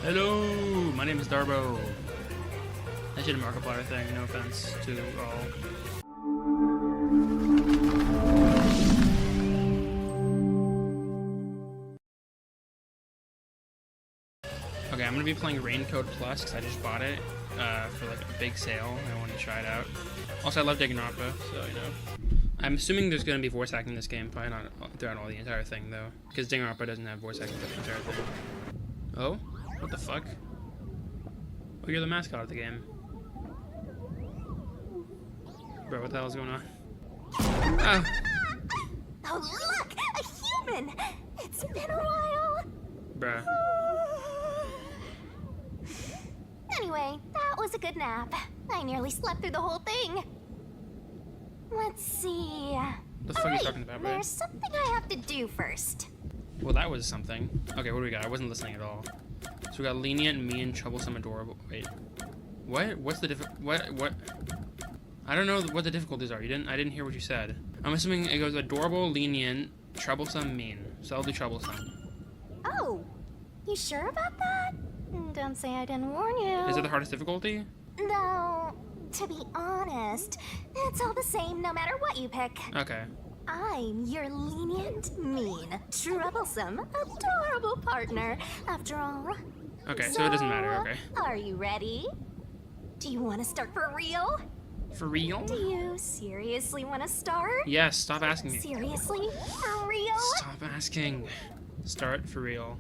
Hello, my name is Darbo. I did a Markiplier thing, no offense to all. Okay, I'm gonna be playing Raincoat Plus because I just bought it for like a big sale and I wanted to try it out. Also, I love Danganronpa, so you know. I'm assuming there's gonna be voice acting in this game, probably not throughout all the entire thing though, because Danganronpa doesn't have voice acting throughout the entire thing. Oh, what the fuck? Oh, you're the mascot of the game. Bro, what the hell is going on? Ah. Oh, look! A human! It's been a while! Bruh. Anyway, that was a good nap. I nearly slept through the whole thing. Let's see... What the fuck are you talking about, bro? There's something I have to do first. Well, that was something. Okay, what do we got? I wasn't listening at all. So we got lenient, mean, troublesome, adorable. Wait. What? What's the what? I don't know what the difficulties are. I didn't hear what you said. I'm assuming it goes adorable, lenient, troublesome, mean. So I'll do troublesome. Oh, you sure about that? Don't say I didn't warn you. Is it the hardest difficulty? No, to be honest, it's all the same no matter what you pick. Okay. I'm your lenient, mean, troublesome, adorable partner, after all. Okay, so it doesn't matter, okay. Are you ready? Do you want to start for real? For real? Do you seriously want to start? Yes, stop asking me. Seriously? For real? Stop asking. Start for real.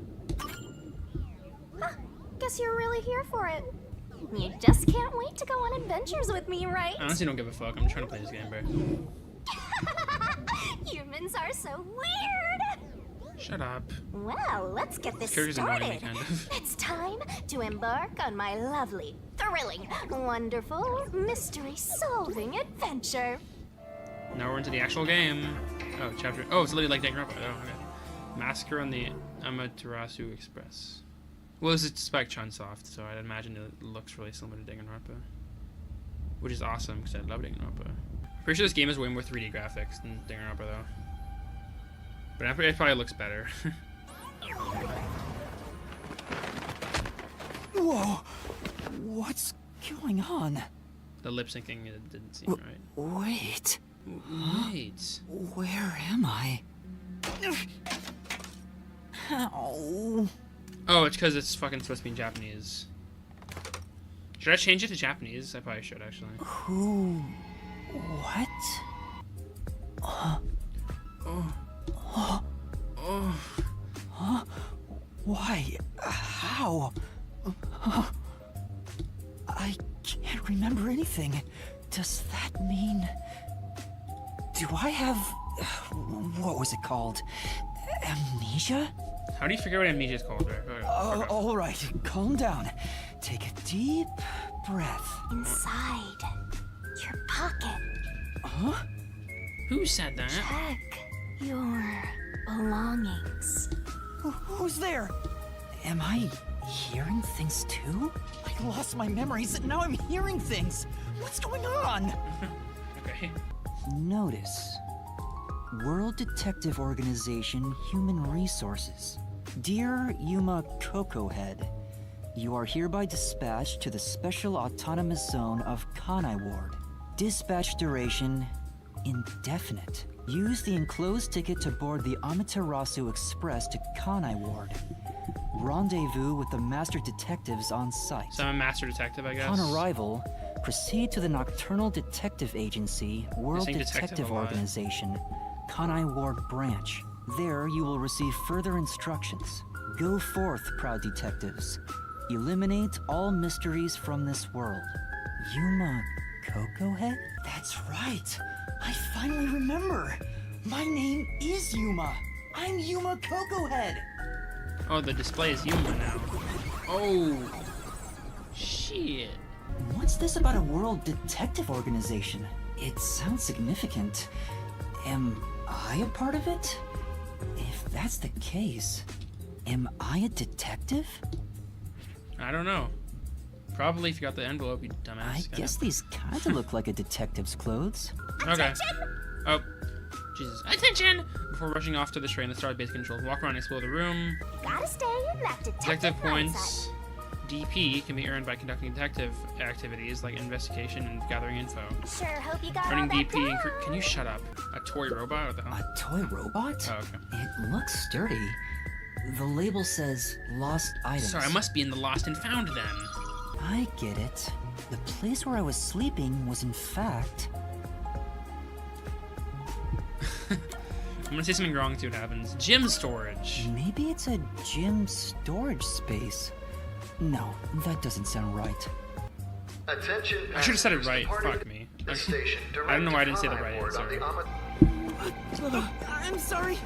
Huh, guess you're really here for it. You just can't wait to go on adventures with me, right? I honestly don't give a fuck. I'm trying to play this game, bro. Humans are so weird! Shut up. Well, let's get this Characters annoy me, started. kind of. It's time to embark on my lovely, thrilling, wonderful, mystery-solving adventure. Now we're into the actual game. Oh, chapter. Oh, it's literally like Danganronpa. Oh, okay. Massacre on the Amaterasu Express. Well, this is Spike Chunsoft, so I'd imagine it looks really similar to Danganronpa. Which is awesome, because I love Danganronpa. Pretty sure this game has way more 3D graphics than Danganronpa, though. But it probably looks better. Whoa! What's going on? The lip syncing didn't seem right. Wait. Wait. Where am I? Ow. Oh, it's because it's fucking supposed to be in Japanese. Should I change it to Japanese? I probably should, actually. Who? What? Oh. Oh. Huh? Why? How? I can't remember anything. Does that mean... Do I have... What was it called? Amnesia? How do you figure out what amnesia is called? All right, calm down. Take a deep breath. Inside your pocket. Huh? Who said that? Check your belongings. Who's there? Am I hearing things too? I lost my memories and now I'm hearing things. What's going on? Okay. Notice. World Detective Organization Human Resources. Dear Yuma Cocohead, you are hereby dispatched to the Special Autonomous Zone of Kanai Ward. Dispatch duration indefinite. Use the enclosed ticket to board the Amaterasu Express to Kanai Ward. Rendezvous with the master detectives on site. So I'm a master detective, I guess. On arrival, proceed to the Nocturnal Detective Agency, World Detective Organization, Kanai Ward Branch. There you will receive further instructions. Go forth, proud detectives. Eliminate all mysteries from this world. Yuma Cocohead? That's right. I finally remember. My name is Yuma. I'm Yuma Cocohead. Oh, the display is Yuma now. Oh. Shit. What's this about a World Detective Organization? It sounds significant. Am I a part of it? If that's the case, am I a detective? I don't know. Probably if you got the envelope, you dumbass. I guess these kinda look like a detective's clothes. Okay. Oh. Jesus. Attention! Before rushing off to the train, let's start with basic controls. Walk around and explore the room. Gotta stay in that detective Detective mindset. points. DP can be earned by conducting detective activities like investigation and gathering info. Sure hope you got Earning all that DP. down. Can you shut up? A toy robot? What the hell? A toy robot? Oh, okay. It looks sturdy. The label says lost items. Sorry, I must be in the lost and found then. I get it. The place where I was sleeping was in fact... I'm gonna say something wrong, see what happens. Gym storage. Maybe it's a gym storage space. No, that doesn't sound right. Attention, I should have said it passengers right. departing Fuck me. the station. I don't know why I didn't say the Direct right board on answer. the I'm sorry.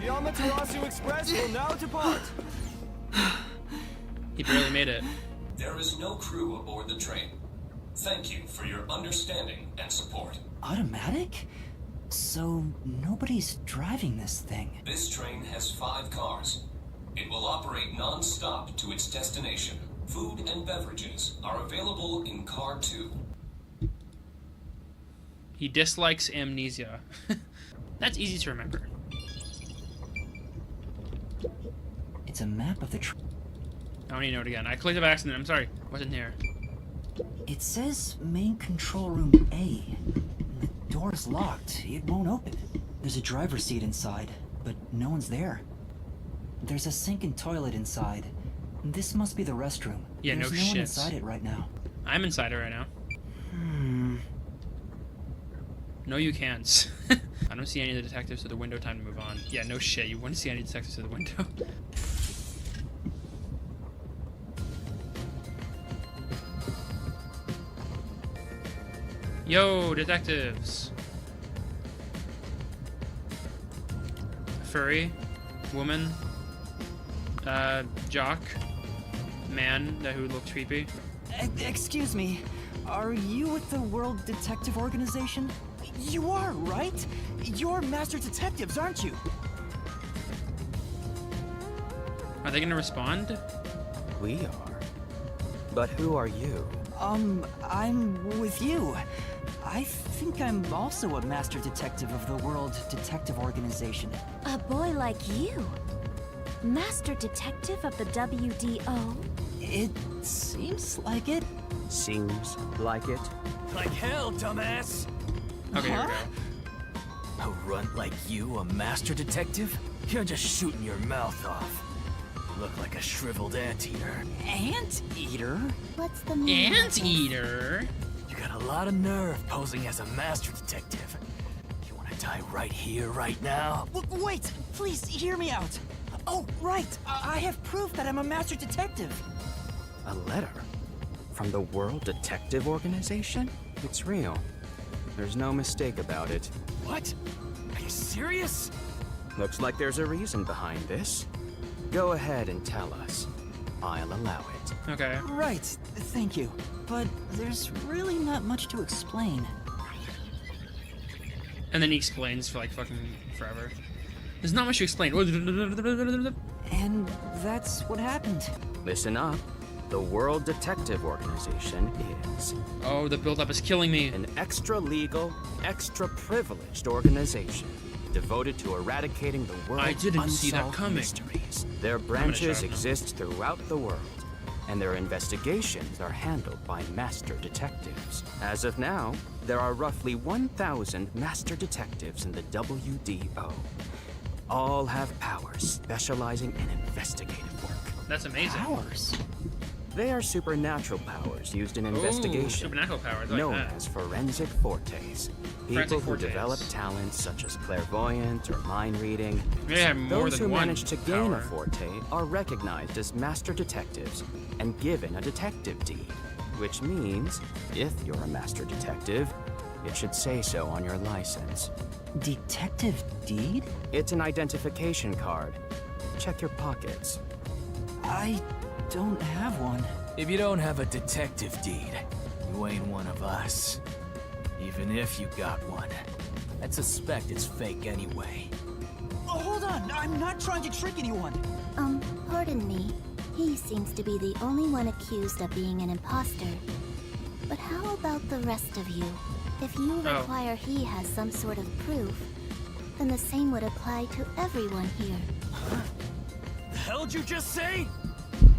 The Amaterasu Express will now depart. He barely made it. There is no crew aboard the train. Thank you for your understanding and support. Automatic? So nobody's driving this thing. This train has 5 cars. It will operate non-stop to its destination. Food and beverages are available in Car 2. He dislikes amnesia. That's easy to remember. It's a map of the I don't need to know it again. I clicked it by accident. I'm sorry. Wasn't here. It says main control room A. The door's locked. It won't open. There's a driver's seat inside, but no one's there. There's a sink and toilet inside. This must be the restroom. Yeah, There's no no one shit. inside it right now. I'm inside it right now. No, you can't. I don't see any of the detectives, so the window time to move on. Yeah, no shit. You wouldn't see any detectives through the window. Yo, detectives. Furry. Woman. Jock. Man who looks creepy. Excuse me. Are you with the World Detective Organization? You are, right? You're master detectives, aren't you? Are they gonna respond? We are. But who are you? I'm with you. I think I'm also a master detective of the World Detective Organization. A boy like you? Master detective of the WDO? It seems like it. Seems like it. Like hell, dumbass! Okay, here we go. A runt like you, a master detective? You're just shooting your mouth off. You look like a shriveled anteater. Anteater? What's the meaning of this? Anteater. You got a lot of nerve posing as a master detective. You wanna die right here, right now? Wait, please hear me out. Oh, right. I have proof that I'm a master detective. A letter? From the World Detective Organization? It's real. There's no mistake about it. What? Are you serious? Looks like there's a reason behind this. Go ahead and tell us. I'll allow it. Okay. Right, thank you. But there's really not much to explain. And then he explains for like fucking forever. There's not much to explain. And that's what happened. Listen up. The World Detective Organization is Oh, the build-up is killing me. an extra-legal, extra-privileged organization devoted to eradicating the world's I didn't see that unsolved coming. mysteries. Their shut branches up now. exist throughout the world, and their investigations are handled by master detectives. As of now, there are roughly 1,000 master detectives in the WDO. All have powers specializing in investigative work. That's amazing. Powers? They are supernatural powers used in Ooh, investigation. supernatural powers. I like known that. as forensic fortes. People who fortes. develop talents such as clairvoyance or mind reading. They have more Those than who one manage to gain a power. forte are recognized as master detectives and given a detective deed, which means if you're a master detective, it should say so on your license. Detective deed? It's an identification card. Check your pockets. I don't have one. If you don't have a detective deed, you ain't one of us. Even if you got one, I'd suspect it's fake anyway. Oh, hold on, I'm not trying to trick anyone. Pardon me. He seems to be the only one accused of being an imposter. But how about the rest of you? If you Oh. require he has some sort of proof, then the same would apply to everyone here. The hell'd you just say?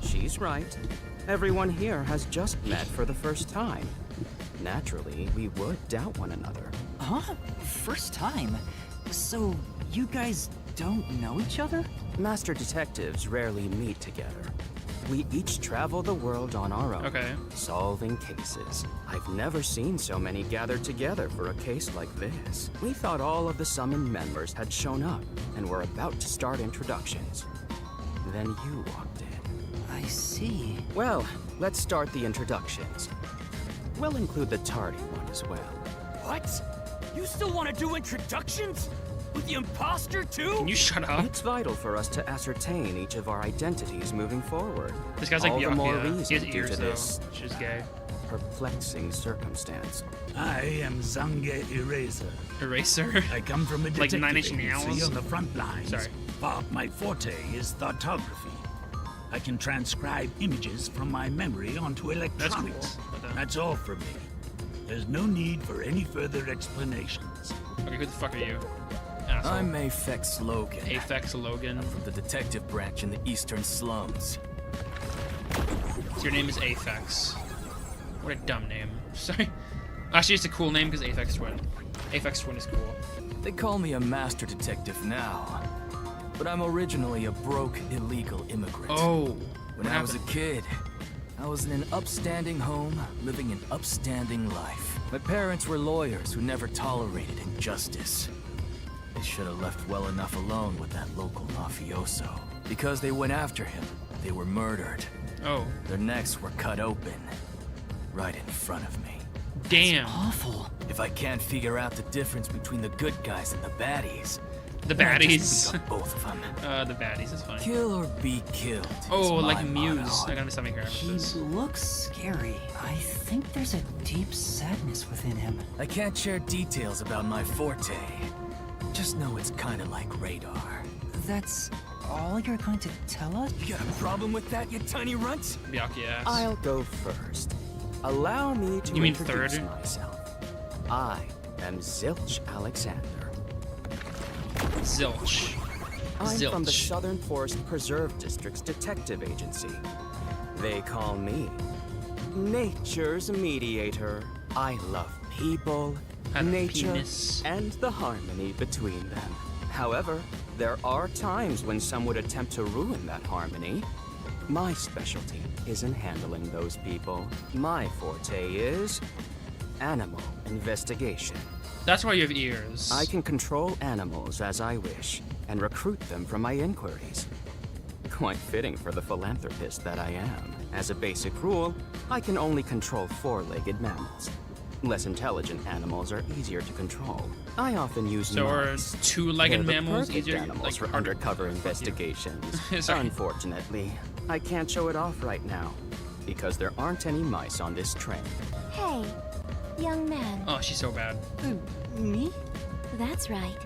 She's right. Everyone here has just met for the first time. Naturally, we would doubt one another. Huh? First time? So, you guys don't know each other? Master detectives rarely meet together. We each travel the world on our own, Okay. solving cases. I've never seen so many gathered together for a case like this. We thought all of the summoned members had shown up and were about to start introductions. Then you walked in. I see. Well, let's start the introductions. We'll include the tardy one as well. What? You still want to do introductions? With the imposter too? Can you shut up? It's vital for us to ascertain each of our identities moving forward. This guy's like all the more Byakuya. He has reason due ears to though. this She's gay. perplexing circumstance. I am Zange Eraser. Eraser. I come from a Like detective Nine Inch agency Nails? on the front lines. Sorry. But my forte is thoughtography. I can transcribe images from my memory onto electronics. cool. That's all for me. There's no need for any further explanations. Okay, who the fuck are you? Asshole. I'm Aphex Logan. Aphex Logan. From the detective branch in the eastern slums. So your name is Aphex. What a dumb name. Sorry. Actually, it's a cool name because Aphex Twin. Aphex Twin is cool. They call me a master detective now. But I'm originally a broke, illegal immigrant. Oh. When I was a kid, I was in an upstanding home, living an upstanding life. My parents were lawyers who never tolerated injustice. They should have left well enough alone with that local mafioso. Because they went after him, they were murdered. Oh. Their necks were cut open, right in front of me. Damn. Awful. If I can't figure out the difference between the good guys and the baddies, The then I just baddies. beat up both of them. The baddies is funny. Kill or be killed. Oh, is like my Muse. motto. I gotta stop making He references. looks scary. I think there's a deep sadness within him. I can't share details about my forte. Just know it's kind of like radar. That's all you're going to tell us? You got a problem with that, you tiny runt? Byakuya ass. I'll go first. Allow me to You mean introduce third? myself. I am Zilch Alexander. Zilch. I'm from the Zilch. Southern Forest Preserve District's detective agency. They call me Nature's Mediator. I love people, I love nature, penis. and the harmony between them. However, there are times when some would attempt to ruin that harmony. My specialty is in handling those people. My forte is animal investigation. That's why you have ears. I can control animals as I wish and recruit them from my inquiries. Quite fitting for the philanthropist that I am. As a basic rule, I can only control four-legged mammals. Less intelligent animals are easier to control. I often use So are mice. two-legged They're the mammals perfect easier, animals like for harder- undercover investigations. Sorry. Unfortunately, I can't show it off right now because there aren't any mice on this train. Hey, young man. Oh, she's so bad. Me? That's right.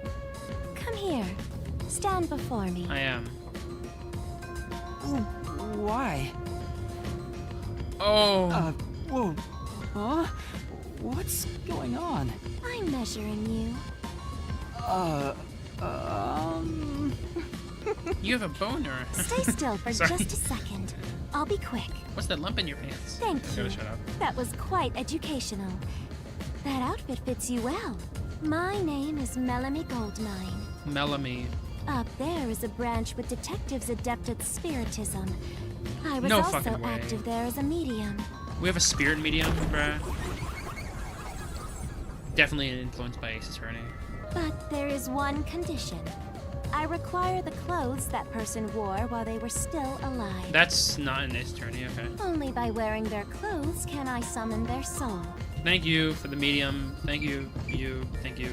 Come here. Stand before me. I am. Why? Oh. Whoa. Huh? What's going on? I'm measuring you. You have a boner. Stay still for Sorry. just a second. I'll be quick. What's that lump in your pants? Thank I you. gotta shut up. That was quite educational. That outfit fits you well. My name is Melanie Goldmine. Melamy. Up there is a branch with detectives adept at spiritism. I was No also fucking way. active there as a medium. We have a spirit medium, bruh. Definitely influenced by Ace Attorney. But there is one condition. I require the clothes that person wore while they were still alive. That's not an Ace Attorney, okay. Only by wearing their clothes can I summon their soul. Thank you for the medium. Thank you. Thank you.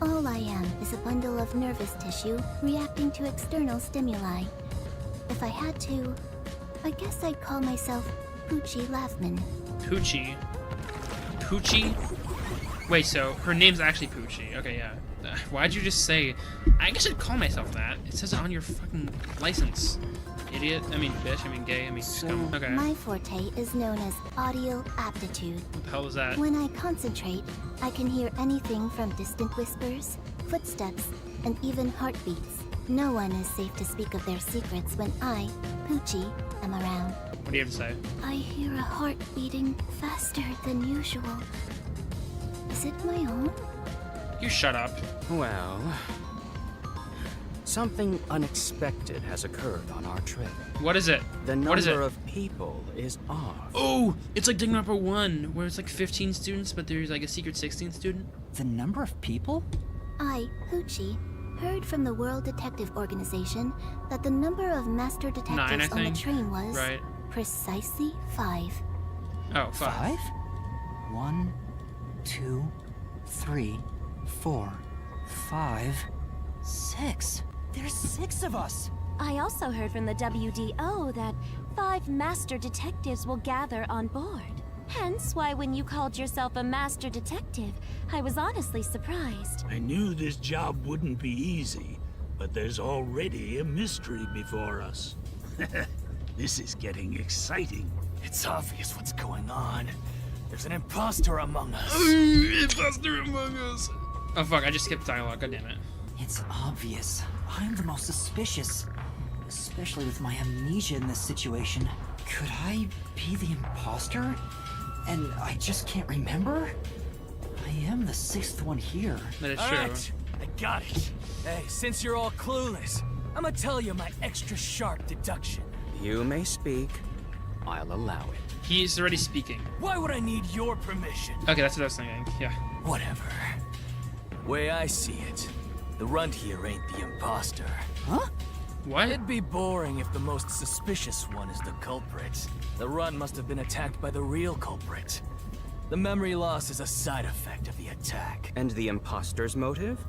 All I am is a bundle of nervous tissue reacting to external stimuli. If I had to, I guess I'd call myself Poochie Laughman. Poochie. Poochie? Wait, so her name's actually Poochie. Okay, yeah. Why'd you just say, I guess I'd call myself that? It says it on your fucking license. Idiot. I mean, bitch. I mean, gay. I mean, scum. Okay. My forte is known as audio aptitude. What the hell is that? When I concentrate, I can hear anything from distant whispers, footsteps, and even heartbeats. No one is safe to speak of their secrets when I, Poochie, am around. What do you have to say? I hear a heart beating faster than usual. Is it my own? You shut up. Well, something unexpected has occurred on our trip. What is it? The What is it? number of people is off. Oh, it's like Danganronpa 1, where it's like 15 students, but there's like a secret 16th student. The number of people? I, Poochie, heard from the World Detective Organization that the number of master 9, I detectives on the think. train was Right. precisely 5. Oh, 5. 1, 2, 3, 4, 5, 6. There's 6 of us. I also heard from the WDO that 5 master detectives will gather on board. Hence why when you called yourself a master detective, I was honestly surprised. I knew this job wouldn't be easy, but there's already a mystery before us. This is getting exciting. It's obvious what's going on. There's an imposter among us. Imposter among us. Oh fuck, I just skipped dialogue, god damn it. It's obvious. I'm the most suspicious. Especially with my amnesia in this situation. Could I be the imposter? And I just can't remember? I am the 6th one here. That is All true. right, I got it. Hey, since you're all clueless, I'm gonna tell you my extra sharp deduction. You may speak. I'll allow it. He's already speaking. Why would I need your permission? Okay, that's what I was thinking. Yeah. Whatever. Way I see it, the runt here ain't the imposter. Huh? What? It'd be boring if the most suspicious one is the culprit. The runt must have been attacked by the real culprit. The memory loss is a side effect of the attack. And the imposter's motive?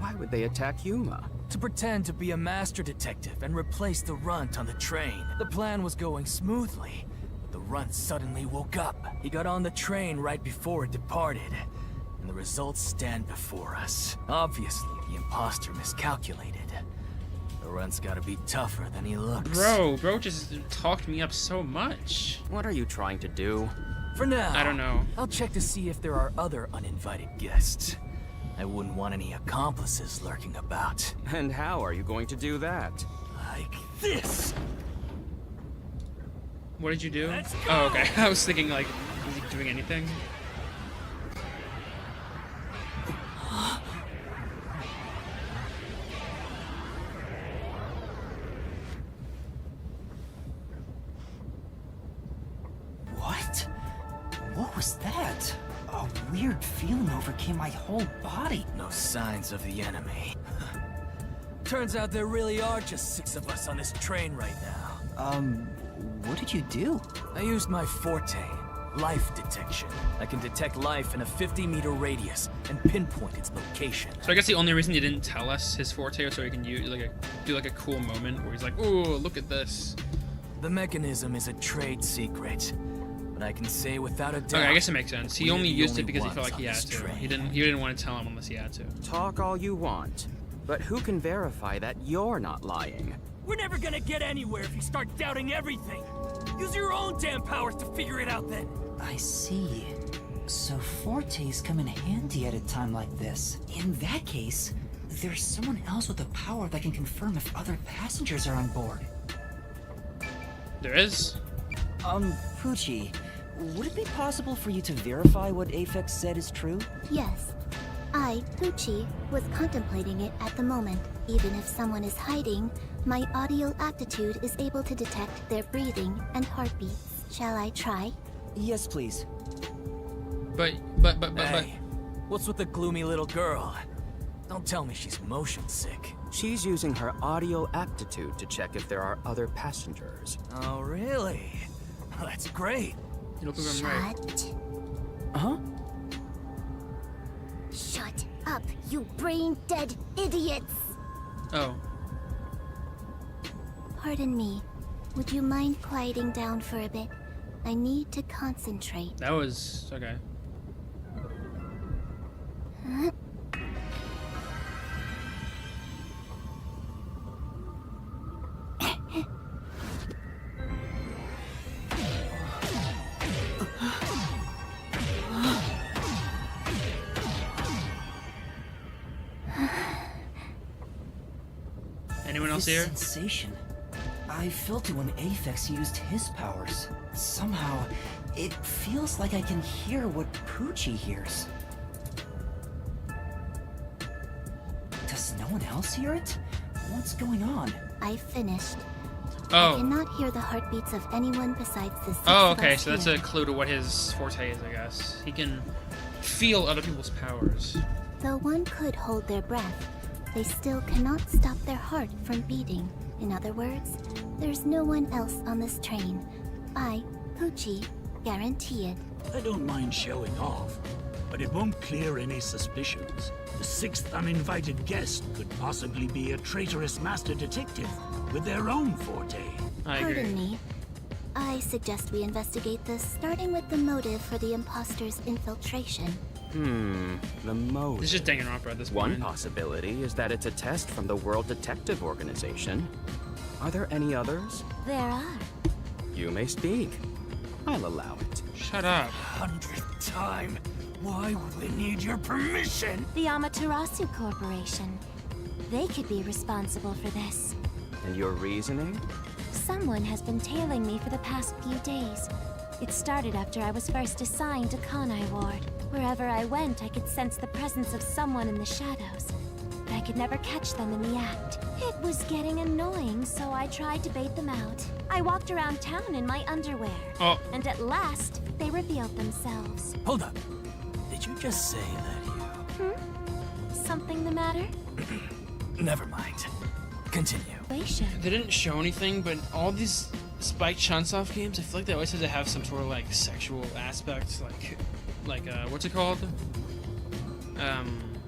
Why would they attack Yuma? To pretend to be a master detective and replace the runt on the train. The plan was going smoothly, but the runt suddenly woke up. He got on the train right before it departed, and the results stand before us. Obviously, the imposter miscalculated. The runt's gotta be tougher than he looks. Bro just talked me up so much. What are you trying to do? For now, I don't know. I'll check to see if there are other uninvited guests. I wouldn't want any accomplices lurking about. And how are you going to do that? Like this! What did you do? Let's go! Oh, okay. I was thinking like, is he doing anything? What? What was that? A weird feeling overcame my whole body. No signs of the enemy. Turns out there really are just 6 of us on this train right now. What did you do? I used my forte, life detection. I can detect life in a 50-meter radius and pinpoint its location. So I guess the only reason he didn't tell us his forte was so he can do like a cool moment where he's like, "Ooh, look at this." The mechanism is a trade secret, but I can say without a doubt. Okay, I guess it makes sense. He we're only the used it only because he felt ones like he on had this to. train. He didn't want to tell him unless he had to. Talk all you want, but who can verify that you're not lying? We're never gonna get anywhere if you start doubting everything. Use your own damn powers to figure it out then. I see. So fortes come in handy at a time like this. In that case, there's someone else with the power that can confirm if other passengers are on board. There is. Poochie, would it be possible for you to verify what Aphex said is true? Yes. I, Poochie, was contemplating it at the moment. Even if someone is hiding, my audio aptitude is able to detect their breathing and heartbeats. Shall I try? Yes, please. But. Hey, what's with the gloomy little girl? Don't tell me she's motion sick. She's using her audio aptitude to check if there are other passengers. Oh, really? Well, that's great. You look like I'm right. Shut. Huh? Shut up, you brain-dead idiots! Oh. Pardon me. Would you mind quieting down for a bit? I need to concentrate. That was okay. Huh? else this here? sensation. I felt it when Aphex used his powers. Somehow, it feels like I can hear what Poochie hears. Does no one else hear it? What's going on? I finished. I Oh. cannot hear the heartbeats of anyone besides the six Oh, of okay, us so that's here. a clue to what his forte is, I guess. He can feel other people's powers. Though one could hold their breath, they still cannot stop their heart from beating. In other words, there's no one else on this train. I, Poochie, guarantee it. I don't mind showing off, but it won't clear any suspicions. The sixth uninvited guest could possibly be a traitorous master detective with their own forte. I agree. Pardon me. I suggest we investigate this, starting with the motive for the imposter's infiltration. The motive. This is just Danganronpa at this One point. possibility is that it's a test from the World Detective Organization. Are there any others? There are. You may speak. I'll allow it. Shut up. 100th time. Why would we need your permission? The Amaterasu Corporation. They could be responsible for this. And your reasoning? Someone has been tailing me for the past few days. It started after I was first assigned to Kanai Ward. Wherever I went, I could sense the presence of someone in the shadows, but I could never catch them in the act. It was getting annoying, so I tried to bait them out. I walked around town in my underwear, Oh, and at last, they revealed themselves. Hold up. Did you just say that you... Something the matter? Never mind. Continue. Situation. they didn't show anything, but all these Spike Chunsoft games, I feel like they always have to have some sort of like sexual aspect, like what's it called?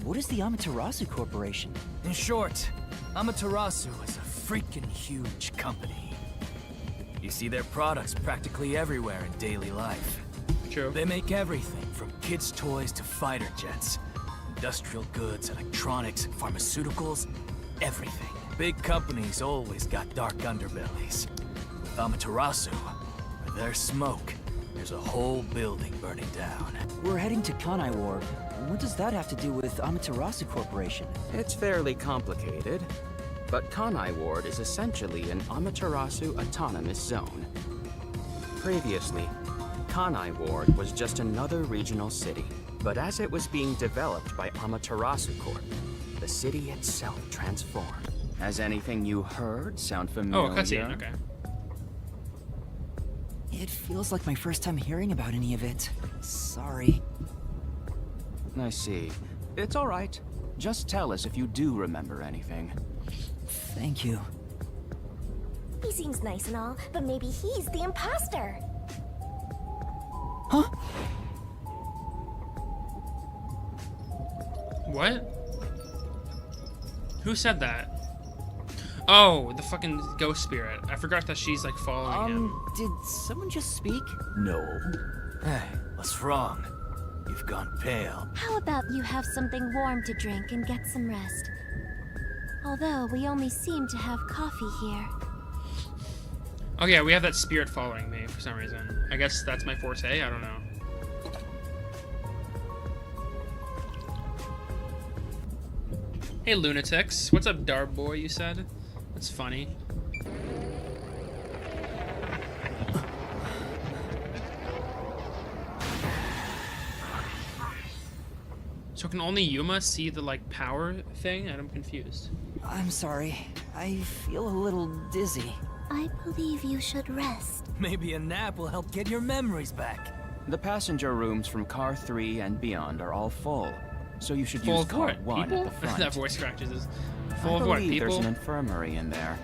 What is the Amaterasu Corporation? In short, Amaterasu is a freaking huge company. You see their products practically everywhere in daily life. True. They make everything from kids' toys to fighter jets, industrial goods, electronics, pharmaceuticals, everything. Big companies always got dark underbellies. With Amaterasu, where there's smoke, there's a whole building burning down. We're heading to Kanai Ward. What does that have to do with Amaterasu Corporation? It's fairly complicated, but Kanai Ward is essentially an Amaterasu autonomous zone. Previously, Kanai Ward was just another regional city, but as it was being developed by Amaterasu Corp, the city itself transformed. Has anything you heard sound familiar? Oh, a cutscene. Okay. It feels like my first time hearing about any of it. Sorry. I see. It's all right. Just tell us if you do remember anything. Thank you. He seems nice and all, but maybe he's the imposter. Huh? What? Who said that? Oh, the fucking ghost spirit. I forgot that she's like following him. Did someone just speak? No. Hey, what's wrong? You've gone pale. How about you have something warm to drink and get some rest? Although we only seem to have coffee here. Oh yeah, we have that spirit following me for some reason. I guess that's my forte, I don't know. Hey lunatics, what's up Darb boy, you said? That's funny. So can only Yuma see the like power thing? I'm confused. I'm sorry. I feel a little dizzy. I believe you should rest. Maybe a nap will help get your memories back. The passenger rooms from Car 3 and beyond are all full, so you should Full use of Car what? 1 People? at the front. That voice scratches is I full of what? believe there's People? an infirmary in there.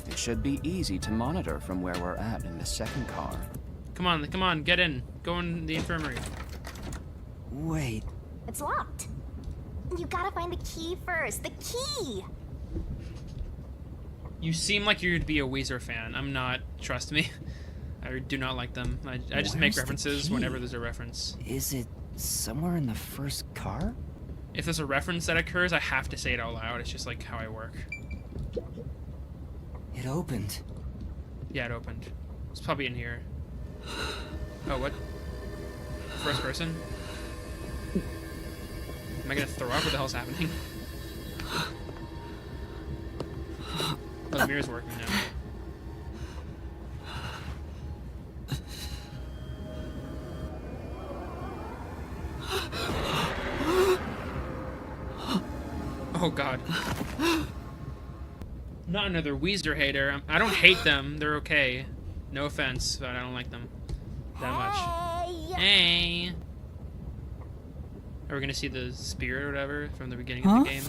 It should be easy to monitor from where we're at in the second car. Come on, get in. Go in the infirmary. Wait, It's locked. You gotta find the key first. The key! You seem like you'd be a Weezer fan. I'm not. Trust me. I do not like them. I just make Where's the references key? whenever there's a reference. is it somewhere in the first car? If there's a reference that occurs, I have to say it out loud. It's just like how I work. It opened. Yeah, it opened. It's probably in here. Oh, what? First person? Am I gonna throw up? What the hell's happening? Oh, the mirror's working now. Oh god. Not another Weezer hater. I don't hate them. They're okay. No offense, but I don't like them that much. Hey! Are we gonna see the spirit or whatever from the beginning of the game?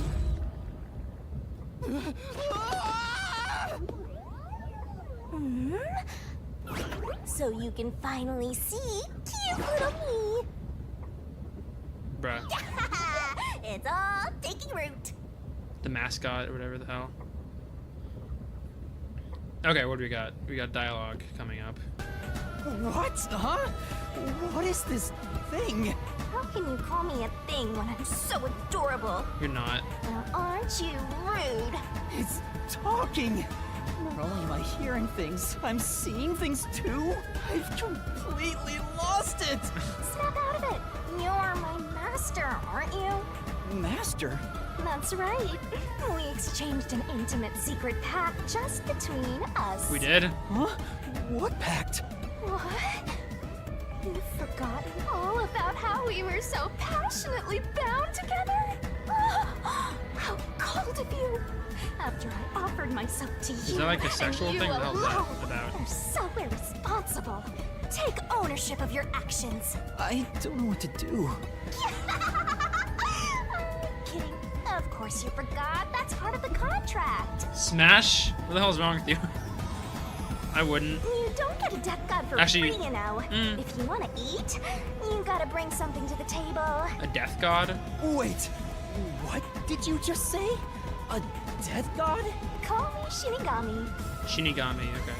So you can finally see cute little me. Bruh. It's all taking root. The mascot or whatever the hell. Okay, what do we got? We got dialogue coming up. What? Huh? What is this thing? How can you call me a thing when I'm so adorable? You're not. Well, aren't you rude? It's talking. Not only am I hearing things, I'm seeing things too. I've completely lost it. Snap out of it. You're my master, aren't you? Master? That's right. We exchanged an intimate secret pact just between us. We did? Huh? What pact? What? You've forgotten all about how we were so passionately bound together? How cold of you! After I offered myself to you, Is that like a sexual and thing? you What the hell is alone, that about? You're so irresponsible. Take ownership of your actions. I don't know what to do. I'm kidding. Of course you forgot. That's part of the contract. Smash? What the hell is wrong with you? I wouldn't. You don't get a death god for Actually, free, you know. If you want to eat, you gotta bring something to the table. A death god? Wait, what did you just say? A death god? Call me Shinigami. Shinigami, okay.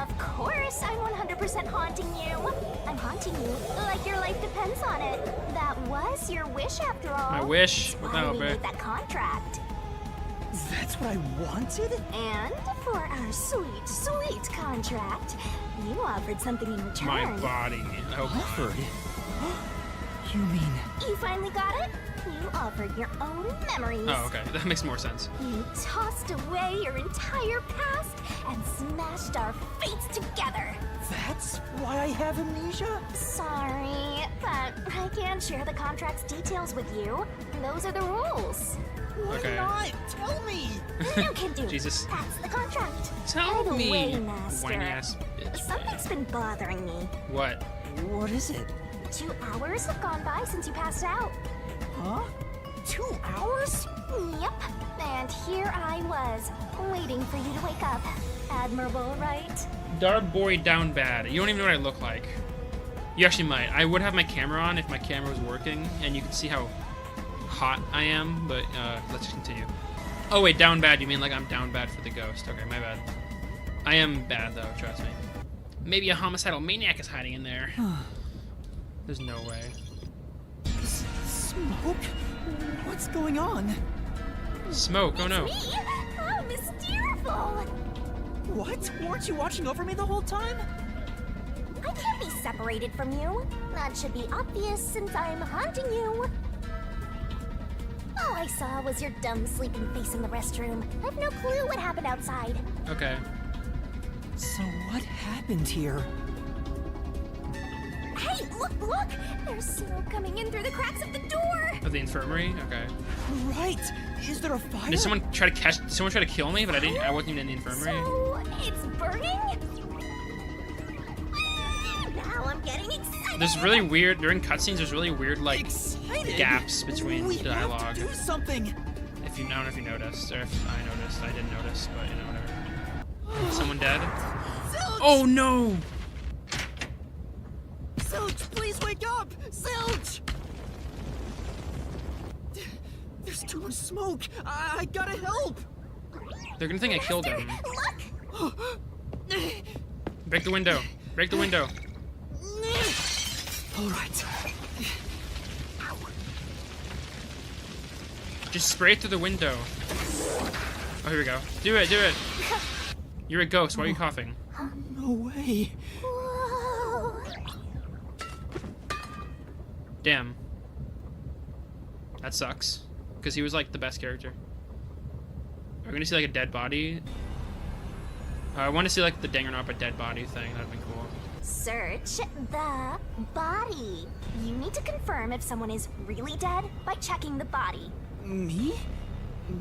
Of course, I'm 100% haunting you. I'm haunting you like your life depends on it. That was your wish, after all. My wish? That's What why the hell, we bro? made that contract. That's what I wanted? And for our sweet, sweet contract, you offered something in return. My body. I hope not. Offered? You mean... You finally got it? You offered your own memories. Oh, okay. That makes more sense. You tossed away your entire past and smashed our fates together. That's why I have amnesia? Sorry, but I can't share the contract's details with you. Those are the rules. Why Okay. not? Tell me! You can do. Jesus. That's the contract. Tell By the me. way, Master, Whiny ass bitch. something's been bothering me. What? What is it? 2 hours have gone by since you passed out. Huh? 2 hours? Yep. And here I was, waiting for you to wake up. Admirable, right? Dark boy down bad. You don't even know what I look like. You actually might. I would have my camera on if my camera was working, and you could see how hot I am, but let's just continue. Oh wait, down bad, you mean like I'm down bad for the ghost. Okay, my bad. I am bad though, trust me. Maybe a homicidal maniac is hiding in there. There's no way. Smoke? What's going on? Smoke, oh no. Me? How mysterious! What? Weren't you watching over me the whole time? I can't be separated from you. That should be obvious since I'm haunting you. All I saw was your dumb sleeping face in the restroom. I've no clue what happened outside. Okay. So what happened here? Hey, look! There's smoke coming in through the cracks of the door! Of the infirmary? Okay. Right! Is there a fire? Did someone try to kill me, but I wasn't even in the infirmary? So, it's burning? Now I'm getting excited! There's really weird, during cutscenes, there's really weird, like, Excited? gaps between we dialogue. have to do something. If you, I don't know if you noticed, or if I noticed. I didn't notice, but, you know, whatever. Someone dead? Zilch! Oh, no! Zilch, please wake up! Zilch! There's too much smoke. I gotta help. They're gonna think I killed him. Look! Break the window. Break the window. All right. Just spray it through the window. Oh, here we go. Do it, do it. You're a ghost. Why are you coughing? No way. Whoa. Damn. That sucks. Because he was like the best character. We're gonna see like a dead body I want to see like the Danganronpa dead body thing. That'd be cool. Search the body. You need to confirm if someone is really dead by checking the body. Me?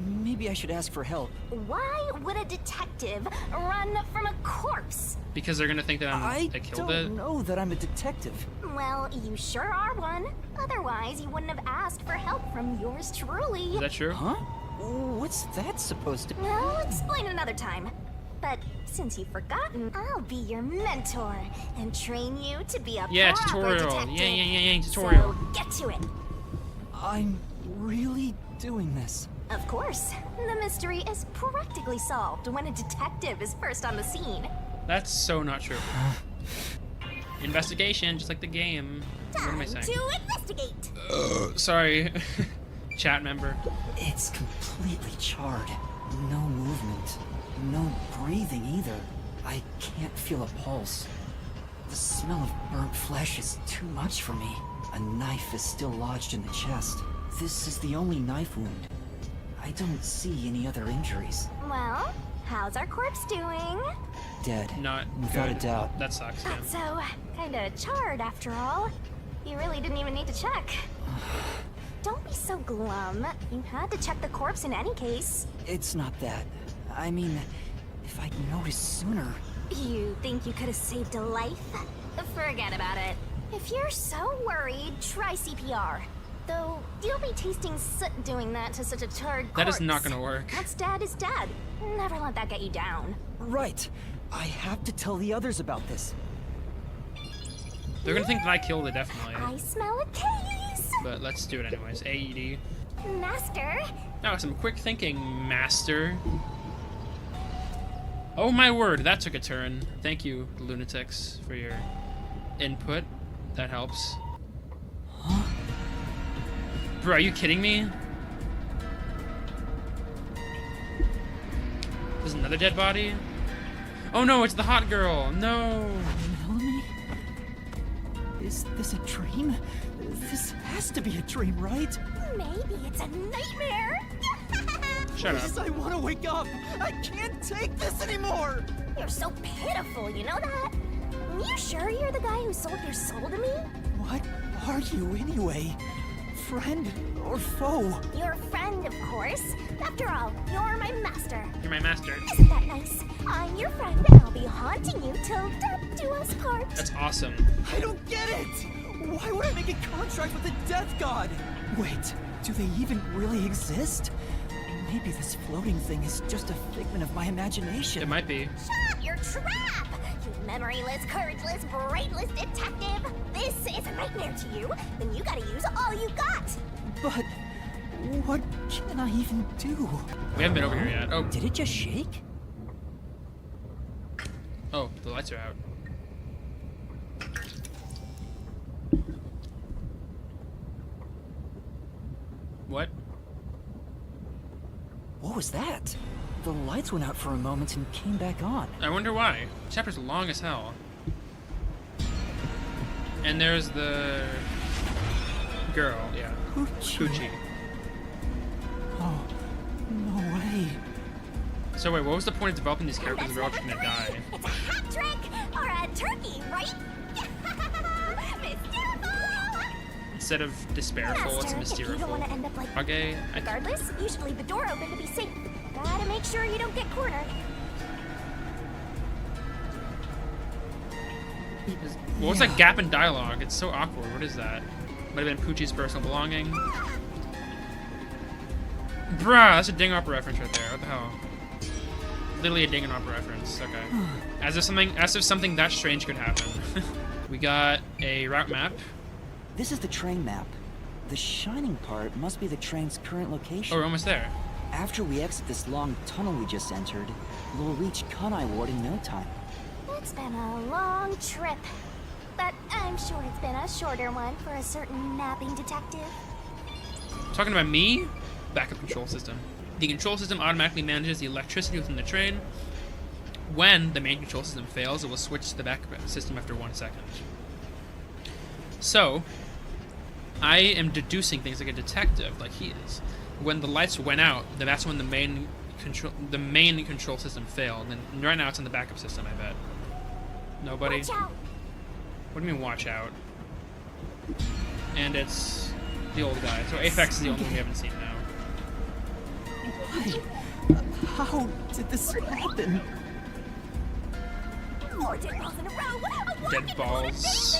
Maybe I should ask for help. Why would a detective run from a corpse? Because they're gonna think that I killed it. don't know that I'm a detective. Well, you sure are one. Otherwise, you wouldn't have asked for help from yours truly. Is that true? Huh? What's that supposed to... I'll explain another time. But since you've forgotten, I'll be your mentor and train you to be a Yeah, proper tutorial. detective. Yeah, tutorial. So get to it. I'm really doing this. Of course. The mystery is practically solved when a detective is first on the scene. That's so not true. Investigation, just like the game. What am I Time saying? to investigate. Sorry. Chat member. It's completely charred. No movement. No breathing either. I can't feel a pulse. The smell of burnt flesh is too much for me. A knife is still lodged in the chest. This is the only knife wound. I don't see any other injuries. Well, how's our corpse doing? Dead. Not Without good. a doubt. That sucks. Yeah. Not so kinda charred after all. You really didn't even need to check. Don't be so glum. You had to check the corpse in any case. It's not that. I mean, if I'd noticed sooner... You think you could have saved a life? Forget about it. If you're so worried, try CPR. Though, you'll be tasting soot doing that to such a charred corpse. That is not gonna work. What's dead is dead. Never let that get you down. Right. I have to tell the others about this. They're gonna think that I killed it, definitely. I smell a case! But let's do it anyways. AED. Master? Now, some quick thinking, Master. Oh my word, that took a turn. Thank you, lunatics, for your input. That helps. Huh? Bro, are you kidding me? There's another dead body? Oh no, it's the hot girl. No. Melanie? Is this a dream? This has to be a dream, right? Maybe it's a nightmare! Shut up. Please, I want to wake up! I can't take this anymore! You're so pitiful, you know that? You sure you're the guy who sold your soul to me? What are you anyway? Friend or foe? You're a friend, of course. After all, you're my master. You're my master. Isn't that nice? I'm your friend, and I'll be haunting you till death do us part. That's awesome. I don't get it! Why would I make a contract with the death god? Wait, do they even really exist? Maybe this floating thing is just a figment of my imagination. It might be. Shut up, you're trapped! You memoryless, courageless, brainless detective! This is a nightmare to you, then you gotta use all you got! But what can I even do? We haven't been over here yet. Oh. Did it just shake? Oh, the lights are out. What? What was that? The lights went out for a moment and came back on. I wonder why. The chapter's long as hell. And there's the girl, yeah. Poochie. Oh, no way. So wait, what was the point of developing these characters if they're all just gonna die? It's a hat trick or a turkey, right? Instead of despairful, it's Master, if you don't want to mysteriful. end up like Okay, regardless, you should leave the door open to be safe. Gotta make sure you don't get cornered. what was that gap in dialogue? It's so awkward. What is that? Might have been Poochie's personal belonging. Bruh, that's a Danganronpa reference right there. What the hell? Literally a Danganronpa reference. Okay. As if something that strange could happen. We got a route map. This is the train map. The shining part must be the train's current location. Oh, we're almost there. After we exit this long tunnel we just entered, we'll reach Kanai Ward in no time. It's been a long trip, but I'm sure it's been a shorter one for a certain napping detective. Talking about me? Backup control system. The control system automatically manages the electricity within the train. When the main control system fails, it will switch to the backup system after 1 second. So, I am deducing things like a detective, like he is. When the lights went out, that's when the main the main control system failed, and right now it's on the backup system. I bet. Nobody. Watch out. What do you mean, watch out? And it's the old guy. So Aphex is the only one we haven't seen now. Why? How did this happen? More dead balls in a row. Dead balls.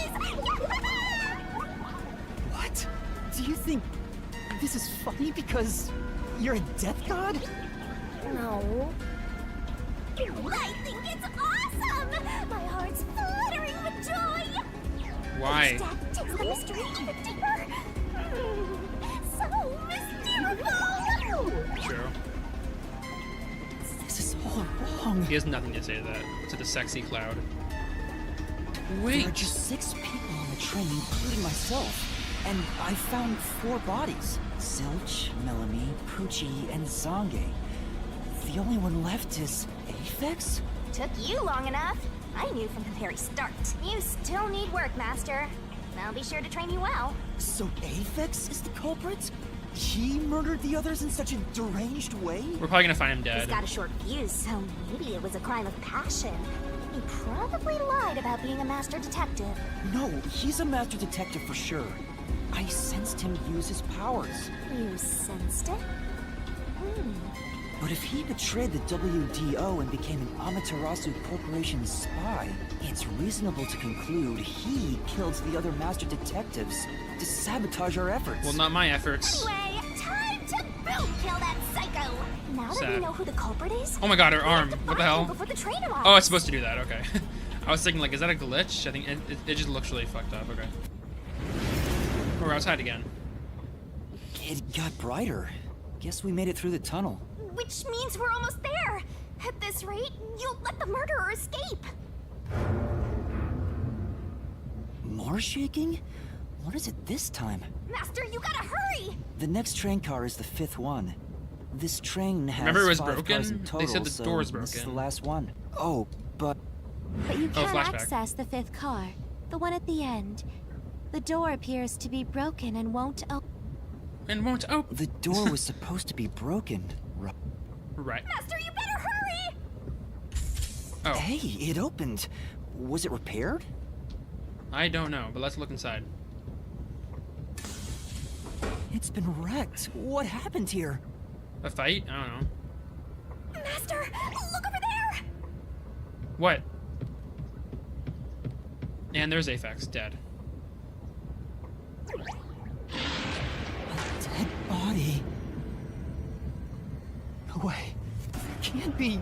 What? Do you think this is funny because you're a death god? No. I think it's awesome! My heart's fluttering with joy! Why? Each step takes the mystery even deeper. So mystical! True. This is all wrong. He has nothing to say to that. To the sexy cloud. There are Wait. just 6 people on the train, including myself. And I found 4 bodies. Zilch, Melanie, Poochie, and Zange. The only one left is Aphex? Took you long enough. I knew from the very start. You still need work, Master. I'll be sure to train you well. So Aphex is the culprit? He murdered the others in such a deranged way? We're probably gonna find him He's dead. got a short fuse, so maybe it was a crime of passion. He probably lied about being a master detective. No, he's a master detective for sure. I sensed him use his powers. You sensed it? But if he betrayed the WDO and became an Amaterasu Corporation spy, it's reasonable to conclude he killed the other master detectives to sabotage our efforts. Well, not my efforts. Anyway, time to boot kill that psycho! Now that we Sad. know who the culprit is, Oh my god, her we have arm. to What the find him hell? before the train arrives. Oh, it's supposed to do that. Okay. I was thinking, like, is that a glitch? I think it just looks really fucked up. Okay. We're outside again. It got brighter. Guess we made it through the tunnel. Which means we're almost there. At this rate, you'll let the murderer escape. More shaking? What is it this time? Master, you gotta hurry! The next train car is the 5th one. This train has Remember it was 5 cars broken? in total, They said the so door's this is the broken. last one. Oh, but But you can flashback. access the 5th car, the one at the end. The door appears to be broken and won't open. And won't open. the door was supposed to be broken. Right. Master, you better hurry! Oh, Hey, it opened. Was it repaired? I don't know, but let's look inside. It's been wrecked. What happened here? A fight? I don't know. Master, look over there! What? And there's Aphex, dead. Dead body. No way. Can't be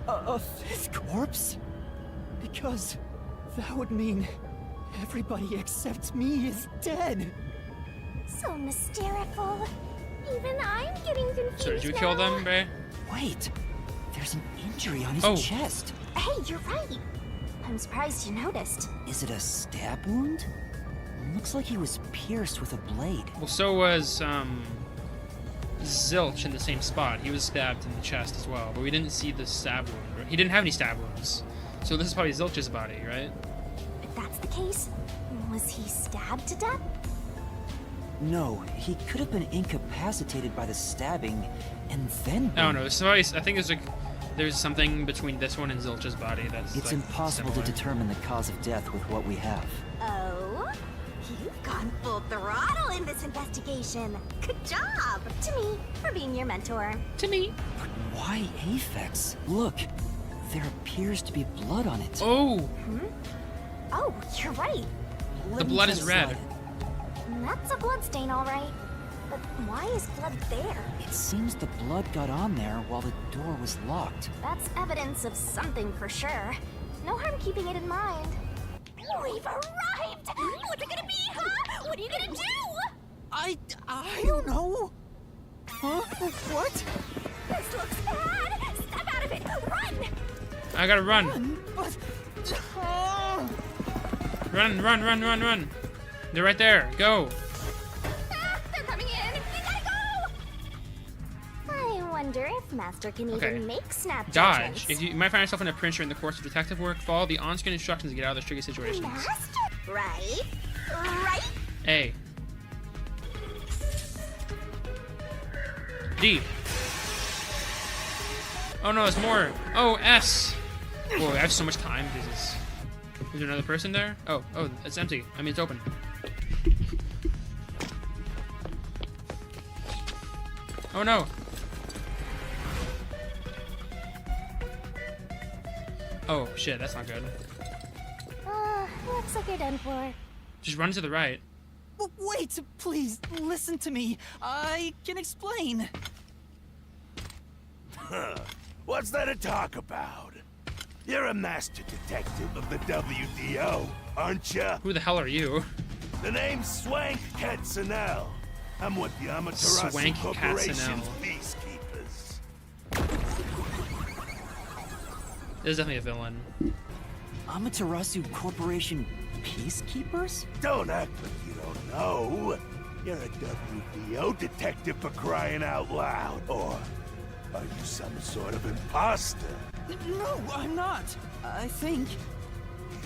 a 5th corpse. Because that would mean everybody except me is dead. So mysterious. Even I'm getting confused. So did you kill them, Bay? Wait, there's an injury on his Oh. chest. Hey, you're right. I'm surprised you noticed. Is it a stab wound? Looks like he was pierced with a blade. Well, so was Zilch in the same spot. He was stabbed in the chest as well, but we didn't see the stab wound. He didn't have any stab wounds. So this is probably Zilch's body, right? If that's the case, was he stabbed to death? No, he could have been incapacitated by the stabbing and then... I don't know. So I think there's something between this one and Zilch's body that's It's like, impossible similar. to determine the cause of death with what we have. Oh? You've gone full throttle in this investigation. Good job! To me, for being your mentor. To me. But why Aphex? Look, there appears to be blood on it. Oh, Oh, you're right. the blood is red. That's a bloodstain, all right. But why is blood there? It seems the blood got on there while the door was locked. That's evidence of something for sure. No harm keeping it in mind. We've arrived! What's it gonna be, huh? What are you gonna do? I don't know. Huh? What? This looks bad! Step out of it! Run! I gotta run. But... Run. They're right there. Go. Ah, they're coming in! You gotta go! I wonder if Master can Okay. even make snap Dodge. judgments. If you might find yourself in a pinch during the course of detective work, follow the on-screen instructions to get out of those tricky situations. Master? Right? Right? A. D. Oh no, there's more. Oh, S. Whoa, I have so much time. Jesus. Is there another person there? Oh, it's empty. I mean, it's open. Oh no. Oh shit, that's not good. Looks like you're done for. Just run to the right. Wait, please, listen to me. I can explain. What's there to talk about? You're a master detective of the WDO, aren't ya? Who the hell are you? The name's Swank Katzenel. I'm with the Amaterasu Swank Corporation's Katzenel. peacekeepers. This is definitely a villain. Amaterasu Corporation peacekeepers? Don't act like you don't know. You're a WDO detective for crying out loud. Or are you some sort of imposter? No, I'm not. I think.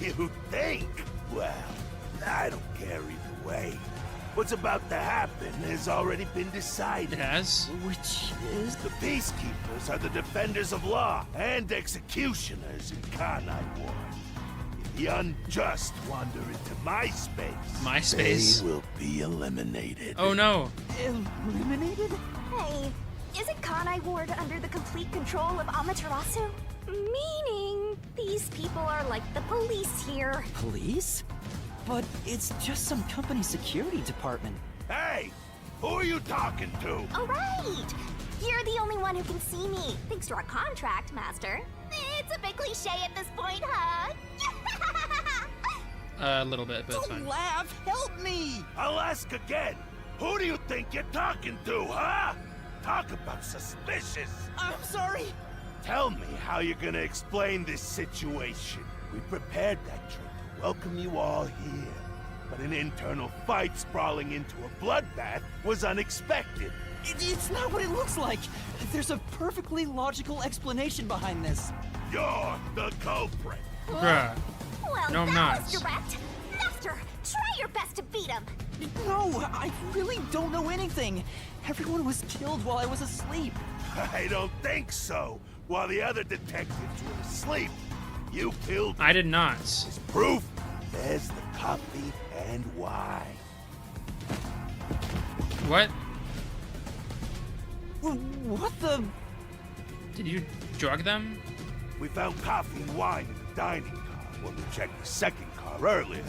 You think? Well, I don't care either way. What's about to happen has already been decided. It has? Which is? The peacekeepers are the defenders of law and executioners in Kanai Ward. If the unjust wander into my space, My space? they will be eliminated. Oh no. Eliminated? Hey, isn't Kanai Ward under the complete control of Amaterasu? Meaning, these people are like the police here. Police? But it's just some company security department. Hey! Who are you talking to? Oh, right! You're the only one who can see me, thanks to our contract, Master. It's a bit cliche at this point, huh? A little bit, but it's fine. Don't laugh! Help me! I'll ask again. Who do you think you're talking to, huh? Talk about suspicious. I'm sorry! Tell me how you're gonna explain this situation. We prepared that trip to welcome you all here. But an internal fight sprawling into a bloodbath was unexpected. It's not what it looks like. There's a perfectly logical explanation behind this. You're the culprit. Bruh. Well, No, I'm that not. was direct. Master, try your best to beat him. No, I really don't know anything. Everyone was killed while I was asleep. I don't think so. While the other detectives were asleep, you killed I did not. As proof, there's the coffee and wine. What? What the? Did you drug them? We found coffee and wine in the dining car. When we checked the second car earlier,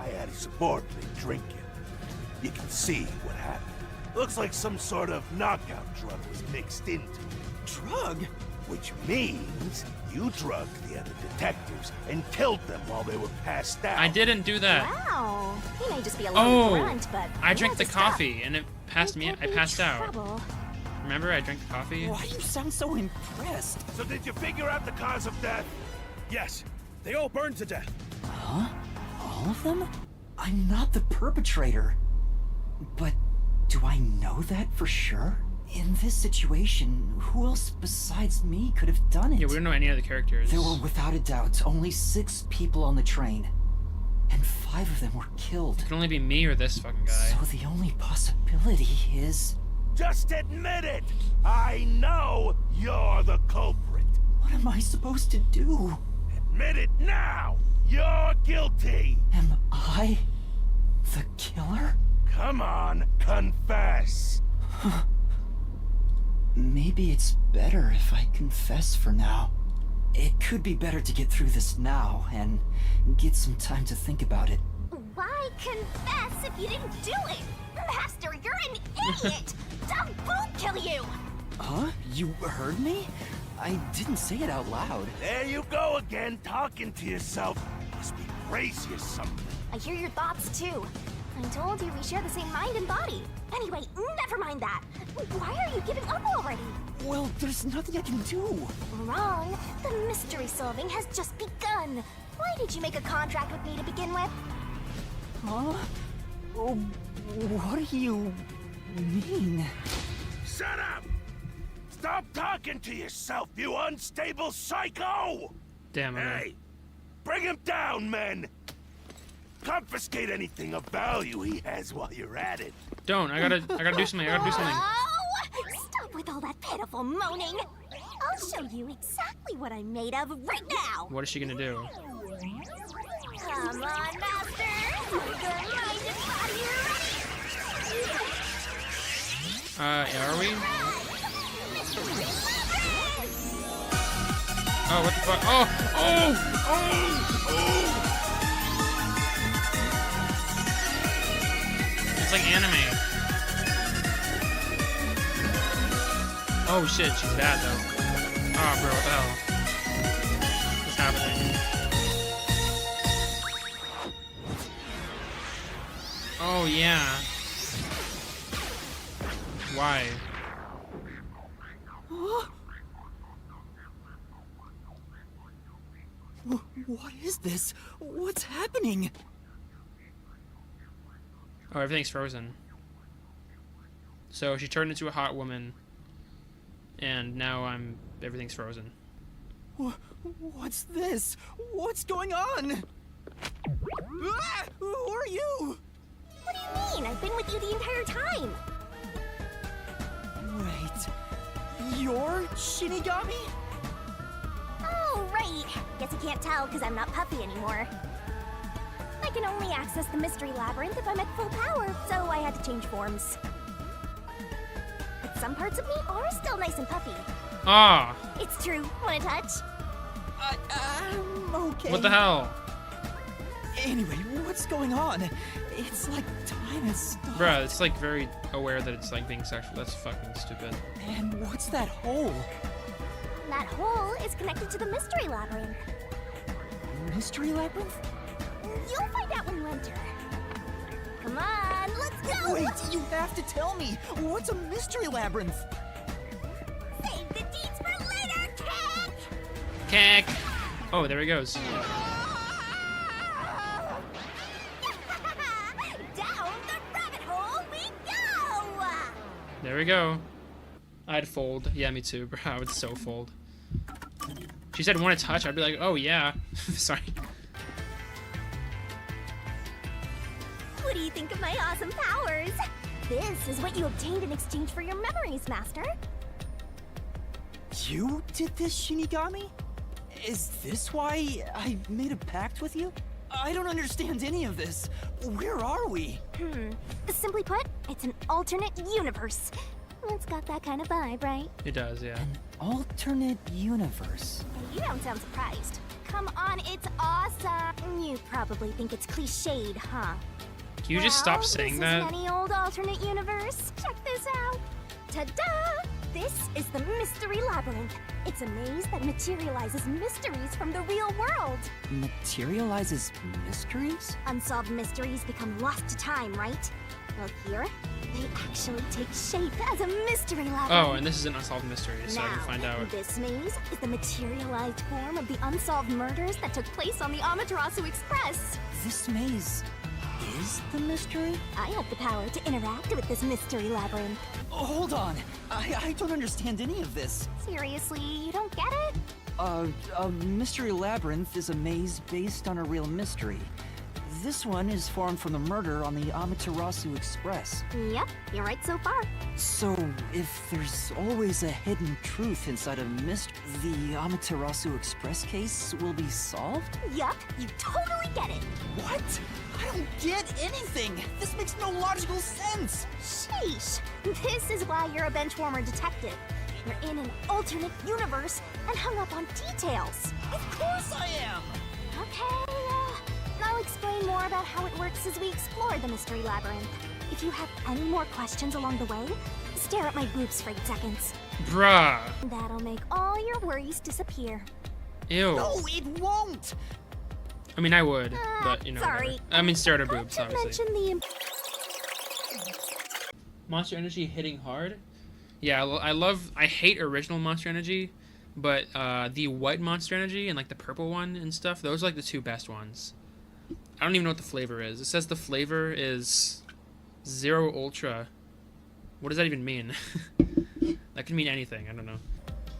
I had a subordinate drink it. You can see what happened. Looks like some sort of knockout drug was mixed into it. Drug? Which means you drugged the other detectives and killed them while they were passed out. I didn't do that. Wow. He may just be a Oh, little grunt, but I he drank has the his stuff. coffee and it passed me. I passed out. Trouble. Remember, I drank the coffee. Why do you sound so impressed? So did you figure out the cause of death? Yes, they all burned to death. Huh? All of them? I'm not the perpetrator. But do I know that for sure? In this situation, who else besides me could have done it? Yeah, we don't know any other characters. There were, without a doubt, only 6 people on the train. And 5 of them were killed. It can only be me or this fucking guy. So the only possibility is... Just admit it! I know you're the culprit. What am I supposed to do? Admit it now! You're guilty! Am I the killer? Come on, confess! Maybe it's better if I confess for now. It could be better to get through this now and get some time to think about it. Why confess if you didn't do it? Master, you're an idiot! Dumb won't kill you! Huh? You heard me? I didn't say it out loud. There you go again, talking to yourself. Must be crazy or something. I hear your thoughts too. I told you we share the same mind and body. Anyway, never mind that. Why are you giving up already? Well, there's nothing I can do. Wrong. The mystery solving has just begun. Why did you make a contract with me to begin with? Huh? Oh, what do you mean? Shut up! Stop talking to yourself, you unstable psycho! Damn, okay. Hey, bring him down, men! Confiscate anything of value he has while you're at it. Don't. I gotta do something. I gotta do something. Oh! Stop with all that pitiful moaning. I'll show you exactly what I'm made of right now. What is she gonna do? Come on, Master. Good mind and body ready. Are we? Oh, what the fuck? Oh! It's like anime. Oh shit, she's bad though. Oh, bro, what the hell? What's happening? Oh, yeah. Why? What is this? What's happening? Oh, everything's frozen. So she turned into a hot woman, and now everything's frozen. What's this? What's going on? Ah! Who are you? What do you mean? I've been with you the entire time. Wait, you're Shinigami? Oh, right. Guess you can't tell because I'm not puffy anymore. I can only access the Mystery Labyrinth if I'm at full power, so I had to change forms. But some parts of me are still nice and puffy. Ah! It's true. Want a touch? Okay. What the hell? Anyway, what's going on? It's like time has stopped. Bruh, it's like very aware that it's like being sexual. That's fucking stupid. And what's that hole? That hole is connected to the Mystery Labyrinth. Mystery Labyrinth? You'll find out when you enter. Come on, let's go! Wait, you have to tell me. What's a Mystery Labyrinth? Save the deeds for later, Cat! Cack! Oh, there he goes. Down the rabbit hole we go! There we go. I'd fold. Yeah, me too, bro. I would so fold. She said, want to touch? I'd be like, oh, yeah. Sorry. What do you think of my awesome powers? This is what you obtained in exchange for your memories, Master. You did this, Shinigami? Is this why I made a pact with you? I don't understand any of this. Where are we? Simply put, it's an alternate universe. It's got that kind of vibe, right? It does, yeah. An alternate universe. You don't sound surprised. Come on, it's awesome. You probably think it's cliched, huh? Can you just stop saying this that? Is any old alternate universe. Check this out. Ta-da! This is the Mystery Labyrinth. It's a maze that materializes mysteries from the real world. Materializes mysteries? Unsolved mysteries become lost to time, right? Well, here, they actually take shape as a mystery labyrinth. Oh, and this is an unsolved mystery, so I can find out. This maze is the materialized form of the unsolved murders that took place on the Amaterasu Express. This maze is the mystery? I have the power to interact with this mystery labyrinth. Oh, hold on. I don't understand any of this. Seriously, you don't get it? A mystery labyrinth is a maze based on a real mystery. This one is formed from the murder on the Amaterasu Express. Yep, you're right so far. So, if there's always a hidden truth inside a mystery, the Amaterasu Express case will be solved? Yup, you totally get it. What? I don't get anything! This makes no logical sense! Sheesh! This is why you're a benchwarmer detective. You're in an alternate universe and hung up on details. Of course I am! Okay, I'll explain more about how it works as we explore the Mystery Labyrinth. If you have any more questions along the way, stare at my boobs for 8 seconds. Bruh. That'll make all your worries disappear. Ew. No, it won't! I mean, I would, but, you know, sorry. whatever. I mean, stare at her boobs, obviously. Mention the Monster Energy hitting hard? Yeah, I hate original Monster Energy, but the white Monster Energy and, like, the purple one and stuff, those are, like, the 2 best ones. I don't even know what the flavor is. It says the flavor is Zero Ultra. What does that even mean? That could mean anything. I don't know.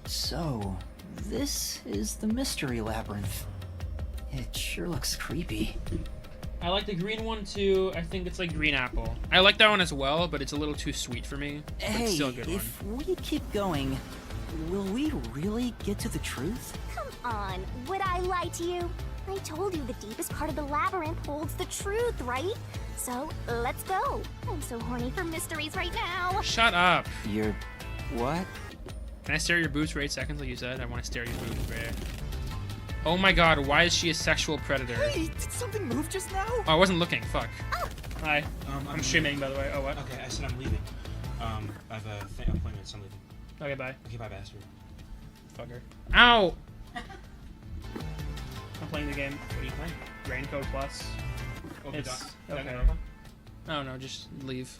So, this is the Mystery Labyrinth. It sure looks creepy. I like the green one too. I think it's like green apple. I like that one as well, but it's a little too sweet for me. But Hey, it's still a good if one. we keep going, will we really get to the truth? Come on, would I lie to you? I told you the deepest part of the labyrinth holds the truth, right? So, let's go. I'm so horny for mysteries right now. Shut up. You're... what? Can I stare at your boobs for 8 seconds like you said? I want to stare at your boobs right here. Oh my god, why is she a sexual predator? Hey, did something move just now? Oh, I wasn't looking. Fuck. Hi. I'm streaming, by the way. Oh, what? Okay, I said I'm leaving. I have a appointment, so I'm leaving. Okay, bye. Okay, bye, bastard. Fucker. Ow! I'm playing the game. What are you playing? Raincoat Plus. Okay, It's okay. Oh no, just leave.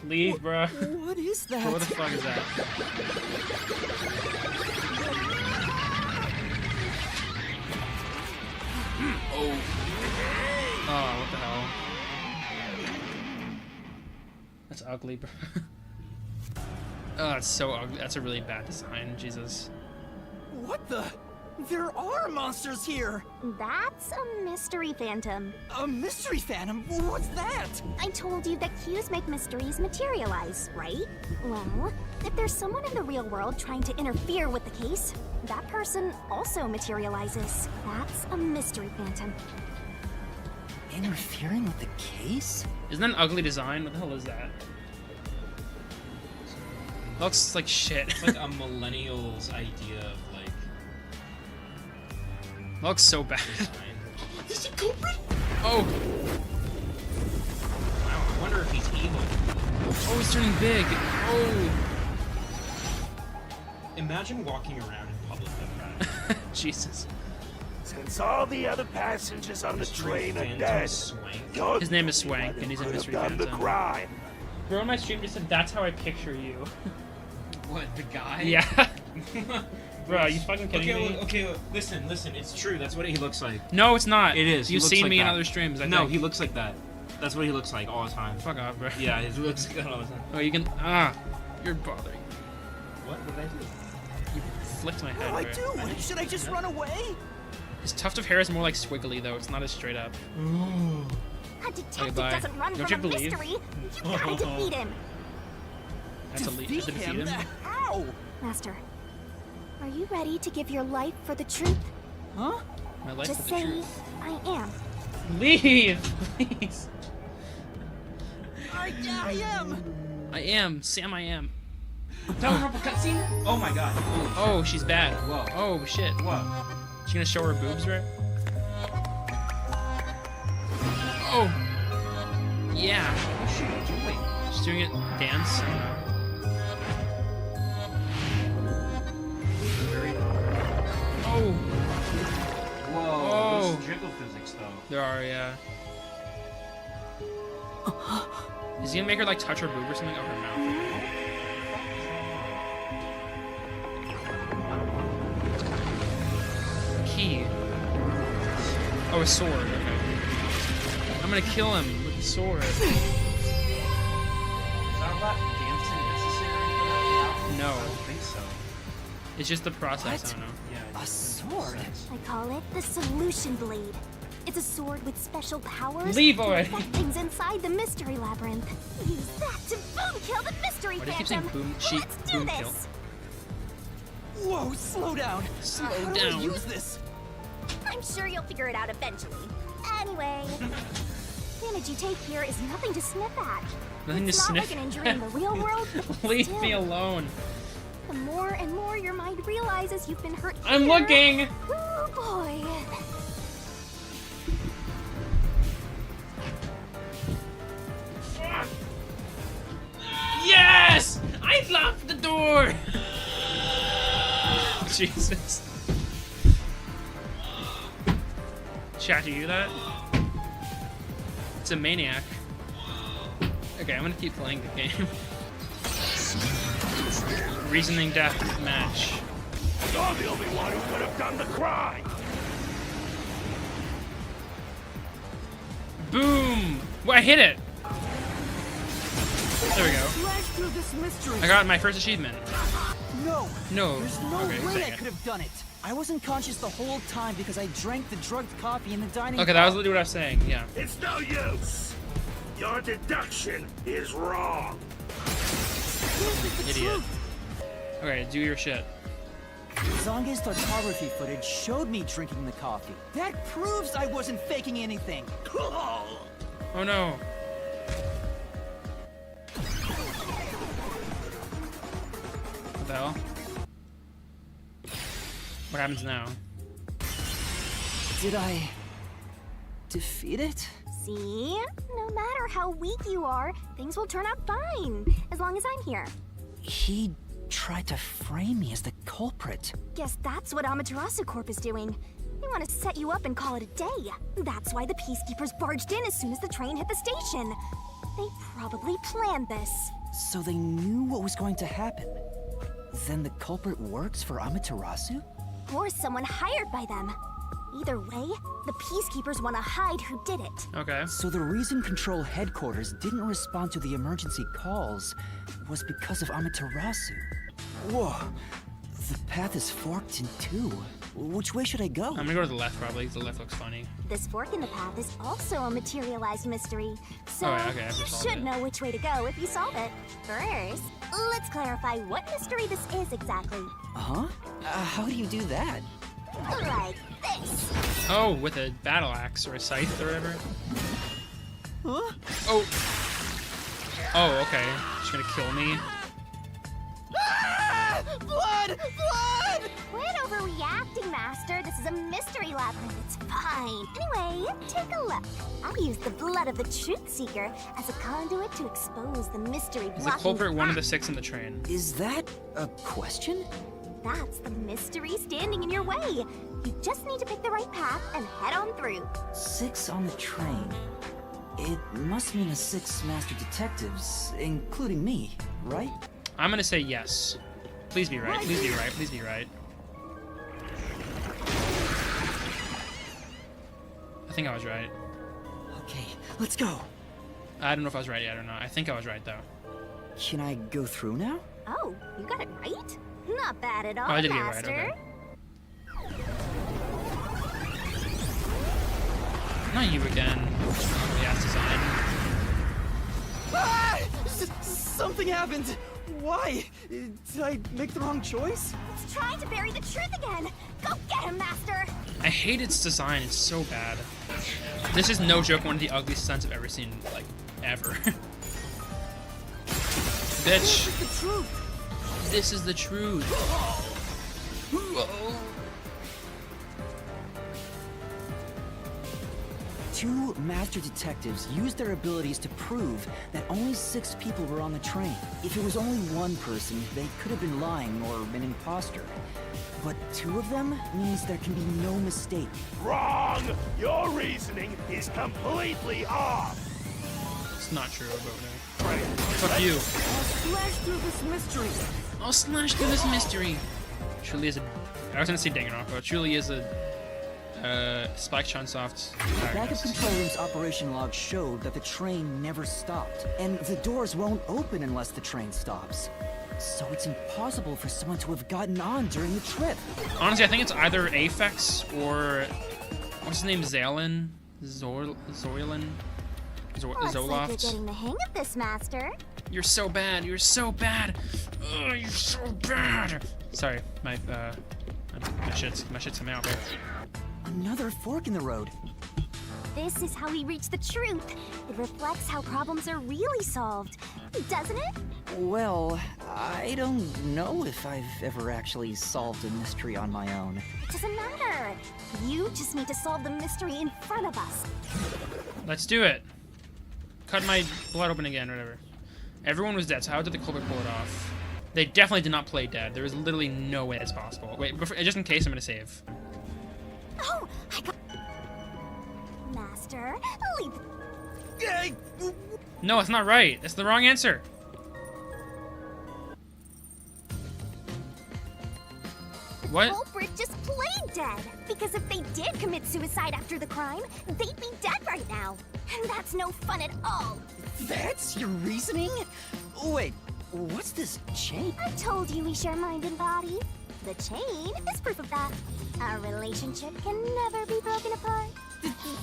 Leave, bruh. What is that? What the fuck is that? Oh. Oh, what the hell? That's ugly, bro. Oh, that's so ugly. That's a really bad design. Jesus. What the? There are monsters here! That's a mystery phantom. A mystery phantom? What's that? I told you that cues make mysteries materialize, right? Well, if there's someone in the real world trying to interfere with the case, that person also materializes. That's a mystery phantom. Interfering with the case? Isn't that an ugly design? What the hell is that? Looks like shit. It's like a millennial's idea of like. Looks so bad. Is he culprit? Oh! Wow, I wonder if he's evil. Oh, he's turning big. Oh! Imagine walking around in public like that. Jesus. Since all the other passengers on the train are dead, His name is Swank, and he's a mystery done the phantom. crime. Bro on my stream just said, that's how I picture you. What, the guy? Yeah. Bro, are you fucking kidding me? Okay, listen, it's true. That's what he looks like. No, it's not. It is. You've He looks seen like me in that. other streams, I No, think. he looks like that. That's what he looks like all the time. Fuck off, bro. Yeah, he looks like that all the time. Oh, you can... you're bothering. What did I do? You flicked my head, What bro. do I do? Should I just run away? His tuft of hair is more like squiggly, though. It's not as straight up. A detective bye. doesn't run Don't from you a believe? mystery. You gotta defeat him. That's a lead. To defeat him? How? Master, are you ready to give your life for the truth? Huh? My life Just for the say, truth. I am. Leave! Please. I am! I am. Sam, I am. Don't rub a cutscene? Oh my god. Oh, she's bad. Whoa. Oh, shit. Whoa. She gonna show her boobs, right? Oh! Yeah. What's she doing? She's doing it dance. Oh! Whoa. Oh. There's jiggle physics though. There are, yeah. Is he gonna make her like touch her boob or something? Oh, her mouth. Key. Oh, a sword. Okay. I'm gonna kill him with the sword. Is that lap dancing necessary for that? No. I don't think so. It's just the process. What? I don't know. Yeah. A sword? I call it the Solution Blade. It's a sword with special powers Leave to already. affect things inside the mystery labyrinth. Use that to boom kill the mystery Why do you keep saying phantom. boom? Let's do Boom this. kill. Whoa, slow down! Slow How do down. I use this? I'm sure you'll figure it out eventually. Anyway, damage you take here is nothing to sniff at. Nothing It's to not sniff like an injury in the real world. but Leave still, me alone. The more and more your mind realizes you've been hurt I'm here. looking. Oh boy. Yes! I locked the door! Jesus. Chat, do you hear that? It's a maniac. Okay, I'm gonna keep playing the game. Reasoning death match. You're the only one who could have done the crime. Boom! Well, I hit it! There we go. Flash through this mystery. I got my first achievement. No. No. There's no Okay, way dang I it. could have done it. I wasn't conscious the whole time because I drank the drugged coffee in the dining Okay, that was literally what I was saying, yeah. It's no use. Your deduction is wrong. Idiot. Okay, do your shit. Zonge's photography footage showed me drinking the coffee. That proves I wasn't faking anything. Oh no. What the hell? What happens now? Did I defeat it? See? No matter how weak you are, things will turn out fine, as long as I'm here. He tried to frame me as the culprit. Guess that's what Amaterasu Corp is doing. They want to set you up and call it a day. That's why the Peacekeepers barged in as soon as the train hit the station. They probably planned this. So they knew what was going to happen. Then the culprit works for Amaterasu? Or someone hired by them. Either way, the Peacekeepers want to hide who did it. Okay. So the reason Control Headquarters didn't respond to the emergency calls was because of Amaterasu. Whoa, the path is forked in two. Which way should I go? I'm gonna go to the left probably, 'cause the left looks funny. This fork in the path is also a materialized mystery, so Oh, yeah, okay, I you solved should it. know which way to go if you solve it. First, let's clarify what mystery this is exactly. Huh? How do you do that? Like this. Oh, with a battle axe or a scythe or whatever. Huh? Oh. Oh, okay. She's gonna kill me. Blood! Blood! Quit overreacting, Master. This is a mystery labyrinth. It's fine. Anyway, take a look. I'll use the blood of the Truth Seeker as a conduit to expose the mystery Is the blocking culprit one of the path. 6 in the train? Is that a question? That's the mystery standing in your way. You just need to pick the right path and head on through. 6 on the train. It must mean the 6 master detectives, including me, right? I'm gonna say yes. Please be right. Please be right. Please be right. I think I was right. Okay, let's go. I don't know if I was right yet or not. I think I was right though. Can I go through now? Oh, you got it right? Not bad at all, Oh, I did get it right, Master. okay. Not you again. The ass design. Ah! Something happened. Why? Did I make the wrong choice? It's trying to bury the truth again. Go get him, Master. I hate its design. It's so bad. This is no joke one of the ugliest stunts I've ever seen, like, ever. Bitch. This is the truth. This is the truth. Two master detectives used their abilities to prove that only 6 people were on the train. If it was only one person, they could have been lying or an imposter. But 2 of them means there can be no mistake. Wrong! Your reasoning is completely off! It's not true, but no. Fuck you. I'll slash through this mystery. I'll slash through this mystery. Truly is a... I was gonna say Danganronpa, but truly is a... Spike Chunsoft's Backup control room's operation log showed that the train never stopped, and the doors won't open unless the train stops. So it's impossible for someone to have gotten on during the trip. Honestly, I think it's either Aphex or... What's his name? Zalen? Zoylin? Looks like you're Zoloft? getting the hang of this, Master. You're so bad. You're so bad. Ugh, you're so bad. Sorry, my shit's coming out there. Another fork in the road. This is how we reach the truth. It reflects how problems are really solved, doesn't it? Well, I don't know if I've ever actually solved a mystery on my own. It doesn't matter. You just need to solve the mystery in front of us. Let's do it. Cut my blood open again, whatever. Everyone was dead, so how did the culprit pull it off? They definitely did not play dead. There is literally no way that's possible. Wait, just in case, I'm gonna save. Oh, I got... Master, leave... No, it's not right. That's the wrong answer. What? The culprit just played dead. Because if they did commit suicide after the crime, they'd be dead right now. And that's no fun at all. That's your reasoning? Wait, what's this chain? I told you we share mind and body. The chain is proof of that. Our relationship can never be broken apart.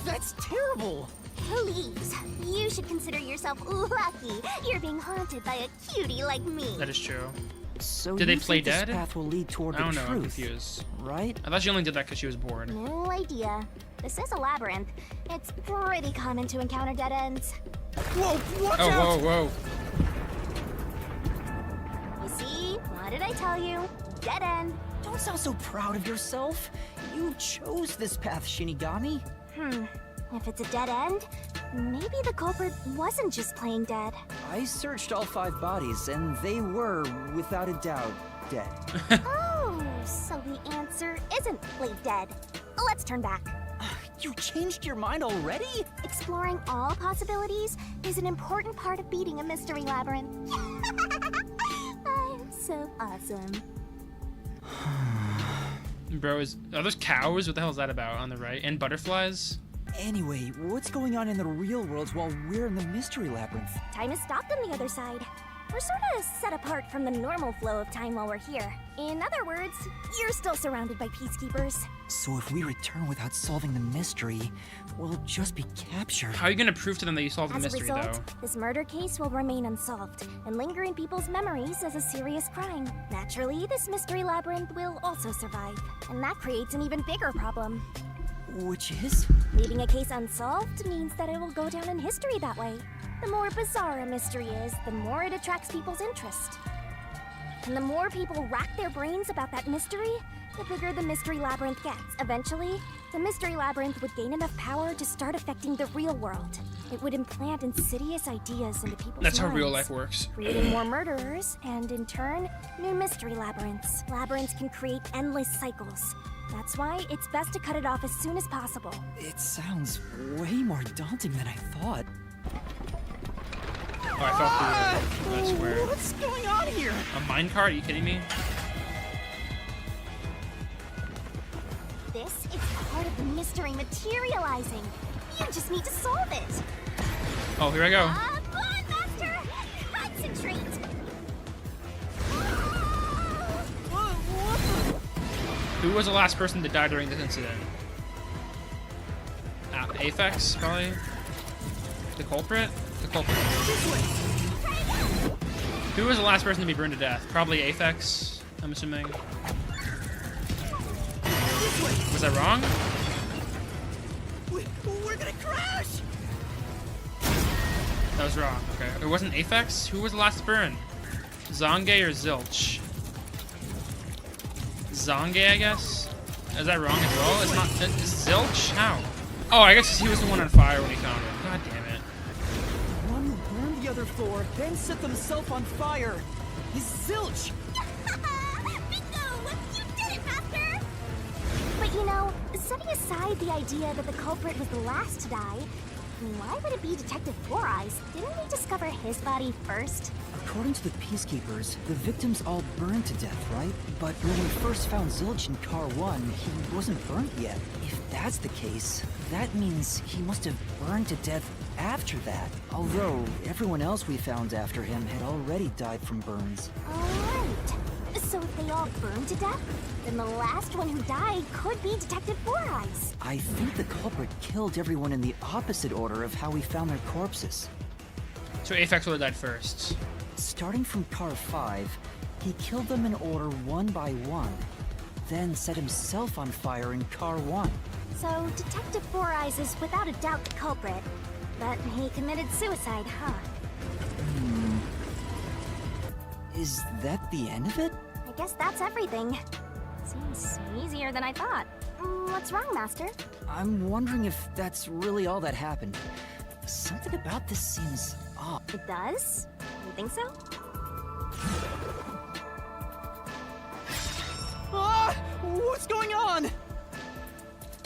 That's terrible. Please, you should consider yourself lucky you're being being haunted by a cutie like me. That is true. So Did they you play think this dead? path will lead toward I the don't know. I'm truth, confused. right? I thought she only did that because she was bored. No idea. This is a labyrinth. It's pretty common to encounter dead ends. Whoa, watch Oh, out! whoa, whoa. You see? What did I tell you? Dead end. Don't sound so proud of yourself. You chose this path, Shinigami. If it's a dead end, maybe the culprit wasn't just playing dead. I searched all 5 bodies, and they were, without a doubt, dead. Oh, so the answer isn't play dead. Let's turn back. You changed your mind already? Exploring all possibilities is an important part of beating a mystery labyrinth. I'm so awesome. Bro, are those cows? What the hell is that about on the right? And butterflies? Anyway, what's going on in the real world while we're in the mystery labyrinth? Time has stopped on the other side. We're sort of set apart from the normal flow of time while we're here. In other words, you're still surrounded by peacekeepers. So if we return without solving the mystery, we'll just be captured. How are you gonna prove to them that you solved the As a mystery, result, though? this murder case will remain unsolved and linger in people's memories as a serious crime. Naturally, this mystery labyrinth will also survive, and that creates an even bigger problem. Which is? Leaving a case unsolved means that it will go down in history that way. The more bizarre a mystery is, the more it attracts people's interest. And the more people rack their brains about that mystery, the bigger the mystery labyrinth gets. Eventually, the mystery labyrinth would gain enough power to start affecting the real world. It would implant insidious ideas into people's That's how minds, real life works. creating more murderers, and in turn, new mystery labyrinths. Labyrinths can create endless cycles. That's why it's best to cut it off as soon as possible. It sounds way more daunting than I thought. Oh, I fell through. I swear. What's going on here? A minecart? Are you kidding me? This is part of the mystery materializing. You just need to solve it. Oh, here I go. Come on, Master! Concentrate! Who was the last person to die during this incident? Aphex, probably? The culprit? The culprit. Who was the last person to be burned to death? Probably Aphex, I'm assuming. Was I wrong? We're gonna crash! That was wrong, okay. It wasn't Aphex? Who was the last to burn? Zonge or Zilch? Zonge, I guess? Is that wrong as well? It's not. Is Zilch? How? Oh, I guess he was the one on fire when he found him. God damn it. One burned the other 4, then set themselves on fire. He's Zilch! Bingo! You did it, Master! But you know, setting aside the idea that the culprit was the last to die, why would it be Detective Four Eyes? Didn't we discover his body first? According to the Peacekeepers, the victims all burned to death, right? But when we first found Zilch in Car 1, he wasn't burnt yet. If that's the case, that means he must have burned to death after that. Although, everyone else we found after him had already died from burns. Alright. So if they all burned to death, then the last one who died could be Detective Four Eyes. I think the culprit killed everyone in the opposite order of how we found their corpses. So Aphex would have died first. Starting from Car 5, he killed them in order one by one, then set himself on fire in Car 1. So Detective Four Eyes is without a doubt the culprit, but he committed suicide, huh? Is that the end of it? I guess that's everything. Seems easier than I thought. What's wrong, Master? I'm wondering if that's really all that happened. Something about this seems odd. It does? You think so? Ah! What's going on?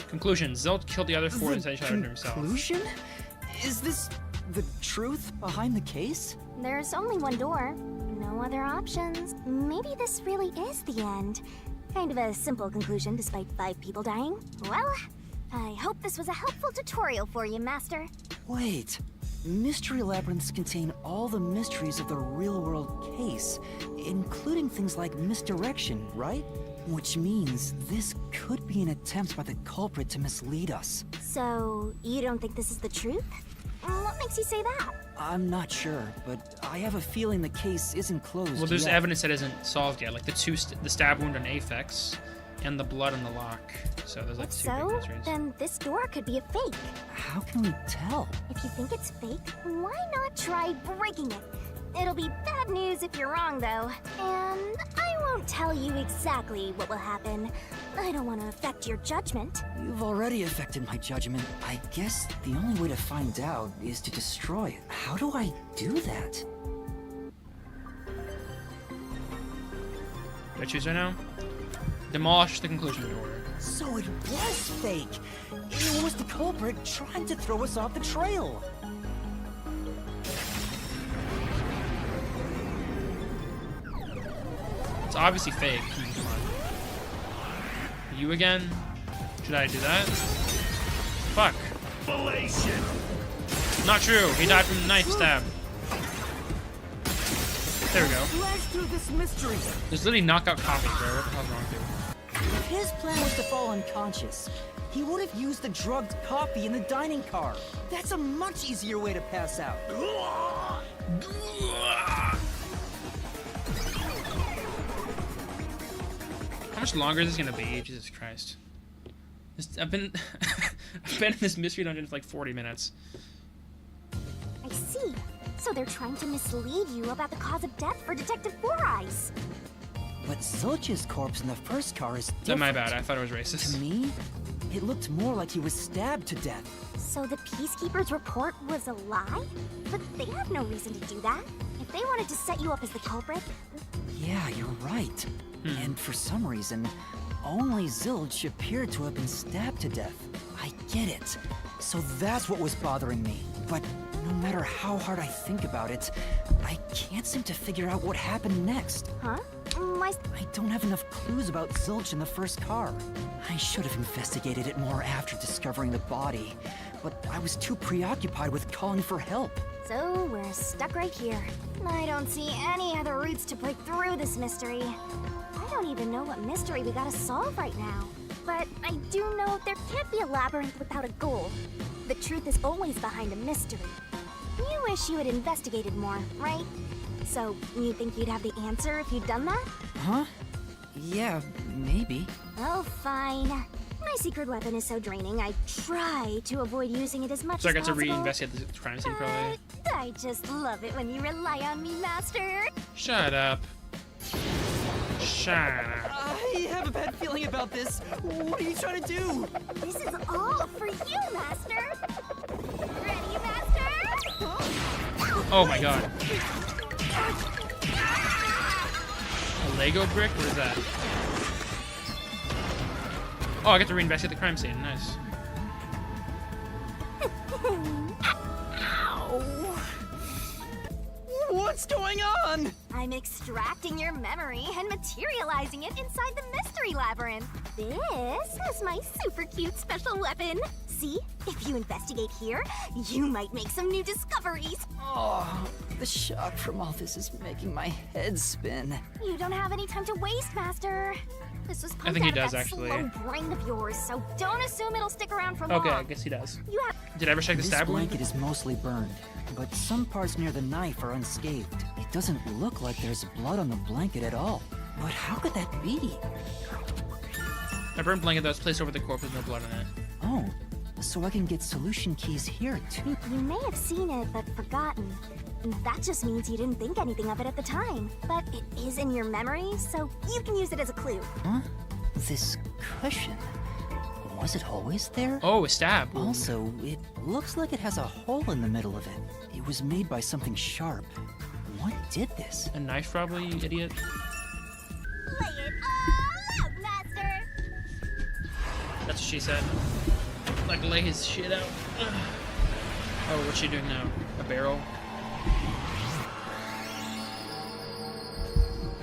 Conclusion. Zilch killed the other 4 and set each other to himself. Conclusion? Is this the truth behind the case? There's only one door. No other options. Maybe this really is the end. Kind of a simple conclusion despite 5 people dying. Well, I hope this was a helpful tutorial for you, Master. Wait. Mystery labyrinths contain all the mysteries of the real-world case, including things like misdirection, right? Which means this could be an attempt by the culprit to mislead us. So, you don't think this is the truth? What makes you say that? I'm not sure, but I have a feeling the case isn't closed Well, there's yet. evidence that isn't solved yet, like the stab wound on Aphex, and the blood on the lock. So there's like If two big so, mysteries. then this door could be a fake. How can we tell? If you think it's fake, why not try breaking it? It'll be bad news if you're wrong, though. And I won't tell you exactly what will happen. I don't want to affect your judgment. You've already affected my judgment. I guess the only way to find out is to destroy it. How do I do that? Do I choose right now? Demolish the conclusion door. So it was fake! It was the culprit trying to throw us off the trail! It's obviously fake. Come on. You again? Should I do that? Fuck. Not true. He died from the knife stab. There we go. Flash through this mystery! There's literally knockout coffee, bro. What the hell's wrong with you? If his plan was to fall unconscious, he would have used the drugged coffee in the dining car. That's a much easier way to pass out. How much longer is this gonna be? Jesus Christ. I've been I've been in this mystery dungeon for like 40 minutes. I see. So they're trying to mislead you about the cause of death for Detective Four Eyes. But Zilch's corpse in the first car is different. That's my bad. I thought it was racist. To me, it looked more like he was stabbed to death. So the Peacekeeper's report was a lie? But they have no reason to do that. If they wanted to set you up as the culprit... Yeah, you're right. And for some reason, only Zilch appeared to have been stabbed to death. I get it. So that's what was bothering me. But no matter how hard I think about it, I can't seem to figure out what happened next. Huh? I don't have enough clues about Zilch in the first car. I should have investigated it more after discovering the body, but I was too preoccupied with calling for help. So we're stuck right here. I don't see any other routes to break through this mystery. I don't even know what mystery we gotta solve right now. But I do know there can't be a labyrinth without a goal. The truth is always behind a mystery. You wish you had investigated more, right? So, you think you'd have the answer if you'd done that? Huh? Yeah, maybe. Oh, fine. My secret weapon is so draining, I try to avoid using it as much So I as got to possible. reinvestigate the crime scene, probably. I just love it when you rely on me, Master. Shut up. Shut up. I have a bad feeling about this. What are you trying to do? This is all for you, Master. Ready, Master? Oh my god. A Lego brick? What is that? Oh, I get to reinvestigate the crime scene. Nice. What's going on? I'm extracting your memory and materializing it inside the mystery labyrinth. This is my super cute special weapon. See, if you investigate here, you might make some new discoveries. Oh, the shock from all this is making my head spin. You don't have any time to waste, Master. This was pumped I think he out of does, that actually. slow brain of yours, so don't assume it'll stick around for Okay, long. I guess he does. You have Did I ever check the This stab wound? blanket is mostly burned, but some parts near the knife are unscathed. It doesn't look like there's blood on the blanket at all. But how could that be? A burnt blanket that was placed over the corpse with no blood in it. Oh, so I can get solution keys here too. You may have seen it, but forgotten. That just means you didn't think anything of it at the time. But it is in your memory, so you can use it as a clue. Huh? This cushion. Was it always there? Oh, a stab wound. Also, it looks like it has a hole in the middle of it. It was made by something sharp. What did this? A knife, probably, you idiot. Lay it all out, Master! That's what she said. Like, lay his shit out. Ugh. Oh, what's she doing now? A barrel?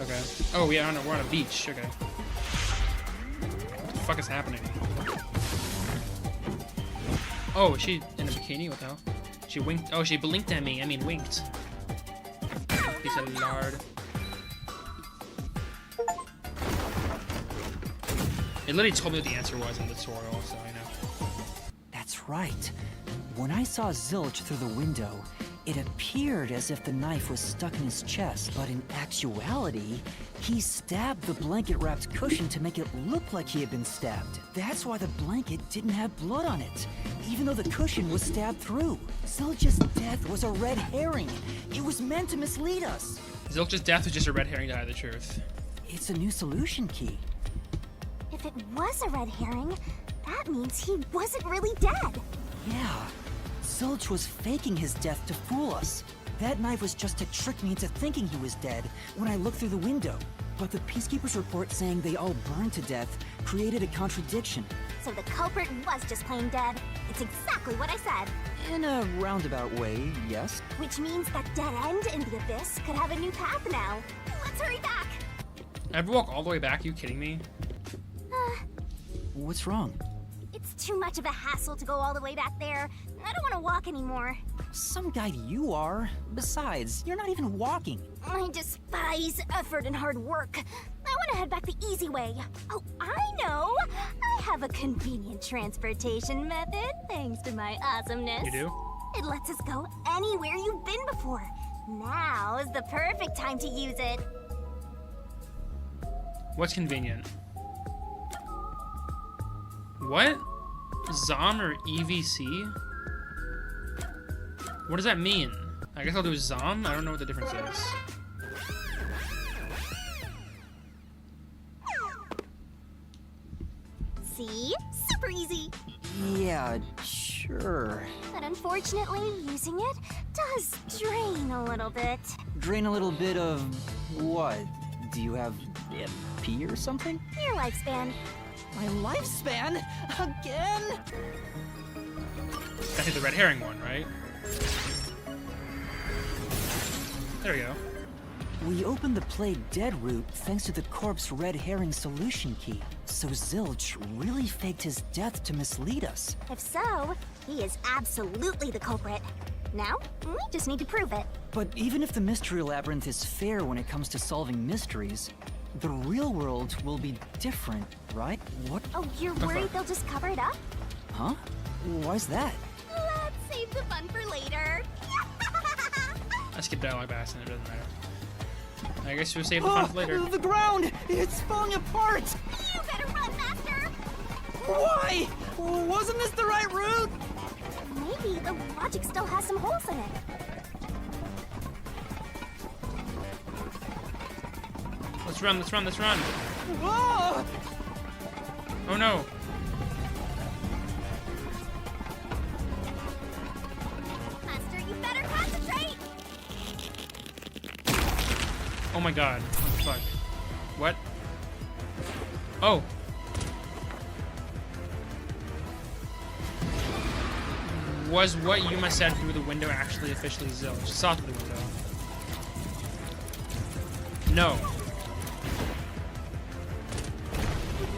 Okay. Oh, yeah, we're on a beach. Okay. What the fuck is happening? Oh, is she in a bikini? What the hell? She winked. Oh, she blinked at me. I mean, winked. Piece of lard. It literally told me what the answer was in the tutorial, so I know. That's right. When I saw Zilch through the window, It appeared as if the knife was stuck in his chest, but in actuality, he stabbed the blanket-wrapped cushion to make it look like he had been stabbed. That's why the blanket didn't have blood on it, even though the cushion was stabbed through. Zilch's death was a red herring. It was meant to mislead us. Zilch's death was just a red herring to hide the truth. It's a new solution key. If it was a red herring, that means he wasn't really dead. Yeah. Zilch was faking his death to fool us. That knife was just to trick me into thinking he was dead when I looked through the window. But the Peacekeeper's report saying they all burned to death created a contradiction. So the culprit was just plain dead. It's exactly what I said. In a roundabout way, yes. Which means that dead end in the abyss could have a new path now. Let's hurry back. I have to walk all the way back? Are you kidding me? What's wrong? It's too much of a hassle to go all the way back there. I don't want to walk anymore. Some guide you are. Besides, you're not even walking. I despise effort and hard work. I want to head back the easy way. Oh, I know! I have a convenient transportation method, thanks to my awesomeness. You do? It lets us go anywhere you've been before. Now is the perfect time to use it. What's convenient? What? Zom or EVC? What does that mean? I guess I'll do Zom? I don't know what the difference is. See? Super easy. Yeah, sure. But unfortunately, using it does drain a little bit. Drain a little bit of what? Do you have pee or something? Your lifespan. My lifespan? Again? That's the red herring one, right? There we go. We opened the play dead route thanks to the corpse red herring solution key. So Zilch really faked his death to mislead us. If so, he is absolutely the culprit. Now, we just need to prove it. But even if the mystery labyrinth is fair when it comes to solving mysteries, the real world will be different, right? What? Oh, you're worried they'll just cover it up? Huh? Why's that? Let's save the fun for later. I skipped dialogue by accident, it doesn't matter. I guess we'll save the fun for later. The ground! It's falling apart! You better run, Master! Why? Wasn't this the right route? Maybe the logic still has some holes in it. Let's run, let's run, let's run! Whoa! Oh no! Master, you better concentrate! Oh my god. What the fuck? What? Oh! Was what Yuma said through the window actually officially Zilch? Saw through the window. No.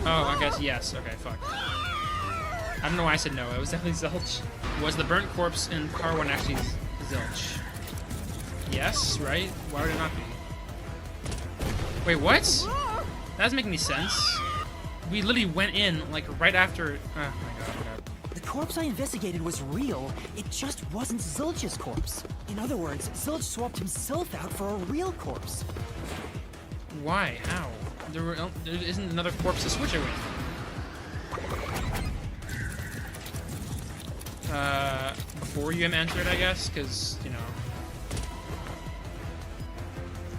Oh, I guess yes. Okay, fuck. I don't know why I said no. It was definitely Zilch. Was the burnt corpse in car 1 actually Zilch? Yes, right? Why would it not be? Wait, what? That doesn't make any sense. We literally went in, like, right after... Oh my god, The corpse I investigated was real, it just wasn't Zilch's corpse. In other words, Zilch swapped himself out for a real corpse. Why? How? There isn't another corpse to switch it with. Before you answered, I guess, because, you know...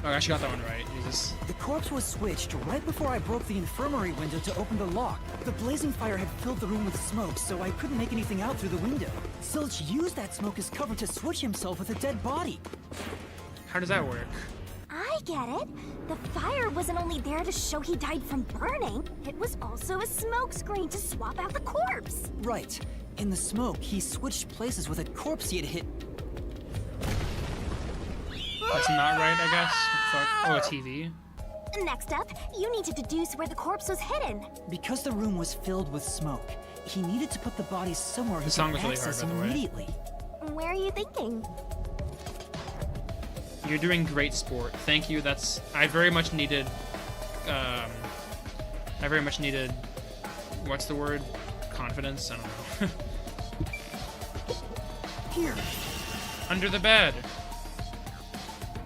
Oh, I actually got that one right. Jesus. The corpse was switched right before I broke the infirmary window to open the lock. The blazing fire had filled the room with smoke, so I couldn't make anything out through the window. Zilch used that smoke as cover to switch himself with a dead body. How does that work? I get it. The fire wasn't only there to show he died from burning, it was also a smoke screen to swap out the corpse. Right. In the smoke, he switched places with a corpse he had hit. That's not right, I guess. What the fuck? Oh, a TV. Next up, you need to deduce where the corpse was hidden. Because the room was filled with smoke, he needed to put the body somewhere he The song could was really hard, access by the way. immediately. Where are you thinking? You're doing great sport. Thank you. That's... I very much needed... What's the word? Confidence? I don't know. Here. under the bed.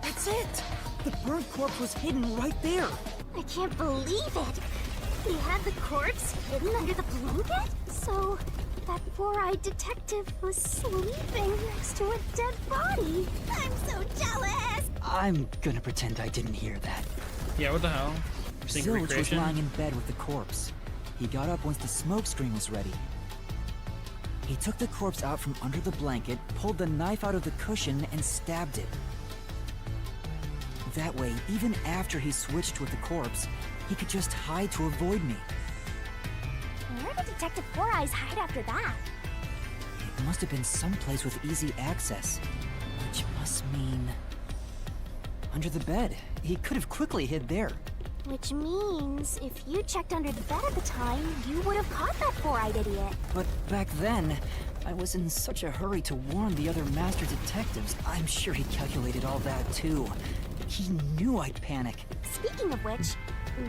That's it! The burnt corpse was hidden right there! I can't believe it! They had the corpse hidden under the blanket? So, that four-eyed detective was sleeping next to a dead body. I'm so jealous! I'm gonna pretend I didn't hear that. Yeah, what the hell? Seeing Zilch was recreation? lying in bed with the corpse. He got up once the smoke screen was ready. He took the corpse out from under the blanket, pulled the knife out of the cushion, and stabbed it. That way, even after he switched with the corpse, he could just hide to avoid me. Where did Detective Four Eyes hide after that? It must have been someplace with easy access, which must mean... under the bed. He could have quickly hid there. Which means, if you checked under the bed at the time, you would have caught that four-eyed idiot. But back then, I was in such a hurry to warn the other master detectives. I'm sure he calculated all that too. He knew I'd panic. Speaking of which,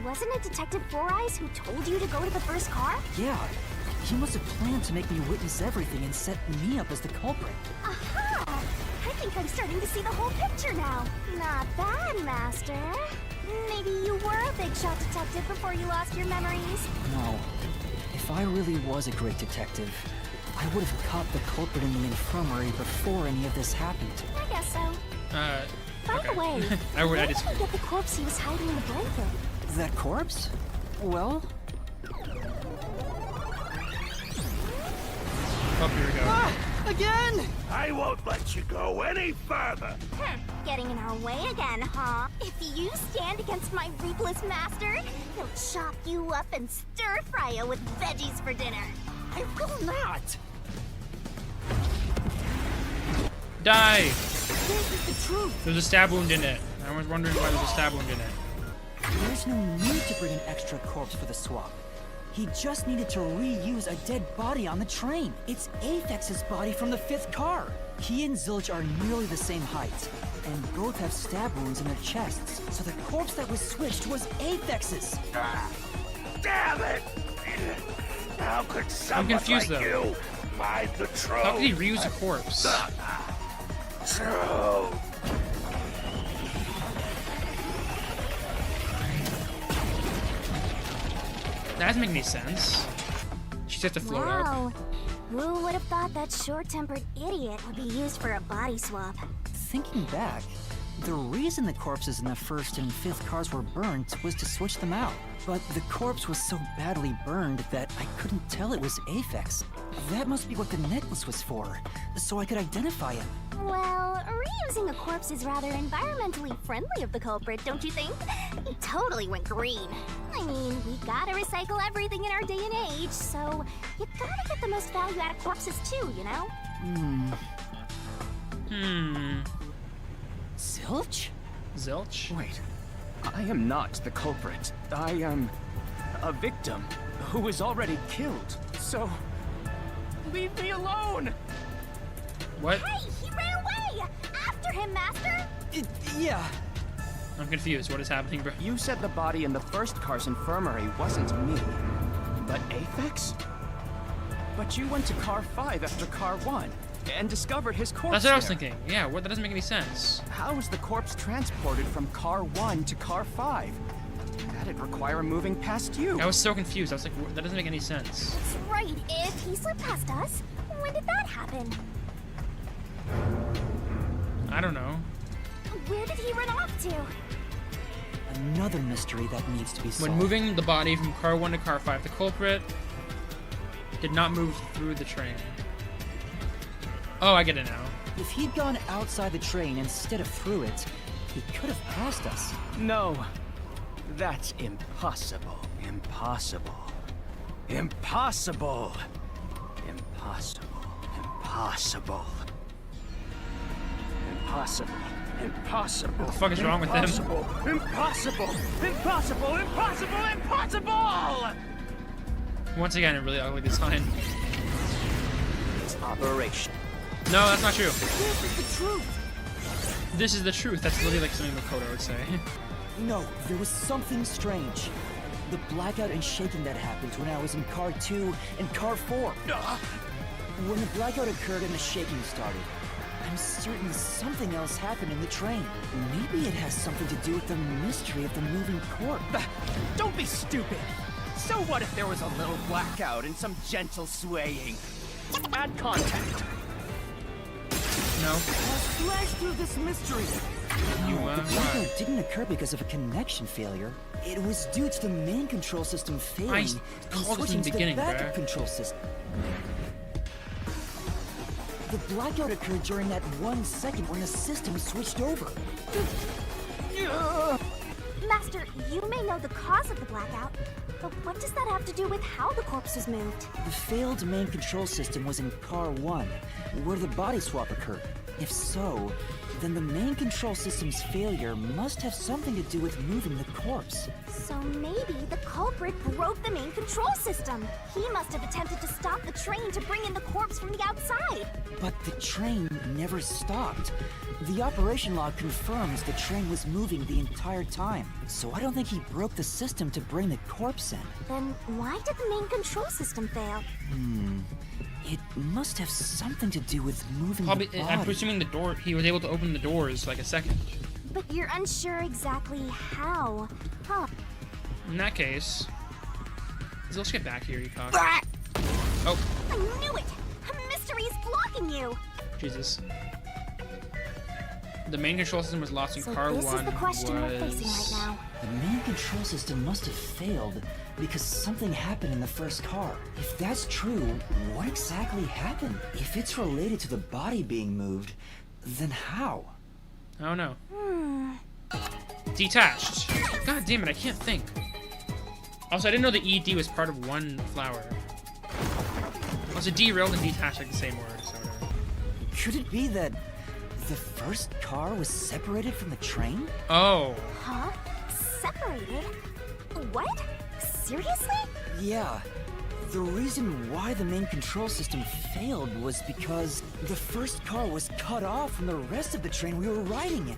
wasn't it Detective Four Eyes who told you to go to the first car? Yeah, he must have planned to make me witness everything and set me up as the culprit. Aha! I think I'm starting to see the whole picture now. Not bad, Master. Maybe you were a big shot detective before you lost your memories. No. If I really was a great detective, I would have caught the culprit in the infirmary before any of this happened. I guess so. By the way, I where did you get the corpse he was hiding in the blanket? That corpse? Well... Oh, here we go. Ah! Again! I won't let you go any further! Getting in our way again, huh? If you stand against my ruthless master, he'll chop you up and stir-fry you with veggies for dinner. I will not! Die! This is the truth! There's a stab wound in it. I was wondering why there's a stab wound in it. There's no need to bring an extra corpse for the swap. He just needed to reuse a dead body on the train. It's Aphex's body from the 5th car. He and Zilch are nearly the same height, and both have stab wounds in their chests. So the corpse that was switched was Aphex's. Damn it! How could someone confused, like though. you mind the truth? How could he reuse a corpse? True. That doesn't make any sense. She just has to float up. Wow. Who would have thought that short-tempered idiot would be used for a body swap? Thinking back, the reason the corpses in the 1st and 5th cars were burnt was to switch them out. But the corpse was so badly burned that I couldn't tell it was Aphex. That must be what the necklace was for, so I could identify him. Well, reusing a corpse is rather environmentally friendly of the culprit, don't you think? He totally went green. I mean, we gotta recycle everything in our day and age, so you gotta get the most value out of corpses too, you know? Zilch? Zilch? Wait, I am not the culprit. I am a victim who was already killed. So, leave me alone! What? Hey, he ran away! After him, Master! Yeah. I'm confused. What is happening, bro? You said the body in the 1st car's infirmary wasn't me, but Aphex? But you went to car 5 after car 1 and discovered his corpse. That's what I was there. thinking. Yeah, what? That doesn't make any sense. How was the corpse transported from car 1 to car 5? That'd require moving past you. I was so confused. I was like, that doesn't make any sense. That's right. If he slipped past us, when did that happen? I don't know. Where did he run off to? Another mystery that needs to be solved. When moving the body from car 1 to car 5, the culprit did not move through the train. Oh, I get it now. If he'd gone outside the train instead of through it, he could have passed us. No, that's impossible. Impossible. Impossible. Impossible. Impossible. Impossible. Impossible. What the fuck is wrong with him? Impossible. Impossible. Impossible. Impossible. Impossible. Once again, a really ugly design. It's operation. No, that's not true. This is the truth. This is the truth. That's literally like something Makoto would say. No, there was something strange. The blackout and shaking that happened when I was in car 2 and car 4. When the blackout occurred and the shaking started, I I'm certain something else happened in the train. Maybe it has something to do with the mystery of the moving corpse. Don't be stupid! So what if there was a little blackout and some gentle swaying? Add contact. No. Flash through this mystery. You, The blackout didn't occur because of a connection failure. It was due to the main control system failing and called this in switching the to the beginning, backup bruh. control system. The blackout occurred during that 1 second when the system switched over. Master, you may know the cause of the blackout, but what does that have to do with how the corpse was moved? The failed main control system was in Car 1, where the body swap occurred. If so, then the main control system's failure must have something to do with moving the corpse. So maybe the culprit broke the main control system. He must have attempted to stop the train to bring in the corpse from the outside. But the train never stopped. The operation log confirms the train was moving the entire time. So I don't think he broke the system to bring the corpse in. Then why did the main control system fail? It must have something to do with moving Probably, the body. I'm presuming the door. He was able to open the doors like a second. But you're unsure exactly how. Huh. In that case, let's get back here, you cock. Ah! Oh, I knew it! A mystery is blocking you! Jesus. The main control system was lost in So car this 1. is the question we're facing was... right now. The main control system must have failed because something happened in the first car. If that's true, what exactly happened? If it's related to the body being moved, then how? I don't know. Detached. God damn it, I can't think. Also, I didn't know the ED was part of one flower. Also, derailed and detached like the same word, so whatever. Could it be that the first car was separated from the train? Oh. Huh? Separated? What? Seriously? Yeah. The reason why the main control system failed was because the first car was cut off from the rest of the train we were riding in.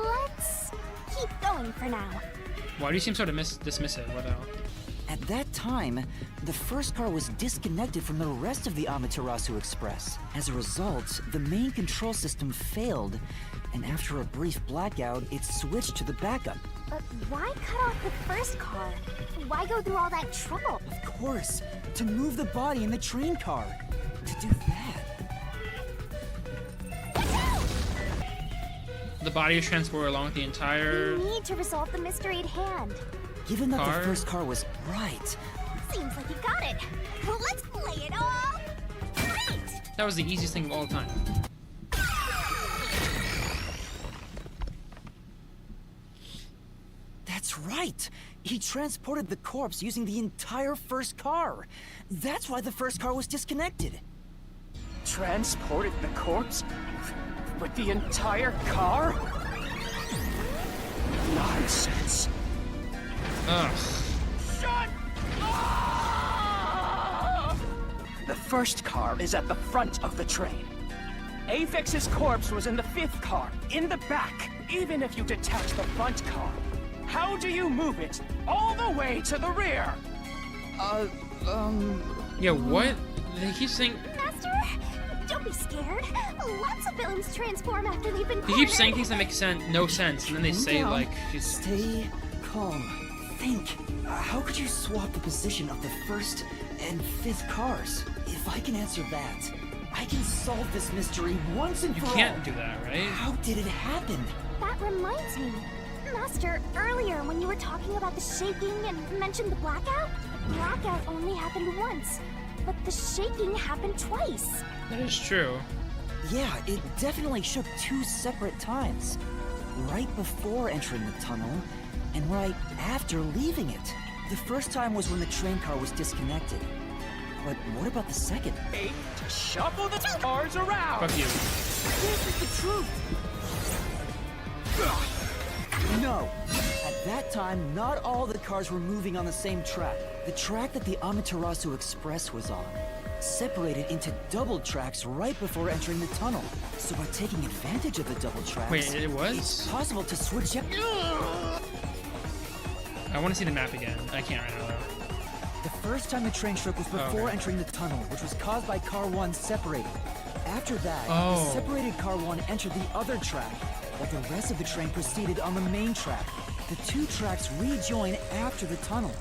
Let's keep going for now. Why do you seem so dismissive? What the hell? At that time, the first car was disconnected from the rest of the Amaterasu Express. As a result, the main control system failed, and after a brief blackout, it switched to the backup. But why cut off the first car? Why go through all that trouble? Of course, to move the body in the train car. To do that. The body was transported along with the entire... We need to resolve the mystery at hand. Given that car? the first car was right, Seems like you got it. Let's play it all right! That was the easiest thing of all time. that's right. He transported the corpse using the entire first car. That's why the first car was disconnected. Transported the corpse? With the entire car? Nonsense. Ugh. Shut up! The first car is at the front of the train. Aphex's corpse was in the 5th car, in the back. Even if you detach the front car, how do you move it all the way to the rear? Yeah, what? They keep saying... Master, don't be scared. Lots of villains transform after they've been He keeps saying things that make no sense, and then they say, Calm like... down. Just... Stay calm. Think. How could you swap the position of the 1st and 5th cars? If I can answer that, I can solve this mystery once and You for all. can't do that, right? How did it happen? That reminds me. Master, earlier when you were talking about the shaking and mentioned the blackout only happened once, but the shaking happened twice. That is true. Yeah, it definitely shook 2 separate times. Right before entering the tunnel, and right after leaving it. The first time was when the train car was disconnected. But what about the second? Hey, to shuffle the cars around! Fuck you. This is the truth! No. At that time, not all the cars were moving on the same track. The track that the Amaterasu Express was on separated into double tracks right before entering the tunnel. So by taking advantage of the double tracks... Wait, it was? It's possible to switch... I want to see the map again. I can't right now, though. The first time the train shook was before Okay. entering the tunnel, which was caused by Car 1 separating. After that, Oh. the separated car 1 entered the other track, while the rest of the train proceeded on the main track. The two tracks rejoin after the tunnel.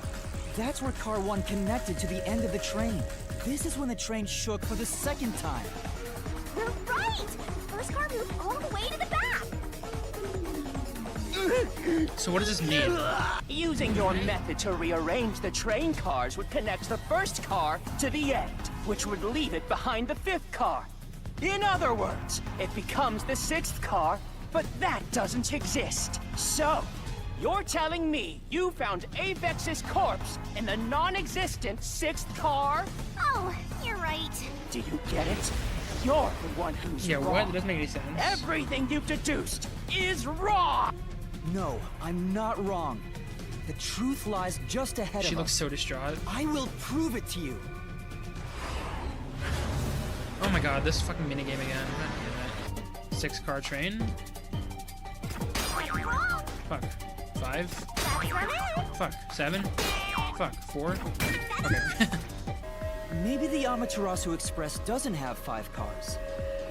That's where car 1 connected to the end of the train. This is when the train shook for the second time. You're right! First car moved all the way to the back! So what does this mean? Using your method to rearrange the train cars would connect the first car to the end, which would leave it behind the fifth car. In other words, it becomes the sixth car, but that doesn't exist. So, you're telling me you found Avex's corpse in the non-existent sixth car? Oh, you're right. Do you get it? You're the one who's wrong. What? That doesn't make any sense. Everything you've deduced is wrong! No, I'm not wrong. The truth lies just ahead of us. She looks so distraught. I will prove it to you. Oh my god, this fucking minigame again. God damn it. 6-car train? Fuck. 5? Fuck. 7? Fuck. 4? Okay. Maybe the Amaterasu Express doesn't have 5 cars.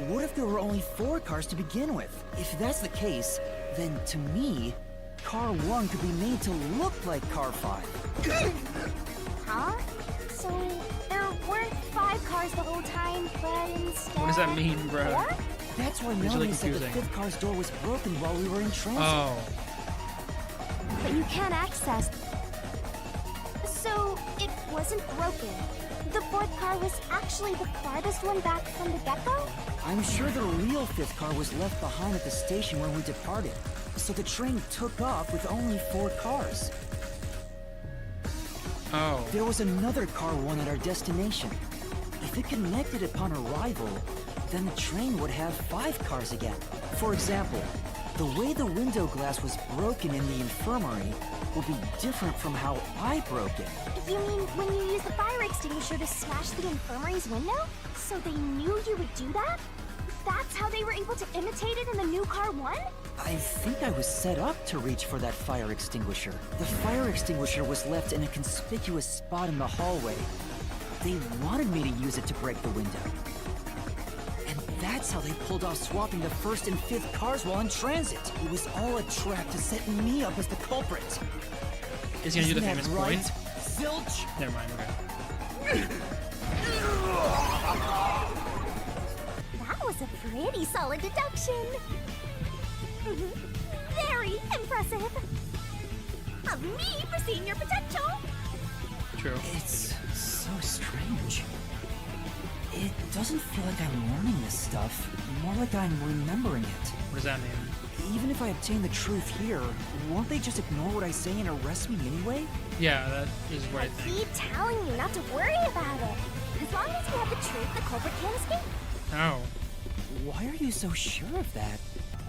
What if there were only 4 cars to begin with? If that's the case, then to me, car 1 could be made to look like car 5. Huh? So, there weren't 5 cars the whole time, but instead... What does that mean, bro? 4? That's why It's really Melanie said the confusing. 5th car's door was broken while we were in transit. Oh. But you can't access. So, it wasn't broken. The 4th car was actually the farthest one back from the get-go? I'm sure the real 5th car was left behind at the station when we departed. So the train took off with only 4 cars. Oh. There was another car 1 at our destination. If it connected upon arrival, then the train would have 5 cars again. For example, the way the window glass was broken in the infirmary will be different from how I broke it. You mean when you used the fire extinguisher to smash the infirmary's window? So they knew you would do that? That's how they were able to imitate it in the new car 1? I think I was set up to reach for that fire extinguisher. The fire extinguisher was left in a conspicuous spot in the hallway. They wanted me to use it to break the window. And that's how they pulled off swapping the 1st and 5th cars while in transit. It was all a trap to set me up as the culprit. Is he gonna do the Isn't famous that right? point? Zilch! Never mind, okay. That was a pretty solid deduction. Very impressive. Of me foreseeing your potential. True. It's so strange. It doesn't feel like I'm learning this stuff, more like I'm remembering it. What does that mean? Even if I obtain the truth here, won't they just ignore what I say and arrest me anyway? Yeah, that is what I think. Keep telling you not to worry about it. As long as you have the truth, the culprit can't escape. Oh. Why are you so sure of that?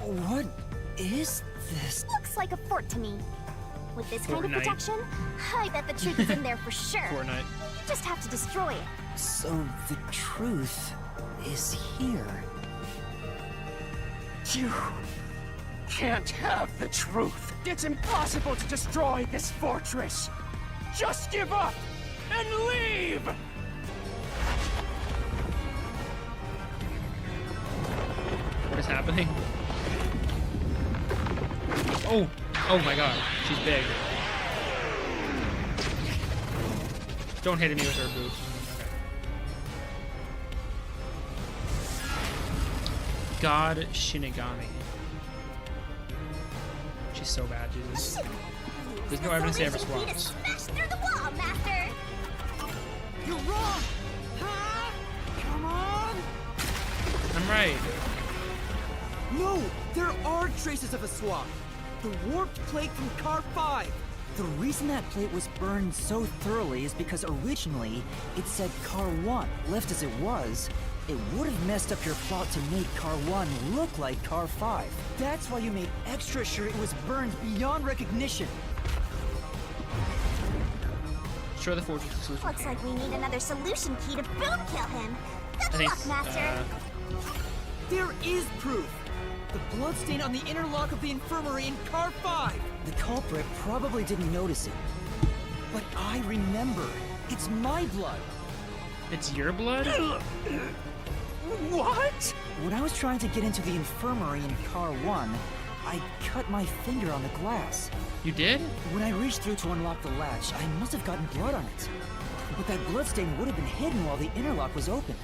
What is this? Looks like a fort to me. With this kind of Fortnite. protection, I bet the truth is in there for sure. Fortnite. You just have to destroy it. So the truth is here. You can't have the truth. It's impossible to destroy this fortress. Just give up and leave! What is happening? Oh! Oh my god. She's big. Don't hit me with her boots. Okay. God Shinigami. She's so bad, Jesus. There's no evidence they ever swapped. Smash through the wall, Master! You're wrong! Huh? Come on! I'm right. No! There are traces of a swap! The warped plate from Car 5! The reason that plate was burned so thoroughly is because originally it said Car 1. Left as it was, it would have messed up your plot to make Car 1 look like Car 5. That's why you made extra sure it was burned beyond recognition. Sure, the fortress is solution. Looks like we need another solution key to boom kill him. I Good think, luck, Master. There is proof! The bloodstain on the inner lock of the infirmary in Car 5! The culprit probably didn't notice it. But I remember. It's my blood. It's your blood? What? When I was trying to get into the infirmary in Car 1, I cut my finger on the glass. You did? When I reached through to unlock the latch, I must have gotten blood on it. But that bloodstain would have been hidden while the interlock was open.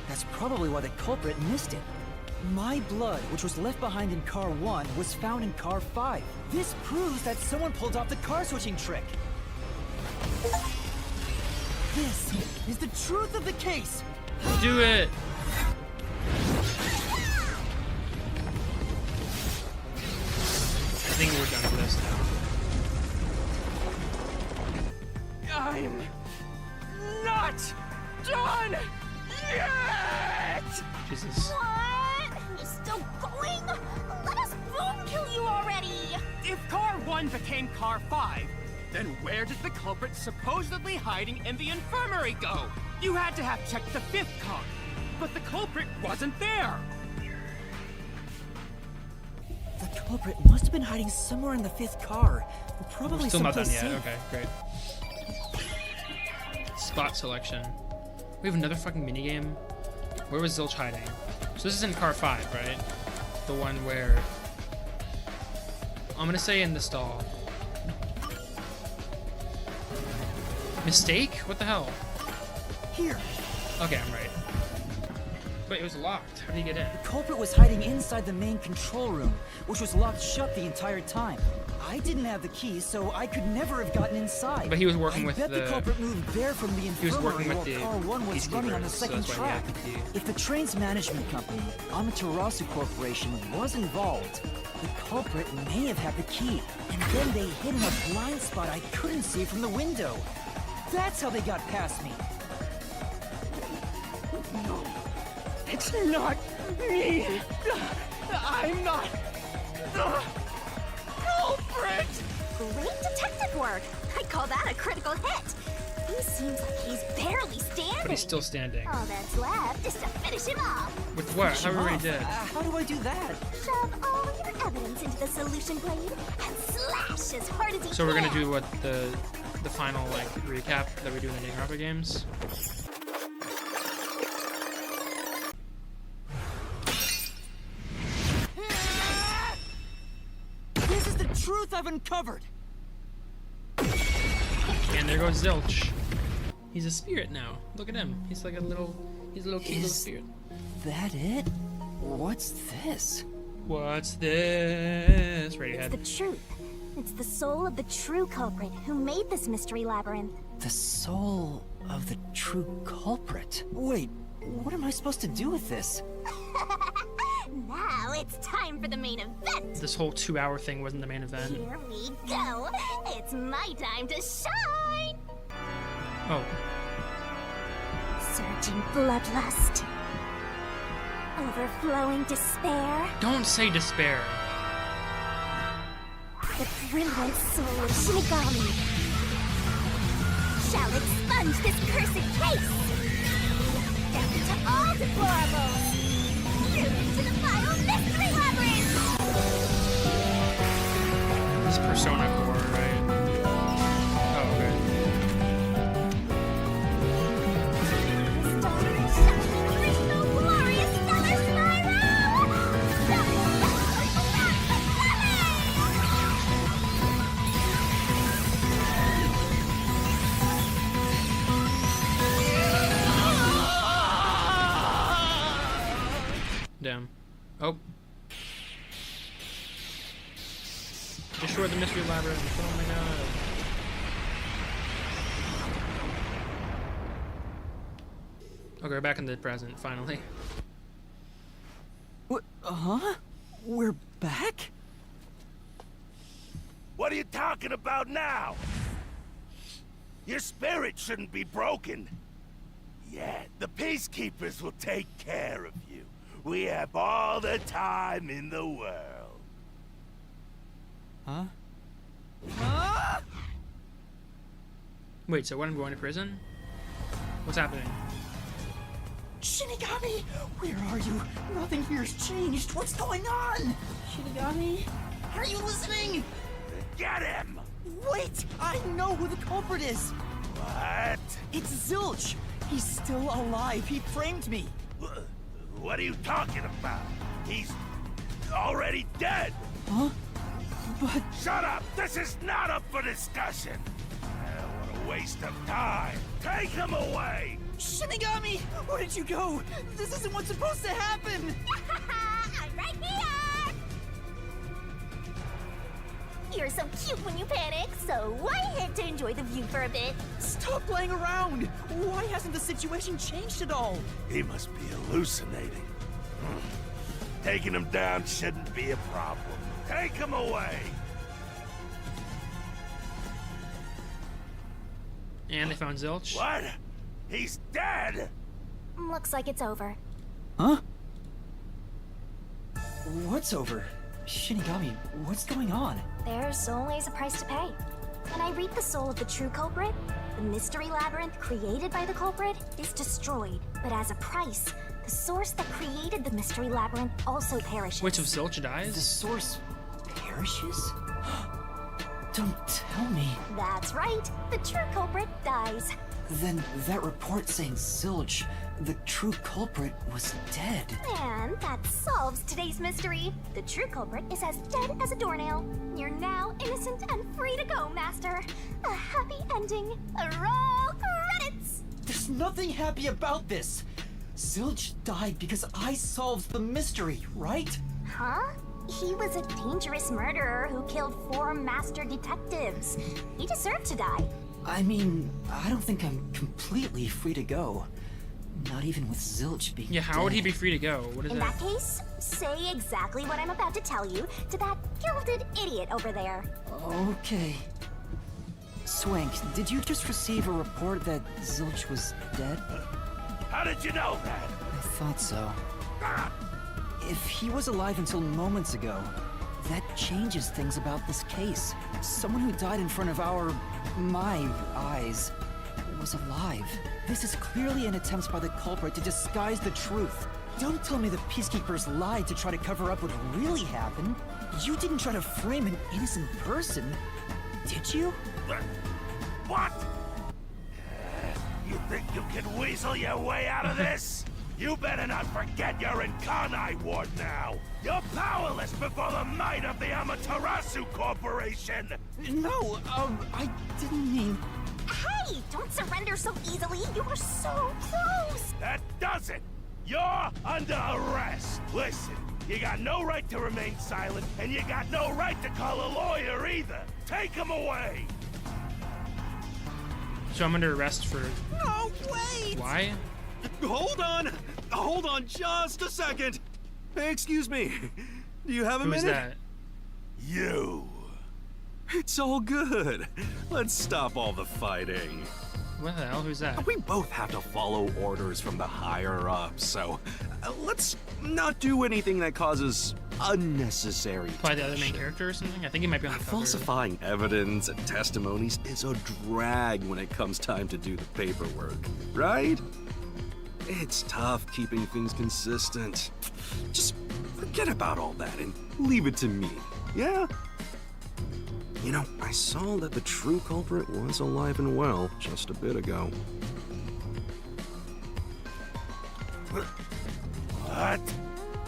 That's probably why the culprit missed it. My blood, which was left behind in Car 1, was found in Car 5. This proves that someone pulled off the car switching trick. This is the truth of the case. Do it. I think we're done with this now. I'm not done yet! Jesus. What? You're still going? Let us boom kill you already! If Car 1 became Car 5, then where did the culprit supposedly hiding in the infirmary go? You had to have checked the 5th car, but the culprit wasn't there! The culprit must have been hiding somewhere in the 5th car. Probably We're still not done someplace yet. safe. Okay, great. Spot selection. We have another fucking minigame. Where was Zilch hiding? So this is in Car 5, right? The one where... I'm gonna say in the stall. Mistake? What the hell? Here. Okay, I'm right. Wait, it was locked. How did he get in? The culprit was hiding inside the main control room, which was locked shut the entire time. I didn't have the key, so I could never have gotten inside. But he was working with I bet the culprit moved there from the He was working infirmary with while the Car 1 was running on the peacekeepers, so second that's why he track. had the key. If the train's management company, Amaterasu Corporation, was involved, the culprit may have had the key, and then they hid in a blind spot I couldn't see from the window. That's how they got past me. No, it's not me! I'm not the culprit! Great detective work! I call that a critical hit! He seems like he's barely standing. But he's still standing. All that's left is to finish him off. With what? How are we dead? How do I do that? Shove all your evidence into the solution blade and slash as hard as you can. So we're gonna do what the final like recap that we do in the Danganronpa games. This is the truth I've uncovered. And there goes Zilch. He's a spirit now. Look at him. He's like a little cute little spirit. That it? What's this? What's this? Radiohead. It's the truth. It's the soul of the true culprit who made this mystery labyrinth. The soul of the true culprit. Wait, what am I supposed to do with this? Now it's time for the main event. This whole 2-hour thing wasn't the main event. Here we go. It's my time to shine. Oh. Surging bloodlust. Overflowing despair. Don't say despair. The brilliant soul of Shinigami shall expunge this cursed case. Down to all deplorables. Through to the final mystery labyrinth. This Persona core, right? Oh, okay. Glorious stellar spiral! Damn. Oh. Destroy the mystery labyrinth. Oh my god. Okay, we're back in the present, finally. What? Huh? We're back? What are you talking about now? Your spirit shouldn't be broken. Yet, the peacekeepers will take care of you. We have all the time in the world. Huh? Wait, so when I'm going to prison? What's happening? Shinigami! Where are you? Nothing here's changed. What's going on? Shinigami? Are you listening? Get him! Wait! I know who the culprit is! What? It's Zilch! He's still alive. He framed me. What are you talking about? He's already dead. Huh? But... Shut up! This is not up for discussion! What a waste of time! Take him away! Shinigami! Where did you go? This isn't what's supposed to happen! I'm right here! You're so cute when you panic, so I had to enjoy the view for a bit. Stop playing around! Why hasn't the situation changed at all? He must be hallucinating. Taking him down shouldn't be a problem. Take him away! And they found Zilch. What? He's dead? Looks like it's over. Huh? What's over? Shinigami, what's going on? There's always a price to pay. When I reap the soul of the true culprit, the mystery labyrinth created by the culprit is destroyed. But as a price, the source that created the mystery labyrinth also perishes. Which of Zilch dies? The source perishes? Don't tell me. That's right. The true culprit dies. Then that report saying Zilch, the true culprit, was dead. And that solves today's mystery. The true culprit is as dead as a doornail. You're now innocent and free to go, Master. A happy ending. Roll credits! There's nothing happy about this. Zilch died because I solved the mystery, right? Huh? He was a dangerous murderer who killed 4 master detectives. He deserved to die. I mean, I don't think I'm completely free to go. Not even with Zilch being Yeah, how dead. would he be free to go? What is In that? that case, say exactly what I'm about to tell you to that gilded idiot over there. Okay. Swank, did you just receive a report that Zilch was dead? How did you know that? I thought so. If he was alive until moments ago, that changes things about this case. Someone who died in front of my eyes, was alive. This is clearly an attempt by the culprit to disguise the truth. Don't tell me the Peacekeepers lied to try to cover up what really happened. You didn't try to frame an innocent person, did you? What? You think you can weasel your way out of this? You better not forget you're in Kanai Ward now! You're powerless before the might of the Amaterasu Corporation! No, I didn't mean... Hey, don't surrender so easily. You were so close. That does it! You're under arrest! Listen, you got no right to remain silent, and you got no right to call a lawyer either! Take him away! So I'm under arrest for... No, wait! Why? Hold on just a second. Hey, excuse me. Do you have a Who's minute? that? You. It's all good. Let's stop all the fighting. What the hell? Who's that? We both have to follow orders from the higher ups, so let's not do anything that causes unnecessary Probably the other main tension. character or something? I think he might be on the cover. Falsifying evidence and testimonies is a drag when it comes time to do the paperwork, right? It's tough keeping things consistent. Just forget about all that and leave it to me, yeah? You know, I saw that the true culprit was alive and well just a bit ago. What?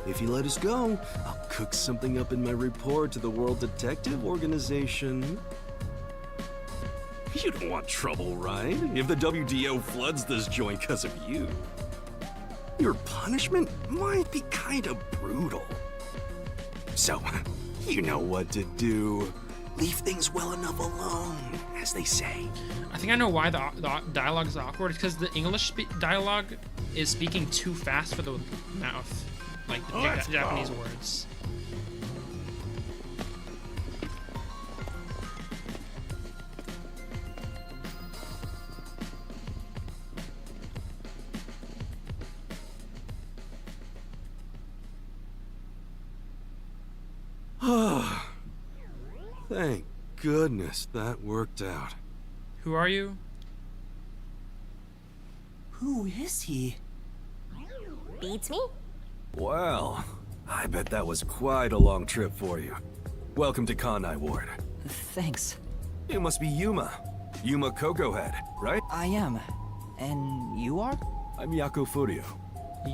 If you let us go, I'll cook something up in my report to the World Detective Organization. You don't want trouble, right? If the WDO floods this joint because of you. Your punishment might be kind of brutal. So, you know what to do. Leave things well enough alone, as they say. I think I know why the dialogue is awkward. It's because the English dialogue is speaking too fast for the mouth. Like the Japanese words. Thank goodness that worked out. Who are you? Who is he? Beats me? Well, I bet that was quite a long trip for you. Welcome to Kanai Ward. Thanks. You must be Yuma. Yuma Cocohead, right? I am. And you are? I'm Yako Furio.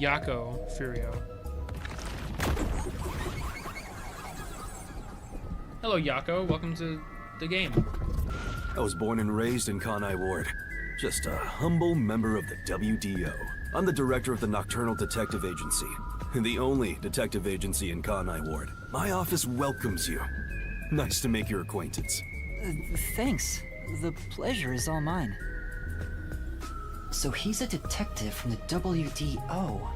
Yako Furio. Hello, Yako. Welcome to the game. I was born and raised in Kanai Ward. Just a humble member of the WDO. I'm the director of the Nocturnal Detective Agency, the only detective agency in Kanai Ward. My office welcomes you. Nice to make your acquaintance. Thanks. The pleasure is all mine. So he's a detective from the WDO.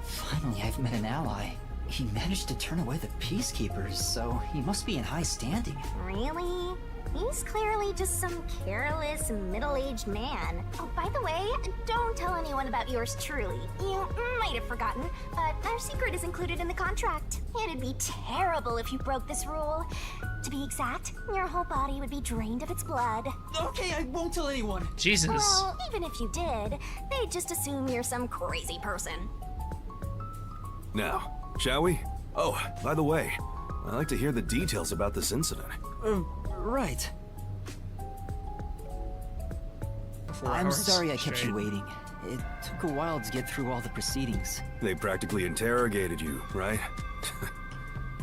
Finally, I've met an ally. He managed to turn away the Peacekeepers, so he must be in high standing. Really? He's clearly just some careless, middle-aged man. Oh, by the way, don't tell anyone about yours truly. You might have forgotten, but our secret is included in the contract. It'd be terrible if you broke this rule. To be exact, your whole body would be drained of its blood. Okay, I won't tell anyone. Jesus. Well, even if you did, they'd just assume you're some crazy person. Now, shall we? Oh, by the way, I'd like to hear the details about this incident. Right. I'm sorry I kept you waiting. It took a while to get through all the proceedings. They practically interrogated you, right?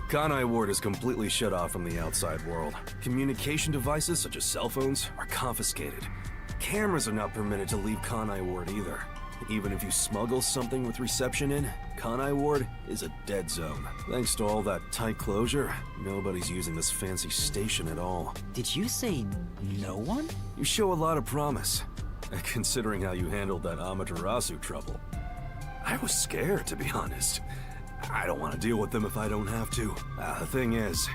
Kanai Ward is completely shut off from the outside world. Communication devices, such as cell phones, are confiscated. Cameras are not permitted to leave Kanai Ward either. Even if you smuggle something with reception in, Kanai Ward is a dead zone. Thanks to all that tight closure, nobody's using this fancy station at all. Did you say no one? You show a lot of promise, considering how you handled that Amaterasu trouble. I was scared, to be honest. I don't want to deal with them if I don't have to. The thing is,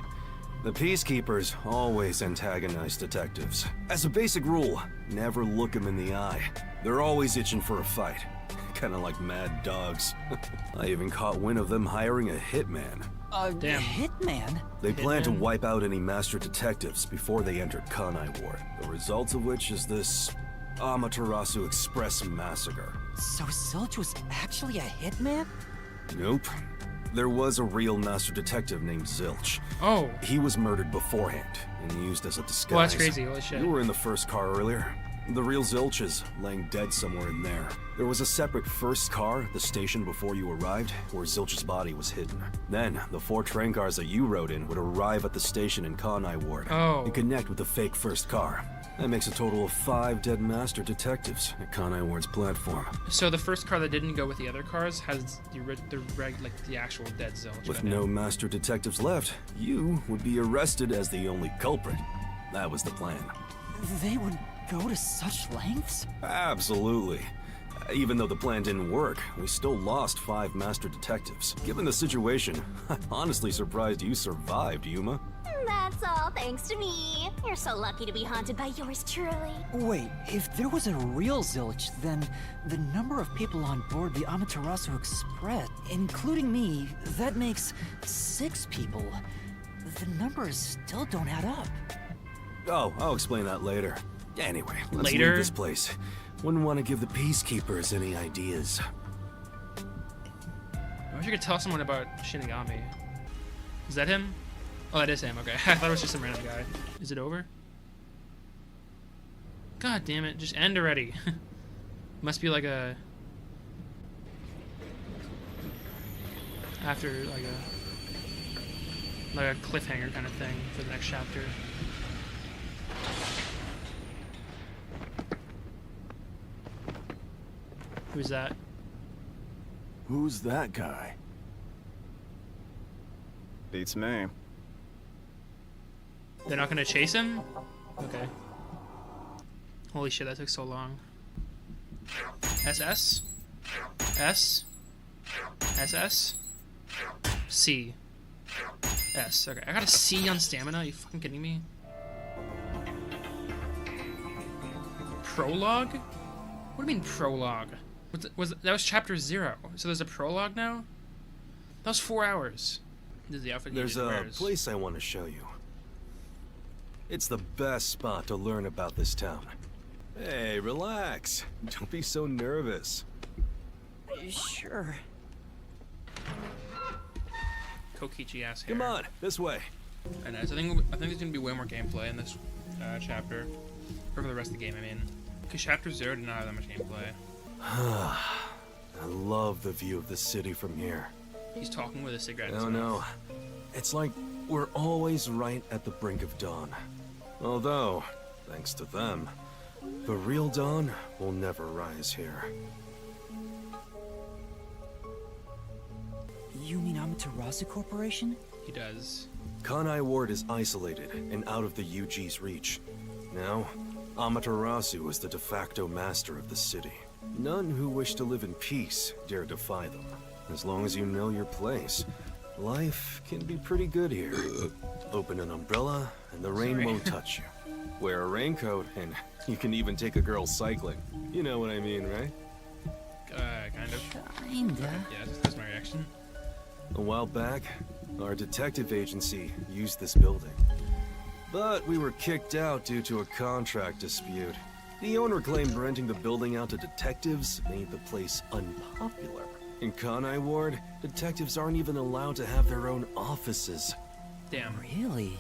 the Peacekeepers always antagonize detectives. As a basic rule, never look them in the eye. They're always itching for a fight. Kinda like mad dogs. I even caught wind of them hiring a hitman. Damn. A hitman? They plan to wipe out any master detectives before they entered Kanai Ward. The result of which is this Amaterasu Express massacre. So Zilch was actually a hitman? Nope. There was a real master detective named Zilch. Oh. He was murdered beforehand and used as a disguise. Well, that's crazy. Holy shit. You were in the first car earlier. The real Zilch is laying dead somewhere in there. There was a separate first car at the station before you arrived, where Zilch's body was hidden. Then, the 4 train cars that you rode in would arrive at the station in Kanai Ward and connect with the fake first car. That makes a total of 5 dead master detectives at Kanai Ward's platform. So the first car that didn't go with the other cars has the actual dead Zilch. With no master detectives left, you would be arrested as the only culprit. That was the plan. They would go to such lengths? Absolutely. Even though the plan didn't work, we still lost 5 master detectives. Given the situation, I'm honestly surprised you survived, Yuma. That's all thanks to me. You're so lucky to be haunted by yours truly. Wait, if there was a real Zilch, then the number of people on board the Amaterasu Express, including me, that makes 6 people. The numbers still don't add up. Oh, I'll explain that later. Anyway, let's Later? leave this place. Wouldn't want to give the Peacekeepers any ideas. I wish I could tell someone about Shinigami. Is that him? Oh, that is him. Okay. I thought it was just some random guy. Is it over? God damn it. Just end already. Must be like a... After, like a cliffhanger kind of thing for the next chapter. Who's that? Who's that guy? Beats me. They're not gonna chase him? Okay. Holy shit, that took so long. SS? S? SS? C. S. Okay, I got a C on stamina? Are you fucking kidding me? Prologue? What do you mean prologue? That was chapter 0. So there's a prologue now? That was 4 hours. This is the outfit There's a place I want to show you. It's the best spot to learn about this town. Hey, relax. Don't be so nervous. Sure. Kokichi ass hair. Come on, this way. And I think there's gonna be way more gameplay in this chapter, or for the rest of the game. I mean, because chapter 0 did not have that much gameplay. I love the view of the city from here. He's talking with a cigarette in his Oh mouth. no. It's like we're always right at the brink of dawn. Although, thanks to them, the real dawn will never rise here. You mean Amaterasu Corporation? He does. Kanai Ward is isolated and out of the UG's reach. Now, Amaterasu is the de facto master of the city. None who wish to live in peace dare defy them. As long as you know your place, life can be pretty good here. Open an umbrella and the rain won't touch you. Wear a raincoat and you can even take a girl cycling. You know what I mean, right? Kind of. Kinda. Yeah, that's my reaction. A while back, our detective agency used this building. But we were kicked out due to a contract dispute. The owner claimed renting the building out to detectives made the place unpopular. In Kanai Ward, detectives aren't even allowed to have their own offices. Damn. Really?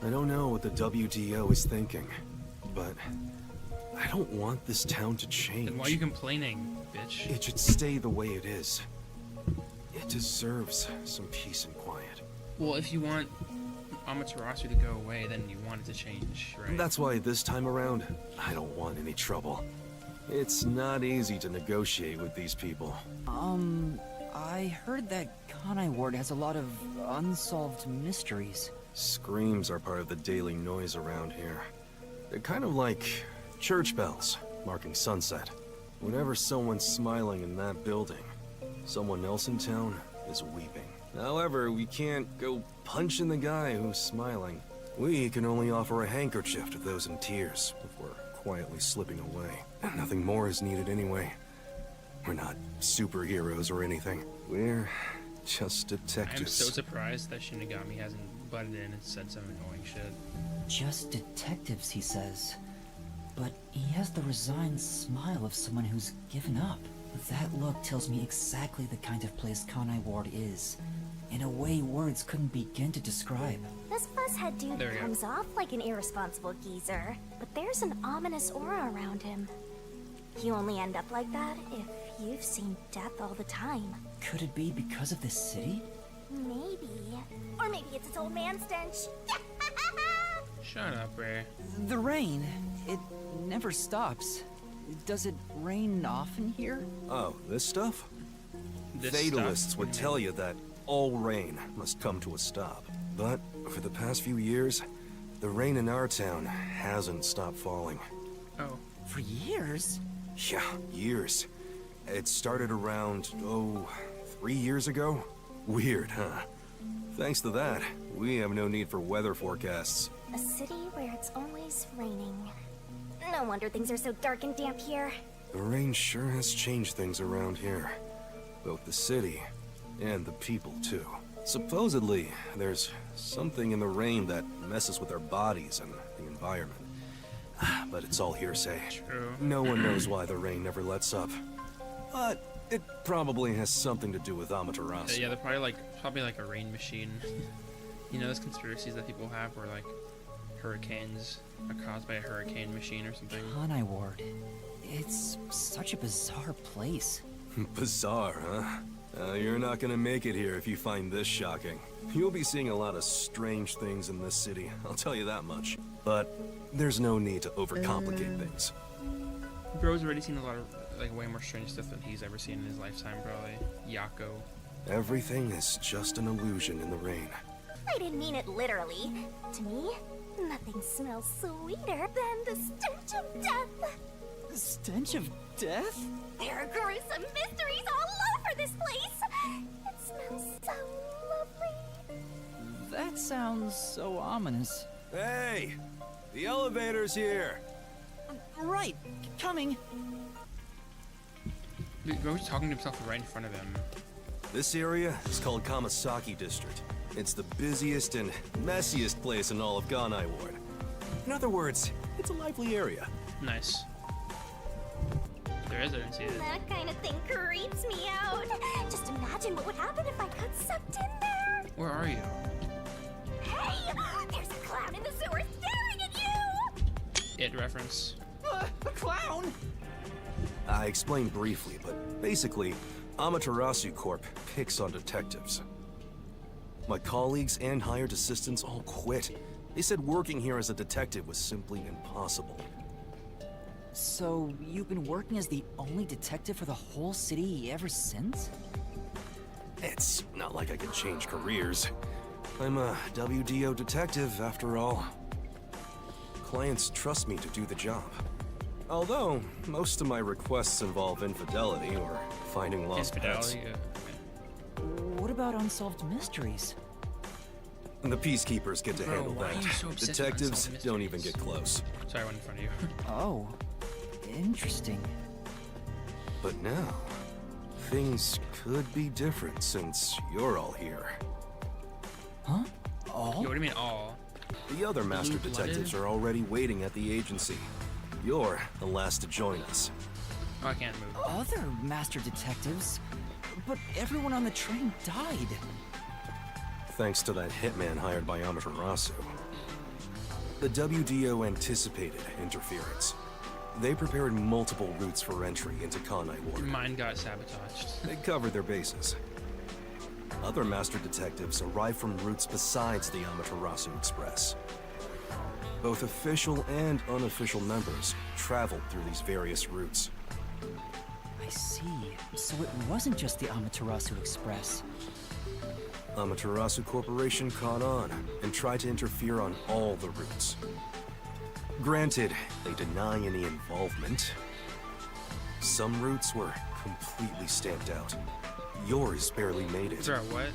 I don't know what the WDO is thinking, but I don't want this town to change. Then why are you complaining, bitch? It should stay the way it is. It deserves some peace and quiet. Well, if you want Amaterasu to go away, then you want it to change, right? That's why this time around, I don't want any trouble. It's not easy to negotiate with these people. I heard that Kanai Ward has a lot of unsolved mysteries. Screams are part of the daily noise around here. They're kind of like church bells, marking sunset. Whenever someone's smiling in that building, someone else in town is weeping. However, we can't go punching the guy who's smiling. We can only offer a handkerchief to those in tears before quietly slipping away. Nothing more is needed anyway. We're not superheroes or anything. We're just detectives. I'm so surprised that Shinigami hasn't butted in and said some annoying shit. Just detectives, he says. But he has the resigned smile of someone who's given up. That look tells me exactly the kind of place Kanai Ward is. In a way words couldn't begin to describe. This fuzzhead dude There we go. comes off like an irresponsible geezer, but there's an ominous aura around him. You only end up like that if you've seen death all the time. Could it be because of this city? Maybe. Or maybe it's its old man stench. Shut up, Ray. The rain, it never stops. Does it rain often here? Oh, this stuff? This Fatalists stuff? would tell you that all rain must come to a stop. But for the past few years, the rain in our town hasn't stopped falling. Oh. For years? Yeah, years. It started around, 3 years ago? Weird, huh? Thanks to that, we have no need for weather forecasts. A city where it's always raining. No wonder things are so dark and damp here. The rain sure has changed things around here. Both the city and the people, too. Supposedly, there's something in the rain that messes with our bodies and the environment. But it's all hearsay. True. No one knows why the rain never lets up. But it probably has something to do with Amaterasu. Yeah, they're probably like a rain machine. You know those conspiracies that people have where like hurricanes are caused by a hurricane machine or something? Kanai Ward. It's such a bizarre place. Bizarre, huh? You're not gonna make it here if you find this shocking. You'll be seeing a lot of strange things in this city, I'll tell you that much. But there's no need to overcomplicate things. Bro's already seen a lot of like way more strange stuff than he's ever seen in his lifetime, probably. Yako. Everything is just an illusion in the rain. I didn't mean it literally. To me, nothing smells sweeter than the stench of death. The stench of death? There are gruesome mysteries all over this place. It smells so lovely. That sounds so ominous. Hey! The elevator's here! Right, coming. Bro's talking to himself right in front of him. This area is called Kamasaki District. It's the busiest and messiest place in all of Ganai Ward. In other words, it's a lively area. Nice. There is, I didn't see it. That kind of thing creeps me out. Just imagine what would happen if I got sucked in there. Where are you? Hey! There's a clown in the sewer staring at you! It reference. A clown? I explained briefly, but basically, Amaterasu Corp picks on detectives. My colleagues and hired assistants all quit. They said working here as a detective was simply impossible. So, you've been working as the only detective for the whole city ever since? It's not like I can change careers. I'm a WDO detective, after all. Clients trust me to do the job. Although, most of my requests involve infidelity or finding lost pets. Infidelity? What about unsolved mysteries? The peacekeepers get to Bro, handle why are that. you so obsessed with Detectives unsolved don't even mysteries? get close. Sorry, I went in front of you. Oh, interesting. But now, things could be different since you're all here. Huh? All? Yo, what do you mean all? The other master Blue-blooded? detectives are already waiting at the agency. You're the last to join us. Oh, I can't move. Other master detectives? But everyone on the train died. Thanks to that hitman hired by Amaterasu. The WDO anticipated interference. They prepared multiple routes for entry into Kanai Ward. Mine got sabotaged. They covered their bases. Other master detectives arrived from routes besides the Amaterasu Express. Both official and unofficial members traveled through these various routes. I see. So it wasn't just the Amaterasu Express. Amaterasu Corporation caught on and tried to interfere on all the routes. Granted, they deny any involvement. Some routes were completely stamped out. Yours barely made it. Sorry, what?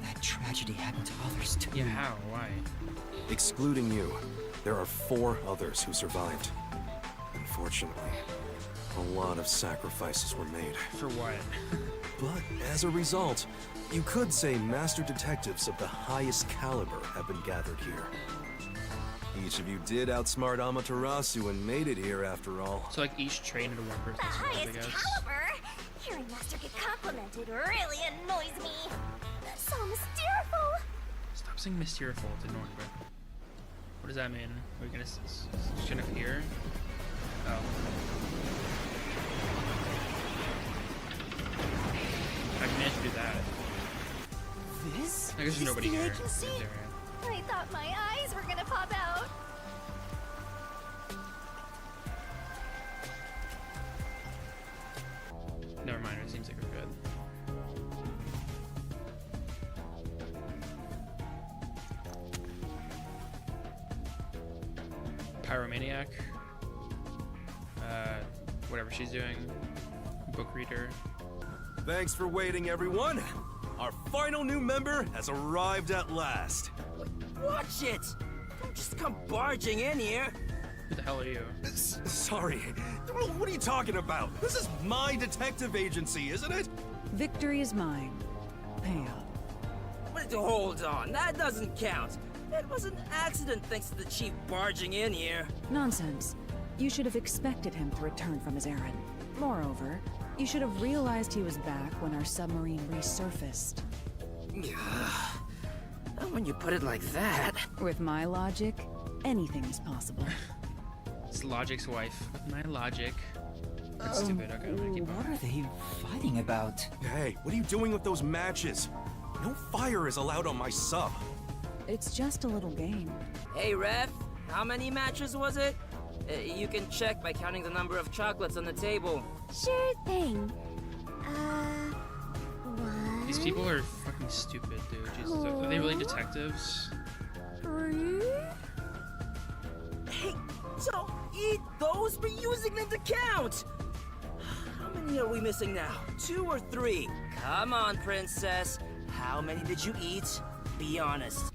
That tragedy happened to others too. Yeah, how? Why? Excluding you, there are 4 others who survived. Unfortunately, a lot of sacrifices were made. For what? But as a result, you could say master detectives of the highest caliber have been gathered here. Each of you did outsmart Amaterasu and made it here after all. So like each train had one person. The survive, I highest guess. caliber? Hearing Master get complimented really annoys me. So mysteriful. Stop saying mysteriful. It's annoying, bro. What does that mean? Are we gonna shouldn't appear? Oh. I managed to do that. This? I guess there's Is nobody the here. agency? Right there, yeah. I thought my eyes were gonna pop out. Never mind. It seems like we're good. Pyromaniac. Whatever she's doing. Book reader. Thanks for waiting, everyone. Our final new member has arrived at last. Watch it! Don't just come barging in here. Who the hell are you? Sorry. What are you talking about? This is my detective agency, isn't it? Victory is mine. Pay up. But hold on, that doesn't count. It was an accident thanks to the chief barging in here. Nonsense. You should have expected him to return from his errand. Moreover, you should have realized he was back when our submarine resurfaced. When you put it like that. With my logic, anything is possible. It's Logic's wife. With my logic. That's stupid. Okay, I'm gonna keep What on. are they fighting about? Hey, what are you doing with those matches? No fire is allowed on my sub. It's just a little game. Hey, ref, how many matches was it? You can check by counting the number of chocolates on the table. Sure thing. These people are fucking stupid, dude. Jesus, are they really detectives? Hey, don't eat those, we're using them to count! How many are we missing now? 2 or 3? Come on, princess. How many did you eat? Be honest.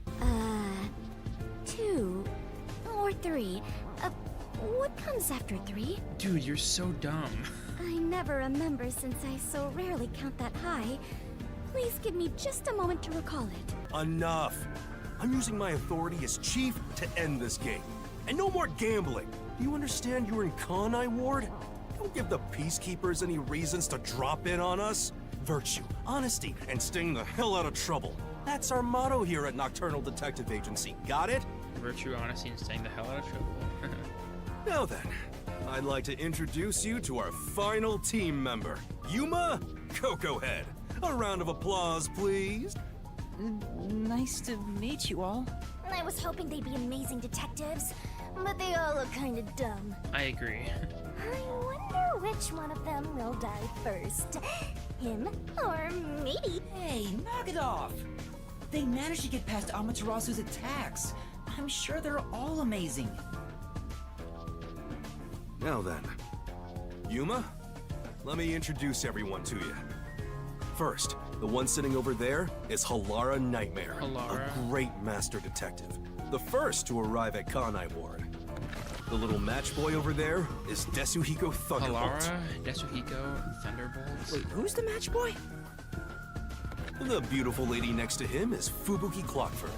2 or 3. What comes after 3? Dude, you're so dumb. I never remember since I so rarely count that high. Please give me just a moment to recall it. Enough. I'm using my authority as chief to end this game. And no more gambling. Do you understand you're in Kanai Ward? Don't give the peacekeepers any reasons to drop in on us. Virtue, honesty, and staying the hell out of trouble. That's our motto here at Nocturnal Detective Agency. Got it? Virtue, honesty, and staying the hell out of trouble. Now then, I'd like to introduce you to our final team member, Yuma Coco Head. A round of applause, please. Nice to meet you all. I was hoping they'd be amazing detectives, but they all look kind of dumb. I agree. I wonder which one of them will die first. Him or me? Hey, knock it off! They managed to get past Amaterasu's attacks. I'm sure they're all amazing. Now then, Yuma, let me introduce everyone to you. First, the one sitting over there is Halara Nightmare, Halara. a great master detective. The first to arrive at Kanai Ward. The little match boy over there is Desuhiko Thunderbolt. Halara, Desuhiko, Thunderbolt. Wait, who's the match boy? The beautiful lady next to him is Fubuki Clockford.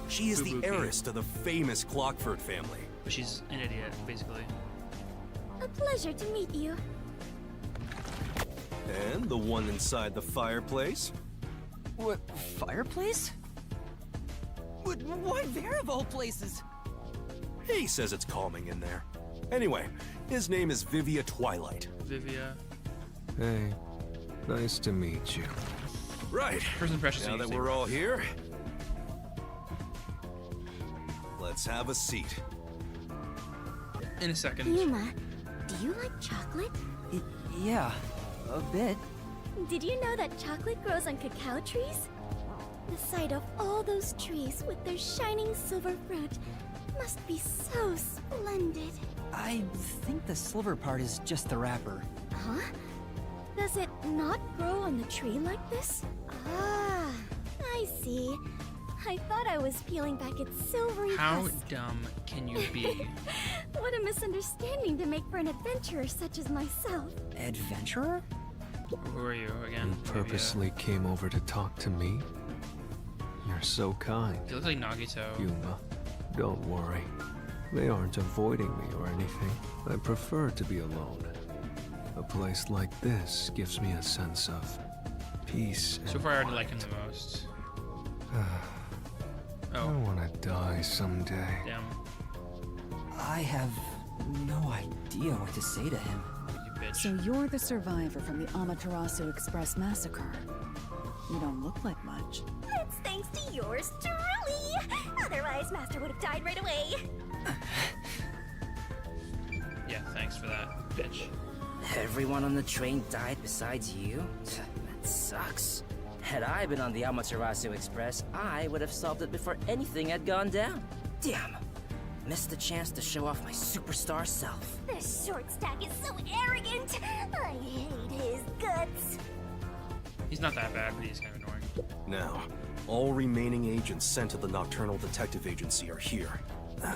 She is Fubuki. the heiress to the famous Clockford family. But she's an idiot, basically. A pleasure to meet you. And the one inside the fireplace? What, fireplace? Why there of all places? He says it's calming in there. Anyway, his name is Vivia Twilight. Vivia. Hey, nice to meet you. Right. First impression. Now that we're all here, let's have a seat. In a second. Yuma, do you like chocolate? Yeah, a bit. Did you know that chocolate grows on cacao trees? The sight of all those trees with their shining silver fruit must be so splendid. I think the silver part is just the wrapper. Huh? Does it not grow on the tree like this? Ah, I see. I thought I was peeling back its silvery How husk. dumb can you be? What a misunderstanding to make for an adventurer such as myself. Adventurer? Who are you again? You purposely came over to talk to me? You're so kind. You look like Nagito. Yuma, don't worry. They aren't avoiding me or anything. I prefer to be alone. A place like this gives me a sense of peace and So far, I already like him the most. I want to die someday. Damn. I have no idea what to say to him. You bitch. So you're the survivor from the Amaterasu Express massacre. You don't look like much. It's thanks to yours truly. Otherwise, Master would have died right away. Yeah, thanks for that, bitch. Everyone on the train died besides you? That sucks. Had I been on the Amaterasu Express, I would have solved it before anything had gone down. Damn. Missed the chance to show off my superstar self. This short stack is so arrogant. I hate his guts. He's not that bad, but he's kind of annoying. Now, all remaining agents sent to the Nocturnal Detective Agency are here.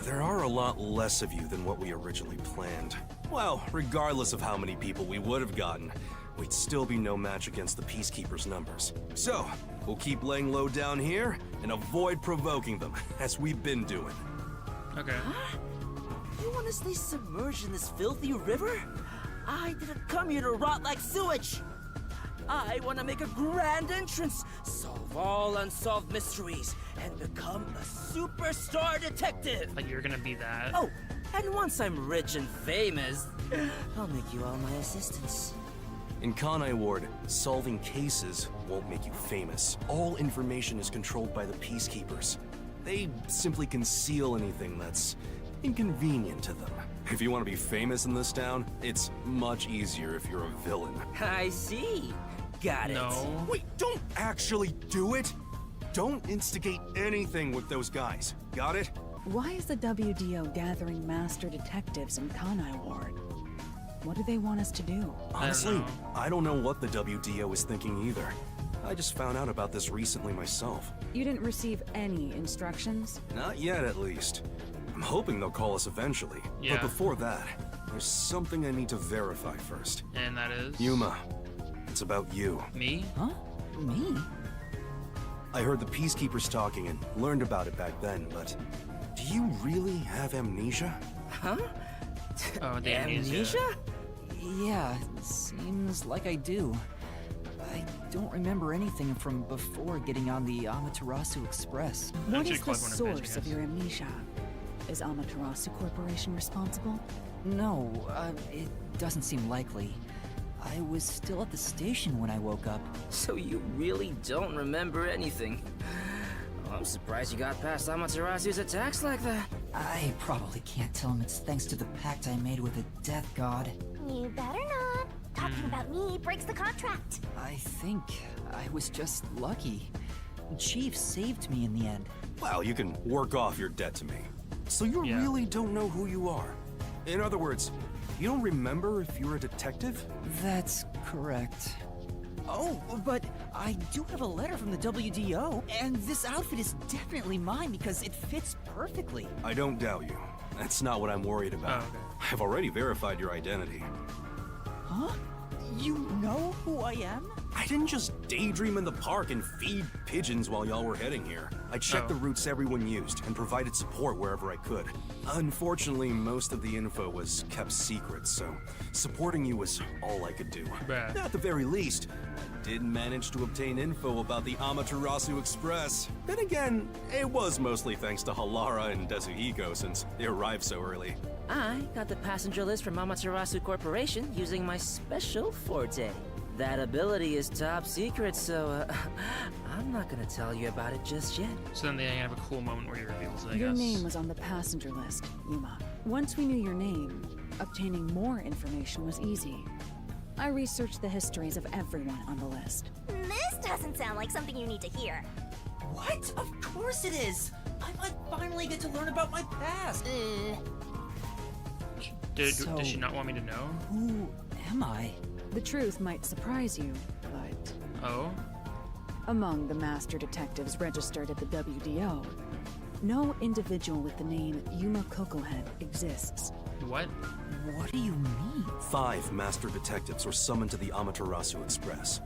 There are a lot less of you than what we originally planned. Well, regardless of how many people we would have gotten, we'd still be no match against the Peacekeepers' numbers. So, we'll keep laying low down here and avoid provoking them, as we've been doing. Okay. You want to stay submerged in this filthy river? I didn't come here to rot like sewage. I want to make a grand entrance, solve all unsolved mysteries, and become a superstar detective. Like you're gonna be that. Oh, and once I'm rich and famous, I'll make you all my assistants. In Kanai Ward, solving cases won't make you famous. All information is controlled by the Peacekeepers. They simply conceal anything that's inconvenient to them. If you want to be famous in this town, it's much easier if you're a villain. I see. Got it. No. Wait, don't actually do it! Don't instigate anything with those guys. Got it? Why is the WDO gathering master detectives in Kanai Ward? What do they want us to do? Honestly, I don't know what the WDO is thinking either. I just found out about this recently myself. You didn't receive any instructions? Not yet, at least. I'm hoping they'll call us eventually. Yeah. But before that, there's something I need to verify first. And that is? Yuma, it's about you. Me? Huh? Me? I heard the Peacekeepers talking and learned about it back then, but do you really have amnesia? Huh? Oh, the amnesia? Yeah, seems like I do. I don't remember anything from before getting on the Amaterasu Express. What is the source of your amnesia? Is Amaterasu Corporation responsible? No, it doesn't seem likely. I was still at the station when I woke up. So you really don't remember anything. Oh, I'm surprised you got past Amaterasu's attacks like that. I probably can't tell him it's thanks to the pact I made with the death god. You better not. Talking about me breaks the contract. I think I was just lucky. Chief saved me in the end. Well, you can work off your debt to me. So you really don't know who you are? In other words, you don't remember if you're a detective? That's correct. Oh, but I do have a letter from the WDO, and this outfit is definitely mine because it fits perfectly. I don't doubt you. That's not what I'm worried about. I've already verified your identity. Huh? You know who I am? I didn't just daydream in the park and feed pigeons while y'all were heading here. I checked the routes everyone used and provided support wherever I could. Unfortunately, most of the info was kept secret, so supporting you was all I could do. At the very least, I did manage to obtain info about the Amaterasu Express. Then again, it was mostly thanks to Halara and Desuhiko since they arrived so early. I got the passenger list from Amaterasu Corporation using my special forte. That ability is top secret, so I'm not gonna tell you about it just yet. So then they have a cool moment where he reveals it, I Your guess. name was on the passenger list, Yuma. Once we knew your name, obtaining more information was easy. I researched the histories of everyone on the list. This doesn't sound like something you need to hear. What? Of course it is! I might finally get to learn about my past! Does she not want me to know? Who am I? The truth might surprise you, but... Oh? Among the master detectives registered at the WDO, no individual with the name Yuma Cocohead exists. What? What do you mean? 5 master detectives were summoned to the Amaterasu Express.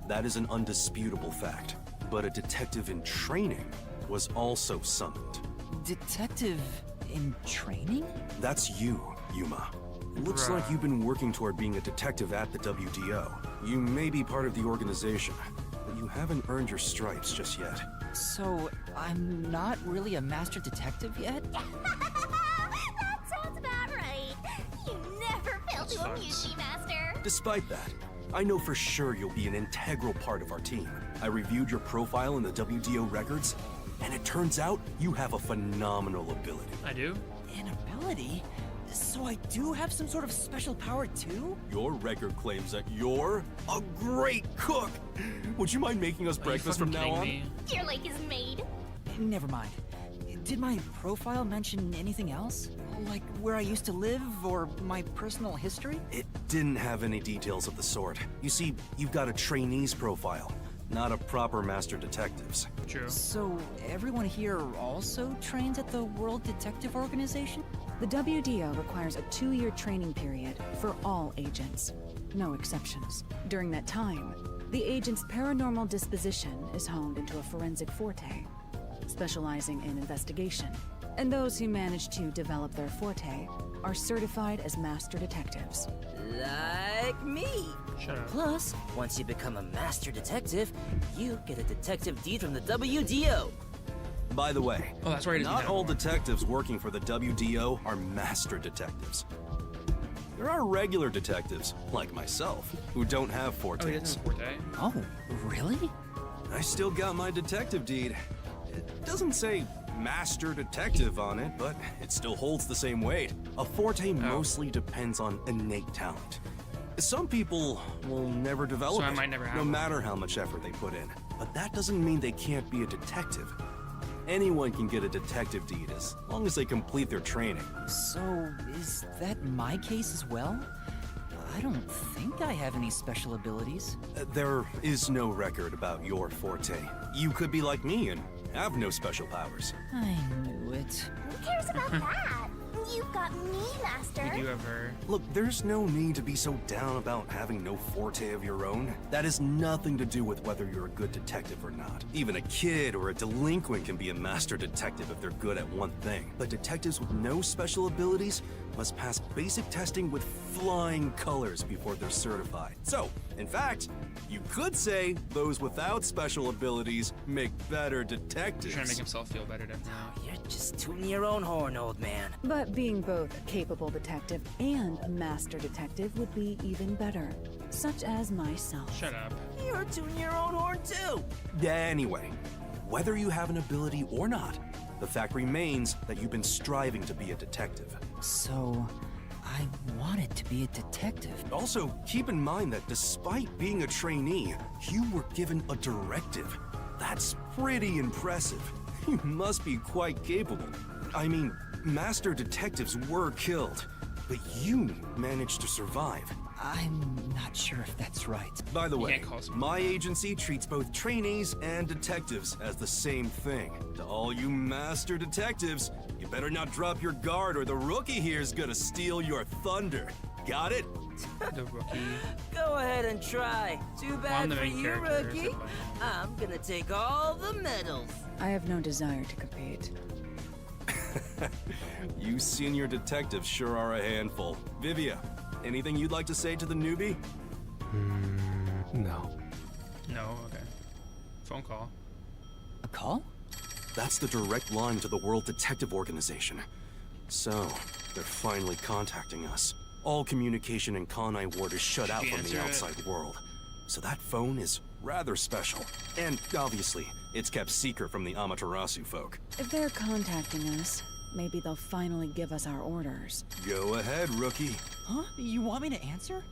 That is an undisputable fact. But a detective in training was also summoned. Detective in training? That's you, Yuma. Looks like you've been working toward being a detective at the WDO. You may be part of the organization, but you haven't earned your stripes just yet. So, I'm not really a master detective yet? That sounds about right. You never fail to amuse me, Master. Despite that, I know for sure you'll be an integral part of our team. I reviewed your profile in the WDO records, and it turns out you have a phenomenal ability. I do? An ability? So I do have some sort of special power too? Your record claims that you're a great cook. Would you mind making us breakfast from now on? Your lake is made. Never mind. Did my profile mention anything else? Like where I used to live or my personal history? It didn't have any details of the sort. You see, you've got a trainee's profile, not a proper master detective's. True. So everyone here also trains at the World Detective Organization? The WDO requires a 2-year training period for all agents. No exceptions. During that time, the agent's paranormal disposition is honed into a forensic forte, specializing in investigation. And those who manage to develop their forte are certified as master detectives. Like me. Shut up. Plus, once you become a master detective, you get a detective deed from the WDO. By the way, that's right, not all detectives working for the WDO are master detectives. There are regular detectives, like myself, who don't have fortes. Oh, he doesn't have forte? Oh, really? I still got my detective deed. It doesn't say master detective on it, but it still holds the same weight. A forte mostly depends on innate talent. Some people will never develop So I it, might never have no one. matter how much effort they put in. But that doesn't mean they can't be a detective. Anyone can get a detective deed as long as they complete their training. So, is that my case as well? I don't think I have any special abilities. There is no record about your forte. You could be like me and have no special powers. I knew it. Who cares about that? You've got me, Master. You do have her. Look, there's no need to be so down about having no forte of your own. That has nothing to do with whether you're a good detective or not. Even a kid or a delinquent can be a master detective if they're good at one thing. But detectives with no special abilities must pass basic testing with flying colors before they're certified. So, in fact, you could say those without special abilities make better detectives. He's trying to make himself feel better, definitely. You're just tooting your own horn, old man. But being both a capable detective and a master detective would be even better. such as myself. Shut up. You're tooting your own horn too. Anyway, whether you have an ability or not, the fact remains that you've been striving to be a detective. So, I wanted to be a detective. Also, keep in mind that despite being a trainee, you were given a directive. That's pretty impressive. You must be quite capable. I mean, master detectives were killed, but you managed to survive. I'm not sure if that's right. By the You way, can't call someone. my agency treats both trainees and detectives as the same thing. To all you master detectives, you better not drop your guard or the rookie here's gonna steal your thunder. Got it? The rookie. Go ahead and try. Too I'm bad the for main you, character, rookie. so I'm gonna take all the medals. I have no desire to compete. You senior detectives sure are a handful. Vivia, anything you'd like to say to the newbie? No. No, okay. Phone call. A call? That's the direct line to the World Detective Organization. So, they're finally contacting us. All communication in Kanai Ward is shut out from the outside world. So that phone is rather special. And obviously, it's kept secret from the Amaterasu folk. If they're contacting us, maybe they'll finally give us our orders. Go ahead, rookie. Huh? You want me to answer?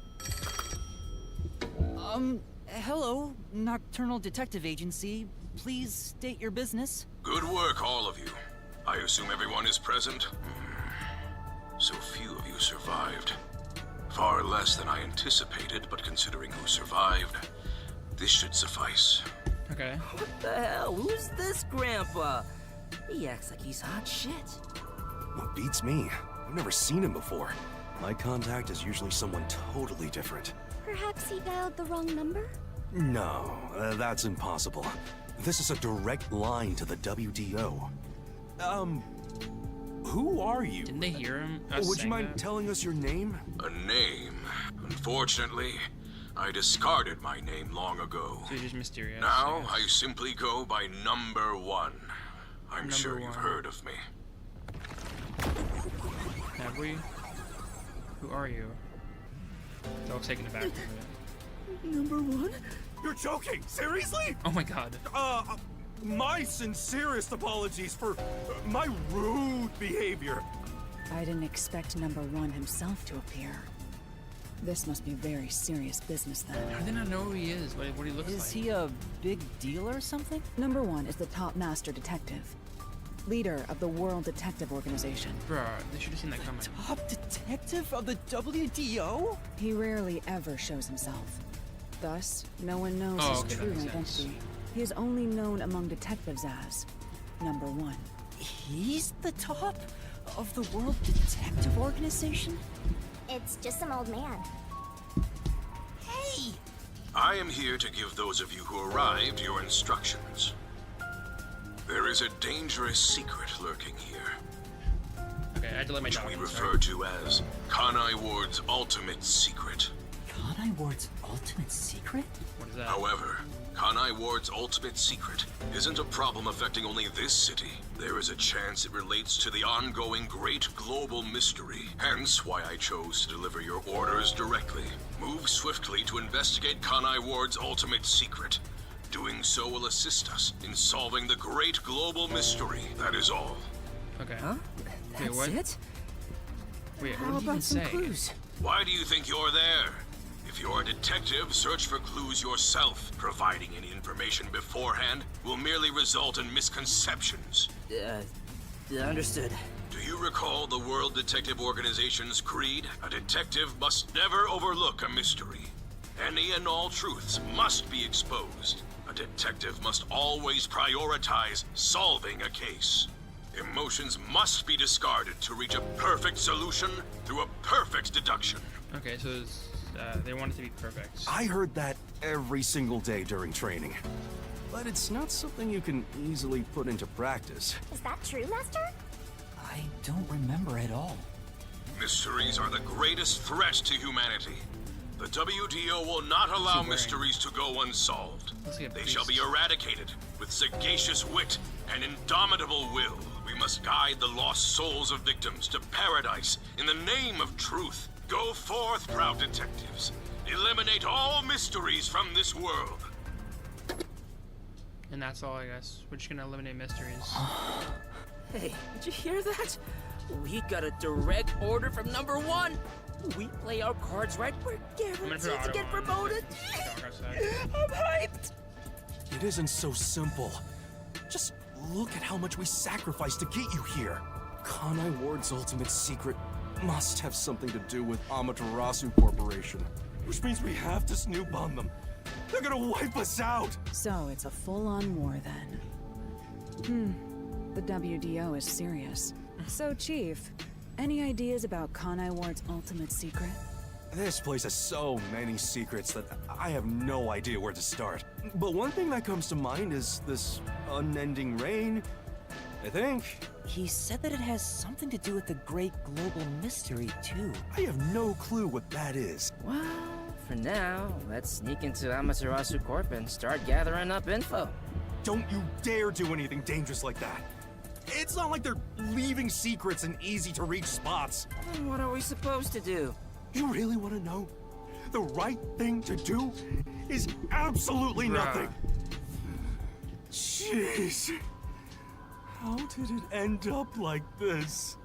Hello, Nocturnal Detective Agency. Please state your business. Good work, all of you. I assume everyone is present? So few of you survived. Far less than I anticipated, but considering who survived, this should suffice. Okay. What the hell? Who's this grandpa? He acts like he's hot shit. What beats me? I've never seen him before. My contact is usually someone totally different. Perhaps he dialed the wrong number? No, that's impossible. This is a direct line to the WDO. Who are you? Didn't they hear him? Would you mind telling us your name? A name? Unfortunately, I discarded my name long ago. So you're just mysterious. Now, I simply go by Number 1. I'm Number sure you've 1. heard of me. Have we? Who are you? Dog's taking it back. Number 1? You're joking? Seriously? Oh my god. My sincerest apologies for my rude behavior. I didn't expect number 1 himself to appear. This must be very serious business then. How do they not know who he is? What he looks like? Is he a big deal or something? Number 1 is the top master detective. Leader of the World Detective Organization. Bruh, they should have seen that coming. Top detective of the WDO? He rarely ever shows himself. Thus, no one knows Oh, his okay, that true makes identity. sense. He is only known among detectives as Number 1. He's the top of the World Detective Organization? It's just some old man. Hey! I am here to give those of you who arrived your instructions. There is a dangerous secret lurking here, Okay, I had to let my which dog we in, refer sorry. to as Kanai Ward's ultimate secret. Kanai Ward's ultimate secret? What is that? However, Kanai Ward's ultimate secret isn't a problem affecting only this city. There is a chance it relates to the ongoing great global mystery, hence why I chose to deliver your orders directly. Move swiftly to investigate Kanai Ward's ultimate secret. Doing so will assist us in solving the great global mystery, that is all. Okay. Huh? Wait, That's what? it? Wait, How what did he even about some say? clues? Why do you think you're there? If you're a detective, search for clues yourself. Providing any information beforehand will merely result in misconceptions. Understood. Do you recall the World Detective Organization's creed? A detective must never overlook a mystery. Any and all truths must be exposed. A detective must always prioritize solving a case. Emotions must be discarded to reach a perfect solution through a perfect deduction. Okay, so it's, they want it to be perfect. I heard that every single day during training. But it's not something you can easily put into practice. Is that true, Master? I don't remember at all. Mysteries are the greatest threat to humanity. The WDO will not allow mysteries to go unsolved. They shall be eradicated with sagacious wit and indomitable will. We must guide the lost souls of victims to paradise in the name of truth. Go forth, proud detectives. Eliminate all mysteries from this world. And that's all, I guess. We're just gonna eliminate mysteries. Hey, did you hear that? We got a direct order from number 1. We play our cards right, we're guaranteed to get promoted. I'm hyped. It isn't so simple. Just look at how much we sacrificed to get you here. Kanai Ward's ultimate secret must have something to do with Amaterasu Corporation, which means we have to snoop on them. They're gonna wipe us out! So it's a full-on war then. The WDO is serious. So, Chief, any ideas about Kanai Ward's ultimate secret? This place has so many secrets that I have no idea where to start. But one thing that comes to mind is this unending rain, I think. He said that it has something to do with the great global mystery, too. I have no clue what that is. Well, for now, let's sneak into Amaterasu Corp and start gathering up info. Don't you dare do anything dangerous like that. It's not like they're leaving secrets in easy-to-reach spots. Then what are we supposed to do? You really want to know? The right thing to do is absolutely nothing. Jeez. How did it end up like this?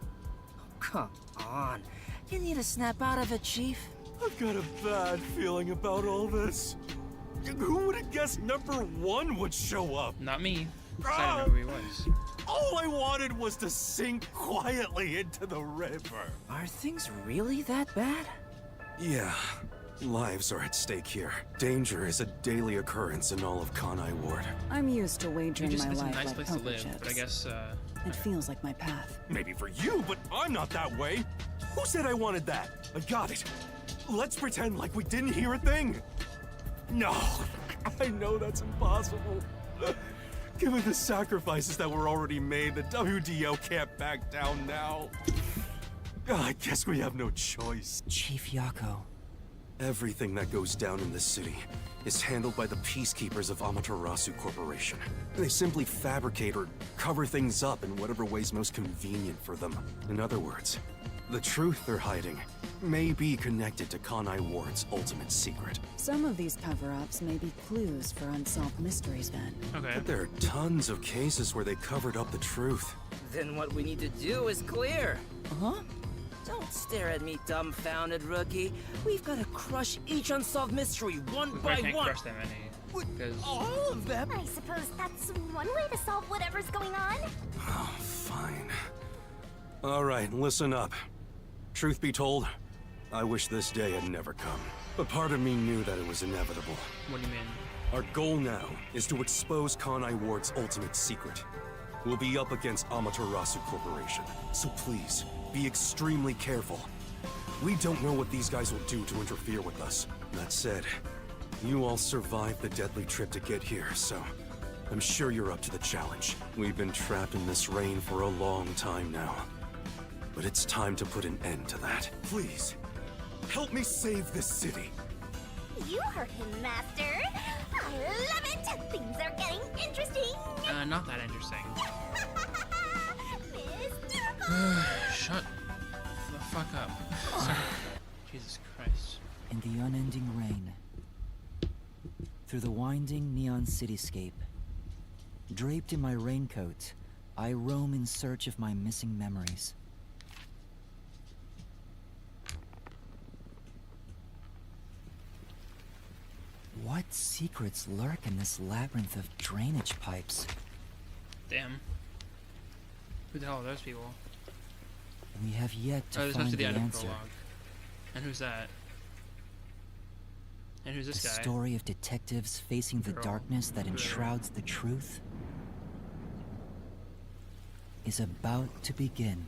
Come on. You need to snap out of it, Chief. I've got a bad feeling about all this. Who would have guessed number 1 would show up? Not me. I don't know who he was. All I wanted was to sink quietly into the river. Are things really that bad? Yeah. Lives are at stake here. Danger is a daily occurrence in all of Kanai Ward. I'm used to wagering my It's a life nice like place to poker live, chips. but I guess, It feels like my path. Maybe for you, but I'm not that way. Who said I wanted that? I got it. Let's pretend like we didn't hear a thing. No, I know that's impossible. Given the sacrifices that were already made, the WDO can't back down now. I guess we have no choice. Chief Yako. Everything that goes down in this city is handled by the peacekeepers of Amaterasu Corporation. They simply fabricate or cover things up in whatever way's most convenient for them. In other words, the truth they're hiding may be connected to Kanai Ward's ultimate secret. Some of these cover-ups may be clues for unsolved mysteries then. Okay. But there are tons of cases where they covered up the truth. Then what we need to do is clear. Huh? Don't stare at me, dumbfounded rookie. We've got to crush each unsolved mystery one by I can't one. crush that many. Because All of them? I suppose that's one way to solve whatever's going on. Oh, fine. All right, listen up. Truth be told, I wish this day had never come. But part of me knew that it was inevitable. What do you mean? Our goal now is to expose Kanai Ward's ultimate secret. We'll be up against Amaterasu Corporation, so please, be extremely careful. We don't know what these guys will do to interfere with us. That said, you all survived the deadly trip to get here, so I'm sure you're up to the challenge. We've been trapped in this rain for a long time now. But it's time to put an end to that. Please, help me save this city. You heard him, Master. I love it. Things are getting interesting. Not that interesting. Mr. Shut the fuck up. Sorry. Jesus Christ. In the unending rain, through the winding neon cityscape, draped in my raincoat, I roam in search of my missing memories. What secrets lurk in this labyrinth of drainage pipes? Damn. Who the hell are those people? We have yet to this find must be the the end of answer. Prologue. And who's that? And who's this The guy? story of detectives facing the Girl. darkness that enshrouds the truth is about to begin.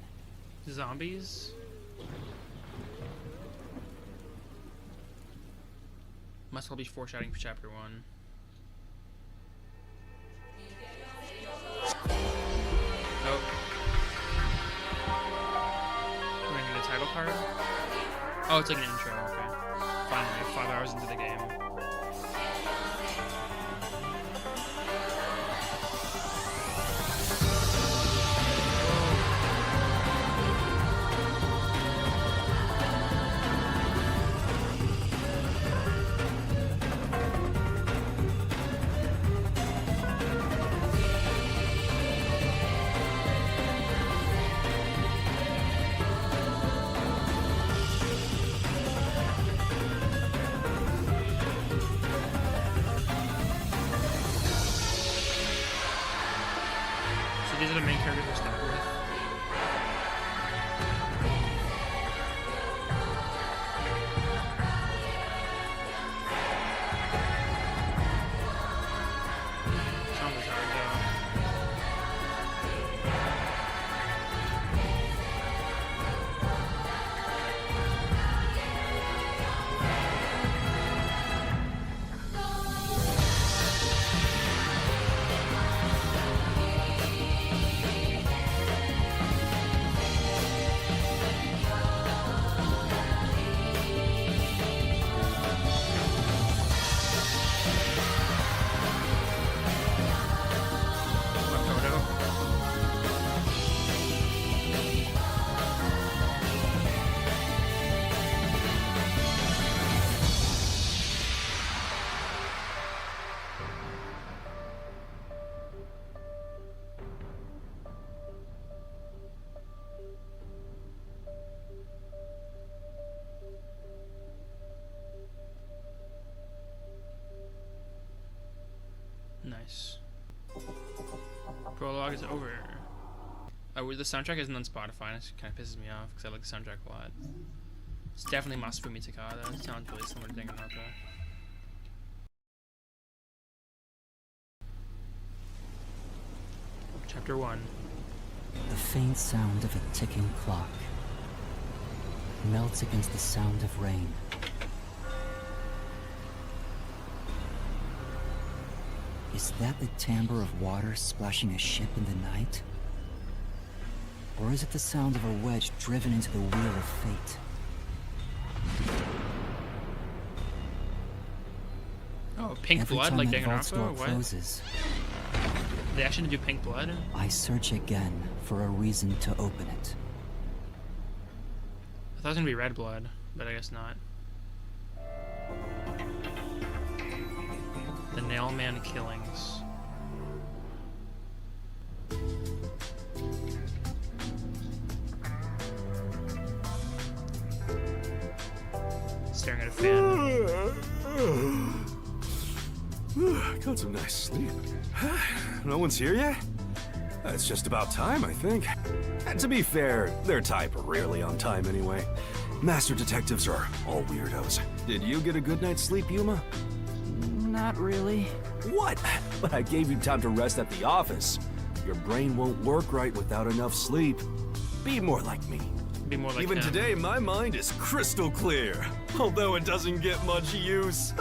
Zombies? Must all be foreshadowing for chapter 1. Oh. We're gonna get a title card? Oh, it's like an intro, okay. Finally, 5 hours into the game. Nice. Prologue is over. Oh, the soundtrack isn't on Spotify, and it kind of pisses me off because I like the soundtrack a lot. It's definitely Masafumi Takada. It sounds really similar to Danganronpa. Chapter 1. The faint sound of a ticking clock melts against the sound of rain. Is that the timbre of water splashing a ship in the night? Or is it the sound of a wedge driven into the wheel of fate? Oh, pink Every blood time like that vault's door Danganronpa? What? closes, They actually do pink blood? I search again for a reason to open it. I thought it was gonna be red blood, but I guess not. The Nailman killings. Staring at a fan. Got some nice sleep. No one's here yet? It's just about time, I think. And to be fair, their type are rarely on time anyway. Master detectives are all weirdos. Did you get a good night's sleep, Yuma? Not really. What? But I gave you time to rest at the office. Your brain won't work right without enough sleep. Be more like me. Be more like Even him. today, my mind is crystal clear. Although it doesn't get much use.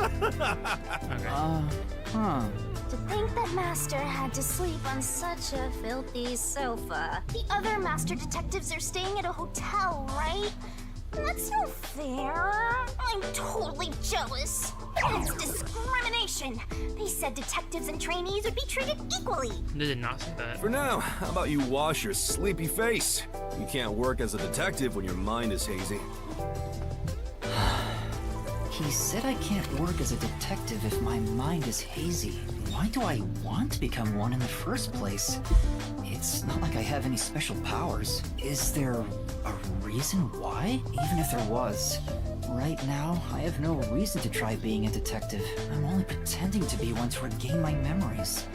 Huh. To think that Master had to sleep on such a filthy sofa. The other Master Detectives are staying at a hotel, right? That's no fair. I'm totally jealous. It's discrimination. They said detectives and trainees would be treated equally. They did not say that. For now, how about you wash your sleepy face? You can't work as a detective when your mind is hazy. He said I can't work as a detective if my mind is hazy. Why do I want to become one in the first place? It's not like I have any special powers. Is there a reason why? Even if there was. Right now, I have no reason to try being a detective. I'm only pretending to be one to regain my memories.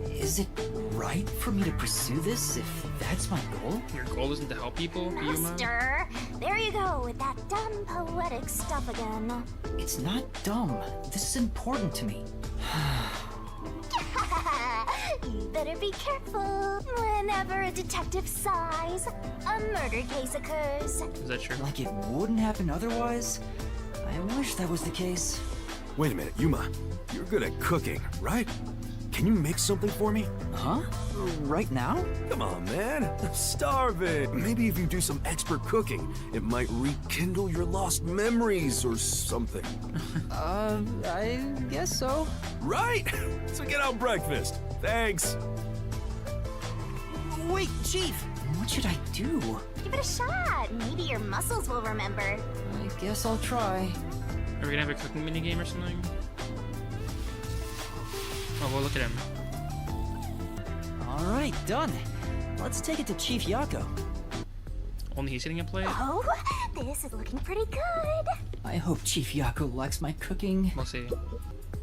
Is it right for me to pursue this if that's my goal? Your goal isn't to help people, Yuma? Master, there you go with that dumb poetic stuff again. It's not dumb. This is important to me. You better be careful. Whenever a detective sighs, a murder case occurs. Is that true? Like it wouldn't happen otherwise? I wish that was the case. Wait a minute, Yuma. You're good at cooking, right? Can you make something for me? Huh? Right now? Come on, man. I'm starving. Maybe if you do some expert cooking, it might rekindle your lost memories or something. I guess so. Right? So get out breakfast. Thanks. Wait, Chief! What should I do? Give it a shot. Maybe your muscles will remember. I guess I'll try. Are we gonna have a cooking minigame or something? Oh, well, look at him. Alright, done. Let's take it to Chief Yako. Only he's getting a plate? Oh, this is looking pretty good. I hope Chief Yako likes my cooking. We'll see.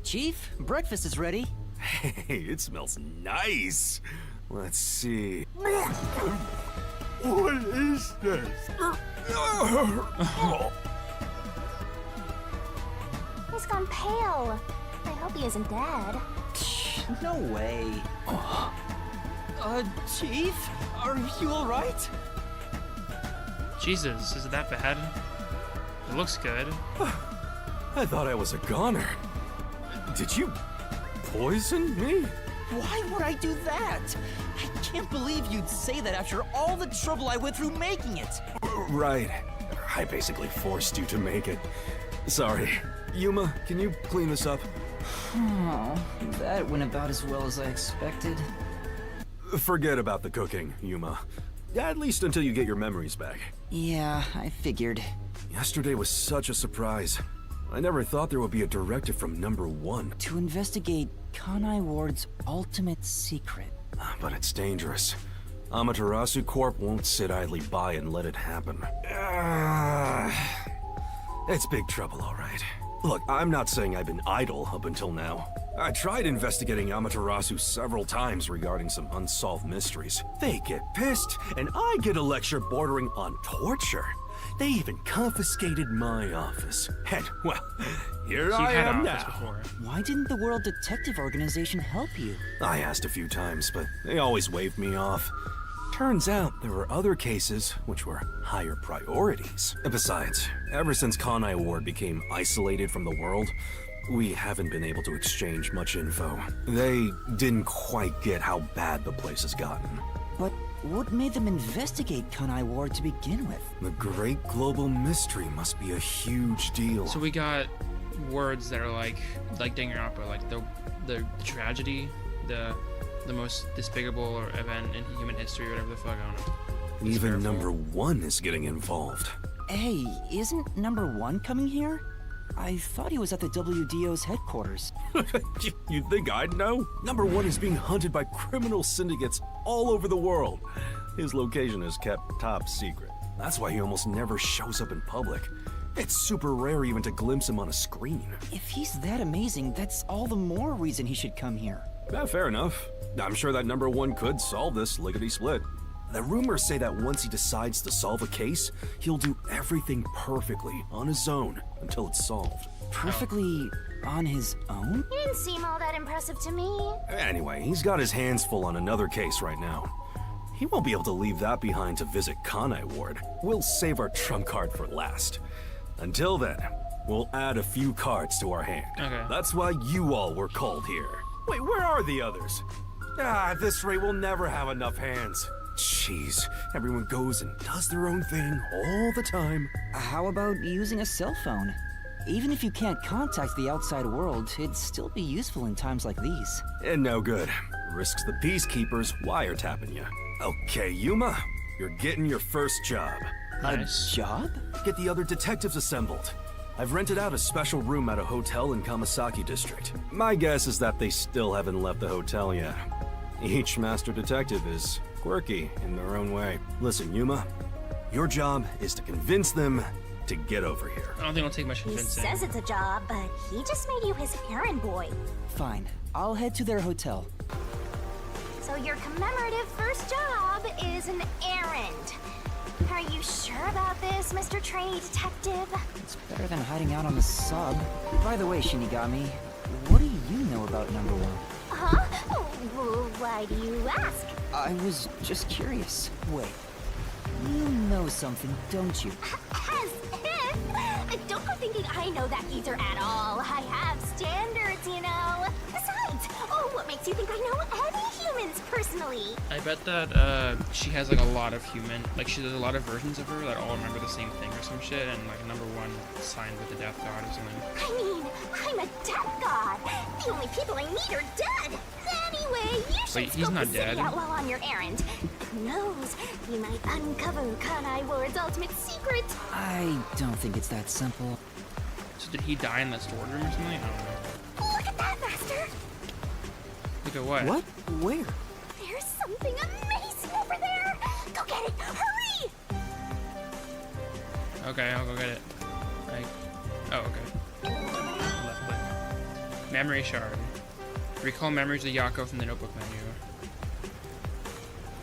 Chief, breakfast is ready. Hey, it smells nice. Let's see. What is this? He's gone pale. I hope he isn't dead. No way. Chief? Are you alright? Jesus, is it that bad? It looks good. I thought I was a goner. Did you poison me? Why would I do that? I can't believe you'd say that after all the trouble I went through making it. Right. I basically forced you to make it. Sorry. Yuma, can you clean this up? Oh, that went about as well as I expected. Forget about the cooking, Yuma. At least until you get your memories back. Yeah, I figured. Yesterday was such a surprise. I never thought there would be a directive from number 1. To investigate Kanai Ward's ultimate secret. But it's dangerous. Amaterasu Corp won't sit idly by and let it happen. It's big trouble, all right. Look, I'm not saying I've been idle up until now. I tried investigating Amaterasu several times regarding some unsolved mysteries. They get pissed, and I get a lecture bordering on torture. They even confiscated my office. And, well, here So you I had am office now. before. Why didn't the World Detective Organization help you? I asked a few times, but they always waved me off. Turns out there were other cases which were higher priorities. And besides, ever since Kanai Ward became isolated from the world, we haven't been able to exchange much info. They didn't quite get how bad the place has gotten. But what made them investigate Kanai Ward to begin with? The great global mystery must be a huge deal. So we got words that are like Danganronpa, like the tragedy, the most despicable event in human history, whatever the fuck, I don't know. Even number 1 is getting involved. Hey, isn't number 1 coming here? I thought he was at the WDO's headquarters. You'd think I'd know? Number 1 is being hunted by criminal syndicates all over the world. His location is kept top secret. That's why he almost never shows up in public. It's super rare even to glimpse him on a screen. If he's that amazing, that's all the more reason he should come here. Yeah, fair enough. I'm sure that number 1 could solve this lickety-split. The rumors say that once he decides to solve a case, he'll do everything perfectly on his own until it's solved. Perfectly on his own? He didn't seem all that impressive to me. Anyway, he's got his hands full on another case right now. He won't be able to leave that behind to visit Kanai Ward. We'll save our trump card for last. Until then, we'll add a few cards to our hand. Okay. That's why you all were called here. Wait, where are the others? At this rate, we'll never have enough hands. Jeez, everyone goes and does their own thing all the time. How about using a cell phone? Even if you can't contact the outside world, it'd still be useful in times like these. And no good. Risks the peacekeepers wiretapping you. Okay, Yuma, you're getting your first job. Nice. A job? Get the other detectives assembled. I've rented out a special room at a hotel in Kamasaki District. My guess is that they still haven't left the hotel yet. Each master detective is quirky in their own way. Listen, Yuma, your job is to convince them to get over here. I don't think it'll take much He convincing. says it's a job, but he just made you his errand boy. Fine. I'll head to their hotel. So your commemorative first job is an errand. Are you sure about this, Mr. Trainee Detective? It's better than hiding out on the sub. By the way, Shinigami, what do you know about number 1? Huh? Oh, well, why do you ask? I was just curious. Wait. You know something, don't you? As if! Don't go thinking I know that either at all. I have standards, you know. Besides, oh, what makes you think I know any humans personally? I bet that she has like a lot of she does a lot of versions of her that all remember the same thing or some shit, and like number 1 signed with the death god or something. I mean, I'm a death god. The only people I need are dead. Anyway, you should Wait, he's scope not the city dead. out while on your errand. Who knows? You might uncover Kanai Ward's ultimate secret. I don't think it's that simple. So did he die in the storage room or something? I don't know. Look at that, Master. Look at what? What? Where? There's something amazing over there. Go get it. Hurry! Okay, I'll go get it. Oh, okay. Left click. Memory shard. Recall memories of Yako from the notebook menu.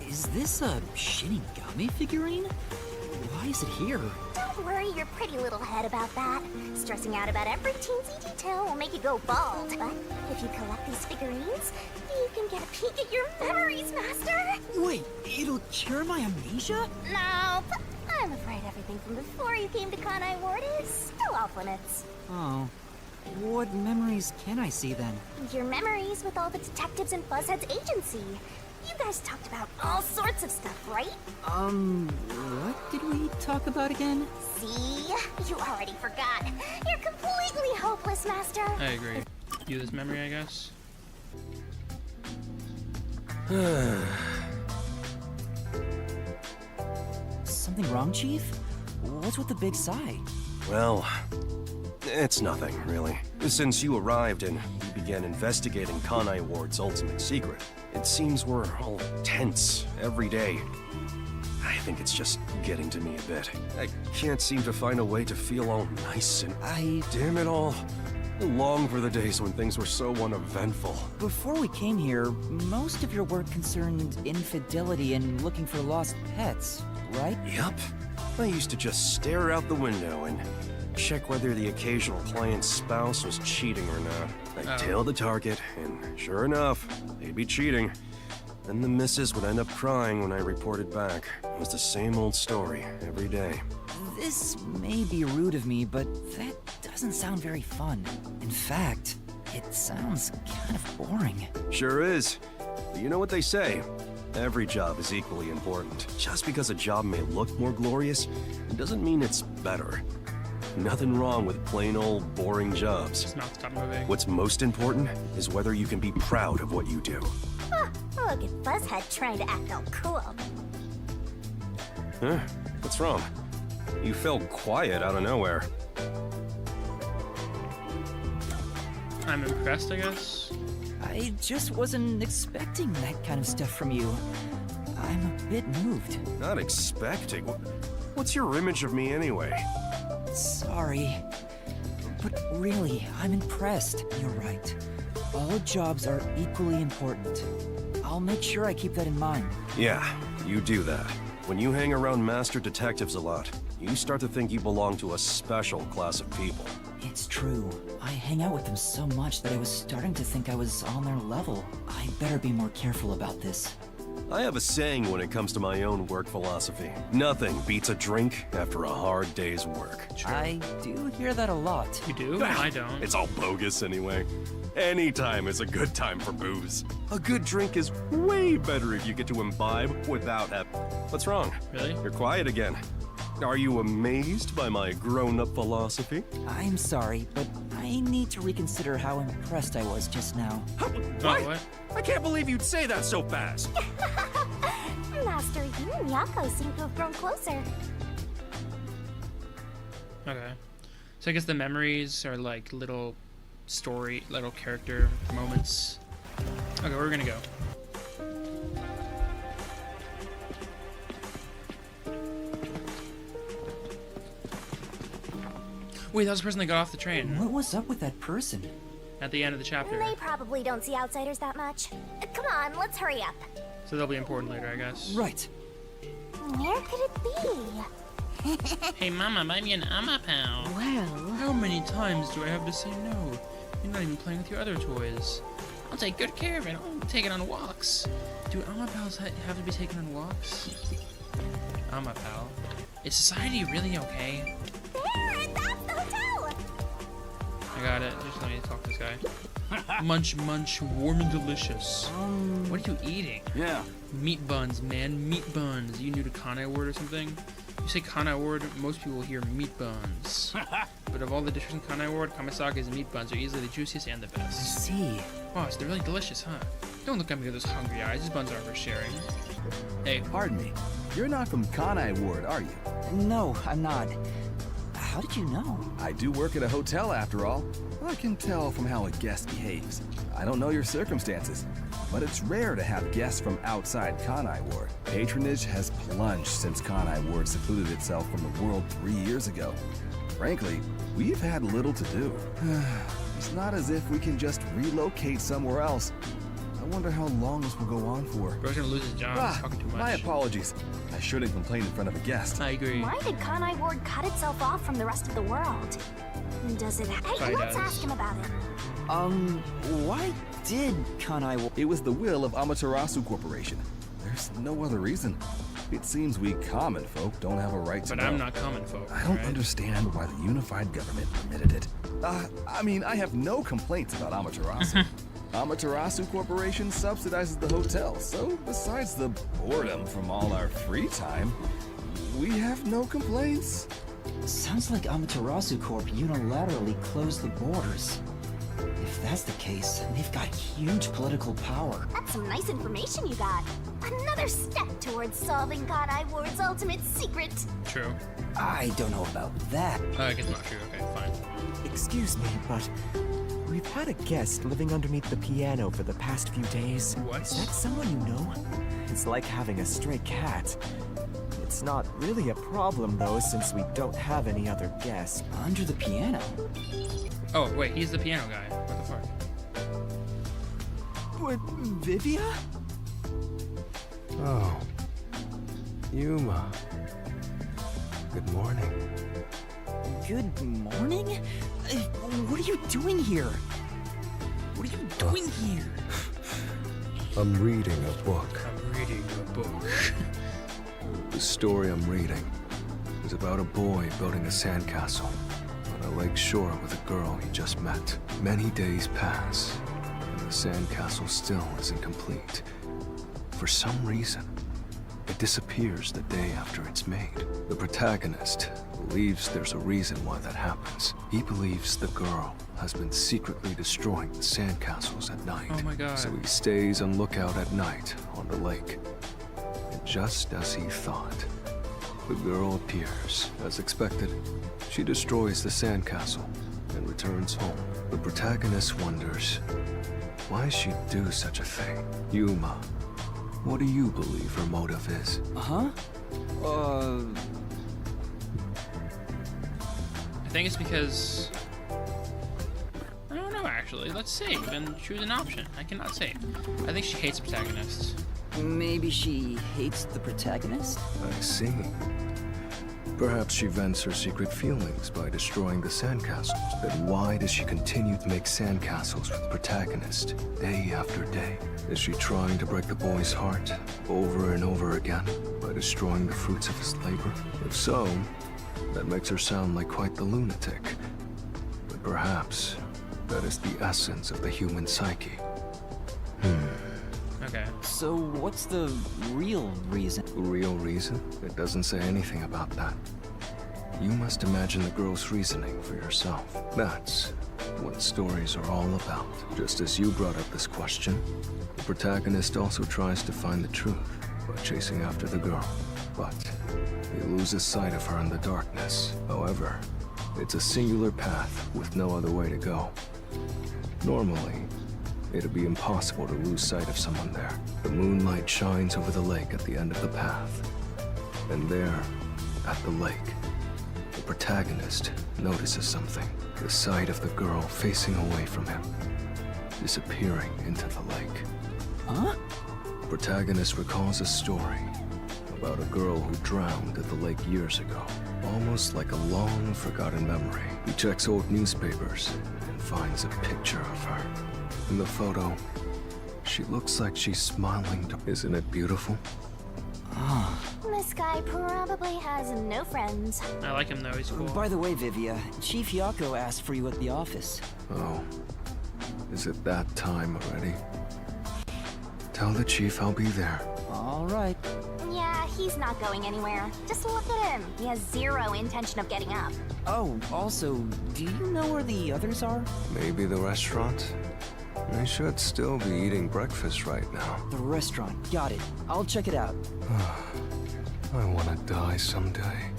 Is this a Shinigami figurine? Why is it here? Don't worry your pretty little head about that. Stressing out about every teensy detail will make you go bald. But if you collect these figurines, you can get a peek at your memories, Master. Wait, it'll cure my amnesia? No, but I'm afraid everything from before you came to Kanai Ward is still off limits. Oh. What memories can I see then? Your memories with all the detectives in Buzzhead's agency. You guys talked about all sorts of stuff, right? What did we talk about again? See? You already forgot. You're completely hopeless, Master. I agree. Do this memory, I guess. Something wrong, Chief? What's with the big sigh? Well, it's nothing, really. Since you arrived and you began investigating Kanai Ward's ultimate secret, it seems we're all tense every day. I think it's just getting to me a bit. I can't seem to find a way to feel all nice and... Damn it all. I long for the days when things were so uneventful. Before we came here, most of your work concerned infidelity and looking for lost pets, right? Yup. I used to just stare out the window and check whether the occasional client's spouse was cheating or not. I'd tail the target, and sure enough, they'd be cheating. Then the missus would end up crying when I reported back. It was the same old story every day. This may be rude of me, but that doesn't sound very fun. In fact, it sounds kind of boring. Sure is. But you know what they say? Every job is equally important. Just because a job may look more glorious, it doesn't mean it's better. Nothing wrong with plain old boring jobs. Stop moving. What's most important is whether you can be proud of what you do. Huh, look at Buzzhead trying to act all cool. Huh? What's wrong? You felt quiet out of nowhere. I'm impressed, I guess. I just wasn't expecting that kind of stuff from you. I'm a bit moved. Not expecting? What's your image of me anyway? Sorry. But really, I'm impressed. You're right. All jobs are equally important. I'll make sure I keep that in mind. Yeah, you do that. When you hang around master detectives a lot, you start to think you belong to a special class of people. It's true. I hang out with them so much that I was starting to think I was on their level. I better be more careful about this. I have a saying when it comes to my own work philosophy. Nothing beats a drink after a hard day's work. I do hear that a lot. You do? I don't. It's all bogus anyway. Any time is a good time for booze. A good drink is way better if you get to imbibe without What's wrong? Really? You're quiet again. Are you amazed by my grown-up philosophy? I'm sorry, but I need to reconsider how impressed I was just now. What? I can't believe you'd say that so fast. Master, you and Yako seem to have grown closer. Okay. So I guess the memories are like little character moments. Okay, where are we gonna go? Wait, that was the person that got off the train. What was up with that person? At the end of the chapter. They probably don't see outsiders that much. Come on, let's hurry up. So they'll be important later, I guess. Right. Where could it be? Hey, Mama, buy me an Ama Pal. Well... How many times do I have to say no? You're not even playing with your other toys. I'll take good care of it. I'll take it on walks. Do Ama Pals have to be taken on walks? Ama Pal. Is society really okay? There, that's the hotel! I got it. Just let me talk to this guy. Munch, munch, warm and delicious. What are you eating? Yeah. Meat buns, man. Meat buns. You new to Kanai word or something? You say Kanai word, most people hear meat buns. But of all the dishes in Kanai ward, Kamisaga's meat buns are easily the juiciest and the I best. see. Wow, so they're really delicious, huh? Don't look at me with those hungry eyes. These buns aren't for sharing. Hey. Pardon me. You're not from Kanai Ward, are you? No, I'm not. How did you know? I do work at a hotel, after all. I can tell from how a guest behaves. I don't know your circumstances, but it's rare to have guests from outside Kanai Ward. Patronage has plunged since Kanai Ward secluded itself from the world 3 years ago. Frankly, we've had little to do. It's not as if we can just relocate somewhere else. I wonder how long this will go on for. Bro's gonna lose his job. He's talking too much. My apologies. I shouldn't complain in front of a guest. I agree. Why did Kanai Ward cut itself off from the rest of the world? Does it... Hey, let's ask him about it. Why did Kanai Ward... It was the will of Amaterasu Corporation. There's no other reason. It seems we common folk don't have a right to know. But I'm not common folk. I don't understand why the unified government permitted it. I mean, I have no complaints about Amaterasu. Amaterasu Corporation subsidizes the hotel, so besides the boredom from all our free time, we have no complaints. Sounds like Amaterasu Corp unilaterally closed the borders. If that's the case, they've got huge political power. That's some nice information you got. Another step towards solving Kanai Ward's ultimate secret. True. I don't know about that. I guess not true. Okay, fine. Excuse me, but we've had a guest living underneath the piano for the past few days. What? Is that someone you know? It's like having a stray cat. It's not really a problem, though, since we don't have any other guests. Under the piano? Oh, wait, he's the piano guy. What the fuck? What, Vivia? Oh. Yuma. Good morning. Good morning? What are you doing here? What are you doing here? I'm reading a book. I'm reading a book. The story I'm reading is about a boy building a sandcastle on a lake shore with a girl he just met. Many days pass, and the sandcastle still isn't complete. For some reason, it disappears the day after it's made. The protagonist believes there's a reason why that happens. He believes the girl has been secretly destroying the sandcastles at night. Oh my god. So he stays on lookout at night on the lake. And just as he thought, the girl appears. As expected, she destroys the sandcastle and returns home. The protagonist wonders, why she'd do such a thing? Yuma, what do you believe her motive is? Huh? I think it's because... I don't know, actually. Let's save and choose an option. I cannot save. I think she hates the protagonist. Maybe she hates the protagonist? I see. Perhaps she vents her secret feelings by destroying the sandcastles. Then why does she continue to make sandcastles with the protagonist, day after day? Is she trying to break the boy's heart over and over again by destroying the fruits of his labor? If so, that makes her sound like quite the lunatic. But perhaps that is the essence of the human psyche. Okay. So what's the real reason? Real reason? It doesn't say anything about that. You must imagine the girl's reasoning for yourself. That's what stories are all about. Just as you brought up this question, the protagonist also tries to find the truth by chasing after the girl. But he loses sight of her in the darkness. However, it's a singular path with no other way to go. Normally, it'd be impossible to lose sight of someone there. The moonlight shines over the lake at the end of the path. And there, at the lake, the protagonist notices something. The sight of the girl facing away from him, disappearing into the lake. Huh? The protagonist recalls a story about a girl who drowned at the lake years ago. Almost like a long forgotten memory. He checks old newspapers and finds a picture of her. In the photo, she looks like she's smiling. Isn't it beautiful? This guy probably has no friends. I like him though, he's cool. By the way, Vivia, Chief Yako asked for you at the office. Oh, is it that time already? Tell the chief I'll be there. All right. Yeah, he's not going anywhere. Just look at him. He has zero intention of getting up. Oh, also, do you know where the others are? Maybe the restaurant? They should still be eating breakfast right now. The restaurant, got it. I'll check it out. I want to die someday.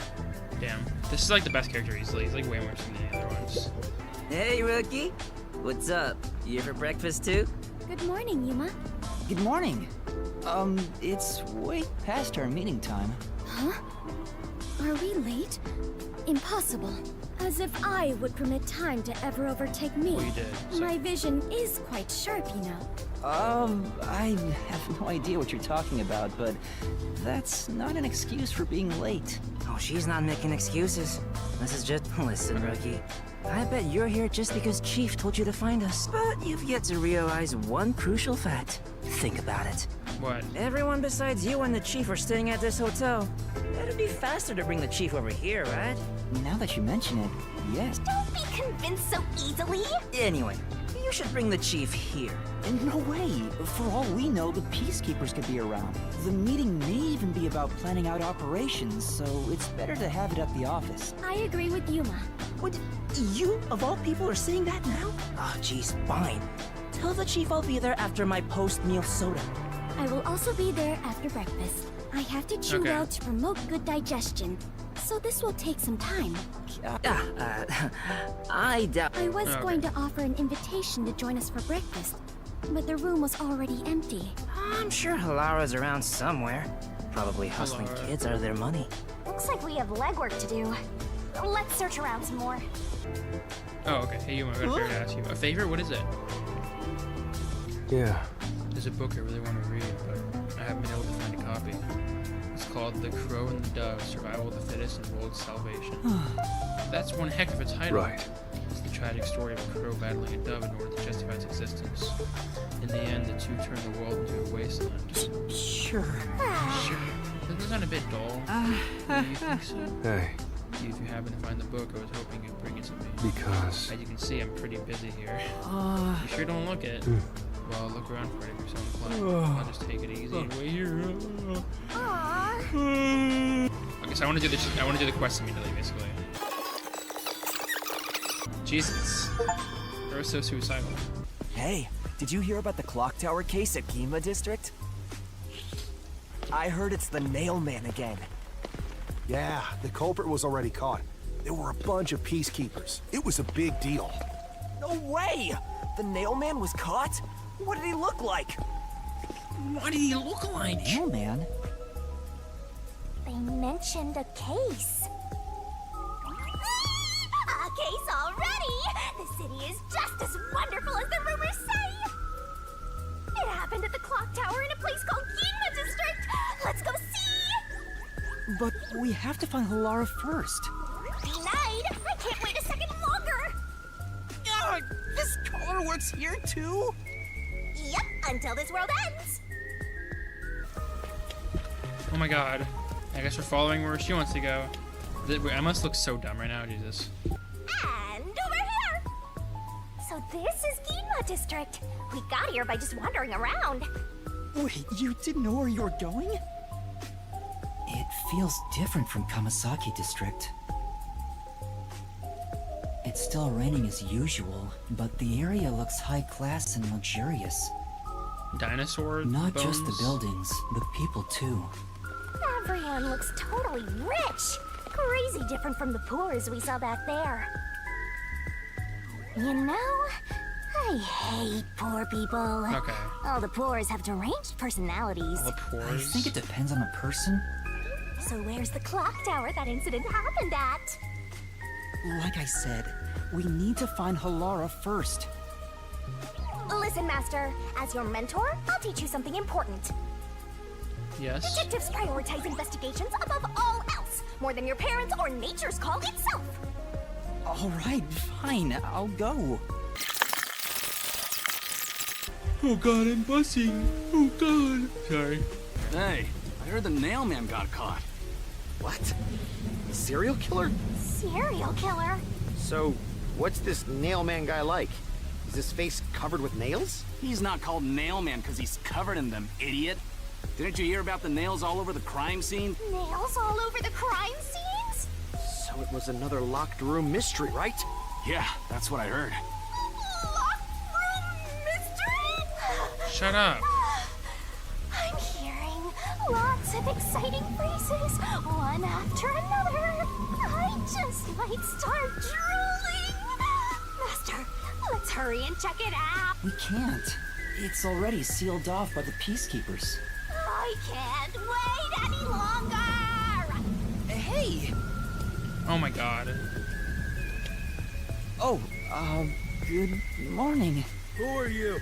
Damn. This is like the best character easily. He's like way more interesting than the other ones. Hey, rookie. What's up? You here for breakfast too? Good morning, Yuma. Good morning. It's way past our meeting time. Huh? Are we late? Impossible. As if I would permit time to ever overtake me. Well, you did, so. My vision is quite sharp, you know. I have no idea what you're talking about, but that's not an excuse for being late. Oh, she's not making excuses. This is just... Listen, rookie. I bet you're here just because Chief told you to find us. But you've yet to realize one crucial fact. Think about it. What? Everyone besides you and the Chief are staying at this hotel. It'd be faster to bring the Chief over here, right? Now that you mention it, yes. Don't be convinced so easily. Anyway, you should bring the Chief here. No way. For all we know, the Peacekeepers could be around. The meeting may even be about planning out operations, so it's better to have it at the office. I agree with Yuma. What? You, of all people, are saying that now? Oh, geez, fine. Tell the Chief I'll be there after my post-meal soda. I will also be there after breakfast. I have to chew well to promote good digestion, so this will take some time. I doubt... I was going to offer an invitation to join us for breakfast, but the room was already empty. I'm sure Halara's around somewhere. Probably hustling kids out of their money. Looks like we have legwork to do. Let's search around some more. Oh, okay. Hey, you, I got a favor to ask you. A favor? What is it? Yeah. There's a book I really want to read, but I haven't been able to find a copy. It's called The Crow and the Dove, Survival of the Fittest and World Salvation. That's one heck of a title. Right. It's the tragic story of a crow battling a dove in order to justify its existence. In the end, the two turn the world into a wasteland. Sure. Sure. Doesn't that sound a bit dull? Do you think so? Hey. If you happen to find the book, I was hoping you'd bring it to me. Because... As you can see, I'm pretty busy here. You sure don't look it? Well, look around for it if you're so inclined. I'll just take it easy and wait here. Okay, so I want to do this. I want to do the quest immediately, basically. Jesus, they were so suicidal. Hey, did you hear about the clock tower case at Gima District? I heard it's the Nail Man again. Yeah, the culprit was already caught. There were a bunch of peacekeepers. It was a big deal. No way! The Nail Man was caught? What did he look like? What did he look like? Nail Man? They mentioned a case. A case already! The city is just as wonderful as the rumors say! It happened at the clock tower in a place called Ginma District! Let's go see! But we have to find Halara first. Denied! I can't wait a second longer! Oh, this color works here too? Yep, until this world ends! Oh my god. I guess we're following where she wants to go. I must look so dumb right now, Jesus. And over here! So this is Ginma District. We got here by just wandering around. Wait, you didn't know where you were going? It feels different from Kamasaki District. It's still raining as usual, but the area looks high class and luxurious. Dinosaur Not bones? just the buildings, the people too. Everyone looks totally rich. Crazy different from the poors we saw back there. You know, I hate poor people. Okay. All the poors have deranged personalities. All the I pores? think it depends on the person. So where's the clock tower that incident happened at? Like I said, we need to find Halara first. Listen, Master. As your mentor, I'll teach you something important. Yes? Detectives prioritize investigations above all else, more than your parents or nature's call itself. Alright, fine, I'll go. Oh god, I'm bussing. Oh god. Sorry. Hey, I heard the Nail Man got caught. What? A serial killer? Serial killer? So, what's this Nail Man guy like? Is his face covered with nails? He's not called Nail Man because he's covered in them, idiot. Didn't you hear about the nails all over the crime scene? Nails all over the crime scenes? So it was another locked room mystery, right? Yeah, that's what I heard. Locked room mystery? Shut up. I'm hearing lots of exciting phrases, one after another. I just might start drooling. Master, let's hurry and check it out. We can't. It's already sealed off by the peacekeepers. I can't wait any longer! Hey! Oh my god. Oh, good morning. Who are you?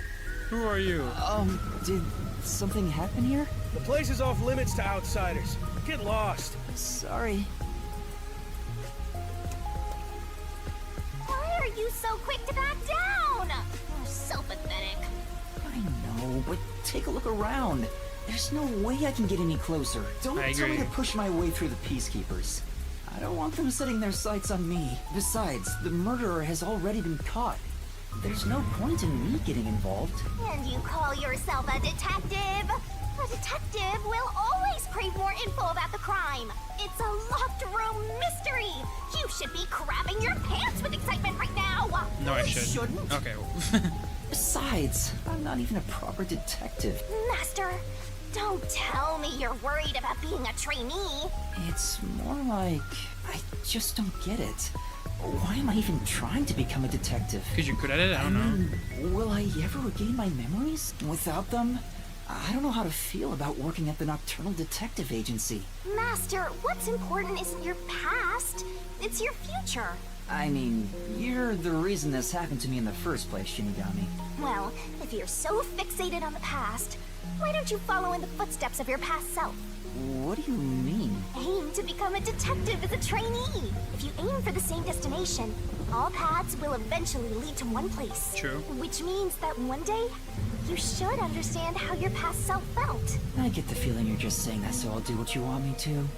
Who are you? Did something happen here? The place is off limits to outsiders. Get lost. Sorry. Why are you so quick to back down? You're so pathetic. I know, but take a look around. There's no way I can get any closer. Don't tell me to push my way through the peacekeepers. I don't want them setting their sights on me. Besides, the murderer has already been caught. There's no point in me getting involved. And you call yourself a detective? A detective will always crave more info about the crime. It's a locked room mystery. You should be crapping your pants with excitement right now. No, I shouldn't. Okay. Besides, I'm not even a proper detective. Master, don't tell me you're worried about being a trainee. It's more like I just don't get it. Why am I even trying to become a detective? Because you're good at it? I don't know. Will I ever regain my memories? Without them, I don't know how to feel about working at the Nocturnal Detective Agency. Master, what's important isn't your past, it's your future. I mean, you're the reason this happened to me in the first place, Shinigami. Well, if you're so fixated on the past, why don't you follow in the footsteps of your past self? What do you mean? Aim to become a detective as a trainee. If you aim for the same destination, all paths will eventually lead to one place. True. Which means that one day, you should understand how your past self felt. I get the feeling you're just saying that so I'll do what you want me to.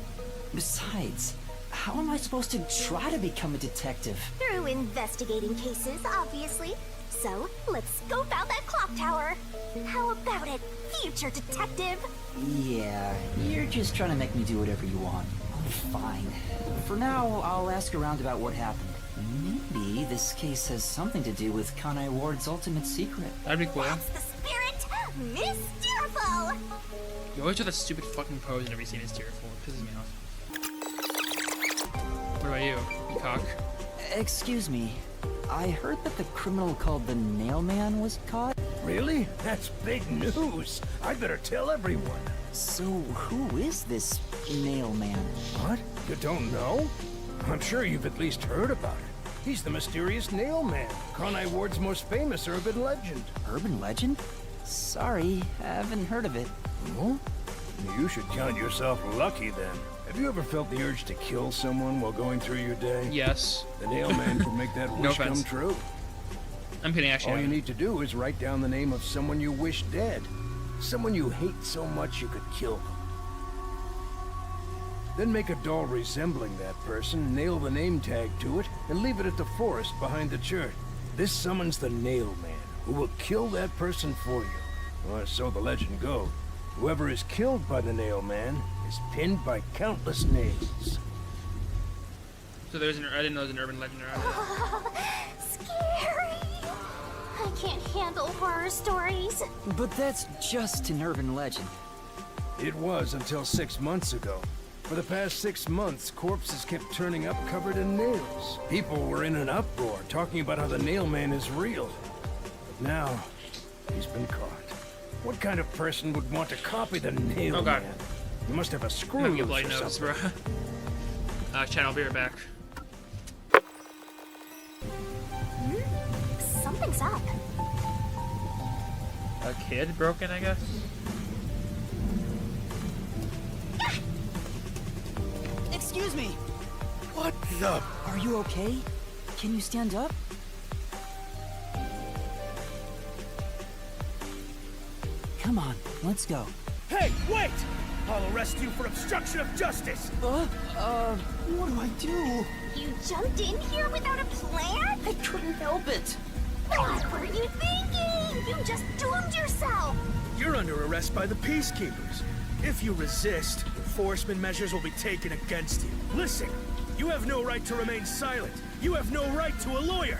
Besides, how am I supposed to try to become a detective? Through investigating cases, obviously. So, let's scope out that clock tower. How about it, future detective? Yeah, you're just trying to make me do whatever you want. Fine. For now, I'll ask around about what happened. Maybe this case has something to do with Kanai Ward's ultimate secret. That'd be cool. That's the spirit! Mysteriful! You always do that stupid fucking pose in every scene. It's tearful. It pisses me off. What about you, cock? Excuse me. I heard that the criminal called the Nail Man was caught. Really? That's big news. I'd better tell everyone. So who is this Nail Man? What? You don't know? I'm sure you've at least heard about it. He's the mysterious Nail Man, Kanai Ward's most famous urban legend. Urban legend? Sorry, haven't heard of it. Oh? You should count yourself lucky then. Have you ever felt the urge to kill someone while going through your day? Yes. The Nail Man can make that No wish offense. come true. I'm kidding, actually. All you need to do is write down the name of someone you wish dead. Someone you hate so much you could kill them. Then make a doll resembling that person, nail the name tag to it, and leave it at the forest behind the church. This summons the Nail Man, who will kill that person for you. Or so the legend goes. Whoever is killed by the Nail Man is pinned by countless nails. So there's an, I didn't know there was an urban legend around it. Scary! I can't handle horror stories. But that's just an urban legend. It was until 6 months ago. For the past 6 months, corpses kept turning up covered in nails. People were in an uproar, talking about how the Nail Man is real. But now, he's been caught. What kind of person would want to copy the Nail God. Man? You must have a screw I'm gonna get loose bloody or nose, something. bro. Chad, I'll be right back. Something's up. A kid broken, I guess? Excuse me. What the? Are you okay? Can you stand up? Come on, let's go. Hey, wait! I'll arrest you for obstruction of justice! What do I do? You jumped in here without a plan? I couldn't help it. What were you thinking? You just doomed yourself! You're under arrest by the Peacekeepers. If you resist, enforcement measures will be taken against you. Listen, you have no right to remain silent. You have no right to a lawyer.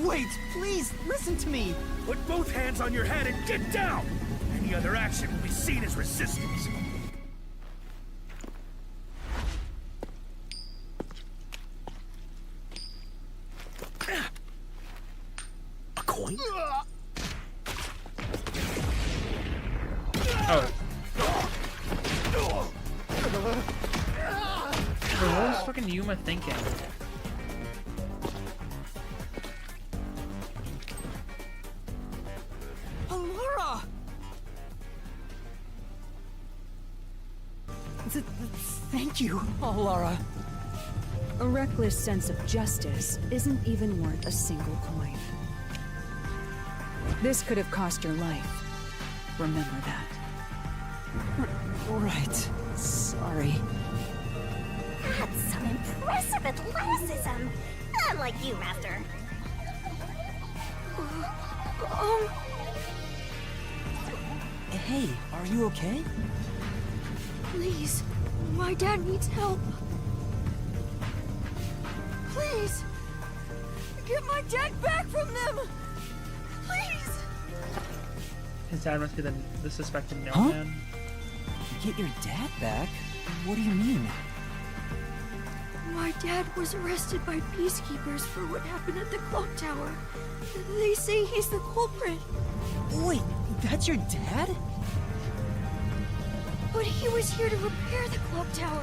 Wait, please, listen to me. Put both hands on your head and get down! Any other action will be seen as resistance. A coin? Oh. Bro, what was fucking Yuma thinking? Alara! Thank you, Alara. A reckless sense of justice isn't even worth a single coin. This could have cost your life. Remember that. Right. Sorry. That's some impressive athleticism. Unlike you, Master. Hey, are you okay? Please, my dad needs help. Please, get my dad back from them. Please. His dad must be the suspected Nail Huh? Man. Get your dad back? What do you mean? My dad was arrested by peacekeepers for what happened at the clock tower. They say he's the culprit. Wait, that's your dad? But he was here to repair the clock tower.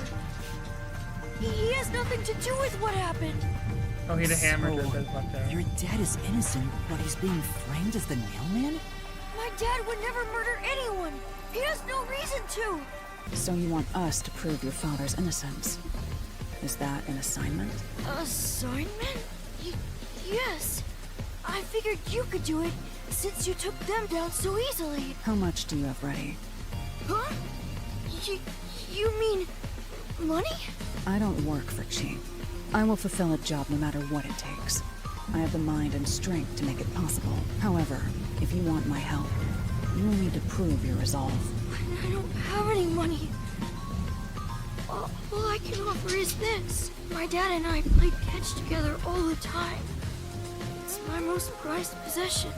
He has nothing to do with what happened. Oh, he had a hammer to So, the clock tower. your dad is innocent, but he's being framed as the mailman? My dad would never murder anyone. He has no reason to. So you want us to prove your father's innocence? Is that an assignment? Assignment? Yes. I figured you could do it since you took them down so easily. How much do you have ready? Huh? You mean money? I don't work for cheap. I will fulfill a job no matter what it takes. I have the mind and strength to make it possible. However, if you want my help, you will need to prove your resolve. I don't have any money. All I can offer is this. My dad and I played catch together all the time. It's my most prized possession.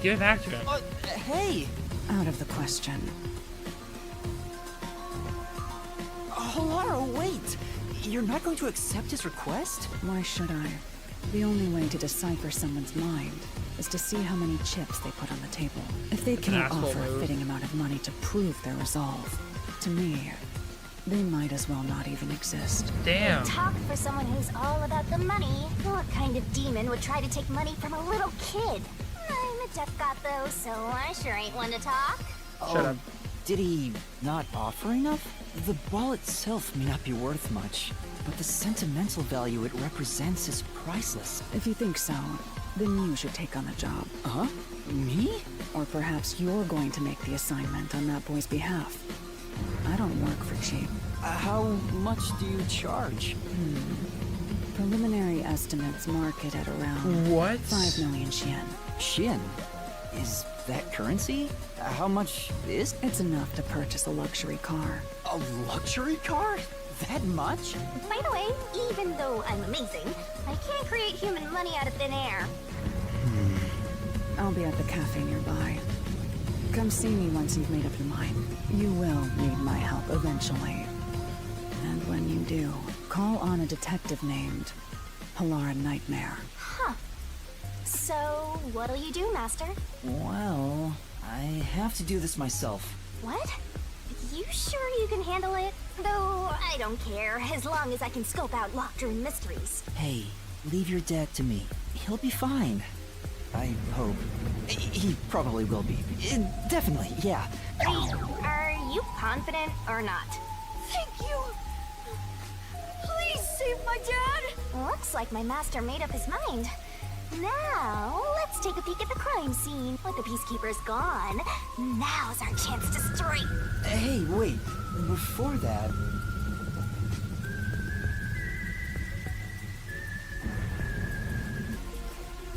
Give it back to him. Hey! Out of the question. Halara, wait! You're not going to accept his request? Why should I? The only way to decipher someone's mind is to see how many chips they put on the table. If they cannot asshole offer a move. fitting amount of money to prove their resolve, to me, they might as well not even exist. Damn. Talk for someone who's all about the money. What kind of demon would try to take money from a little kid? I'm a deaf god though, so I sure ain't one to talk. Shut up. Did he not offer enough? The ball itself may not be worth much, but the sentimental value it represents is priceless. If you think so, then you should take on the job. Huh? Me? Or perhaps you're going to make the assignment on that boy's behalf. I don't work for cheap. How much do you charge? Preliminary estimates mark it at around What? 5 million yen. Shin? Is that currency? How much is? It's enough to purchase a luxury car. A luxury car? That much? By the way, even though I'm amazing, I can't create human money out of thin air. I'll be at the cafe nearby. Come see me once you've made up your mind. You will need my help eventually. And when you do, call on a detective named Halara Nightmare. Huh. So, what'll you do, Master? Well, I have to do this myself. What? You sure you can handle it? Though, I don't care, as long as I can scope out locked room mysteries. Hey, leave your dad to me. He'll be fine. I hope. He probably will be. Definitely, yeah. Are you confident or not? Thank you. Please save my dad. Looks like my master made up his mind. Now, let's take a peek at the crime scene. With the peacekeepers gone, now's our chance to strike. Hey, wait. Before that...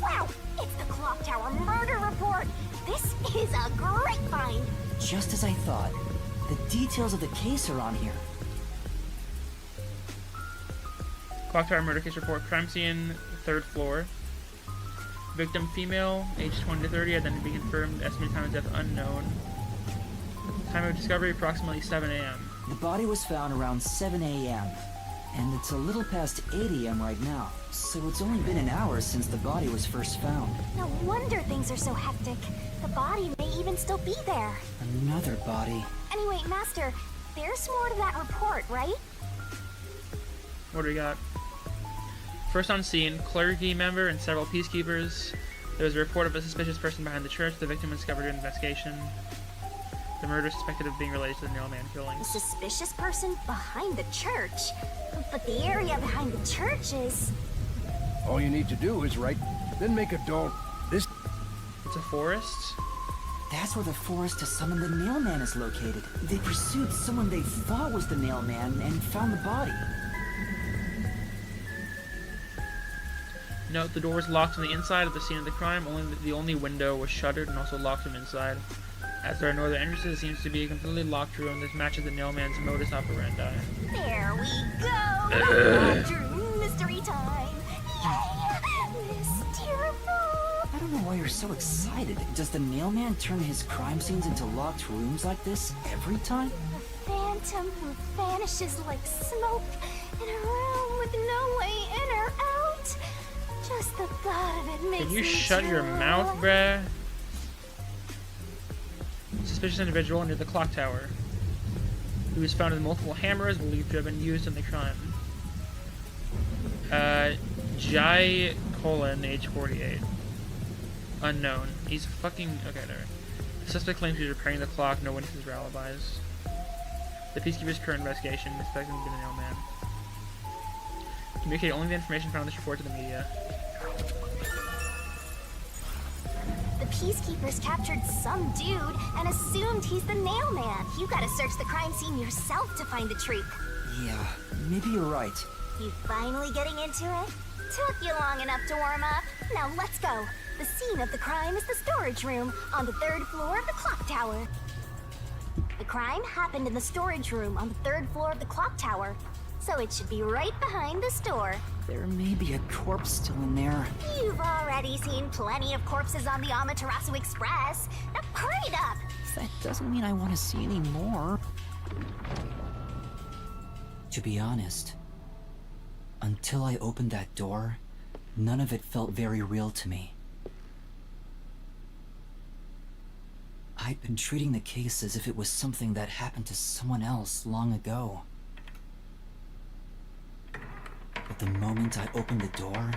Wow! It's the Clock Tower murder report! This is a great find! Just as I thought. The details of the case are on here. Clock Tower murder case report. Crime scene, 3rd floor. Victim female, age 20 to 30, identity confirmed, estimated time of death unknown. Time of discovery approximately 7 a.m. The body was found around 7 a.m. And it's a little past 8 a.m. right now. So it's only been an hour since the body was first found. No wonder things are so hectic. The body may even still be there. Another body. Anyway, Master, there's more to that report, right? What do we got? First on scene, clergy member and several peacekeepers. There was a report of a suspicious person behind the church. The victim was discovered during investigation. The murder is suspected of being related to the Nailman A killings. suspicious person behind the church. But the area behind the church is... All you need to do is write, then make a doll. This... It's a forest? That's where the forest to summon the Nailman is located. They pursued someone they thought was the Nailman and found the body. Note, the door was locked on the inside of the scene of the crime. The only window was shuttered and also locked from inside. As there are no other entrances, it seems to be a completely locked room. This matches the Nailman's modus operandi. There we go! Locked room mystery time! Yay! Mysteriful! I don't know why you're so excited. Does the Nailman turn his crime scenes into locked rooms like this every time? A phantom who vanishes like smoke in a room with no way in or out. Just the thought of it makes Can you me shut your mouth, bruh? suspicious individual near the clock tower. He was found with multiple hammers believed to have been used in the crime. Jai Colon, age 48. Unknown. He's fucking... Okay, no. The suspect claims he was repairing the clock, no witnesses or alibis. The Peacekeeper's current investigation suspects him to be the mailman. Communicate only the information found in this report to the media. The Peacekeepers captured some dude and assumed he's the nailman. You gotta search the crime scene yourself to find the truth. Yeah, maybe you're right. You finally getting into it? Took you long enough to warm up. Now let's go. The scene of the crime is the storage room on the 3rd floor of the clock tower. The crime happened in the storage room on the 3rd floor of the clock tower, so it should be right behind the store. There may be a corpse still in there. You've already seen plenty of corpses on the Amaterasu Express. Now hurry it up! That doesn't mean I want to see any more. To be honest, until I opened that door, none of it felt very real to me. I'd been treating the case as if it was something that happened to someone else long ago. But the moment I opened the door,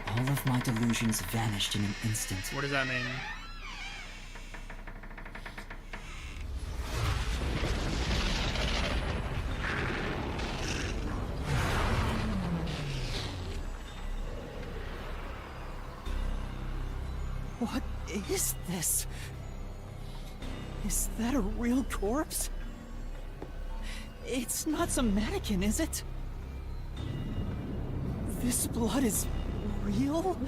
all of my delusions vanished in an instant. What does that mean? What is this? Is that a real corpse? It's not some mannequin, is it? This blood is real?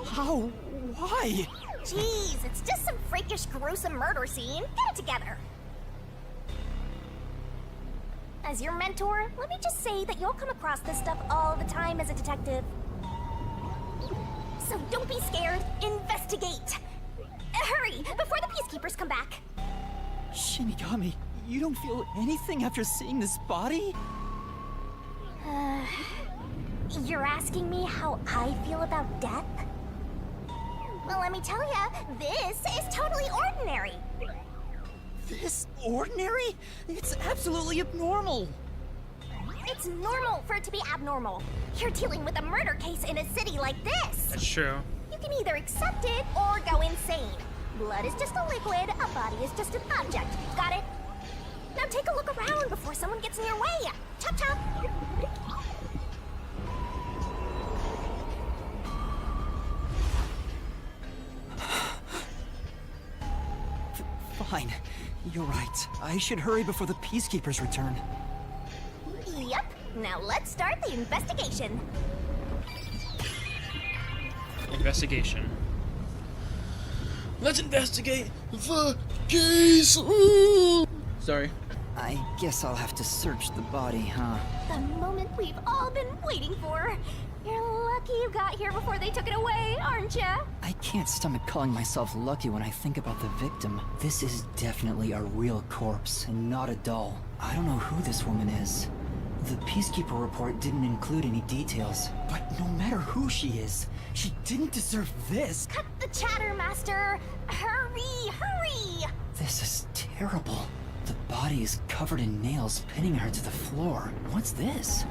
How? Why? Jeez, it's just some freakish, gruesome murder scene. Get it together. As your mentor, let me just say that you'll come across this stuff all the time as a detective. So don't be scared. Investigate. Hurry, before the Peacekeepers come back. Shinigami, you don't feel anything after seeing this body? You're asking me how I feel about death? Well, let me tell ya, this is totally ordinary. This ordinary? It's absolutely abnormal. It's normal for it to be abnormal. You're dealing with a murder case in a city like this. That's true. You can either accept it or go insane. Blood is just a liquid, a body is just an object. Got it? Now take a look around before someone gets in your way. Chop chop. Fine. You're right. I should hurry before the Peacekeepers return. Yep. Now let's start the investigation. Investigation. Let's investigate the case! Ooh. Sorry. I guess I'll have to search the body, huh? The moment we've all been waiting for. You're lucky you got here before they took it away, aren't ya? I can't stomach calling myself lucky when I think about the victim. This is definitely a real corpse and not a doll. I don't know who this woman is. The Peacekeeper report didn't include any details. But no matter who she is, she didn't deserve this. Cut the chatter, Master! Hurry, hurry! This is terrible. The body is covered in nails pinning her to the floor. What's this?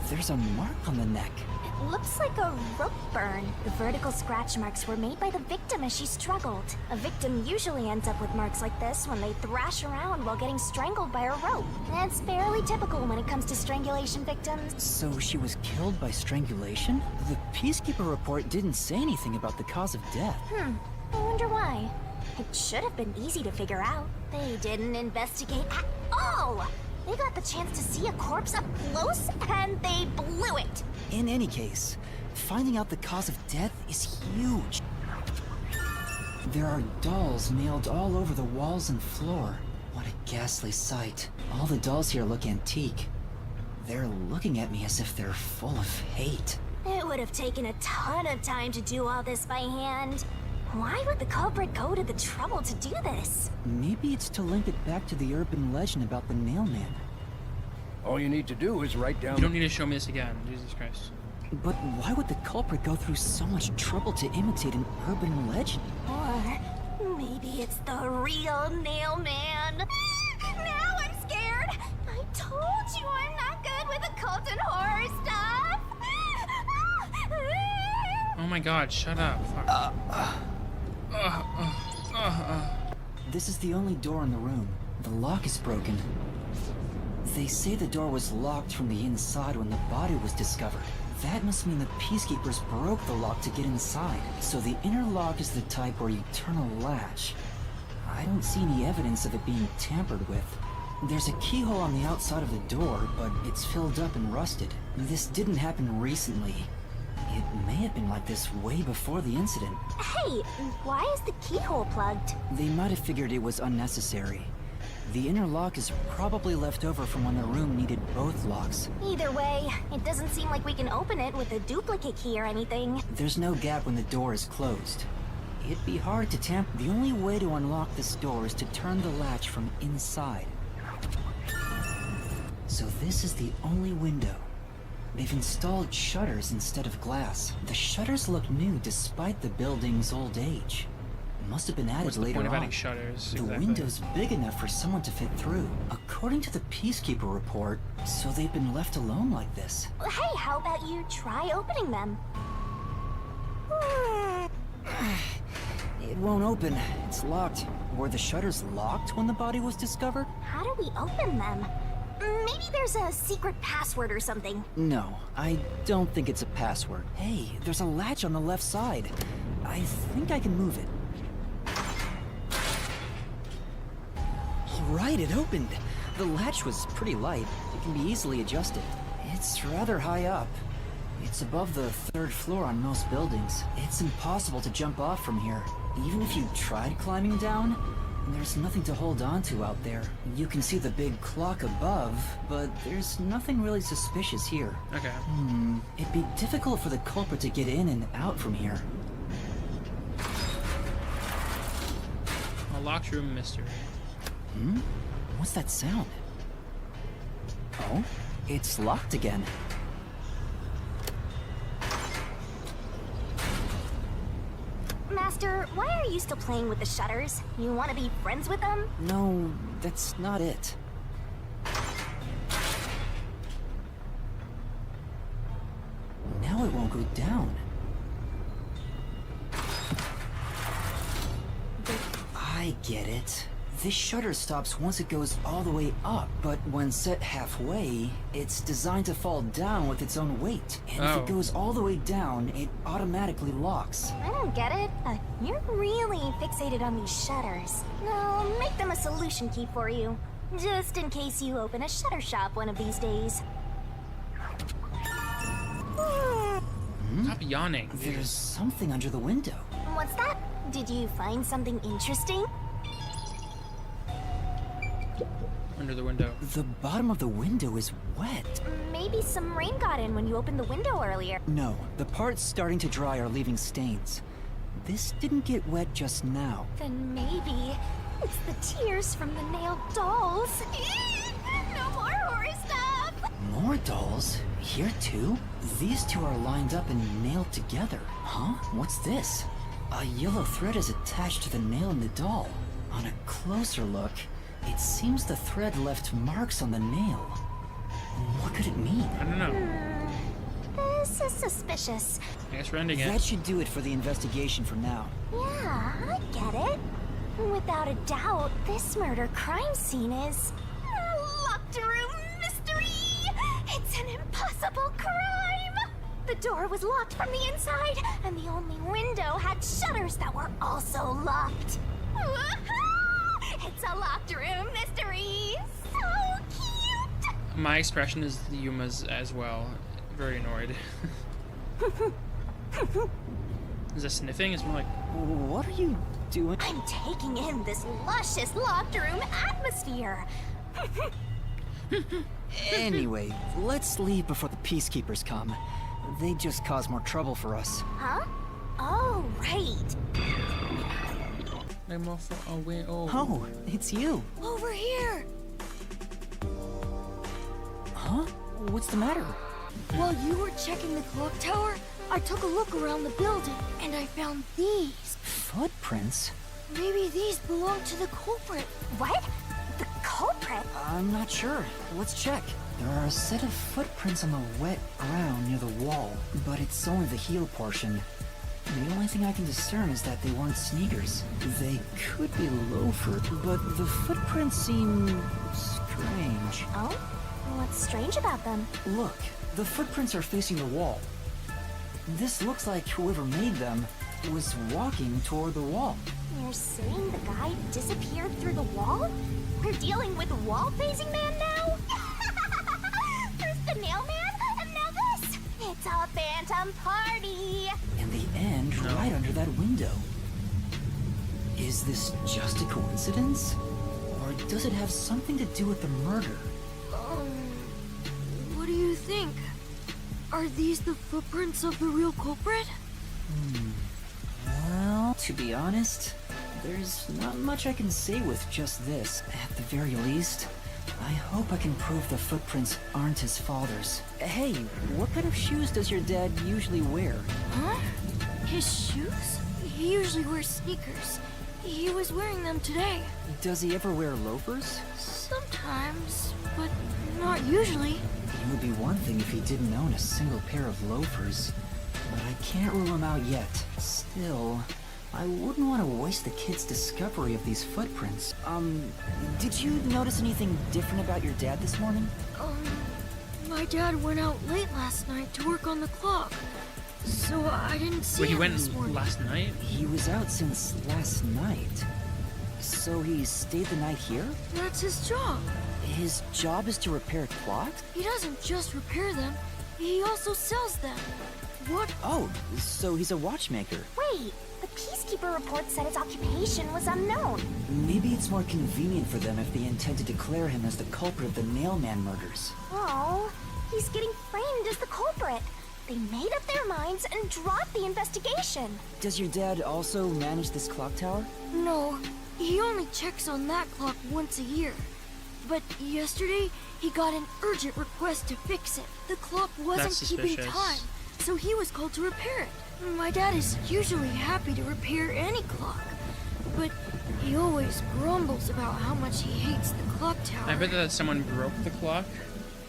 There's a mark on the neck. It looks like a rope burn. The vertical scratch marks were made by the victim as she struggled. A victim usually ends up with marks like this when they thrash around while getting strangled by a rope. That's fairly typical when it comes to strangulation victims. So she was killed by strangulation? The Peacekeeper report didn't say anything about the cause of death. I wonder why. It should have been easy to figure out. They didn't investigate at all! They got the chance to see a corpse up close, and they blew it! In any case, finding out the cause of death is huge. There are dolls nailed all over the walls and floor. What a ghastly sight. All the dolls here look antique. They're looking at me as if they're full of hate. It would have taken a ton of time to do all this by hand. Why would the culprit go to the trouble to do this? Maybe it's to link it back to the urban legend about the nailman. All you need to do is write down... You don't need to show me this again, Jesus Christ. But why would the culprit go through so much trouble to imitate an urban legend? Or Maybe it's the real Nail Man. Now I'm scared. I told you I'm not good with occult and horror stuff. Oh my god, shut up. Fuck. This is the only door in the room. The lock is broken. They say the door was locked from the inside when the body was discovered. That must mean the Peacekeepers broke the lock to get inside. So the inner lock is the type where you turn a latch. I don't see any evidence of it being tampered with. There's a keyhole on the outside of the door, but it's filled up and rusted. This didn't happen recently. It may have been like this way before the incident. Hey, why is the keyhole plugged? They might have figured it was unnecessary. The inner lock is probably left over from when the room needed both locks. Either way, it doesn't seem like we can open it with a duplicate key or anything. There's no gap when the door is closed. It'd be hard to tamper. The only way to unlock this door is to turn the latch from inside. So this is the only window. They've installed shutters instead of glass. The shutters look new despite the building's old age. Must have been added What's the later point of on. adding shutters? The Exactly. window's big enough for someone to fit through. According to the Peacekeeper report, so they've been left alone like this. Hey, how about you try opening them? It won't open. It's locked. Were the shutters locked when the body was discovered? How do we open them? Maybe there's a secret password or something. No, I don't think it's a password. Hey, there's a latch on the left side. I think I can move it. Right, it opened. The latch was pretty light. It can be easily adjusted. It's rather high up. It's above the 3rd floor on most buildings. It's impossible to jump off from here. Even if you tried climbing down, there's nothing to hold on to out there. You can see the big clock above, but there's nothing really suspicious here. Okay. It'd be difficult for the culprit to get in and out from here. A locked room mystery. What's that sound? Oh, it's locked again. Master, why are you still playing with the shutters? You want to be friends with them? No, that's not it. Now it won't go down. I get it. This shutter stops once it goes all the way up, but when set halfway, it's designed to fall down with its own weight. And if it goes all the way down, it automatically locks. I don't get it. You're really fixated on these shutters. No, make them a solution key for you. Just in case you open a shutter shop one of these days. Stop yawning. There's something under the window. What's that? Did you find something interesting? Under the window. The bottom of the window is wet. Maybe some rain got in when you opened the window earlier. No, the parts starting to dry are leaving stains. This didn't get wet just now. Then maybe it's the tears from the nailed dolls. No more horror stuff! More dolls? Here too? These two are lined up and nailed together. Huh? What's this? A yellow thread is attached to the nail in the doll. On a closer look, it seems the thread left marks on the nail. What could it mean? I don't know. This is suspicious. I guess we're ending it. That should do it for the investigation for now. Yeah, I get it. Without a doubt, this murder crime scene is a locked room mystery. It's an impossible crime. The door was locked from the inside, and the only window had shutters that were also locked. It's a locked room mystery. So cute. My expression is Yuma's as well. Very annoyed. Is that sniffing? It's more like... What are you doing? I'm taking in this luscious locked room atmosphere. Anyway, let's leave before the Peacekeepers come. They just cause more trouble for us. Huh? Oh, right. Oh, it's you. Over here! Huh? What's the matter? While you were checking the clock tower, I took a look around the building, and I found these. Footprints? Maybe these belong to the culprit. What? The culprit? I'm not sure. Let's check. There are a set of footprints on the wet ground near the wall, but it's only the heel portion. The only thing I can discern is that they weren't sneakers. They could be loafers, but the footprints seem strange. Oh? What's strange about them? Look, the footprints are facing the wall. This looks like whoever made them was walking toward the wall. You're saying the guy disappeared through the wall? We're dealing with wall-facing man now? First the nail man, and now this! It's a phantom party! And they end right under that window. Is this just a coincidence? Or does it have something to do with the murder? What do you think? Are these the footprints of the real culprit? Well, to be honest, there's not much I can say with just this. At the very least, I hope I can prove the footprints aren't his father's. Hey, what kind of shoes does your dad usually wear? Huh? His shoes? He usually wears sneakers. He was wearing them today. Does he ever wear loafers? Sometimes, but not usually. It would be one thing if he didn't own a single pair of loafers, but I can't rule him out yet. Still, I wouldn't want to waste the kid's discovery of these footprints. Did you notice anything different about your dad this morning? My dad went out late last night to work on the clock, so I didn't see Wait, he him went this morning. last night? He was out since last night. So he stayed the night here? That's his job. His job is to repair clocks? He doesn't just repair them, he also sells them. What? Oh, so he's a watchmaker. Wait, the Peacekeeper report said his occupation was unknown. Maybe it's more convenient for them if they intend to declare him as the culprit of the Nailman murders. Oh, he's getting framed as the culprit. They made up their minds and dropped the investigation. Does your dad also manage this clock tower? No, he only checks on that clock once a year. But yesterday, he got an urgent request to fix it. The clock wasn't That's keeping suspicious. time, so he was called to repair it. My dad is usually happy to repair any clock, but he always grumbles about how much he hates the clock tower. I bet that someone broke the clock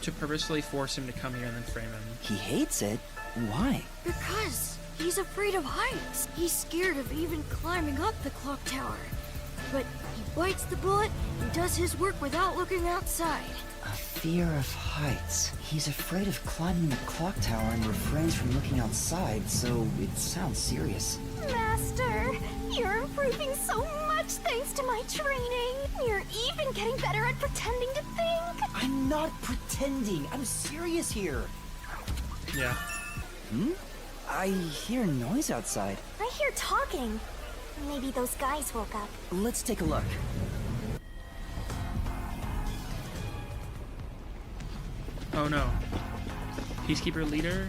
to purposely force him to come here and then frame him. He hates it? Why? Because he's afraid of heights. He's scared of even climbing up the clock tower. But he bites the bullet and does his work without looking outside. A fear of heights. He's afraid of climbing the clock tower and refrains from looking outside, so it sounds serious. Master, you're improving so much thanks to my training. You're even getting better at pretending to think. I'm not pretending. I'm serious here. Yeah. I hear noise outside. I hear talking. Maybe those guys woke up. Let's take a look. Oh no. Peacekeeper leader?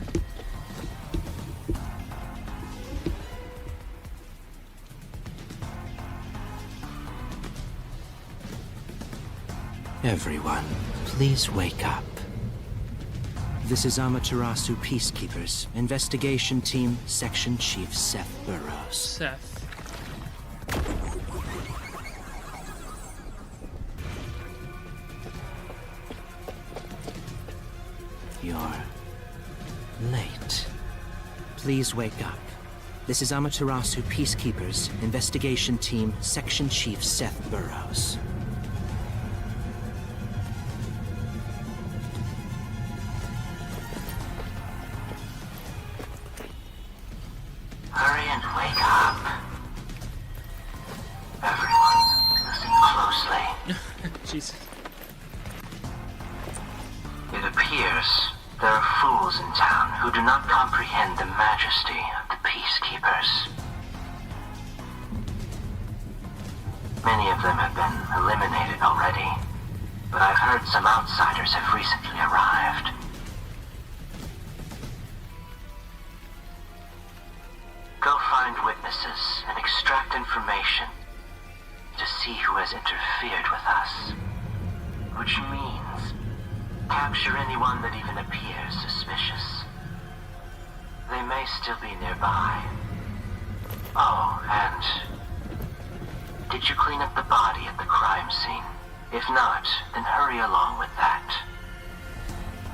Everyone, please wake up. This is Amaterasu Peacekeepers, Investigation Team, Section Chief Seth Burrows. Seth. You're late. Please wake up. This is Amaterasu Peacekeepers, Investigation Team, Section Chief Seth Burrows. Hurry and wake up. Everyone, listen closely. Jesus. It appears there are fools in town who do not comprehend the majesty of the Peacekeepers. Many of them have been eliminated already, but I've heard some outsiders have recently arrived. Go find witnesses and extract information to see who has interfered with us. Which means capture anyone that even appears suspicious. They may still be nearby. Oh, and Did you clean up the body at the crime scene? If not, then hurry along with that.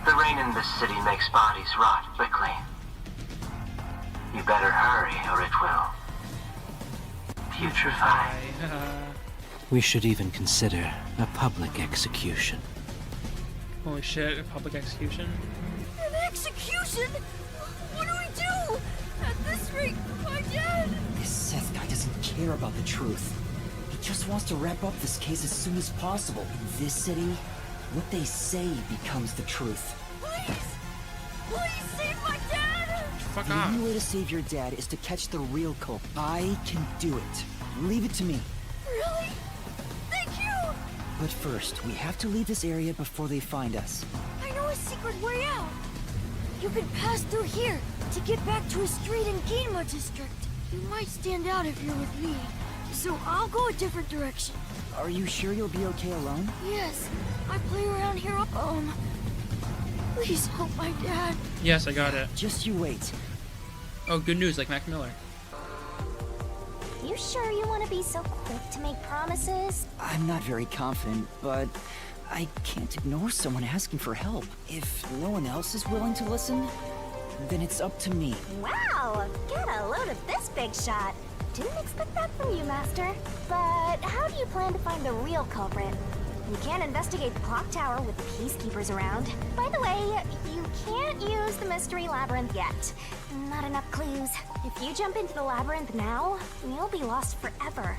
The rain in this city makes bodies rot quickly. You better hurry or it will putrefy. We should even consider a public execution. Holy shit, a public execution? An execution? What do we do? At this rate, my dad... This Seth guy doesn't care about the truth. He just wants to wrap up this case as soon as possible. In this city, what they say becomes the truth. Please! Please save my dad! Fuck the off. only way to save your dad is to catch the real culprit. I can do it. Leave it to me. Really? Thank you! But first, we have to leave this area before they find us. I know a secret way out. You can pass through here to get back to a street in Ginma district. You might stand out if you're with me, so I'll go a different direction. Are you sure you'll be okay alone? Yes, I play around here up home. Please help my dad. Yes, I got it. Just you wait. Oh, good news, like Mac Miller. You sure you want to be so quick to make promises? I'm not very confident, but I can't ignore someone asking for help. If no one else is willing to listen, then it's up to me. Wow! Get a load of this big shot. Didn't expect that from you, Master. But how do you plan to find the real culprit? You can't investigate the clock tower with peacekeepers around. By the way, you can't use the mystery labyrinth yet. Not enough clues. If you jump into the labyrinth now, you'll be lost forever.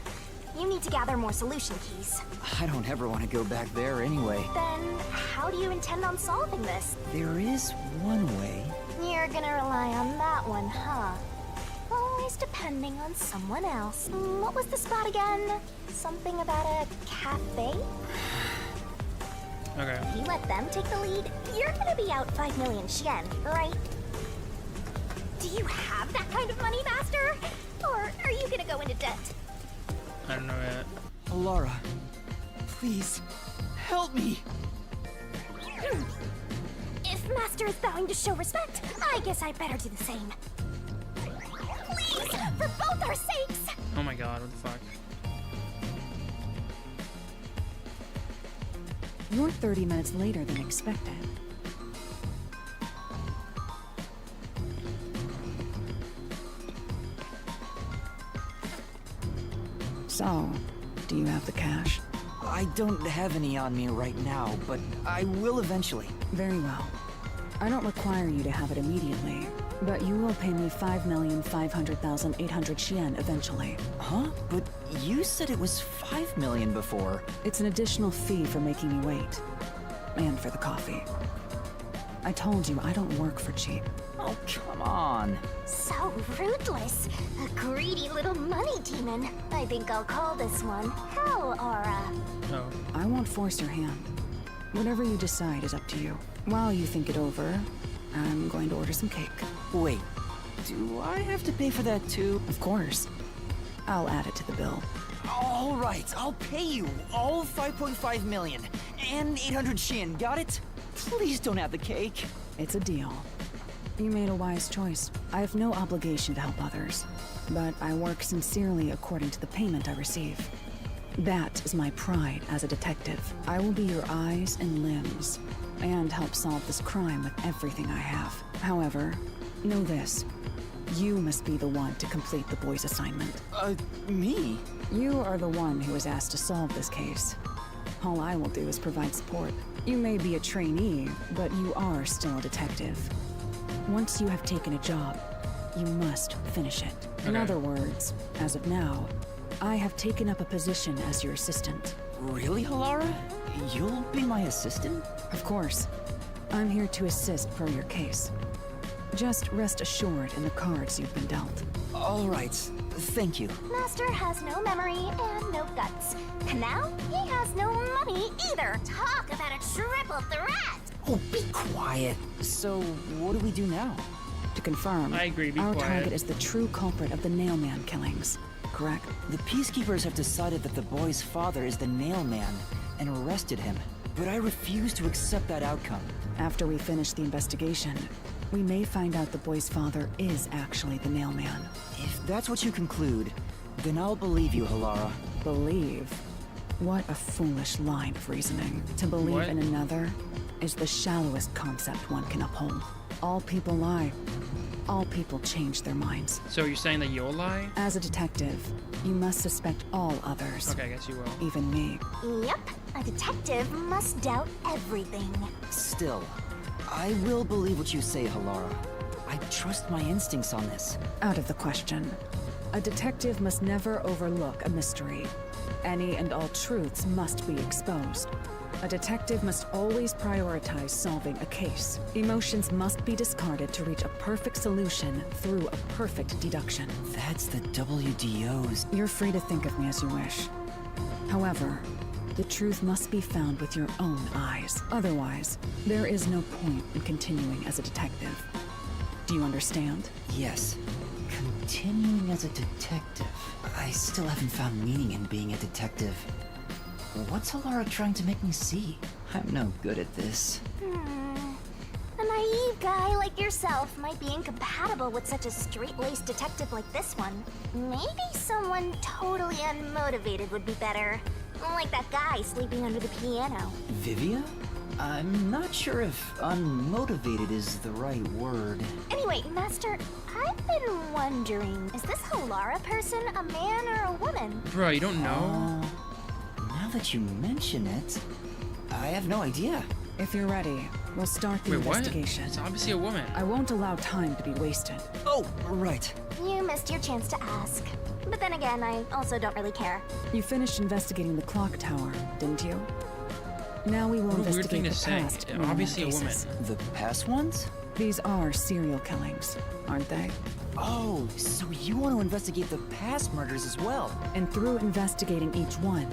You need to gather more solution keys. I don't ever want to go back there anyway. Then, how do you intend on solving this? There is one way. You're gonna rely on that one, huh? Always depending on someone else. What was the spot again? Something about a cafe? Okay. If you let them take the lead, you're gonna be out 5 million yen, right? Do you have that kind of money, Master? Or are you gonna go into debt? I don't know yet. Alara, please, help me! If Master is vowing to show respect, I guess I better do the same. Please, for both our sakes! Oh my god, what the fuck? You're 30 minutes later than expected. So, do you have the cash? I don't have any on me right now, but I will eventually. Very well. I don't require you to have it immediately, but you will pay me 5,500,800 yen eventually. Huh? But you said it was 5 million before. It's an additional fee for making me wait. And for the coffee. I told you I don't work for cheap. Oh, come on. So ruthless. A greedy little money demon. I think I'll call this one Hell Aura. Oh. I won't force your hand. Whatever you decide is up to you. While you think it over, I'm going to order some cake. Wait, do I have to pay for that too? Of course. I'll add it to the bill. All right, I'll pay you all 5.5 million and 800 yen, got it? Please don't have the cake. It's a deal. You made a wise choice. I have no obligation to help others, but I work sincerely according to the payment I receive. That is my pride as a detective. I will be your eyes and limbs, and help solve this crime with everything I have. However, know this. You must be the one to complete the boy's assignment. Me? You are the one who was asked to solve this case. All I will do is provide support. You may be a trainee, but you are still a detective. Once you have taken a job, you must finish it. In Okay. other words, as of now, I have taken up a position as your assistant. Really, Halara? You'll be my assistant? Of course. I'm here to assist per your case. Just rest assured in the cards you've been dealt. All right, thank you. Master has no memory and no guts. And now he has no money either. Talk about a triple threat! Oh, be quiet. So, what do we do now? To confirm, I agree, be our quiet. target is the true culprit of the Nailman killings, correct? The peacekeepers have decided that the boy's father is the Nailman and arrested him. But I refuse to accept that outcome. After we finish the investigation, we may find out the boy's father is actually the Nailman. If that's what you conclude, then I'll believe you, Halara. Believe? What a foolish line of reasoning. To believe What? in another is the shallowest concept one can uphold. All people lie. All people change their minds. So you're saying that you'll lie? As a detective, you must suspect all others. Okay, I guess you will. Even me. Yep, a detective must doubt everything. Still, I will believe what you say, Halara. I trust my instincts on this. Out of the question. A detective must never overlook a mystery. Any and all truths must be exposed. A detective must always prioritize solving a case. Emotions must be discarded to reach a perfect solution through a perfect deduction. That's the WDO's. You're free to think of me as you wish. However, the truth must be found with your own eyes. Otherwise, there is no point in continuing as a detective. Do you understand? Yes. Continuing as a detective. I still haven't found meaning in being a detective. What's Halara trying to make me see? I'm no good at this. A naive guy like yourself might be incompatible with such a straight-laced detective like this one. Maybe someone totally unmotivated would be better. Like that guy sleeping under the piano. Vivia? I'm not sure if unmotivated is the right word. Anyway, Master, I've been wondering, is this Halara person a man or a woman? Bro, you don't know? Now that you mention it, I have no idea. If you're ready, we'll start the investigation. It's obviously a woman. I won't allow time to be wasted. Oh, right. You missed your chance to ask. But then again, I also don't really care. You finished investigating the clock tower, didn't you? Now we will What a weird thing investigate the to say. past. Obviously a woman. cases. The past ones? These are serial killings, aren't they? Oh, so you want to investigate the past murders as well? And through investigating each one,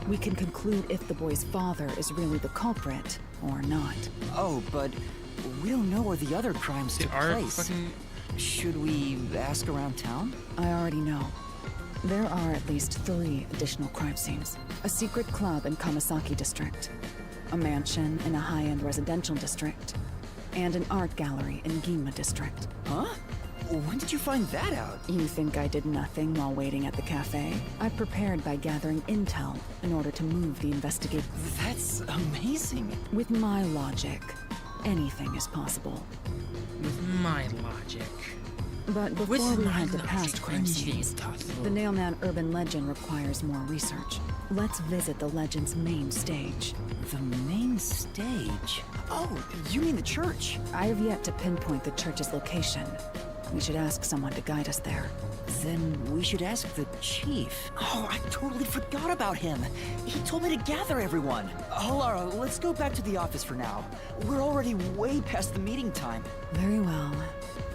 we can conclude if the boy's father is really the culprit or not. Oh, but we don't know where the other crimes took place. Should we ask around town? I already know. There are at least 3 additional crime scenes. A secret club in Kamasaki district, a mansion in a high-end residential district, and an art gallery in Ginma district. Huh? When did you find that out? You think I did nothing while waiting at the cafe? I prepared by gathering intel in order to move the investigation. That's amazing. With my logic, anything is possible. With my logic. But before we head to past crime scenes, the Nailman urban legend requires more research. Let's visit the legend's main stage. The main stage? Oh, you mean the church? I have yet to pinpoint the church's location. We should ask someone to guide us there. Then we should ask the chief. Oh, I totally forgot about him. He told me to gather everyone. Halara, let's go back to the office for now. We're already way past the meeting time. Very well.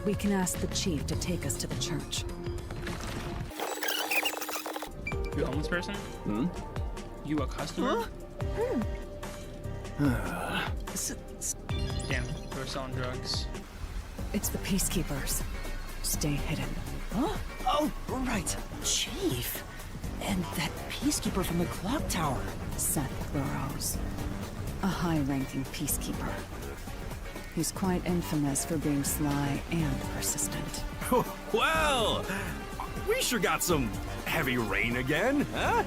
We can ask the chief to take us to the church. You a homeless person? You a customer? Damn, we're selling drugs. It's the peacekeepers. Stay hidden. Huh? Oh, right. Chief. And that peacekeeper from the clock tower. Seth Burrows. A high-ranking peacekeeper. He's quite infamous for being sly and persistent. Well, we sure got some heavy rain again, huh?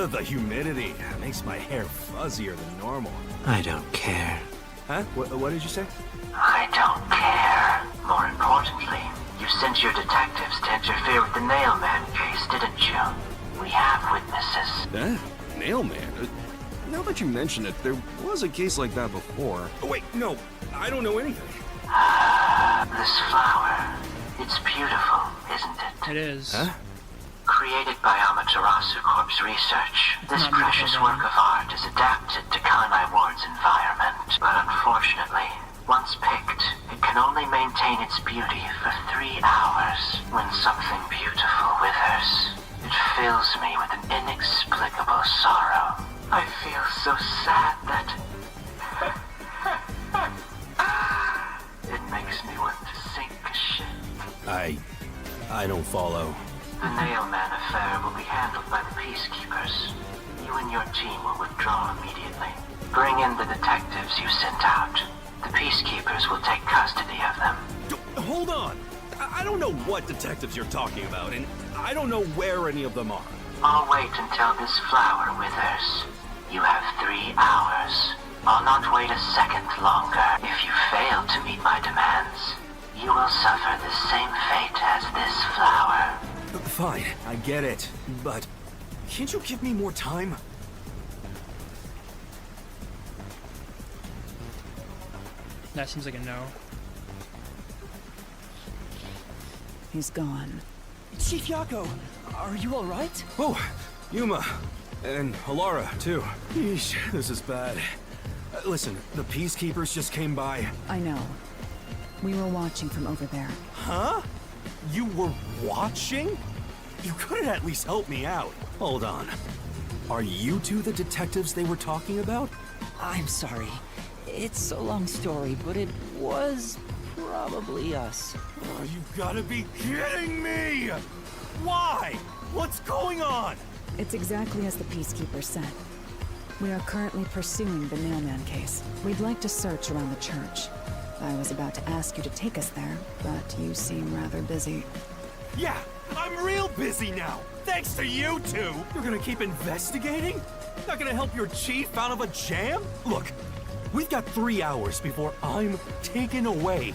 The humidity makes my hair fuzzier than normal. I don't care. Huh? What did you say? I don't care. More importantly, you sent your detectives to interfere with the Nailman case, didn't you? We have witnesses. Nailman? Now that you mention it, there was a case like that before. Oh, wait, no, I don't know anything. This flower, it's beautiful, isn't it? It is. Huh? Created by Amaterasu Corp's research, this precious work of art is adapted to Kanai Ward's environment. But unfortunately, once picked, it can only maintain its beauty for 3 hours. When something beautiful withers, it fills me with an inexplicable sorrow. I feel so sad that it makes me want to sink a ship. I don't follow. The Nailman affair will be handled by the peacekeepers. You and your team will withdraw immediately. Bring in the detectives you sent out. The peacekeepers will take custody of them. Hold on! I don't know what detectives you're talking about, and I don't know where any of them are. I'll wait until this flower withers. You have 3 hours. I'll not wait a second longer. If you fail to meet my demands, you will suffer the same fate as this flower. Fine, I get it, but can't you give me more time? That seems like a no. He's gone. Chief Yako, are you alright? Oh, Yuma. And Halara, too. Yeesh, this is bad. Listen, the Peacekeepers just came by. I know. We were watching from over there. Huh? You were watching? You could have at least helped me out. Hold on. Are you two the detectives they were talking about? I'm sorry. It's a long story, but it was probably us. Oh, you gotta be kidding me! Why? What's going on? It's exactly as the Peacekeeper said. We are currently pursuing the Nailman case. We'd like to search around the church. I was about to ask you to take us there, but you seem rather busy. Yeah, I'm real busy now, thanks to you two! You're gonna keep investigating? Not gonna help your chief out of a jam? Look, we've got 3 hours before I'm taken away.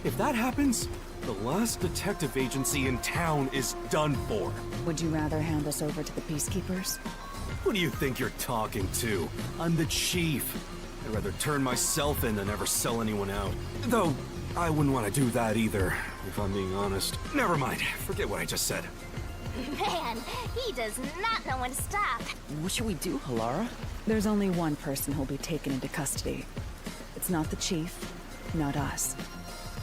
If that happens, the last detective agency in town is done for. Would you rather hand us over to the Peacekeepers? Who do you think you're talking to? I'm the chief. I'd rather turn myself in than ever sell anyone out. Though, I wouldn't want to do that either, if I'm being honest. Never mind, forget what I just said. Man, he does not know when to stop. What should we do, Halara? There's only one person who'll be taken into custody. It's not the chief, not us.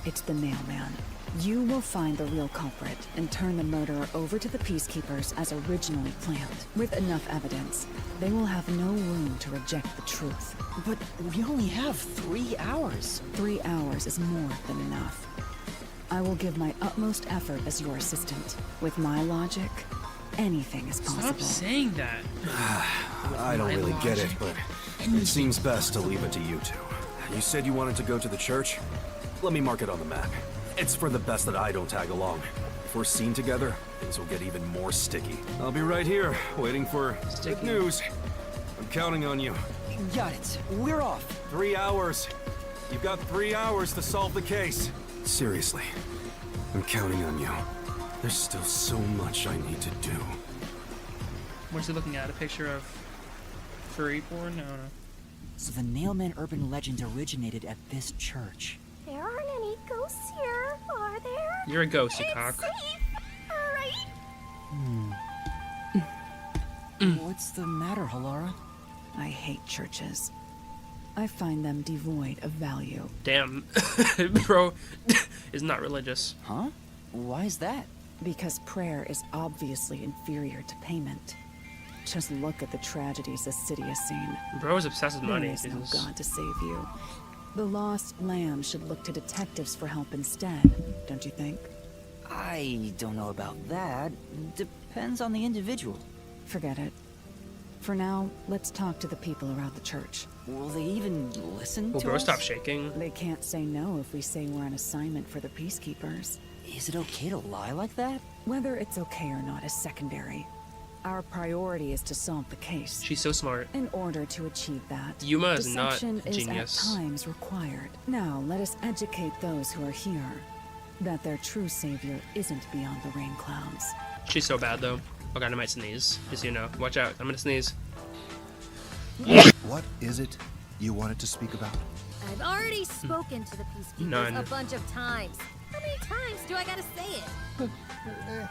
It's the Nailman. You will find the real culprit and turn the murderer over to the Peacekeepers as originally planned. With enough evidence, they will have no room to reject the truth. But we only have 3 hours. 3 hours is more than enough. I will give my utmost effort as your assistant. With my logic, anything is possible. Stop saying that. I don't really get it, but it seems best to leave it to you two. You said you wanted to go to the church? Let me mark it on the map. It's for the best that I don't tag along. If we're seen together, things will get even more sticky. I'll be right here, waiting for good news. I'm counting on you. Got it. We're off. 3 hours. You've got 3 hours to solve the case. Seriously, I'm counting on you. There's still so much I need to do. What's he looking at? A picture of furry porn? No, no. So the Nailman urban legend originated at this church. There aren't any ghosts here, are there? You're a ghost, you cock. What's the matter, Halara? I hate churches. I find them devoid of value. Damn. Bro is not religious. Huh? Why is that? Because prayer is obviously inferior to payment. Just look at the tragedies this city has seen. Bro is obsessed with money. There is no God to save you. The lost lamb should look to detectives for help instead, don't you think? I don't know about that. Depends on the individual. Forget it. For now, let's talk to the people around the church. Will they even listen to bro, us? stop shaking. They can't say no if we say we're on assignment for the Peacekeepers. Is it okay to lie like that? Whether it's okay or not is secondary. Our priority is to solve the case. She's so smart. In order to achieve that, Yuma is not deception genius. is at times required. Now, let us educate those who are here that their true savior isn't beyond the rain clouds. She's so bad, though. Oh god, I might sneeze. Just so you know. Watch out. I'm gonna sneeze. What is it you wanted to speak about? I've already spoken to the Peacekeepers None. a bunch of times. How many times do I gotta say it? But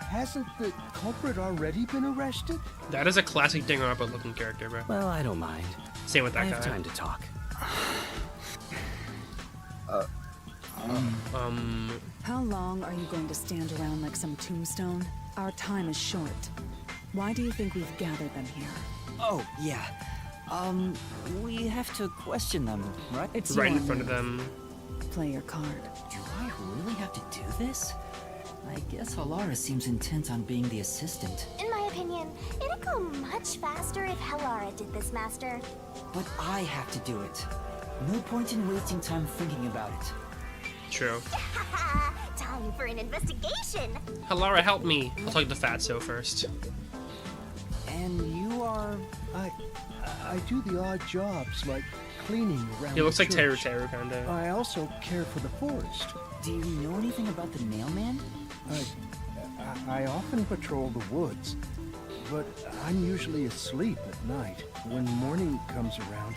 hasn't the culprit already been arrested? That is a classic Danganronpa looking character, bro. Well, I don't mind. Same with that I guy. have time to talk. How long are you going to stand around like some tombstone? Our time is short. Why do you think we've gathered them here? Oh, yeah. We have to question them, right? It's right in your front of move. them. Play your card. Do I really have to do this? I guess Halara seems intent on being the assistant. In my opinion, it'd go much faster if Halara did this, Master. But I have to do it. No point in wasting time thinking about it. True. Time for an investigation. Halara, help me. I'll talk to Fatso first. are... I do the odd jobs, like cleaning around He looks the like Teru church. Teru, kind of. I also care for the forest. Do you know anything about the Nailman? I often patrol the woods, but I'm usually asleep at night. When morning comes around,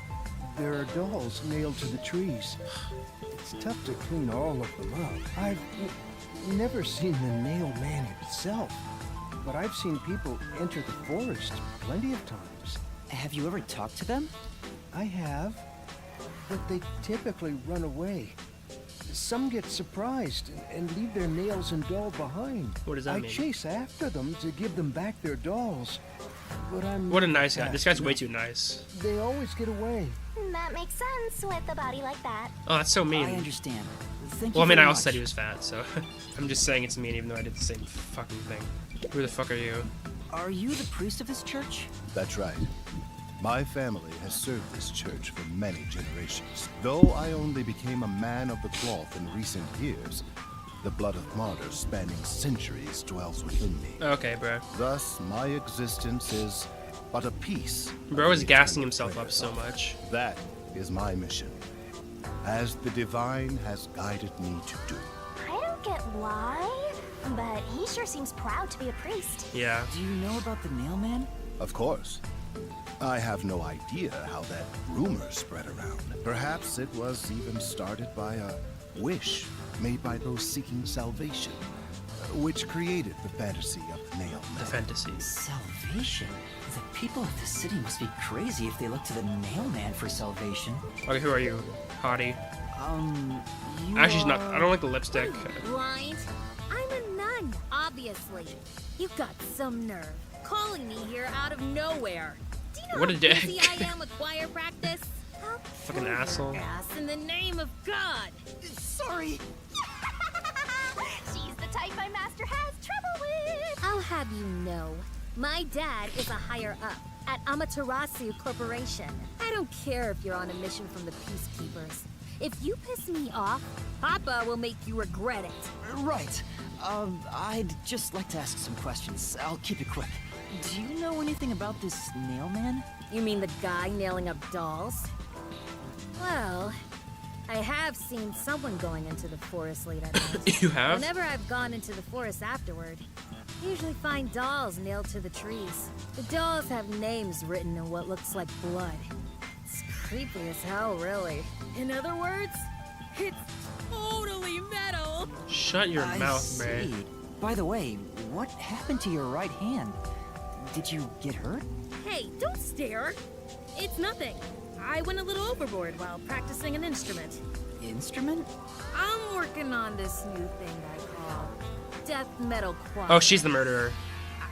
there are dolls nailed to the trees. It's tough to clean all of them up. I've never seen the Nail Man himself, but I've seen people enter the forest plenty of times. Have you ever talked to them? I have, but they typically run away. Some get surprised and leave their nails and doll behind. What does that mean? I chase after them to give them back their dolls, but I'm What a not nice guy. This fast guy's way enough. too nice. They always get away. That makes sense with a body like that. Oh, that's so mean. I understand. Thank Well, I you mean, very I also much. said he was fat, so I'm just saying it's mean, even though I did the same fucking thing. Who the fuck are you? Are you the priest of this church? That's right. My family has served this church for many generations. Though I only became a man of the cloth in recent years, the blood of martyrs spanning centuries dwells within me. Okay, bro. Thus, my existence is but a piece. Bro is gassing himself up so much. That is my mission, as the divine has guided me to do. I don't get why, but he sure seems proud to be a priest. Yeah. Do you know about the Nailman? Of course. I have no idea how that rumor spread around. Perhaps it was even started by a wish made by those seeking salvation, which created the fantasy of the Nailman. The fantasy. Salvation? The people of the city must be crazy if they look to the Nailman for salvation. Okay, who are you? Hottie. You Actually, she's not. are- I don't like the lipstick. Blind? I'm a nun, obviously. You got some nerve. Calling me here out of nowhere. Do you know What a how dick. busy I am with choir practice? Fucking asshole. Ass in the name of God. Sorry. She's the type my master has trouble with. I'll have you know, my dad is a higher up at Amaterasu Corporation. I don't care if you're on a mission from the Peacekeepers. If you piss me off, Papa will make you regret it. Right. I'd just like to ask some questions. I'll keep it quick. Do you know anything about this Nailman? You mean the guy nailing up dolls? Well, I have seen someone going into the forest late at night. You have? Whenever I've gone into the forest afterward, I usually find dolls nailed to the trees. The dolls have names written in what looks like blood. It's creepy as hell, really. In other words, it's totally metal. Shut your I mouth, Mary. see. By the way, what happened to your right hand? Did you get hurt? Hey, don't stare. It's nothing. I went a little overboard while practicing an instrument. Instrument? I'm working on this new thing I call death metal choir. Oh, she's the murderer.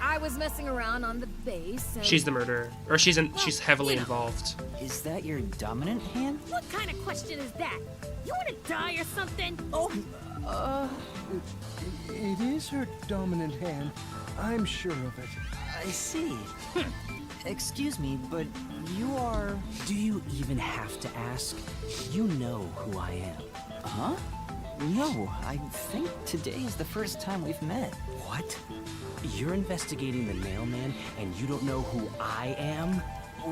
I was messing around on the bass and... She's the murderer. Or she's heavily involved. Is that your dominant hand? What kind of question is that? You want to die or something? Oh, it is her dominant hand. I'm sure of it. I see. Excuse me, but you are... Do you even have to ask? You know who I am. Huh? No, I think today is the first time we've met. What? You're investigating the Nailman, and you don't know who I am?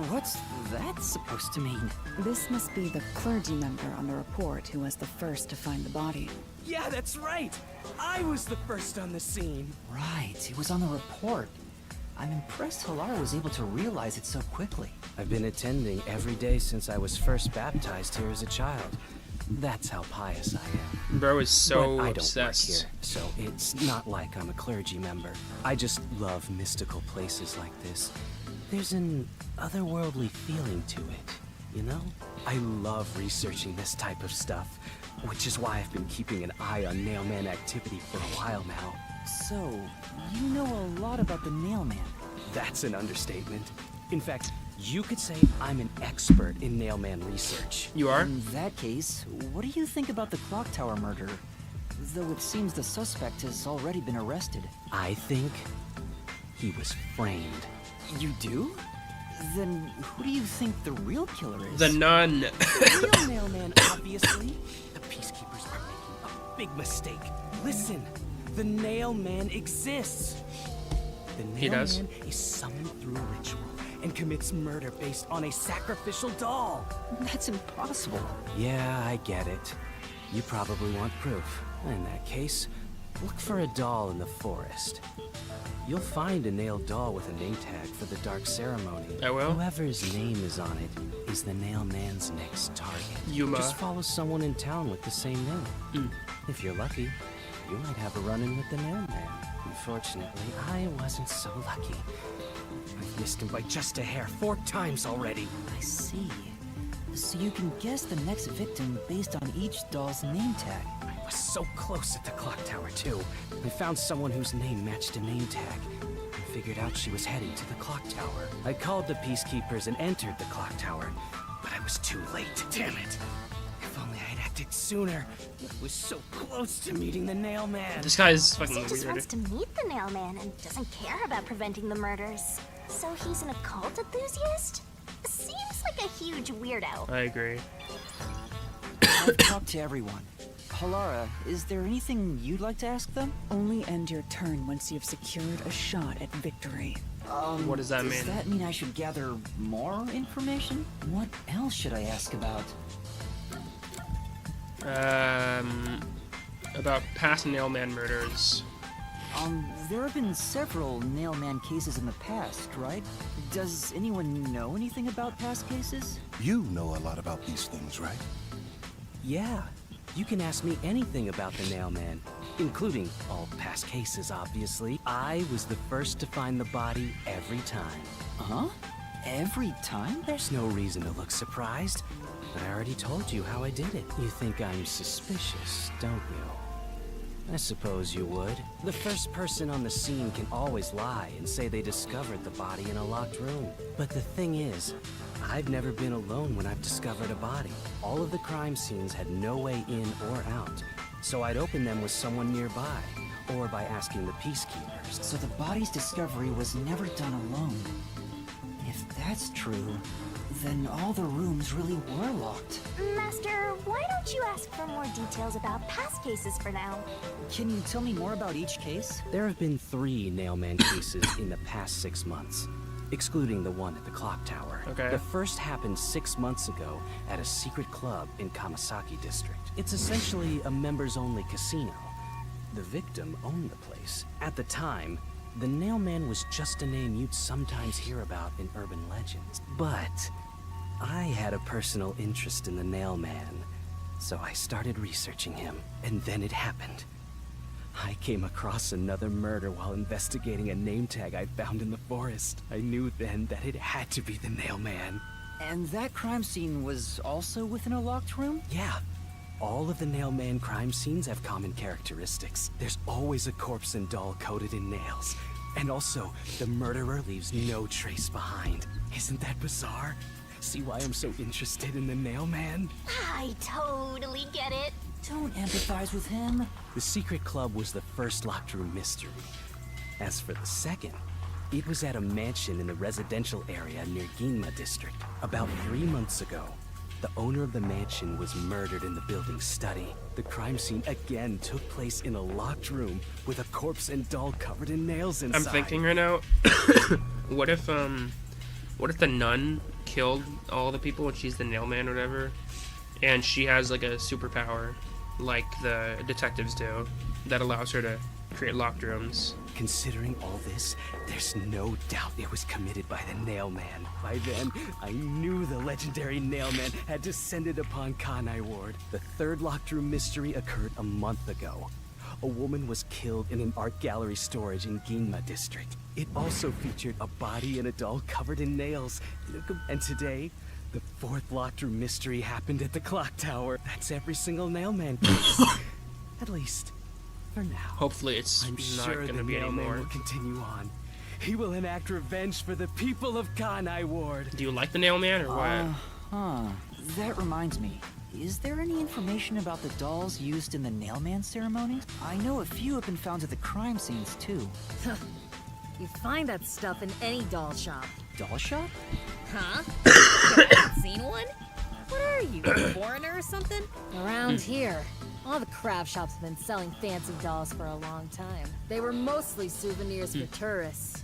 What's that supposed to mean? This must be the clergy member on the report who was the first to find the body. Yeah, that's right. I was the first on the scene. Right, it was on the report. I'm impressed Halara was able to realize it so quickly. I've been attending every day since I was first baptized here as a child. That's how pious I am. Bro is so but I don't obsessed. work here, so it's not like I'm a clergy member. I just love mystical places like this. There's an otherworldly feeling to it, you know? I love researching this type of stuff, which is why I've been keeping an eye on Nailman activity for a while now. So, you know a lot about the Nailman. That's an understatement. In fact, you could say I'm an expert in Nailman research. You are? In that case, what do you think about the clock tower murder? Though it seems the suspect has already been arrested. I think he was framed. You do? Then who do you think the real killer is? The nun. The real Nailman, obviously. The Peacekeepers are making a big mistake. Listen, the Nailman exists. The He does? Nailman is summoned through a ritual, and commits murder based on a sacrificial doll. That's impossible. Yeah, I get it. You probably want proof. In that case, look for a doll in the forest. You'll find a nailed doll with a name tag for the dark ceremony. I will. Whoever's name is on it is the nail man's next target. Yuma. Just follow someone in town with the same name. If you're lucky, you might have a run-in with the nail man. Unfortunately, I wasn't so lucky. I've missed him by just a hair 4 times already. I see. So you can guess the next victim based on each doll's name tag. I was so close at the clock tower, too. I found someone whose name matched a name tag and figured out she was heading to the clock tower. I called the peacekeepers and entered the clock tower, but I was too late. Damn it. If only I'd acted sooner. I was so close to meeting the nail man. This guy's fucking He just weird. wants to meet the nail man and doesn't care about preventing the murders. So he's an occult enthusiast? Seems like a huge weirdo. I agree. I've talked to everyone. Halara, is there anything you'd like to ask them? Only end your turn once you've secured a shot at victory. What does that mean? Does that mean I should gather more information? What else should I ask about? About past Nailman murders. There have been several Nailman cases in the past, right? Does anyone know anything about past cases? You know a lot about these things, right? Yeah, you can ask me anything about the nail man, including all past cases, obviously. I was the first to find the body every time. Huh? Every time? There's no reason to look surprised, but I already told you how I did it. You think I'm suspicious, don't you? I suppose you would. The first person on the scene can always lie and say they discovered the body in a locked room. But the thing is, I've never been alone when I've discovered a body. All of the crime scenes had no way in or out, so I'd open them with someone nearby, or by asking the peacekeepers. So the body's discovery was never done alone. If that's true, then all the rooms really were locked. Master, why don't you ask for more details about past cases for now? Can you tell me more about each case? There have been 3 nailman cases in the past 6 months, excluding the one at the clock tower. Okay. The first happened 6 months ago at a secret club in Kamasaki district. It's essentially a members-only casino. The victim owned the place. At the time, the nailman was just a name you'd sometimes hear about in urban legends. But I had a personal interest in the nailman, so I started researching him, and then it happened. I came across another murder while investigating a name tag I found in the forest. I knew then that it had to be the nailman. And that crime scene was also within a locked room? Yeah. All of the nailman crime scenes have common characteristics. There's always a corpse and doll coated in nails. And also, the murderer leaves no trace behind. Isn't that bizarre? See why I'm so interested in the nailman? I totally get it. Don't empathize with him. The secret club was the first locked room mystery. As for the second, it was at a mansion in the residential area near Ginma district. About 3 months ago, the owner of the mansion was murdered in the building's study. The crime scene again took place in a locked room with a corpse and doll covered in nails inside. I'm thinking right now, what if the nun killed all the people and she's the nailman or whatever, and she has like a superpower like the detectives do that allows her to create locked rooms. Considering all this, there's no doubt it was committed by the Nailman. By then, I knew the legendary Nailman had descended upon Kanai Ward. The third locked room mystery occurred a month ago. A woman was killed in an art gallery storage in Ginma district. It also featured a body and a doll covered in nails. And today, the fourth locked room mystery happened at the clock tower. That's every single Nailman case. At least, for now. Hopefully it's I'm not sure gonna the be Nailman anymore. will continue on. He will enact revenge for the people of Kanai Ward. Do you like the nailman or what? That reminds me. Is there any information about the dolls used in the nailman ceremonies? I know a few have been found at the crime scenes too. You find that stuff in any doll shop. Doll shop? Huh? You haven't seen one? What are you, a foreigner or something? Around here, all the craft shops have been selling fancy dolls for a long time. They were mostly souvenirs for tourists.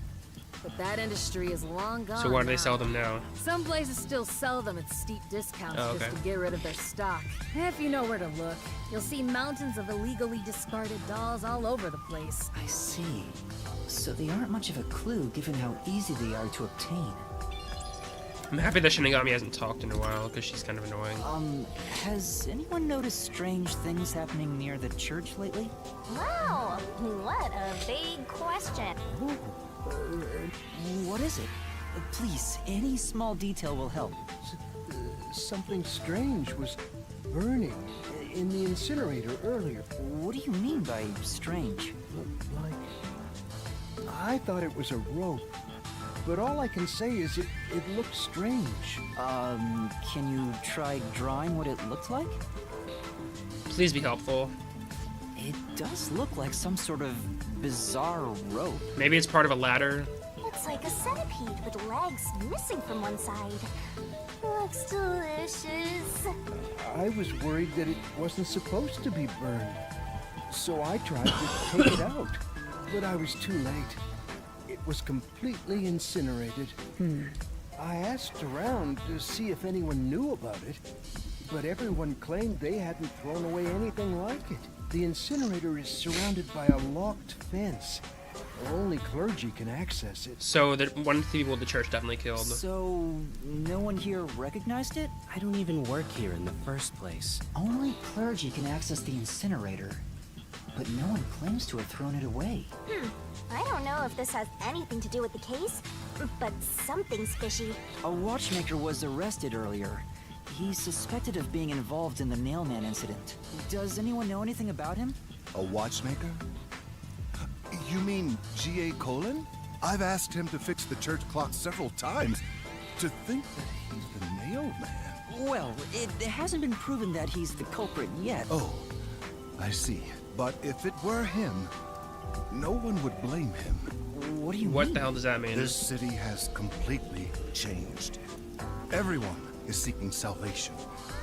but that industry is long gone. So why do they now. sell them now? Some places still sell them at steep discounts Oh, just okay. to get rid of their stock. If you know where to look, you'll see mountains of illegally discarded dolls all over the place. I see. So they aren't much of a clue given how easy they are to obtain. I'm happy that Shinigami hasn't talked in a while, because she's kind of annoying. Has anyone noticed strange things happening near the church lately? Wow, what a big question. What is it? Please, any small detail will help. Something strange was burning in the incinerator earlier. What do you mean by strange? Like... I thought it was a rope. But all I can say is it looked strange. Can you try drawing what it looked like? Please be helpful. It does look like some sort of bizarre rope. Maybe it's part of a ladder. Looks like a centipede with legs missing from one side. Looks delicious. I was worried that it wasn't supposed to be burned. So I tried to take it out. But I was too late. It was completely incinerated. I asked around to see if anyone knew about it, but everyone claimed they hadn't thrown away anything like it. The incinerator is surrounded by a locked fence. Only clergy can access it. So one of the people the church definitely killed. So no one here recognized it? I don't even work here in the first place. Only clergy can access the incinerator, but no one claims to have thrown it away. I don't know if this has anything to do with the case, but something's fishy. A watchmaker was arrested earlier. He's suspected of being involved in the Nailman incident. Does anyone know anything about him? A watchmaker? You mean G.A. Colin? I've asked him to fix the church clock several times. To think that he's the Nailman. Well, it hasn't been proven that he's the culprit yet. Oh, I see. But if it were him, no one would blame him. What do you What mean? the hell does that mean? This city has completely changed. Everyone is seeking salvation.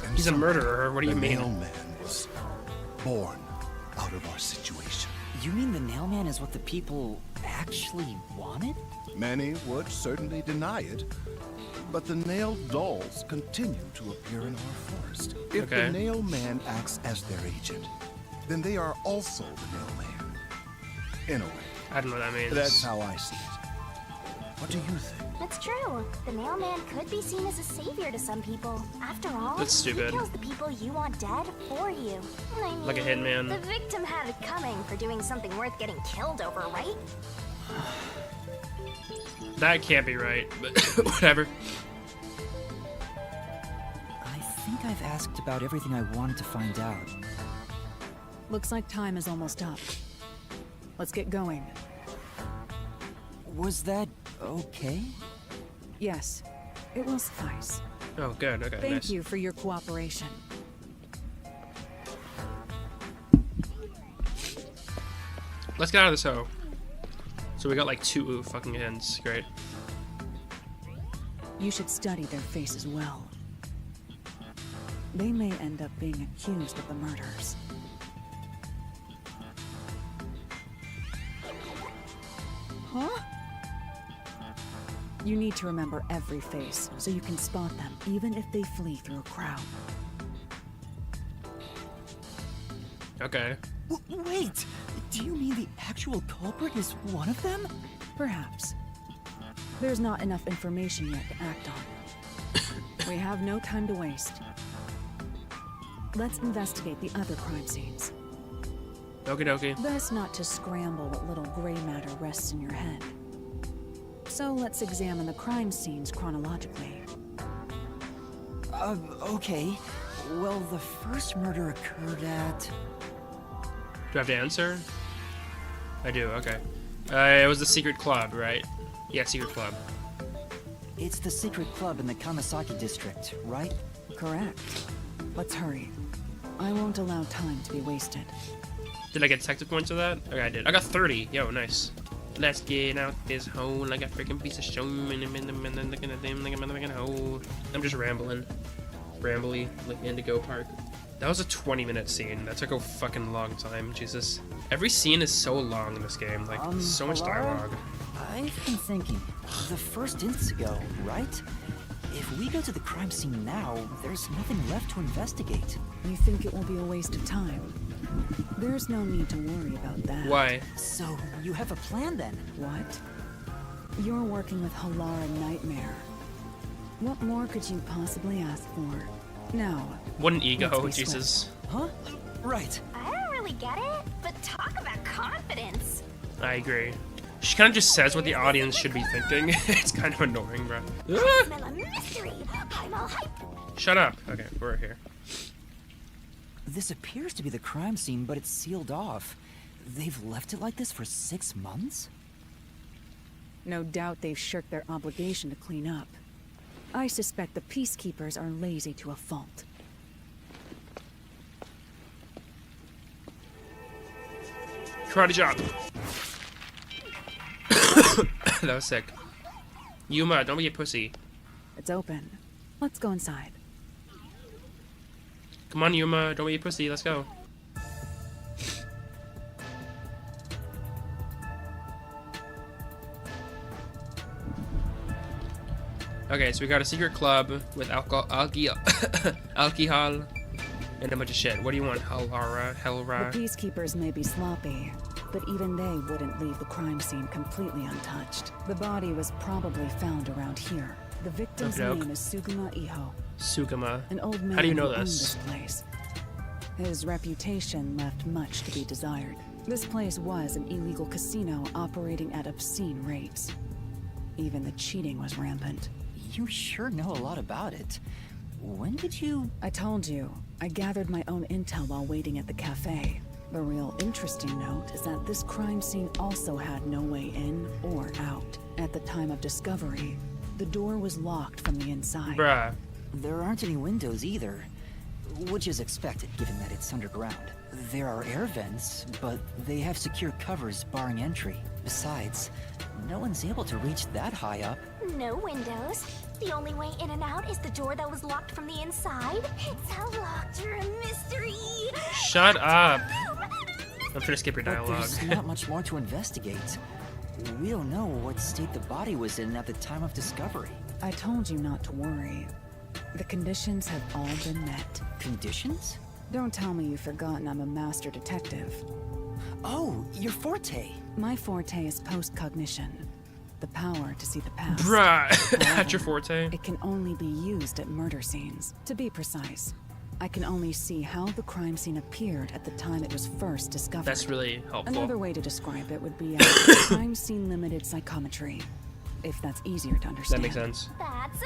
And He's a somehow murderer. What do you the mean? Nailman was born out of our situation. You mean the Nailman is what the people actually wanted? Many would certainly deny it, but the nailed dolls continue to appear in our forest. If Okay. the Nailman acts as their agent, then they are also the Nailman. In a way. I don't know what that means. That's how I see it. What do you think? It's true. The mailman could be seen as a savior to some people. After all, That's stupid. he kills the people you want dead for you. I mean, Like a hitman. The victim had it coming for doing something worth getting killed over, right? That can't be right, but whatever. I think I've asked about everything I wanted to find out. Looks like time is almost up. Let's get going. Was that okay? Yes, it will suffice. Oh, good. Okay, Thank nice. you for your cooperation. Let's get out of this hoe. So we got like 2 fucking hints. Great. You should study their faces well. They may end up being accused of the murders. Huh? You need to remember every face, so you can spot them, even if they flee through a crowd. Okay. Wait! Do you mean the actual culprit is one of them? Perhaps. There's not enough information yet to act on. We have no time to waste. Let's investigate the other crime scenes. Okie dokie. Best not to scramble what little gray matter rests in your head. So let's examine the crime scenes chronologically. Okay. Well, the first murder occurred at... Do I have to answer? I do, okay. It was the secret club, right? Yeah, secret club. It's the secret club in the Kamasaki district, right? Correct. Let's hurry. I won't allow time to be wasted. Did I get detective points for that? Okay, I did. I got 30. Yo, nice. Let's get out this hole like a freaking piece of show. I'm just rambling. Rambly, like Indigo Park. That was a 20-minute scene. That took a fucking long time. Jesus. Every scene is so long in this game. Like, so much hello? dialogue. I've been thinking, the first instance ago, right? If we go to the crime scene now, there's nothing left to investigate. You think it will be a waste of time? There's no need to worry about that. Why? So, you have a plan then? What? You're working with Halara Nightmare. What more could you possibly ask for? Now, What an ego, let's be Jesus. Huh? Right. I don't really get it, but talk about confidence. I agree. She kind of just says what the audience should be thinking. It's kind of annoying, bro. I smell a mystery. I'm all hype. Shut up. Okay, we're here. This appears to be the crime scene, but it's sealed off. They've left it like this for 6 months? No doubt they've shirked their obligation to clean up. I suspect the peacekeepers are lazy to a fault. Karate chop. That was sick. Yuma, don't be a pussy. It's open. Let's go inside. Come on, Yuma, don't be a pussy. Let's go. Okay, so we got a secret club with alcohol and a bunch of shit. What do you want, Helra? The peacekeepers may be sloppy, but even they wouldn't leave the crime scene completely untouched. The body was probably found around here. The victim's Okey-doke. name is Sugama Iho. Sugama. An old man How do you know who owned this? this place. His reputation left much to be desired. This place was an illegal casino operating at obscene rates. Even the cheating was rampant. You sure know a lot about it. When did you... I told you, I gathered my own intel while waiting at the cafe. The real interesting note is that this crime scene also had no way in or out. At the time of discovery, the door was locked from the inside. Bruh. There aren't any windows either, which is expected given that it's underground. There are air vents, but they have secure covers barring entry. Besides, no one's able to reach that high up. No windows. The only way in and out is the door that was locked from the inside. It's a locked or a mystery. Shut up. I'm trying to skip your But dialogue. there's not much more to investigate. We don't know what state the body was in at the time of discovery. I told you not to worry. The conditions have all been met. Conditions? Don't tell me you've forgotten I'm a master detective. Oh, your forte. My forte is post-cognition. The power to see the past. Bruh, that's However, your forte? It can only be used at murder scenes. To be precise, I can only see how the crime scene appeared at the time it was first discovered. That's really helpful. Another way to describe it would be as crime scene limited psychometry, if that's easier to understand. That makes sense. That's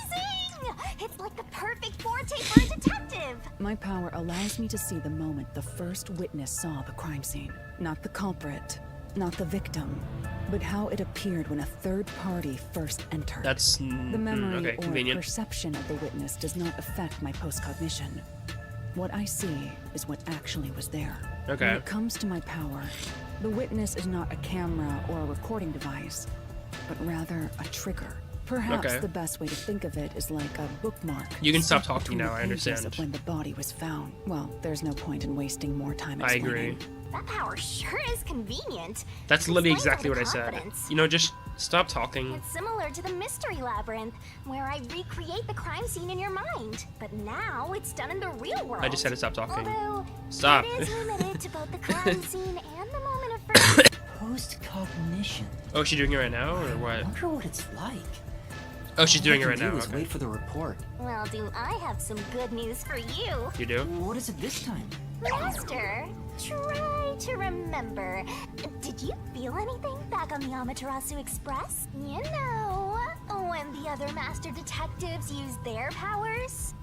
amazing! It's like the perfect forte for a detective. My power allows me to see the moment the first witness saw the crime scene. Not the culprit, not the victim, but how it appeared when a third party first entered. That's the memory okay, or convenient. perception of the witness does not affect my post-cognition. What I see is what actually was there. Okay. When it comes to my power, the witness is not a camera or a recording device, but rather a trigger. Perhaps Okay. the best way to think of it is like a bookmark. You can stop stuck talking between now, the I pages understand. Of when the body was found. Well, there's no point in wasting more time I explaining. agree. That power sure is convenient. That's literally Explains exactly all what the I said. confidence. You know, just stop talking. It's similar to the mystery labyrinth, where I recreate the crime scene in your mind. But now it's done in the real world. I just said to stop talking. Although, Stop. it is limited to both the crime scene and the moment of first. Post-cognition. Oh, is she doing it right now, or what? I wonder what it's like. Oh, she's doing it All I right can now. do is Okay. wait for the report. Well, do I have some good news for you? You do? What is it this time? Master, try to remember. Did you feel anything back on the Amaterasu Express? You know, when the other master detectives used their powers?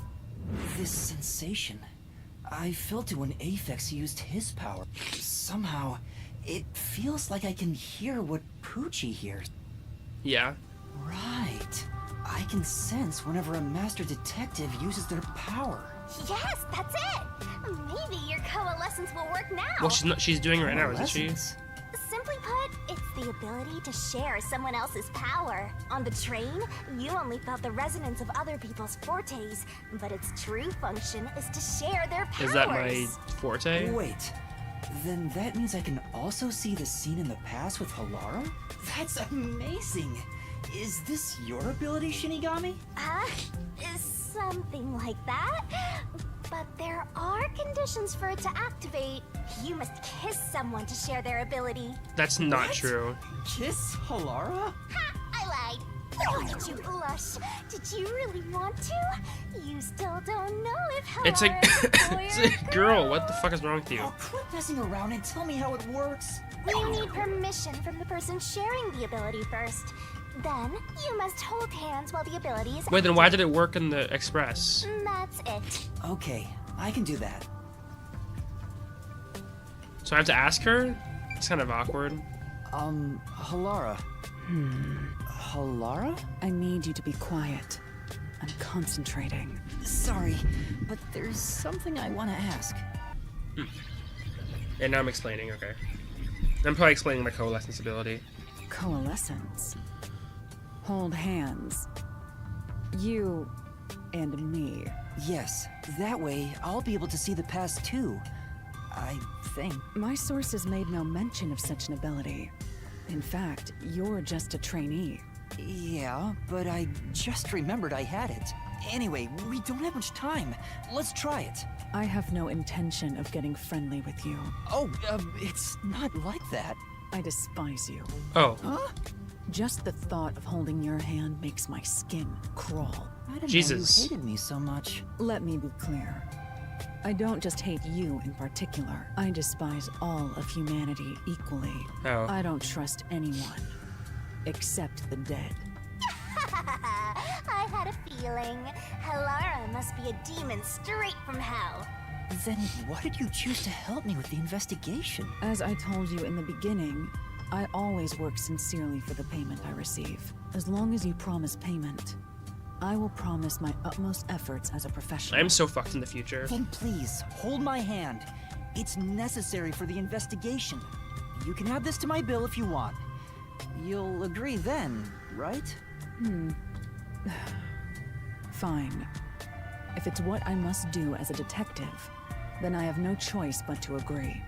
This sensation. I felt it when Aphex used his power. Somehow, it feels like I can hear what Poochie hears. Yeah. Right. I can sense whenever a master detective uses their power. Yes, that's it! Maybe your coalescence will work now. Well, she's doing it right now, isn't she? Simply put, it's the ability to share someone else's power. On the train, you only felt the resonance of other people's fortes, but its true function is to share their powers. Is that my forte? Wait. Then that means I can also see the scene in the past with Halara? That's amazing! Is this your ability, Shinigami? Something like that. But there are conditions for it to activate. You must kiss someone to share their ability. That's not true. Kiss Halara? Ha! I lied. Look at you blush. Did you really want to? You still don't know if Halara It's a, it's a girl. What the fuck is wrong with you? Oh, quit messing around and tell me how it works. You need permission from the person sharing the ability first. Then, you must hold hands while the ability is Wait, then why did it work in the Express? That's it. Okay, I can do that. So I have to ask her? It's kind of awkward. Halara. Halara? I need you to be quiet. I'm concentrating. Sorry, but there's something I want to ask. And now I'm explaining, okay. I'm probably explaining my coalescence ability. Coalescence. Hold hands. You and me. Yes, that way I'll be able to see the past too. I think. My sources made no mention of such an ability. In fact, you're just a trainee. Yeah, but I just remembered I had it. Anyway, we don't have much time. Let's try it. I have no intention of getting friendly with you. Oh, it's not like that. I despise you. Oh. Huh? Just the thought of holding your hand makes my skin crawl. I didn't Jesus. know you hated me so much. Let me be clear. I don't just hate you in particular. I despise all of humanity equally. Oh. I don't trust anyone. Except the dead. I had a feeling. Halara must be a demon straight from hell. Then why did you choose to help me with the investigation? As I told you in the beginning, I always work sincerely for the payment I receive. As long as you promise payment, I will promise my utmost efforts as a professional. I'm so fucked in the future. Then please, hold my hand. It's necessary for the investigation. You can add this to my bill if you want. You'll agree then, right? Fine. If it's what I must do as a detective, then I have no choice but to agree.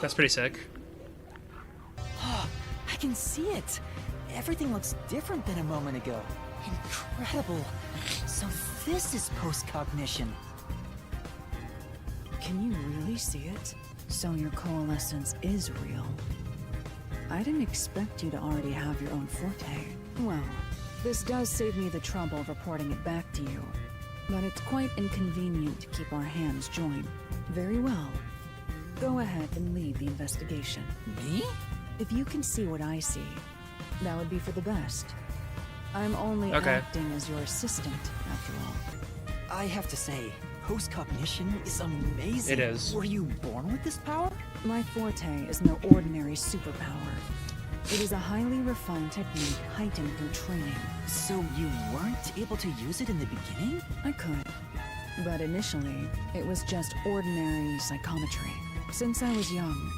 That's pretty sick. I can see it. Everything looks different than a moment ago. Incredible. So this is post-cognition. Can you really see it? So your coalescence is real. I didn't expect you to already have your own forte. Well, this does save me the trouble of reporting it back to you. But it's quite inconvenient to keep our hands joined. Very well. Go ahead and lead the investigation. Me? If you can see what I see, that would be for the best. I'm only acting as your assistant, after all. I have to say, post-cognition is amazing. It is. Were you born with this power? My forte is no ordinary superpower. It is a highly refined technique heightened through training. So you weren't able to use it in the beginning? I could. But initially, it was just ordinary psychometry. Since I was young,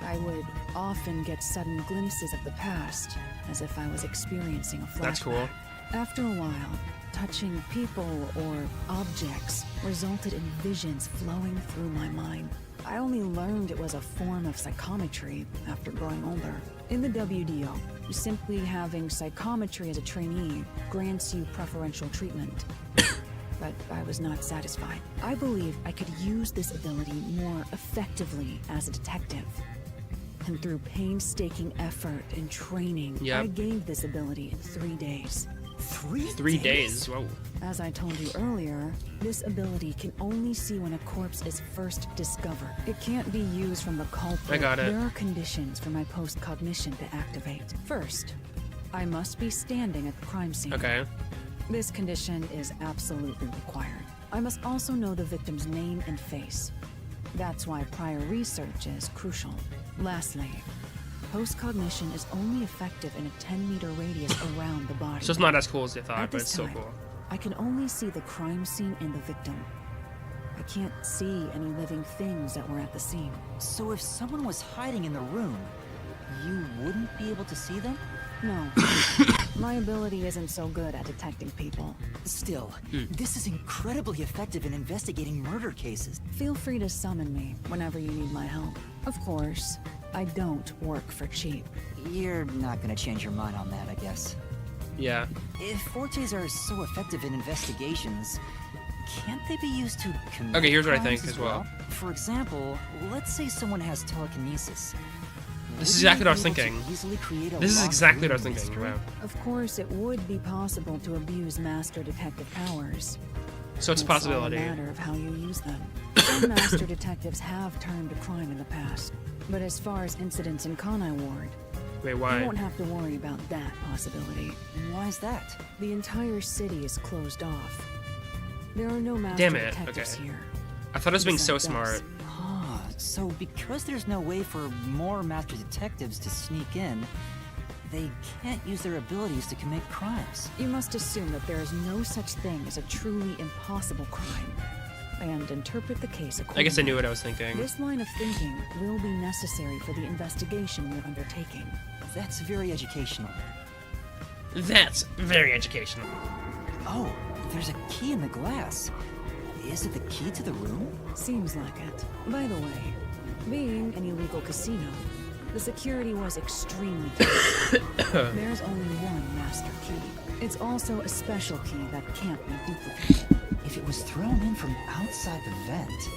I would often get sudden glimpses of the past, as if I was experiencing a flashback. That's cool. After a while, touching people or objects resulted in visions flowing through my mind. I only learned it was a form of psychometry after growing older. In the WDO, simply having psychometry as a trainee grants you preferential treatment. But I was not satisfied. I believe I could use this ability more effectively as a detective. And through painstaking effort and training, I gained this ability in 3 days. 3 days? Whoa. As I told you earlier, this ability can only see when a corpse is first discovered. It can't be used from the culprit. I got it. There are conditions for my post-cognition to activate. First, I must be standing at the crime scene. Okay. This condition is absolutely required. I must also know the victim's name and face. That's why prior research is crucial. Lastly, post-cognition is only effective in a 10-meter radius around the body. So it's not as cool as they thought, At but this it's still time, cool. I can only see the crime scene and the victim. I can't see any living things that were at the scene. So if someone was hiding in the room, you wouldn't be able to see them? No. My ability isn't so good at detecting people. Still, this is incredibly effective in investigating murder cases. Feel free to summon me whenever you need my help. Of course, I don't work for cheap. You're not gonna change your mind on that, I guess. Yeah. If Fortes are so effective in investigations, can't they be used to commit Okay, here's what I crimes think as well. For example, let's say someone has telekinesis. This is Wouldn't exactly they what I was be able to thinking. easily create a This is locked exactly what I was room thinking. mystery? Wow. Of course, it would be possible to abuse master detective powers. So it's a possibility. It's all a matter of how you use them. Some master detectives have turned to crime in the past, but as far as incidents in Conai Ward, Wait, why? you won't have to worry about that possibility. Why is that? The entire city is closed off. There are no master Damn it. detectives Okay. here. I thought I was being so Besides us. smart. So because there's no way for more master detectives to sneak in, they can't use their abilities to commit crimes. You must assume that there is no such thing as a truly impossible crime, and interpret the case accordingly. I guess I knew what I was thinking. This line of thinking will be necessary for the investigation we're undertaking. That's very educational. That's very educational. Oh, there's a key in the glass. Is it the key to the room? Seems like it. By the way, being an illegal casino, the security was extremely tight. There's only one master key. It's also a special key that can't be duplicated. If it was thrown in from outside the vent,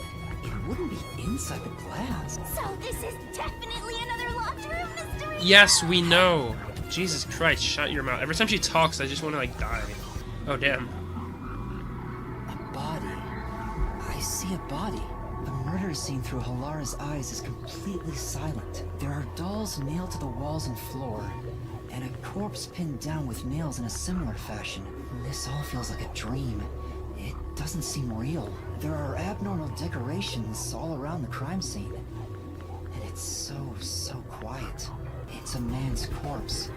it wouldn't be inside the glass. So this is definitely another locked room mystery? Yes, we know. Jesus Christ, shut your mouth. Every time she talks, I just want to, like, die. Oh, damn. A body. I see a body. The murder scene through Halara's eyes is completely silent. There are dolls nailed to the walls and floor, and a corpse pinned down with nails in a similar fashion. This all feels like a dream. It doesn't seem real. There are abnormal decorations all around the crime scene. And it's so quiet. It's a man's corpse.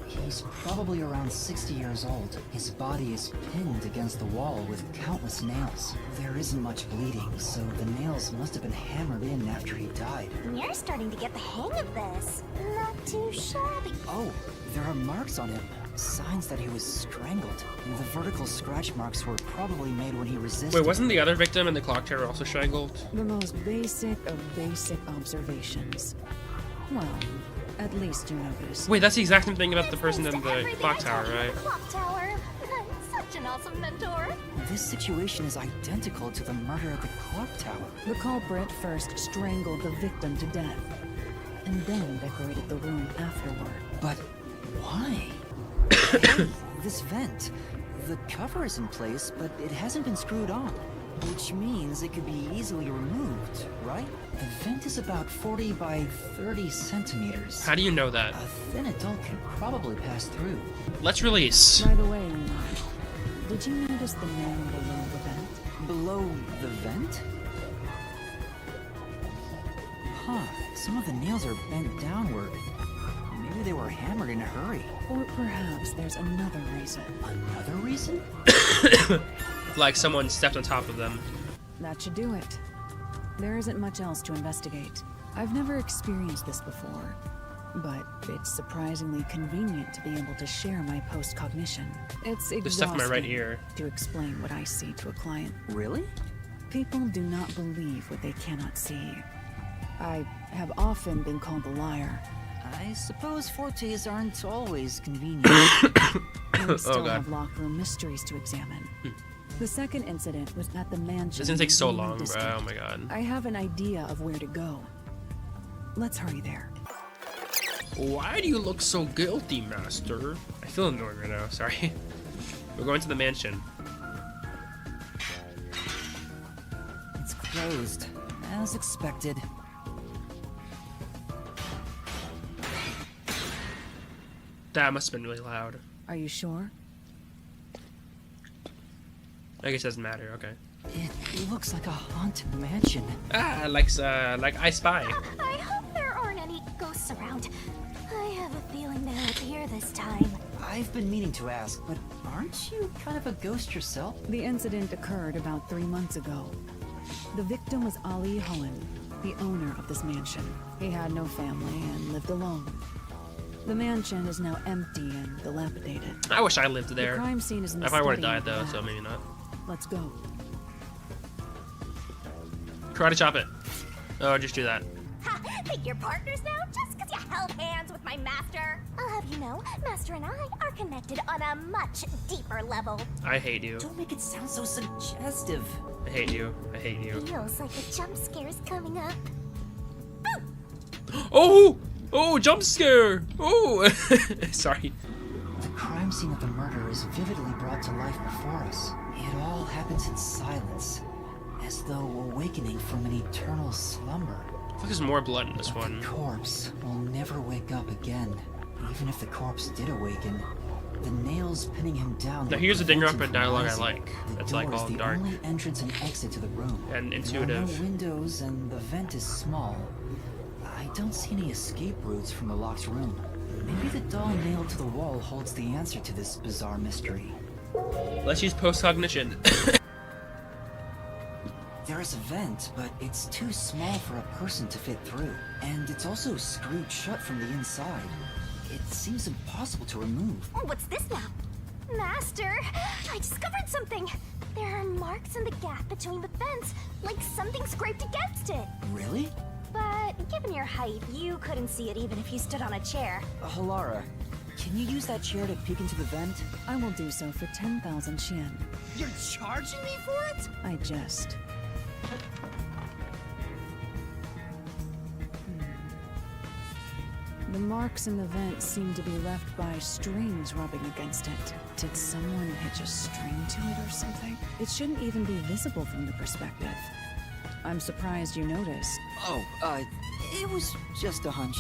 He's probably around 60 years old. His body is pinned against the wall with countless nails. There isn't much bleeding, so the nails must have been hammered in after he died. You're starting to get the hang of this. Not too shabby. Oh, there are marks on him. Signs that he was strangled. And the vertical scratch marks were probably made when he resisted. Wait, wasn't the other victim in the clock tower also strangled? The most basic of basic observations. Well, at least you noticed. Wait, that's the exact same thing about the person in the clock tower, right? Clock tower. Such an awesome mentor. This situation is identical to the murder at the clock tower. The culprit first strangled the victim to death, and then decorated the room afterward. But why? This vent. The cover is in place, but it hasn't been screwed on. Which means it could be easily removed, right? The vent is about 40 by 30 centimeters. How do you know that? A thin adult can probably pass through. Let's release. By the way, did you notice the man below the vent? Below the vent? Huh, some of the nails are bent downward. Maybe they were hammered in a hurry. Or perhaps there's another reason. Another reason? Like someone stepped on top of them. That should do it. There isn't much else to investigate. I've never experienced this before, but it's surprisingly convenient to be able to share my post-cognition. It's There's stuff in my right exhausting ear. to explain what I see to a client. Really? People do not believe what they cannot see. I have often been called a liar. I suppose fortes aren't always convenient. We still Oh, God. have locker room mysteries to examine. The second incident was at the mansion. This is gonna take so in the long, bro. district. Oh my god. I have an idea of where to go. Let's hurry there. Why do you look so guilty, master? I feel annoyed right now, sorry. We're going to the mansion. It's closed, as expected. That must have been really loud. Are you sure? I guess it doesn't matter, okay. It looks like a haunted mansion. Ah, like I Spy. I hope there aren't any ghosts around. I have a feeling they'll appear this time. I've been meaning to ask, but aren't you kind of a ghost yourself? The incident occurred about 3 months ago. The victim was Ali Hohen, the owner of this mansion. He had no family and lived alone. The mansion is now empty and dilapidated. I wish I lived there. The crime scene is in the I probably would have study died though, of the so maybe not. Let's go. Try to chop it. Oh, just do that. Ha! Think you're partners now just because you held hands with my master? I'll have you know, Master and I are connected on a much deeper level. I hate you. Don't make it sound so suggestive. I hate you. I hate you. Feels like a jump scare is coming up. Oh! Oh, jump scare! Oh! Sorry. The crime scene of the murder is vividly brought to life before us. It all happens in silence, as though awakening from an eternal slumber. I think there's more blood in this one. The corpse will never wake up again. Even if the corpse did awaken, the nails pinning him down. Now here's a dinger up in dialogue I like. That's like all the dark only entrance and exit to the room. and There are intuitive. no windows and the vent is small. I don't see any escape routes from the locked room. Maybe the doll nailed to the wall holds the answer to this bizarre mystery. Let's use post-cognition. There is a vent, but it's too small for a person to fit through. And it's also screwed shut from the inside. It seems impossible to remove. What's this now? Master, I discovered something. There are marks in the gap between the vents, like something scraped against it. Really? But given your height, you couldn't see it even if you stood on a chair. Halara, can you use that chair to peek into the vent? I will do so for 10,000 Xian. You're charging me for it? I jest. The marks in the vent seem to be left by strings rubbing against it. Did someone hitch a string to it or something? It shouldn't even be visible from the perspective. I'm surprised you noticed. Oh, it was just a hunch.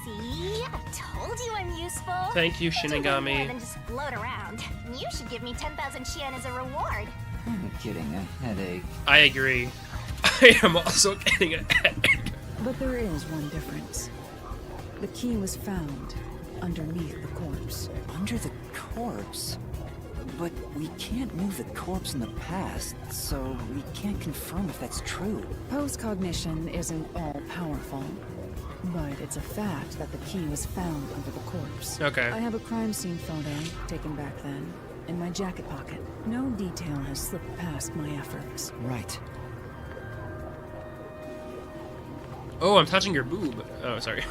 See? I told you I'm useful. Thank you, Do way more Shinigami. than just float around. You should give me 10,000 Xian as a reward. I'm kidding, a headache. I agree. I am also getting a headache. But there is one difference. The key was found underneath the corpse. Under the corpse? But we can't move the corpse in the past, so we can't confirm if that's true. Post-cognition isn't all-powerful, but it's a fact that the key was found under the corpse. Okay. I have a crime scene photo, taken back then, in my jacket pocket. No detail has slipped past my efforts. Right. Oh, I'm touching your boob. Oh, sorry.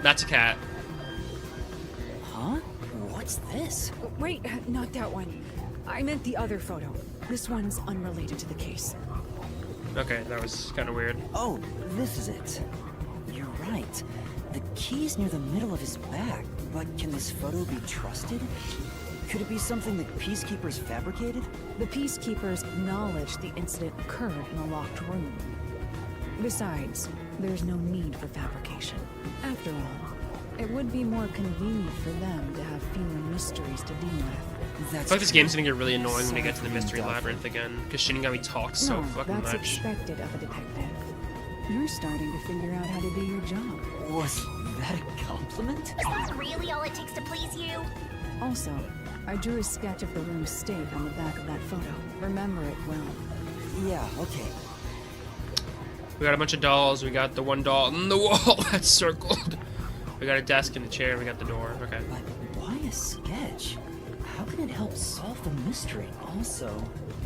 That's a cat. Huh? What's this? Wait, not that one. I meant the other photo. This one's unrelated to the case. Okay, that was kind of weird. Oh, this is it. You're right. The key's near the middle of his back, but can this photo be trusted? Could it be something the Peacekeepers fabricated? The Peacekeepers acknowledged the incident occurred in a locked room. Besides, there's no need for fabrication. After all, it would be more convenient for them to have fewer mysteries to deal with. I feel like this game's gonna get really annoying when we get to the mystery labyrinth again, because Shinigami talks so No, fucking that's much. expected of a detective. You're starting to figure out how to do your job. Was that a compliment? Is that really all it takes to please you? Also, I drew a sketch of the room's state on the back of that photo. Remember it well. Yeah, okay. We got a bunch of dolls. We got the one doll on the wall that's circled. We got a desk and a chair. We got the door. Okay. But why a sketch? How can it help solve the mystery? Also,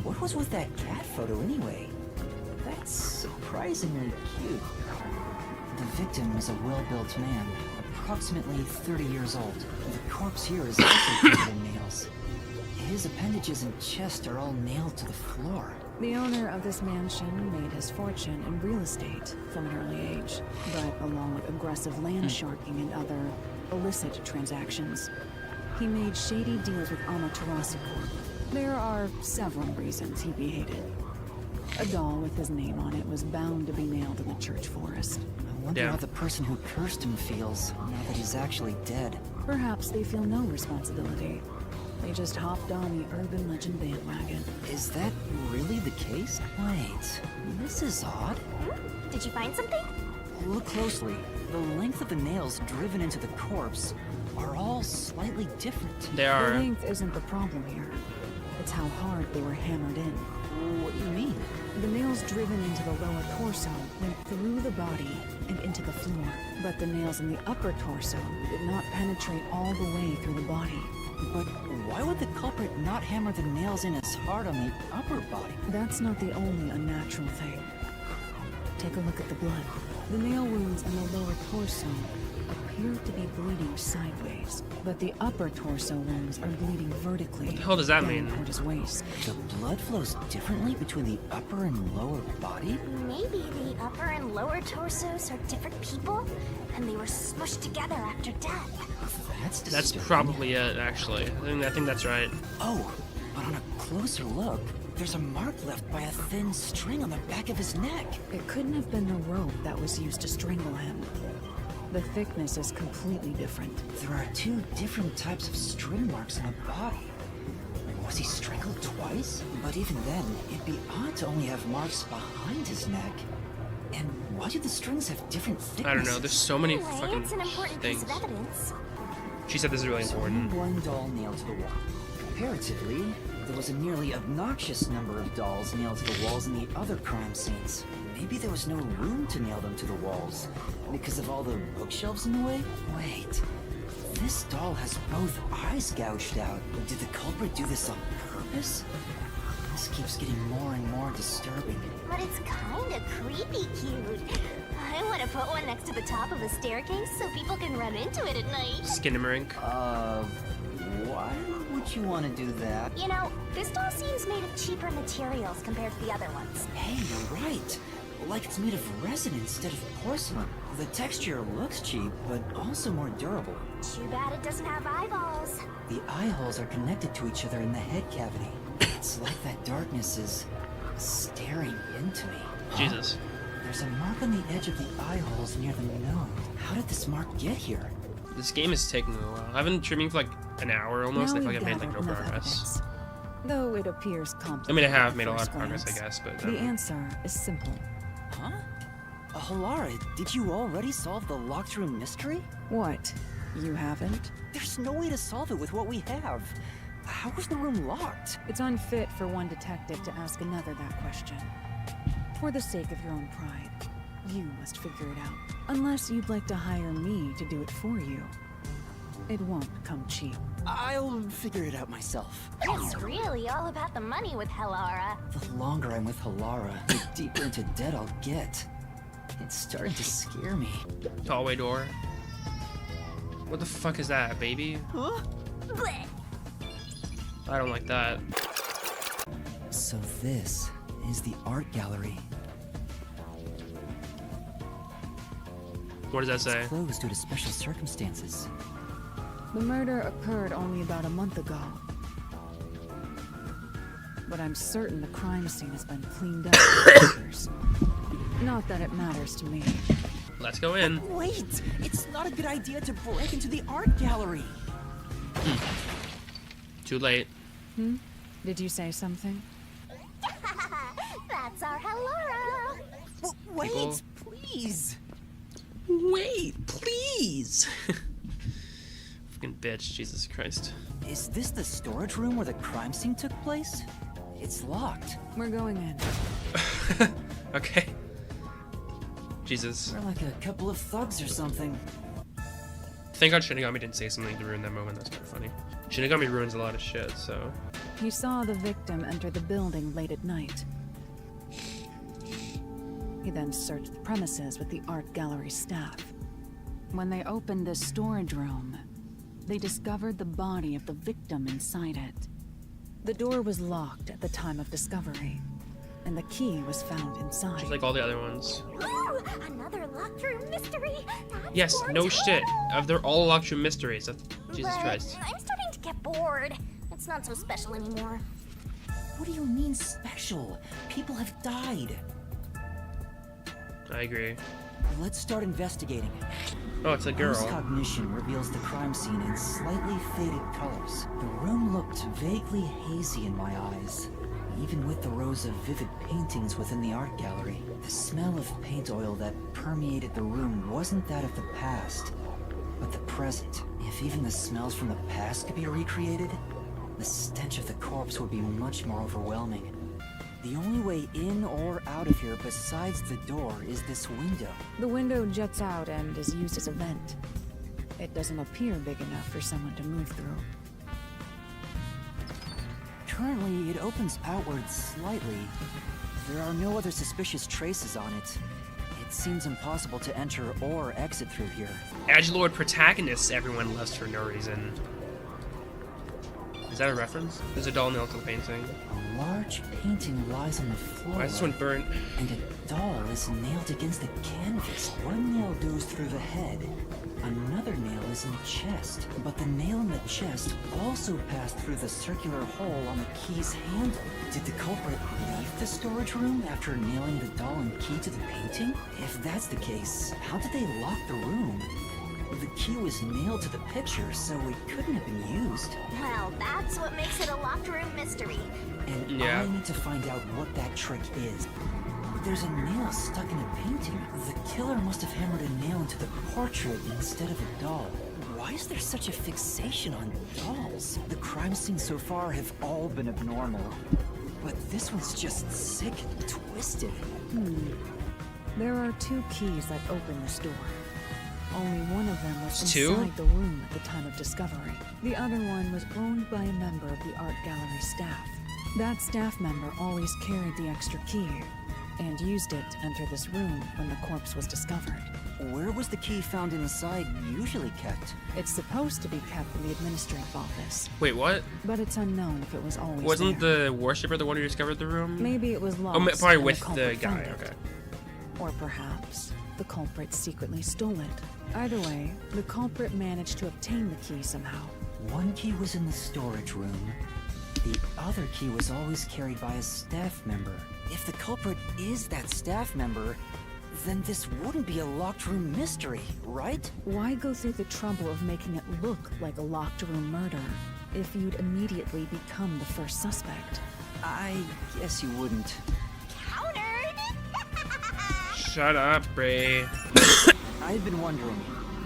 what was with that cat photo anyway? That's surprisingly cute. The victim is a well-built man, approximately 30 years old. The corpse here is also covered in nails. His appendages and chest are all nailed to the floor. The owner of this mansion made his fortune in real estate from an early age, but along with aggressive land sharking and other illicit transactions, he made shady deals with Amaterasu Corp. There are several reasons he be hated. A doll with his name on it was bound to be nailed in the church forest. I wonder how the person who cursed him feels now that he's actually dead. Perhaps they feel no responsibility. They just hopped on the urban legend bandwagon. Is that really the case? Wait, this is odd. Did you find something? Look closely. The length of the nails driven into the corpse are all slightly different. They are. The length isn't the problem here. It's how hard they were hammered in. What do you mean? The nails driven into the lower torso went through the body and into the floor, but the nails in the upper torso did not penetrate all the way through the body. But why would the culprit not hammer the nails in as hard on the upper body? That's not the only unnatural thing. Take a look at the blood. The nail wounds in the lower torso appear to be bleeding sideways, but the upper torso wounds are bleeding vertically. What the hell does that mean? Toward his waist. The blood flows differently between the upper and lower body? Maybe the upper and lower torsos are different people, and they were smushed together after death. That's probably it, actually. I think that's right. Oh, but on a closer look, there's a mark left by a thin string on the back of his neck. It couldn't have been the rope that was used to strangle him. The thickness is completely different. There are two different types of string marks on a body. Was he strangled twice? But even then, it'd be odd to only have marks behind his neck. And why do the strings have different thicknesses? I don't know, there's so many Anyway, fucking it's an important things. piece of evidence. She said this is really important. One doll nailed to the wall. Comparatively, there was a nearly obnoxious number of dolls nailed to the walls in the other crime scenes. Maybe there was no room to nail them to the walls because of all the bookshelves in the way? Wait, this doll has both eyes gouged out. Did the culprit do this on purpose? This keeps getting more and more disturbing. But it's kinda creepy cute. I want to put one next to the top of the staircase so people can run into it at night. Skinamarink. Why would you want to do that? You know, this doll seems made of cheaper materials compared to the other ones. Hey, you're right. Like it's made of resin instead of porcelain. The texture looks cheap, but also more durable. Too bad it doesn't have eyeballs. The eye holes are connected to each other in the head cavity. It's like that darkness is staring into me. Jesus. There's a mark on the edge of the eye holes near the nose. How did this mark get here? This game is taking a while. I've been streaming for like an hour almost. I feel like I've made like no progress. Though it appears complicated. I mean, I have made a at lot of first progress, I glance. guess, but The answer is simple. Huh? Halara, did you already solve the locked room mystery? What? You haven't? There's no way to solve it with what we have. How was the room locked? It's unfit for one detective to ask another that question. For the sake of your own pride, you must figure it out. Unless you'd like to hire me to do it for you. It won't come cheap. I'll figure it out myself. It's really all about the money with Halara. The longer I'm with Halara, the deeper into debt I'll get. It's starting to scare me. Hallway door. What the fuck is that, baby? Huh? Blech. I don't like that. So this is the art gallery. What does that say? It's closed due to special circumstances. The murder occurred only about a month ago. But I'm certain the crime scene has been cleaned up for years. Not that it matters to me. Let's go in. Wait! It's not a good idea to break into the art gallery! Too late. Did you say something? That's our Halara. Wait, People. please! Wait, please! Fucking bitch, Jesus Christ. Is this the storage room where the crime scene took place? It's locked. We're going in. Okay. Jesus. We're like a couple of thugs or something. Thank God Shinigami didn't say something to ruin that moment. That's kind of funny. Shinigami ruins a lot of shit, so. He saw the victim enter the building late at night. He then searched the premises with the art gallery staff. When they opened this storage room, they discovered the body of the victim inside it. The door was locked at the time of discovery, and the key was found inside. Just like all the other ones. Ooh, another locked room mystery. That's Yes, more no too. shit. They're all locked room mysteries. Jesus But Christ. I'm starting to get bored. It's not so special anymore. What do you mean special? People have died. I agree. Let's start investigating. Oh, it's a girl. Close cognition reveals the crime scene in slightly faded colors. The room looked vaguely hazy in my eyes, even with the rows of vivid paintings within the art gallery. The smell of paint oil that permeated the room wasn't that of the past, but the present. If even the smells from the past could be recreated, the stench of the corpse would be much more overwhelming. The only way in or out of here besides the door is this window. The window juts out and is used as a vent. It doesn't appear big enough for someone to move through. Currently, it opens outward slightly. There are no other suspicious traces on it. It seems impossible to enter or exit through here. Edgelord protagonists everyone loves for no reason. Is that a reference? There's a doll nailed to the painting. A large painting lies on the floor. Why is this one burnt? And a doll is nailed against the canvas. One nail goes through the head. Another nail is in the chest. But the nail in the chest also passed through the circular hole on the key's handle. Did the culprit leave the storage room after nailing the doll and key to the painting? If that's the case, how did they lock the room? The key was nailed to the picture, so it couldn't have been used. Well, that's what makes it a locked room mystery. And I need to find out what that trick is. There's a nail stuck in a painting. The killer must have hammered a nail into the portrait instead of a doll. Why is there such a fixation on dolls? The crime scenes so far have all been abnormal. But this one's just sick and twisted. There are 2 keys that open this door. Only one of them was Two? inside the room at the time of discovery. The other one was owned by a member of the art gallery staff. That staff member always carried the extra key and used it to enter this room when the corpse was discovered. Where was the key found inside usually kept? It's supposed to be kept in the administrative office. Wait, what? But it's unknown if it was always Wasn't there. the worshipper the one who discovered the room? Maybe it was lost. Oh, probably and with the culprit guy, found it. okay. Or perhaps the culprit secretly stole it. Either way, the culprit managed to obtain the key somehow. One key was in the storage room. The other key was always carried by a staff member. If the culprit is that staff member, then this wouldn't be a locked room mystery, right? Why go through the trouble of making it look like a locked room murder if you'd immediately become the first suspect? I guess you wouldn't. Shut up, Bray. I've been wondering,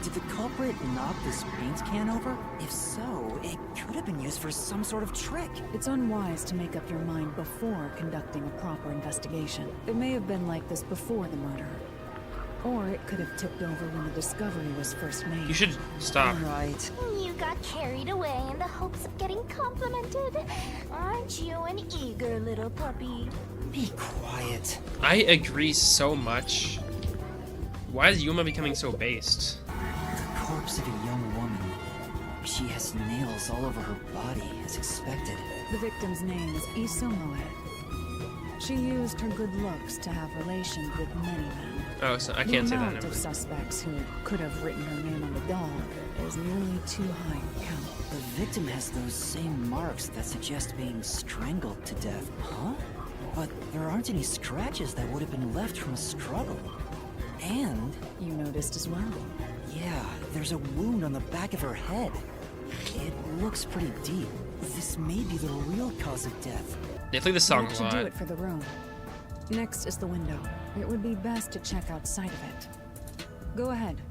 did the culprit knock this paint can over? If so, it could have been used for some sort of trick. It's unwise to make up your mind before conducting a proper investigation. It may have been like this before the murder. Or it could have tipped over when the discovery was first made. You should stop. Right. You got carried away in the hopes of getting complimented. Aren't you an eager little puppy? Be quiet. I agree so much. Why is Yuma becoming so based? The corpse of a young woman. She has nails all over her body, as expected. The victim's name is Isomoe. She used her good looks to have relations with many men. Oh, so I can't say that. The amount of suspects who could have written her name on the doll is nearly too high to count. The victim has those same marks that suggest being strangled to death. Huh? But there aren't any scratches that would have been left from a struggle. And... You noticed as well? Yeah, there's a wound on the back of her head. It looks pretty deep. This may be the real cause of death. They play the song That a should lot. do it for the room. Next is the window. It would be best to check outside of it. Go ahead.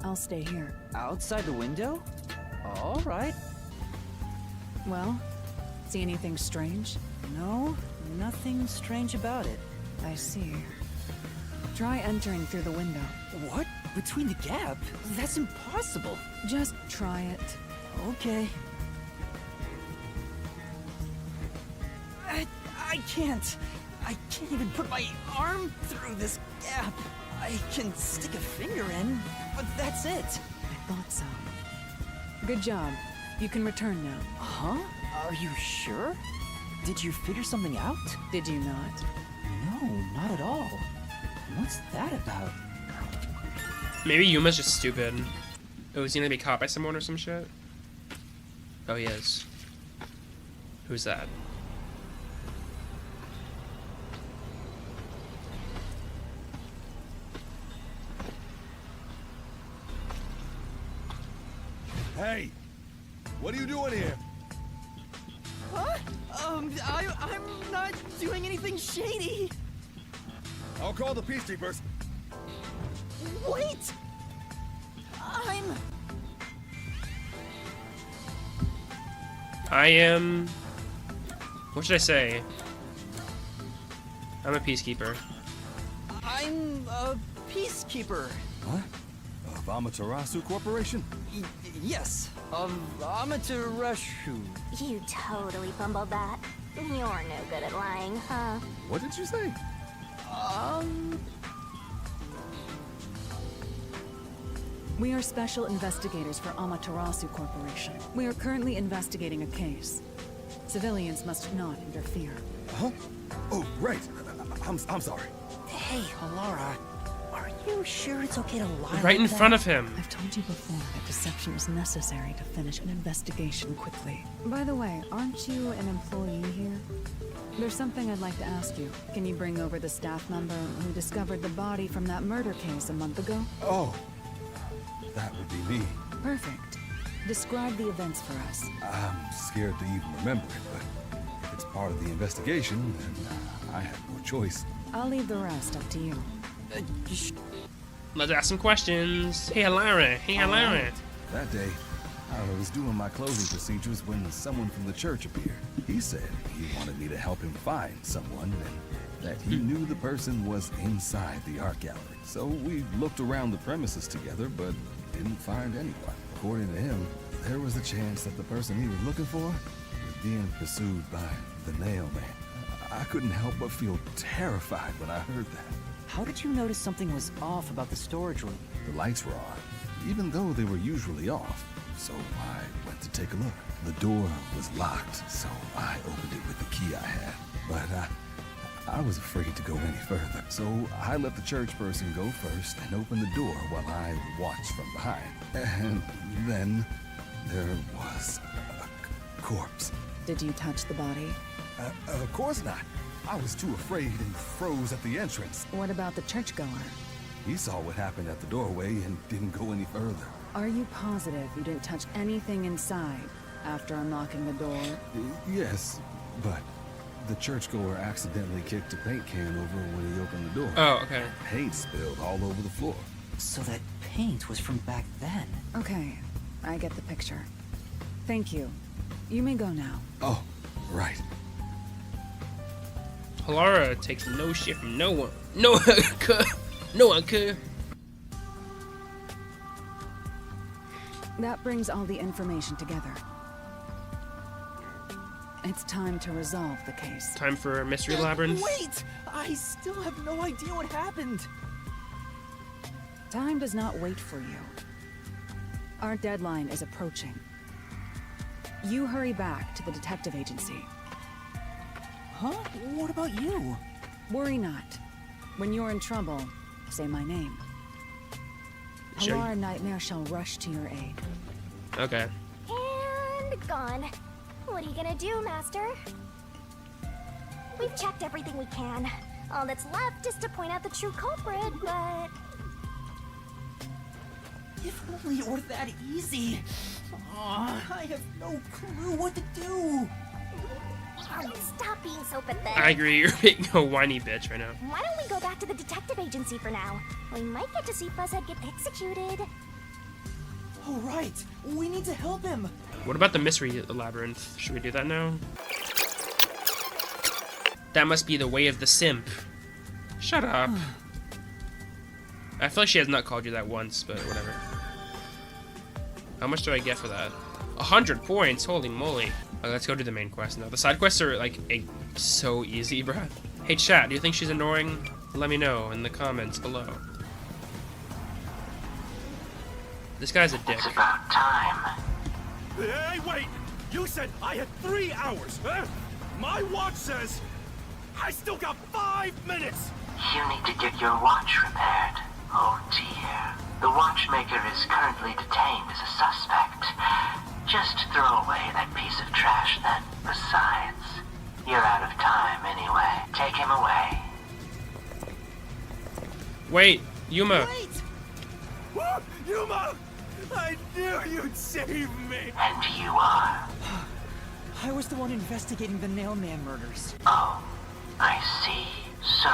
I'll stay here. Outside the window? All right. Well, see anything strange? No, nothing strange about it. I see. Try entering through the window. What? Between the gap? That's impossible. Just try it. Okay. I can't. I can't even put my arm through this gap. I can stick a finger in, but that's it. I thought so. Good job. You can return now. Huh? Are you sure? Did you figure something out? Did you not? No, not at all. What's that about? Maybe Yuma's just stupid. Oh, is he gonna be caught by someone or some shit? Oh, he is. Who's that? Hey, what are you doing here? Huh? I'm not doing anything shady. I'll call the peacekeepers. Wait! I am... What should I say? I'm a peacekeeper. I'm a peacekeeper. What? Of Amaterasu Corporation? Yes, of Amaterasu. You totally fumbled that. You're no good at lying, huh? What did you say? We are special investigators for Amaterasu Corporation. We are currently investigating a case. Civilians must not interfere. Huh? Oh, right. I'm sorry. Hey, Alara. Are you sure it's okay to lie Right like in front of him. I've told you before that deception is necessary to finish an investigation quickly. By the way, aren't you an employee here? There's something I'd like to ask you. Can you bring over the staff member who discovered the body from that murder case a month ago? Oh, that would be me. Perfect. Describe the events for us. I'm scared to even remember it, but if it's part of the investigation, then I have no choice. I'll leave the rest up to you. Let's ask some questions. Hey, Alara. Hey, Alara. That day, I was doing my closing procedures when someone from the church appeared. He said he wanted me to help him find someone and that he knew the person was inside the art gallery. So we looked around the premises together, but didn't find anyone. According to him, there was a chance that the person he was looking for was being pursued by the Nail Man. I couldn't help but feel terrified when I heard that. How did you notice something was off about the storage room? The lights were on, even though they were usually off. So I went to take a look. The door was locked, so I opened it with the key I had. But I was afraid to go any further. So I let the church person go first and open the door while I watched from behind. And then there was a corpse. Did you touch the body? Of course not. I was too afraid and froze at the entrance. What about the churchgoer? He saw what happened at the doorway and didn't go any further. Are you positive you didn't touch anything inside after unlocking the door? Yes, but the churchgoer accidentally kicked a paint can over when he opened the door. Oh, okay. Paint spilled all over the floor. So that paint was from back then. Okay, I get the picture. Thank you. You may go now. Oh, right. Alara takes no shit from no one. No one could. No one could. That brings all the information together. It's time to resolve the case. Time for Mystery Labyrinth. Wait! I still have no idea what happened. Time does not wait for you. Our deadline is approaching. You hurry back to the detective agency. Huh? What about you? Worry not. When you're in trouble, say my name. Sure. Alara Nightmare shall rush to your aid. Okay. And gone. What are you gonna do, Master? We've checked everything we can. All that's left is to point out the true culprit, but... If only it were that easy. Aw, I have no clue what to do. Stop being so pathetic. I agree, you're being a whiny bitch right now. Why don't we go back to the detective agency for now? We might get to see Fuzzhead get executed. All right, we need to help him. What about the Mystery Labyrinth? Should we do that now? That must be the way of the simp. Shut up. I feel like she has not called you that once, but whatever. How much do I get for that? 100 points, holy moly. Let's go do the main quest now. The side quests are like so easy, bruh. Hey chat, do you think she's annoying? Let me know in the comments below. This guy's a dick. It's about time. Hey, wait! You said I had 3 hours, huh? My watch says I still got 5 minutes! You need to get your watch repaired. Oh dear. The watchmaker is currently detained as a suspect. Just throw away that piece of trash then. Besides, you're out of time anyway. Take him away. Wait, Yuma. Wait! Yuma! I knew you'd save me! And you are? I was the one investigating the Nailman murders. Oh, I see. So,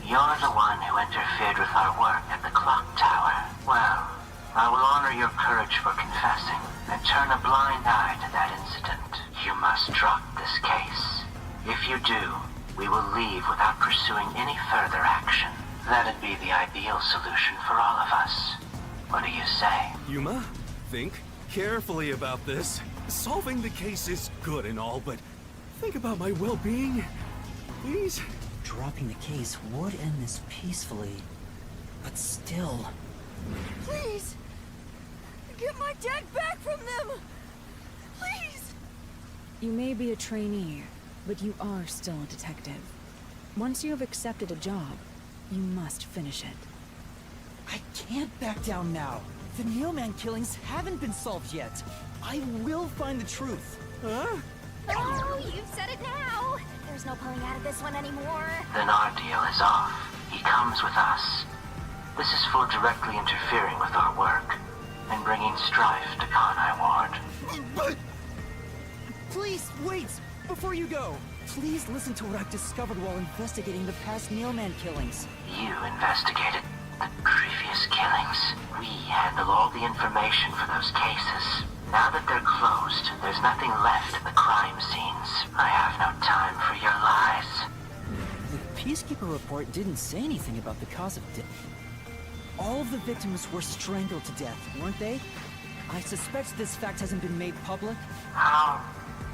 you're the one who interfered with our work at the clock tower. Well, I will honor your courage for confessing and turn a blind eye to that incident. You must drop this case. If you do, we will leave without pursuing any further action. That'd be the ideal solution for all of us. What do you say? Yuma, think carefully about this. Solving the case is good and all, but think about my well-being, please. Dropping the case would end this peacefully, but still... Please! Get my dad back from them! Please! You may be a trainee, but you are still a detective. Once you have accepted a job, you must finish it. I can't back down now. The Nailman killings haven't been solved yet. I will find the truth. Huh? Oh, you've said it now. There's no pulling out of this one anymore. Then our deal is off. He comes with us. This is for directly interfering with our work and bringing strife to Conai Ward. But... Please, wait! Before you go, please listen to what I've discovered while investigating the past Nailman killings. You investigated the previous killings. We handle all the information for those cases. Now that they're closed, there's nothing left at the crime scenes. I have no time for your lies. The Peacekeeper report didn't say anything about the cause of death. All of the victims were strangled to death, weren't they? I suspect this fact hasn't been made public. How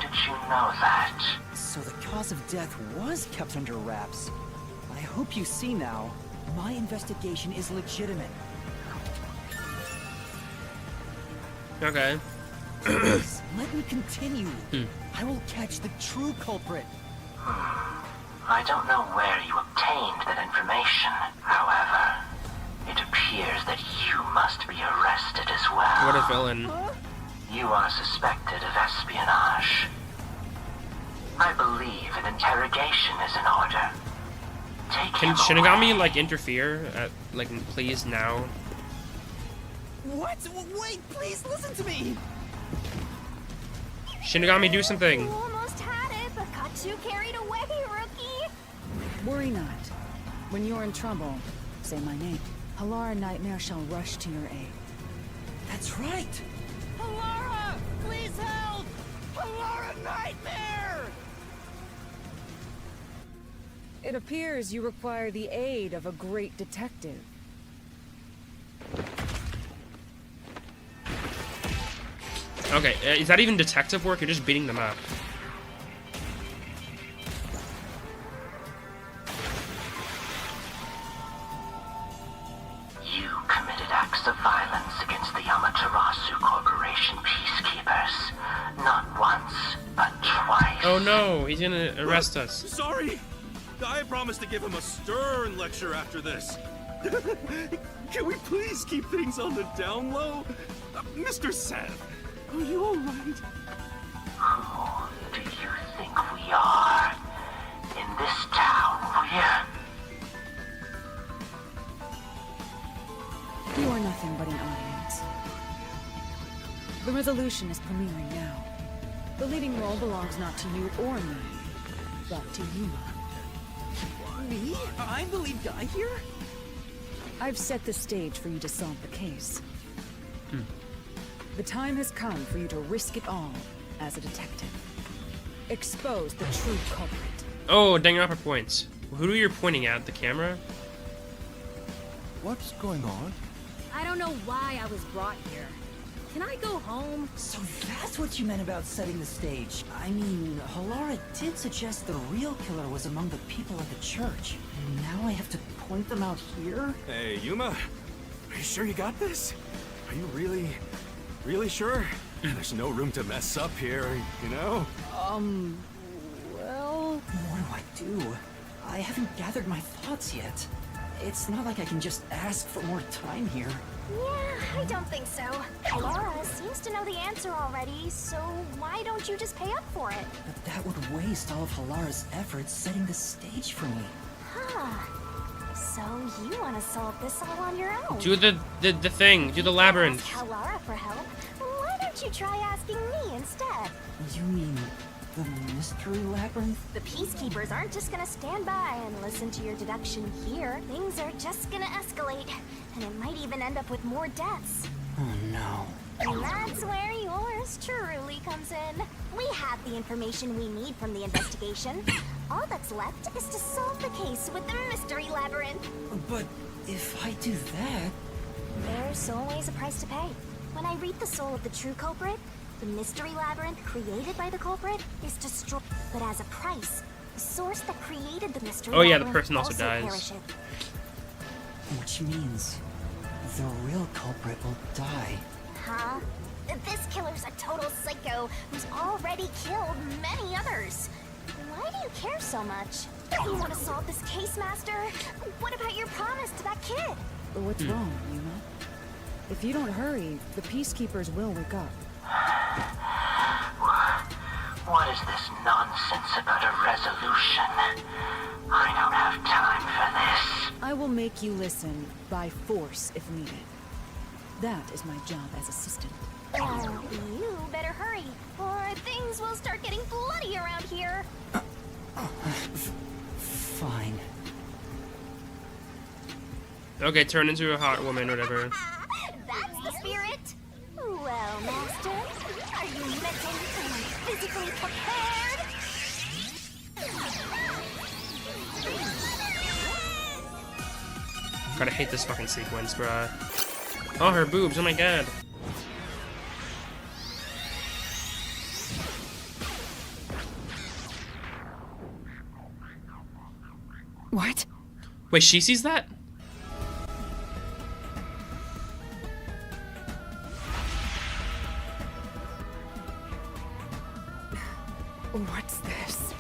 did you know that? So the cause of death was kept under wraps. I hope you see now, my investigation is legitimate. Okay. Please, let me continue. I will catch the true culprit. I don't know where you obtained that information. However, it appears that you must be arrested as well. What a villain. You are suspected of espionage. I believe an interrogation is in order. Can Shinigami, like, interfere? Like, please, now? What? Wait, please listen to me! Shinigami, do something! You almost had it, but got too carried away, rookie! Worry not. When you're in trouble, say my name. Halara Nightmare shall rush to your aid. That's right! Halara! Please help! Halara Nightmare! It appears you require the aid of a great detective. Okay, is that even detective work? You're just beating them up. You committed acts of violence against the Amaterasu Corporation peacekeepers. Not once, but twice. Oh no, he's gonna arrest us. Sorry! I promised to give him a stern lecture after this. Can we please keep things on the down low? Mr. Seth, are you alright? Who do you think we are? In this town, You are nothing but an audience. The resolution is premiering now. The leading role belongs not to you or me, but to Yuma. Me? I'm the lead guy here? I've set the stage for you to solve the case. The time has come for you to risk it all as a detective. Expose the true culprit. Oh, dang upper points. Who are you pointing at? The camera? What's going on? I don't know why I was brought here. Can I go home? So that's what you meant about setting the stage. I mean, Halara did suggest the real killer was among the people at the church. And now I have to point them out here? Hey, Yuma, are you sure you got this? Are you really sure? There's no room to mess up here, you know? Well... What do I do? I haven't gathered my thoughts yet. It's not like I can just ask for more time here. Yeah, I don't think so. Halara seems to know the answer already, so why don't you just pay up for it? But that would waste all of Halara's efforts setting the stage for me. Huh. So you want to solve this all on your own? Do the thing. Do the labyrinth. Ask Halara for help. Why don't you try asking me instead? You mean the mystery labyrinth? The peacekeepers aren't just gonna stand by and listen to your deduction here. Things are just gonna escalate, and it might even end up with more deaths. Oh no. And that's where yours truly comes in. We have the information we need from the investigation. All that's left is to solve the case with the mystery labyrinth. But if I do that... There's always a price to pay. When I read the soul of the true culprit, the mystery labyrinth created by the culprit is destroyed. But as a price, the source that created the mystery Oh yeah, the labyrinth person also dies. perishes. Which means the real culprit will die. Huh? This killer's a total psycho who's already killed many others. Why do you care so much? You want to solve this case, Master? What about your promise to that kid? What's wrong, Yuma? If you don't hurry, the peacekeepers will wake up. What is this nonsense about a resolution? I don't have time for this. I will make you listen by force if needed. That is my job as assistant. Well, you better hurry, or things will start getting bloody around here. Fine. Okay, turn into a hot woman, whatever. That's the spirit. Well, Master, are you mentally and physically prepared? God, I hate this fucking sequence, bruh. Oh, her boobs, oh my god. What? Wait, she sees that? What's this?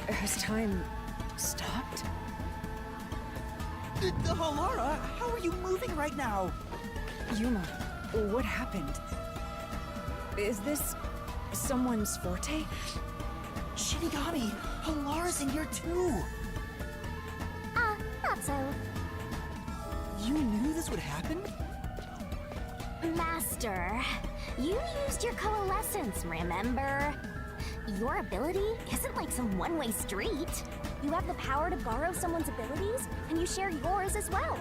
Has time stopped? Halara, how are you moving right now? Yuma, what happened? Is this someone's forte? Shinigami, Halara's in here too. Not so. You knew this would happen? Master, you used your coalescence, remember? Your ability isn't like some one-way street. You have the power to borrow someone's abilities, and you share yours as well.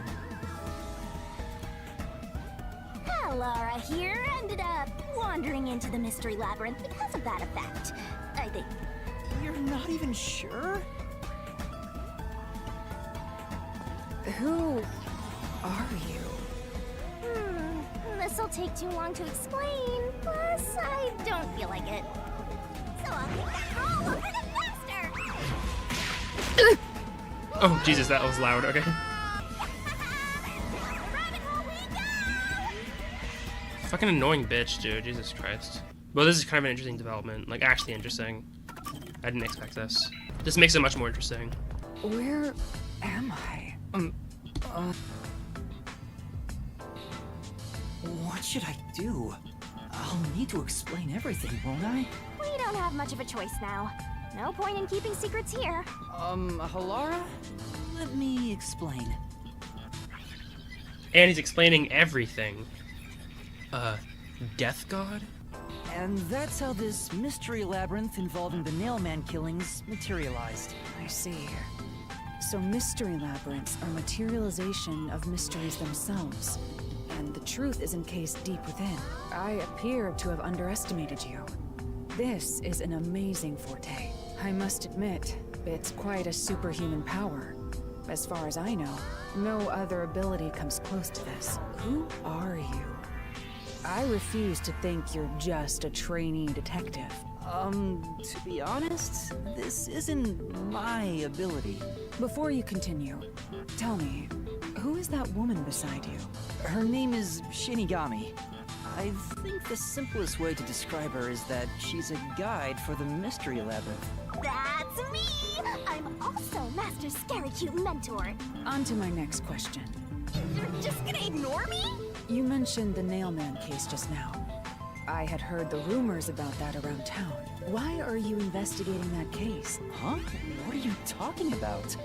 Halara here ended up wandering into the mystery labyrinth because of that effect, I think. You're not even sure? Who are you? This'll take too long to explain, plus I don't feel like it. So I'll take that role over the master! Oh, Jesus, that was loud, okay. Fucking annoying bitch, dude, Jesus Christ. Well, this is kind of an interesting development, like actually interesting. I didn't expect this. This makes it much more interesting. Where am I? What should I do? I'll need to explain everything, won't I? We don't have much of a choice now. No point in keeping secrets here. Halara? Let me explain. And he's explaining everything. Death God? And that's how this mystery labyrinth involving the Nailman killings materialized. I see. So mystery labyrinths are materialization of mysteries themselves. And the truth is encased deep within. I appear to have underestimated you. This is an amazing forte. I must admit, it's quite a superhuman power. As far as I know, no other ability comes close to this. Who are you? I refuse to think you're just a trainee detective. To be honest, this isn't my ability. Before you continue, tell me, who is that woman beside you? Her name is Shinigami. I think the simplest way to describe her is that she's a guide for the mystery labyrinth. That's me! I'm also Master Scary Cute Mentor. On to my next question. You're just gonna ignore me? You mentioned the Nailman case just now. I had heard the rumors about that around town. Why are you investigating that case? Huh? What are you talking about?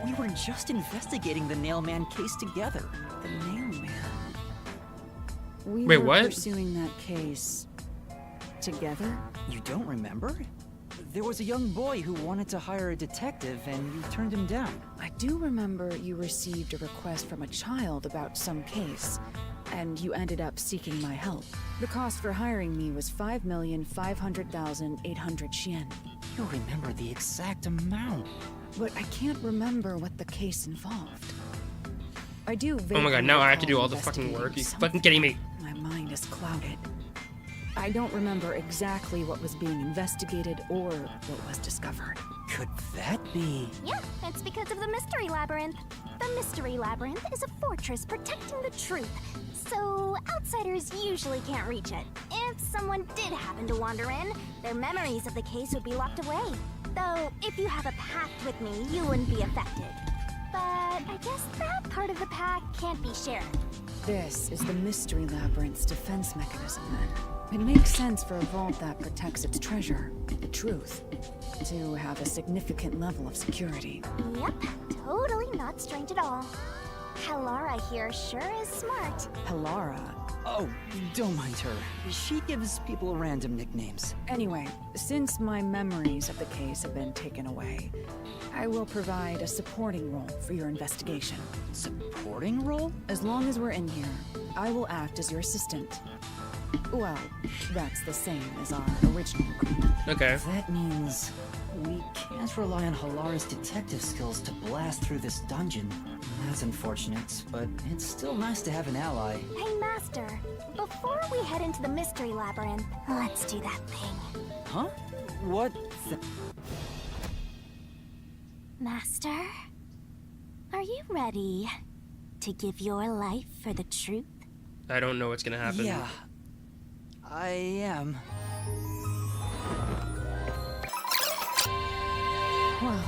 We were just investigating the Nailman case together. The Nailman. We Wait, were what? pursuing that case together? You don't remember? There was a young boy who wanted to hire a detective, and you turned him down. I do remember you received a request from a child about some case, and you ended up seeking my help. The cost for hiring me was 5,500,800 yen. You remember the exact amount. But I can't remember what the case involved. I do Oh my god, now I have to do recall all the fucking work. You investigating fucking kidding me? My mind is clouded. I don't remember exactly what was being investigated or what was discovered. Could that be? Yeah, it's because of the Mystery Labyrinth. The Mystery Labyrinth is a fortress protecting the truth, so outsiders usually can't reach it. If someone did happen to wander in, their memories of the case would be locked away. Though, if you have a pact with me, you wouldn't be affected. But I guess that part of the pact can't be shared. This is the Mystery Labyrinth's defense mechanism, then. It makes sense for a vault that protects its treasure, the truth, to have a significant level of security. Yep, totally not strange at all. Halara here sure is smart. Halara? Oh, don't mind her. She gives people random nicknames. Anyway, since my memories of the case have been taken away, I will provide a supporting role for your investigation. Supporting role? As long as we're in here, I will act as your assistant. Well, that's the same as our original agreement. Okay. That means we can't rely on Halara's detective skills to blast through this dungeon. That's unfortunate, but it's still nice to have an ally. Hey, Master, before we head into the Mystery Labyrinth, let's do that thing. Huh? What? Master, are you ready to give your life for the truth? I don't know what's gonna happen. Yeah, I am. Well,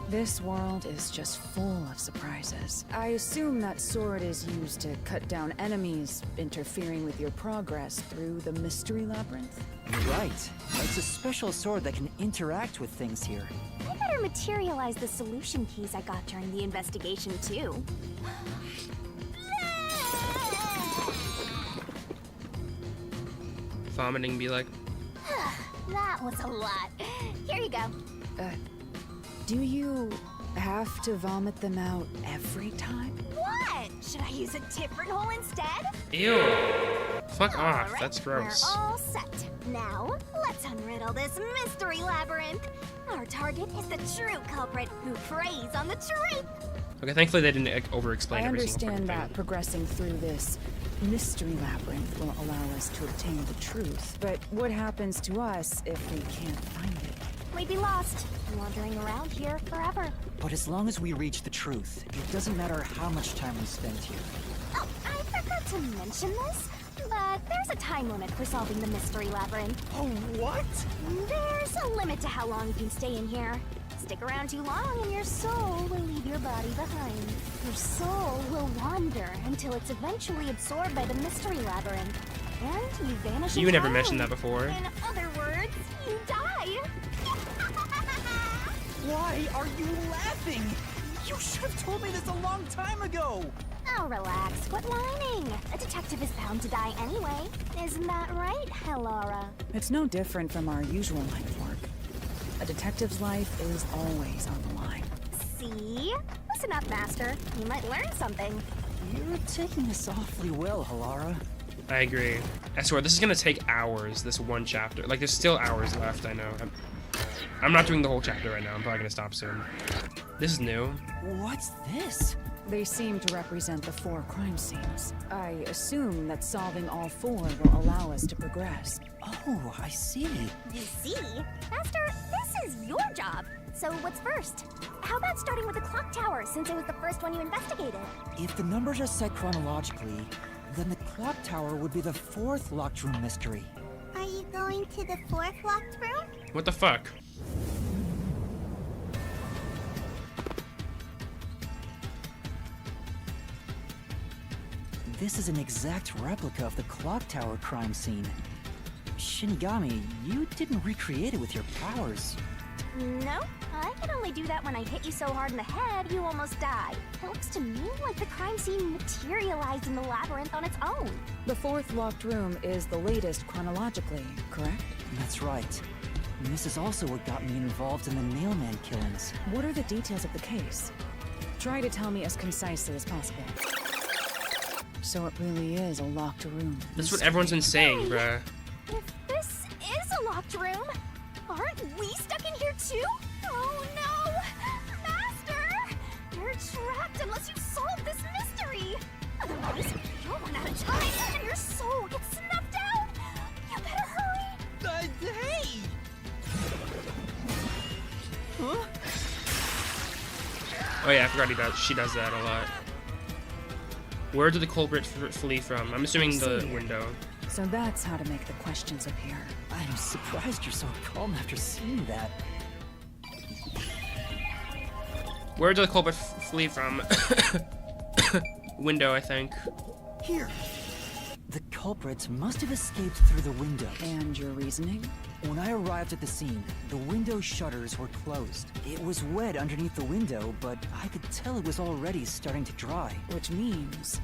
this world is just full of surprises. I assume that sword is used to cut down enemies interfering with your progress through the Mystery Labyrinth? You're right. It's a special sword that can interact with things here. I better materialize the solution keys I got during the investigation, too. Vomiting be like. That was a lot. Here you go. Do you have to vomit them out every time? What? Should I use a different hole instead? Ew. Fuck off. Alright, That's gross. We're all set. Now, let's unriddle this Mystery Labyrinth. Our target is the true culprit who preys on the truth. Okay, thankfully they didn't over-explain I every single understand fucking that progressing through this Mystery Labyrinth will allow us to obtain the truth. But what happens to us if we can't find it? We'd be lost, wandering around here forever. But as long as we reach the truth, it doesn't matter how much time we spend here. Oh, I forgot to mention this, but there's a time limit for solving the Mystery Labyrinth. Oh, what? There's a limit to how long you can stay in here. Stick around too long and your soul will leave your body behind. Your soul will wander until it's eventually absorbed by the Mystery Labyrinth. And you vanish You never entirely. mentioned that before. In other words, you die. Why are you laughing? You should have told me this a long time ago! Oh, relax. Quit whining. A detective is bound to die anyway. Isn't that right, Halara? It's no different from our usual line of work. A detective's life is always on the line. See? Listen up, Master. You might learn something. You're taking this awfully well, Halara. I agree. I swear, this is gonna take hours, this one chapter. Like, there's still hours left, I know. I'm not doing the whole chapter right now. I'm probably gonna stop soon. This is new. What's this? They seem to represent the 4 crime scenes. I assume that solving all 4 will allow us to progress. Oh, I see. You see? Master, this is your job. So what's first? How about starting with the clock tower, since it was the first one you investigated? If the numbers are set chronologically, then the clock tower would be the 4th locked room mystery. Are you going to the 4th locked room? What the fuck? This is an exact replica of the clock tower crime scene. Shinigami, you didn't recreate it with your powers. No, I can only do that when I hit you so hard in the head, you almost die. It looks to me like the crime scene materialized in the labyrinth on its own. The fourth locked room is the latest chronologically, correct? That's right. And this is also what got me involved in the Nailman killings. What are the details of the case? Try to tell me as concisely as possible. So it really is a locked room. That's what everyone's been saying, bruh. If this is a locked room, aren't we stuck in here too? Oh no! Master! You're trapped unless you solve this mystery! Otherwise, you'll run out of time and your soul gets snuffed out! You better hurry! Hey! Huh? Oh yeah, I forgot she does that a lot. Where did the culprit flee from? I'm assuming the window. So that's how to make the questions appear. I'm surprised you're so calm after seeing that. Where did the culprit flee from? Window, I think. Here. The culprit must have escaped through the window. And your reasoning? When I arrived at the scene, the window shutters were closed. It was wet underneath the window, but I could tell it was already starting to dry. Which means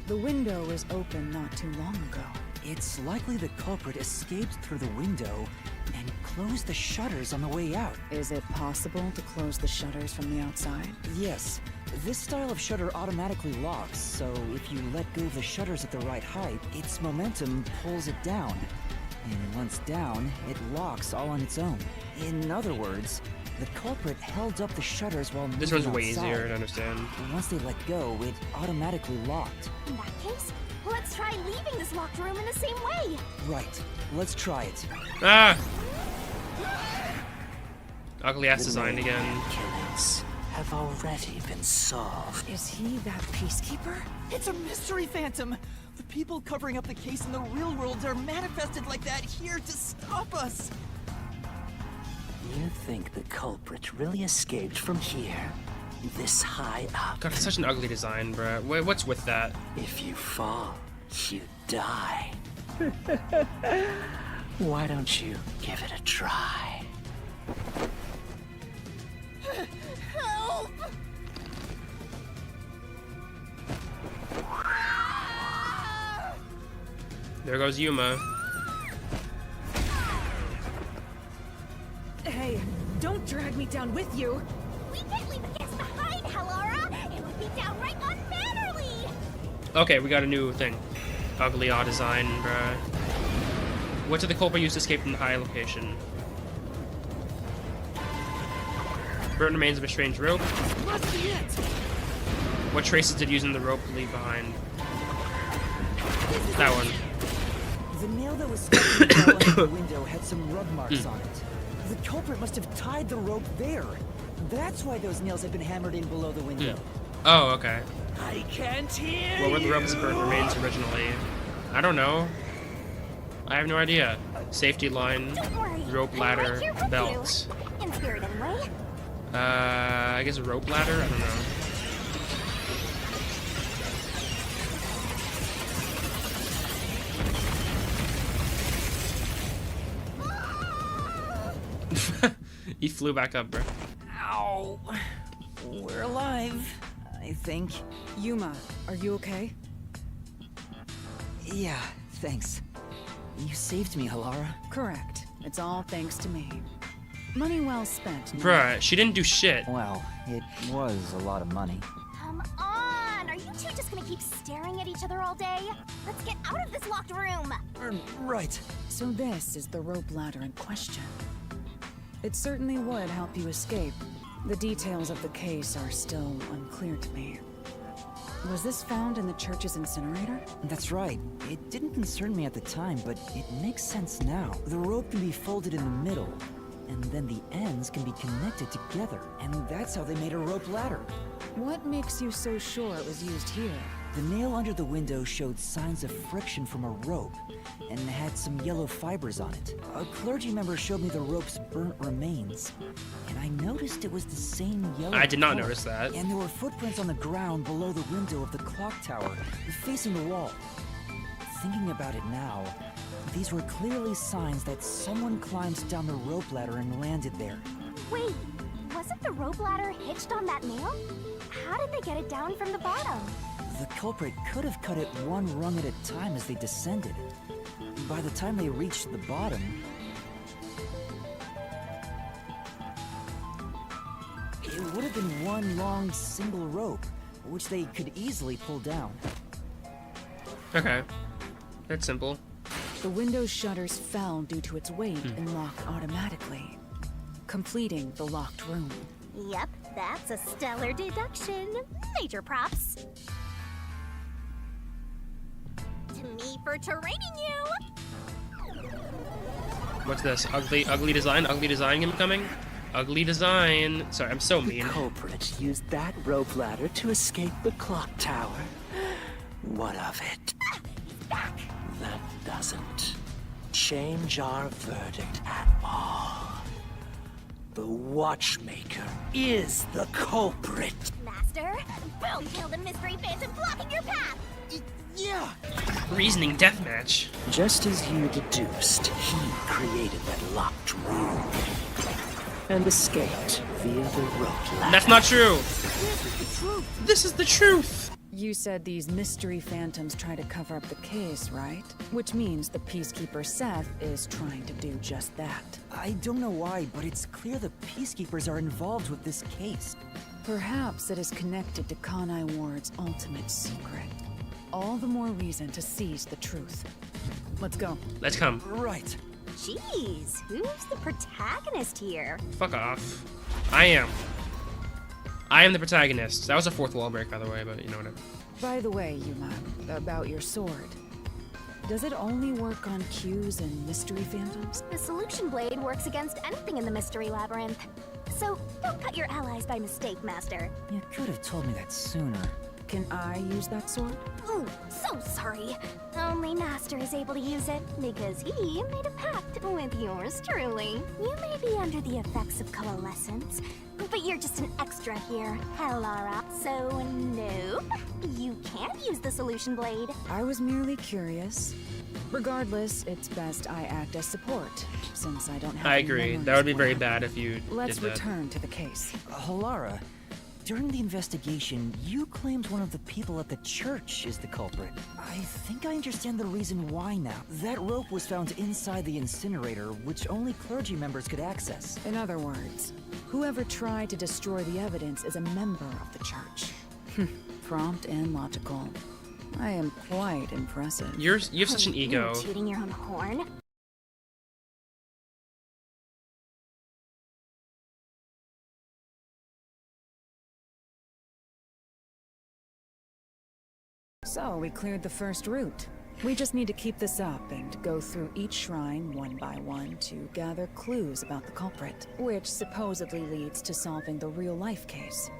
the window was open not too long ago. It's likely the culprit escaped through the window and closed the shutters on the way out. Is it possible to close the shutters from the outside? Yes. This style of shutter automatically locks, so if you let go of the shutters at the right height, its momentum pulls it down. And once down, it locks all on its own. In other words, the culprit held up the shutters while moving This one's way outside. easier to understand. And once they let go, it automatically locked. In that case, let's try leaving this locked room in the same way. Right. Let's try it. Ah! Ugly ass design again. Killings have already been solved. Is he that peacekeeper? It's a mystery, Phantom. The people covering up the case in the real world are manifested like that here to stop us. You think the culprit really escaped from here? This high up? God, it's such an ugly design, bruh. What's with that? If you fall, you die. Why don't you give it a try? Help! There goes Yuma. Hey, don't drag me down with you. We can't leave the guests behind, Hallara! It would be downright unmannerly! Okay, we got a new thing. Ugly odd design, bruh. What did the culprit use to escape from the high location? Burnt remains of a strange rope. Must be it. What traces did using the rope leave behind? That one. The nail that was stuck in the under the window had some rub marks on it. The culprit must have tied the rope there. That's why those nails had been hammered in below the window. Oh, okay. I can't hear What were the rope's burnt remains originally? I don't know. I have no idea. Safety line, rope ladder, belt. In spirit, anyway. I guess a rope ladder? I don't know. He flew back up, bro. Ow. We're alive, I think. Yuma, are you okay? Yeah, thanks. You saved me, Hallara. Correct. It's all thanks to me. Money well spent. no? Bruh, she didn't do shit. Well, it was a lot of money. Come on! Are you two just gonna keep staring at each other all day? Let's get out of this locked room! Right. So this is the rope ladder in question. It certainly would help you escape. The details of the case are still unclear to me. Was this found in the church's incinerator? That's right. It didn't concern me at the time, but it makes sense now. The rope can be folded in the middle, and then the ends can be connected together. And that's how they made a rope ladder. What makes you so sure it was used here? The nail under the window showed signs of friction from a rope, and had some yellow fibers on it. A clergy member showed me the rope's burnt remains, and I noticed it was the same yellow I did not color. notice that. And there were footprints on the ground below the window of the clock tower, facing the wall. Thinking about it now, these were clearly signs that someone climbed down the rope ladder and landed there. Wait, Wasn't the rope ladder hitched on that nail? How did they get it down from the bottom? The culprit could have cut it one rung at a time as they descended. By the time they reached the bottom, it would have been one long single rope, which they could easily pull down. Okay. That's simple. The window's shutters fell due to its weight and locked automatically, completing the locked room. Yep, that's a stellar deduction. Major props. To me for training you. What's this? Ugly design? Ugly design incoming? Ugly design. Sorry, I'm so mean. The culprit used that rope ladder to escape the clock tower. What of it? That doesn't change our verdict at all. The Watchmaker is the culprit. Master, boom, kill the mystery phantom blocking your path. Yeah. Reasoning deathmatch. Just as you deduced, he created that locked room and escaped via the rope ladder. That's not true. This is the truth. You said these mystery phantoms try to cover up the case, right? Which means the Peacekeeper Seth is trying to do just that. I don't know why, but it's clear the Peacekeepers are involved with this case. Perhaps it is connected to Kanai Ward's ultimate secret. All the more reason to seize the truth. Let's go. Let's come. Right. Jeez, who's the protagonist here? Fuck off. I am the protagonist. That was a fourth wall break, by the way, but you know whatever. By the way, Yuma, about your sword. Does it only work on cues and mystery phantoms? The solution blade works against anything in the mystery labyrinth. So don't cut your allies by mistake, Master. You could have told me that sooner. Can I use that sword? Ooh, so sorry. Only Master is able to use it because he made a pact with yours truly. You may be under the effects of coalescence, but you're just an extra here, Hellara. So no, you can't use the solution blade. I was merely curious. Regardless, it's best I act as support, since I don't have I any agree. memories That would be of very what bad if you Let's did that. return to the case. Halara, during the investigation, you claimed one of the people at the church is the culprit. I think I understand the reason why now. That rope was found inside the incinerator, which only clergy members could access. In other words, whoever tried to destroy the evidence is a member of the church. Prompt and logical. I am quite impressive. You have such an ego. You're tooting your own horn. So, we cleared the first route. We just need to keep this up and go through each shrine one by one to gather clues about the culprit, which supposedly leads to solving the real-life case.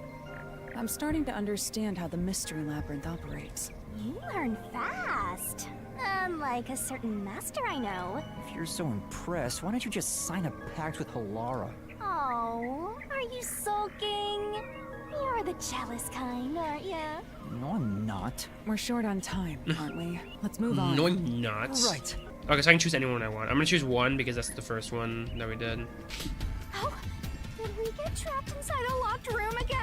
I'm starting to understand how the mystery labyrinth operates. You learn fast. Unlike a certain master I know. If you're so impressed, why don't you just sign a pact with Halara? Oh, are you sulking? You're the jealous kind, aren't ya? No, I'm not. We're short on time, aren't we? Let's move on. No, I'm not. Right. Okay, so I can choose anyone I want. I'm gonna choose one because that's the first one that we did. Oh, did we get trapped inside a locked room again?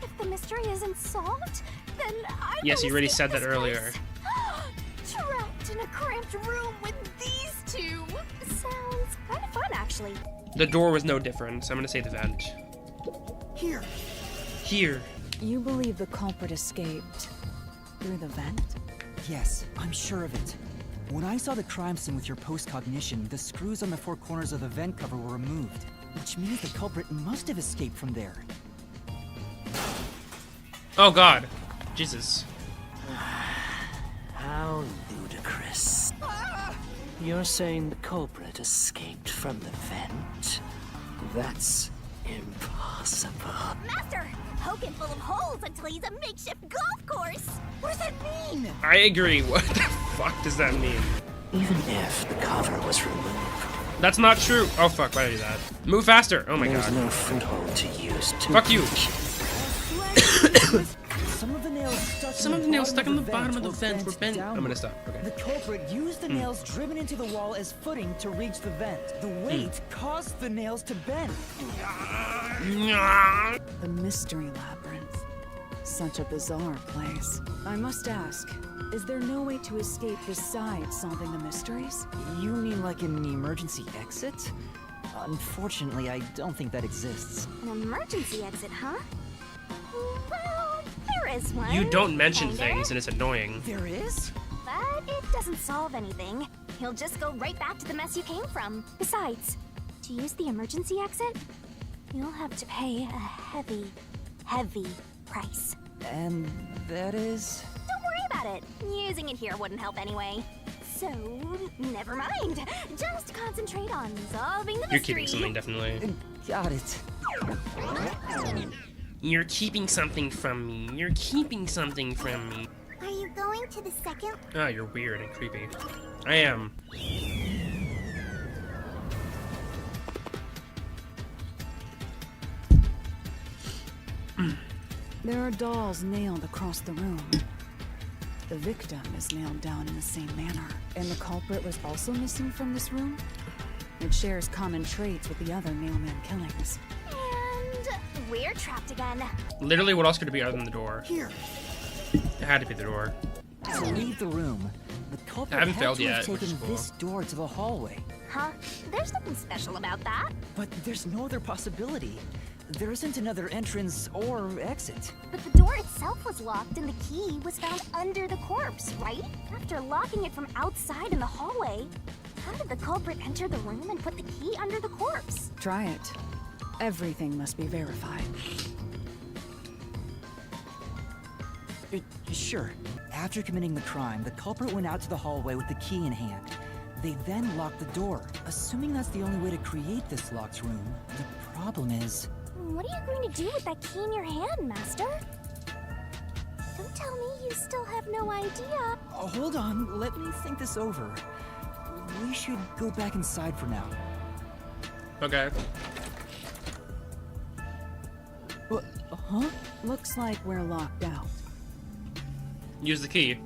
If the mystery isn't solved, then I Yes, will you already escape said that this earlier. place. Trapped in a cramped room with these two. Sounds kind of fun, actually. The door was no different, so I'm gonna say the vent. Here. Here. You believe the culprit escaped through the vent? Yes, I'm sure of it. When I saw the crime scene with your post-cognition, the screws on the four corners of the vent cover were removed, which means the culprit must have escaped from there. Oh god. Jesus. How ludicrous. You're saying the culprit escaped from the vent? That's impossible. Master, poking full of holes until he's a makeshift golf course. What does that mean? I agree. What the fuck does that mean? Even if the cover was removed. That's not true. Oh fuck, why did I do that? Move faster. Oh my There's god. no foothold to use to Fuck you. Some of the nails stuck Some in of the nails stuck in the vent bottom of the were vent were bent. I'm gonna downward. stop. Okay. The culprit used the nails driven into the wall as footing to reach the vent. The weight caused the nails to bend. The mystery labyrinth. Such a bizarre place. I must ask, is there no way to escape besides solving the mysteries? You mean like an emergency exit? Unfortunately, I don't think that exists. An emergency exit, huh? Well, there is one. You don't mention Kinda. things, and it's annoying. There is? But it doesn't solve anything. You'll just go right back to the mess you came from. Besides, to use the emergency exit, you'll have to pay a heavy, heavy price. And that is? Don't worry about it. Using it here wouldn't help anyway. So, never mind. Just concentrate on solving the mystery. You're keeping something, definitely. Got it. You're keeping something from me. You're keeping something from me. Are you going to the second? Ah, you're weird and creepy. I am. There are dolls nailed across the room. The victim is nailed down in the same manner, and the culprit was also missing from this room. It shares common traits with the other nailman killings. And we're trapped again. Literally, what else could it be other than the door? Here. It had to be the door. To leave the room, the culprit I haven't had failed to have yet, which is taken cool. this door to the hallway. Huh? There's nothing special about that. But there's no other possibility. There isn't another entrance or exit. But the door itself was locked and the key was found under the corpse, right? After locking it from outside in the hallway, how did the culprit enter the room and put the key under the corpse? Try it. Everything must be verified. Sure. After committing the crime, the culprit went out to the hallway with the key in hand. They then locked the door. Assuming that's the only way to create this locked room, the problem is... What are you going to do with that key in your hand, Master? Don't tell me you still have no idea. Oh, hold on, let me think this over. We should go back inside for now. Okay. Huh? Looks like we're locked out. Use the key.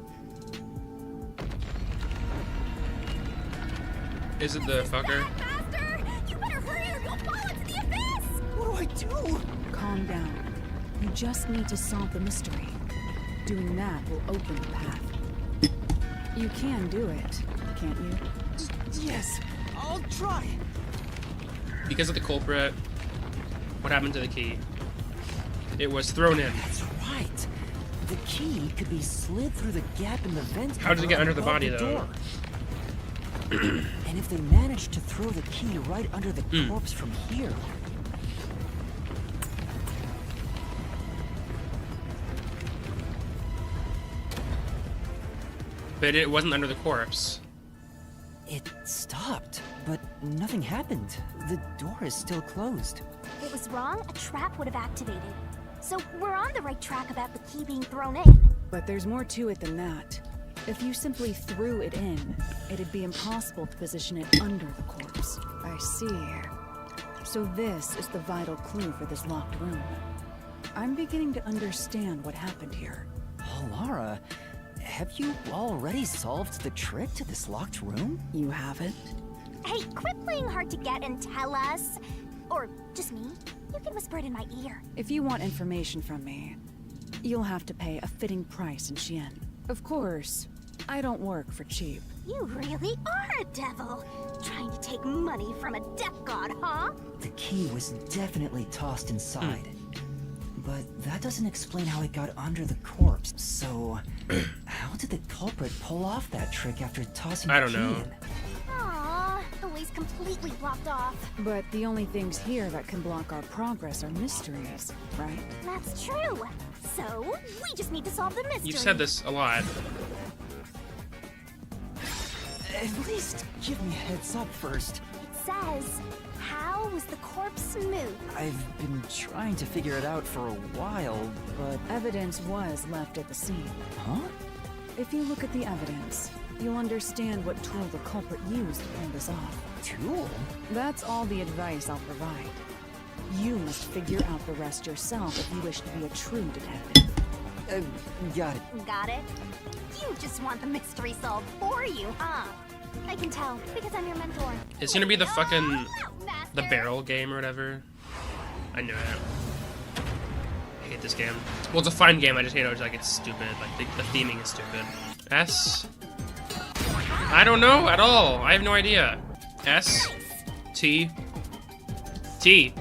Is it the fucker? Master! You better hurry or you'll fall into the abyss! What do I do? Calm down. You just need to solve the mystery. Doing that will open the path. You can do it, can't you? Yes, I'll try. Because of the culprit, what happened to the key? It was thrown in. That's right. The key could be slid through the gap in the vent. How did it get under the above body, the though? door. And if they managed to throw the key right under the corpse from here... But it wasn't under the corpse. It stopped, but nothing happened. The door is still closed. If it was wrong, a trap would have activated. So we're on the right track about the key being thrown in. But there's more to it than that. If you simply threw it in, it'd be impossible to position it under the corpse. I see. So this is the vital clue for this locked room. I'm beginning to understand what happened here. Oh, Lara, have you already solved the trick to this locked room? You haven't? Hey, quit playing hard to get and tell us. Or just me. You can whisper it in my ear. If you want information from me, you'll have to pay a fitting price in Xian. Of course, I don't work for cheap. You really are a devil. Trying to take money from a death god, huh? The key was definitely tossed inside. But that doesn't explain how it got under the corpse. So, how did the culprit pull off that trick after tossing I the don't key know. in? Aww, the way's completely blocked off. But the only things here that can block our progress are mysteries, right? That's true. So, we just need to solve the mystery. You've said this a lot. At least give me a heads up first. It says, how was the corpse moved? I've been trying to figure it out for a while, but... Evidence was left at the scene. Huh? If you look at the evidence, you'll understand what tool the culprit used to pull this off. Tool? That's all the advice I'll provide. You must figure out the rest yourself if you wish to be a true detective. Got it. Got it? You just want the mystery solved for you, huh? I can tell, because I'm your mentor. It's gonna be the fucking... the barrel game or whatever. I knew it. I hate this game. Well, it's a fun game, I just hate it. Like, it's stupid. Like, the theming is stupid. S? I don't know at all. I have no idea. S? T? T?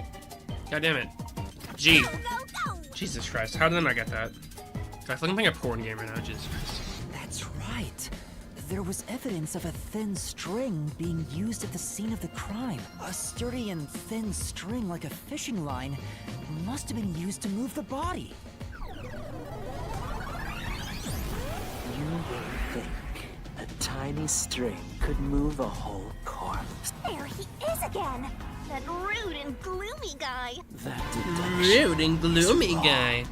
God damn it. G. Jesus Christ, how did I not get that? I feel like I'm playing a porn game right now, Jesus Christ. That's right. There was evidence of a thin string being used at the scene of the crime. A sturdy and thin string like a fishing line must have been used to move the body. You would think a tiny string could move a whole corpse. There he is again! That rude and gloomy guy! That deduction Rude and gloomy is wrong. guy.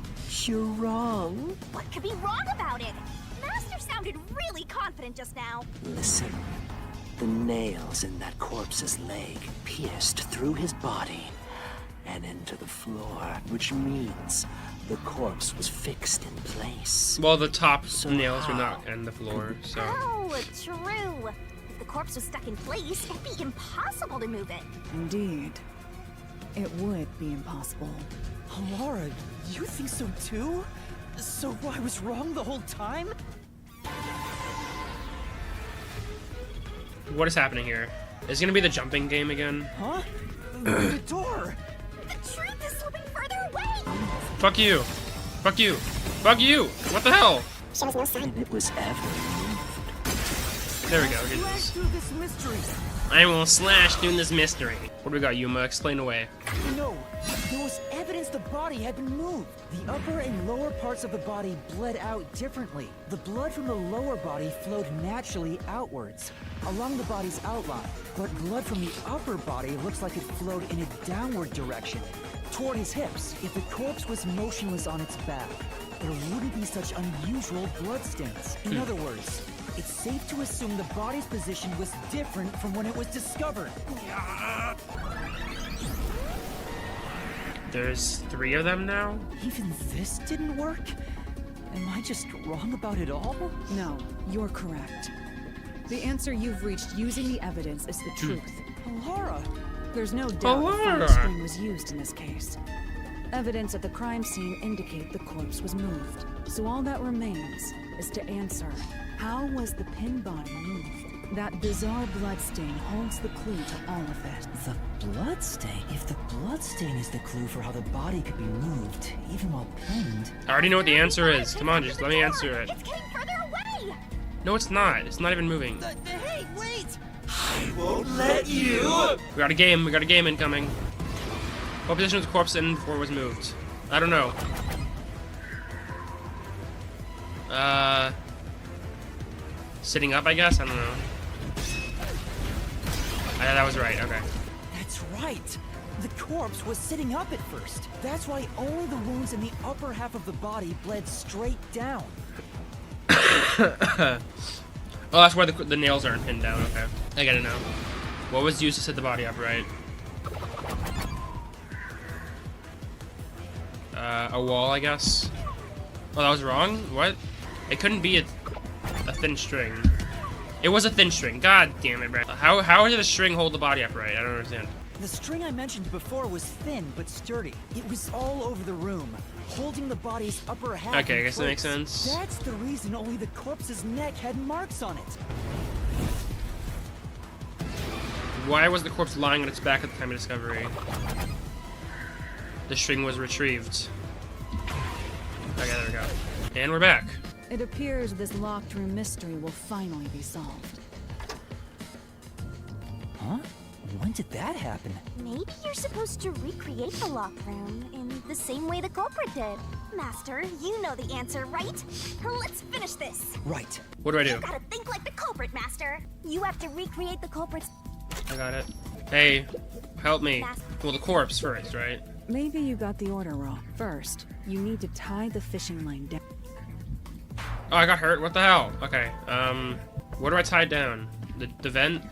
You're wrong. What could be wrong about it? Master sounded really confident just now. Listen. The nails in that corpse's leg pierced through his body and into the floor, which means the corpse was fixed in place. Well, the top nails were not on the floor, so... Oh, true. If the corpse was stuck in place, it'd be impossible to move it. Indeed. It would be impossible. Laura, you think so too? So I was wrong the whole time? What is happening here? Is it gonna be the jumping game again? Huh? The door! The truth is slipping further away! Fuck you! Fuck you! Fuck you! What the hell? And it was ever There we go. Get Slash this. through this mystery. I will slash through this mystery. What do we got, Yuma? Explain away. No, there was evidence the body had been moved. The upper and lower parts of the body bled out differently. The blood from the lower body flowed naturally outwards, along the body's outline. But blood from the upper body looks like it flowed in a downward direction, toward his hips. If the corpse was motionless on its back, there wouldn't be such unusual bloodstains. In other words, it's safe to assume the body's position was different from when it was discovered. There's 3 of them now? Even this didn't work? Am I just wrong about it all? No, you're correct. The answer you've reached using the evidence is the truth. Laura! There's no doubt the fire string was used in this case. Evidence at the crime scene indicate the corpse was moved. So all that remains is to answer, how was the pin body moved? That bizarre bloodstain holds the clue to all of it. The bloodstain? If the bloodstain is the clue for how the body could be moved, even while pinned... I already know what the answer is. Come on, just let me answer it. It's getting further away! No, it's not. It's not even moving. Hey, wait! I won't let you! We got a game. We got a game incoming. What position was the corpse in before it was moved? I don't know. Sitting up, I guess? I don't know. That was right, okay. That's right! The corpse was sitting up at first. That's why only the wounds in the upper half of the body bled straight down. Oh, that's why the nails aren't pinned down, okay. I gotta know. What was used to set the body up, right? A wall, I guess. Oh, that was wrong? What? It couldn't be a thin string. It was a thin string. God damn it, Brad. How did the string hold the body upright? I don't understand. The string I mentioned before was thin but sturdy. It was all over the room, holding the body's upper half. Okay, I in guess that makes place. sense. That's the reason only the corpse's neck had marks on it. Why was the corpse lying on its back at the time of discovery? The string was retrieved. Okay, there we go. And we're back. It appears this locked room mystery will finally be solved. Huh? When did that happen? Maybe you're supposed to recreate the locked room in the same way the culprit did. Master, you know the answer, right? Let's finish this. Right. What do I do? You gotta think like the culprit, Master. You have to recreate the culprit's... I got it. Hey, help me. Well, the corpse first, right? Maybe you got the order wrong. First, you need to tie the fishing line down. Oh, I got hurt. What the hell? Okay. Where do I tie it down? The vent?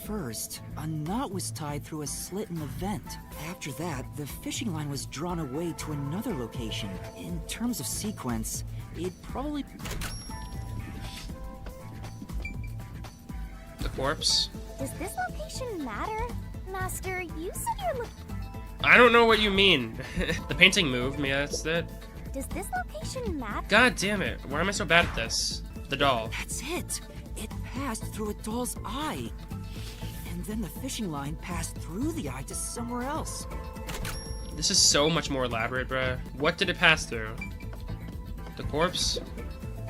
First, a knot was tied through a slit in the vent. After that, the fishing line was drawn away to another location. In terms of sequence, it probably... The corpse? Does this location matter? Master, you said you're I don't know what you mean. The painting moved. Maybe that's it. Does this location matter? God damn it. Why am I so bad at this? The doll. That's it! It passed through a doll's eye. And then the fishing line passed through the eye to somewhere else. This is so much more elaborate, bruh. What did it pass through? The corpse?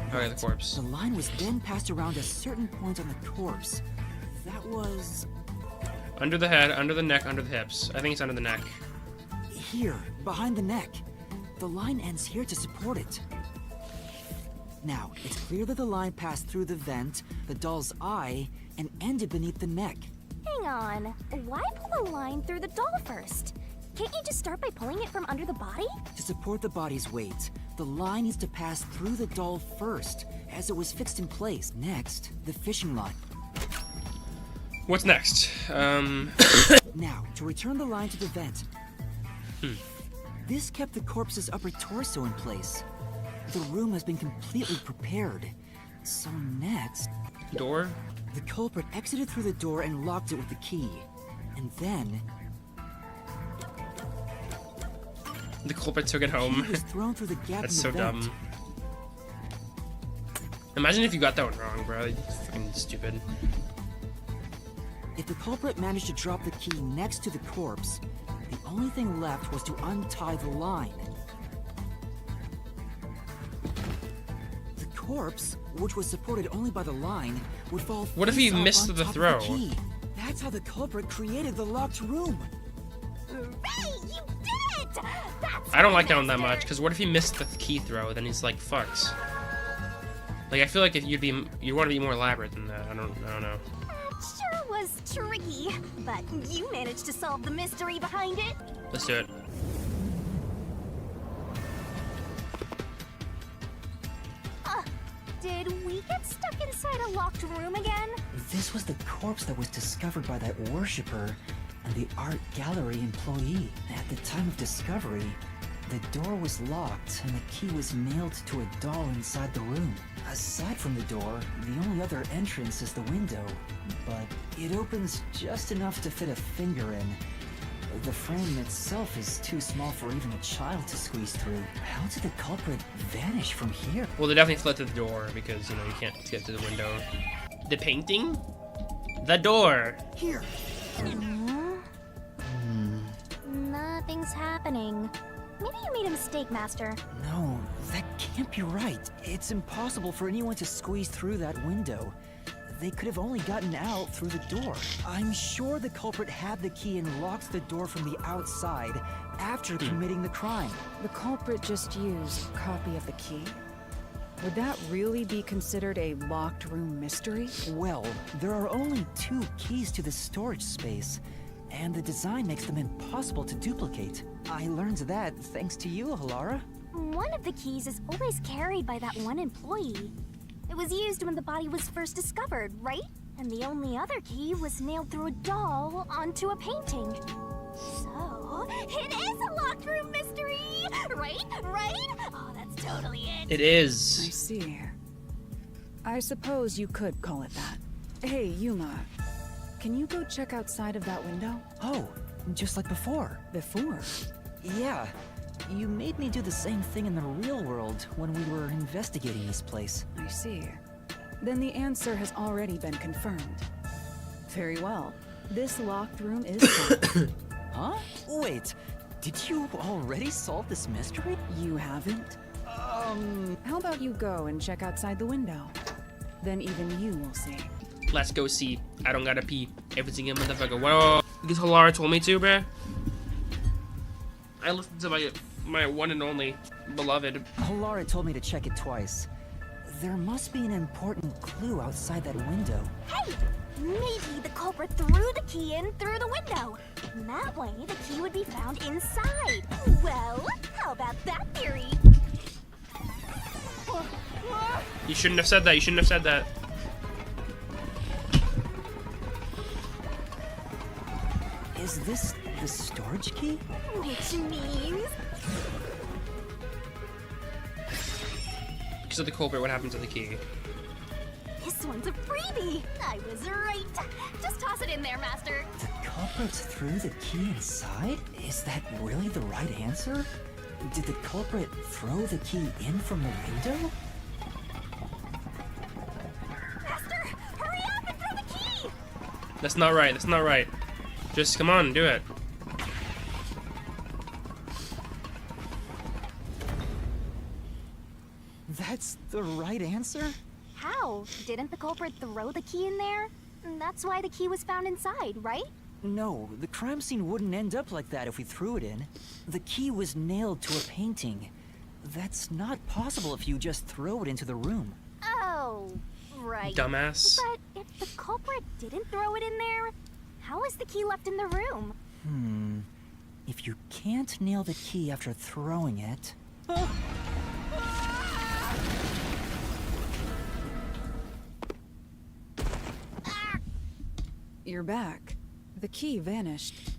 Okay, the corpse. The line was then passed around a certain point on the corpse. That was... Under the head, under the neck, under the hips. I think it's under the neck. Here, behind the neck. The line ends here to support it. Now, it's clear that the line passed through the vent, the doll's eye, and ended beneath the neck. Hang on. Why pull a line through the doll first? Can't you just start by pulling it from under the body? To support the body's weight, the line needs to pass through the doll first, as it was fixed in place. Next, the fishing line. What's next? Now, to return the line to the vent. This kept the corpse's upper torso in place. The room has been completely prepared. So next... Door? The culprit exited through the door and locked it with the key. And then... The culprit took it home. He was thrown through the gap That's in so the vent. dumb. Imagine if you got that one wrong, bro. You're fucking stupid. If the culprit managed to drop the key next to the corpse, the only thing left was to untie the line. The corpse, which was supported only by the line, would fall. What if he face up missed on the top of throw? key. That's how the culprit created the locked room. Hooray! You did it! That's I don't like that one that much, because what if he missed the key throw? Then he's like, fucked. Like, I feel like if you want to be more elaborate than that. I don't know. Sure was tricky, but you managed to solve the mystery behind it. Let's do it. Did we get stuck inside a locked room again? This was the corpse that was discovered by that worshipper and the art gallery employee. At the time of discovery, the door was locked and the key was nailed to a doll inside the room. Aside from the door, the only other entrance is the window, but it opens just enough to fit a finger in. The frame itself is too small for even a child to squeeze through. How did the culprit vanish from here? Well, they definitely fled to the door because, you know, you can't get to the window. The painting? The door. Here. Nothing's happening. Maybe you made a mistake, Master. No, that can't be right. It's impossible for anyone to squeeze through that window. They could have only gotten out through the door. I'm sure the culprit had the key and locked the door from the outside after committing the crime. The culprit just used a copy of the key? Would that really be considered a locked room mystery? Well, there are only 2 keys to the storage space, and the design makes them impossible to duplicate. I learned that thanks to you, Halara. One of the keys is always carried by that one employee. It was used when the body was first discovered, right? And the only other key was nailed through a doll onto a painting. So, it is a locked room mystery! Right? Oh, that's totally it. It is. I see. I suppose you could call it that. Hey, Yuma. Can you go check outside of that window? Oh, just like before. Before? Yeah. You made me do the same thing in the real world when we were investigating this place. I see. Then the answer has already been confirmed. Very well. This locked room is solved. Huh? Wait, did you already solve this mystery? You haven't? How about you go and check outside the window? Then even you will see. Let's go see. I don't gotta pee. Every single motherfucker. Whoa. Because Halara told me to, bruh. I listened to my one and only beloved. Halara told me to check it twice. There must be an important clue outside that window. Hey! Maybe the culprit threw the key in through the window. And that way, the key would be found inside. Well, how about that theory? You shouldn't have said that. You shouldn't have said that. Is this the storage key? Which means... So the culprit, what happened to the key? This one's a freebie! I was right! Just toss it in there, Master! The culprit threw the key inside? Is that really the right answer? Did the culprit throw the key in from the window? Master! Hurry up and throw the key! That's not right, that's not right. Just come on, do it. That's the right answer? How? Didn't the culprit throw the key in there? That's why the key was found inside, right? No, the crime scene wouldn't end up like that if we threw it in. The key was nailed to a painting. That's not possible if you just throw it into the room. Oh, right. Dumbass. But if the culprit didn't throw it in there, how is the key left in the room? If you can't nail the key after throwing it... You're back. The key vanished.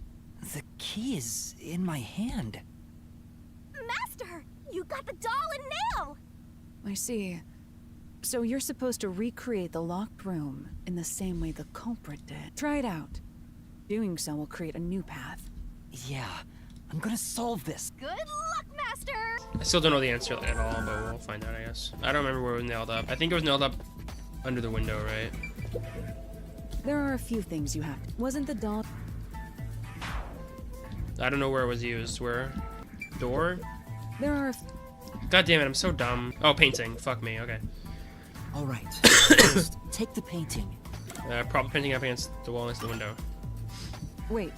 The key is in my hand. Master! You got the doll and nail! I see. So you're supposed to recreate the locked room in the same way the culprit did. Try it out. Doing so will create a new path. Yeah, I'm gonna solve this. Good luck, Master! I still don't know the answer at all, but we'll find out, I guess. I don't remember where it was nailed up. I think it was nailed up under the window, right? There are a few things you have. Wasn't the doll... I don't know where it was used. Where? Door? There are... God damn it, I'm so dumb. Oh, painting. Fuck me, okay. Alright, first, take the painting. Prop painting up against the wall next to the window. Wait,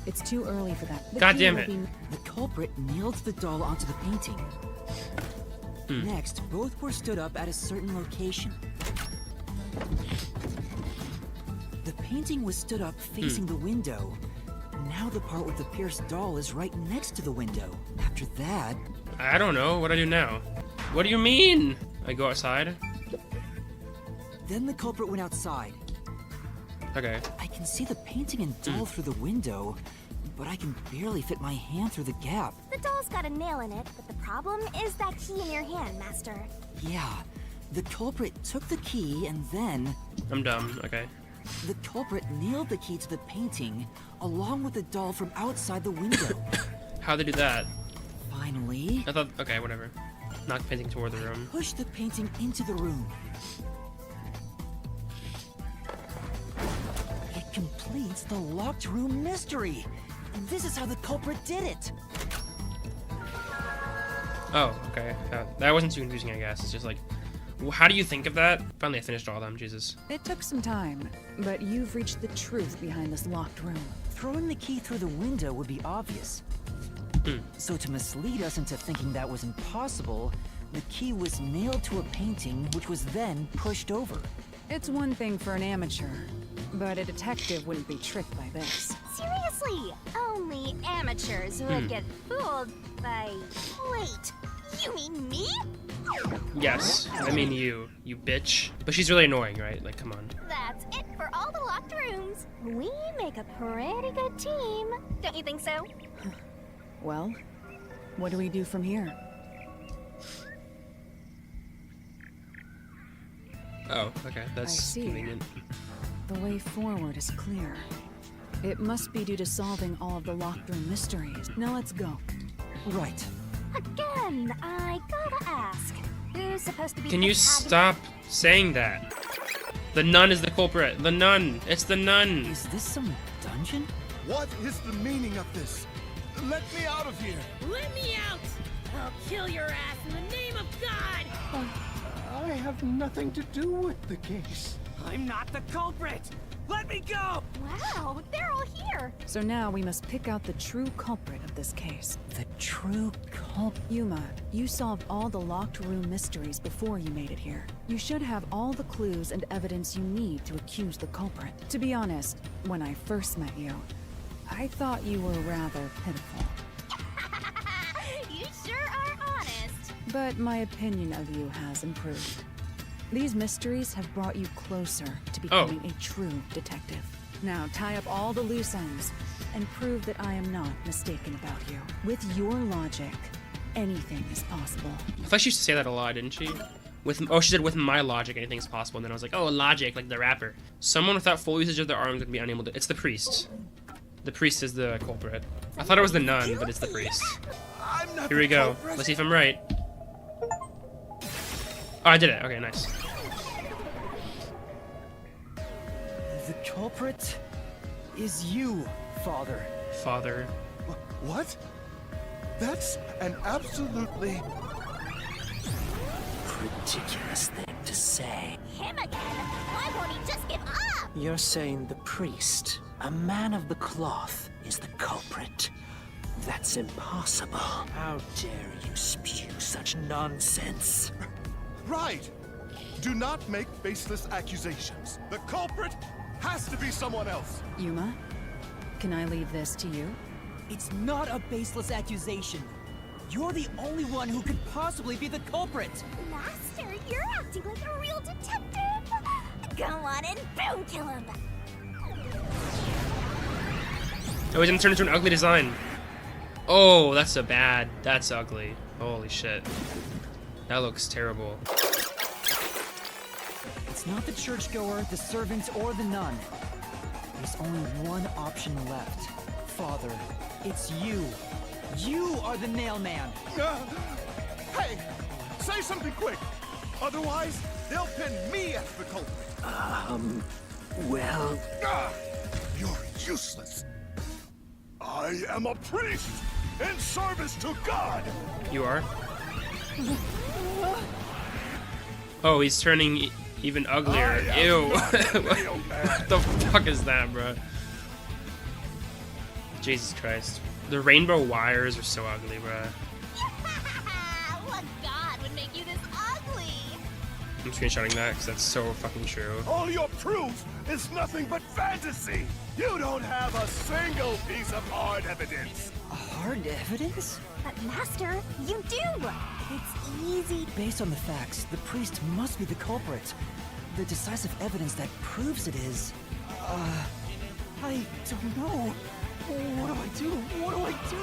it's too early for that. The God key damn will it. be- The culprit nailed the doll onto the painting. Next, both were stood up at a certain location. The painting was stood up facing the window. Now the part with the pierced doll is right next to the window. After that... I don't know. What do I do now? What do you mean? I go outside? Then the culprit went outside. Okay. I can see the painting and doll through the window, but I can barely fit my hand through the gap. The doll's got a nail in it, but the problem is that key in your hand, Master. Yeah, the culprit took the key and then... I'm dumb. Okay. The culprit nailed the key to the painting, along with the doll from outside the window. How'd they do that? Finally... I thought... Okay, whatever. Knock the painting toward the room. Push the painting into the room. It completes the locked room mystery. This is how the culprit did it. Oh, okay. That wasn't too confusing, I guess. It's just like... How do you think of that? Finally, I finished all of them. Jesus. It took some time, but you've reached the truth behind this locked room. Throwing the key through the window would be obvious. So to mislead us into thinking that was impossible, the key was nailed to a painting, which was then pushed over. It's one thing for an amateur, but a detective wouldn't be tricked by this. Seriously, only amateurs would get fooled by... Wait, you mean me? Yes, I mean you bitch. But she's really annoying, right? Like, come on. That's it for all the locked rooms. We make a pretty good team. Don't you think so? Well, what do we do from here? Oh, okay. That's I see. convenient. The way forward is clear. It must be due to solving all of the locked room mysteries. Now let's go. Right. Again, I gotta ask. Who's supposed to be... Can you stop saying that? The nun is the culprit. The nun. It's the nun. Is this some dungeon? What is the meaning of this? Let me out of here! Let me out! I'll kill your ass in the name of God! I have nothing to do with the case. I'm not the culprit! Let me go! Wow, they're all here. So now we must pick out the true culprit of this case. The true culprit? Yuma, you solved all the locked room mysteries before you made it here. You should have all the clues and evidence you need to accuse the culprit. To be honest, when I first met you, I thought you were rather pitiful. You sure are honest. But my opinion of you has improved. These mysteries have brought you closer to becoming a true detective. Now tie up all the loose ends and prove that I am not mistaken about you. With your logic, anything is possible. I thought she used to say that a lot, didn't she? She said with my logic, anything's possible. And then I was like, oh, logic, like the rapper. Someone without full usage of their arms would be unable to. It's the priest. The priest is the culprit. I thought it was the nun, but it's the priest. Here we go. Let's see if I'm right. Oh, I did it. Okay, nice. The culprit is you, Father. Father. What? That's an absolutely Ridiculous thing to say. Him again? Why won't he just give up? You're saying the priest, a man of the cloth, is the culprit. That's impossible. How dare you spew such nonsense? right. Do not make baseless accusations. The culprit has to be someone else. Yuma, can I leave this to you? It's not a baseless accusation. You're the only one who could possibly be the culprit. Master, you're acting like a real detective. Go on and boom kill him. Oh, it didn't turn into an ugly design. Oh, that's that's ugly. Holy shit. That looks terrible. It's not the churchgoer, the servant, or the nun. There's only one option left. Father, it's you. You are the nail man. Hey, say something quick. Otherwise, they'll pin me as the culprit. Well... You're useless. I am a priest in service to God. You are? Oh, he's turning even uglier. Ew. What the fuck is that, bro? Jesus Christ. The rainbow wires are so ugly, bro. What god would make you this ugly? I'm screenshotting that because that's so fucking true. All your proof is nothing but fantasy. You don't have a single piece of hard evidence. Hard evidence? But Master, you do. It's easy. Based on the facts, the priest must be the culprit. The decisive evidence that proves it is... I don't know. What do I do? What do I do?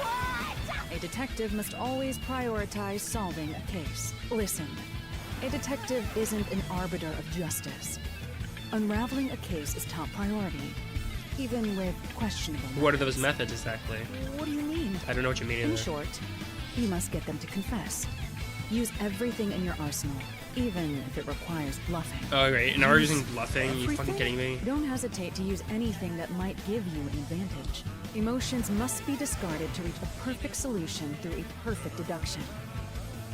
What? A detective must always prioritize solving a case. Listen, a detective isn't an arbiter of justice. Unraveling a case is top priority, even with questionable methods. What are those methods exactly? What do you mean? I don't know what you mean either. In short, you must get them to confess. Use everything in your arsenal, even if it requires bluffing. Oh, great. And now we're using bluffing? You fucking kidding me? Don't hesitate to use anything that might give you an advantage. Emotions must be discarded to reach a perfect solution through a perfect deduction.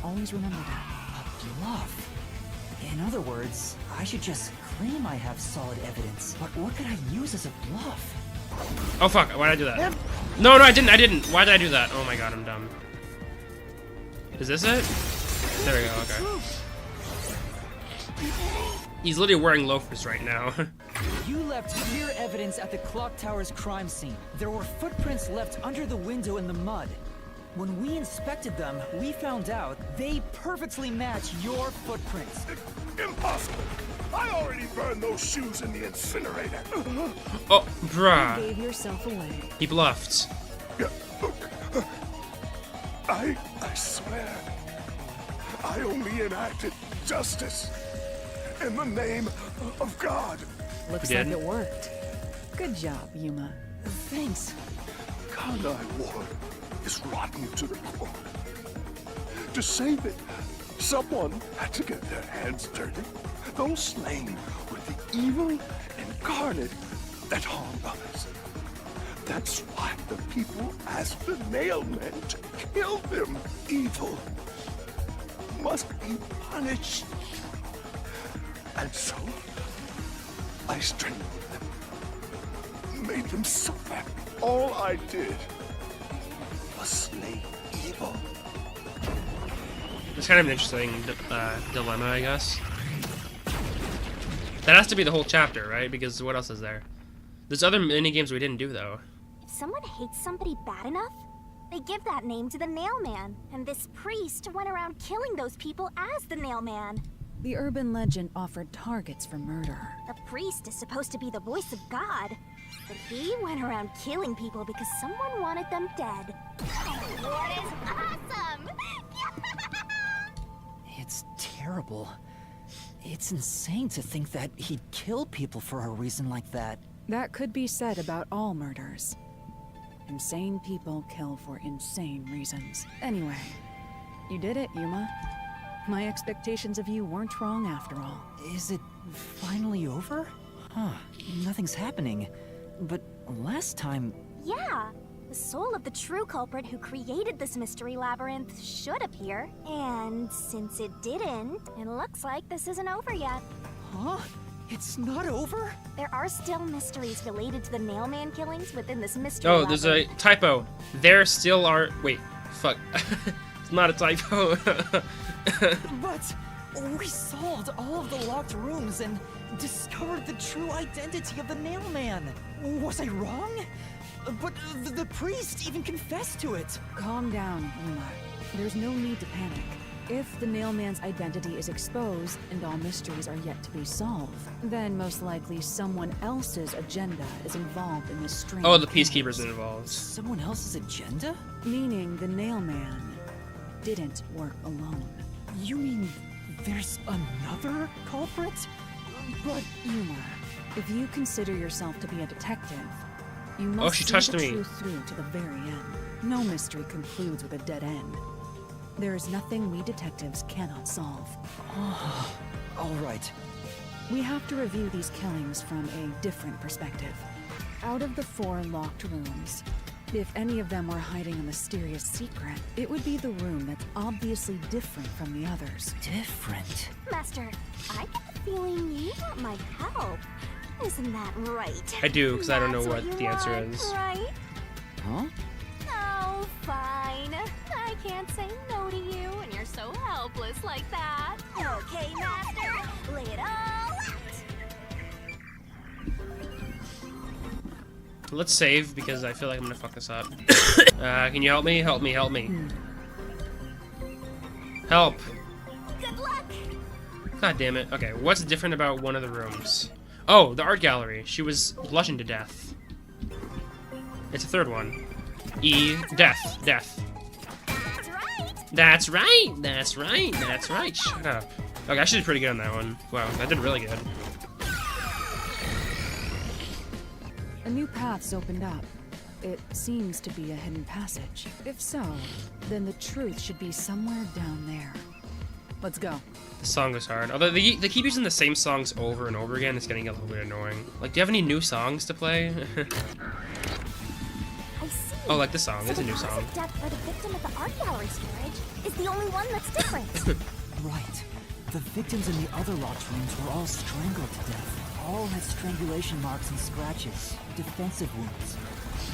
Always remember that. A bluff? In other words, I should just claim I have solid evidence. But what could I use as a bluff? Oh, fuck. Why did I do that? No, I didn't. Why did I do that? Oh my god, I'm dumb. Is this it? There we go, okay. He's literally wearing loafers right now. You left clear evidence at the clock tower's crime scene. There were footprints left under the window in the mud. When we inspected them, we found out they perfectly match your footprints. Impossible! I already burned those shoes in the incinerator. Oh, bruh. You gave yourself away. He bluffed. I swear, I only enacted justice in the name of God. Looks like it worked. Good job, Yuma. Thanks. Kanai Ward is rotten to the core. To save it, someone had to get their hands dirty. Those slain were the evil incarnate that harmed others. That's why the people asked the nailmen to kill them. Evil must be punished. And so, I strangled them, made them suffer. All I did was slay evil. It's kind of an interesting dilemma, I guess. That has to be the whole chapter, right? Because what else is there? There's other mini games we didn't do, though. If someone hates somebody bad enough, they give that name to the Nailman. And this priest went around killing those people as the Nailman. The urban legend offered targets for murder. The priest is supposed to be the voice of God, but he went around killing people because someone wanted them dead. What is awesome? It's terrible. It's insane to think that he'd kill people for a reason like that. That could be said about all murders. Insane people kill for insane reasons. Anyway, you did it, Yuma. My expectations of you weren't wrong after all. Is it finally over? Huh, nothing's happening. But last time... Yeah, the soul of the true culprit who created this mystery labyrinth should appear. And since it didn't, it looks like this isn't over yet. Huh? It's not over? There are still mysteries related to the Nailman killings within this mystery Oh, there's a typo. There still are... Wait, fuck. It's not a typo. But we solved all of the locked rooms and discovered the true identity of the Nailman. Was I wrong? But the priest even confessed to it. Calm down, Yuma. There's no need to panic. If the Nailman's identity is exposed and all mysteries are yet to be solved, then most likely someone else's agenda is involved in this strange... Oh, the Peacekeeper's involved. Someone else's agenda? Meaning the Nailman didn't work alone. You mean there's another culprit? But, Yuma, if you consider yourself to be a detective, you must Oh, she touched see the me. truth through to the very end. No mystery concludes with a dead end. There is nothing we detectives cannot solve. Oh, all right. We have to review these killings from a different perspective. Out of the 4 locked rooms, if any of them were hiding a mysterious secret, it would be the room that's obviously different from the others. Different? Master, I get the feeling you want my help. Isn't that right? I do, because I don't know That's what you the answer want, is. Right? Huh? Oh, fine. I can't say no to you when you're so helpless like that. Okay, Master, lay it all out. Let's save, because I feel like I'm gonna fuck this up. Can you help me? Help me, help me. Help! Good luck. God damn it. Okay, what's different about one of the rooms? Oh, the art gallery. She was bludgeoned to death. It's a third one. E. Death. Death. That's right! That's right! That's right! Shut up. Okay, I should do pretty good on that one. Wow, I did really good. A new path's opened up. It seems to be a hidden passage. If so, then the truth should be somewhere down there. Let's go. The song was hard. Although they keep using the same songs over and over again, it's getting a little bit annoying. Like, do you have any new songs to play? I see. Oh, like this song. So It's a the new cause song. of death for the victim at the art gallery storage is the only one that's different. Right. The victims in the other locked rooms were all strangled to death. All had strangulation marks and scratches, defensive wounds.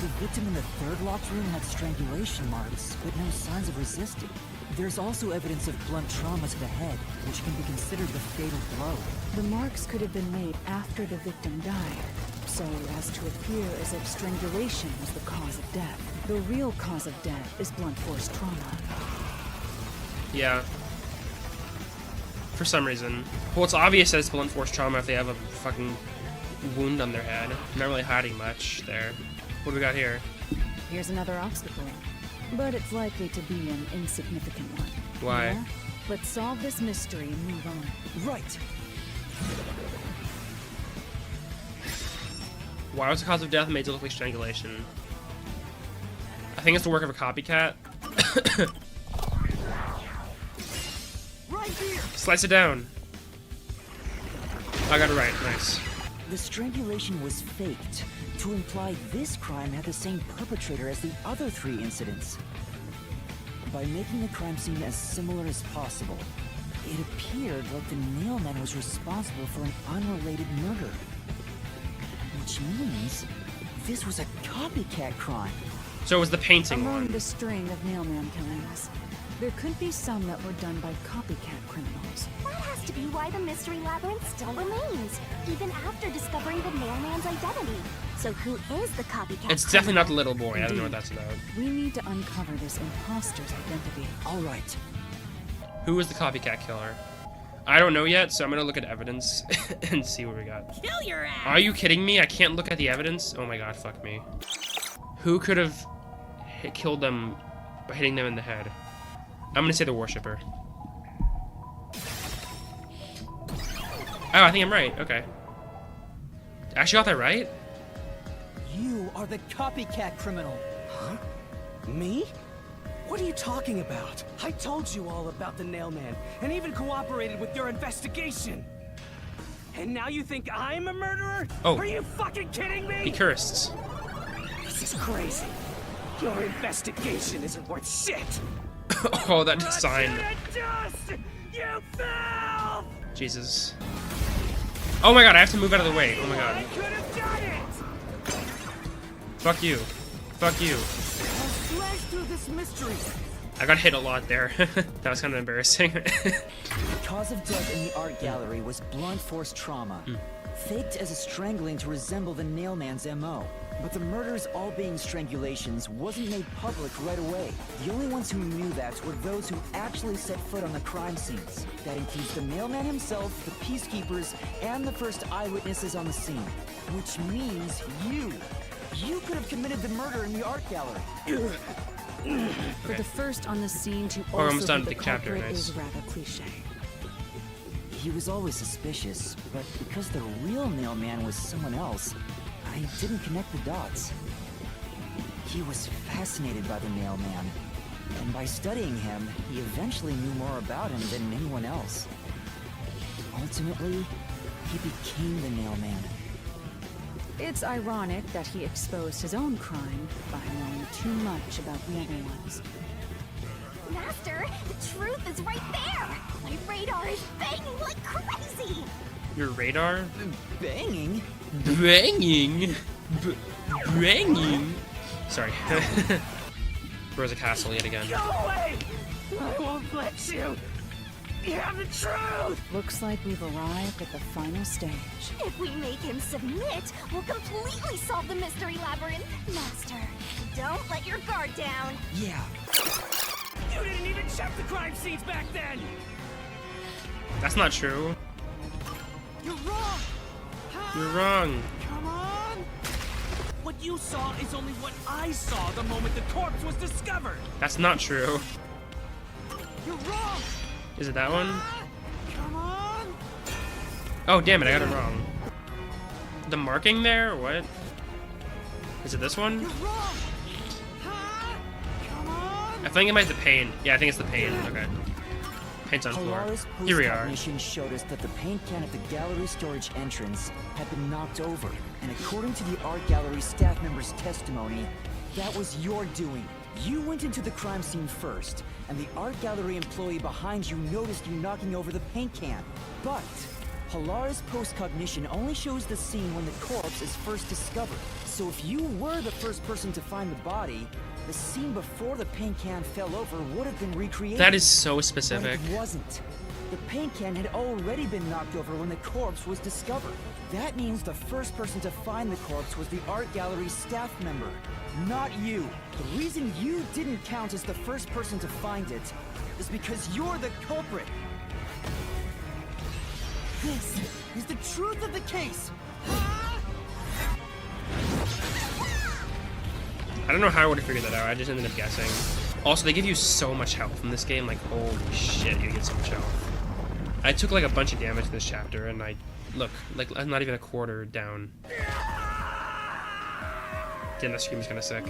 The victim in the third locked room had strangulation marks, but no signs of resisting. There's also evidence of blunt trauma to the head, which can be considered the fatal blow. The marks could have been made after the victim died, so as to appear as if strangulation was the cause of death. The real cause of death is blunt force trauma. Yeah. For some reason. Well, it's obvious that it's blunt force trauma if they have a fucking wound on their head. Not really hiding much there. What do we got here? Here's another obstacle, but it's likely to be an insignificant one. Why? Yeah? Let's solve this mystery and move on. Right. Why was the cause of death made to look like strangulation? I think it's the work of a copycat. Right here. Slice it down. I got it right. Nice. The strangulation was faked to imply this crime had the same perpetrator as the other 3 incidents. By making the crime scene as similar as possible, it appeared like the Nailman was responsible for an unrelated murder. Which means this was a copycat crime. So it was the painting Among one. the string of Nailman killings, there could be some that were done by copycat criminals. That has to be why the mystery labyrinth still remains, even after discovering the Nailman's identity. So who is the copycat? It's definitely not the little boy. I don't know what Indeed. that's about. We need to uncover this imposter's identity. All right. Who was the copycat killer? I don't know yet, so I'm gonna look at evidence and see what we got. Kill your ass! Are you kidding me? I can't look at the evidence? Oh my god, fuck me. Who could have killed them by hitting them in the head? I'm gonna say the worshipper. Oh, I think I'm right. Okay. I actually got that right? You are the copycat criminal. Huh? Me? What are you talking about? I told you all about the Nailman, and even cooperated with your investigation. And now you think I'm a murderer? Oh. Are you fucking kidding me? He cursed. This is crazy. Your investigation isn't worth shit. Oh, that sign. You filth! Jesus. Oh my god, I have to move out of the way. Oh my god. Fuck you. Fuck you. Slash through this mystery. I got hit a lot there. That was kind of embarrassing. The cause of death in the art gallery was blunt force trauma, faked as a strangling to resemble the Nailman's MO. But the murders all being strangulations wasn't made public right away. The only ones who knew that were those who actually set foot on the crime scenes. That includes the Nailman himself, the peacekeepers, and the first eyewitnesses on the scene. Which means you. You could have committed the murder in the art gallery. For the first on the scene to We're almost also done be with the the chapter, culprit nice. is rather cliche. He was always suspicious, but because the real Nailman was someone else, I didn't connect the dots. He was fascinated by the Nailman, and by studying him, he eventually knew more about him than anyone else. Ultimately, he became the Nailman. It's ironic that he exposed his own crime by knowing too much about the other ones. Master, the truth is right there! My radar is banging like crazy! Your radar? Banging? Banging? Banging? Sorry. Where's a castle yet again? Go away! I won't let you! You have the truth! Looks like we've arrived at the final stage. If we make him submit, we'll completely solve the mystery labyrinth. Master, don't let your guard down. Yeah. You didn't even check the crime scenes back then! That's not true. You're wrong! You're wrong. Come on! What you saw is only what I saw the moment the corpse was discovered! That's not true. You're wrong! Is it that one? Come on! Oh, damn it, I got it wrong. The marking there? What? Is it this one? You're wrong! Come on! I think it might be the paint. Yeah, I think it's the paint. Okay. Paint's on floor. Polaris Here we are. post-cognition showed us that the paint can at the gallery storage entrance had been knocked over. And according to the art gallery staff member's testimony, that was your doing. You went into the crime scene first, and the art gallery employee behind you noticed you knocking over the paint can. But Polaris post-cognition only shows the scene when the corpse is first discovered. So if you were the first person to find the body, the scene before the paint can fell over would have been recreated. That is so specific. But it wasn't. The paint can had already been knocked over when the corpse was discovered. That means the first person to find the corpse was the art gallery staff member, not you. The reason you didn't count as the first person to find it is because you're the culprit. This is the truth of the case. I don't know how I would have figured that out. I just ended up guessing. Also, they give you so much health in this game. Like, holy shit, you get so much health. I took like a bunch of damage in this chapter, and look, like I'm not even a quarter down. Damn, that scream is kind of sick.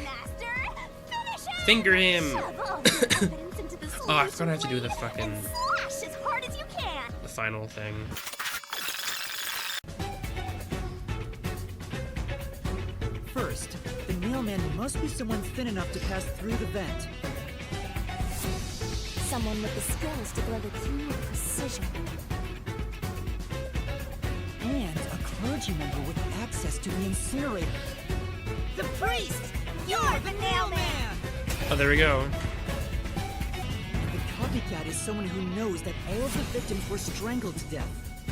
Finger him! Oh, I forgot I have to do the fucking... Slash as hard as you can! the final thing. First, the Nailman must be someone thin enough to pass through the vent. Someone with the skills to blow the key with precision. And a clergy member with access to the incinerator. The priest! You're the Nailman! Oh, there we go. And the copycat is someone who knows that all of the victims were strangled to death.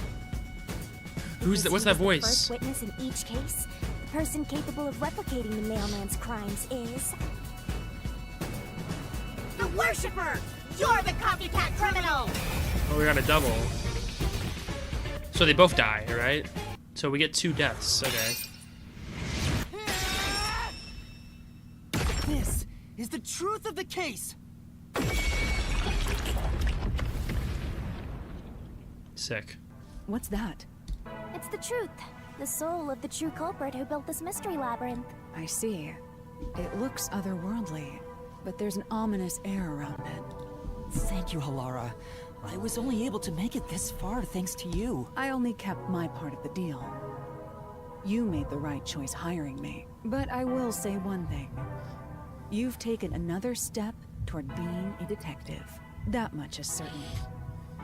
Who's that? What's that The voice? first witness in each case, the person capable of replicating the Nailman's crimes is... the Worshipper! You're the copycat criminal! Oh, we got a double. So they both die, right? So we get 2 deaths. Okay. This is the truth of the case. Sick. What's that? It's the truth. The soul of the true culprit who built this mystery labyrinth. I see. It looks otherworldly, but there's an ominous air around it. Thank you, Halara. I was only able to make it this far thanks to you. I only kept my part of the deal. You made the right choice hiring me. But I will say one thing. You've taken another step toward being a detective. That much is certain.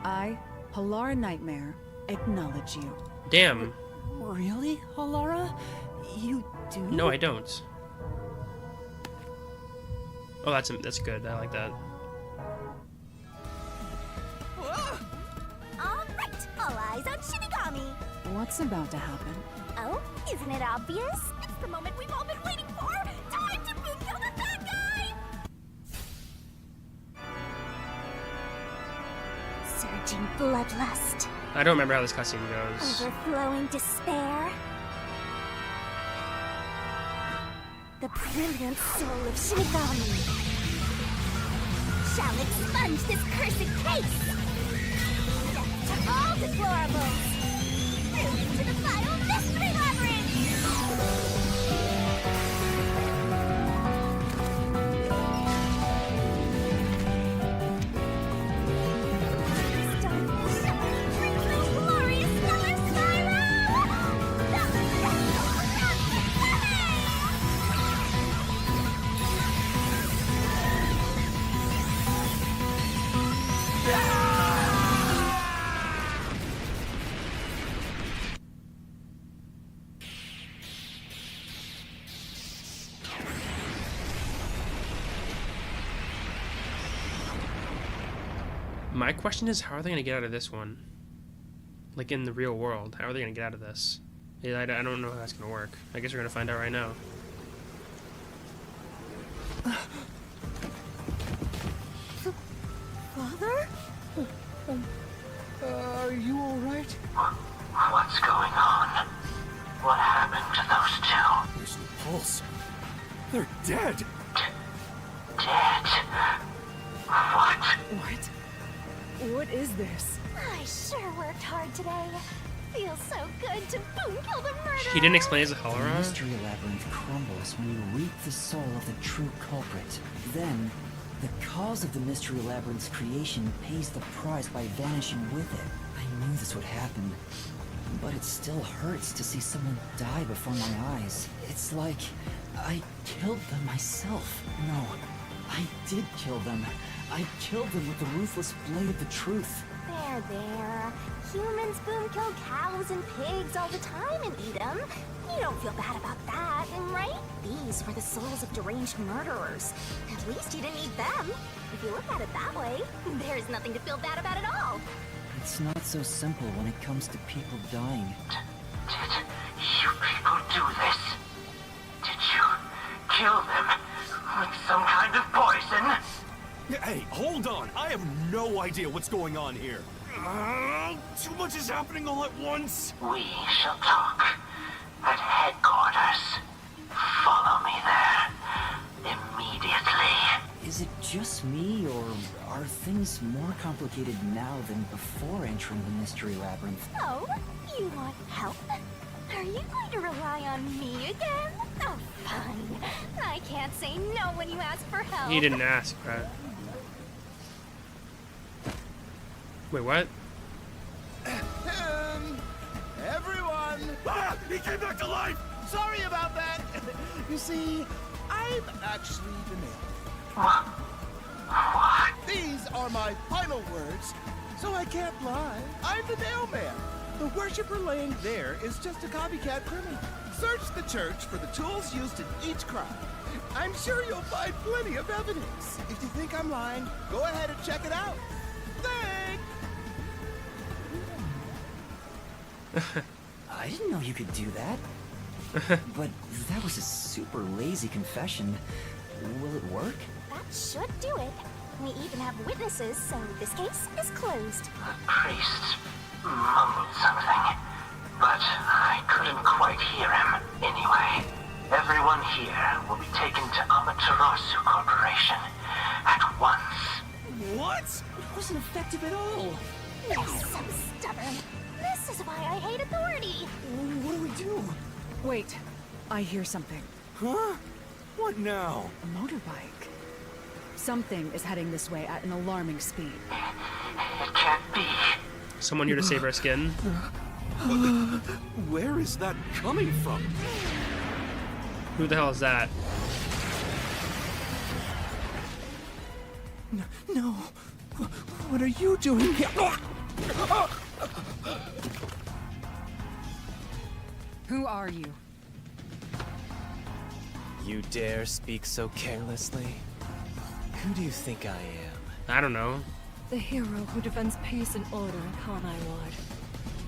I, Halara Nightmare, acknowledge you. Damn. Really, Halara? You do? No, I don't. Oh, that's good. I like that. All right, all eyes on Shinigami. What's about to happen? Oh, isn't it obvious? It's the moment we've all been waiting for. Time to boom kill the bad guy. Surging bloodlust. I don't remember how this cutscene goes. Overflowing despair. The brilliant soul of Shinigami shall expunge this cursed case. Death to all deplorables. Through to the final mystery labyrinth. My question is, how are they going to get out of this one? Like, in the real world, how are they going to get out of this? Yeah, I don't know how that's going to work. I guess we're going to find out right now. Father? Are you all right? What's going on? What happened to those two? There's no pulse. They're dead. Dead? What? What? What is this? I sure worked hard today. Feels so good to boom kill the murderer. He didn't explain his The Halara? mystery labyrinth crumbles when you reap the soul of the true culprit. Then, the cause of the mystery labyrinth's creation pays the price by vanishing with it. I knew this would happen, but it still hurts to see someone die before my eyes. It's like I killed them myself. No, I did kill them. I killed them with the ruthless blade of the truth. There. Humans boom kill cows and pigs all the time and eat them. You don't feel bad about that, right? These were the souls of deranged murderers. At least you didn't eat them. If you look at it that way, there's nothing to feel bad about at all. It's not so simple when it comes to people dying. Did you people do this? Did you kill them with some kind of poison? Hey, hold on. I have no idea what's going on here. Too much is happening all at once. We shall talk at headquarters. Follow me there immediately. Is it just me, or are things more complicated now than before entering the mystery labyrinth? Oh, you want help? Are you going to rely on me again? Oh, fine. I can't say no when you ask for help. He didn't ask, right? Wait, what? Everyone! Ah! He came back to life! Sorry about that. You see, I'm actually the nail. What? These are my final words, so I can't lie. I'm the nailman. The worshiper laying there is just a copycat criminal. Search the church for the tools used in each crime. I'm sure you'll find plenty of evidence. If you think I'm lying, go ahead and check it out. Thanks! I didn't know you could do that. But that was a super lazy confession. Will it work? That should do it. We even have witnesses, so this case is closed. The priest mumbled something. here will be taken to Amaterasu Corporation at once. What? It wasn't effective at all. You're so stubborn. This is why I hate authority. What do we do? Wait, I hear something. Huh? What now? A motorbike. Something is heading this way at an alarming speed. It can't be. Someone here to save our skin. Where is that coming from? Who the hell is that? No. What are you doing here? Who are you? You dare speak so carelessly? Who do you think I am? I don't know. The hero who defends peace and order in Kanai Ward.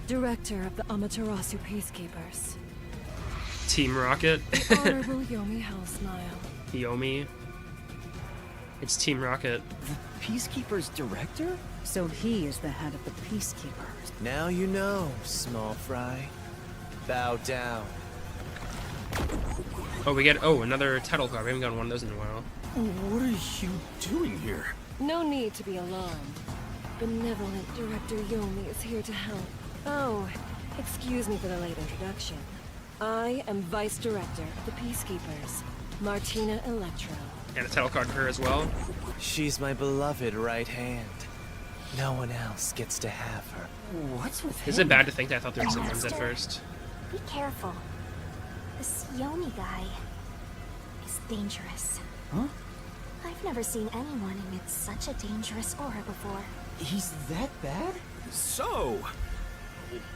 Director of the Amaterasu Peacekeepers. Team Rocket. Honorable Yomi Hellsmile. Yomi. It's Team Rocket. The Peacekeepers director? So he is the head of the Peacekeepers. Now you know, small fry. Bow down. Oh, we get another title card. We haven't gotten one of those in a while. What are you doing here? No need to be alarmed. Benevolent Director Yomi is here to help. Oh, excuse me for the late introduction. I am Vice Director of the Peacekeepers, Martina Electro. And a title card for her as well. She's my beloved right hand. No one else gets to have her. What's with him? Is it bad to think that I thought there were siblings at first? Be careful. This Yomi guy is dangerous. Huh? I've never seen anyone emit such a dangerous aura before. He's that bad? So,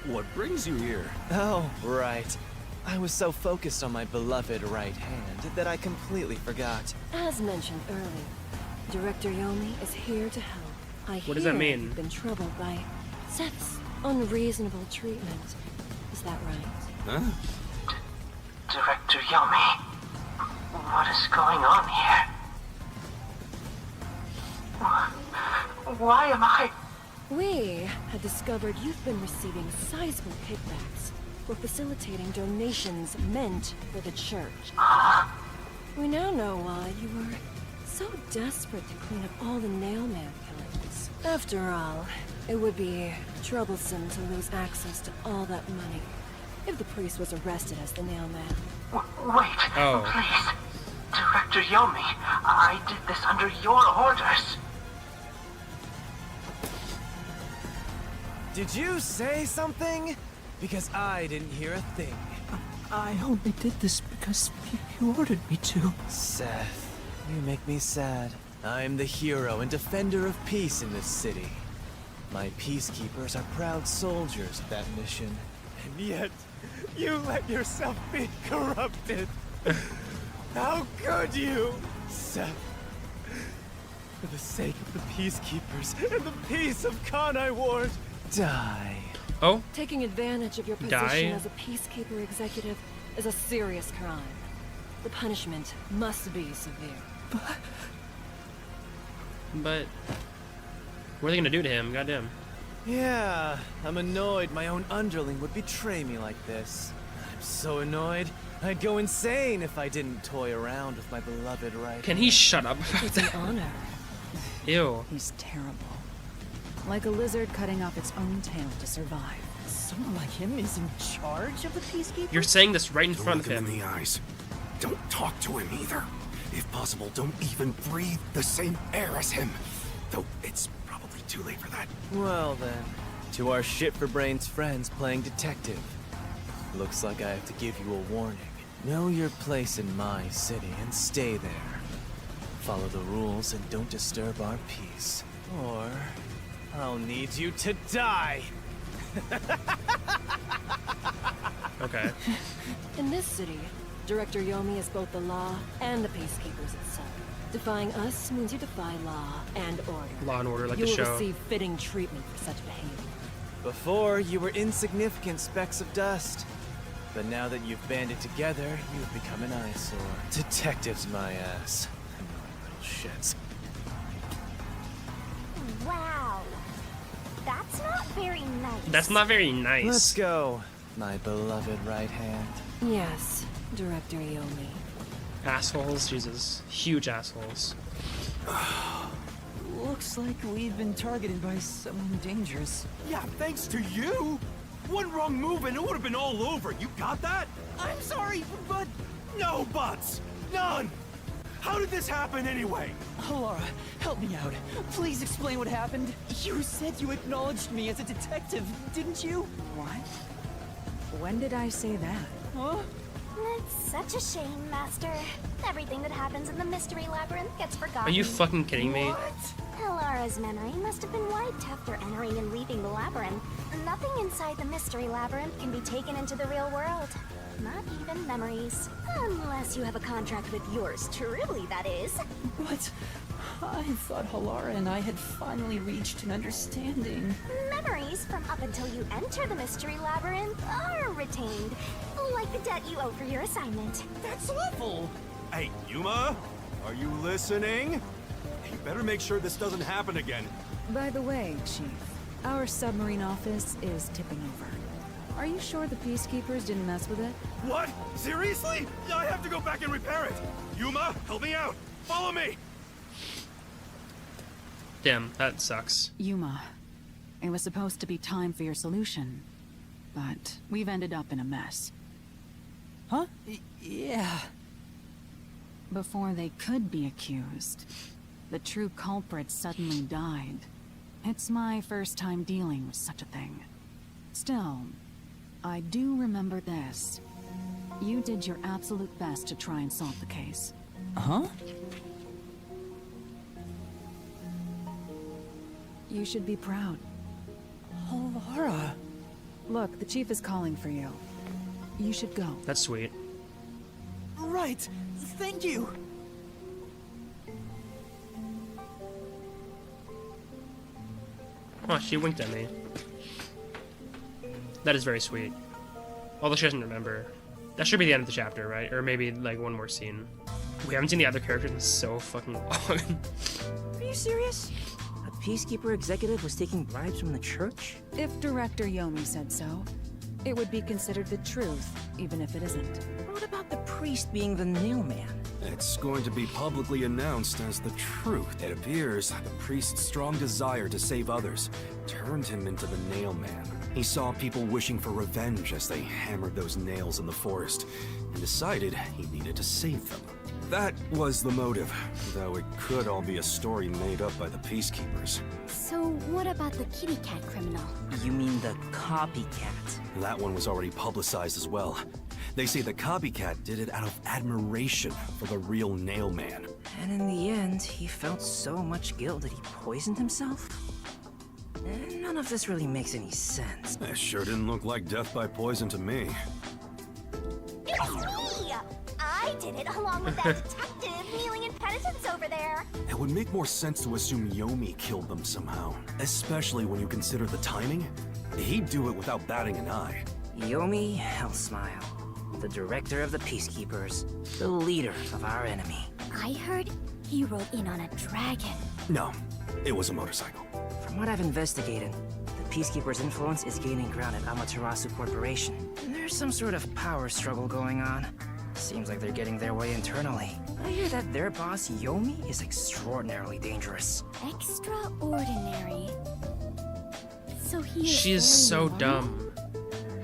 what brings you here? Oh, right. I was so focused on my beloved right hand that I completely forgot. As mentioned earlier, Director Yomi is here to help. What does that mean? You've been troubled by Seth's unreasonable treatment. Is that right? Huh? Director Yomi, what is going on here? Why am I... We have discovered you've been receiving sizable kickbacks for facilitating donations meant for the church. We now know why you were so desperate to clean up all the Nailman killings. After all, it would be troublesome to lose access to all that money if the priest was arrested as the Nailman. Wait, please. Director Yomi, I did this under your orders. Did you say something? Because I didn't hear a thing. I only did this because you ordered me to. Seth, you make me sad. I'm the hero and defender of peace in this city. My peacekeepers are proud soldiers of that mission. And yet, you let yourself be corrupted. How could you, Seth? For the sake of the peacekeepers and the peace of Kanai Ward, die. Oh? Taking advantage of your position as a peacekeeper executive is a serious crime. The punishment must be severe. But what are they gonna do to him? Goddamn. Yeah, I'm annoyed my own underling would betray me like this. I'm so annoyed, I'd go insane if I didn't toy around with my beloved right. Can he shut up? It's an honor. Ew. He's terrible. Like a lizard cutting off its own tail to survive. Someone like him is in charge of the Peacekeepers? You're saying this right in Don't front look of him. him in the eyes. Don't talk to him either. If possible, don't even breathe the same air as him. Though it's probably too late for that. Well then, to our shit-for-brains friends playing detective. Looks like I have to give you a warning. Know your place in my city and stay there. Follow the rules and don't disturb our peace. Or I'll need you to die! Okay. In this city, Director Yomi is both the law and the peacekeepers itself. Defying us means you defy law and order. Law and order, like you the will show. receive fitting treatment for such behavior. Before, you were insignificant specks of dust. But now that you've banded together, you've become an eyesore. Detectives, my ass. Annoying little shits. Wow. That's not very nice. That's not very nice. Let's go, my beloved right hand. Yes, Director Yomi. Assholes, Jesus. Huge assholes. Looks like we've been targeted by someone dangerous. Yeah, thanks to you. One wrong move and it would have been all over. You got that? I'm sorry, but No buts. None. How did this happen anyway? Laura, help me out. Please explain what happened. You said you acknowledged me as a detective, didn't you? What? When did I say that? Huh? It's such a shame, Master. Everything that happens in the Mystery Labyrinth gets forgotten. Are you fucking kidding me? Elara's memory must have been wiped after entering and leaving the labyrinth. Nothing inside the Mystery Labyrinth can be taken into the real world. Not even memories. Unless you have a contract with yours truly, that is. What? I thought Halara and I had finally reached an understanding. Memories from up until you enter the Mystery Labyrinth are retained. Like the debt you owe for your assignment. That's awful! Hey, Yuma, are you listening? You better make sure this doesn't happen again. By the way, Chief, our submarine office is tipping over. Are you sure the Peacekeepers didn't mess with it? What? Seriously? I have to go back and repair it. Yuma, help me out. Follow me. Damn, that sucks. Yuma, it was supposed to be time for your solution, but we've ended up in a mess. Huh? Yeah. Before they could be accused, the true culprit suddenly died. It's my first time dealing with such a thing. Still, I do remember this. You did your absolute best to try and solve the case. Huh? You should be proud. Laura. Look, the chief is calling for you. You should go. That's sweet. Right. Thank you. Oh, she winked at me. That is very sweet. Although she doesn't remember. That should be the end of the chapter, right? Or maybe like one more scene. We haven't seen the other characters in so fucking long. Are you serious? A Peacekeeper executive was taking bribes from the church? If Director Yomi said so, it would be considered the truth, even if it isn't. What about the priest being the nail man? It's going to be publicly announced as the truth. It appears the priest's strong desire to save others turned him into the nail man. He saw people wishing for revenge as they hammered those nails in the forest, and decided he needed to save them. That was the motive, though it could all be a story made up by the Peacekeepers. So what about the kitty cat criminal? You mean the copycat? That one was already publicized as well. They say the copycat did it out of admiration for the real nail man. And in the end, he felt so much guilt that he poisoned himself? None of this really makes any sense. That sure didn't look like death by poison to me. It's me! I did it along with that detective kneeling in penitence over there. It would make more sense to assume Yomi killed them somehow, especially when you consider the timing. He'd do it without batting an eye. Yomi Hellsmile, the director of the Peacekeepers, the leader of our enemy. I heard he rode in on a dragon. No, it was a motorcycle. From what I've investigated, the Peacekeepers' influence is gaining ground at Amaterasu Corporation. There's some sort of power struggle going on. Seems like they're getting their way internally. I hear that their boss, Yomi, is extraordinarily dangerous. Extraordinary. So he is She is so very dumb.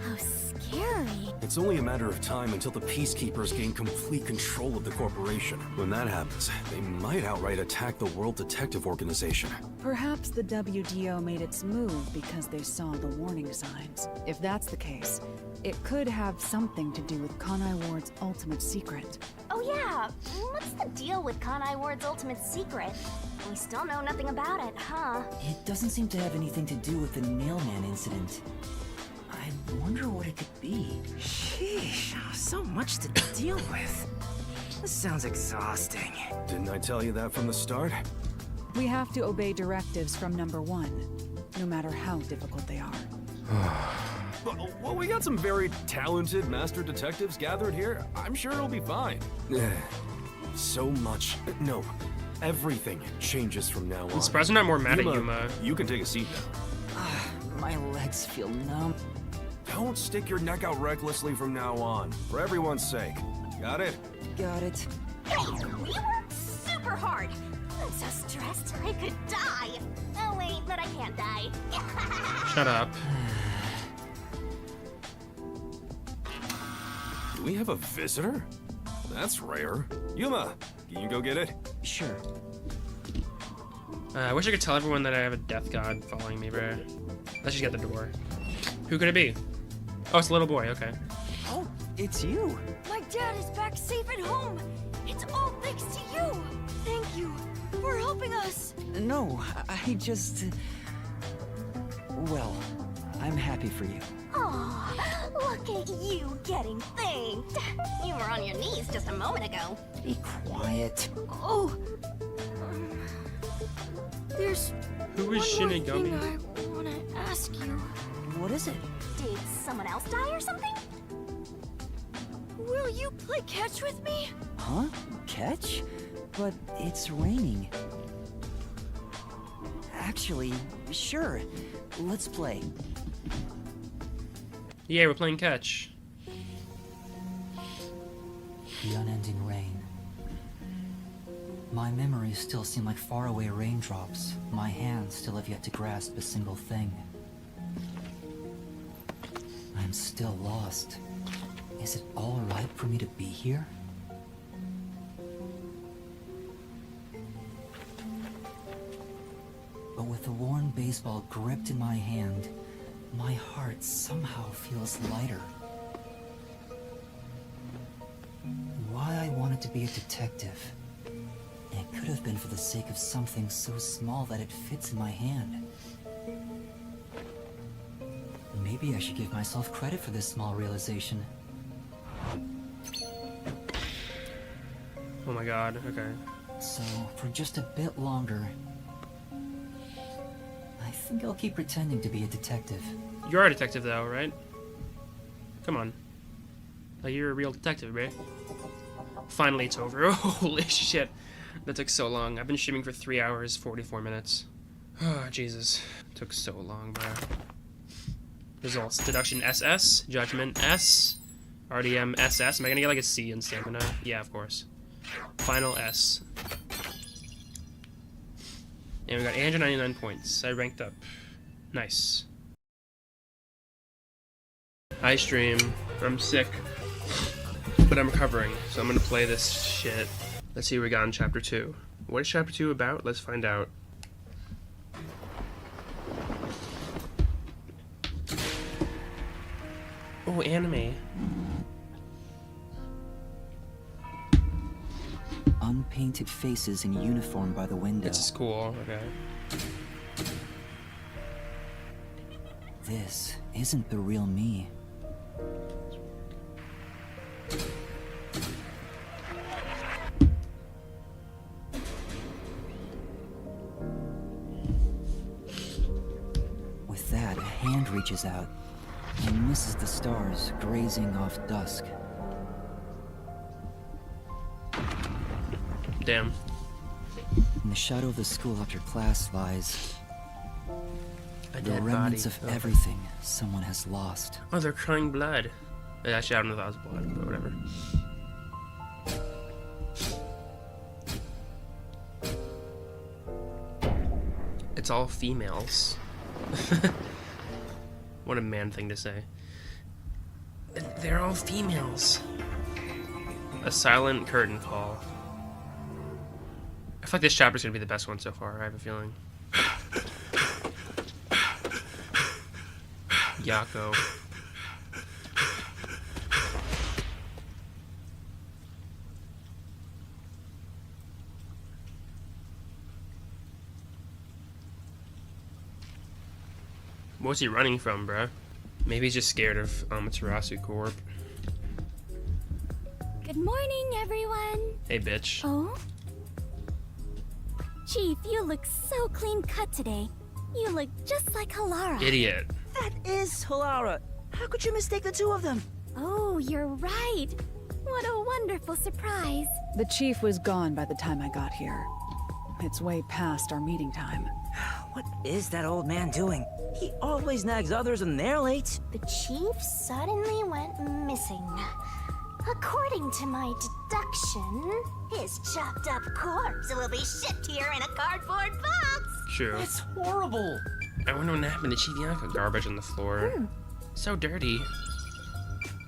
How scary. It's only a matter of time until the Peacekeepers gain complete control of the corporation. When that happens, they might outright attack the World Detective Organization. Perhaps the WDO made its move because they saw the warning signs. If that's the case, it could have something to do with Kanai Ward's ultimate secret. Oh yeah, what's the deal with Kanai Ward's ultimate secret? We still know nothing about it, huh? It doesn't seem to have anything to do with the Nailman incident. I wonder what it could be. Sheesh, so much to deal with. This sounds exhausting. Didn't I tell you that from the start? We have to obey directives from number one, no matter how difficult they are. Well, we got some very talented master detectives gathered here. I'm sure it'll be fine. So much. No, everything changes from now on. I'm surprised I'm not more mad at Yuma. You can take a seat now. My legs feel numb. Don't stick your neck out recklessly from now on, for everyone's sake. Got it? Got it. Hey, we worked super hard. I'm so stressed I could die. Oh wait, but I can't die. Shut up. Do we have a visitor? That's rare. Yuma, can you go get it? Sure. I wish I could tell everyone that I have a death god following me, bro. Let's just get the door. Who could it be? Oh, it's a little boy, okay. Oh, it's you. My dad is back safe at home. It's all thanks to you. Thank you for helping us. No, I just... Well, I'm happy for you. Aw, look at you getting thanked. You were on your knees just a moment ago. Be quiet. Oh, there's Who is one more Shinigami? thing I want to ask you. What is it? Did someone else die or something? Will you play catch with me? Huh? Catch? But it's raining. Actually, sure. Let's play. Yeah, we're playing catch. The unending rain. My memories still seem like faraway raindrops. My hands still have yet to grasp a single thing. I'm still lost. Is it all right for me to be here? But with the worn baseball gripped in my hand, my heart somehow feels lighter. Why I wanted to be a detective. It could have been for the sake of something so small that it fits in my hand. Maybe I should give myself credit for this small realization. Oh my god, okay. So, for just a bit longer, I think I'll keep pretending to be a detective. You are a detective though, right? Come on. Like, you're a real detective, right? Finally it's over. Holy shit. That took so long. I've been streaming for 3 hours, 44 minutes. Oh, Jesus. Took so long, bro. Results. Deduction SS. Judgment S. RDM SS. Am I gonna get like a C in stamina? Yeah, of course. Final S. And we got 899 points. I ranked up. Nice. Hi stream. I'm sick. But I'm recovering, so I'm gonna play this shit. Let's see what we got in Chapter 2. What is Chapter 2 about? Let's find out. Oh, anime. Unpainted faces in uniform by the window. It's cool, okay. This isn't the real me. With that, a hand reaches out and misses the stars grazing off dusk. Damn. In the shadow of the school after class lies A the dead remnants body. of everything someone has lost. Oh, they're crying blood. Actually, I don't know if that was blood, but whatever. It's all females. What a man thing to say. They're all females. A silent curtain call. I feel like this chapter's gonna be the best one so far, I have a feeling. Yako. What's he running from, bruh? Maybe he's just scared of Amaterasu Corp. Good morning, everyone. Hey, bitch. Oh? Chief, you look so clean cut today. You look just like Halara. Idiot. That is Halara. How could you mistake the two of them? Oh, you're right. What a wonderful surprise. The chief was gone by the time I got here. It's way past our meeting time. What is that old man doing? He always nags others and they're late. The chief suddenly went missing. According to my deduction, his chopped up corpse will be shipped here in a cardboard box. True. That's horrible. I wonder what happened to Chief Yako. Garbage on the floor. So dirty.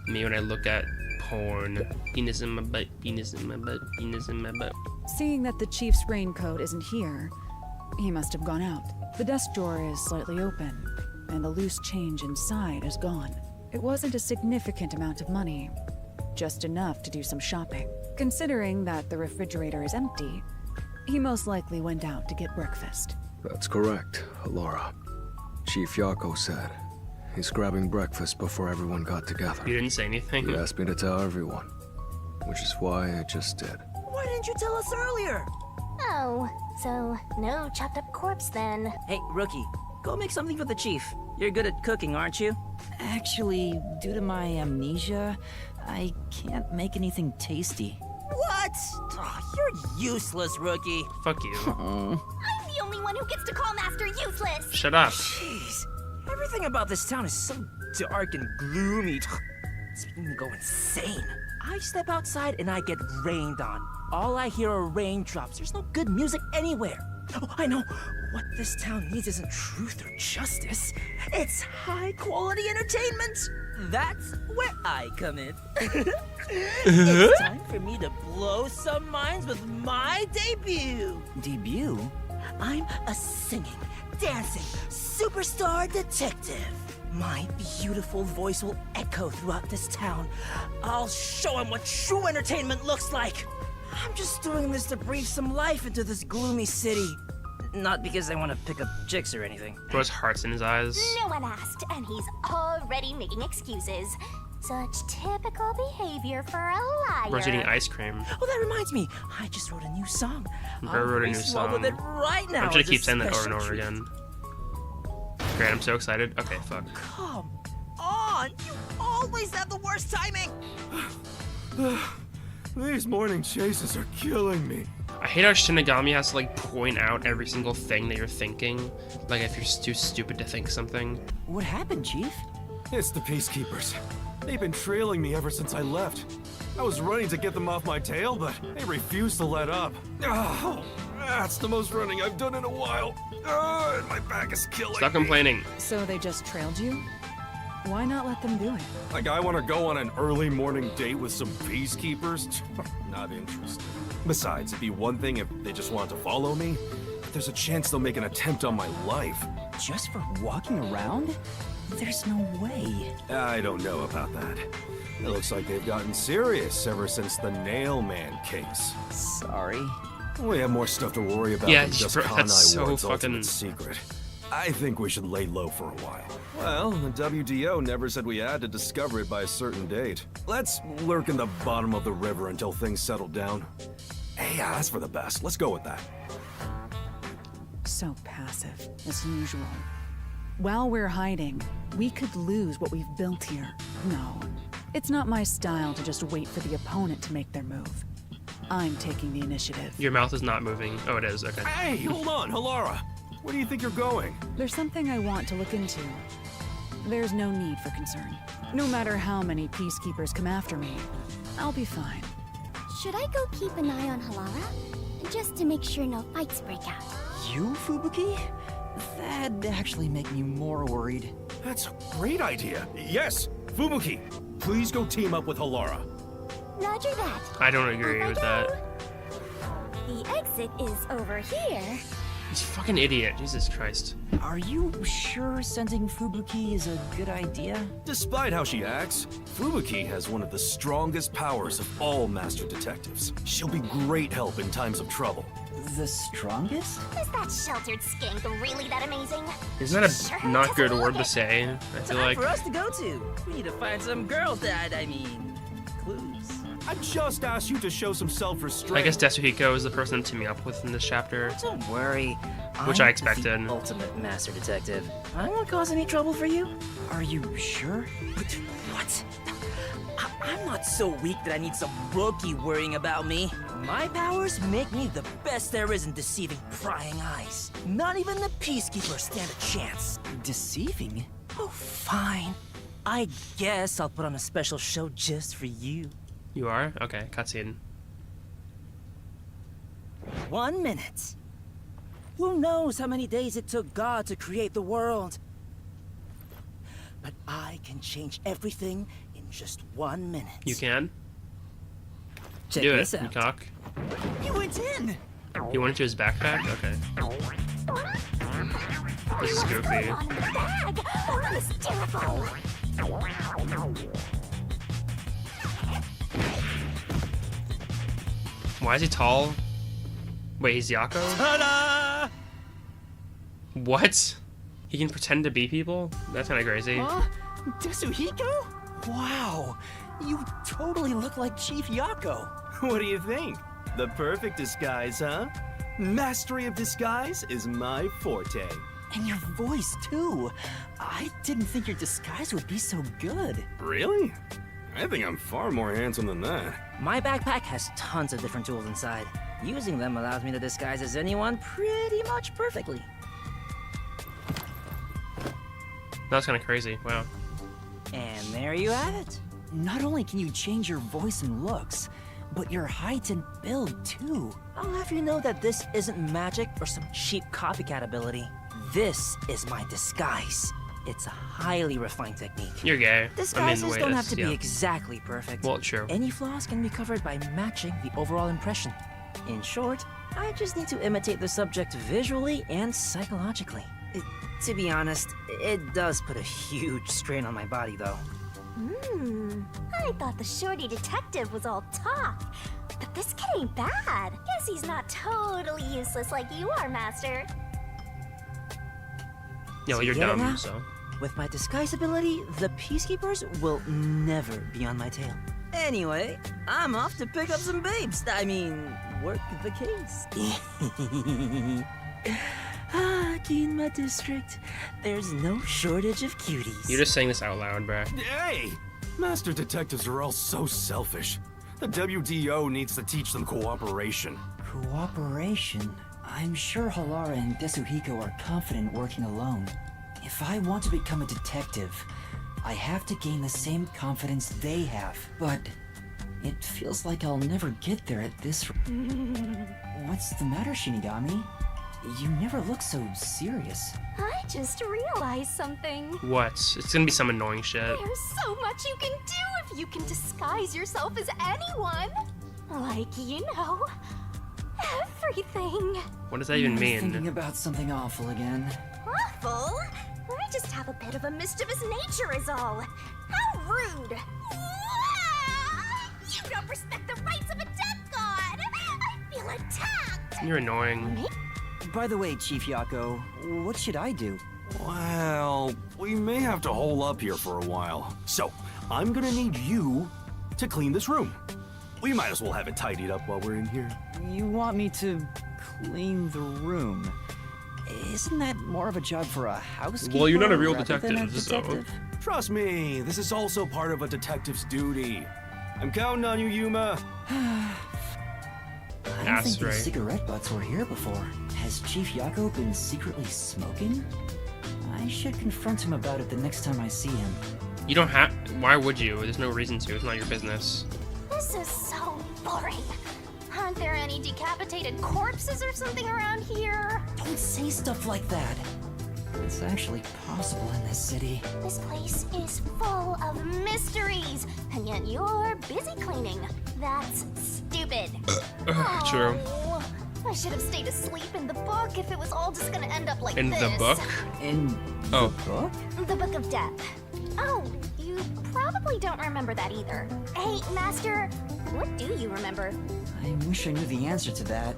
Me when I look at porn. Penis in my butt, penis in my butt, penis in my butt. Seeing that the chief's raincoat isn't here, he must have gone out. The desk drawer is slightly open, and the loose change inside is gone. It wasn't a significant amount of money, just enough to do some shopping. Considering that the refrigerator is empty, he most likely went out to get breakfast. That's correct, Laura. Chief Yako said he's grabbing breakfast before everyone got together. You didn't say anything? He asked me to tell everyone, which is why I just did. Why didn't you tell us earlier? Oh, so no chopped up corpse then. Hey, Rookie, go make something for the chief. You're good at cooking, aren't you? Actually, due to my amnesia, I can't make anything tasty. What? Oh, you're useless, Rookie. Fuck you. I'm the only one who gets to call Master useless. Shut up. Jeez, everything about this town is so dark and gloomy. It's making me go insane. I step outside and I get rained on. All I hear are raindrops. There's no good music anywhere. Oh, I know. What this town needs isn't truth or justice. It's high-quality entertainment. That's where I come in. It's time for me to blow some minds with my debut. Debut? I'm a singing, dancing, superstar detective. My beautiful voice will echo throughout this town. I'll show him what true entertainment looks like. I'm just doing this to breathe some life into this gloomy city. Not because I want to pick up chicks or anything. Bro's heart's in his eyes. No one asked, and he's already making excuses. Such typical behavior for a liar. Bro's eating ice cream. Oh, that reminds me. I just wrote a new song. Bro wrote a new song. With it right now. I'm just gonna keep saying that over and over again. Great, I'm so excited. Okay, fuck. Come on! You always have the worst timing! These morning chases are killing me. I hate how Shinigami has to like point out every single thing that you're thinking. Like if you're too stupid to think something. What happened, Chief? It's the Peacekeepers. They've been trailing me ever since I left. I was running to get them off my tail, but they refused to let up. Oh, that's the most running I've done in a while. Oh, and my back is killing Stop me. complaining. So they just trailed you? Why not let them do it? Like I want to go on an early morning date with some Peacekeepers? Not interested. Besides, it'd be one thing if they just wanted to follow me, but there's a chance they'll make an attempt on my life. Just for walking around? There's no way. I don't know about that. It looks like they've gotten serious ever since the Nail Man case. Sorry. We have more stuff to worry about Yeah, than just that's Kanai so Ward's fucking- ultimate secret. I think we should lay low for a while. Well, the WDO never said we had to discover it by a certain date. Let's lurk in the bottom of the river until things settle down. Hey, that's for the best. Let's go with that. So passive, as usual. While we're hiding, we could lose what we've built here. No, it's not my style to just wait for the opponent to make their move. I'm taking the initiative. Your mouth is not moving. Oh, it is. Okay. Hey, hold on, Halara. Where do you think you're going? There's something I want to look into. There's no need for concern. No matter how many peacekeepers come after me, I'll be fine. Should I go keep an eye on Halara? Just to make sure no fights break out. You, Fubuki? That'd actually make me more worried. That's a great idea. Yes, Fubuki, please go team up with Halara. Roger that. I don't agree with that. The exit is over here. He's a fucking idiot. Jesus Christ. Are you sure sending Fubuki is a good idea? Despite how she acts, Fubuki has one of the strongest powers of all master detectives. She'll be great help in times of trouble. The strongest? Is that sheltered skink really that amazing? Isn't that a not good word to say? I feel like. For us to go to. We need to find some girls that, clues. I just asked you to show some self-restraint. I guess Tetsuhiko is the person I'm teaming up with in this chapter. Don't worry. Which I expected. The ultimate master detective. I won't cause any trouble for you. Are you sure? What? I'm not so weak that I need some rookie worrying about me. My powers make me the best there is in deceiving prying eyes. Not even the Peacekeepers stand a chance. Deceiving? Oh, fine. I guess I'll put on a special show just for you. You are? Okay, cutscene. 1 minute. Who knows how many days it took God to create the world? But I can change everything in just 1 minute. You can? Check Do this it, you out. cock. You went in! You went into his backpack? Okay. This is goofy. Bag! Oh, that is terrible! Why is he tall? Wait, he's Yako? Ta-da! What? He can pretend to be people? That's kind of crazy. Huh? Tetsuhiko? Wow, you totally look like Chief Yako. What do you think? The perfect disguise, huh? Mastery of disguise is my forte. And your voice, too. I didn't think your disguise would be so good. Really? I think I'm far more handsome than that. My backpack has tons of different tools inside. Using them allows me to disguise as anyone pretty much perfectly. That's kind of crazy. Wow. And there you have it. Not only can you change your voice and looks, but your height and build too. I'll have you know that this isn't magic or some cheap copycat ability. This is my disguise. It's a highly refined technique. You're gay. Disguises wait, don't have to yeah. be exactly perfect. Well, true. Any flaws can be covered by matching the overall impression. In short, I just need to imitate the subject visually and psychologically. To be honest, it does put a huge strain on my body, though. I thought the shorty detective was all talk. But this kid ain't bad. Guess he's not totally useless like you are, Master. Yeah, well, you're Get it now? dumb, so. With my disguise ability, the Peacekeepers will never be on my tail. Anyway, I'm off to pick up some babes. I mean, work the case. Ginma District. There's no shortage of cuties. You're just saying this out loud, bruh. Hey! Master detectives are all so selfish. The WDO needs to teach them cooperation. Cooperation? I'm sure Halara and Tetsuhiko are confident working alone. If I want to become a detective, I have to gain the same confidence they have. But it feels like I'll never get there at this rate. What's the matter, Shinigami? You never look so serious. I just realized something. What? It's gonna be some annoying shit. There's so much you can do if you can disguise yourself as anyone. Like, you know, everything. What does that even mean? Thinking about something awful again. Awful? I just have a bit of a mischievous nature is all. How rude. You don't respect the rights of a death god. I feel attacked. You're annoying. By the way, Chief Yako, what should I do? Well, we may have to hole up here for a while. So, I'm gonna need you to clean this room. We might as well have it tidied up while we're in here. You want me to clean the room? Isn't that more of a job for a housekeeper? Well, you're not a real rather than detective, so- detective? Trust me, this is also part of a detective's duty. I'm counting on you, Yuma. I don't think these cigarette butts were here before. Has Chief Yako been secretly smoking? I should confront him about it the next time I see him. You don't have. Why would you? There's no reason to. It's not your business. This is so boring. Aren't there any decapitated corpses or something around here? Don't say stuff like that. It's actually possible in this city. This place is full of mysteries, and yet you're busy cleaning. That's stupid. True. Oh, I should have stayed asleep in the book if it was all just gonna end up like In this. the book? In the book? The Book of Death. Oh, you probably don't remember that either. Hey, Master, what do you remember? I wish I knew the answer to that.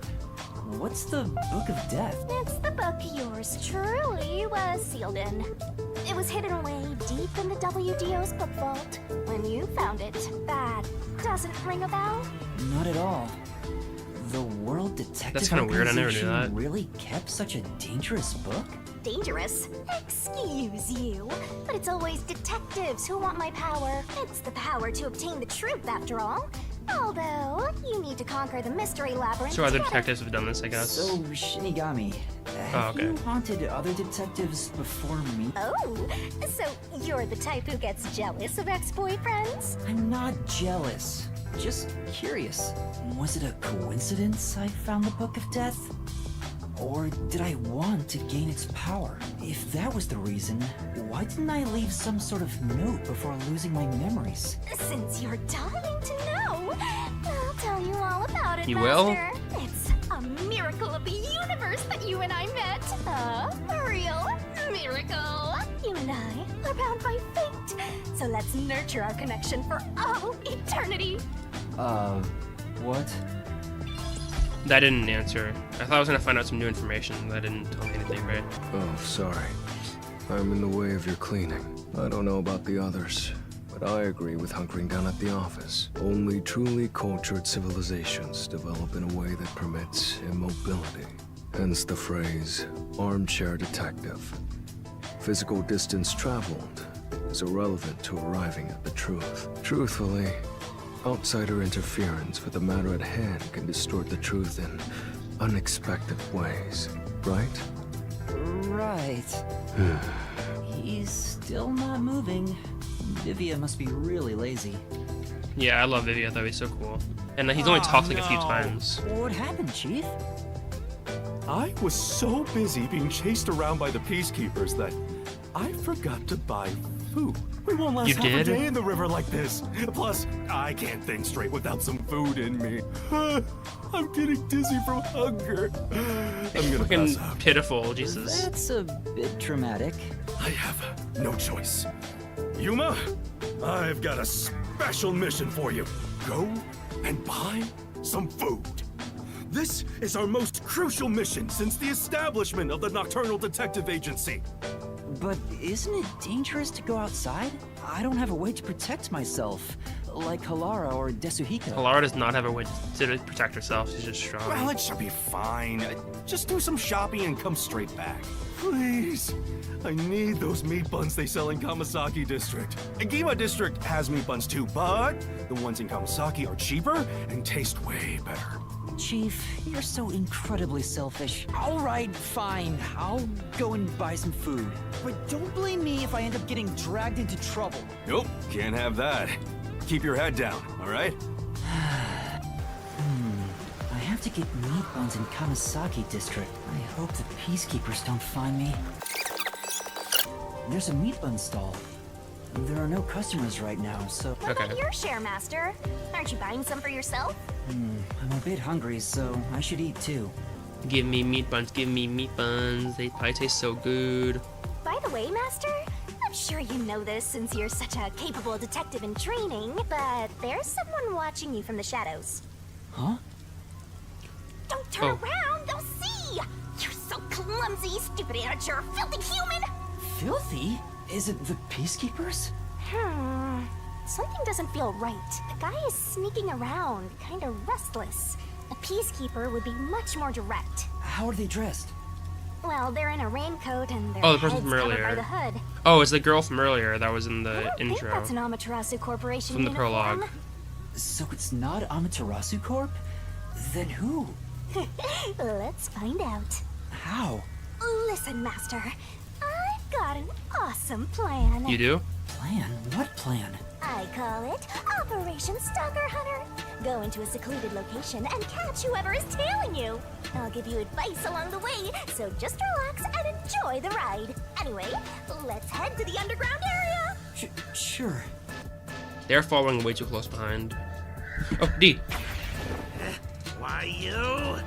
What's the Book of Death? It's the book yours truly was sealed in. It was hidden away deep in the WDO's book vault when you found it. That doesn't ring a bell? Not at all. The World Detective That's kinda weird, I never knew Organization that. really kept such a dangerous book? Dangerous? Excuse you. But it's always detectives who want my power. It's the power to obtain the truth, after all. Although, you need to conquer the mystery labyrinth. So other together. detectives have done this, I guess. So, Shinigami, have okay. you haunted other detectives before me? Oh, so you're the type who gets jealous of ex-boyfriends? I'm not jealous. Just curious. Was it a coincidence I found the Book of Death? Or did I want to gain its power? If that was the reason, why didn't I leave some sort of note before losing my memories? Since you're dying to know, I'll tell you all about it, You will? Master. It's a miracle of the universe that you and I met. A real miracle. You and I are bound by fate. So let's nurture our connection for all eternity. What? That didn't answer. I thought I was gonna find out some new information. That didn't tell me anything, right? Oh, sorry. I'm in the way of your cleaning. I don't know about the others, but I agree with hunkering down at the office. Only truly cultured civilizations develop in a way that permits immobility. Hence the phrase, armchair detective. Physical distance traveled is irrelevant to arriving at the truth. Truthfully, outsider interference with the matter at hand can distort the truth in unexpected ways, right? Right. He's still not moving. Vivia must be really lazy. Yeah, I love Vivia. I thought he's so cool. And he's only talked like a few no. times. What happened, Chief? I was so busy being chased around by the peacekeepers that I forgot to buy food. We won't last You half a did? day in the river like this. Plus, I can't think straight without some food in me. I'm getting dizzy from hunger. I'm gonna pass Fucking out. pitiful, Jesus. That's a bit dramatic. I have no choice. Yuma, I've got a special mission for you. Go and buy some food. This is our most crucial mission since the establishment of the Nocturnal Detective Agency. But isn't it dangerous to go outside? I don't have a way to protect myself, like Halara or Desuhiko. Halara does not have a way to protect herself. She's just strong. Well, it should be fine. Just do some shopping and come straight back. Please. I need those meat buns they sell in Kamasaki District. Agima District has meat buns too, but the ones in Kamasaki are cheaper and taste way better. Chief, you're so incredibly selfish. All right, fine. I'll go and buy some food. But don't blame me if I end up getting dragged into trouble. Nope, can't have that. Keep your head down, all right? I have to get meat buns in Kamasaki District. I hope the peacekeepers don't find me. There's a meat bun stall. There are no customers right now, so... What about your share, Master? Aren't you buying some for yourself? I'm a bit hungry, so I should eat too. Give me meat buns, give me meat buns. They probably taste so good. By the way, Master, I'm sure you know this since you're such a capable detective in training, but there's someone watching you from the shadows. Huh? Don't turn around, they'll see! You're so clumsy, stupid amateur, filthy human! Filthy? Is it the peacekeepers? Something doesn't feel right. The guy is sneaking around, kind of restless. A peacekeeper would be much more direct. How are they dressed? Well, they're in a raincoat and their Oh, the person heads from covered earlier. by the hood. Oh, it's the girl from earlier that was in the I don't think intro. that's an Amaterasu Corporation From the uniform. prologue. So it's not Amaterasu Corp? Then who? Let's find out. How? Listen, Master. I've got an awesome plan. You do? Plan? What plan? I call it Operation Stalker Hunter. Go into a secluded location and catch whoever is tailing you. I'll give you advice along the way, so just relax and enjoy the ride. Anyway, let's head to the underground area. Sure. They're following way too close behind. Oh, D. Why you?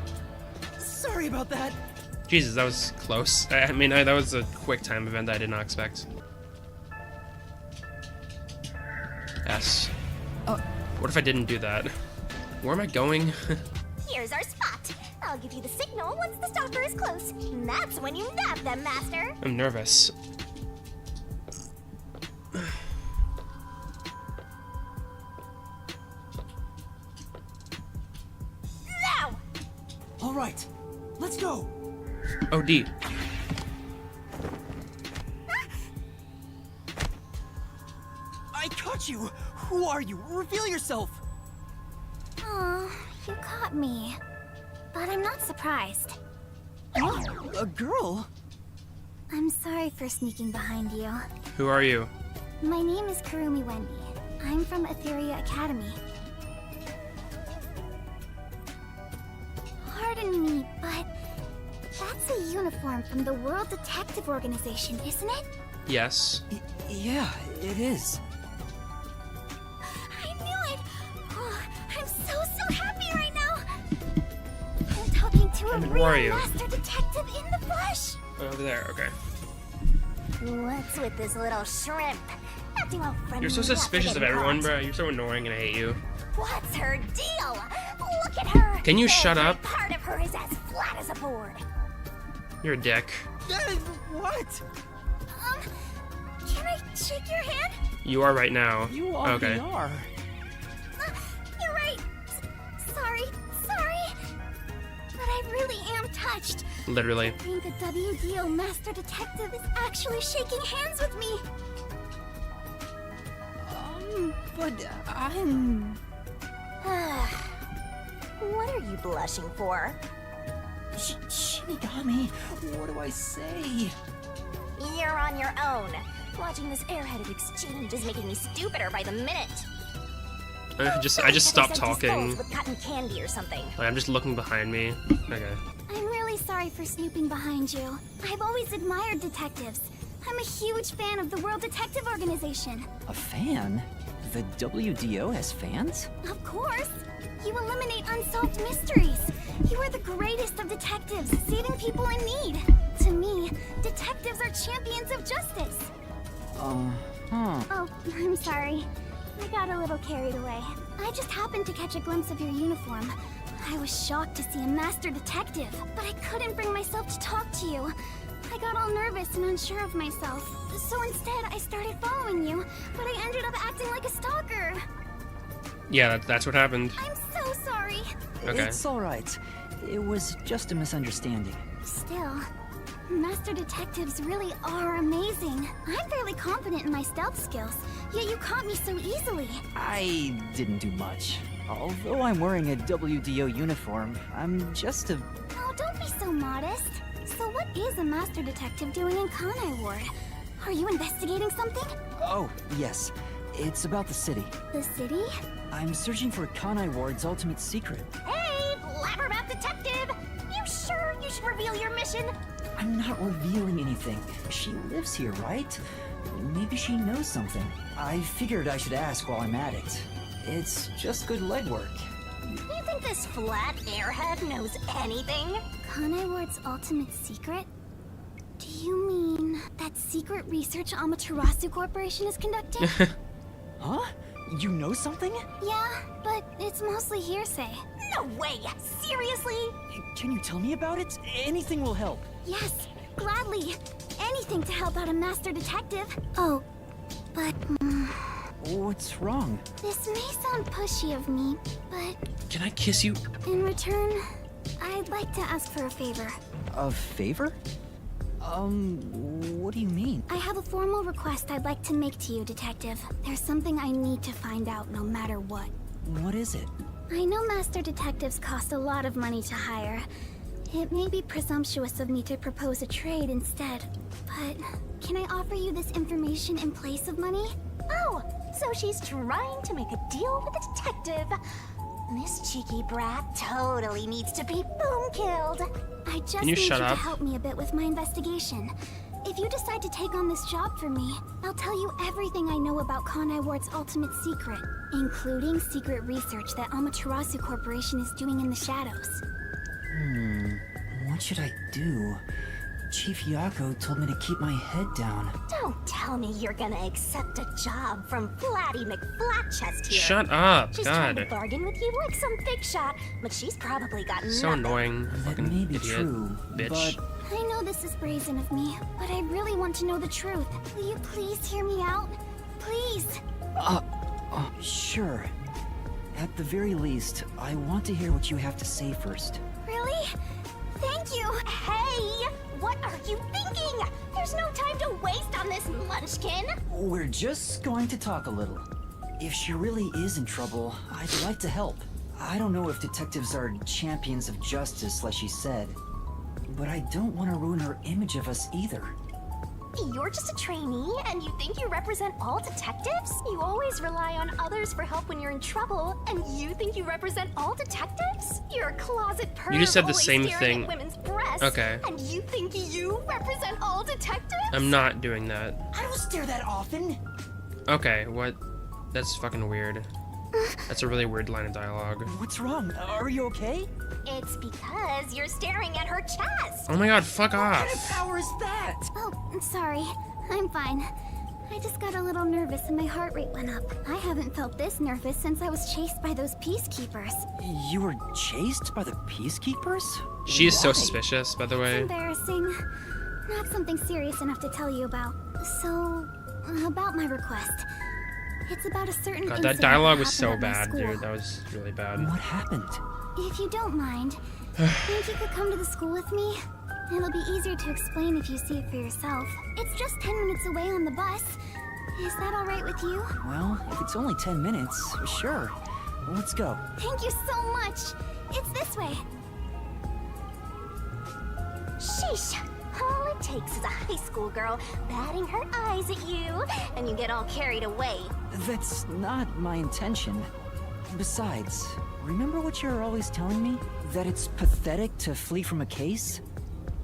Sorry about that. Jesus, that was close. I mean, that was a quick time event that I did not expect. S. What if I didn't do that? Where am I going? Here's our spot. I'll give you the signal once the stalker is close. That's when you nab them, Master. I'm nervous. Now! All right, let's go. Oh, D. I caught you. Who are you? Reveal yourself. Oh, you caught me. But I'm not surprised. A girl? I'm sorry for sneaking behind you. Who are you? My name is Kurumi Wendy. I'm from Etheria Academy. pardon me, but that's a uniform from the World Detective Organization, isn't it? Yes. Yeah, it is. I knew it! Oh, I'm so happy right now! I'm talking to a And real where are you? master detective in the flesh! Over there, okay. What's with this little shrimp? Acting all friendly. You're so suspicious of everyone, bro. You're so annoying and I hate you. What's her deal? Look at her! Can you shut up? Part of her is as flat as a board. You're a dick. What? Can I shake your hand? You are right now. You already okay. are. You're right. Sorry. But I really am touched. Literally. I think the WDO Master Detective is actually shaking hands with me. But I'm... What are you blushing for? Shinigami, what do I say? You're on your own. Watching this airheaded exchange is making me stupider by the minute. I just stopped talking. With cotton candy or something. Like, I'm just looking behind me. Okay. I'm really sorry for snooping behind you. I've always admired detectives. I'm a huge fan of the World Detective Organization. A fan? The WDO has fans? Of course. You eliminate unsolved mysteries. You are the greatest of detectives, saving people in need. To me, detectives are champions of justice. Oh, I'm sorry. I got a little carried away. I just happened to catch a glimpse of your uniform. I was shocked to see a master detective, but I couldn't bring myself to talk to you. I got all nervous and unsure of myself. So instead, I started following you, but I ended up acting like a stalker. Yeah, that's what happened. I'm so sorry. Okay. It's alright. It was just a misunderstanding. Still, master detectives really are amazing. I'm fairly confident in my stealth skills, yet you caught me so easily. I didn't do much. Although I'm wearing a WDO uniform, I'm just a... Oh, don't be so modest. So what is a master detective doing in Kanai Ward? Are you investigating something? Oh, yes. It's about the city. The city? I'm searching for Kanai Ward's ultimate secret. Hey, blabbermouth detective! You sure you should reveal your mission? I'm not revealing anything. She lives here, right? Maybe she knows something. I figured I should ask while I'm at it. It's just good legwork. You think this flat airhead knows anything? Kanai Ward's ultimate secret? Do you mean that secret research Amaterasu Corporation is conducting? Huh? You know something? Yeah, but it's mostly hearsay. No way! Seriously? Can you tell me about it? Anything will help. Yes, gladly. Anything to help out a master detective. Oh, but... What's wrong? This may sound pushy of me, but... Can I kiss you? In return, I'd like to ask for a favor. A favor? What do you mean? I have a formal request I'd like to make to you, Detective. There's something I need to find out no matter what. What is it? I know master detectives cost a lot of money to hire. It may be presumptuous of me to propose a trade instead, but can I offer you this information in place of money? Oh, so she's trying to make a deal with a detective. This cheeky brat totally needs to be boom-killed. I just Can you need you shut to up? help me a bit with my investigation. If you decide to take on this job for me, I'll tell you everything I know about Kanai Ward's ultimate secret, including secret research that Amaterasu Corporation is doing in the shadows. What should I do? Chief Yako told me to keep my head down. Don't tell me you're gonna accept a job from Flatty McFlatchest here. Shut up, She's trying to God. bargain with you like some big shot, but she's probably got So nothing. annoying. Fucking may be idiot. true, Bitch. but... I know this is brazen of me, but I really want to know the truth. Will you please hear me out? Please! Sure. At the very least, I want to hear what you have to say first. Really? Thank you! Hey! What are you thinking? There's no time to waste on this munchkin! We're just going to talk a little. If she really is in trouble, I'd like to help. I don't know if detectives are champions of justice like she said, but I don't want to ruin her image of us either. You're just a trainee, and you think you represent all detectives? You always rely on others for help when you're in trouble, and you think you represent all detectives? You're a closet perv, You just said the always same staring thing. at women's breasts, Okay. and you think you represent all detectives? I'm not doing that. I don't stare that often. Okay, what? That's fucking weird. That's a really weird line of dialogue. What's wrong? Are you okay? It's because you're staring at her chest. Oh my god, fuck What kind off. of power is that? Oh, sorry. I'm fine. I just got a little nervous and my heart rate went up. I haven't felt this nervous since I was chased by those peacekeepers. You were chased by the peacekeepers? She is so Why? suspicious, by the It's way. embarrassing. Not something serious enough to tell you about. So, about my request. It's about a certain God, incident that dialogue was happened so at my bad, school. dude. That was really bad. What happened? If you don't mind, think you could come to the school with me? It'll be easier to explain if you see it for yourself. It's just 10 minutes away on the bus. Is that all right with you? Well, if it's only 10 minutes, sure. Let's go. Thank you so much. It's this way. Sheesh. All it takes is a high school girl batting her eyes at you, and you get all carried away. That's not my intention. Besides, remember what you're always telling me? That it's pathetic to flee from a case?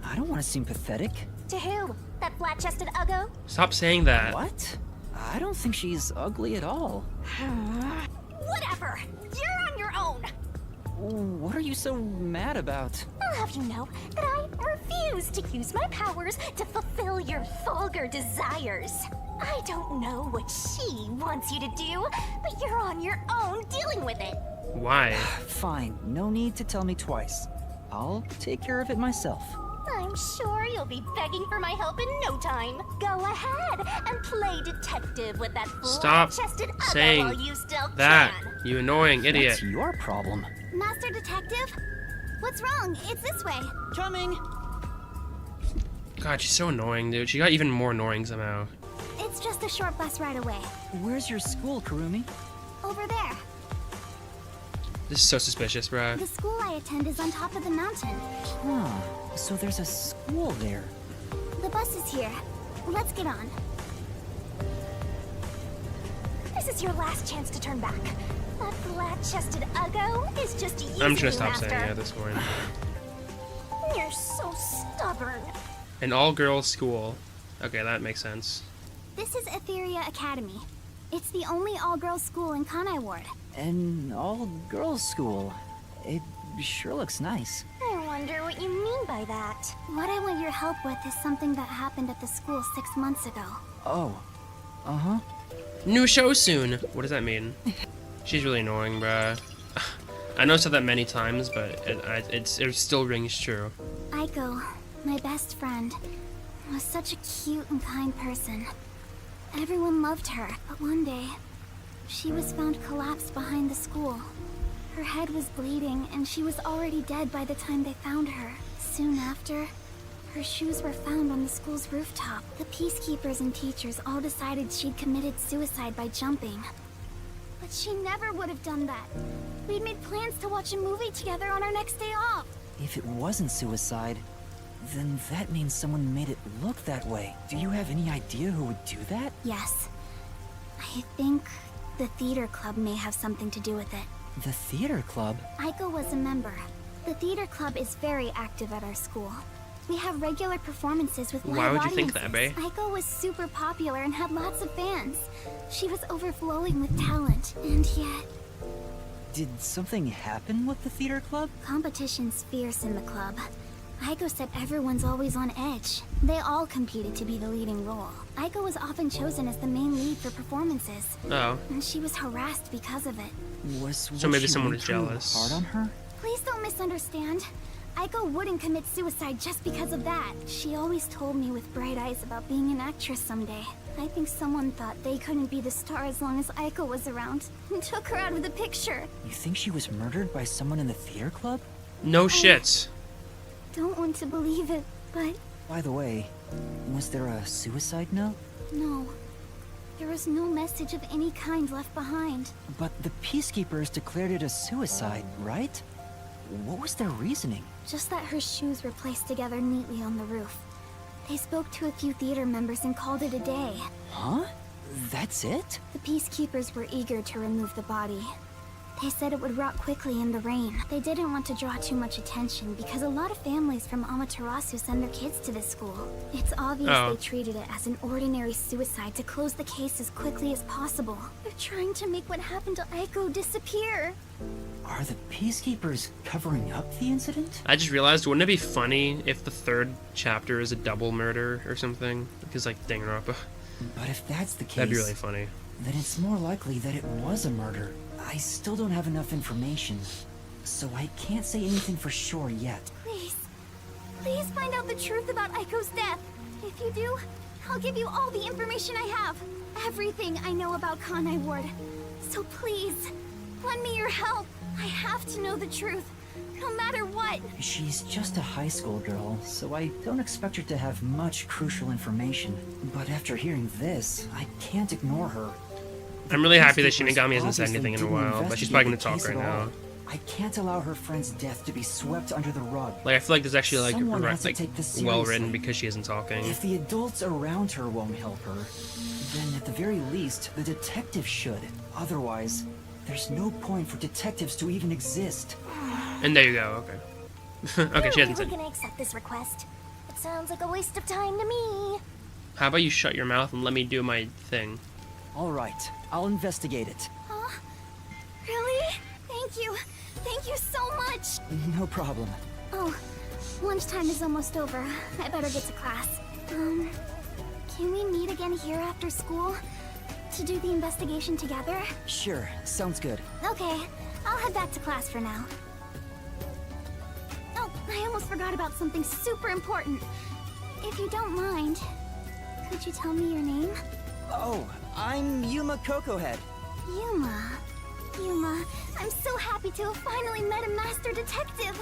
I don't want to seem pathetic. To who? That flat-chested uggo? Stop saying that. What? I don't think she's ugly at all. Whatever. You're on your own. What are you so mad about? I'll have you know that I refuse to use my powers to fulfill your vulgar desires. I don't know what she wants you to do, but you're on your own dealing with it. Why? Fine, no need to tell me twice. I'll take care of it myself. I'm sure you'll be begging for my help in no time. Go ahead and play detective with that Stop flat-chested uggo saying while you still that, can. you annoying idiot. That's your problem. Master Detective? What's wrong? It's this way. Coming. God, she's so annoying, dude. She got even more annoying somehow. It's just a short bus ride away. Where's your school, Kurumi? Over there. This is so suspicious, bruh. The school I attend is on top of the mountain. Huh, so there's a school there. The bus is here. Let's get on. This is your last chance to turn back. That flat-chested uggo is just using I'm just gonna you, stop Master. saying it at this point. You're so stubborn. An all-girls school. Okay, that makes sense. This is Etheria Academy. It's the only all-girls school in Kanai Ward. An all-girls school. It sure looks nice. I wonder what you mean by that. What I want your help with is something that happened at the school 6 months ago. Oh. Uh-huh. New show soon. What does that mean? She's really annoying, bruh. I know I've said that many times, but it still rings true. Aiko, my best friend, was such a cute and kind person. Everyone loved her, but one day, she was found collapsed behind the school. Her head was bleeding, and she was already dead by the time they found her. Soon after, her shoes were found on the school's rooftop. The peacekeepers and teachers all decided she'd committed suicide by jumping. But she never would have done that. We'd made plans to watch a movie together on our next day off. If it wasn't suicide, then that means someone made it look that way. Do you have any idea who would do that? Yes. I think the theater club may have something to do with it. The theater club? Aiko was a member. The theater club is very active at our school. We have regular performances with live Why would you audiences. think that, bae? Aiko was super popular and had lots of fans. She was overflowing with talent, and yet... Did something happen with the theater club? Competition's fierce in the club. Aiko said everyone's always on edge. They all competed to be the leading role. Aiko was often chosen as the main lead for performances. Oh. And she was harassed because of it. So maybe someone was jealous. Hard on her? Please don't misunderstand. Aiko wouldn't commit suicide just because of that. She always told me with bright eyes about being an actress someday. I think someone thought they couldn't be the star as long as Aiko was around, and took her out of the picture. You think she was murdered by someone in the theater club? No shit. Don't want to believe it, but By the way, was there a suicide note? no. There was no message of any kind left behind. But the peacekeepers declared it a suicide, right? What was their reasoning? Just that her shoes were placed together neatly on the roof. They spoke to a few theater members and called it a day. Huh? That's it? The peacekeepers were eager to remove the body. They said it would rot quickly in the rain. They didn't want to draw too much attention because a lot of families from Amaterasu send their kids to this school. It's obvious they treated it as an ordinary suicide to close the case as quickly as possible. They're trying to make what happened to Aiko disappear. Are the peacekeepers covering up the incident? I just realized, wouldn't it be funny if the third chapter is a double murder or something? Because, like, Danganronpa. But if that's the case... That'd be really funny. Then it's more likely that it was a murder. I still don't have enough information, so I can't say anything for sure yet. Please find out the truth about Aiko's death. If you do, I'll give you all the information I have. Everything I know about Kanai Ward. So please, lend me your help. I have to know the truth, no matter what. She's just a high school girl, so I don't expect her to have much crucial information. But after hearing this, I can't ignore her. I'm really happy that Shinigami hasn't said anything in a while, but she's probably gonna talk right now. I can't allow her friend's death to be swept under the rug. Like, I feel like this is actually, Someone like has to take this well seriously. written because she isn't talking. If the adults around her won't help her, then at the very least, the detective should. Otherwise, there's no point for detectives to even exist. And there you go, okay. Okay, she hasn't We're said. gonna accept this request. It sounds like a waste of time to me. How about you shut your mouth and let me do my thing? All right, I'll investigate it. Huh? Really? Thank you. Thank you so much. No problem. Oh, lunchtime is almost over. I better get to class. Can we meet again here after school? To do the investigation together? Sure, sounds good. Okay, I'll head back to class for now. Oh, I almost forgot about something super important. If you don't mind, could you tell me your name? Oh, I'm Yuma Cocohead. Yuma. Yuma, I'm so happy to have finally met a master detective.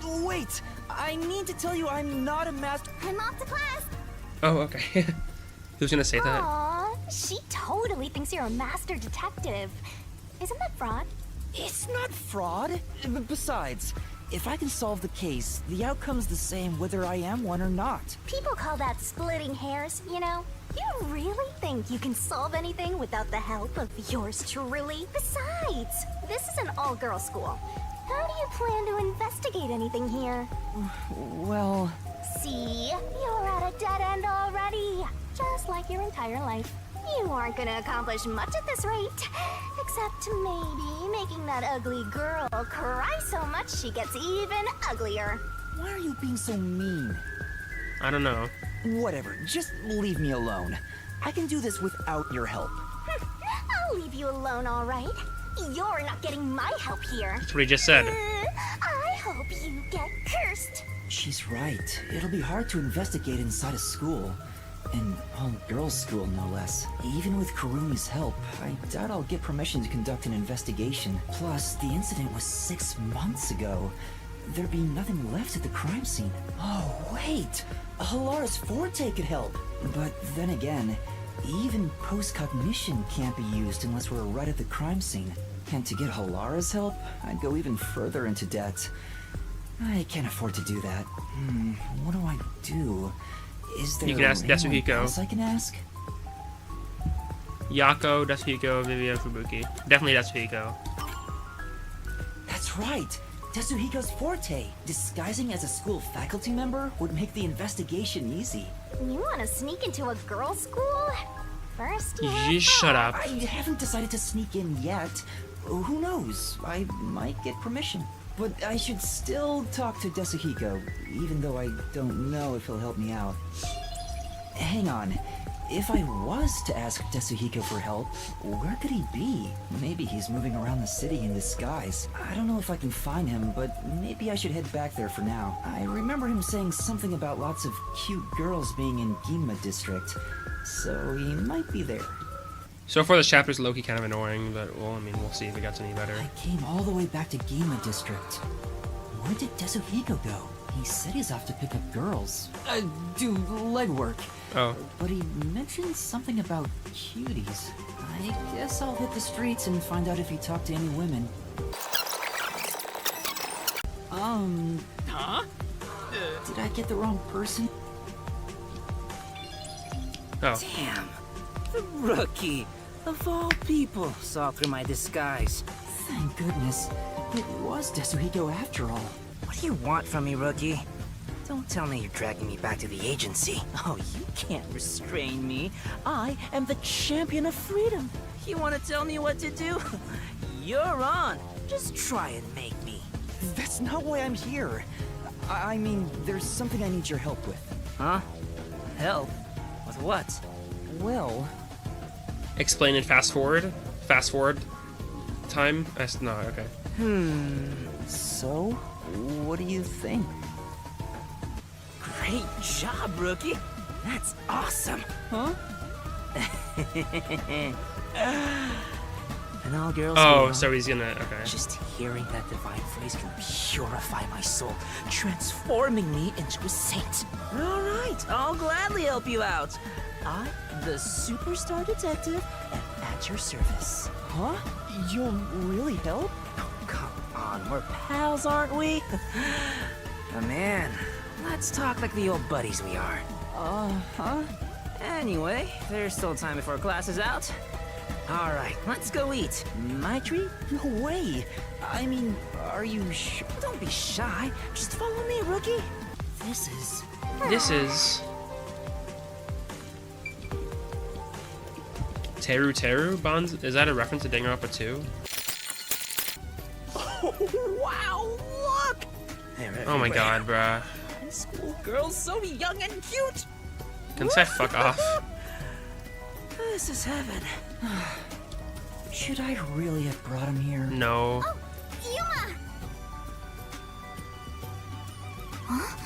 Wait! I need to tell you I'm not a master... I'm off to class. Oh, okay. Who's gonna say that? Aw, she totally thinks you're a master detective. Isn't that fraud? It's not fraud. Besides, if I can solve the case, the outcome's the same whether I am one or not. People call that splitting hairs, you know? You really think you can solve anything without the help of yours truly? Besides, this is an all-girls school. How do you plan to investigate anything here? Well... See? You're at a dead end already. Just like your entire life. You aren't gonna accomplish much at this rate. Except maybe making that ugly girl cry so much she gets even uglier. Why are you being so mean? I don't know. Whatever, just leave me alone. I can do this without your help. I'll leave you alone, all right? You're not getting my help here. That's what he just said. I hope you get cursed. She's right. It'll be hard to investigate inside a school. An all-girls school, no less. Even with Kurumi's help, I doubt I'll get permission to conduct an investigation. Plus, the incident was 6 months ago. There'd be nothing left at the crime scene. Oh, wait! Hilara's Forte could help! But then again, even post-cognition can't be used unless we're right at the crime scene. And to get Hilara's help, I'd go even further into debt. I can't afford to do that. What do I do? Is there You can ask anyone Yasuhiko. else I can ask? Yako, Yasuhiko, Vivian, Fubuki. Definitely Yasuhiko. That's right! Tetsuhiko's forte! Disguising as a school faculty member would make the investigation easy. You want to sneak into a girls' school? First, you You shut up. I haven't decided to sneak in yet. Who knows? I might get permission. But I should still talk to Tetsuhiko, even though I don't know if he'll help me out. Hang on. If I was to ask Tetsuhiko for help, where could he be? Maybe he's moving around the city in disguise. I don't know if I can find him, but maybe I should head back there for now. I remember him saying something about lots of cute girls being in Ginma District, so he might be there. So far, this chapter's low-key kind of annoying, but, well, I mean, we'll see if it gets any better. I came all the way back to Ginma District. Where did Tetsuhiko go? He said he's off to pick up girls. Do legwork. Oh. But he mentioned something about cuties. I guess I'll hit the streets and find out if he talked to any women. Huh? Did I get the wrong person? Oh. Damn. The rookie, of all people, saw through my disguise. Thank goodness. It was Tetsuhiko after all. What do you want from me, rookie? Don't tell me you're dragging me back to the agency. Oh, you can't restrain me. I am the champion of freedom. You want to tell me what to do? You're on. Just try and make me. That's not why I'm here. I mean, there's something I need your help with. Huh? Help? With what? Well... Explain it fast forward? Fast forward? Time? No, okay. So, what do you think? Great job, rookie. That's awesome. Huh? An all-girls Oh, school, so he's gonna... Okay. Just hearing that divine phrase can purify my soul, transforming me into a saint. All right, I'll gladly help you out. I, the superstar detective, am at your service. Huh? You'll really help? Oh, come on, we're pals, aren't we? Oh, man, let's talk like the old buddies we are. Uh-huh. Anyway, there's still time before class is out. All right, let's go eat. My treat? No way. I mean, are you sure? Don't be shy. Just follow me, rookie. This is... Teru Teru Bonds? Is that a reference to Danganronpa 2? Oh, wow, look! Oh my god, bruh. High school girls so young and cute. Can say fuck off. This is heaven. Should I really have brought him here? No. Oh, Yuma! Huh?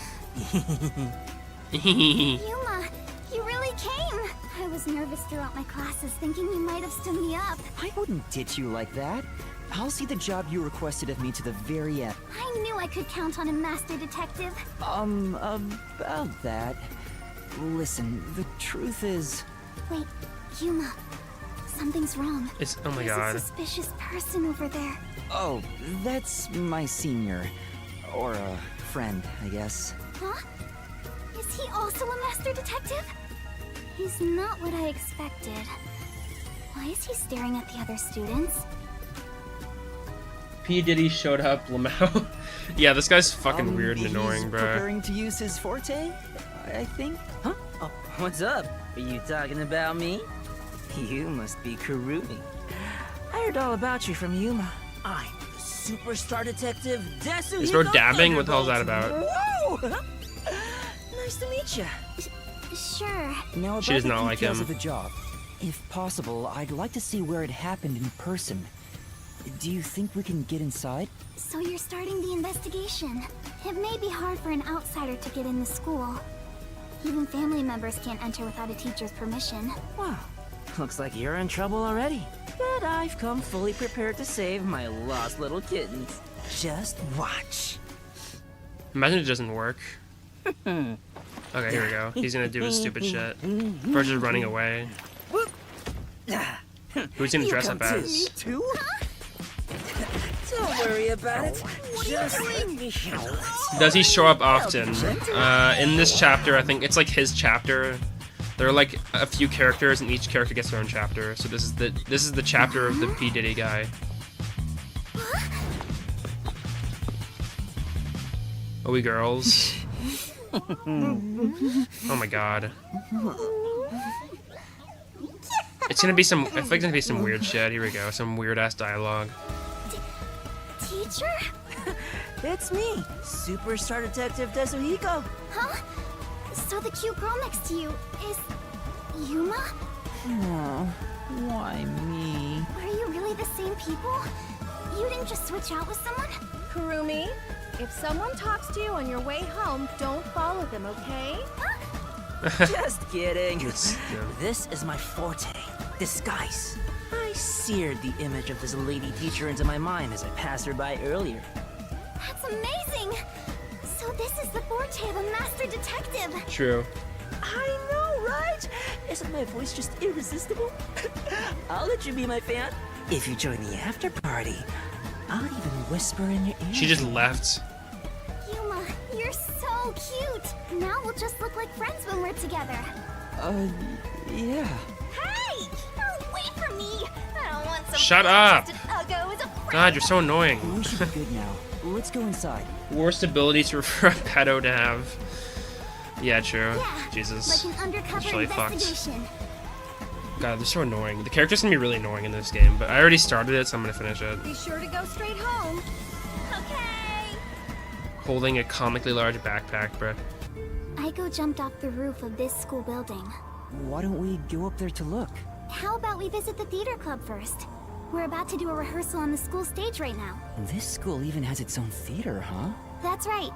Yuma, you really came! I was nervous throughout my classes, thinking you might have stood me up. I wouldn't ditch you like that. I'll see the job you requested of me to the very end. I knew I could count on a master detective. About that. Listen, the truth is... Wait, Yuma. Something's wrong. Oh my god. There's a suspicious person over there. Oh, that's my senior. Or a friend, I guess. Huh? Is he also a master detective? He's not what I expected. Why is he staring at the other students? P. Diddy showed up, Lamau. Yeah, this guy's fucking weird and annoying, he's bro. Preparing to use his forte, I think. Huh? Oh, what's up? Are you talking about me? You must be Kurumi. I heard all about you from Yuma. I'm the superstar detective, Tetsuhiko. Is bro dabbing? What the hell's that about? Whoa! Nice to meet you. Sure. Now about She does the not like details him. of the job. If possible, I'd like to see where it happened in person. Do you think we can get inside? So you're starting the investigation. It may be hard for an outsider to get in the school. Even family members can't enter without a teacher's permission. Wow. Looks like you're in trouble already. But I've come fully prepared to save my lost little kittens. Just watch. Imagine it doesn't work. Okay, here we go. He's gonna do his stupid shit. Bro's just running away. Who's gonna dress up as? Me too? Don't worry about it. Just let me handle it. Does he show up often? In this chapter, I think it's like his chapter. There are like a few characters, and each character gets their own chapter. So this is the chapter of the P. Diddy guy. Oh, we girls. Oh my god. It's gonna be some. I think it's gonna be some weird shit. Here we go. Some weird ass dialogue. Teacher? It's me, superstar detective Tetsuhiko. Huh? So the cute girl next to you is Yuma? Oh, why me? Are you really the same people? You didn't just switch out with someone? Kurumi, if someone talks to you on your way home, don't follow them, okay? Just kidding. This is my forte, disguise. I seared the image of this lady teacher into my mind as I passed her by earlier. That's amazing! So this is the forte of a master detective. True. I know, right? Isn't my voice just irresistible? I'll let you be my fan. If you join the after party, I'll even whisper in your ear. She just left. Yuma, you're so cute. Now we'll just look like friends when we're together. Yeah. Hey! Wait for me! I don't want some Shut up! Uggo as a God, you're so annoying. We should be good now. Let's go inside. Worst abilities for a pedo to have. Yeah, true. Jesus. like an undercover It's really fucked. investigation. God, they're so annoying. The characters can be really annoying in this game, but I already started it, so I'm gonna finish it. Be sure to go straight home. Okay. Holding a comically large backpack, bruh. Aiko jumped off the roof of this school building. Why don't we go up there to look? How about we visit the theater club first? We're about to do a rehearsal on the school stage right now. This school even has its own theater, huh? That's right.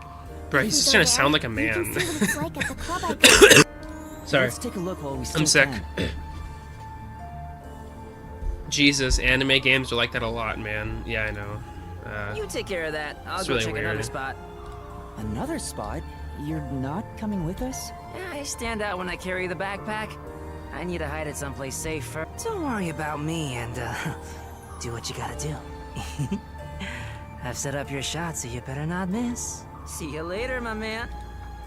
Bro, he's just gonna sound like a You man. can see what it's like at the club I Sorry. Let's take a look while we still I'm sick. can. Jesus, anime games are like that a lot, man. Yeah, I know. You take care of that. I'll it's go really check weird. another spot. Another spot? You're not coming with us? I stand out when I carry the backpack. I need to hide it someplace safer. Don't worry about me and do what you gotta do. I've set up your shot, so you better not miss. See you later, my man.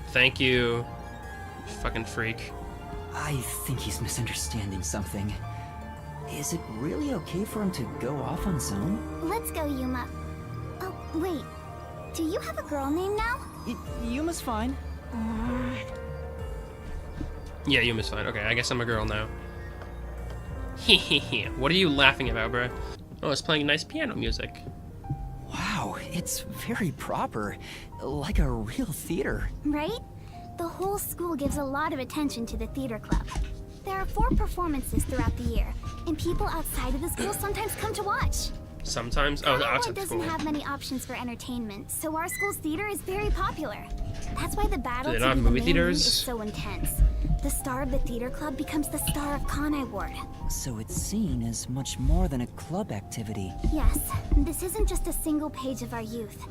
Thank you, fucking freak. I think he's misunderstanding something. Is it really okay for him to go off on his own? Let's go, Yuma. Oh, wait. Do you have a girl name now? Yuma's fine. Yeah, Yuma's fine. Okay, I guess I'm a girl now. Hehehe. What are you laughing about, bro? Oh, it's playing nice piano music. Wow, it's very proper. Like a real theater. Right? The whole school gives a lot of attention to the theater club. There are 4 performances throughout the year, and people outside of the school sometimes come to watch. Sometimes? Oh, Iowa outside the doesn't school. have many options for entertainment, so our school's theater is very popular. That's why the battle Do they to not be have the movie main theaters? lead is so intense. The star of the theater club becomes the star of Kanai Ward. So it's seen as much more than a club activity. Yes, this isn't just a single page of our youth.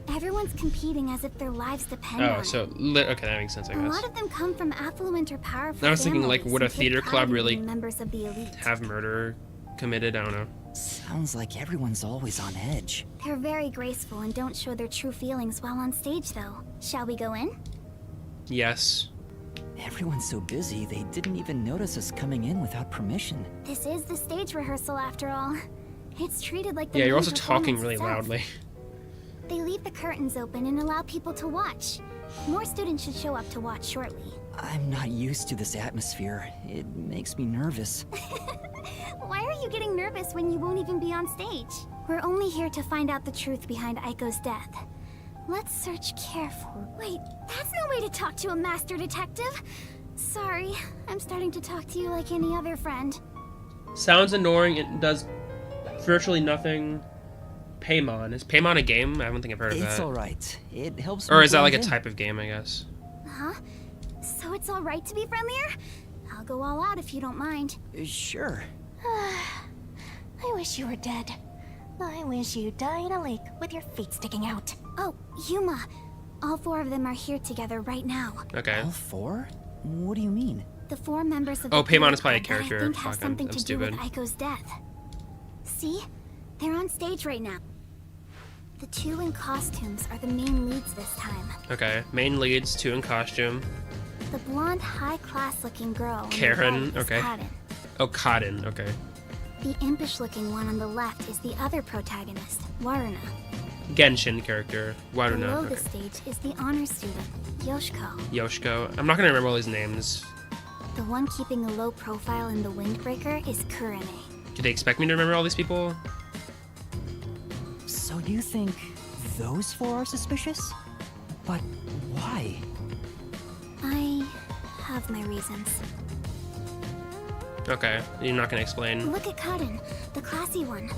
Everyone's competing as if their lives depend on Oh, it. so okay, that makes sense, I A guess. lot of them come from affluent or powerful I was thinking, like, families would a and take theater pride club in really being members of the elite. have murder committed? I don't know. Sounds like everyone's always on edge. They're very graceful and don't show their true feelings while on stage, though. Shall we go in? Yes. Everyone's so busy, they didn't even notice us coming in without permission. This is the stage rehearsal, after all. It's treated like the Yeah, you're main also talking performance really itself. loudly. They leave the curtains open and allow people to watch. More students should show up to watch shortly. I'm not used to this atmosphere. It makes me nervous. Why are you getting nervous when you won't even be on stage? We're only here to find out the truth behind Aiko's death. Let's search carefully. Wait, that's no way to talk to a master detective. Sorry, I'm starting to talk to you like any other friend. Sounds annoying. It does virtually nothing. Paimon. Is Paimon a game? I don't think I've heard of that. It's alright. It helps Or me is that like a blend in. type of game, I guess? Huh? So it's alright to be friendlier? I'll go all out if you don't mind. Sure. I wish you were dead. I wish you died in a lake with your feet sticking out. Oh, Yuma. All 4 of them are here together right now. Okay. All 4? What do you mean? The 4 members of Oh, the theater Paimon is probably a club that I character. think have Fuck, something I'm to do with stupid. Aiko's death. See? They're on stage right now. The 2 in costumes are the main leads this time. Okay. Main leads, 2 in costume. The blonde, high-class looking girl on the Karen, right is okay. Kaden. Oh, Cotton, okay. The impish-looking one on the left is the other protagonist, Waruna. Genshin character. Waruna, Below okay. the stage is the honor student, Yoshiko. Yoshiko. I'm not gonna remember all these names. The one keeping a low profile in the Windbreaker is Kurene. Do they expect me to remember all these people? So you think those 4 are suspicious? But why? I have my reasons. Okay, you're not gonna explain. Look at Kaden, the classy one.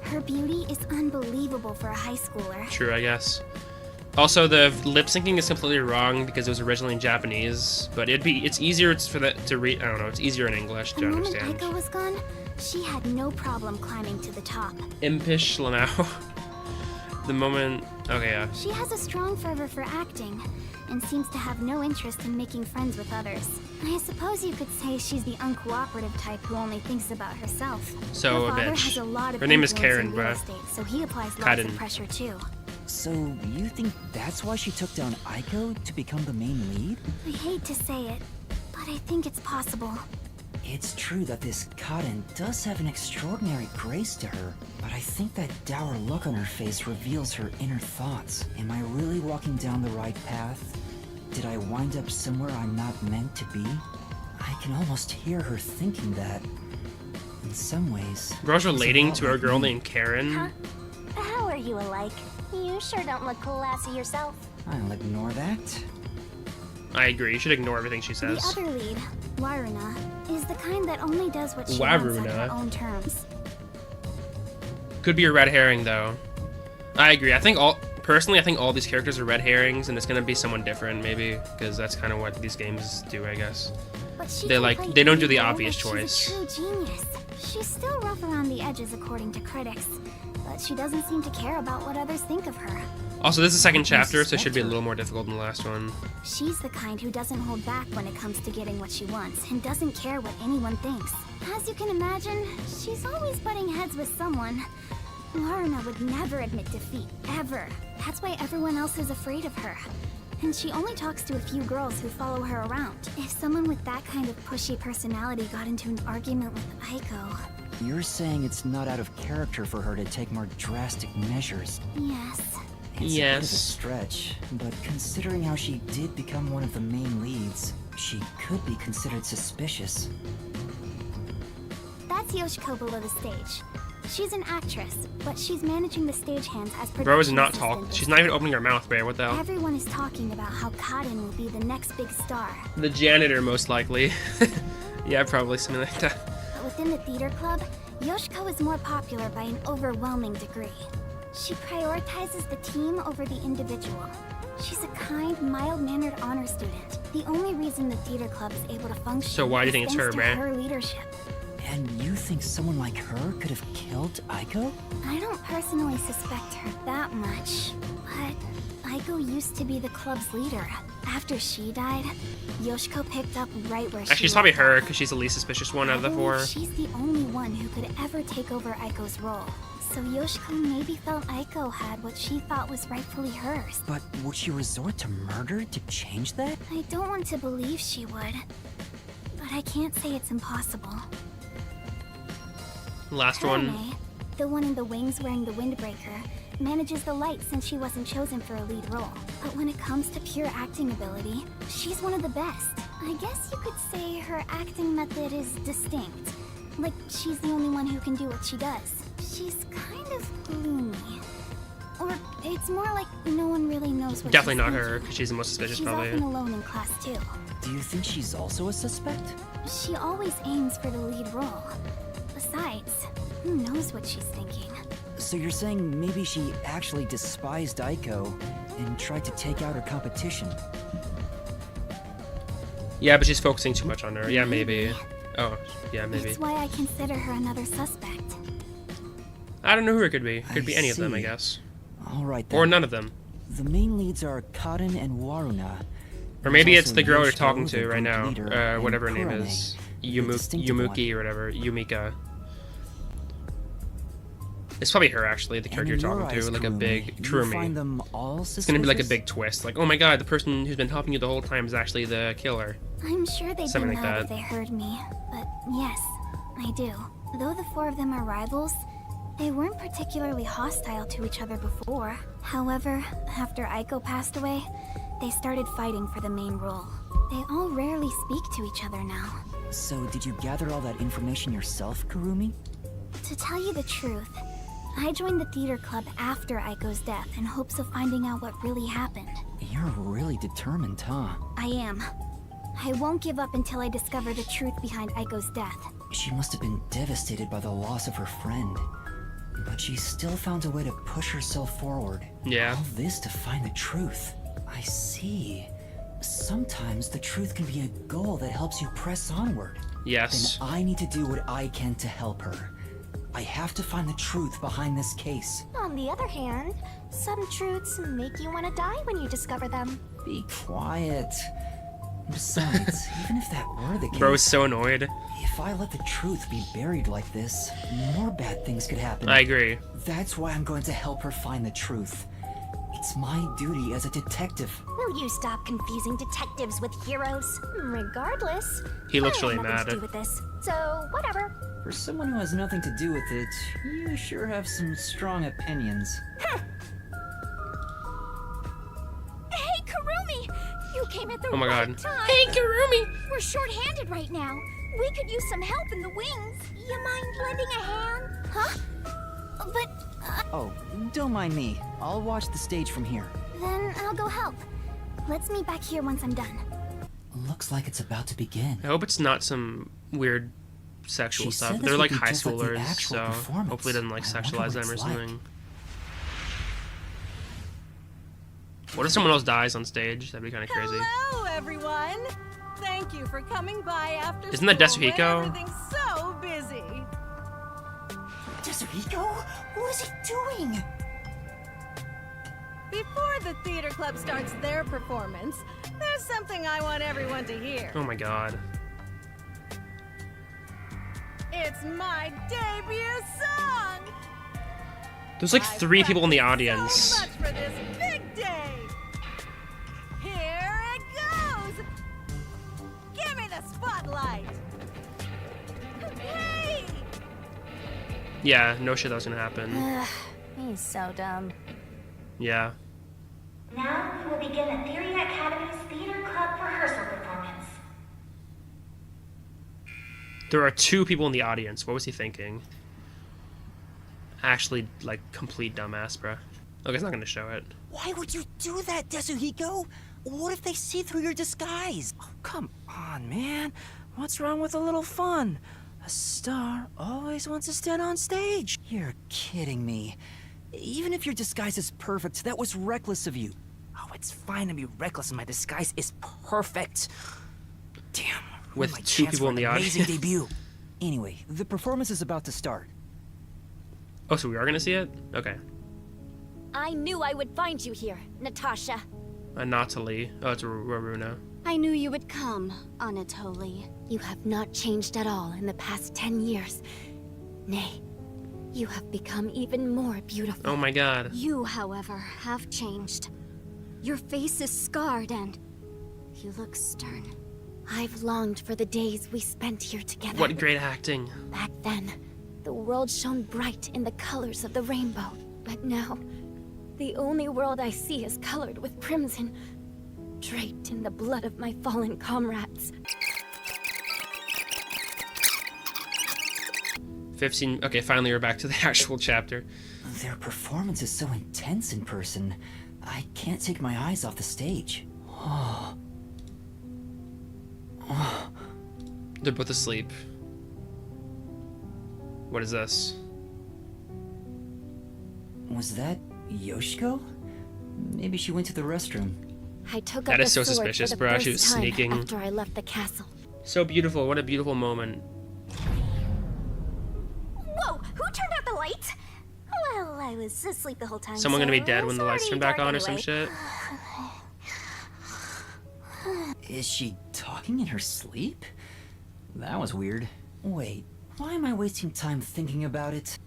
Her beauty is unbelievable for a high schooler. True, I guess. Also, the lip syncing is completely wrong because it was originally in Japanese, but it's easier for that to read. I don't know. It's easier in English The to moment understand. Aiko was gone, she had no problem climbing to the top. Impish Lanao. The moment. Okay, yeah. She has a strong fervor for acting, and seems to have no interest in making friends with others. I suppose you could say she's the uncooperative type who only thinks about herself. So Her a father bitch. has a lot of Her name is influence Karen, in real bruh. estate, so he applies lots Karen. of pressure too. So you think that's why she took down Aiko to become the main lead? I hate to say it, but but I think it's possible. It's true that this Karin does have an extraordinary grace to her, but I think that dour look on her face reveals her inner thoughts. Am I really walking down the right path? Did I wind up somewhere I'm not meant to be? I can almost hear her thinking that. In some ways... Bro's she's a relating lot to a like girl me. named Karen. Huh? How are you alike? You sure don't look classy yourself. I'll ignore that. I agree. You should ignore everything she says. The other lead, Waruna, is the kind that only does what she wants on her own terms. Could be a red herring, though. I agree. Personally, I think all these characters are red herrings, and it's gonna be someone different, maybe, because that's kind of what these games do, I guess. But she They can like play they don't do any the role obvious like choice. She's a true genius. She's still rough around the edges, according to critics, but she doesn't seem to care about what others think of her. Also, this is the second chapter, so it should be a little more difficult than the last one. She's the kind who doesn't hold back when it comes to getting what she wants and doesn't care what anyone thinks. As you can imagine, she's always butting heads with someone. Waruna would never admit defeat, ever. That's why everyone else is afraid of her. And she only talks to a few girls who follow her around. If someone with that kind of pushy personality got into an argument with Aiko... You're saying it's not out of character for her to take more drastic measures. Yes. It's a bit of a stretch, but considering how she did become one of the main leads, she could be considered suspicious. That's Yoshiko below the stage. She's an actress, but she's managing the stagehands as production Bro is not assistant talking. this She's not even opening her mouth, Bear. What the hell? Everyone is talking about how Karin will be the next big star. The janitor, most likely. Yeah, probably something like that. But within the theater club, Yoshiko is more popular by an overwhelming degree. She prioritizes the team over the individual. She's a kind, mild-mannered honor student. The only reason the theater club is able to function So why do you think is it's her, thanks to man? her leadership. And you think someone like her could have killed Aiko? I don't personally suspect her that much, but Aiko used to be the club's leader. After she died, Yoshiko picked up right where she Actually, it's probably left her, because she's the least suspicious one out of the four. off. She's the only one who could ever take over Aiko's role. So Yoshiko maybe felt Aiko had what she thought was rightfully hers. But would she resort to murder to change that? I don't want to believe she would, but I can't say it's impossible. Last one. Karame, the one in the wings wearing the windbreaker, manages the light since she wasn't chosen for a lead role. But when it comes to pure acting ability, she's one of the best. I guess you could say her acting method is distinct. Like, she's the only one who can do what she does. She's kind of gloomy. Or it's more like no one really knows what Definitely she's not thinking. her, because she's the most suspicious, She's probably. often alone in class too. Do you think she's also a suspect? She always aims for the lead role. Besides, who knows what she's thinking? So you're saying maybe she actually despised Aiko and tried to take out her competition? Yeah, but she's focusing too much on her. Yeah, maybe. Oh, yeah, maybe. That's why I consider her another suspect. I don't know who it could be. Could be any of them, I see. guess. All right Or then. none of them. The main leads are Karin and Waruna. Or maybe There's it's also the girl you're Yoshiko, talking the to right group now. leader, and Whatever her name Kurame, is. the distinctive one. Yumuki or whatever. Yumika. It's probably her, actually, the character And you're in your talking to. eyes, Like a big you find Kurumi. them all It's gonna be like a suspicious? big twist. Like, oh my god, the person who's been helping you the whole time is actually the killer. I'm sure they'd be Something like mad if that. they heard me, but yes, I do. Though the four of them are rivals, they weren't particularly hostile to each other before. However, after Aiko passed away, they started fighting for the main role. They all rarely speak to each other now. So did you gather all that information yourself, Kurumi? To tell you the truth, I joined the theater club after Aiko's death in hopes of finding out what really happened. You're really determined, huh? I am. I won't give up until I discover the truth behind Aiko's death. She must have been devastated by the loss of her friend. But she still found a way to push herself forward. Yeah. All this to find the truth. I see. Sometimes the truth can be a goal that helps you press onward. Yes. Then I need to do what I can to help her. I have to find the truth behind this case. On the other hand, some truths make you want to die when you discover them. Be quiet. Besides, even if that were the case... Bro's so annoyed. If I let the truth be buried like this, more bad things could happen. I agree. That's why I'm going to help her find the truth. It's my duty as a detective. Will you stop confusing detectives with heroes? Regardless, He looks I really have nothing mad. to do with this, so whatever. For someone who has nothing to do with it, you sure have some strong opinions. Hey, Karumi! You came at the Oh my right God. time. Hey, Karumi! We're short-handed right now. We could use some help in the wings. You mind lending a hand? Huh? But, Oh, don't mind me. I'll watch the stage from here. Then I'll go help. Let's meet back here once I'm done. Looks like it's about to begin. I hope it's not some weird sexual She stuff. said this They're would like be high just like the schoolers, actual so performance. hopefully it doesn't like I wonder sexualize what them or it's like. something. What if someone else dies on stage? That'd be kind of crazy. Hello, everyone. Thank you for coming by after Isn't that school when Desuhiko? everything's so busy. Desuhiko? What is he doing? Before the theater club starts their performance, there's something I want everyone to hear. Oh my God. It's my debut song. There's like 3 people in the So audience. much for this big day. Here it goes. Give me the spotlight. Hey! Yeah, no shit that was gonna happen. Ugh, he's so dumb. Yeah. Now we will begin the Theory Academy's Theater Club rehearsal performance. There are 2 people in the audience. What was he thinking? Actually, like, complete dumbass, bruh. Okay, it's not gonna show it. Why would you do that, Desuhiko? What if they see through your disguise? Oh, come on, man. What's wrong with a little fun? A star always wants to stand on stage. You're kidding me. Even if your disguise is perfect, that was reckless of you. Oh, it's fine to be reckless, and my disguise is perfect. Damn. With my 2 chance people for in the an audience. amazing debut. Anyway, the performance is about to start. Oh, so we are gonna see it? Okay. I knew I would find you here, Natasha. Anatoly. Oh, it's Raruna. I knew you would come, Anatoly. You have not changed at all in the past 10 years. Nay, you have become even more beautiful. Oh my God. You, however, have changed. Your face is scarred and you look stern. I've longed for the days we spent here together. What great acting. Back then, the world shone bright in the colors of the rainbow. But now, the only world I see is colored with crimson, draped in the blood of my fallen comrades. 15. Okay, finally we're back to the actual chapter. Their performance is so intense in person. I can't take my eyes off the stage. Oh. They're both asleep. What is this? Was that Yoshiko? Maybe she went to the restroom. I took That up is the so sword suspicious, for the bro. first She was time sneaking. after I left the castle. So beautiful. What a beautiful moment. Whoa! Who turned out the lights? Well, I was asleep the whole time. Someone gonna be so dead when it's the lights already turn back dark on or some anyway. shit? Is she talking in her sleep? That was weird. Wait, why am I wasting time thinking about it?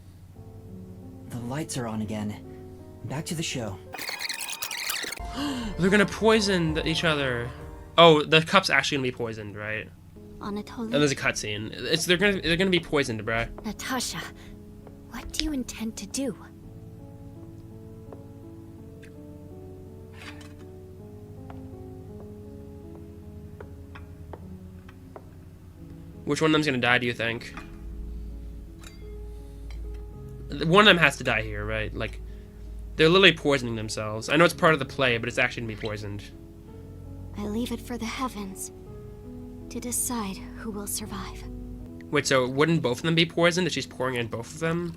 The lights are on again. Back to the show. They're gonna poison each other. Oh, the cup's actually gonna be poisoned, right? Anatoly. And there's a cutscene. They're gonna be poisoned, bruh. Natasha, what do you intend to do? Which one of them's gonna die, do you think? One of them has to die here, right? Like, they're literally poisoning themselves. I know it's part of the play, but it's actually gonna be poisoned. I leave it for the heavens to decide who will survive. Wait, so wouldn't both of them be poisoned if she's pouring in both of them?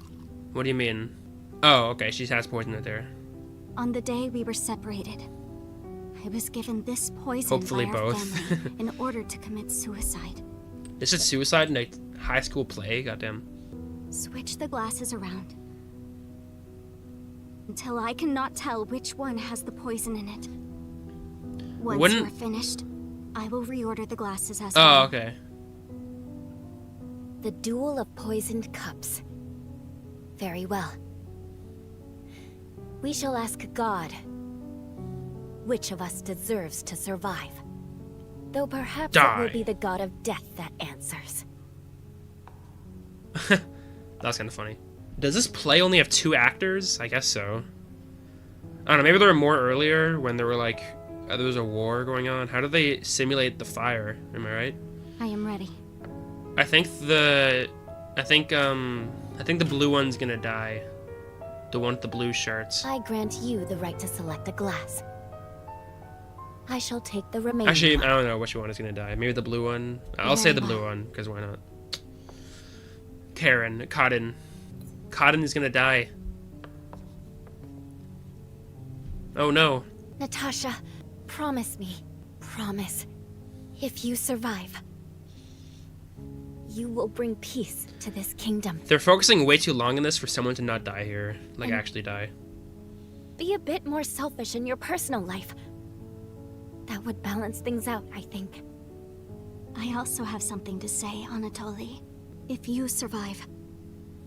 What do you mean? Oh, okay, she has poisoned it there. On the day we were separated, I was given this poison Hopefully by our both. family in order to commit suicide. This is suicide in a high school play? Goddamn. Switch the glasses around. Until I cannot tell which one has the poison in it. Once Wouldn't- you are finished, I will reorder the glasses as Oh, well. okay. The Duel of Poisoned Cups. Very well. We shall ask God which of us deserves to survive. Though perhaps Die. it will be the god of death that answers. That's kind of funny. Does this play only have 2 actors? I guess so. I don't know, maybe there were more earlier when there were like, there was a war going on. How do they simulate the fire? Am I right? I am ready. I think the blue one's gonna die. The one with the blue shirts. I grant you the right to select a glass. I shall take the remaining. Actually, I don't know which one is gonna die. Maybe the blue one. I'll say the blue one, because why not? Cotton is gonna die. Oh no. Natasha, promise me. Promise. If you survive, you will bring peace to this kingdom. They're focusing way too long on this for someone to not die here. Like, actually die. Be a bit more selfish in your personal life. That would balance things out, I think. I also have something to say, Anatoly. If you survive,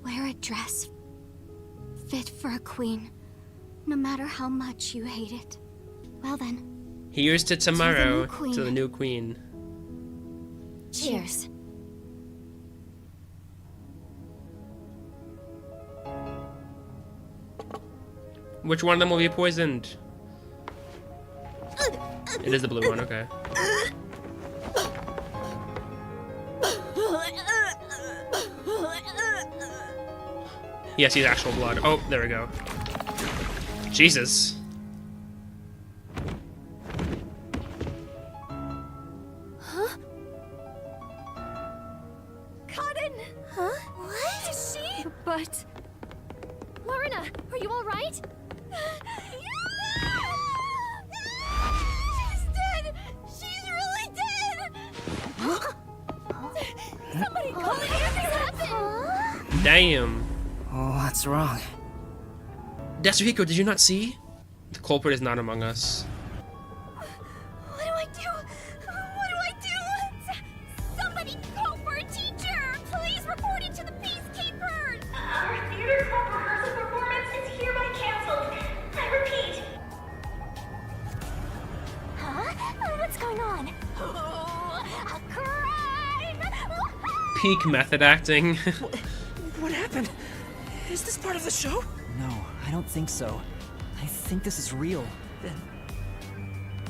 wear a dress fit for a queen, no matter how much you hate it. Well then. Here's to tomorrow, to the new queen. Cheers. Which one of them will be poisoned? It is the blue one, okay. Yes, he's actual blood. Oh, there we go. Jesus. Huh? Cotton! Huh? What? Is she? But... Lorna, are you alright? She's dead! She's really dead! Somebody call me! Something happened! Damn. What's wrong? Yasuhiko, did you not see? The culprit is not among us. What do I do? What do I do? Somebody call for a teacher! Please report it to the Peacekeepers! Our theater club rehearsal performance is hereby canceled. I repeat. Huh? What's going on? A crime! Peak method acting. What happened? Is this part of the show? No, I don't think so. I think this is real. Then...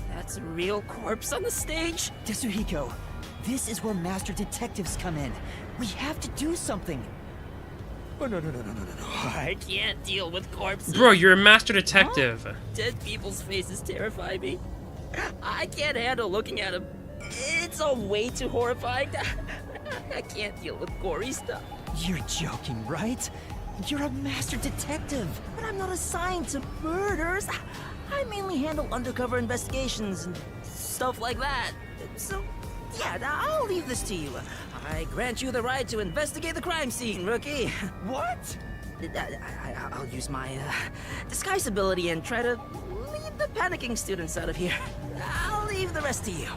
that's a real corpse on the stage? Tetsuhiko, this is where master detectives come in. We have to do something. Oh, no. I can't deal with corpses. Bro, you're a master detective. Huh? Dead people's faces terrify me. I can't handle looking at them. It's all way too horrifying. I can't deal with gory stuff. You're joking, right? You're a master detective. But I'm not assigned to murders. I mainly handle undercover investigations and stuff like that. So, yeah, I'll leave this to you. I grant you the right to investigate the crime scene, rookie. What? I'll use my disguise ability and try to lead the panicking students out of here. I'll leave the rest to you.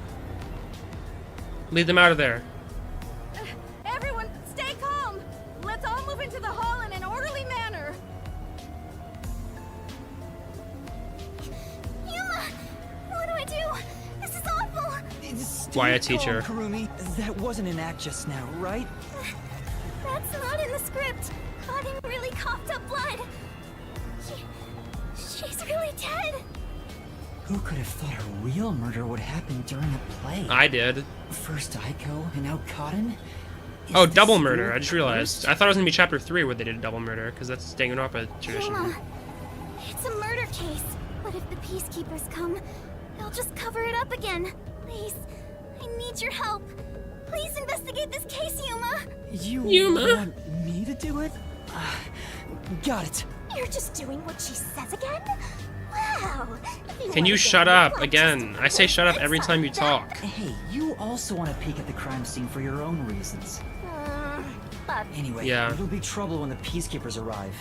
Lead them out of there. Everyone, stay calm. Let's all move into the hall in an orderly manner. Yuma! What do I do? This is awful! Why a teacher? Kurumi, that wasn't an act just now, right? That's not in the script. Cotton really coughed up blood. She's really dead. Who could have thought a real murder would happen during a play? I did. First Aiko, and now Cotton? Oh, double murder. I just realized. I thought it was gonna be chapter 3 where they did a double murder, because that's Danganronpa tradition. Yuma, it's a murder case. But if the Peacekeepers come, they'll just cover it up again. Please, I need your help. Please investigate this case, Yuma. Yuma? Want me to do it? Got it. You're just doing what she says again? Wow. Can you shut up again? I say shut up every time you talk. Hey, you also want to peek at the crime scene for your own reasons. But Anyway, Yeah. it'll be trouble when the Peacekeepers arrive.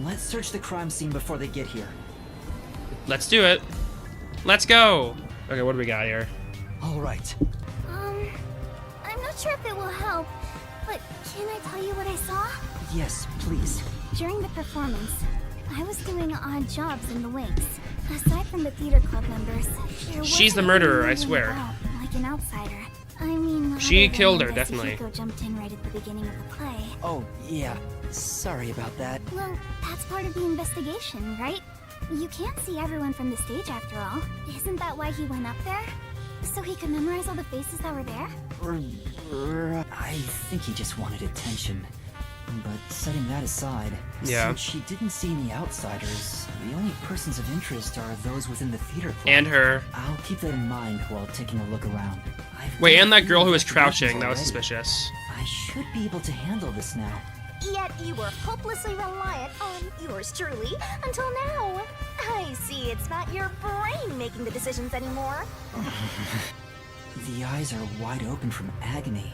Let's search the crime scene before they get here. Let's do it. Let's go. Okay, what do we got here? All right. I'm not sure if it will help, but can I tell you what I saw? Yes, please. During the performance, I was doing odd jobs in the wings. Aside from the theater club members, there She's the wasn't murderer, anyone I swear. about, like an outsider. I mean, She other than killed her, when definitely. Thicc jumped in right at the beginning of the play. Oh, yeah. Sorry about that. Well, that's part of the investigation, right? You can't see everyone from the stage after all. Isn't that why he went up there? So he could memorize all the faces that were there? I think he just wanted attention. But setting that aside, Yeah. since she didn't see any outsiders, the only persons of interest are those within the theater club. And her. I'll keep that in mind while taking a look around. Wait, and that girl who was crouching. That was suspicious. I should be able to handle this now. Yet you were hopelessly reliant on yours truly until now. I see it's not your brain making the decisions anymore. The eyes are wide open from agony.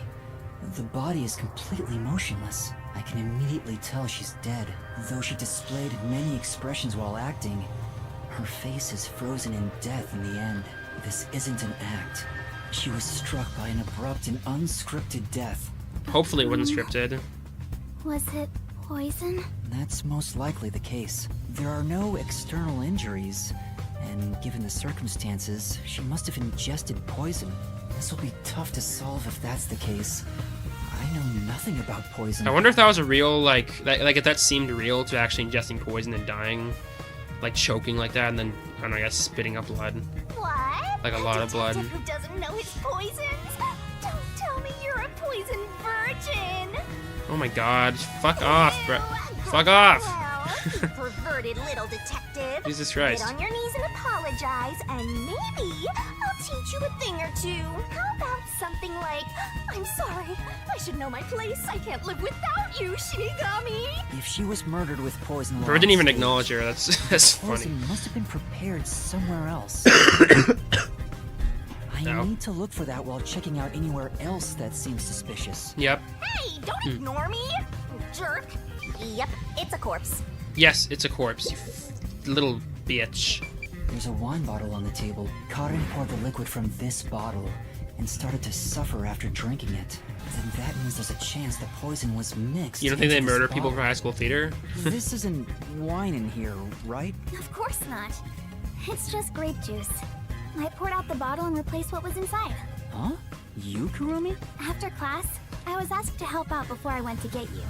The body is completely motionless. I can immediately tell she's dead. Though she displayed many expressions while acting, her face is frozen in death in the end. This isn't an act. She was struck by an abrupt and unscripted death. Hopefully it wasn't scripted. Was it poison? That's most likely the case. There are no external injuries, and given the circumstances, she must have ingested poison. This will be tough to solve if that's the case. I know nothing about poison. I wonder if that was a real, like if that seemed real to actually ingesting poison and dying, like choking like that, and then, I don't know, I guess spitting up blood. What? Like a lot of blood. Detective who doesn't know his poisons? Don't tell me you're a poison virgin. Oh my god. Fuck off, bro. Fuck off! You perverted little detective. Jesus Christ. Get on your knees and apologize, and maybe I'll teach you a thing or two. How about something like, I'm sorry, I should know my place. I can't live without you, Shinigami. If she was murdered with poison, Bro didn't even acknowledge her. That's funny. Poison must have been prepared somewhere else. I need to look for that while checking out anywhere else that seems suspicious. Yep. Hey, don't ignore me, jerk. Yep, it's a corpse. Yes, it's a corpse. You little bitch. There's a wine bottle on the table. Karin poured the liquid from this bottle and started to suffer after drinking it. Then that means there's a chance the poison was mixed. You don't think they into this murder people bottle. for high school theater? This isn't wine in here, right? Of course not. It's just grape juice. I poured out the bottle and replaced what was inside. Huh? You, Kurumi? After class, I was asked to help out before I went to get you.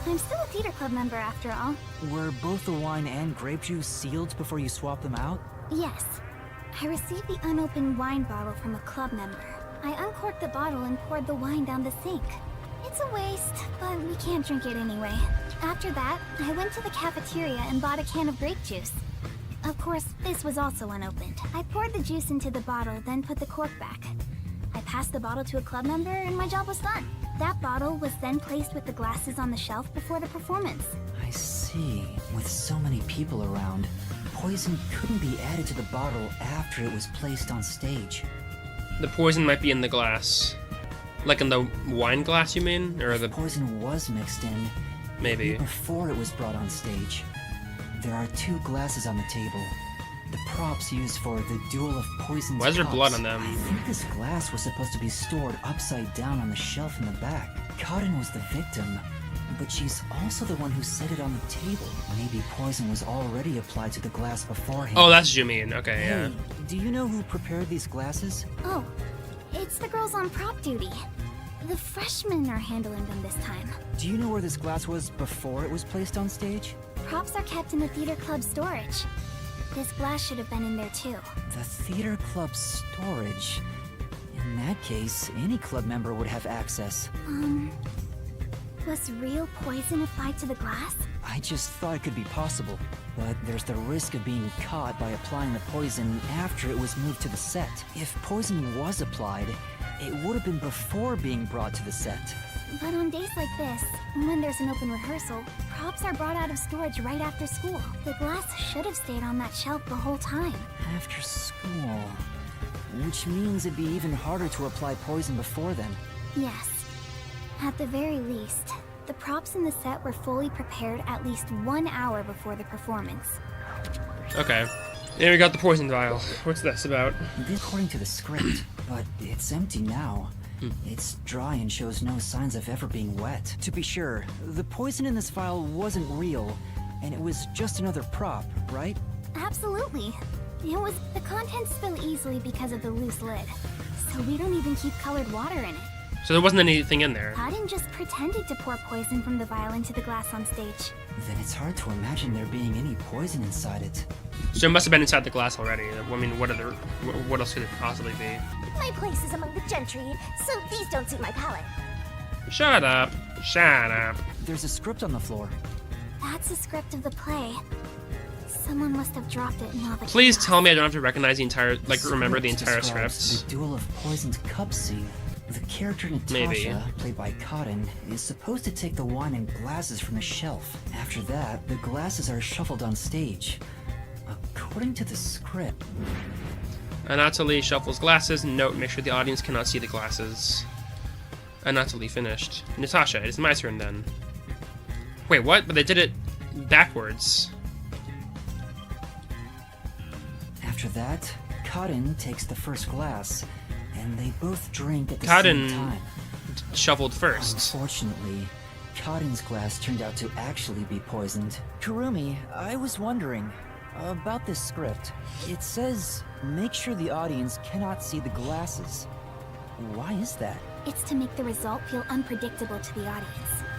I'm still a theater club member after all. Were both the wine and grape juice sealed before you swapped them out? Yes. I received the unopened wine bottle from a club member. I uncorked the bottle and poured the wine down the sink. It's a waste, but we can't drink it anyway. After that, I went to the cafeteria and bought a can of grape juice. Of course, this was also unopened. I poured the juice into the bottle, then put the cork back. I passed the bottle to a club member and my job was done. That bottle was then placed with the glasses on the shelf before the performance. I see. With so many people around, poison couldn't be added to the bottle after it was placed on stage. The poison might be in the glass. Like in the wine glass, you mean? Or the poison was mixed in. Maybe. Before it was brought on stage. There are 2 glasses on the table. The props used for the duel of poisoned Why is there cups. blood on them? I think this glass was supposed to be stored upside down on the shelf in the back. Karin was the victim, but she's also the one who set it on the table. Maybe poison was already applied to the glass beforehand. Oh, that's what you mean. Okay, Hey, yeah. do you know who prepared these glasses? Oh, it's the girls on prop duty. The freshmen are handling them this time. Do you know where this glass was before it was placed on stage? Props are kept in the theater club storage. This glass should have been in there too. The theater club storage. In that case, any club member would have access. Was real poison applied to the glass? I just thought it could be possible, but there's the risk of being caught by applying the poison after it was moved to the set. If poison was applied, it would have been before being brought to the set. But on days like this, when there's an open rehearsal, props are brought out of storage right after school. The glass should have stayed on that shelf the whole time. After school. Which means it'd be even harder to apply poison before then. Yes. At the very least, the props in the set were fully prepared at least 1 hour before the performance. Okay. There we got the poison vial. What's this about? According to the script, but it's empty now. It's dry and shows no signs of ever being wet. To be sure, the poison in this vial wasn't real, and it was just another prop, right? Absolutely. The contents spill easily because of the loose lid. So we don't even keep colored water in it. So there wasn't anything in there. Cotton just pretended to pour poison from the vial into the glass on stage. Then it's hard to imagine there being any poison inside it. So it must have been inside the glass already. I mean, what else could it possibly be? My place is among the gentry, so these don't suit my palate. Shut up. Shut up. There's a script on the floor. That's the script of the play. Someone must have dropped it in all the Please chaos. tell me I don't have to recognize the entire, like, remember the entire describes script. The duel of poisoned cup scene. The character Natasha, Maybe. played by Cotton, is supposed to take the wine and glasses from the shelf. After that, the glasses are shuffled on stage. According to the script. Anatoly shuffles glasses. Note, make sure the audience cannot see the glasses. Anatoly finished. Natasha, it is my turn then. Wait, what? But they did it backwards. After that, Cotton takes the first glass, and they both drink at the Cotton same time. shuffled first. Unfortunately, Cotton's glass turned out to actually be poisoned. Kurumi, I was wondering about this script. It says, make sure the audience cannot see the glasses. Why is that? It's to make the result feel unpredictable to the audience.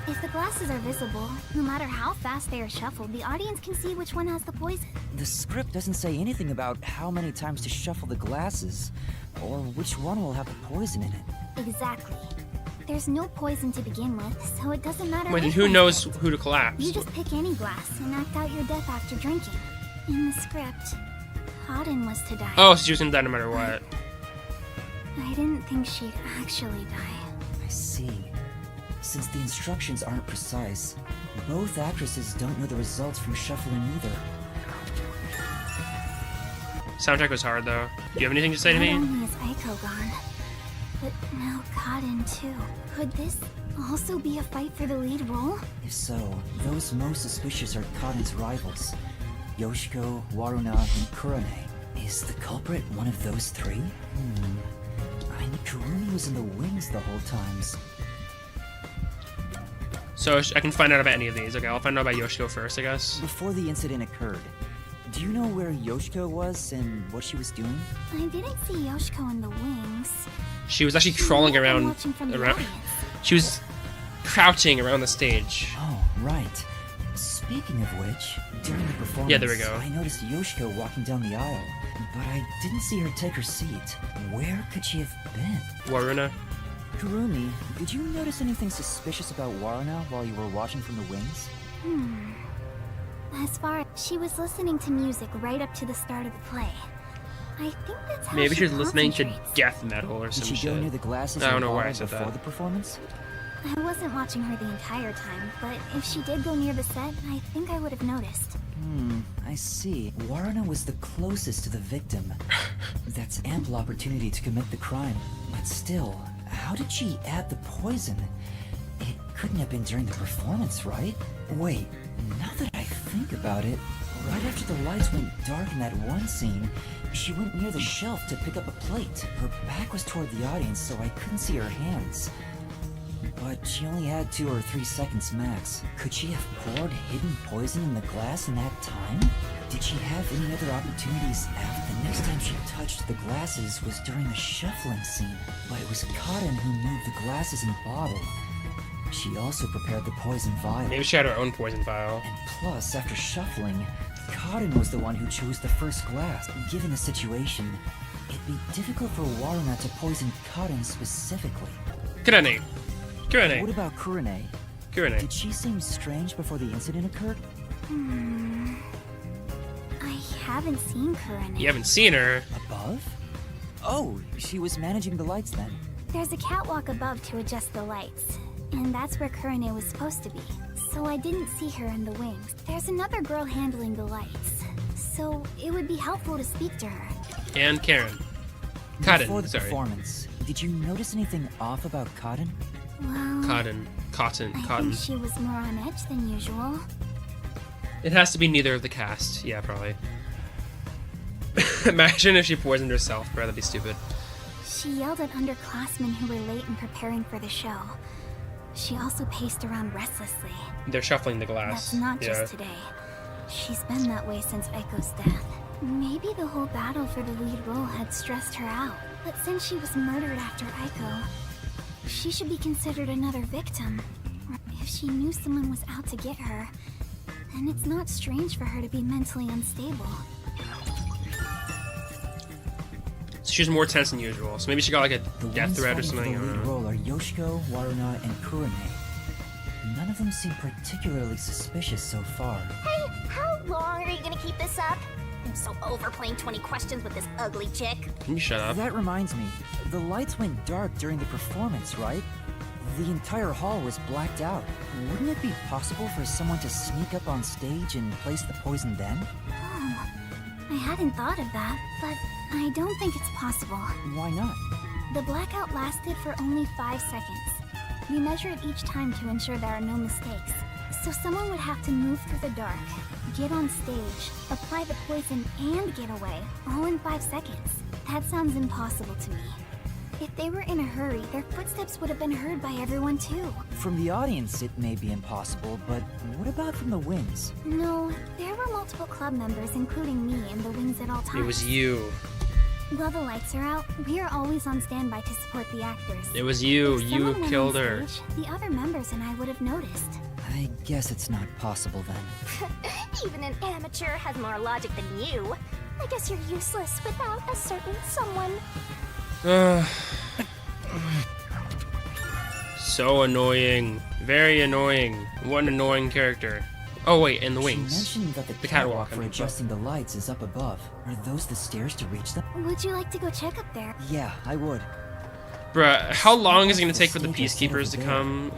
If the glasses are visible, no matter how fast they are shuffled, the audience can see which one has the poison. The script doesn't say anything about how many times to shuffle the glasses, or which one will have the poison in it. Exactly. There's no poison to begin with, so it doesn't matter. Wait, then which who one knows hits. who to collapse? You just pick any glass and act out your death after drinking. In the script, Cotton was to die. Oh, so she was gonna die no matter what. I didn't think she'd actually die. I see. Since the instructions aren't precise, both actresses don't know the results from shuffling either. Soundtrack was hard though. Do you have anything to say to me? Not only is Aiko gone, but now Cotton too. Could this also be a fight for the lead role? If so, those most suspicious are Cotton's rivals. Yoshiko, Waruna, and Kurane. Is the culprit one of those three? I knew Kurumi was in the wings the whole time. So I can find out about any of these. Okay, I'll find out about Yoshiko first, I guess. Before the incident occurred, do you know where Yoshiko was and what she was doing? I didn't see Yoshiko in the wings. She was actually crawling might have been around. watching from the audience. She was crouching around the stage. Oh, right. Speaking of which, during the performance, Yeah, there we go. I noticed Yoshiko walking down the aisle, but I didn't see her take her seat. Where could she have been? Waruna. Kurumi, did you notice anything suspicious about Waruna while you were watching from the wings? As far as she was listening to music right up to the start of the play. I think that's how Maybe she she was listening to concentrates. death metal or Did some she shit. go near the glasses I don't and know why I bottle said before that. the performance? I wasn't watching her the entire time, but if she did go near the set, I think I would have noticed. I see. Waruna was the closest to the victim. That's ample opportunity to commit the crime. But still, how did she add the poison? It couldn't have been during the performance, right? Wait, now that I think about it, right after the lights went dark in that one scene, she went near the shelf to pick up a plate. Her back was toward the audience, so I couldn't see her hands. But she only had 2 or 3 seconds max. Could she have poured hidden poison in the glass in that time? Did she have any other opportunities after the next time she touched the glasses was during the shuffling scene? But it was Cotton who moved the glasses and bottle. She also prepared the poison vial. Maybe she had her own poison vial. And plus, after shuffling, Cotton was the one who chose the first glass. Given the situation, it'd be difficult for Waruna to poison Cotton specifically. Kurane. Kurane. What about Kurane? Kurane. Did she seem strange before the incident occurred? I haven't seen Kurane. You haven't seen her. Above? Oh, she was managing the lights then. There's a catwalk above to adjust the lights, and that's where Kurane was supposed to be. So I didn't see her in the wings. There's another girl handling the lights, so it would be helpful to speak to her. And Karen. Before Cotton, the sorry. performance, did you notice anything off about Cotton? Well, Cotton. I Cotton. think she was more on edge than usual. It has to be neither of the cast. Yeah, probably. Imagine if she poisoned herself, bro. That'd be stupid. She yelled at underclassmen who were late in preparing for the show. She also paced around restlessly. They're shuffling the glass. That's not yeah. just today. She's been that way since Echo's death. Maybe the whole battle for the lead role had stressed her out. But since she was murdered after Echo, she should be considered another victim. If she knew someone was out to get her, then it's not strange for her to be mentally unstable. So she's more tense than usual. So maybe she got like a death threat or something. The I don't lead know. role are Yoshiko, Waruna, and Kurane. None of them seem particularly suspicious so far. Hey, how long are you gonna keep this up? I'm so over playing 20 questions with this ugly chick. Can you shut up? That reminds me, the lights went dark during the performance, right? The entire hall was blacked out. Wouldn't it be possible for someone to sneak up on stage and place the poison then? Oh, I hadn't thought of that, but I don't think it's possible. Why not? The blackout lasted for only 5 seconds. We measure it each time to ensure there are no mistakes. So someone would have to move through the dark, get on stage, apply the poison, and get away, all in 5 seconds. That sounds impossible to me. If they were in a hurry, their footsteps would have been heard by everyone too. From the audience, it may be impossible, but what about from the wings? No, there were multiple club members, including me, in the wings at all times. It was you. While the lights are out, we are always on standby to support the actors. It was you. If You someone went killed on her. stage, the other members and I would have noticed. I guess it's not possible then. Even an amateur has more logic than you. I guess you're useless without a certain someone. So annoying. Very annoying. What an annoying character. Oh wait, and the wings. She mentioned that the catwalk for adjusting the lights is up above. Are those the stairs to reach them? Would you like to go check up there? Yeah, I would. Bruh, how long is it gonna take for the peacekeepers to come?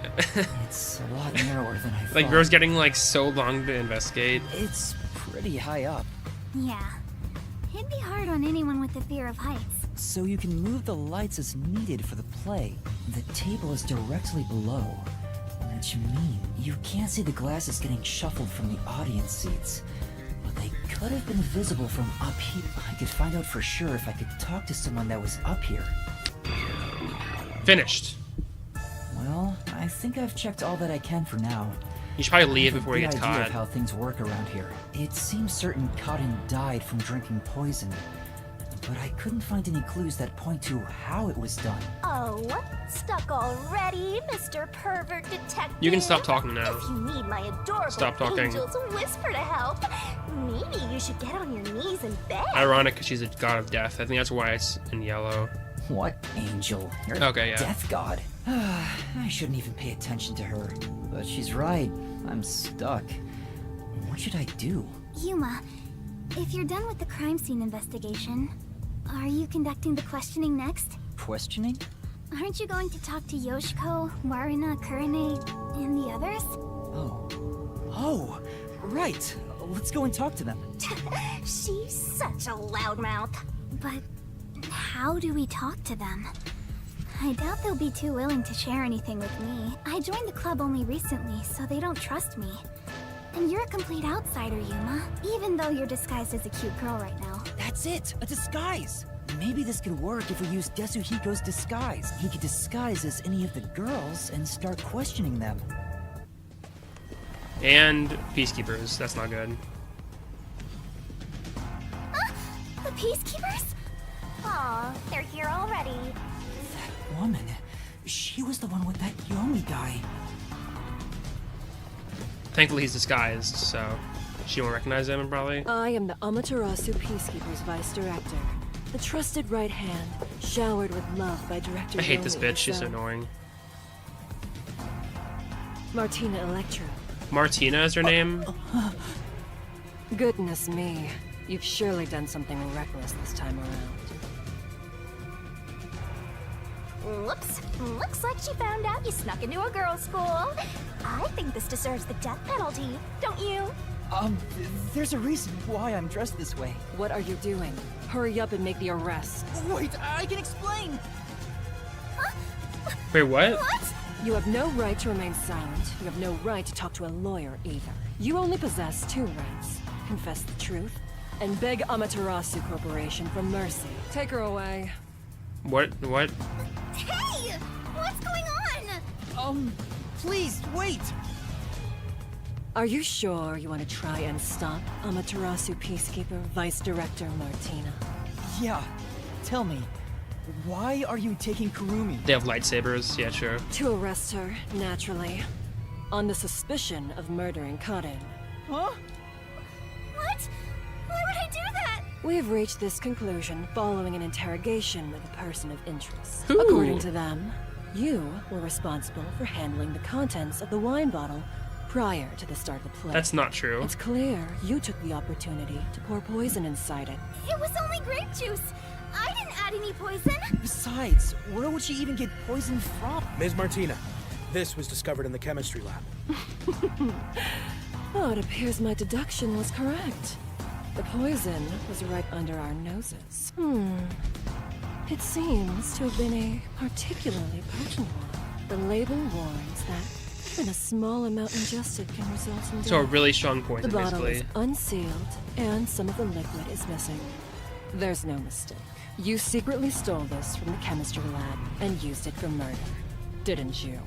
It's a lot narrower than I thought. Like, bro's getting like so long to investigate. It's pretty high up. Yeah. It'd be hard on anyone with the fear of heights. So you can move the lights as needed for the play. The table is directly below. Which means you can't see the glasses getting shuffled from the audience seats. But they could have been visible from up here. I could find out for sure if I could talk to someone that was up here. Finished. Well, I think I've checked all that I can for now. You should probably leave before you I get have a good idea caught. of how things work around here. It seems certain Cotton died from drinking poison, but I couldn't find any clues that point to how it was done. Oh, stuck already, Mr. Pervert Detective? You can stop talking now. If you need my adorable Stop talking. angel's whisper to help, maybe you should get on your knees and beg. Ironic, because she's a god of death. I think that's why it's in yellow. What angel? You're Okay, a yeah. death god. I shouldn't even pay attention to her. But she's right. I'm stuck. What should I do? Yuma, if you're done with the crime scene investigation, are you conducting the questioning next? Questioning? Aren't you going to talk to Yoshiko, Waruna, Kurane, and the others? Oh, right. Let's go and talk to them. She's such a loudmouth. But how do we talk to them? I doubt they'll be too willing to share anything with me. I joined the club only recently, so they don't trust me. And you're a complete outsider, Yuma, even though you're disguised as a cute girl right now. That's it! A disguise! Maybe this could work if we use Desuhiko's disguise. He could disguise as any of the girls and start questioning them. And peacekeepers. That's not good. The peacekeepers? Aw, they're here already. That woman, she was the one with that Yomi guy. Thankfully, he's disguised, so she won't recognize him, probably. I am the Amaterasu Peacekeepers Vice Director. The trusted right hand, showered with love by Director I hate this Yomi bitch. She's so himself. annoying. Martina Electra. Martina is her name? Goodness me. You've surely done something reckless this time around. Whoops. Looks like she found out you snuck into a girls' school. I think this deserves the death penalty, don't you? There's a reason why I'm dressed this way. What are you doing? Hurry up and make the arrest. Wait, I can explain! Wait, what? You have no right to remain silent. You have no right to talk to a lawyer either. You only possess two rights. Confess the truth, and beg Amaterasu Corporation for mercy. Take her away. What? Hey! What's going on? Please, wait! Are you sure you want to try and stop Amaterasu Peacekeeper Vice Director Martina? Yeah. Tell me, why are you taking Kurumi? They have lightsabers. Yeah, sure. To arrest her, naturally. On the suspicion of murdering Karin. Huh? What? Why would I do that? We've reached this conclusion following an interrogation with a person of interest. Ooh. According to them, you were responsible for handling the contents of the wine bottle prior to the start of the play. That's not true. It's clear you took the opportunity to pour poison inside it. It was only grape juice. I didn't add any poison. Besides, where would she even get poison from? Ms. Martina, this was discovered in the chemistry lab. Oh, it appears my deduction was correct. The poison was right under our noses. It seems to have been a particularly potent one. The label warns that even a small amount ingested can result in death. So a really strong poison, The bottle basically. is unsealed, and some of the liquid is missing. There's no mistake. You secretly stole this from the chemistry lab and used it for murder, didn't you?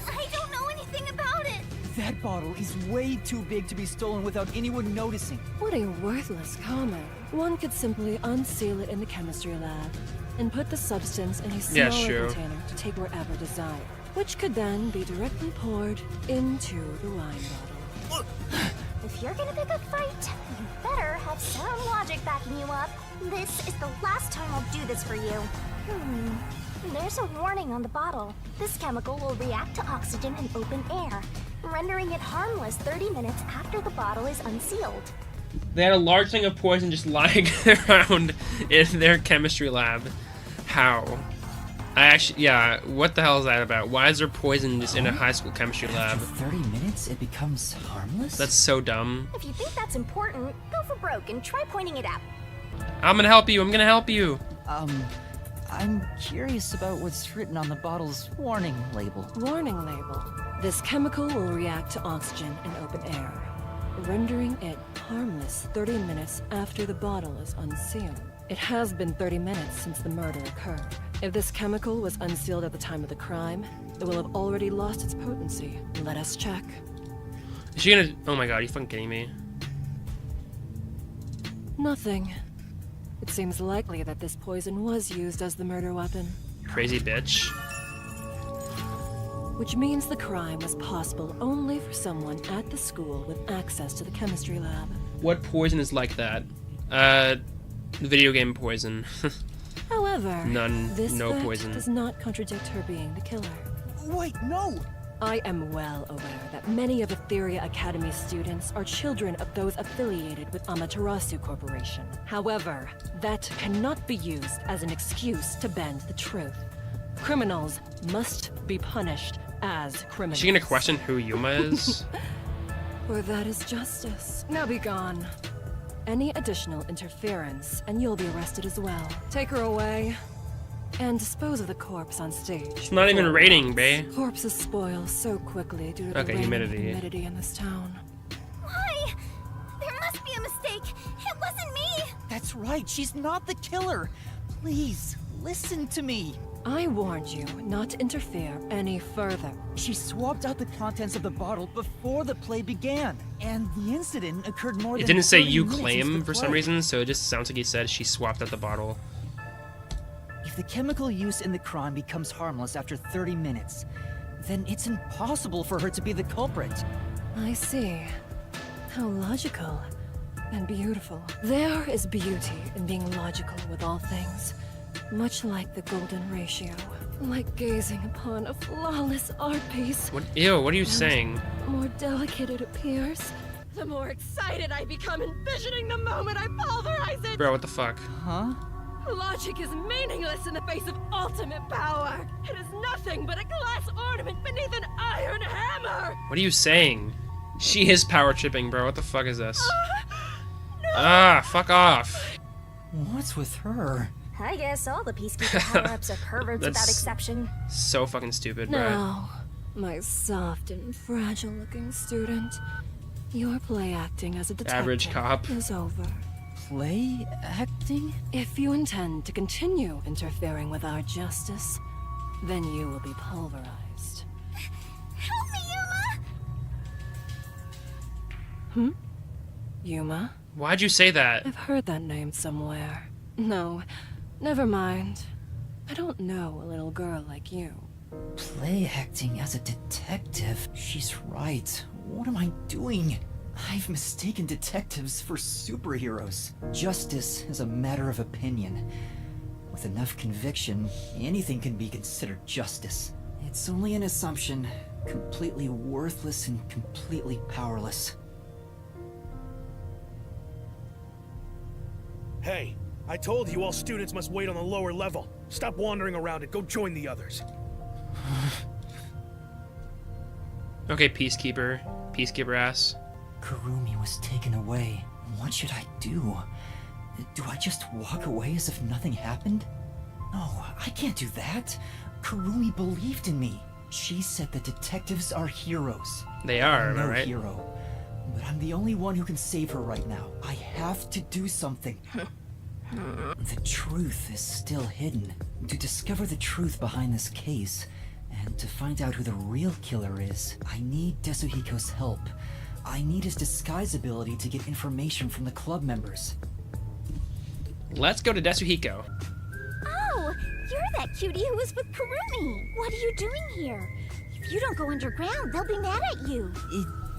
I don't know anything about it. That bottle is way too big to be stolen without anyone noticing. What a worthless comment. One could simply unseal it in the chemistry lab and put the substance in a smaller sure. container to take wherever desired, which could then be directly poured into the wine bottle. If you're gonna pick a fight, you better have some logic backing you up. This is the last time I'll do this for you. There's a warning on the bottle. This chemical will react to oxygen in open air, rendering it harmless 30 minutes after the bottle is unsealed. They had a large thing of poison just lying around in their chemistry lab. How? Yeah, what the hell is that about? Why is there poison just in a high school chemistry lab? After 30 minutes, it becomes harmless? That's so dumb. If you think that's important, go for broke and try pointing it out. I'm gonna help you, I'm gonna help you. I'm curious about what's written on the bottle's warning label. Warning label. This chemical will react to oxygen in open air, rendering it harmless 30 minutes after the bottle is unsealed. It has been 30 minutes since the murder occurred. If this chemical was unsealed at the time of the crime, it will have already lost its potency. Let us check. Is she gonna... Oh my god, are you fucking kidding me? Nothing. It seems likely that this poison was used as the murder weapon. Crazy bitch. Which means the crime was possible only for someone at the school with access to the chemistry lab. What poison is like that? Video game poison. However, None. this No fact poison. does not contradict her being the killer. Wait, no! I am well aware that many of Etheria Academy students are children of those affiliated with Amaterasu Corporation. However, that cannot be used as an excuse to bend the truth. Criminals must be punished as criminals. Is she gonna question who Yuma is? For that is justice. Now be gone. Any additional interference, and you'll be arrested as well. Take her away, and dispose of the corpse on stage. It's not even raining, bae. Corpses spoil so quickly due to Okay, the rain and humidity. humidity in this town. Why? There must be a mistake. It wasn't me. That's right, she's not the killer. Please, listen to me. I warned you not to interfere any further. She swapped out the contents of the bottle before the play began, and the incident occurred more It than didn't say 30 you minutes into claim the for some play. reason, so it just sounds like he said she swapped out the bottle. If the chemical used in the crime becomes harmless after 30 minutes, then it's impossible for her to be the culprit. I see. How logical and beautiful. There is beauty in being logical with all things, much like the golden ratio. Like gazing upon a flawless art piece. What? Ew, what are you saying? The more delicate it appears, the more excited I become envisioning the moment I pulverize it! Bro, what the fuck? Huh? Logic is meaningless in the face of ultimate power. It is nothing but a glass ornament beneath an iron hammer! What are you saying? She is power tripping, bro. What the fuck is this? Ah, fuck off. What's with her? I guess all the Peacekeeper power-ups are perverts without exception. So fucking stupid, bro. Now, my soft and fragile-looking student, your play acting as a detective Average cop. is over. Play acting? If you intend to continue interfering with our justice, then you will be pulverized. Help me, Yuma! Yuma? Why'd you say that? I've heard that name somewhere. No, never mind. I don't know a little girl like you. Play acting as a detective? She's right. What am I doing? I've mistaken detectives for superheroes. Justice is a matter of opinion. With enough conviction, anything can be considered justice. It's only an assumption, completely worthless and completely powerless. Hey, I told you all students must wait on the lower level. Stop wandering around and go join the others. Okay, Peacekeeper. Peacekeeper ass. Kurumi was taken away. What should I do? Do I just walk away as if nothing happened? No, I can't do that. Kurumi believed in me. She said that detectives are heroes. They are, I'm am I no right? hero. But I'm the only one who can save her right now. I have to do something. The truth is still hidden. To discover the truth behind this case, and to find out who the real killer is, I need Tetsuhiko's help. I need his disguise ability to get information from the club members. Let's go to Tetsuhiko. Oh, you're that cutie who was with Kurumi. What are you doing here? If you don't go underground, they'll be mad at you.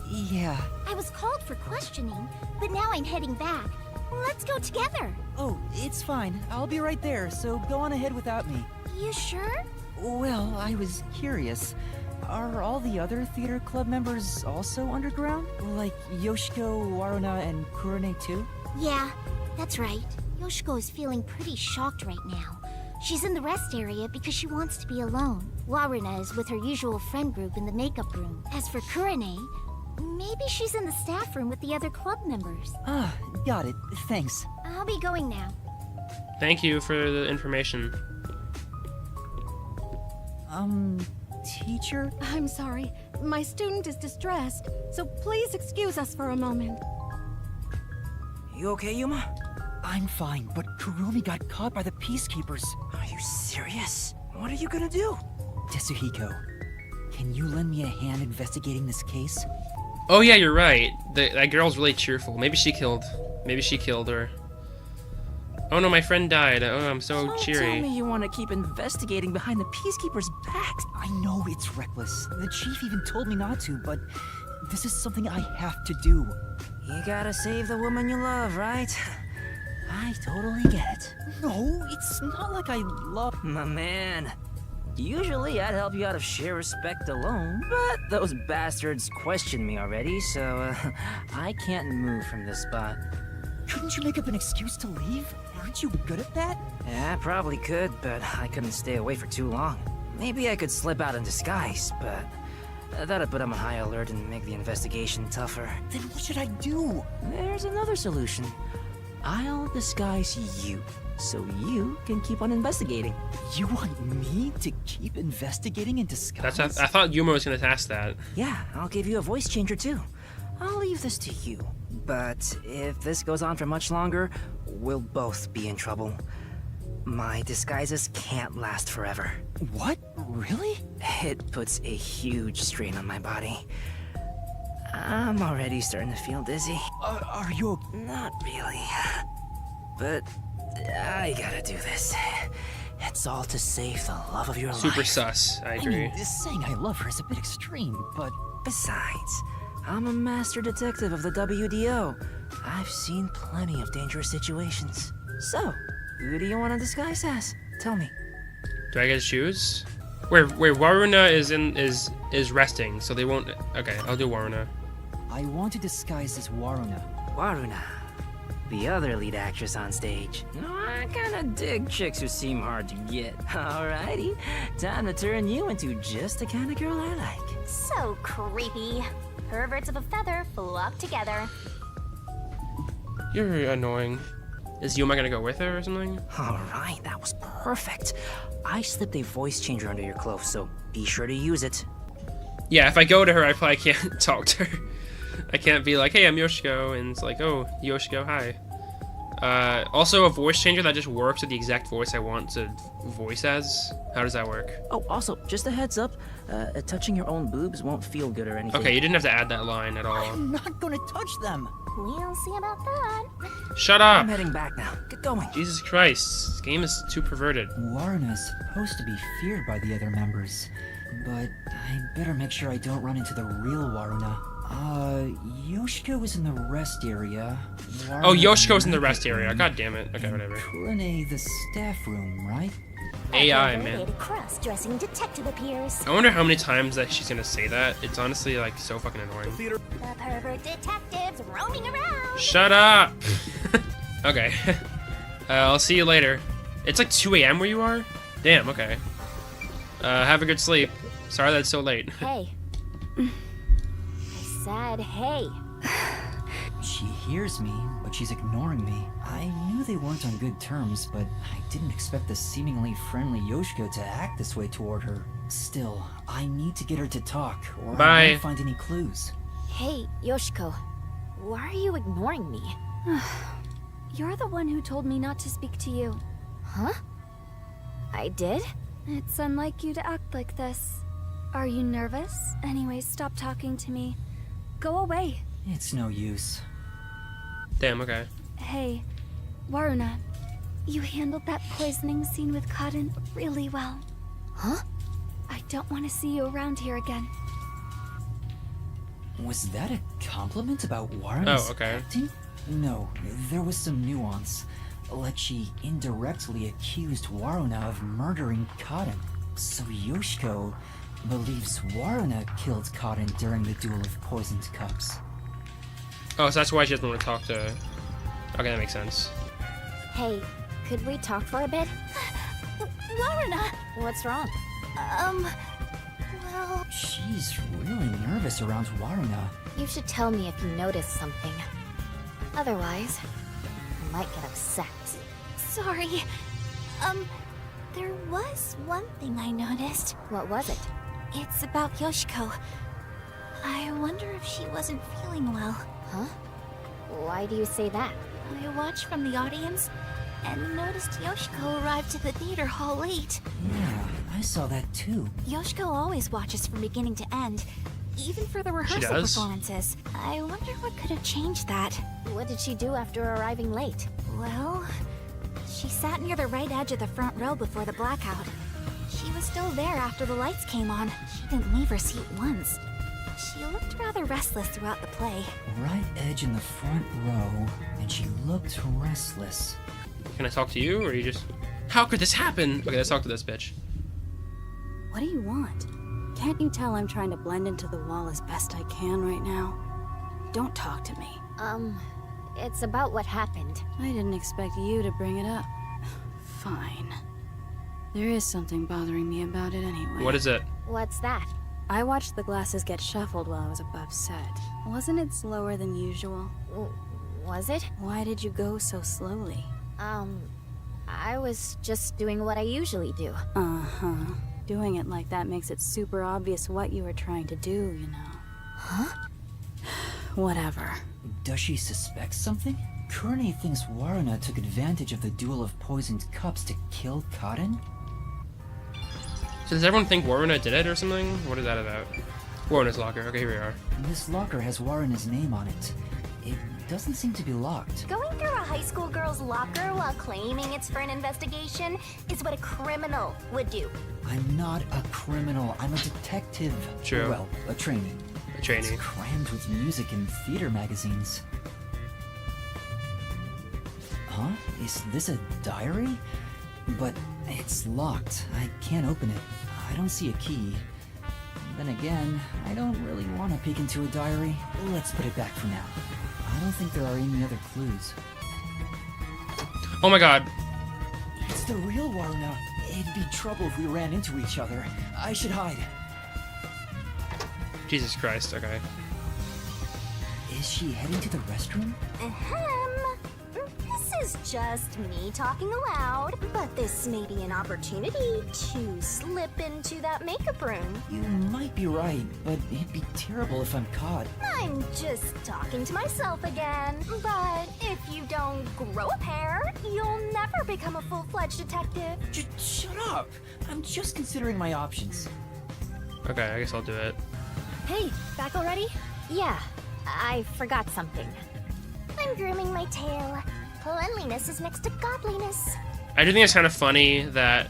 Yeah. I was called for questioning, but now I'm heading back. Let's go together. Oh, it's fine. I'll be right there, so go on ahead without me. You sure? Well, I was curious. Are all the other theater club members also underground? Like Yoshiko, Waruna, and Kurone too? Yeah, that's right. Yoshiko is feeling pretty shocked right now. She's in the rest area because she wants to be alone. Waruna is with her usual friend group in the makeup room. As for Kurone, maybe she's in the staff room with the other club members. Ah, got it. Thanks. I'll be going now. Thank you for the information. Teacher? I'm sorry. My student is distressed, so please excuse us for a moment. You okay, Yuma? I'm fine, but Kurumi got caught by the Peacekeepers. Are you serious? What are you gonna do? Tetsuhiko, can you lend me a hand investigating this case? Oh yeah, you're right. That girl's really cheerful. Maybe she killed her. Oh no, my friend died. Oh, I'm so Don't cheery. tell me you want to keep investigating behind the Peacekeepers' backs. I know it's reckless. The chief even told me not to, but this is something I have to do. You gotta save the woman you love, right? I totally get it. No, it's not like I love... My man. Usually I'd help you out of sheer respect alone, but those bastards questioned me already, so I can't move from this spot. Couldn't you make up an excuse to leave? Aren't you good at that? Yeah, I probably could, but I couldn't stay away for too long. Maybe I could slip out in disguise, but that'd put them on high alert and make the investigation tougher. Then what should I do? There's another solution. I'll disguise you, so you can keep on investigating. You want me to keep investigating in disguise? I thought Yuma was gonna ask that. Yeah, I'll give you a voice changer too. I'll leave this to you. But if this goes on for much longer, we'll both be in trouble. My disguises can't last forever. What? Really? It puts a huge strain on my body. I'm already starting to feel dizzy. Are you okay? Not really. But I gotta do this. It's all to save the love of your life. Super sus, I agree. I mean, saying I love her is a bit extreme, but... Besides, I'm a master detective of the WDO. I've seen plenty of dangerous situations. So, who do you want to disguise as? Tell me. Do I get to choose? Where Waruna is resting, so they won't. Okay, I'll do Waruna. I want to disguise as Waruna. Waruna, the other lead actress on stage. I kinda dig chicks who seem hard to get. Alrighty, time to turn you into just the kind of girl I like. So creepy. Perverts of a feather flock together. You're annoying. Is Yuma gonna go with her or something? Alright, that was perfect. I slipped a voice changer under your clothes, so be sure to use it. Yeah, if I go to her, I probably can't talk to her. I can't be like, hey, I'm Yoshiko, and it's like, oh, Yoshiko, hi. Also a voice changer that just works with the exact voice I want to voice as. How does that work? Oh, also, just a heads up, touching your own boobs won't feel good or anything. Okay, you didn't have to add that line at all. I'm not gonna touch them. We'll see about that. Shut up! I'm heading back now. Get going. Jesus Christ, this game is too perverted. Warren is supposed to be feared by the other members, but I better make sure I don't run into the real Waruna. Yoshiko was in the rest area. Oh, Yoshiko's in the rest area. God damn it. Okay, whatever. Kurene, the staff room, right? AI, A man. cross-dressing detective appears. I wonder how many times that she's gonna say that. It's honestly like so fucking annoying. The pervert detectives roaming around. Shut up! Okay. I'll see you later. It's like 2 a.m. where you are? Damn, okay. Have a good sleep. Sorry that it's so late. Hey. I said hey. She hears me, but she's ignoring me. I knew they weren't on good terms, but I didn't expect the seemingly friendly Yoshiko to act this way toward her. Still, I need to get her to talk, or I won't find any clues. Hey, Yoshiko. Why are you ignoring me? You're the one who told me not to speak to you. Huh? I did? It's unlike you to act like this. Are you nervous? Anyways, stop talking to me. Go away. It's no use. Damn, okay. Hey, Waruna, you handled that poisoning scene with Cotton really well. Huh? I don't want to see you around here again. Was that a compliment about Waruna's okay. acting? No, there was some nuance. Like she indirectly accused Waruna of murdering Cotton. So Yoshiko believes Waruna killed Cotton during the duel of poisoned cups. Oh, so that's why she doesn't want to talk to... Okay, that makes sense. Hey, could we talk for a bit? Waruna! What's wrong? Well... She's really nervous around Waruna. You should tell me if you notice something. Otherwise, I might get upset. Sorry. There was one thing I noticed. What was it? It's about Yoshiko. I wonder if she wasn't feeling well. Huh? Why do you say that? I watched from the audience and noticed Yoshiko arrived to the theater hall late. Yeah, I saw that too. Yoshiko always watches from beginning to end, even for the rehearsal does? performances. I wonder what could have changed that. What did she do after arriving late? Well, she sat near the right edge of the front row before the blackout. She was still there after the lights came on. She didn't leave her seat once. She looked rather restless throughout the play. Right edge in the front row, and she looked restless. Can I talk to you, or you just... How could this happen? Okay, let's talk to this bitch. What do you want? Can't you tell I'm trying to blend into the wall as best I can right now? Don't talk to me. It's about what happened. I didn't expect you to bring it up. Fine. There is something bothering me about it anyway. What is it? What's that? I watched the glasses get shuffled while I was above set. Wasn't it slower than usual? Was it? Why did you go so slowly? I was just doing what I usually do. Uh-huh. Doing it like that makes it super obvious what you were trying to do, you know. Huh? Whatever. Does she suspect something? Kurene thinks Waruna took advantage of the duel of poisoned cups to kill Cotton? So does everyone think Waruna did it or something? What is that about? Waruna's locker. Okay, here we are. This locker has Waruna's name on it. It doesn't seem to be locked. Going through a high school girl's locker while claiming it's for an investigation is what a criminal would do. I'm not a criminal. I'm a detective. True. Well, a trainee. A trainee. It's crammed with music and theater magazines. Huh? Is this a diary? But it's locked. I can't open it. I don't see a key. Then again, I don't really want to peek into a diary. Let's put it back for now. I don't think there are any other clues. Oh my god. It's the real Waruna. It'd be trouble if we ran into each other. I should hide. Jesus Christ, okay. Is she heading to the restroom? This is just me talking aloud, but this may be an opportunity to slip into that makeup room. You might be right, but it'd be terrible if I'm caught. I'm just talking to myself again. But if you don't grow a pair, you'll never become a full-fledged detective. Shut up! I'm just considering my options. Okay, I guess I'll do it. Hey, back already? Yeah, I forgot something. I'm grooming my tail. Cleanliness is next to godliness. I do think it's kind of funny that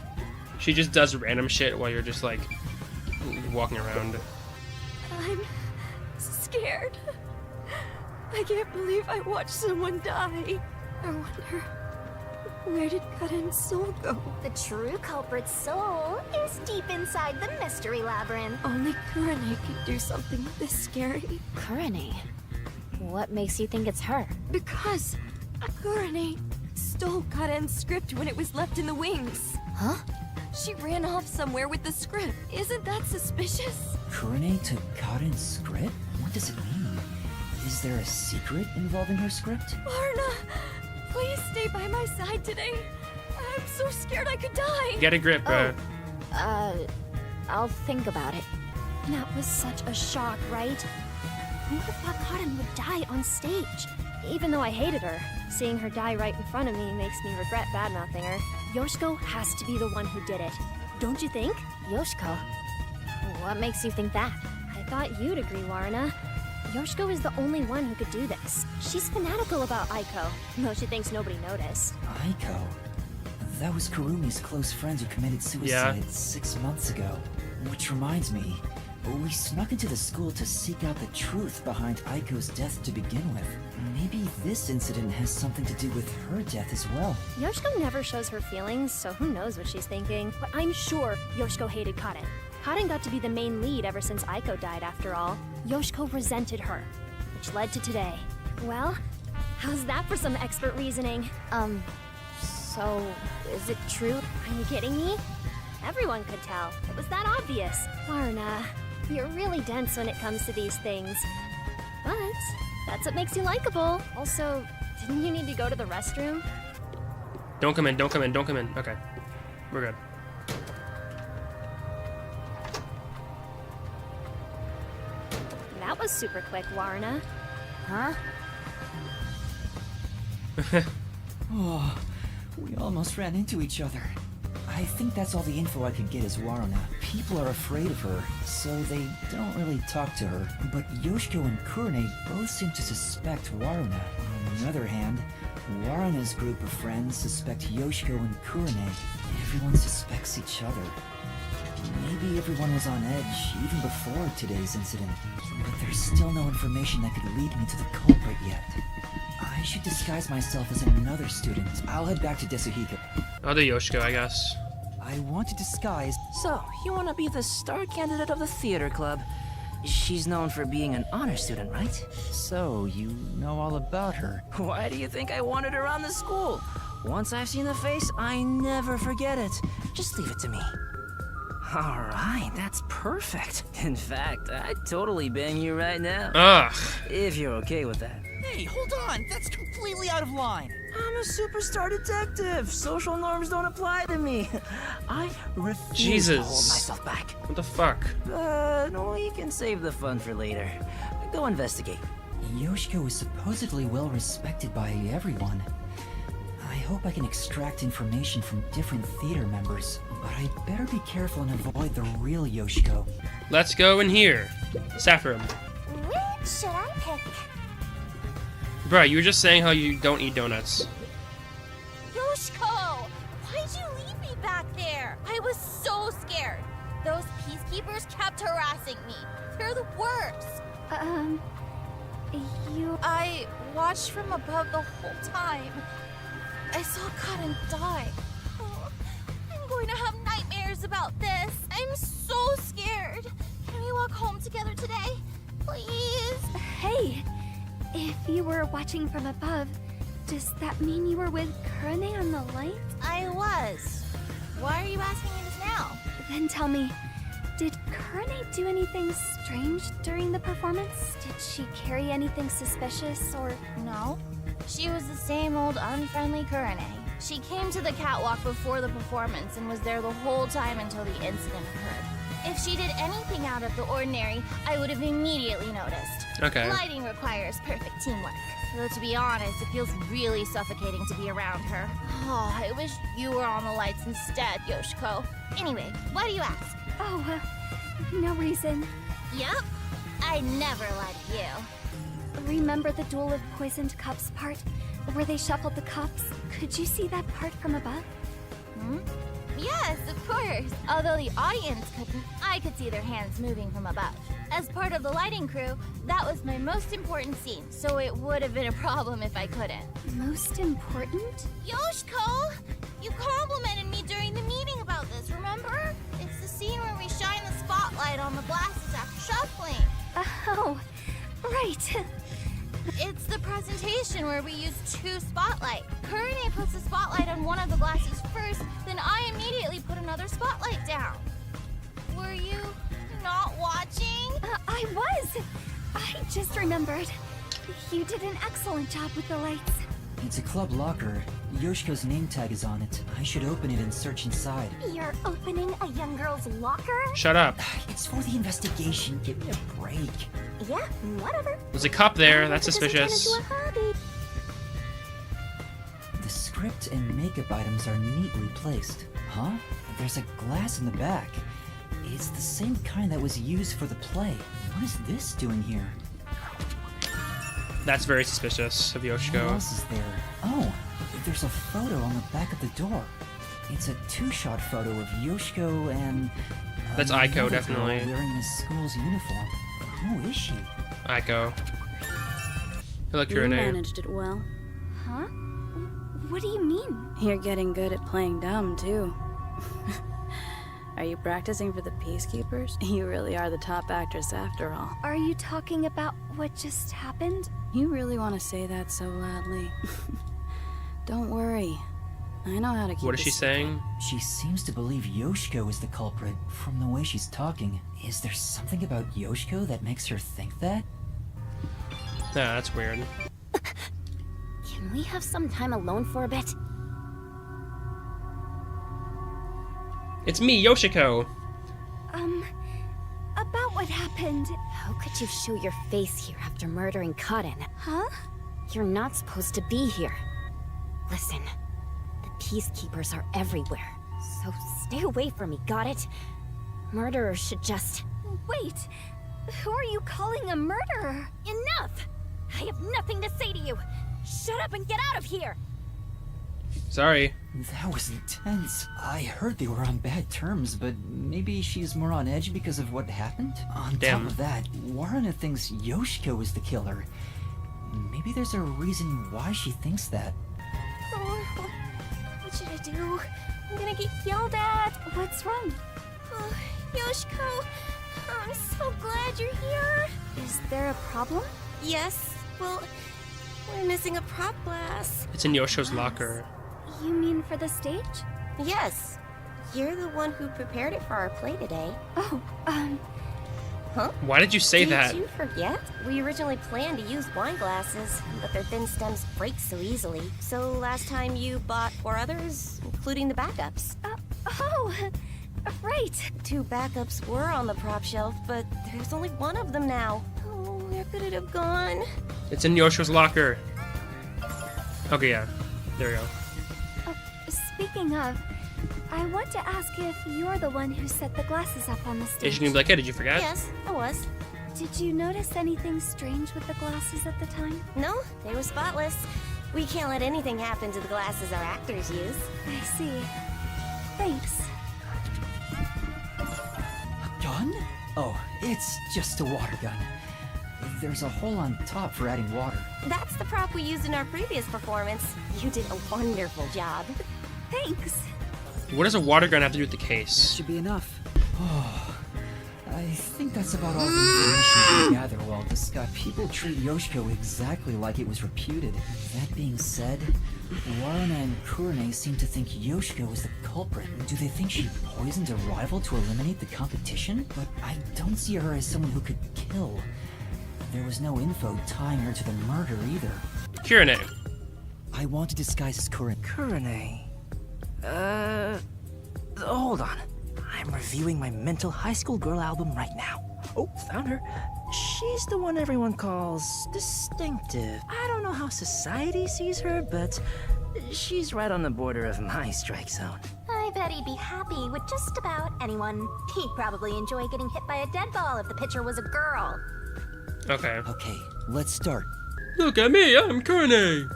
she just does random shit while you're just like walking around. I'm scared. I can't believe I watched someone die. I wonder, where did Karen's soul go? The true culprit's soul is deep inside the mystery labyrinth. Only Kurane could do something this scary. Kurane? What makes you think it's her? Because Kurane stole Karen's script when it was left in the wings. Huh? She ran off somewhere with the script. Isn't that suspicious? Kurane took Karen's script? What does it mean? Is there a secret involving her script? Varna, please stay by my side today. I'm so scared I could die. Get a grip, bro. I'll think about it. That was such a shock, right? Who would have thought Karen would die on stage? Even though I hated her, seeing her die right in front of me makes me regret badmouthing her. Yoshiko has to be the one who did it. Don't you think? Yoshiko? What makes you think that? I thought you'd agree, Warna. Yoshiko is the only one who could do this. She's fanatical about Aiko, though she thinks nobody noticed. Aiko? That was Kurumi's close friend who committed suicide 6 months ago. Which reminds me, we snuck into the school to seek out the truth behind Aiko's death to begin with. Maybe this incident has something to do with her death as well. Yoshiko never shows her feelings, so who knows what she's thinking. But I'm sure Yoshiko hated Karen. Karen got to be the main lead ever since Aiko died, after all. Yoshiko resented her, which led to today. Well, how's that for some expert reasoning? So, is it true? Are you kidding me? Everyone could tell. It was that obvious. Warna, you're really dense when it comes to these things. But that's what makes you likable. Also, didn't you need to go to the restroom? Don't come in, don't come in, don't come in. Okay. We're good. That was super quick, Warna. Huh? Oh, we almost ran into each other. I think that's all the info I could get is Waruna. People are afraid of her, so they don't really talk to her. But Yoshiko and Kurane both seem to suspect Waruna. On the other hand, Waruna's group of friends suspect Yoshiko and Kurane. Everyone suspects each other. Maybe everyone was on edge even before today's incident. But there's still no information that could lead me to the culprit yet. I should disguise myself as another student. I'll head back to Desuhiko. I'll do Yoshiko, I guess. I want to disguise. So, you want to be the star candidate of the theater club. She's known for being an honor student, right? So, you know all about her. Why do you think I wanted her on the school? Once I've seen the face, I never forget it. Just leave it to me. Alright, that's perfect. In fact, I'd totally bang you right now. Ugh. If you're okay with that. Hey, hold on! That's completely out of line! I'm a superstar detective! Social norms don't apply to me. I refuse Jesus. to hold myself back. What the fuck? No, you can save the fun for later. Go investigate. Yoshiko is supposedly well respected by everyone. I hope I can extract information from different theater members, but I better be careful and avoid the real Yoshiko. Let's go in here. Staff room. Which should I pick? Bruh, you were just saying how you don't eat donuts. Yoshiko! Why'd you leave me back there? I was so scared. Those peacekeepers kept harassing me. They're the worst. I watched from above the whole time. I saw Karen die. Oh, I'm going to have nightmares about this. I'm so scared. Can we walk home together today? Please? Hey, if you were watching from above, does that mean you were with Kurane on the light? I was. Why are you asking me this now? Then tell me, did Kurane do anything strange during the performance? Did she carry anything suspicious or... No. She was the same old unfriendly Kurane. She came to the catwalk before the performance and was there the whole time until the incident occurred. If she did anything out of the ordinary, I would have immediately noticed. Okay. Lighting requires perfect teamwork. Though to be honest, it feels really suffocating to be around her. Oh, I wish you were on the lights instead, Yoshiko. Anyway, why do you ask? Oh, no reason. Yup, I never lied to you. Remember the Duel of Poisoned Cups part? Where they shuffled the cups? Could you see that part from above? Hmm? Yes, of course. Although the audience couldn't, I could see their hands moving from above. As part of the lighting crew, that was my most important scene, so it would have been a problem if I couldn't. Most important? Yoshiko! You complimented me during the meeting about this, remember? It's the scene where we shine the spotlight on the glasses after shuffling. Oh, right. It's the presentation where we use 2 spotlight. Kurane puts the spotlight on one of the glasses first, then I immediately put another spotlight down. Were you not watching? I was! I just remembered. You did an excellent job with the lights. It's a club locker. Yoshiko's name tag is on it. I should open it and search inside. You're opening a young girl's locker? Shut up. It's for the investigation. Give me a break. Yeah, whatever. There's a cup there. That's suspicious. The script and makeup items are neatly placed. Huh? There's a glass in the back. It's the same kind that was used for the play. What is this doing here? That's very suspicious of Yoshiko. What else is there? Oh, there's a photo on the back of the door. It's a 2-shot photo of Yoshiko and... That's Aiko, definitely. Wearing the school's uniform. Who is she? Aiko. Hello, You Kurane. managed it well. Huh? What do you mean? You're getting good at playing dumb, too. Are you practicing for the Peacekeepers? You really are the top actress after all. Are you talking about what just happened? You really want to say that so loudly? Don't worry. I know how to keep What is she saying? She seems to believe Yoshiko is the culprit from the way she's talking. Is there something about Yoshiko that makes her think that? Yeah, that's weird. Can we have some time alone for a bit? It's me, Yoshiko. About what happened? How could you show your face here after murdering Kaden? Huh? You're not supposed to be here. Listen, the Peacekeepers are everywhere, so stay away from me, got it? Murderers should just... Wait, who are you calling a murderer? Enough! I have nothing to say to you! Shut up and get out of here! Sorry. That was intense. I heard they were on bad terms, but maybe she's more on edge because of what happened? On Damn. top of that, Warren thinks Yoshiko is the killer. Maybe there's a reason why she thinks that. Oh, what should I do? I'm gonna get yelled at. What's wrong? Oh, Yoshiko, I'm so glad you're here. Is there a problem? Yes, well, we're missing a prop glass. It's in Yoshiko's locker. You mean for the stage? Yes. You're the one who prepared it for our play today. Oh, Huh? Why did you say that? Did you forget? We originally planned to use wine glasses, but their thin stems break so easily. So last time you bought 4 others, including the backups. Right. 2 backups were on the prop shelf, but there's only 1 of them now. Oh, where could it have gone? It's in Yoshiko's locker. Okay, yeah. There we go. Speaking of, I want to ask if you're the one who set the glasses up on the Is stage. she gonna be like, hey, did you forget? Yes, I was. Did you notice anything strange with the glasses at the time? No, they were spotless. We can't let anything happen to the glasses our actors use. I see. Thanks. A gun? Oh, it's just a water gun. There's a hole on top for adding water. That's the prop we used in our previous performance. You did a wonderful job. Thanks. What does a water gun have to do with the case? Should be enough. Oh, I think that's about all the information we gather while discussing. People treat Yoshiko exactly like it was reputed. That being said, Warren and Kurane seem to think Yoshiko is the culprit. Do they think she poisoned a rival to eliminate the competition? But I don't see her as someone who could kill. There was no info tying her to the murder either. Kurane. I want to disguise as Kurene. Kurene? Hold on. I'm reviewing my mental high school girl album right now. Oh, found her. She's the one everyone calls distinctive. I don't know how society sees her, but she's right on the border of my strike zone. I bet he'd be happy with just about anyone. He'd probably enjoy getting hit by a dead ball if the pitcher was a girl. Okay. Okay, let's start. Look at me, I'm Kurene.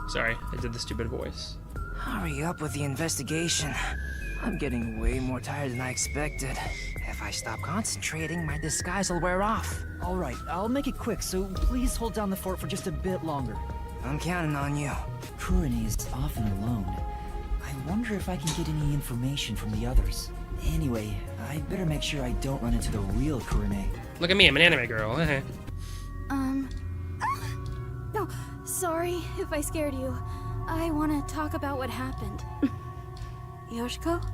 Sorry, I did the stupid voice. Hurry up with the investigation. I'm getting way more tired than I expected. If I stop concentrating, my disguise will wear off. Alright, I'll make it quick, so please hold down the fort for just a bit longer. I'm counting on you. Kurene is often alone. I wonder if I can get any information from the others. Anyway, I better make sure I don't run into the real Kurene. Look at me, I'm an anime girl. No, sorry if I scared you. I want to talk about what happened. Yoshiko?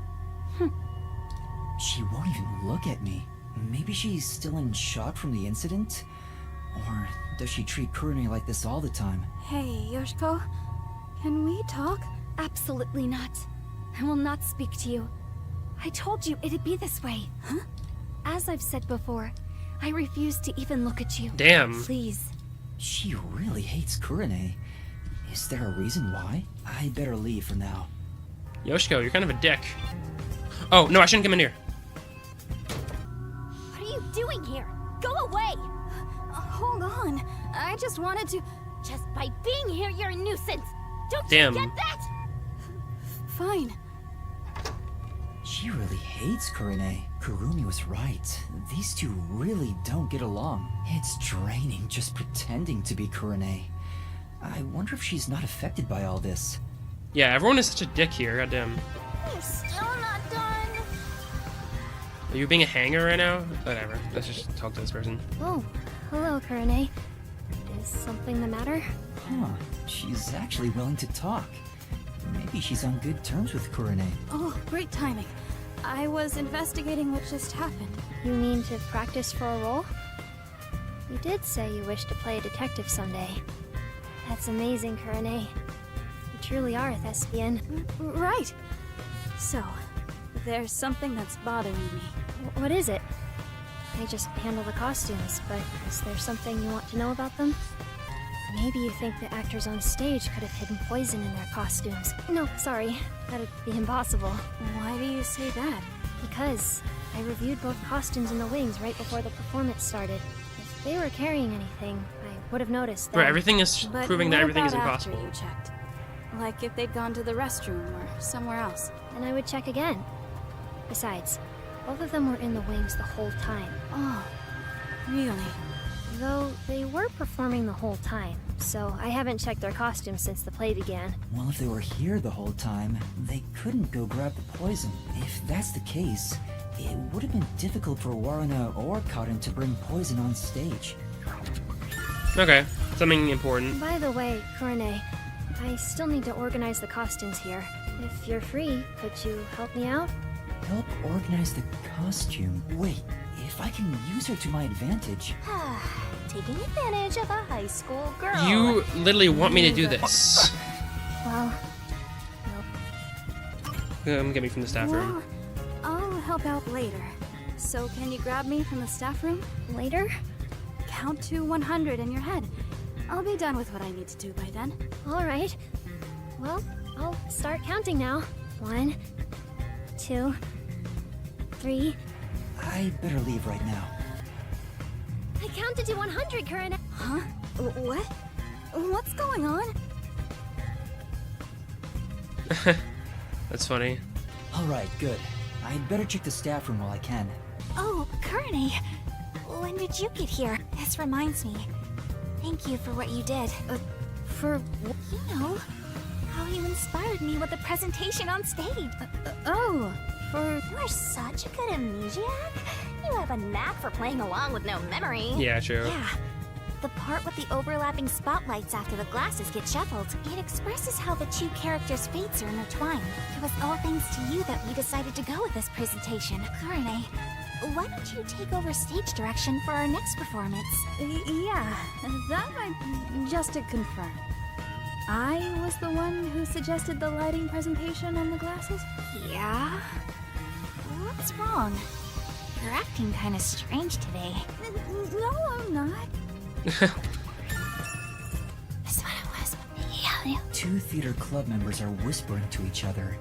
She won't even look at me. Maybe she's still in shock from the incident? Or does she treat Kurene like this all the time? Hey, Yoshiko. Can we talk? Absolutely not. I will not speak to you. I told you it'd be this way. Huh? As I've said before, I refuse to even look at you. Damn. Please. She really hates Kurene. Is there a reason why? I better leave for now. Yoshiko, you're kind of a dick. Oh, no, I shouldn't come in here. What are you doing here? Go away! Hold on. I just wanted to... Just by being here, you're a nuisance! Don't Damn. you get that? Fine. She really hates Kurene. Kurumi was right. These two really don't get along. It's draining just pretending to be Kurene. I wonder if she's not affected by all this. Yeah, everyone is such a dick here, goddamn. You're still not done. Are you being a hanger right now? Whatever, let's just talk to this person. Oh, hello, Kurene. Is something the matter? Huh, she's actually willing to talk. Maybe she's on good terms with Kurene. Oh, great timing. I was investigating what just happened. You mean to practice for a role? You did say you wish to play a detective someday. That's amazing, Kurene. You truly are a thespian. Right. So, there's something that's bothering me. What is it? I just handle the costumes, but is there something you want to know about them? Maybe you think the actors on stage could have hidden poison in their costumes. No, sorry. That'd be impossible. Why do you say that? Because I reviewed both costumes in the wings right before the performance started. If they were carrying anything, I would have noticed that. Bro, everything is But proving that what everything is about impossible. after you checked? Like if they'd gone to the restroom or somewhere else. And I would check again. Besides, both of them were in the wings the whole time. Oh, really? Though they were performing the whole time, so I haven't checked their costumes since the play began. Well, if they were here the whole time, they couldn't go grab the poison. If that's the case, it would have been difficult for Waruna or Cotton to bring poison on stage. Okay, something important. By the way, Kurene, I still need to organize the costumes here. If you're free, could you help me out? Help organize the costume? Wait, if I can use her to my advantage. Taking advantage of a high school girl. You literally want me to do this. Well, Get me from the staff room. Well, I'll help out later. So can you grab me from the staff room? Later? Count to 100 in your head. I'll be done with what I need to do by then. All right. Well, I'll start counting now. 1, 2, 3. I better leave right now. I counted to 100, Kurene. Huh? What? What's going on? That's funny. Alright, good. I'd better check the staff room while I can. Oh, Kurene. When did you get here? This reminds me. Thank you for what you did. For... You know, how you inspired me with the presentation on stage. Oh, for... You're such a good amnesiac. You have a knack for playing along with no memory. Yeah, true. Yeah. The part with the overlapping spotlights after the glasses get shuffled. It expresses how the two characters' fates are intertwined. It was all thanks to you that we decided to go with this presentation. Kurene, why don't you take over stage direction for our next performance? Yeah, that might... just to confirm. I was the one who suggested the lighting presentation on the glasses? Yeah? What's wrong? You're acting kind of strange today. No, I'm not. That's what it was. Yeah. Two theater club members are whispering to each other.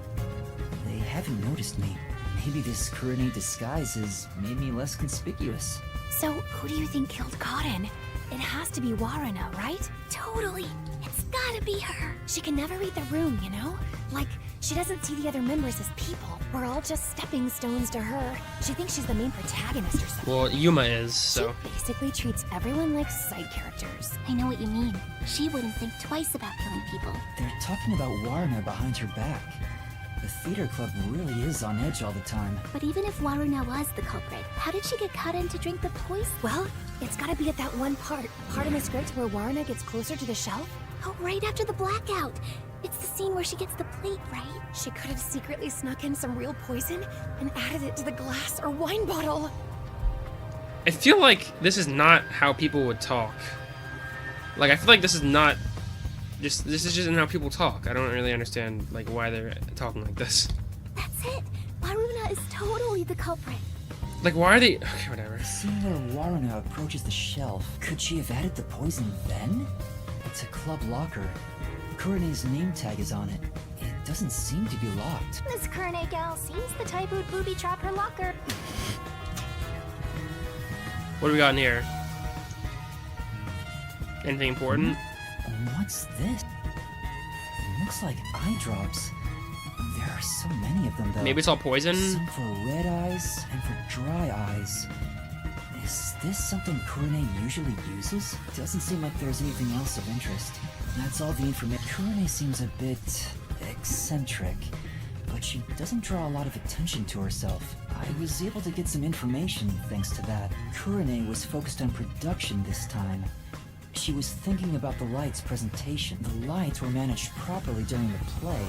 They haven't noticed me. Maybe this Kurine disguise has made me less conspicuous. So, who do you think killed Cotton? It has to be Waruna, right? Totally. It's gotta be her. She can never read the room, you know? Like, she doesn't see the other members as people. We're all just stepping stones to her. She thinks she's the main protagonist or something. Well, Yuma is, so. She basically treats everyone like side characters. I know what you mean. She wouldn't think twice about killing people. They're talking about Waruna behind her back. The theater club really is on edge all the time. But even if Waruna was the culprit, how did she get Cotton to drink the poison? Well, it's gotta be at that one part in the script where Waruna gets closer to the shelf. Oh, right after the blackout. It's the scene where she gets the plate, right? She could have secretly snuck in some real poison and added it to the glass or wine bottle. I feel like this is not how people would talk. Like, I feel like this is not this is just how people talk. I don't really understand, like, why they're talking like this. That's it. Waruna is totally the culprit. Like, why are they... Okay, whatever. Seeing where Waruna approaches the shelf, could she have added the poison then? It's a club locker. Kurine's name tag is on it. It doesn't seem to be locked. This Kurine gal seems the type who'd booby trap her locker. What do we got in here? Anything important? What's this? It looks like eye drops. There are so many of them, though. Maybe it's all poison? Some for red eyes and for dry eyes. Is this something Kurine usually uses? Doesn't seem like there's anything else of interest. That's all the information. Kurine seems a bit eccentric, but she doesn't draw a lot of attention to herself. I was able to get some information thanks to that. Kurine was focused on production this time. She was thinking about the lights presentation. The lights were managed properly during the play.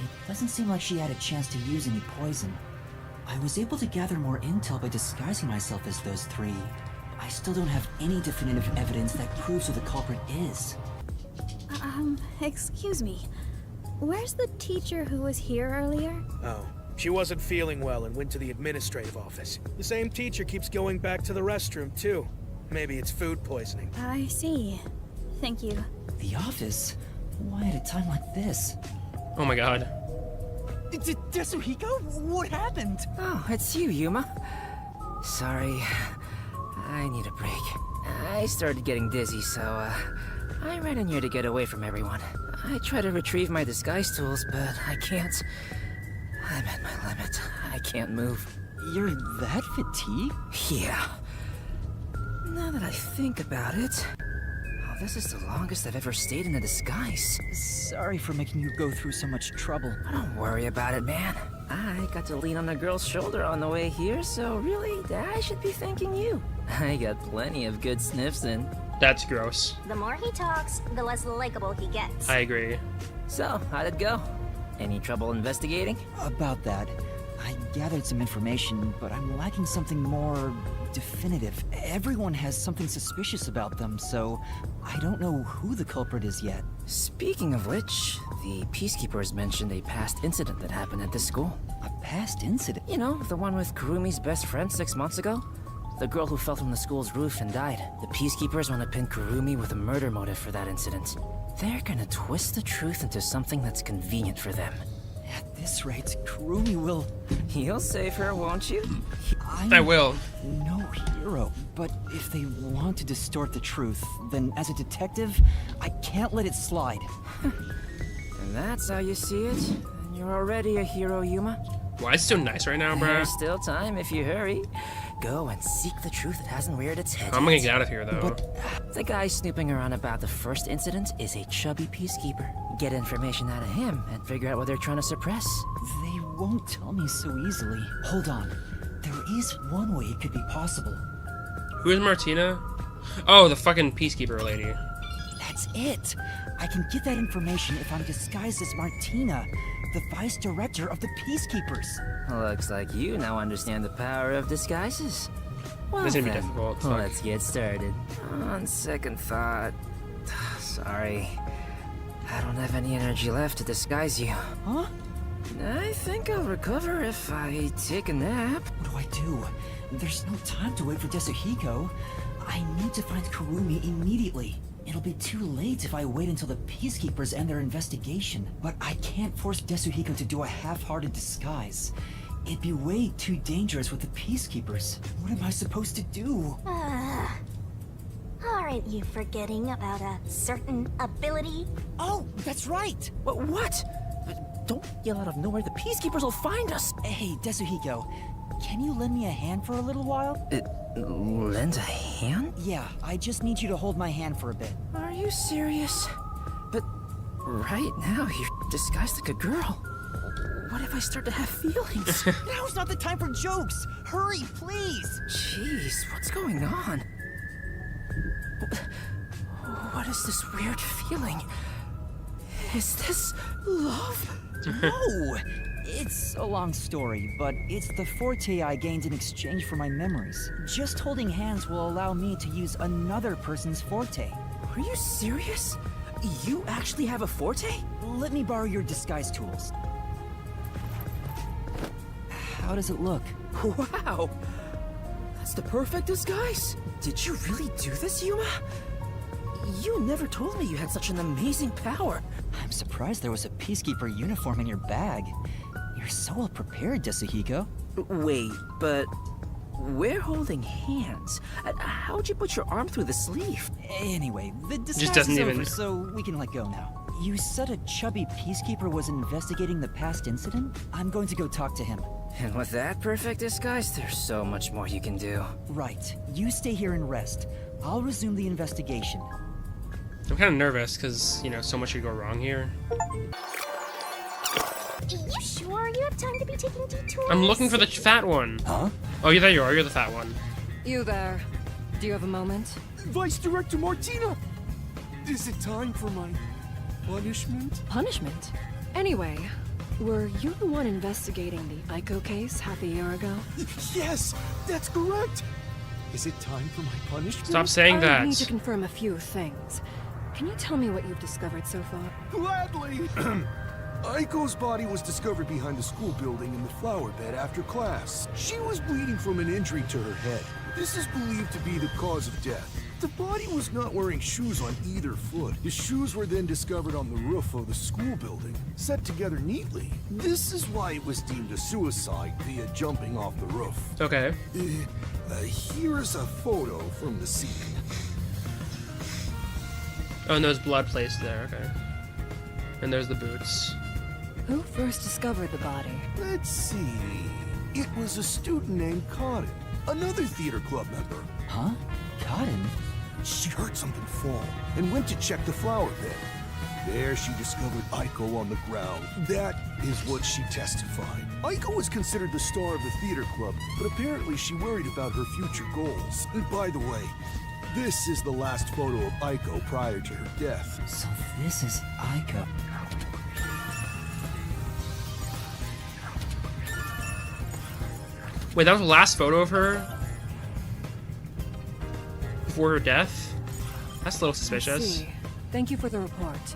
It doesn't seem like she had a chance to use any poison. I was able to gather more intel by disguising myself as those three. I still don't have any definitive evidence that proves who the culprit is. Excuse me. Where's the teacher who was here earlier? Oh, she wasn't feeling well and went to the administrative office. The same teacher keeps going back to the restroom, too. Maybe it's food poisoning. I see. Thank you. The office? Why at a time like this? Oh my god. Tetsuhiko? What happened? Oh, it's you, Yuma. Sorry. I need a break. I started getting dizzy, so, I ran in here to get away from everyone. I try to retrieve my disguise tools, but I can't. I'm at my limit. I can't move. You're that fatigued? Yeah. Now that I think about it... Oh, this is the longest I've ever stayed in a disguise. Sorry for making you go through so much trouble. Don't worry about it, man. I got to lean on a girl's shoulder on the way here, so really, I should be thanking you. I got plenty of good sniffs in. That's gross. The more he talks, the less likable he gets. I agree. So, how'd it go? Any trouble investigating? About that, I gathered some information, but I'm lacking something more definitive. Everyone has something suspicious about them, so I don't know who the culprit is yet. Speaking of which, the Peacekeepers mentioned a past incident that happened at this school. A past incident? You know, the one with Kurumi's best friend 6 months ago? The girl who fell from the school's roof and died. The Peacekeepers want to pin Kurumi with a murder motive for that incident. They're gonna twist the truth into something that's convenient for them. At this rate, Kurumi will... You'll save her, won't you? I will. No hero, but if they want to distort the truth, then as a detective, I can't let it slide. And that's how you see it? Then you're already a hero, Yuma. Why is it so nice right now, bro? There's still time if you hurry. Go and seek the truth that hasn't reared its head. I'm gonna get out of here, though. The guy snooping around about the first incident is a chubby peacekeeper. Get information out of him and figure out what they're trying to suppress. They won't tell me so easily. Hold on. There is one way it could be possible. Who is Martina? Oh, the fucking peacekeeper lady. That's it. I can get that information if I'm disguised as Martina, the vice director of the Peacekeepers. Looks like you now understand the power of disguises. Well, This is gonna be then, difficult. Fuck. let's get started. On second thought... Sorry. I don't have any energy left to disguise you. Huh? I think I'll recover if I take a nap. What do? There's no time to wait for Yasuhiko. I need to find Kurumi immediately. It'll be too late if I wait until the Peacekeepers end their investigation. But I can't force Yasuhiko to do a half-hearted disguise. It'd be way too dangerous with the Peacekeepers. What am I supposed to do? Aren't you forgetting about a certain ability? Oh, that's right! What? Don't yell out of nowhere. The Peacekeepers will find us. Hey, Yasuhiko, can you lend me a hand for a little while? Lend a hand? Yeah, I just need you to hold my hand for a bit. Are you serious? But right now, you're disguised like a girl. What if I start to have feelings? Now's not the time for jokes! Hurry, please! Jeez, what's going on? What is this weird feeling? Is this love? No! It's a long story, but it's the forte I gained in exchange for my memories. Just holding hands will allow me to use another person's forte. Are you serious? You actually have a forte? Let me borrow your disguise tools. How does it look? Wow! That's the perfect disguise! Did you really do this, Yuma? You never told me you had such an amazing power. I'm surprised there was a Peacekeeper uniform in your bag. You're so well prepared, Yasuhiko. Wait, but we're holding hands. How'd you put your arm through the sleeve? Anyway, the disguise Just doesn't is even... over, so we can let go now. You said a chubby Peacekeeper was investigating the past incident? I'm going to go talk to him. And with that perfect disguise, there's so much more you can do. Right. You stay here and rest. I'll resume the investigation. I'm kind of nervous because, you know, so much could go wrong here. You sure you have time to be taking detours? I'm looking for the fat one. Huh? Oh, yeah, there you are. You're the fat one. You there. Do you have a moment? Vice Director Martina! Is it time for my punishment? Punishment? Anyway, were you the one investigating the Aiko case half a year ago? Yes, that's correct! Is it time for my punishment? Stop saying that. I need to confirm a few things. Can you tell me what you've discovered so far? Gladly! Aiko's body was discovered behind the school building in the flower bed after class. She was bleeding from an injury to her head. This is believed to be the cause of death. The body was not wearing shoes on either foot. The shoes were then discovered on the roof of the school building, set together neatly. This is why it was deemed a suicide via jumping off the roof. Okay. Here is a photo from the scene. Oh, and there's blood placed there. Okay. And there's the boots. Who first discovered the body? Let's see. It was a student named Cotton, another theater club member. Huh? Cotton? She heard something fall and went to check the flower bed. There she discovered Aiko on the ground. That is what she testified. Aiko was considered the star of the theater club, but apparently she worried about her future goals. And by the way, this is the last photo of Aiko prior to her death. So this is Aiko. Wait, that was the last photo of her? Before her death? That's a little I suspicious. see. Thank you for the report.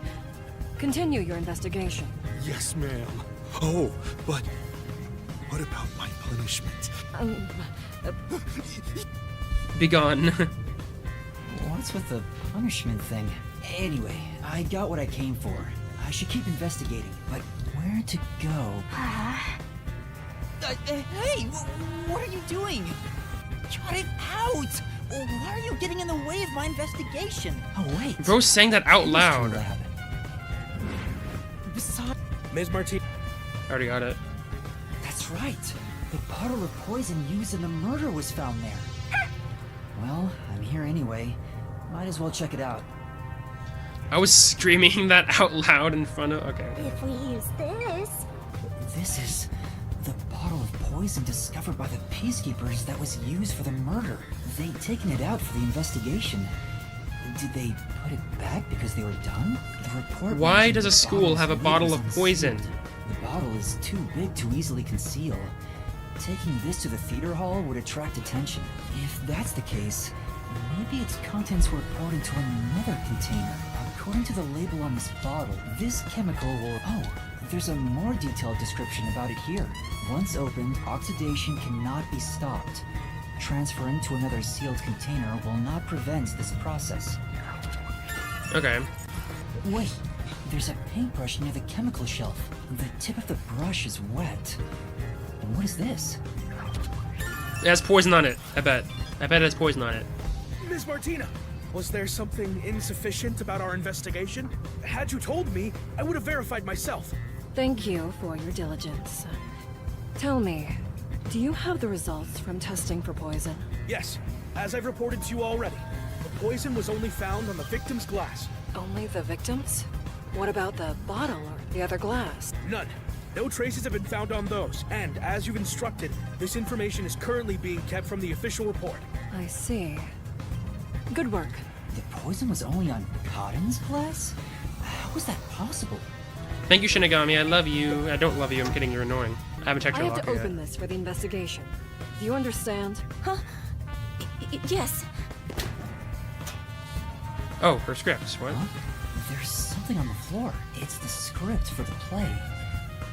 Continue your investigation. Yes, ma'am. Oh, but what about my punishment? Be gone. What's with the punishment thing? Anyway, I got what I came for. I should keep investigating, but where to go? Hey, what are you doing? Cut it out! Why are you getting in the way of my investigation? Oh, wait. Bro's saying that out loud. Ms. Martinez. Already got it. That's right. The bottle of poison used in the murder was found there. Well, I'm here anyway. Might as well check it out. I was screaming that out loud in front of... Okay. If we use this... This is the bottle of poison discovered by the Peacekeepers that was used for the murder. They'd taken it out for the investigation. Did they put it back because they were done? The report... Why does a school have a bottle of poison? The bottle is too big to easily conceal. Taking this to the theater hall would attract attention. If that's the case, maybe its contents were poured into another container. A According to the label on this bottle, this chemical will... Oh, there's a more detailed description about it here. Once opened, oxidation cannot be stopped. Transferring to another sealed container will not prevent this process. Okay. Wait, there's a paintbrush near the chemical shelf. The tip of the brush is wet. What is this? It has poison on it, I bet. I bet it has poison on it. Ms. Martina, was there something insufficient about our investigation? Had you told me, I would have verified myself. Thank you for your diligence. Tell me, do you have the results from testing for poison? Yes, as I've reported to you already. The poison was only found on the victim's glass. Only the victims? What about the bottle or the other glass? None. No traces have been found on those, and as you've instructed, this information is currently being kept from the official report. I see. Good work. The poison was only on Cotton's glass? How was that possible? Thank you, Shinigami. I love you. I don't love you. I'm kidding. You're annoying. I haven't checked I your have to locker open yet. this for the investigation. Do you understand? Huh? Yes. Oh, her scripts. What? Huh? There's something on the floor. It's the script for the play.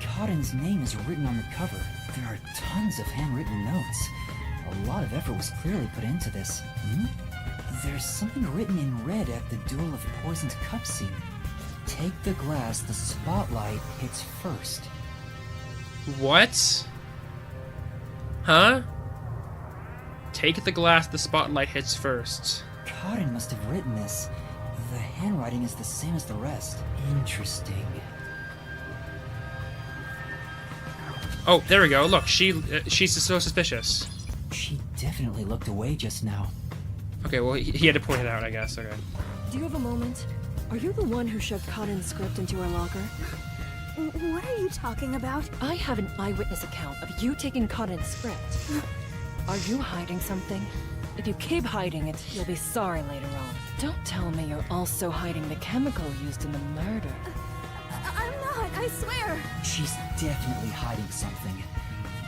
Cotton's name is written on the cover. There are tons of handwritten notes. A lot of effort was clearly put into this. There's something written in red at the Duel of Poisoned Cup scene. Take the glass the spotlight hits first. What? Huh? Take the glass the spotlight hits first. Cotton must have written this. The handwriting is the same as the rest. Interesting. Oh, there we go. Look, she's so suspicious. She definitely looked away just now. Okay, well, he had to point it out, I guess. Okay. Do you have a moment? Are you the one who shoved Cotton's script into her locker? What are you talking about? I have an eyewitness account of you taking Cotton's script. Are you hiding something? If you keep hiding it, you'll be sorry later on. Don't tell me you're also hiding the chemical used in the murder. I'm not, I swear. She's definitely hiding something.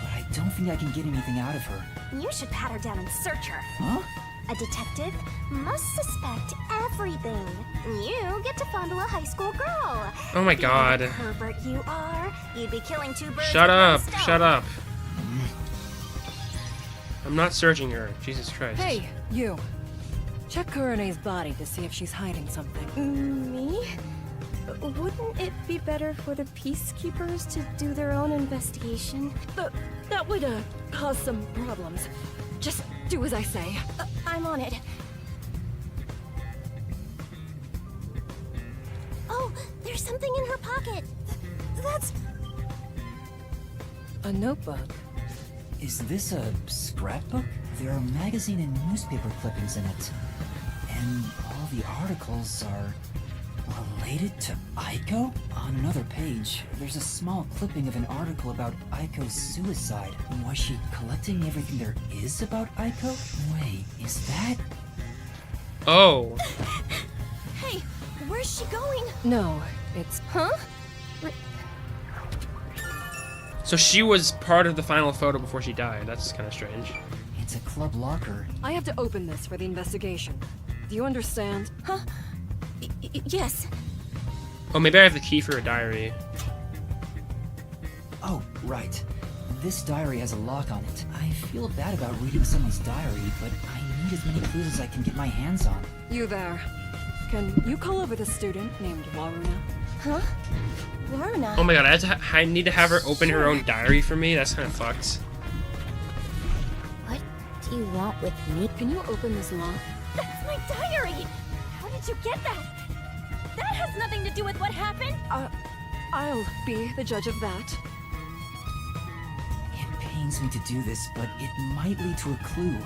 But I don't think I can get anything out of her. You should pat her down and search her. Huh? A detective must suspect everything. You get to fondle a high school girl. Oh my god. Being the pervert you are, you'd be killing two birds Shut with up. one stone. Shut up. I'm not searching her. Jesus Christ. Hey, you. Check Kurene's body to see if she's hiding something. Me? Wouldn't it be better for the peacekeepers to do their own investigation? That would, cause some problems. Just do as I say. I'm on it. Oh, there's something in her pocket. That's... A notebook. Is this a scrapbook? There are magazine and newspaper clippings in it. And all the articles are related to Aiko? On another page, there's a small clipping of an article about Aiko's suicide. Was she collecting everything there is about Aiko? Wait, is that... Oh. Hey, where's she going? No, it's... Huh? So she was part of the final photo before she died. That's kind of strange. It's a club locker. I have to open this for the investigation. Do you understand? Huh? Yes. Oh, maybe I have the key for her diary. Oh, right. This diary has a lock on it. I feel bad about reading someone's diary, but I need as many clues as I can get my hands on. You there. Can you call over the student named Waruna? Huh? Waruna? Oh my god, I need to have her open her own diary for me? That's kind of fucked. What do you want with me? Can you open this lock? That's my diary! How did you get that? That has nothing to do with what happened! I'll be the judge of that. It pains me to do this, but it might lead to a clue.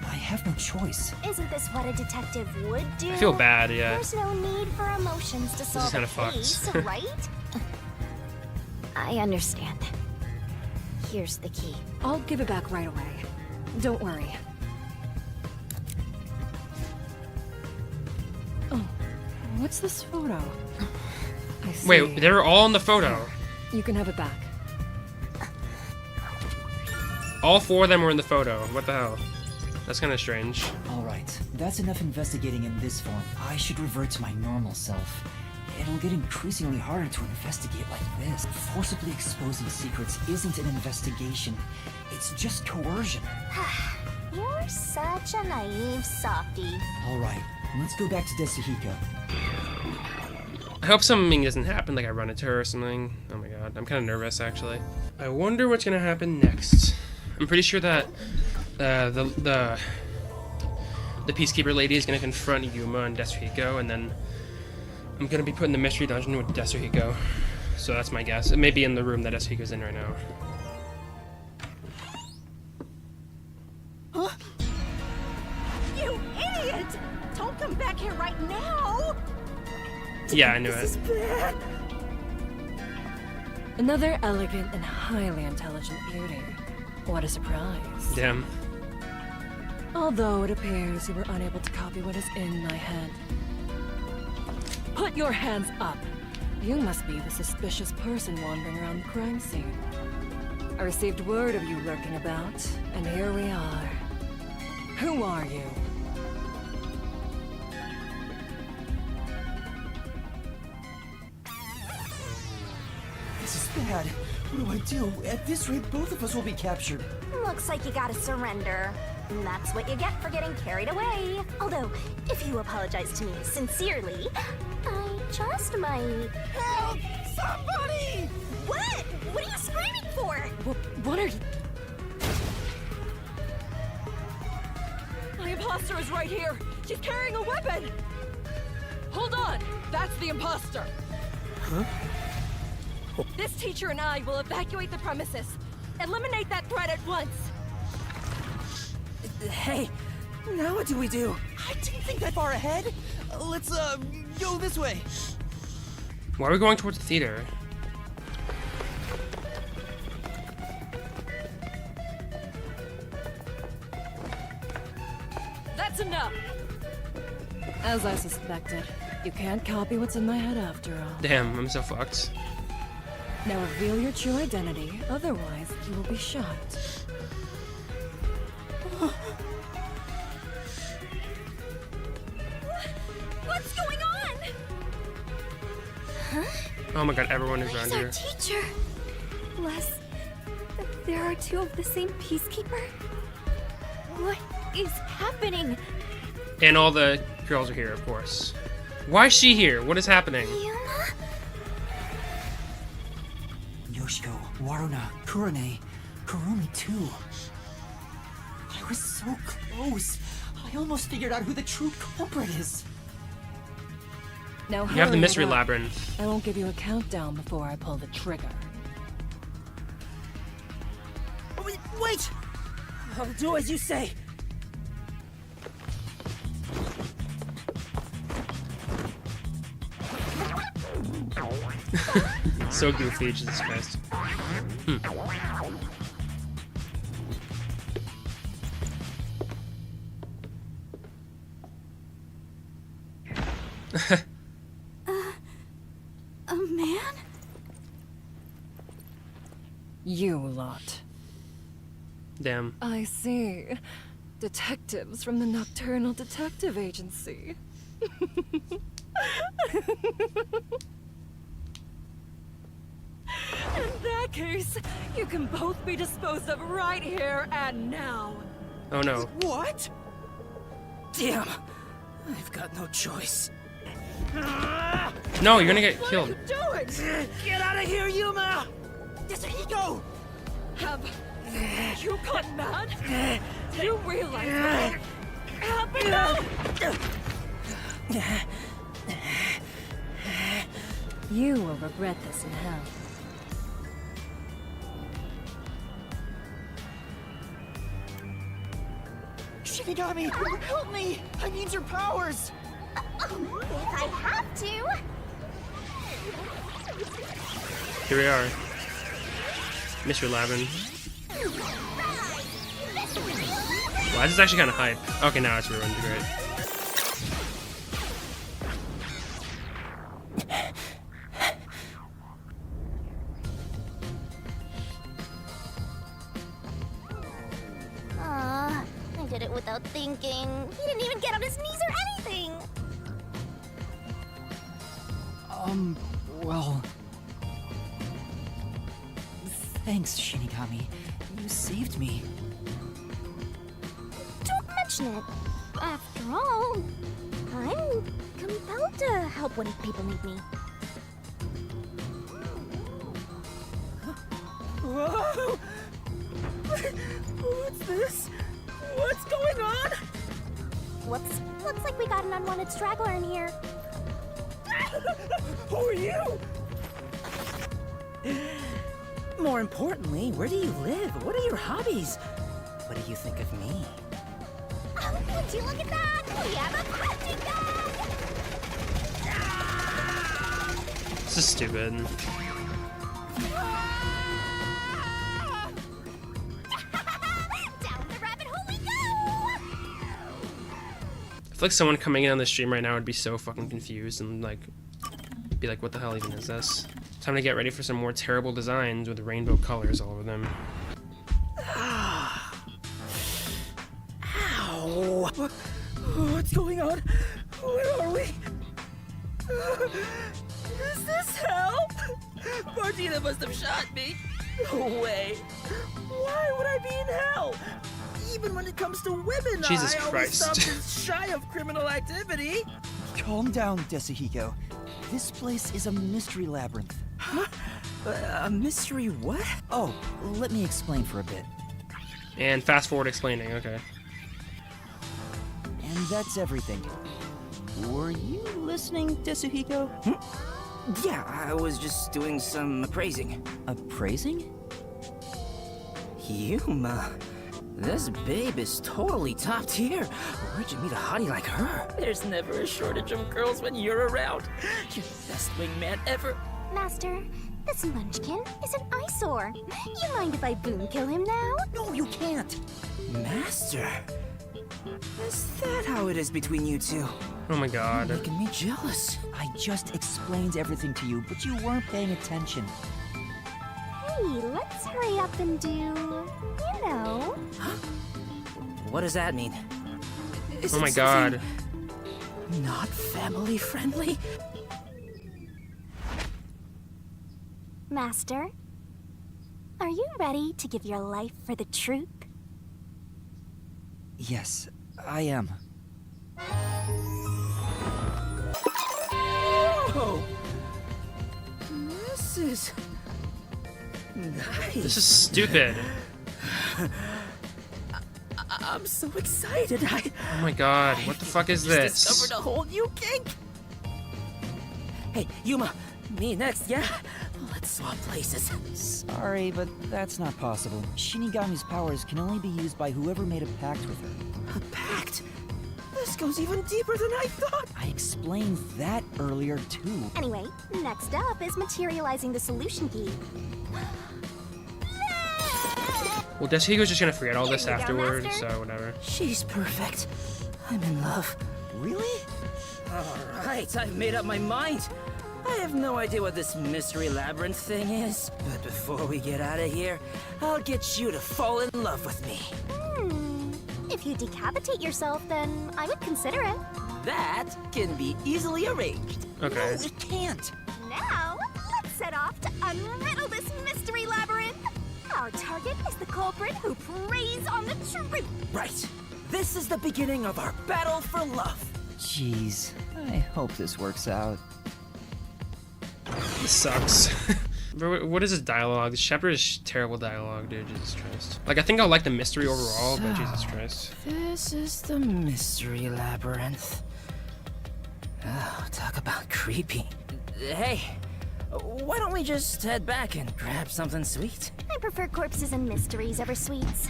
I have no choice. Isn't this what a detective would do? I feel bad, yeah. There's no need for emotions to solve kinda a fucked. case, right? I understand. Here's the key. I'll give it back right away. Don't worry. Oh, what's this photo? I see. Wait, they were all in the photo. You can have it back. All four of them were in the photo. What the hell? That's kind of strange. Alright, that's enough investigating in this form. I should revert to my normal self. It'll get increasingly harder to investigate like this. Forcibly exposing secrets isn't an investigation. It's just coercion. You're such a naive softie. Alright, let's go back to Desahiko. I hope something doesn't happen, like I run into her or something. Oh my god, I'm kind of nervous actually. I wonder what's gonna happen next. I'm pretty sure that the Peacekeeper lady is gonna confront Yuma and Desahiko, and then I'm gonna be put in the mystery dungeon with Desahiko. So that's my guess. It may be in the room that Desahiko's in right now. Huh? You idiot! Don't come back here right now! Yeah, I knew This is it. bad. Another elegant and highly intelligent beauty. What a surprise. Damn. Although it appears you were unable to copy what is in my head. Put your hands up. You must be the suspicious person wandering around the crime scene. I received word of you lurking about, and here we are. Who are you? This is bad. What do I do? At this rate, both of us will be captured. Looks like you gotta surrender. And that's what you get for getting carried away. Although, if you apologize to me sincerely, I just might... Help! Somebody! What? What are you screaming for? What are you... My imposter is right here. She's carrying a weapon. Hold on. That's the imposter. Huh? This teacher and I will evacuate the premises. Eliminate that threat at once. Hey, now what do we do? I didn't think that far ahead. Let's, go this way. Why are we going towards the theater? That's enough. As I suspected, you can't copy what's in my head after all. Damn, I'm so fucked. Now reveal your true identity, otherwise you will be shot. What's going on? Huh? Oh my god, everyone is around Where's our here. teacher? Les, there are two of the same Peacekeeper? What is happening? And all the girls are here, of course. Why is she here? What is happening? Yoshiko, Waruna, Kurane, Kurumi too. I was so close. I almost figured out who the true culprit is. Now You have the hurry mystery it up. labyrinth. I won't give you a countdown before I pull the trigger. Wait! I'll do as you say. So goofy, Jesus Christ. A man? You lot. Damn. I see. Detectives from the Nocturnal Detective Agency. In that case, you can both be disposed of right here and now. Oh no. What? Damn. I've got no choice. No, you're gonna get killed. Do it! Get out of here, Yuma! Desahiko! Have you gone mad? Do you realize what happened now? You will regret this in hell. Shinigami, help me! I need your powers! If I have to. Here we are. Mystery Labyrinth. Wow, this is actually kind of hype. Okay, now it's ruined. Great. I did it without thinking. He didn't even get on his knees or anything. Well... Thanks, Shinigami. You saved me. Don't mention it. After all, I'm compelled to help when people need me. Whoa! What's this? What's going on? Whoops. Looks like we got an unwanted straggler in here. Who are you? More importantly, where do you live? What are your hobbies? What do you think of me? Oh, would you look at that? We have a punching bag! This is stupid. Down the rabbit hole we go! I feel like someone coming in on the stream right now would be so fucking confused and like be like, what the hell even is this? Time to get ready for some more terrible designs with rainbow colors all over them. Ow! What's going on? Where are we? Is this hell? Martina must have shot me. No way. Why would I be in hell? Even when it comes to women, Jesus I always Christ. stop just shy of criminal activity. Calm down, Desahiko. This place is a mystery labyrinth. Huh? A mystery what? Oh, let me explain for a bit. And fast forward explaining, okay. And that's everything. Were you listening, Tetsuhiko? Yeah, I was just doing some appraising. Appraising? Yuma, this babe is totally top tier. Where'd you meet a hottie like her? There's never a shortage of girls when you're around. You're the best wingman ever. Master, this munchkin is an eyesore. You mind if I boom kill him now? No, you can't. Master, is that how it is between you two? Oh my god. You're making me jealous. I just explained everything to you, but you weren't paying attention. Hey, let's hurry up and do, you know. What does that mean? Is Oh it my god. something not family friendly? Master, are you ready to give your life for the truth? Yes, I am. Whoa! This is nice. This is stupid. I'm so excited. Oh my god, what the fuck is this? Discovered a whole new kink. Hey, Yuma, me next, yeah? Let's swap places. Sorry, but that's not possible. Shinigami's powers can only be used by whoever made a pact with her. A pact? This goes even deeper than I thought. I explained that earlier, too. Anyway, next up is materializing the solution key. Well, Desahiko's just gonna forget all this Here you go, afterward, Master. so whatever. She's perfect. I'm in love. Really? Alright, I've made up my mind. I have no idea what this mystery labyrinth thing is, but before we get out of here, I'll get you to fall in love with me. If you decapitate yourself, then I would consider it. That can be easily arranged. Okay. No, it can't. Now, let's set off to unriddle this mystery labyrinth. Our target is the culprit who preys on the truth. Right. This is the beginning of our battle for love. Jeez, I hope this works out. This sucks. Bro, what is this dialogue? This chapter is terrible dialogue, dude. Jesus Christ. Like, I think I'll like the mystery overall, but Jesus Christ. This is the mystery labyrinth. Oh, talk about creepy. Hey, why don't we just head back and grab something sweet? I prefer corpses and mysteries over sweets.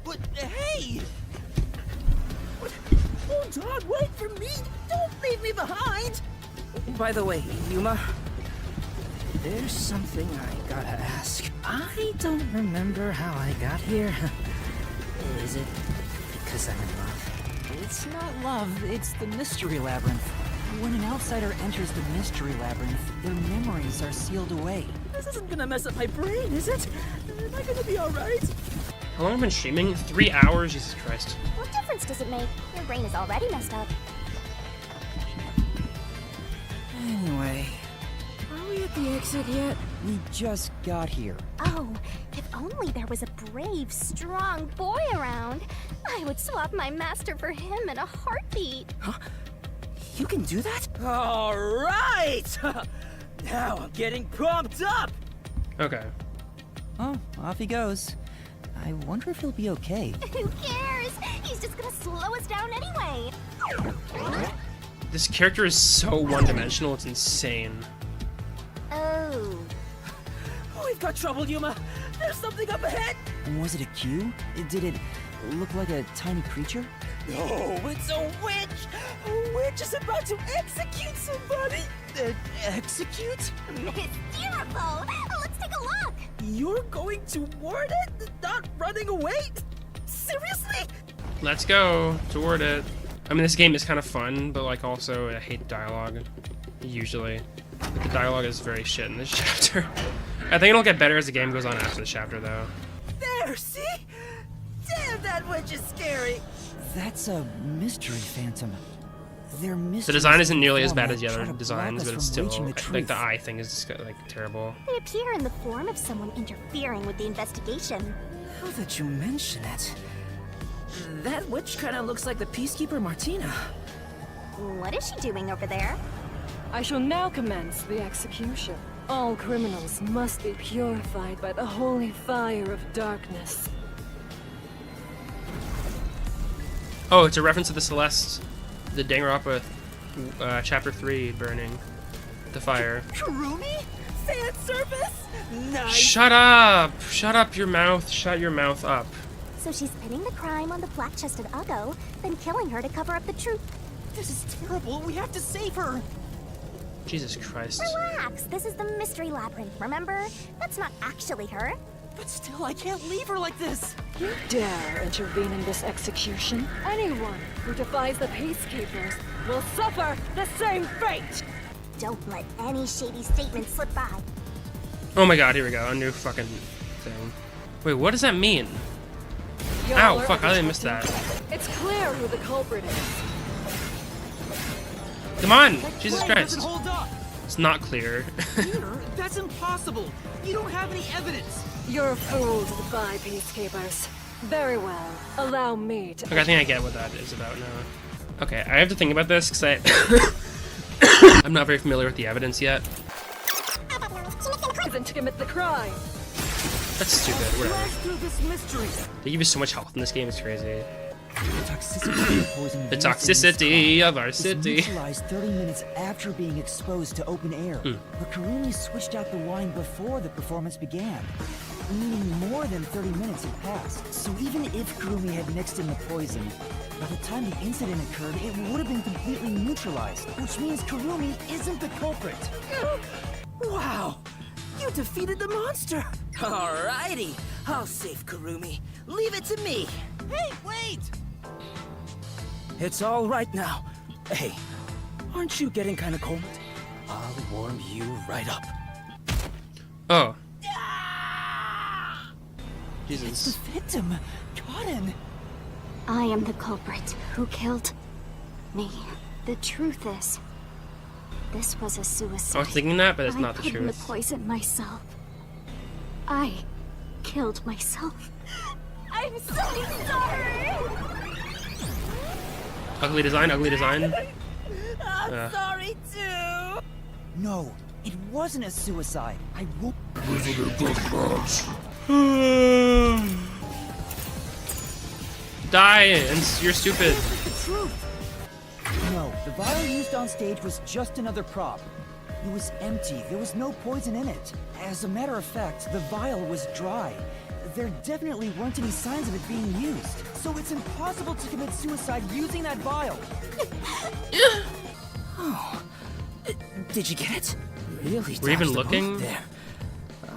But hey! What? Hold on, wait for me! Don't leave me behind! By the way, Yuma, there's something I gotta ask. I don't remember how I got here. Is it because I'm in love? It's not love, it's the mystery labyrinth. When an outsider enters the mystery labyrinth, their memories are sealed away. This isn't gonna mess up my brain, is it? Am I gonna be alright? How long have I been streaming? 3 hours? Jesus Christ. What difference does it make? Your brain is already messed up. Anyway, Are we at the exit yet? We just got here. Oh, if only there was a brave, strong boy around. I would swap my master for him in a heartbeat. you can do that? All right! Now I'm getting pumped up! Okay. Oh, off he goes. I wonder if he'll be okay. Who cares? He's just gonna slow us down anyway. This character is so one-dimensional, it's insane. Oh. We've got trouble, Yuma! There's something up ahead! Was it a cue? Did it look like a tiny creature? No, it's a witch! A witch is about to execute somebody! Execute? Hysterical! Let's take a look! You're going toward it? Not running away? Seriously? Let's go toward it. I mean, this game is kind of fun, but like also I hate dialogue. Usually. Like, the dialogue is very shit in this chapter. I think it'll get better as the game goes on after this chapter, though. There, see? Damn, that witch is scary! That's a mystery phantom. They're The design isn't nearly as bad as the other designs, but it's still like the eye thing is just, like terrible. They appear in the form of someone interfering with the investigation. Now that you mention it, that witch kind of looks like the peacekeeper Martina. What is she doing over there? I shall now commence the execution. All criminals must be purified by the holy fire of darkness. Oh, it's a reference to the Celeste, the Danganronpa, chapter 3 burning, the fire. Kurumi? Fan service? Nice! Shut up! Shut up your mouth, shut your mouth up. So she's pinning the crime on the black-chested Uggo, then killing her to cover up the truth. This is terrible. We have to save her. Jesus Christ. Relax, this is the mystery labyrinth, remember? That's not actually her. But still, I can't leave her like this. You dare intervene in this execution? Anyone who defies the peacekeepers will suffer the same fate! Don't let any shady statements slip by. Oh my god, here we go, a new fucking thing. Wait, what does that mean? Y'all Ow, are fuck, I didn't miss that. It's clear who the culprit is. Come on! That Jesus claim Christ. doesn't hold up. It's not clear. Peter, that's impossible. You don't have any evidence. You're a fool to defy peacekeepers. Very well. Allow me to. Okay, I think I get what that is about now. Okay, I have to think about this because I I'm not very familiar with the evidence yet. Isn't to commit the crime. That's stupid. Whatever. Flash through this mystery. They give you so much health in this game. It's crazy. The toxicity of the poison The toxicity of our city. neutralized 30 minutes after being exposed to open air. But Kurumi switched out the wine before the performance began, meaning more than 30 minutes had passed. So even if Kurumi had mixed in the poison, by the time the incident occurred, it would have been completely neutralized, which means Kurumi isn't the culprit. Wow! You defeated the monster! Alrighty, I'll save Kurumi. Leave it to me. Hey, wait! It's all right now. Hey, aren't you getting kind of cold? I'll warm you right up. Oh. It's Jesus. the victim, Cotton. I am the culprit who killed me. The truth is, this was a suicide. I was thinking that, but it's not the I put in the truth. poison myself. I killed myself. I'm so sorry. Ugly design, ugly design. I'm sorry too. No, it wasn't a suicide. I won't. Die, and you're stupid. The truth. No, the vial used on stage was just another prop. It was empty. There was no poison in it. As a matter of fact, the vial was dry. There definitely weren't any signs of it being used. So it's impossible to commit suicide using that vial. Oh, did you get it? Really? We're even dodged the looking? bullet there.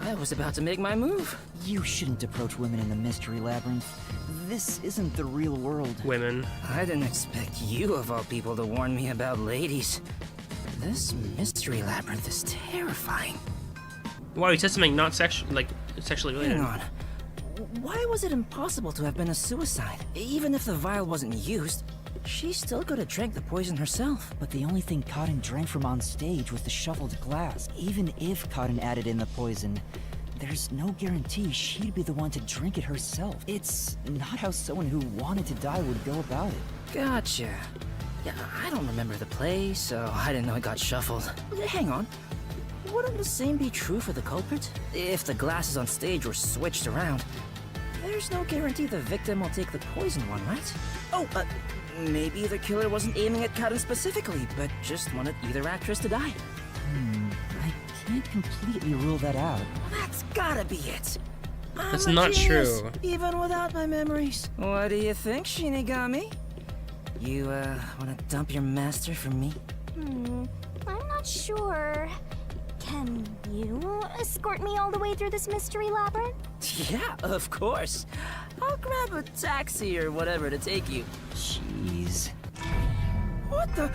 I was about to make my move. You shouldn't approach women in the mystery labyrinth. This isn't the real world. Women. I didn't expect you, of all people, to warn me about ladies. This mystery labyrinth is terrifying. Wow, you said something not sexually related. Hang on. Why was it impossible to have been a suicide? Even if the vial wasn't used, she still could have drank the poison herself. But the only thing Cotton drank from on stage was the shuffled glass. Even if Cotton added in the poison, there's no guarantee she'd be the one to drink it herself. It's not how someone who wanted to die would go about it. Gotcha. Yeah, I don't remember the play, so I didn't know it got shuffled. Hang on. Wouldn't the same be true for the culprit? If the glasses on stage were switched around, there's no guarantee the victim will take the poison one, right? Oh, maybe the killer wasn't aiming at Cotton specifically, but just wanted either actress to die. I can't completely rule that out. That's gotta be it. That's I'm a not genius, true. even without my memories. What do you think, Shinigami? You, wanna dump your master for me? I'm not sure. Can you escort me all the way through this mystery labyrinth? Yeah, of course. I'll grab a taxi or whatever to take you. Jeez. What the?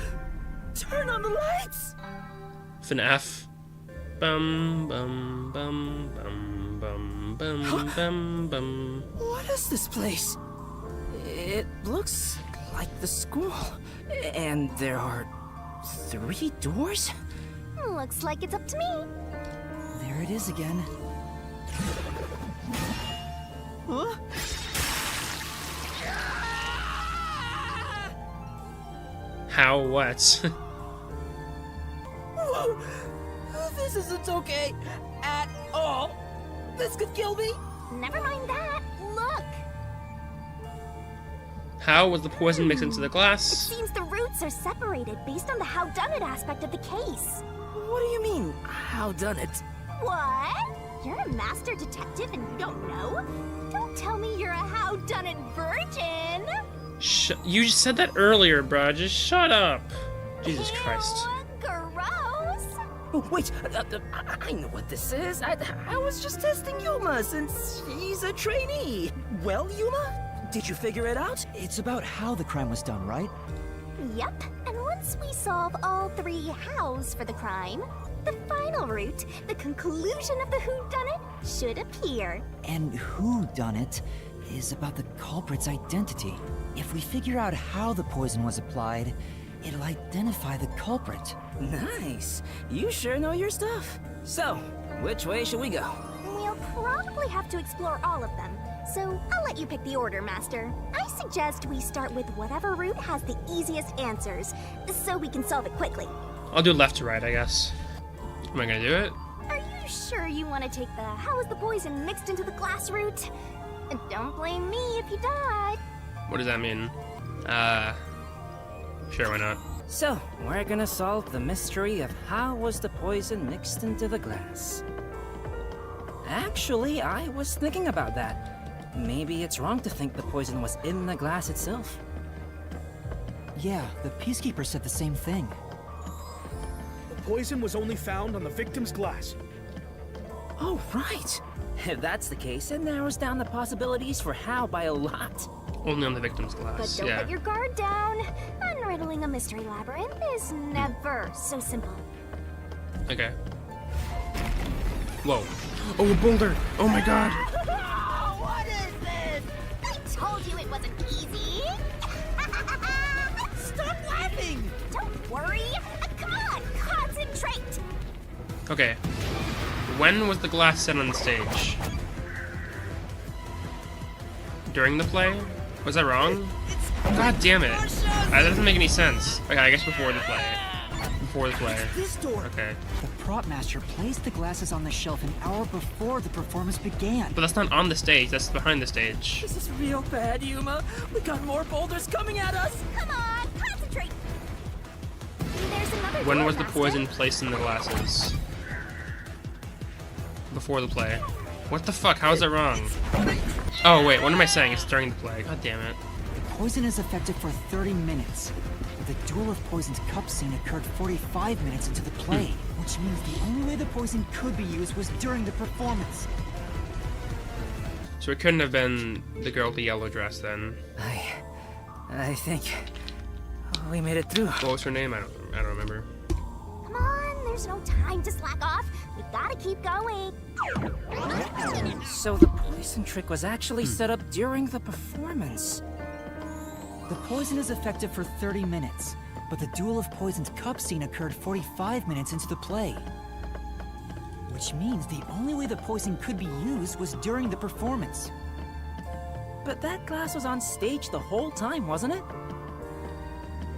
Turn on the lights! FNAF. Bum bum bum bum bum bum bum bum. What is this place? It looks like the school. And there are 3 doors? Looks like it's up to me. There it is again. Huh? How what? Whoa! This isn't okay at all. This could kill me. Never mind that. Look. How was the poison mixed into the It glass? seems the roots are separated based on the how-done-it aspect of the case. What do you mean, how done it? What? You're a master detective and you don't know? Don't tell me you're a how-done-it virgin. You just said that earlier, bruh. Just shut up. Jesus Ew, Christ. Gross. Oh, wait, I know what this is. I was just testing Yuma since he's a trainee. Well, Yuma, did you figure it out? It's about how the crime was done, right? Yep, and once we solve all 3 hows for the crime, the final route, the conclusion of the whodunit, should appear. And who done it is about the culprit's identity. If we figure out how the poison was applied, it'll identify the culprit. Nice. You sure know your stuff. So, which way should we go? We'll probably have to explore all of them, so I'll let you pick the order, Master. I suggest we start with whatever route has the easiest answers, so we can solve it quickly. I'll do left to right, I guess. Am I gonna do it? Are you sure you want to take the how is the poison mixed into the glass route? Don't blame me if you die. What does that mean? Sure, why not? So, we're gonna solve the mystery of how was the poison mixed into the glass. Actually, I was thinking about that. Maybe it's wrong to think the poison was in the glass itself. Yeah, the Peacekeeper said the same thing. The poison was only found on the victim's glass. Oh, right. If that's the case, it narrows down the possibilities for how by a lot. Only on the victim's But glass, don't yeah. let your guard down. Unriddling a mystery labyrinth is never so simple. Okay. Whoa. Oh, a boulder! Oh my god! What is this? I told you it wasn't easy. Stop laughing! Don't worry. Come on, concentrate. Okay. When was the glass set on the stage? During the play? Was that wrong? God damn it. That doesn't make any sense. Okay, I guess before the play. Before the play. This door. Okay. The prop master placed the glasses on the shelf an hour before the performance began. But that's not on the stage, that's behind the stage. This is real bad, Yuma. We got more boulders coming at us. Come on, concentrate. There's another When door, was the Master. poison placed in the glasses? Before the play. What the fuck? How is that wrong? Oh wait, what am I saying? It's during the play. God damn it. The poison is effective for 30 minutes. The Duel of Poison's cup scene occurred 45 minutes into the play, which means the only way the poison could be used was during the performance. So it couldn't have been the girl with the yellow dress then. I think we made it through. What was her name? I don't remember. Come on, there's no time to slack off. We gotta keep going. So the poison trick was actually set up during the performance. The poison is effective for 30 minutes, but the Duel of Poisoned Cup scene occurred 45 minutes into the play. Which means the only way the poison could be used was during the performance. But that glass was on stage the whole time, wasn't it?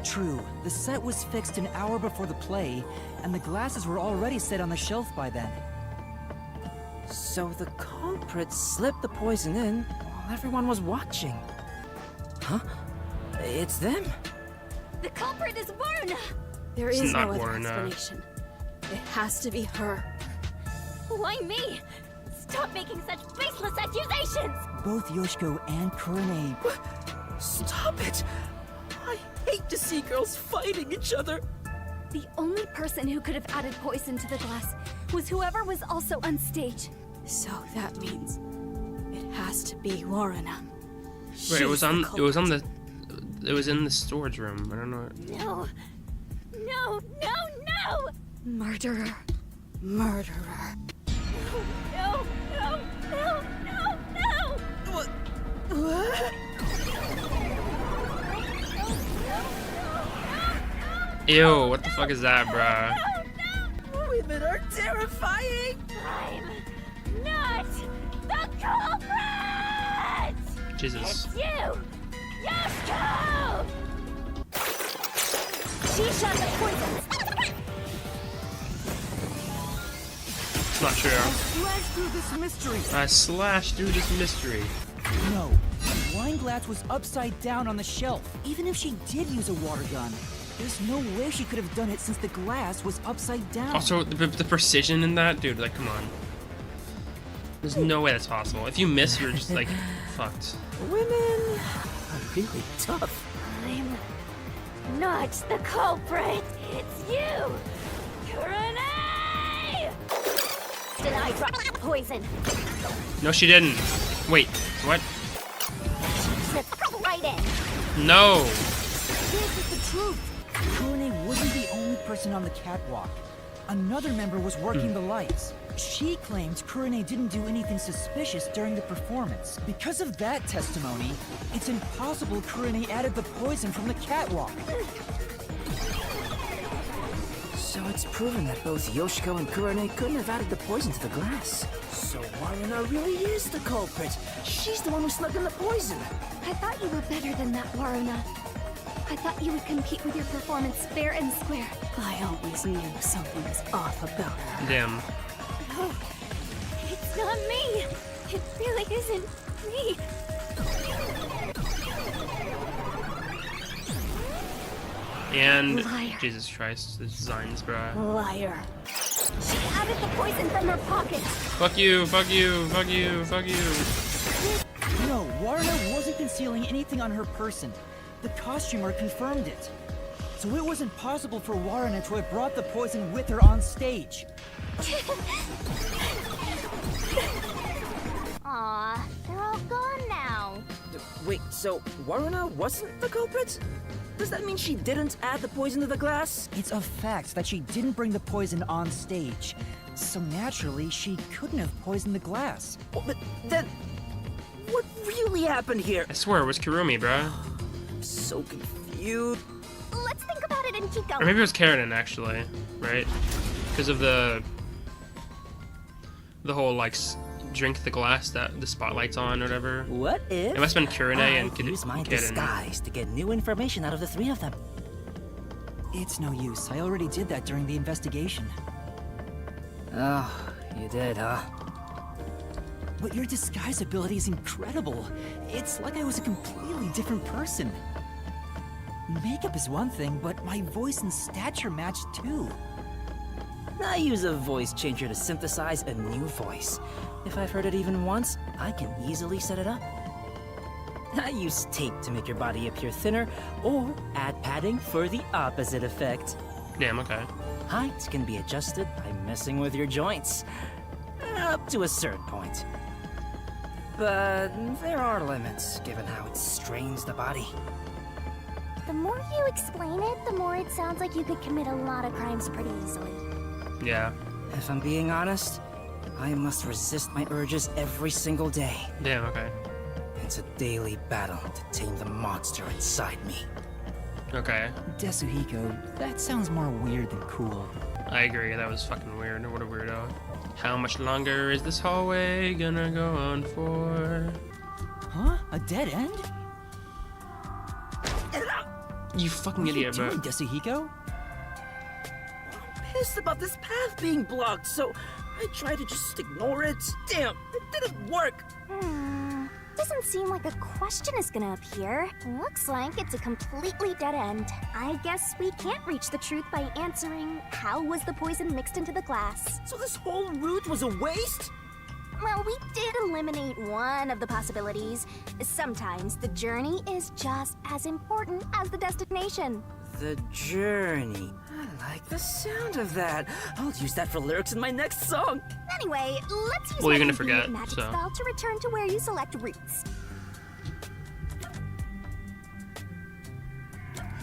True, the set was fixed an hour before the play, and the glasses were already set on the shelf by then. So the culprit slipped the poison in while everyone was watching. Huh? It's them. The culprit is Warna! There It's is not no other Warna. explanation. It has to be her. Why me? Stop making such baseless accusations! Both Yoshiko and Kurane... Stop it! I hate to see girls fighting each other. The only person who could have added poison to the glass was whoever was also on stage. So that means it has to be Warna. Wait, it was in the storage room. I don't know. No! No! No! No! Murderer. Murderer. No! No! No! No! No! What? Ew, what the fuck is that, bruh? Women are terrifying! I'm not the culprit! Jesus. It's you! Yoshiko! She shot the poison! It's not true. Slashed through this mystery! I slashed through this mystery. No, the wine glass was upside down on the shelf. Even if she did use a water gun, there's no way she could have done it since the glass was upside down. Also, the precision in that, dude, like, come on. There's no way that's possible. If you miss, you're just, like, fucked. Women are really tough. I'm not the culprit! It's you! Kurane! Did I drop poison? No, she didn't. Wait, what? Slip right in. No! This is the truth! Kurane wasn't the only person on the catwalk. Another member was working the lights. She claimed Kurane didn't do anything suspicious during the performance. Because of that testimony, it's impossible Kurane added the poison from the catwalk. So it's proven that both Yoshiko and Kurane couldn't have added the poison to the glass. So Warna really is the culprit. She's the one who snuck in the poison. I thought you were better than that, Waruna. I thought you would compete with your performance fair and square. I always knew something was off about her. Damn. No, it's not me. It really isn't me. And Liar. Jesus Christ, the designs, bruh. Liar. She added the poison from her pocket. Fuck you, fuck you, fuck you, fuck you. No, Warna wasn't concealing anything on her person. The costumer confirmed it. So it wasn't possible for Warna to have brought the poison with her on stage. Aw, they're all gone now. Wait, so Warna wasn't the culprit? Does that mean she didn't add the poison to the glass? It's a fact that she didn't bring the poison on stage. So naturally, she couldn't have poisoned the glass. Oh, but then, what really happened here? I swear it was Kurumi, bruh. I'm so confused. Let's think about it and keep going. Or maybe it was Karen, actually, right? Because of the whole, like, drink the glass that the spotlight's on or whatever. What if It must have been Kurane and I use my Kiden. disguise to get new information out of the three of them? It's no use. I already did that during the investigation. Oh, you did, huh? But your disguise ability is incredible. It's like I was a completely different person. Makeup is one thing, but my voice and stature match too. I use a voice changer to synthesize a new voice. If I've heard it even once, I can easily set it up. I use tape to make your body appear thinner, or add padding for the opposite effect. Damn, okay. Height can be adjusted by messing with your joints. Up to a certain point. But there are limits, given how it strains the body. The more you explain it, the more it sounds like you could commit a lot of crimes pretty easily. Yeah. If I'm being honest, I must resist my urges every single day. Damn, okay. It's a daily battle to tame the monster inside me. Okay. Desuhiko, that sounds more weird than cool. I agree, that was fucking weird. What a weirdo. How much longer is this hallway gonna go on for? Huh? A dead end? You fucking What are you idiot, doing, bro. Desuhiko? Pissed about this path being blocked, so I tried to just ignore it. Damn, it didn't work. Doesn't seem like a question is gonna appear. Looks like it's a completely dead end. I guess we can't reach the truth by answering, how was the poison mixed into the glass? So this whole route was a waste? Well, we did eliminate one of the possibilities. Sometimes the journey is just as important as the destination. The journey. I like the sound of that. I'll use that for lyrics in my next song. Anyway, let's use Well, you're my gonna forget, convenient magic so. spell to return to where you select routes.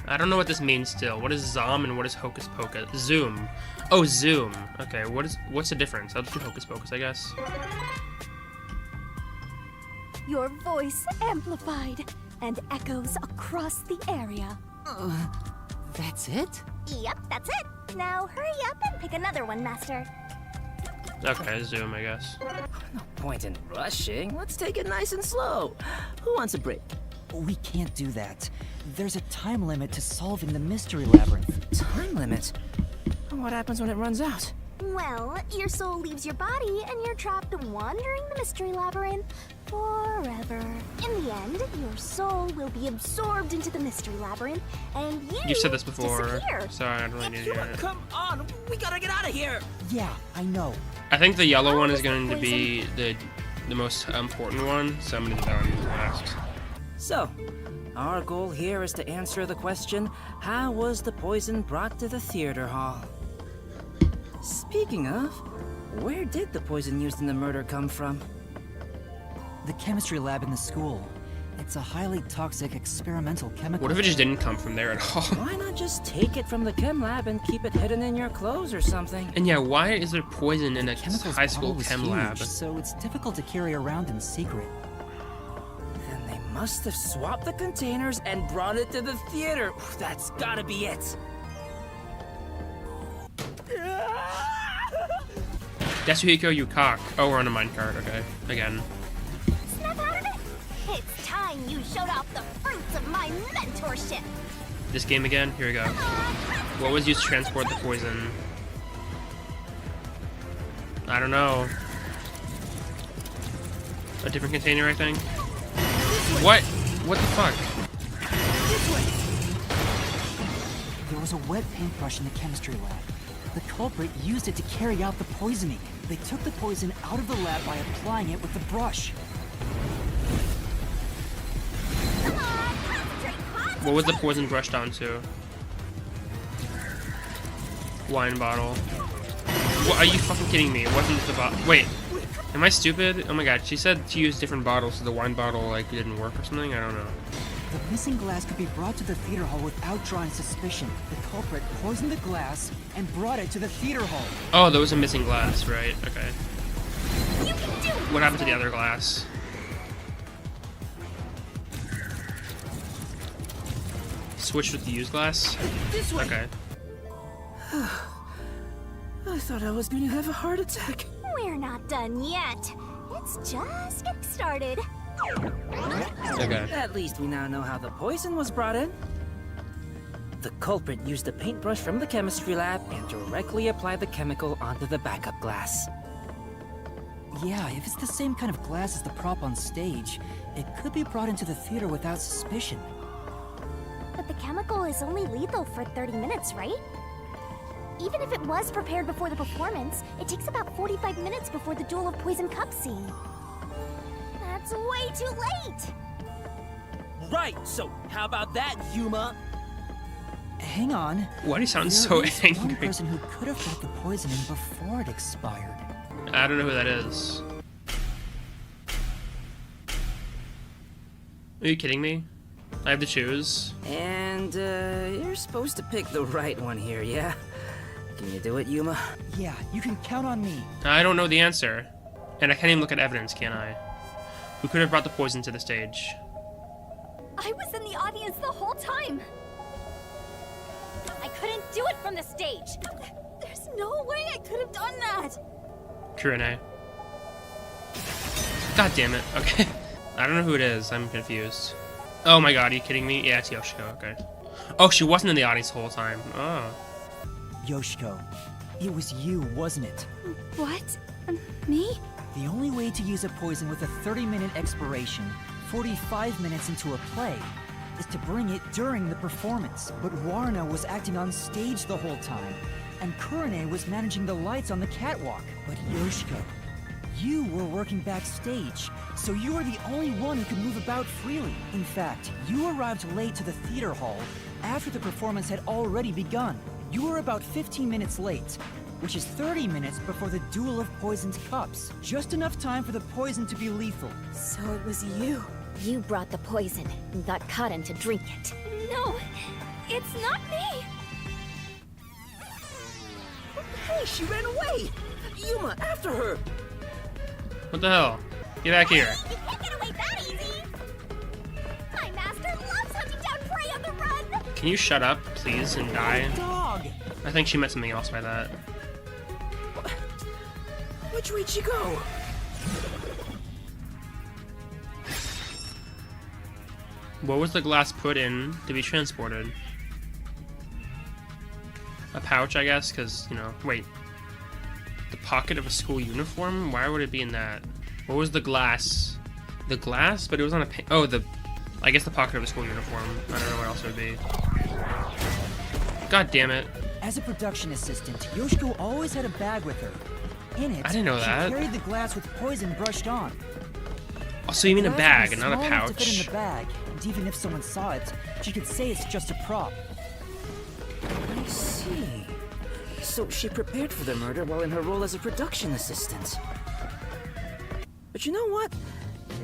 I don't know what this means still. What is Zom and what is Hocus Pocus? Zoom. Oh, Zoom. Okay, what's the difference? I'll just do Hocus Pocus, I guess. Your voice amplified and echoes across the area. That's it? Yep, that's it. Now hurry up and pick another one, Master. Okay, Zoom, I guess. No point in rushing. Let's take it nice and slow. Who wants a break? We can't do that. There's a time limit to solving the mystery labyrinth. Time limit? What happens when it runs out? Well, your soul leaves your body and you're trapped wandering the mystery labyrinth forever. In the end, your soul will be absorbed into the mystery labyrinth and You've said this before. disappear. Sorry, I don't really need to hear it. Come on, we gotta get out of here. Yeah, I know. I think the yellow one is going to be the most important one, so I'm going to do that one last. So, our goal here is to answer the question, how was the poison brought to the theater hall? Speaking of, where did the poison used in the murder come from? The chemistry lab in the school. It's a highly toxic experimental chemical. What if it just didn't come from there at all? Why not just take it from the chem lab and keep it hidden in your clothes or something? And yeah, why is there poison in a Chemicals high school bottle was chem huge, lab? so it's difficult to carry around in secret. Then they must have swapped the containers and brought it to the theater. That's gotta be it. Desuhiko, you cock. Oh, we're on a minecart, okay. Again. Snap out of it! It's time you showed off the fruits of my mentorship! This game again? Here we go. What was used to transport the poison? I don't know. A different container, I think? What? What the fuck? There was a wet paintbrush in the chemistry lab. The culprit used it to carry out the poisoning. They took the poison out of the lab by applying it with the brush. What was the poison brushed onto? Wine bottle. What, are you fucking kidding me? It wasn't the bottle. Wait, am I stupid? Oh my god, she said to use different bottles, so the wine bottle like didn't work or something? I don't know. The missing glass could be brought to the theater hall without drawing suspicion. The culprit poisoned the glass and brought it to the theater hall. Oh, there was a missing glass, right? Okay. What happened to the other glass? Switched with the used glass? This way. Okay. I thought I was going to have a heart attack. We're not done yet. It's just getting started. Okay. At least we now know how the poison was brought in. The culprit used a paintbrush from the chemistry lab and directly applied the chemical onto the backup glass. Yeah, if it's the same kind of glass as the prop on stage, it could be brought into the theater without suspicion. But the chemical is only lethal for 30 minutes, right? Even if it was prepared before the performance, it takes about 45 minutes before the Duel of Poison Cup scene. That's way too late! Right, so how about that, Yuma? Hang on. Why do you sound There so is angry? one person who could have brought the poison in before it expired. I don't know who that is. Are you kidding me? I have to choose. And, you're supposed to pick the right one here, yeah? Can you do it, Yuma? Yeah, you can count on me. I don't know the answer. And I can't even look at evidence, can I? Who could have brought the poison to the stage? I was in the audience the whole time. I couldn't do it from the stage. There's no way I could have done that. Kurine. God damn it. Okay. I don't know who it is. I'm confused. Oh my god, are you kidding me? Yeah, it's Yoshiko. Okay. Oh, she wasn't in the audience the whole time. Oh. Yoshiko, it was you, wasn't it? What? Me? The only way to use a poison with a 30-minute expiration, 45 minutes into a play, is to bring it during the performance. But Warna was acting on stage the whole time, and Kurine was managing the lights on the catwalk. But Yoshiko, you were working backstage, so you were the only one who could move about freely. In fact, you arrived late to the theater hall after the performance had already begun. You were about 15 minutes late, which is 30 minutes before the duel of poisoned cups. Just enough time for the poison to be lethal. So it was you. You brought the poison and got Kaden to drink it. No, it's not me. Hey, she ran away! Yuma, after her! What the hell? Get back here. You can't get away that easy! My master loves hunting down prey on the run! Can you shut up, please, and die? Dog! I think she meant something else by that. Which way'd she go? What was the glass put in to be transported? A pouch, I guess, because, you know, wait. The pocket of a school uniform? Why would it be in that? What was the glass? The glass? But it was on a... Oh, I guess the pocket of a school uniform. I don't know what else it would be. God damn it. As a production assistant, Yoshiko always had a bag with her. In it, I didn't know that. She carried the glass with poison brushed on. Oh, so you mean a Glass bag was and not a small enough to fit in pouch? the bag, and even if someone saw it, she could say it's just a prop. I see. So she prepared for the murder while in her role as a production assistant. But you know what?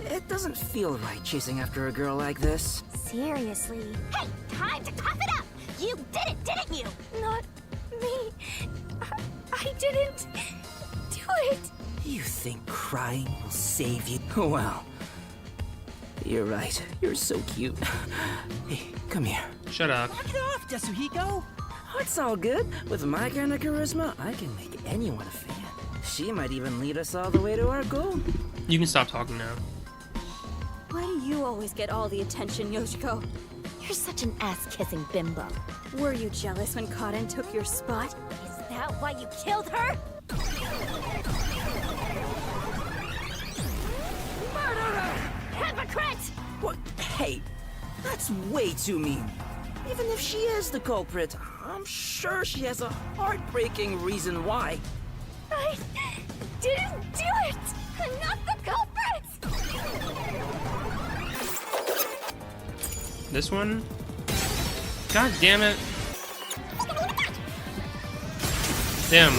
It doesn't feel right chasing after a girl like this. Seriously. Hey, time to cough it up! You did it, didn't you? Not me. I didn't do it. You think crying will save you? Well, you're right. You're so cute. Hey, come here. Shut up. Knock it off, Yasuhiko! Oh, it's all good. With my kind of charisma, I can make anyone a fan. She might even lead us all the way to our goal. You can stop talking now. Why do you always get all the attention, Yoshiko? You're such an ass-kissing bimbo. Were you jealous when Kaden took your spot? Is that why you killed her? Murderer! Hypocrite! What? Hey, that's way too mean. Even if she is the culprit, I'm sure she has a heartbreaking reason why. I didn't do it! I'm not the culprit! This one? God damn it. Damn.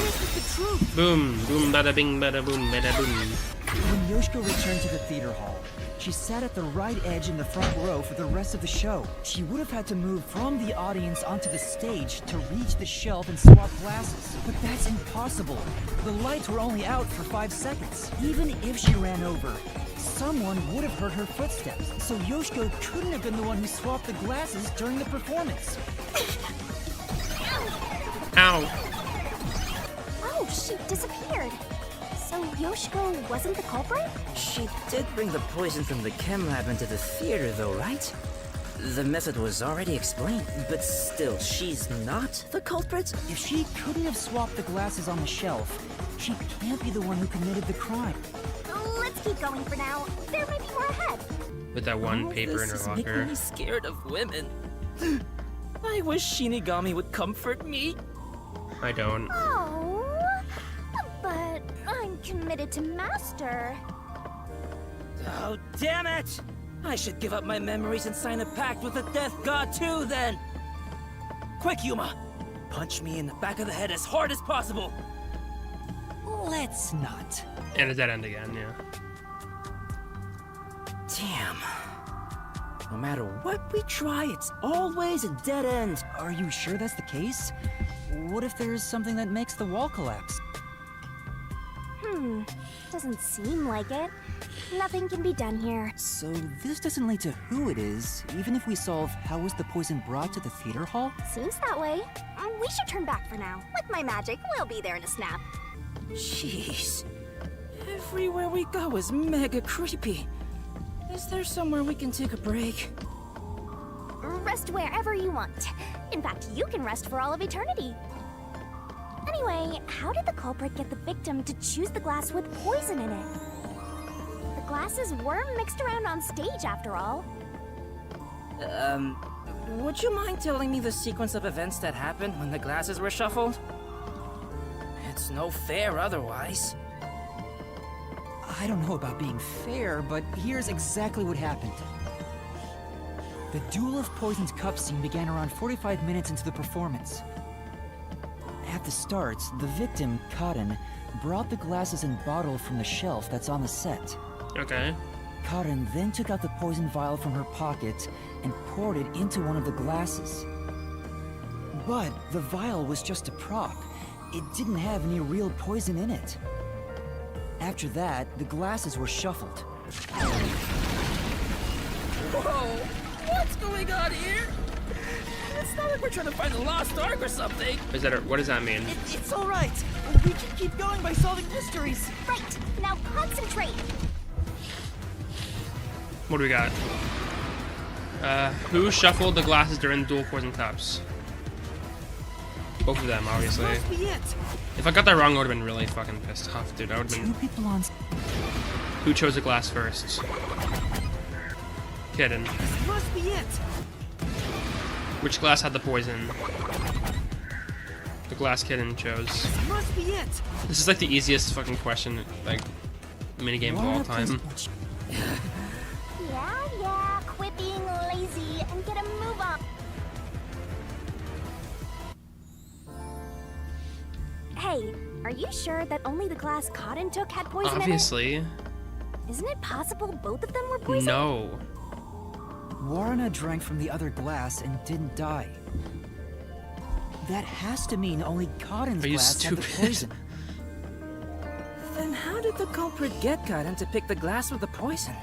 Boom. Boom, bada bing, bada boom, bada boom. When Yoshiko returned to the theater hall, she sat at the right edge in the front row for the rest of the show. She would have had to move from the audience onto the stage to reach the shelf and swap glasses. But that's impossible. The lights were only out for 5 seconds. Even if she ran over, someone would have heard her footsteps. So Yoshiko couldn't have been the one who swapped the glasses during the performance. Ow. Oh, she disappeared. So Yoshiko wasn't the culprit? She did bring the poison from the chem lab into the theater, though, right? The method was already explained, but still, she's not the culprit? If she couldn't have swapped the glasses on the shelf, she can't be the one who committed the crime. Let's keep going for now. There may be more ahead. With that one paper in her This is locker. making me scared of women. I wish Shinigami would comfort me. I don't. Oh, but I'm committed to Master. Oh, damn it! I should give up my memories and sign a pact with the Death God too, then! Quick, Yuma! Punch me in the back of the head as hard as possible! Let's not. And a dead end again, yeah. Damn. No matter what we try, it's always a dead end. Are you sure that's the case? What if there's something that makes the wall collapse? Doesn't seem like it. Nothing can be done here. So this doesn't lead to who it is, even if we solve how was the poison brought to the theater hall? Seems that way. We should turn back for now. With my magic, we'll be there in a snap. Jeez. Everywhere we go is mega creepy. Is there somewhere we can take a break? Rest wherever you want. In fact, you can rest for all of eternity. Anyway, how did the culprit get the victim to choose the glass with poison in it? The glasses were mixed around on stage, after all. Would you mind telling me the sequence of events that happened when the glasses were shuffled? It's no fair otherwise. I don't know about being fair, but here's exactly what happened. The Duel of Poisoned Cups scene began around 45 minutes into the performance. At the start, the victim, Cotton, brought the glasses and bottle from the shelf that's on the set. Okay. Cotton then took out the poison vial from her pocket and poured it into one of the glasses. But the vial was just a prop. It didn't have any real poison in it. After that, the glasses were shuffled. Whoa! What's going on here? It's not like we're trying to find the lost ark or something. Is that what does that mean? It's all right. We can keep going by solving mysteries. Right. Now concentrate. What do we got? Who shuffled the glasses during the Dual Poison Cups? Both of them, obviously. Must be it. If I got that wrong, I would have been really fucking pissed off, dude. I would have been. Two people on. Who chose the glass first? Kidding. Must be it. Which glass had the poison? The glass Kitten chose. Must be it. This is like the easiest fucking question, like, minigame of all time. Yeah, quit being lazy and get a move on. Hey, are you sure that only the glass Cotton took had poison Obviously. in it? Isn't it possible both of them were poisoned? No. Warrena drank from the other glass and didn't die. That has to mean only Cotton's Are you glass had the stupid? poison. Then how did the culprit get Cotton to pick the glass with the poison?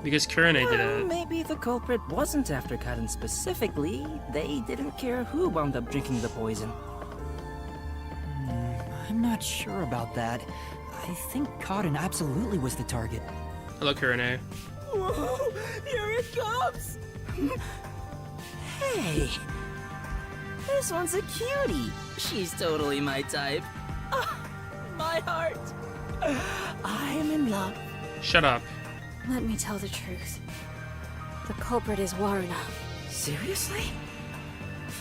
Because Kurane did Well, it. maybe the culprit wasn't after Cotton specifically. They didn't care who wound up drinking the poison. I'm not sure about that. I think Cotton absolutely was the target. Hello, Kurane. Whoa! Here it comes! Hey! This one's a cutie. She's totally my type. Ah, my heart. I'm in love. Shut up. Let me tell the truth. The culprit is Warrena. Seriously?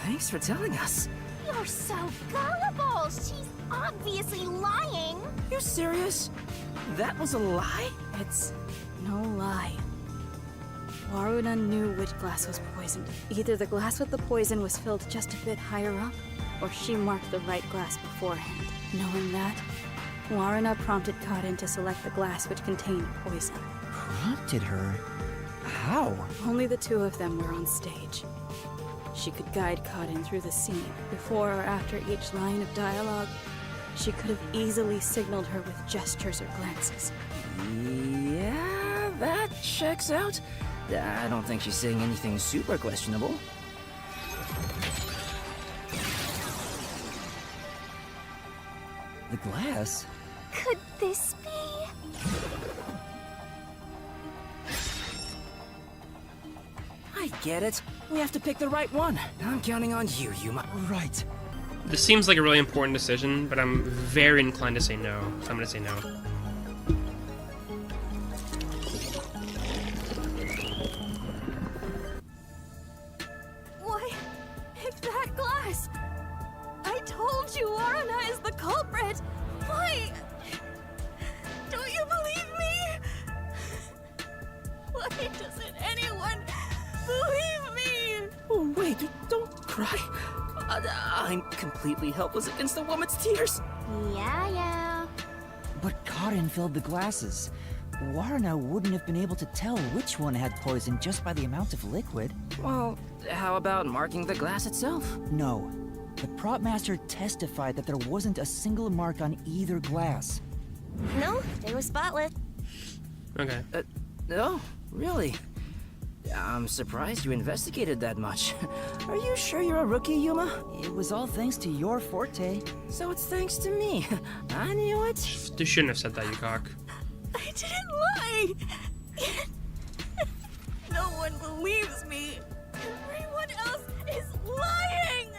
Thanks for telling us. You're so gullible. She's obviously lying. You serious? That was a lie? It's no lie. Warrena knew which glass was poisoned. Either the glass with the poison was filled just a bit higher up, or she marked the right glass beforehand. Knowing that, Warrena prompted Cotton to select the glass which contained poison. Prompted her? How? Only the two of them were on stage. She could guide Cotton through the scene. Before or after each line of dialogue, she could have easily signaled her with gestures or glances. Yeah, that checks out. I don't think she's saying anything super questionable. The glass? Could this be? I get it. We have to pick the right one. I'm counting on you, Yuma. Right. This seems like a really important decision, but I'm very inclined to say no. So I'm gonna say no. Why, pick that glass! I told you Warrena is the culprit! Why? Don't you believe me? Why doesn't anyone believe me? Oh, wait, don't cry. I'm completely helpless against a woman's tears. Yeah. But Cotton filled the glasses. Warrena wouldn't have been able to tell which one had poison just by the amount of liquid. Well, how about marking the glass itself? No. The prop master testified that there wasn't a single mark on either glass. No, they were spotless. Okay. No, really? I'm surprised you investigated that much. Are you sure you're a rookie, Yuma? It was all thanks to your forte. So it's thanks to me. I knew it. You shouldn't have said that, you cock. I didn't lie. No one believes me. Everyone else is lying.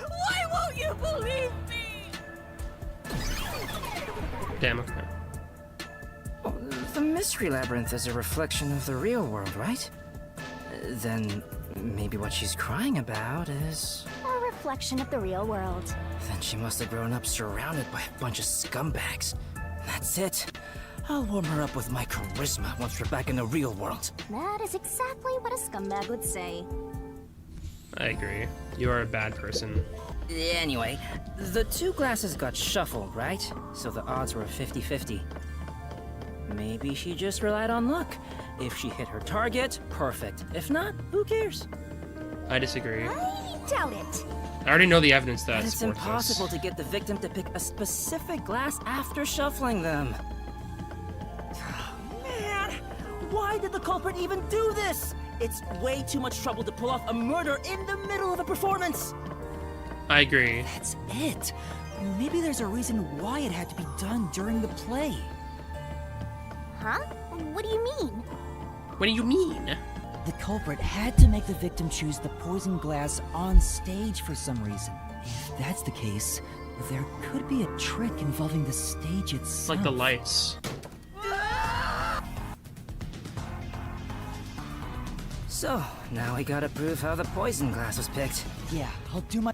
Why won't you believe me? Damn, okay. The Mystery Labyrinth is a reflection of the real world, right? Then maybe what she's crying about is... A reflection of the real world. Then she must have grown up surrounded by a bunch of scumbags. That's it. I'll warm her up with my charisma once we're back in the real world. That is exactly what a scumbag would say. I agree. You are a bad person. Anyway, the two glasses got shuffled, right? So the odds were 50-50. Maybe she just relied on luck. If she hit her target, perfect. If not, who cares? I disagree. I doubt it. I already know the evidence that But it's supports impossible to get the victim to pick a specific glass after shuffling them. Man, why did the culprit even do this? It's way too much trouble to pull off a murder in the middle of a performance. this. I agree. That's it. Maybe there's a reason why it had to be done during the play. Huh? What do you mean? What do you mean? The culprit had to make the victim choose the poison glass on stage for some reason. If that's the case, there could be a trick involving the stage itself. Like the lights. So, now we gotta prove how the poison glass was picked. Yeah, I'll do my...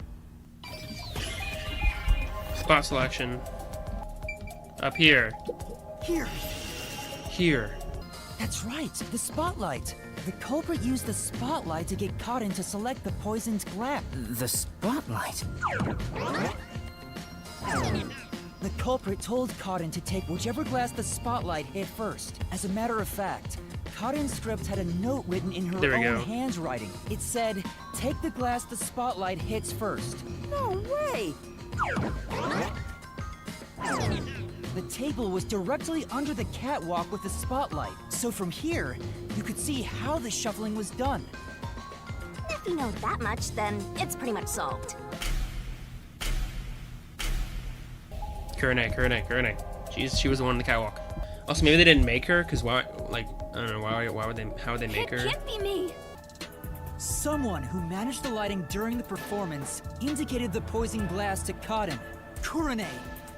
Spot selection. Up here. Here. Here. That's right, the spotlight. The culprit used the spotlight to get caught in to select the poisoned glass. The spotlight? The culprit told Cotton to take whichever glass the spotlight hit first. As a matter of fact, Cotton's script had a note written in her There we own go. handwriting. It said, "Take the glass the spotlight hits first." No way! The table was directly under the catwalk with the spotlight, so from here, you could see how the shuffling was done. If you know that much, then it's pretty much solved. Kurone. She was the one on the catwalk. Also, maybe they didn't make her, because why, like, I don't know, why would they, how would they make her? It can't be me. Someone who managed the lighting during the performance indicated the poison glass to Cotton. Kurone.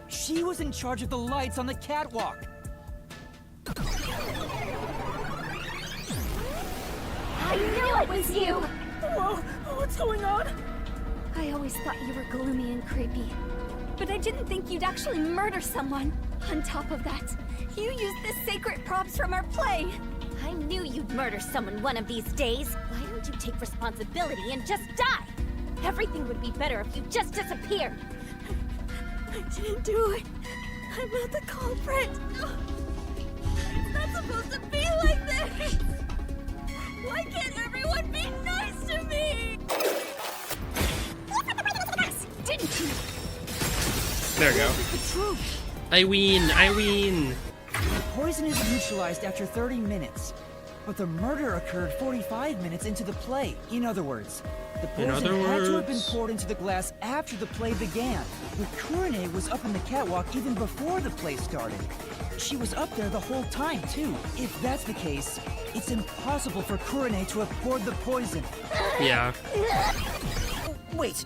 She was in charge of the lights on the catwalk. I knew it was you! Whoa, what's going on? I always thought you were gloomy and creepy. But I didn't think you'd actually murder someone. On top of that, you used the sacred props from our play. I knew you'd murder someone one of these days. Why don't you take responsibility and just die? Everything would be better if you just disappeared. I didn't do it. I'm not the culprit. It's not supposed to be like this. Why can't everyone be nice to me? Didn't you? There we go. The truth. I win. The poison is neutralized after 30 minutes, but the murder occurred 45 minutes into the play. In other words, the poison had to have been poured into the glass after the play began. But Kurone was up in the catwalk even before the play started. She was up there the whole time, too. If that's the case, it's impossible for Kurone to have poured the poison. Yeah. Wait,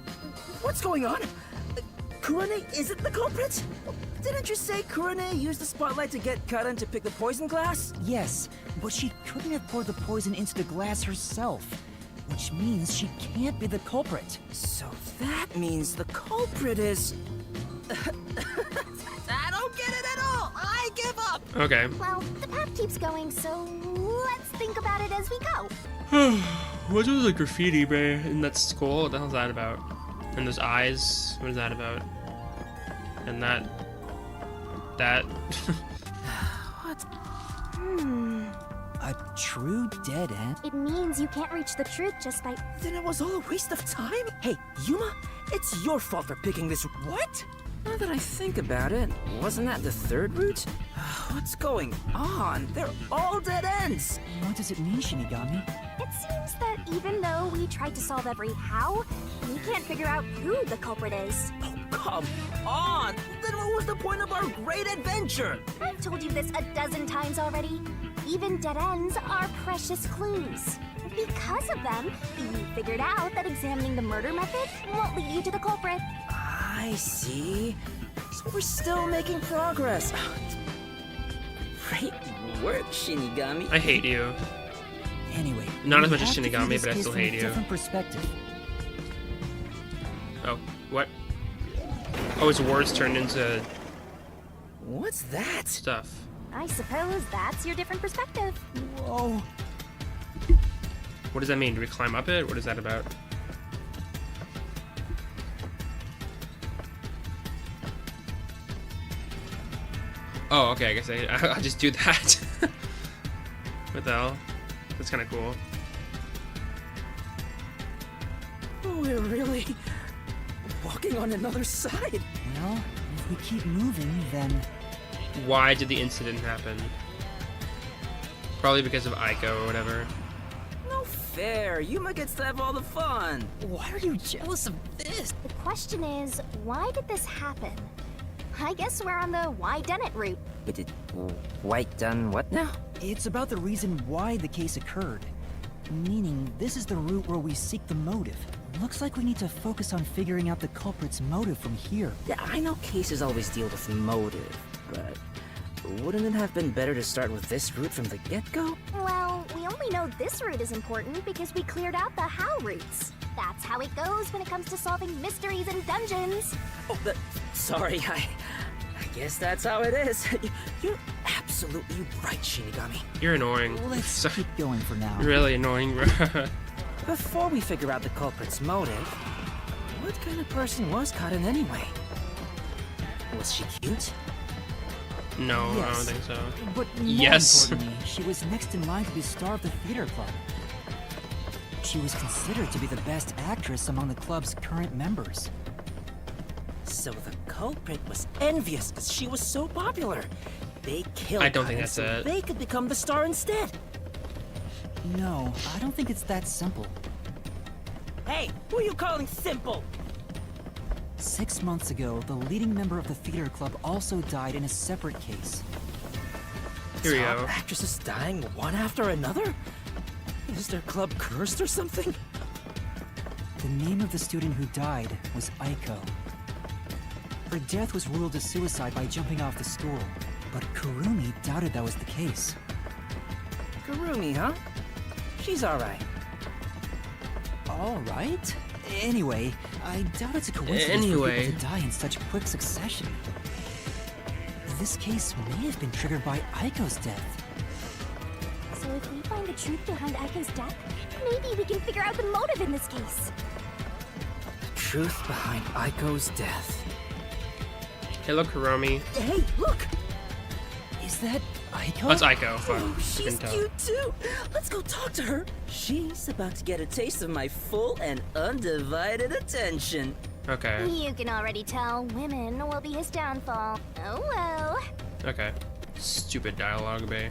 what's going on? Kurone isn't the culprit? Didn't you say Kurone used the spotlight to get Karan to pick the poison glass? Yes, but she couldn't have poured the poison into the glass herself, which means she can't be the culprit. So that means the culprit is... I don't get it at all! I give up! Okay. Well, the path keeps going, so let's think about it as we go. What's with the graffiti, bruh, in that skull? What the hell's that about? And those eyes? What is that about? And that... What? A true dead end? It means you can't reach the truth just by... Then it was all a waste of time? Hey, Yuma, it's your fault for picking this... What? Now that I think about it, wasn't that the third route? What's going on? They're all dead ends! What does it mean, Shinigami? It seems that even though we tried to solve every how, we can't figure out who the culprit is. Oh, come on! Then what was the point of our great adventure? I've told you this a dozen times already. Even dead ends are precious clues. Because of them, you figured out that examining the murder method won't lead you to the culprit. I see. So we're still making progress. Great work, Shinigami. I hate you. Anyway, not as we much as have to view Shinigami, this but I case still from a hate you. Different perspective. Oh, what? Oh, his words turned into... What's that? Stuff. I suppose that's your different perspective. Whoa. What does that mean? Do we climb up it? What is that about? Oh, okay, I guess I'll just do that. What the hell? That's kind of cool. We're really walking on another side. Well, if we keep moving, then... Why did the incident happen? Probably because of Aiko or whatever. No fair. Yuma gets to have all the fun. Why are you jealous of this? The question is, why did this happen? I guess we're on the why done it route. But it... White done what now? It's about the reason why the case occurred. Meaning, this is the route where we seek the motive. Looks like we need to focus on figuring out the culprit's motive from here. Yeah, I know cases always deal with motive, but... Wouldn't it have been better to start with this route from the get-go? Well, we only know this route is important because we cleared out the how routes. That's how it goes when it comes to solving mysteries and dungeons. Oh, sorry, I guess that's how it is. You're absolutely right, Shinigami. You're annoying. Let's keep going for now. Really annoying, bro. Before we figure out the culprit's motive, what kind of person was Karin anyway? Was she cute? No, Yes. I don't think so. But more Yes. importantly, she was next in line to be star of the theater club. She was considered to be the best actress among the club's current members. So the culprit was envious because she was so popular. They killed I don't think Karin that's so it. they could become the star instead. No, I don't think it's that simple. Hey, who are you calling simple? 6 months ago, the leading member of the theater club also died in a separate case. Here we Top go. actresses dying one after another? Is their club cursed or something? The name of the student who died was Aiko. Her death was ruled a suicide by jumping off the stool, but Kurumi doubted that was the case. Kurumi, huh? She's alright. Alright? Anyway, I doubt it's a coincidence for people to die in such quick succession. This case may have been triggered by Aiko's death. So if we find the truth behind Aiko's death, maybe we can figure out the motive in this case. The truth behind Aiko's death. Hello, Kurumi. Hey, look! Is that Aiko? That's Aiko. Fuck. Oh, I she's couldn't tell. cute too! Let's go talk to her! She's about to get a taste of my full and undivided attention. Okay. You can already tell women will be his downfall. Oh well. Okay. Stupid dialogue, bae.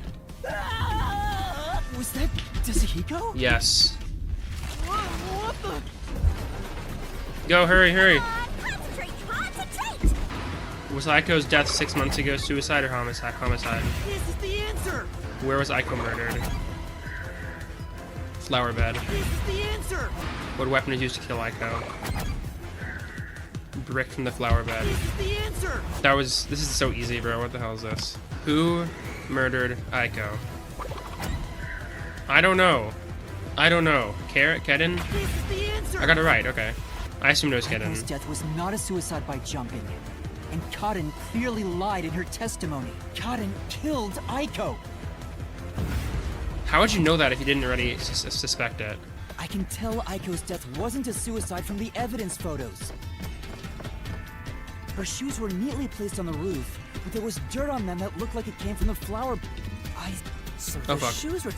Was that Thicc? Yes. What the? Go, hurry, hurry. Concentrate, concentrate! Was Aiko's death 6 months ago suicide or homicide? Homicide. This is the answer! Where was Aiko murdered? Flower bed. This is the answer! What weapon is used to kill Aiko? Brick from the flower bed. This is the answer! This is so easy, bro. What the hell is this? Who murdered Aiko? I don't know. I don't know. Kedin? This is the answer! I got it right, okay. I assumed it was Aiko's Kedin. death was not a suicide by jumping. And Karin clearly lied in her testimony. Karin killed Aiko! How would you know that if you didn't already suspect it? I can tell Aiko's death wasn't a suicide from the evidence photos. Her shoes were neatly placed on the roof, but there was dirt on them that looked like it came from the flower... So Oh, the fuck. shoes were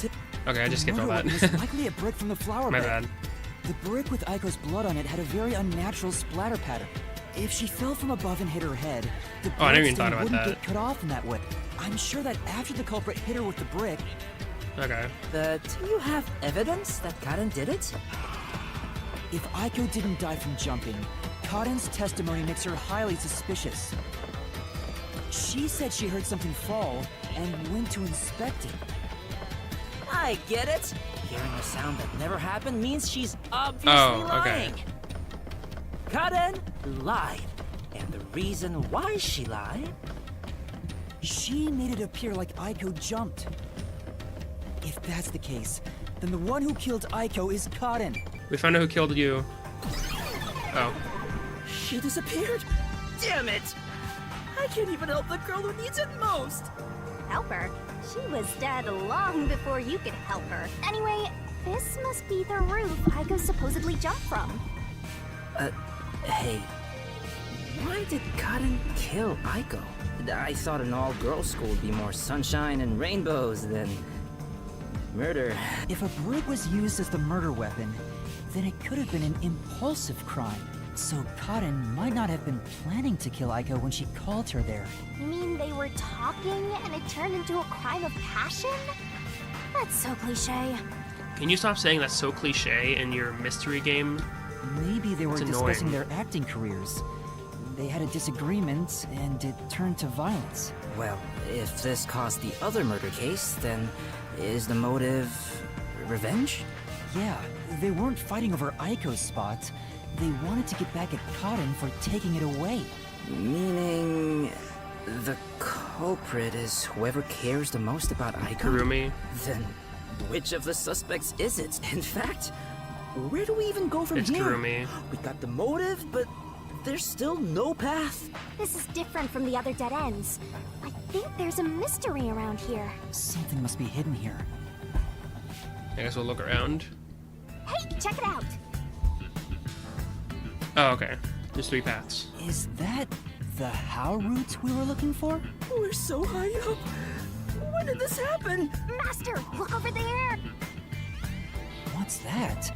Okay, I just skipped all that. Murder weapon is likely a brick from the flower My bed. bad. The brick with Aiko's blood on it had a very unnatural splatter pattern. If she fell from above and hit her head, the Oh, I never even bloodstain thought about wouldn't that. get cut off in that way. I'm sure that after the culprit hit her with the brick, Okay. But do you have evidence that Karen did it? if Aiko didn't die from jumping, Karen's testimony makes her highly suspicious. She said she heard something fall and went to inspect it. I get it. Hearing a sound that never happened means she's obviously Oh, okay. lying. Karen lied. And the reason why she lied? She made it appear like Aiko jumped. If that's the case, then the one who killed Aiko is Karen. We found out who killed you. Oh. She disappeared. Damn it! I can't even help the girl who needs it most. Help her? She was dead long before you could help her. Anyway, this must be the roof Aiko supposedly jumped from. Hey. Why did Karen kill Aiko? I thought an all-girls school would be more sunshine and rainbows than murder. If a brick was used as the murder weapon, then it could have been an impulsive crime. So Karen might not have been planning to kill Aiko when she called her there. You mean they were talking and it turned into a crime of passion? That's so cliche. Can you stop saying that's so cliche in your mystery game? Maybe they were It's discussing annoying. their acting careers. They had a disagreement, and it turned to violence. Well, if this caused the other murder case, then is the motive revenge? Yeah, they weren't fighting over Aiko's spot. They wanted to get back at Karen for taking it away. Meaning the culprit is whoever cares the most about Aiko? Kurumi. Then which of the suspects is it? In fact, where do we even go from It's here? Kurumi. We got the motive, but there's still no path. This is different from the other dead ends. I think there's a mystery around here. Something must be hidden here. I guess we'll look around. Hey, check it out! Oh, okay. There's 3 paths. Is that the how route we were looking for? We're so high up. When did this happen? Master, look over there! What's that?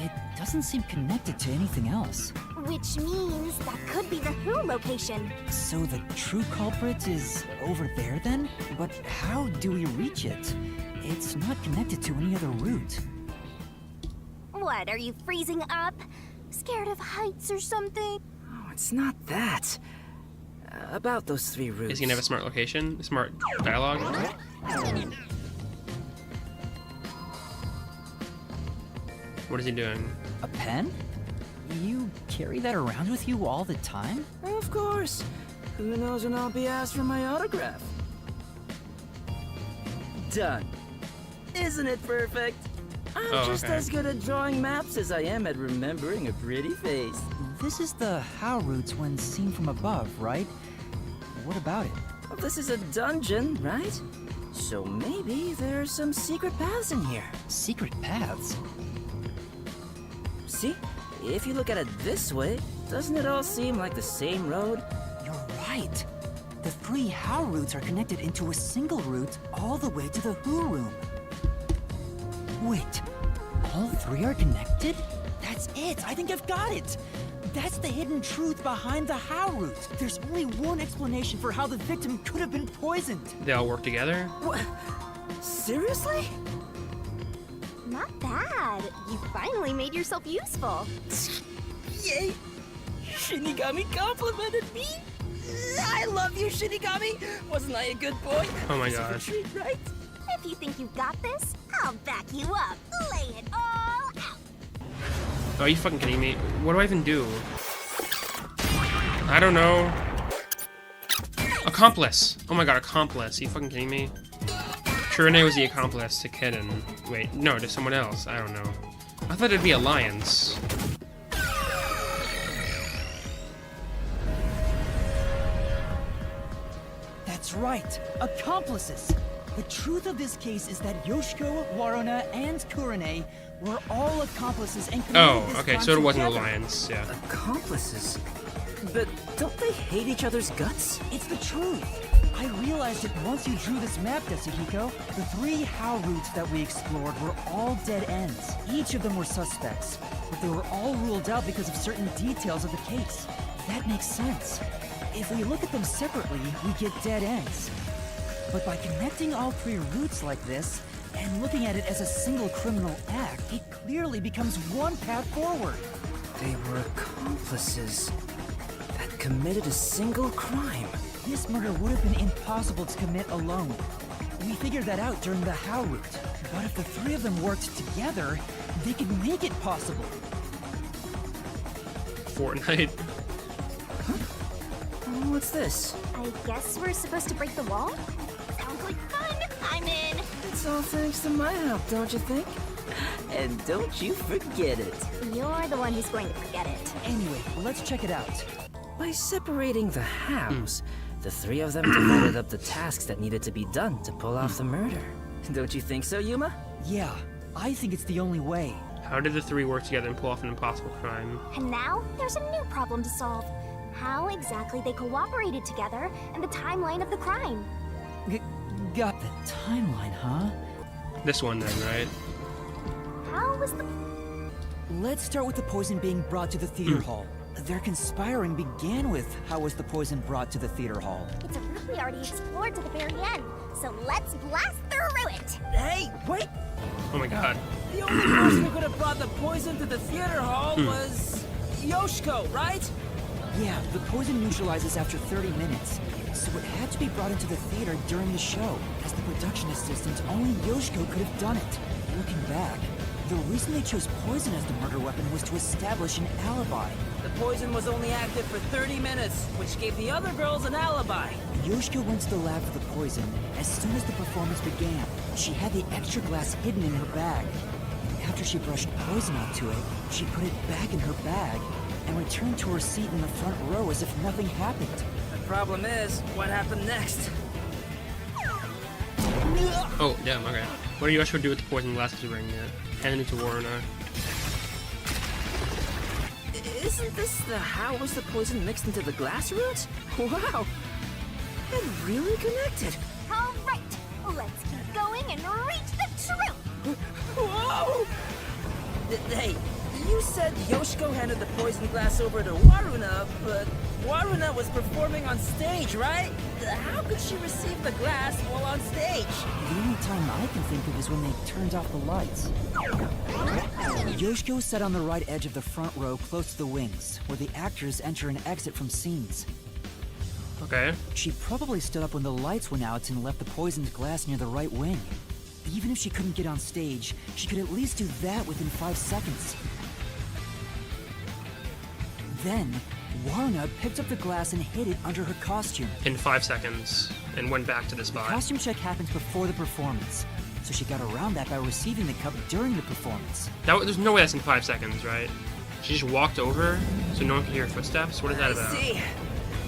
It doesn't seem connected to anything else. Which means that could be the Who location. So the true culprit is over there then? But how do we reach it? It's not connected to any other route. What, are you freezing up? Scared of heights or something? Oh, it's not that. About those 3 routes. Is he gonna have a smart location? Smart dialogue? What is he doing? A pen? You carry that around with you all the time? Of course. Who knows when I'll be asked for my autograph? Done. Isn't it perfect? I'm just as good at drawing maps as I am at remembering a pretty face. This is the how routes when seen from above, right? What about it? Well, this is a dungeon, right? So maybe there's some secret paths in here. Secret paths? See? If you look at it this way, doesn't it all seem like the same road? You're right. The 3 how routes are connected into a single route all the way to the who room. Wait, all 3 are connected? That's it! I think I've got it! That's the hidden truth behind the how route. There's only one explanation for how the victim could have been poisoned. They all work together? What? Seriously? Not bad. You finally made yourself useful. Yay! Shinigami complimented me! I love you, Shinigami! Wasn't I a good boy? Oh my It's a good gosh. treat, right? If you think you've got this, I'll back you up. Lay it all out. Oh, are you fucking kidding me? What do I even do? I don't know. Accomplice! Oh my god, accomplice. Are you fucking kidding me? Kurune was the accomplice to Kiden. Wait, no, to someone else. I don't know. I thought it'd be Alliance. That's right, accomplices! The truth of this case is that Yoshiko, Waruna, and Kurune were all accomplices and committed Oh, this okay, crime so it wasn't together. Alliance, yeah. Accomplices? But don't they hate each other's guts? It's the truth. I realized it once you drew this map, Yasuhiko. The 3 how routes that we explored were all dead ends. Each of them were suspects, but they were all ruled out because of certain details of the case. That makes sense. If we look at them separately, we get dead ends. But by connecting all 3 routes like this, and looking at it as a single criminal act, it clearly becomes one path forward. They were accomplices that committed a single crime. This murder would have been impossible to commit alone. We figured that out during the how route. But if the 3 of them worked together, they could make it possible. Fortnite. What's this? I guess we're supposed to break the wall? Sounds like fun! I'm in! It's all thanks to my help, don't you think? And don't you forget it. You're the one who's going to forget it. Anyway, let's check it out. By separating the hows, the 3 of them divided up the tasks that needed to be done to pull off the murder. Don't you think so, Yuma? Yeah, I think it's the only way. How did the 3 work together and pull off an impossible crime? And now, there's a new problem to solve. How exactly they cooperated together and the timeline of the crime. Got the timeline, huh? This one then, right? How was the... Let's start with the poison being brought to the theater hall. Their conspiring began with how was the poison brought to the theater hall. It's a route we already explored to the very end, so let's blast through it! Hey, wait! Oh my god. The only person who could have brought the poison to the theater hall was... Yoshiko, right? Yeah, the poison neutralizes after 30 minutes, so it had to be brought into the theater during the show. As the production assistant, only Yoshiko could have done it. Looking back, the reason they chose poison as the murder weapon was to establish an alibi. The poison was only active for 30 minutes, which gave the other girls an alibi. Yoshiko went to the lab for the poison as soon as the performance began. She had the extra glass hidden in her bag. After she brushed poison onto it, she put it back in her bag and returned to her seat in the front row as if nothing happened. The problem is, what happened next? Oh, damn, okay. What do you guys do with the poison glasses you're wearing yet? Hand it to Warner. Isn't this the how was the poison mixed into the glass root? Wow! It really connected. All right, let's keep going and reach the truth! Whoa! Hey, you said Yoshiko handed the poison glass over to Waruna, but Waruna was performing on stage, right? How could she receive the glass while on stage? The only time I can think of is when they turned off the lights. Yoshiko sat on the right edge of the front row close to the wings, where the actors enter and exit from scenes. Okay. She probably stood up when the lights went out and left the poisoned glass near the right wing. Even if she couldn't get on stage, she could at least do that within 5 seconds. Then, Warna picked up the glass and hid it under her costume. In 5 seconds, and went back to the The spot. costume check happens before the performance, so she got around that by receiving the cup during the performance. There's no way that's in 5 seconds, right? She just walked over, so no one could hear her footsteps? What is that about? I see.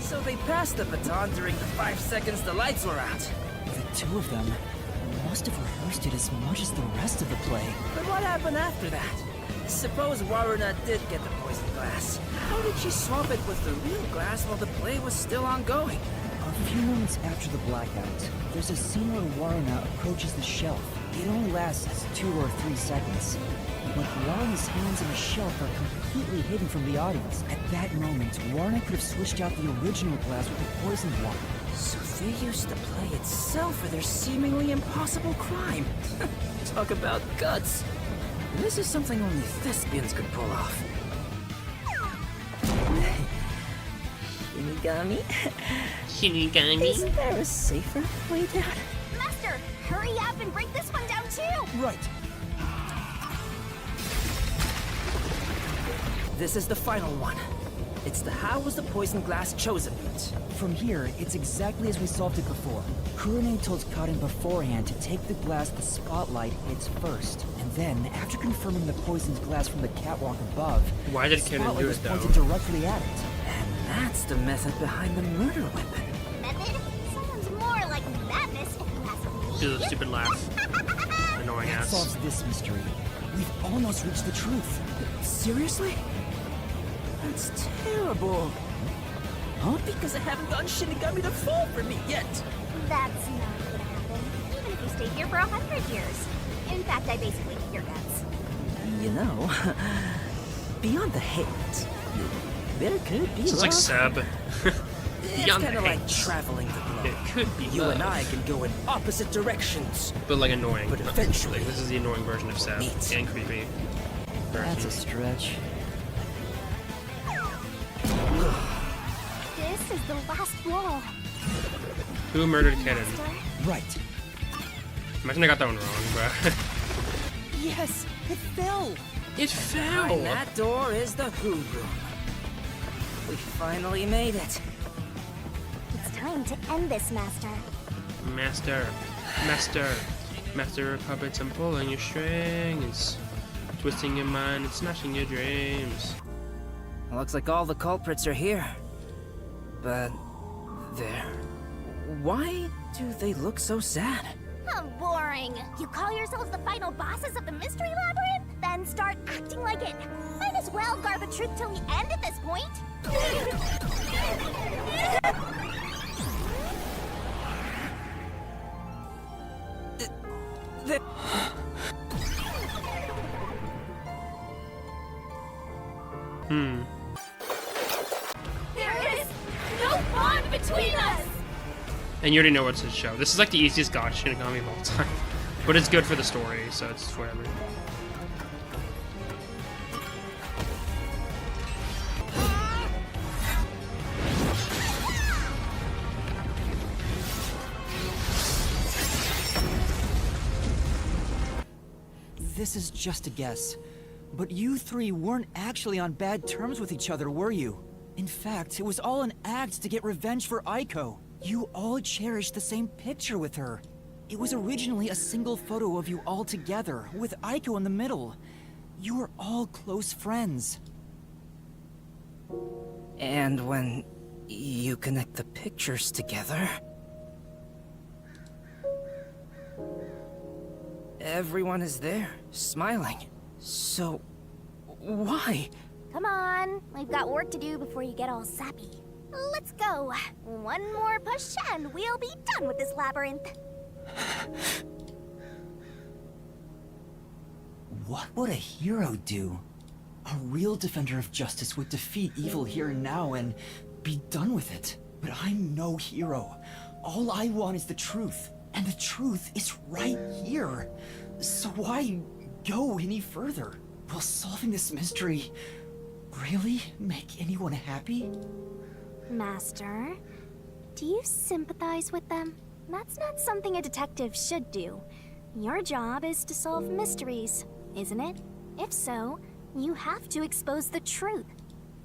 So they passed the baton during the 5 seconds the lights were out. The 2 of them must have rehearsed it as much as the rest of the play. But what happened after that? Suppose Waruna did get the poison glass. How did she swap it with the real glass while the play was still ongoing? A few moments after the blackout, there's a scene where Waruna approaches the shelf. It only lasts 2 or 3 seconds. But Waruna's hands on the shelf are completely hidden from the audience. At that moment, Waruna could have switched out the original glass with the poisoned one. So they used the play itself for their seemingly impossible crime. Talk about guts. This is something only thespians could pull off. Shinigami? Shinigami? Isn't there a safer way down? Master, hurry up and break this one down too! Right. This is the final one. It's the how was the poison glass chosen route. From here, it's exactly as we solved it before. Kurone told Karin beforehand to take the glass the spotlight hits first. And then, after confirming the poisoned glass from the catwalk above, Why did the Karin spotlight do was it, though? pointed directly at it. And that's the method behind the murder weapon. Method? Sounds more like madness if you ask me. Do the stupid laugh. Annoying That ass. solves this mystery. We've almost reached the truth. Seriously? That's terrible. Huh? Because I haven't gotten Shinigami to fall for me yet. That's not gonna happen, even if you stay here for 100 years. In fact, I basically eat your guts. You know, beyond the hate, there could be Sounds like Seb. It's Beyond the kind of like hate. traveling the globe. It could be You love. and I can go in opposite directions. But like annoying. But eventually, like, this is the annoying version of Seb. And creepy. That's a stretch. This is the last wall. Who murdered Kennen? Right. Imagine I got that one wrong, but Yes, it fell. it fell. Behind that door is the Who Room. We finally made it. It's time to end this, Master. Master of puppets, I'm pulling your strings, twisting your mind and smashing your dreams. Looks like all the culprits are here. But there. Why do they look so sad? How boring. You call yourselves the final bosses of the Mystery Labyrinth? Then start acting like it. Might as well guard the truth till the end at this point. There is no bond between us! And you already know what's to show. This is like the easiest God Shinigami of all time. But it's good for the story, so it's whatever. This is just a guess, but you three weren't actually on bad terms with each other, were you? In fact, it was all an act to get revenge for Aiko. You all cherished the same picture with her. It was originally a single photo of you all together, with Aiko in the middle. You were all close friends. And when you connect the pictures together, everyone is there, smiling. So, why? Come on, we've got work to do before you get all sappy. Let's go. One more push and we'll be done with this labyrinth. What would a hero do? A real defender of justice would defeat evil here and now and be done with it. But I'm no hero. All I want is the truth. And the truth is right here. So why go any further? Will solving this mystery really make anyone happy? Master, do you sympathize with them? That's not something a detective should do. Your job is to solve mysteries, isn't it? If so, you have to expose the truth.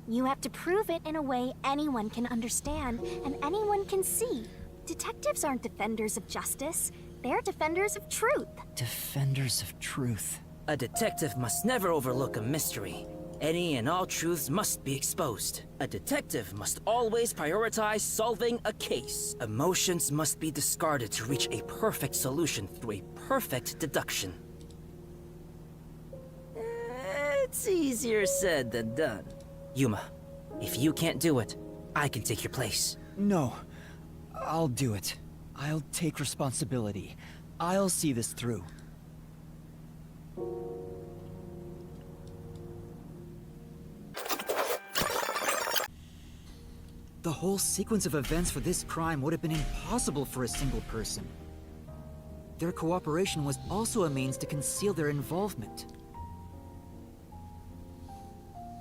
You have to prove it in a way anyone can understand and anyone can see. Detectives aren't defenders of justice. They're defenders of truth. Defenders of truth. A detective must never overlook a mystery. Any and all truths must be exposed. A detective must always prioritize solving a case. Emotions must be discarded to reach a perfect solution through a perfect deduction. It's easier said than done. Yuma, if you can't do it, I can take your place. No, I'll do it. I'll take responsibility. I'll see this through. The whole sequence of events for this crime would have been impossible for a single person. Their cooperation was also a means to conceal their involvement.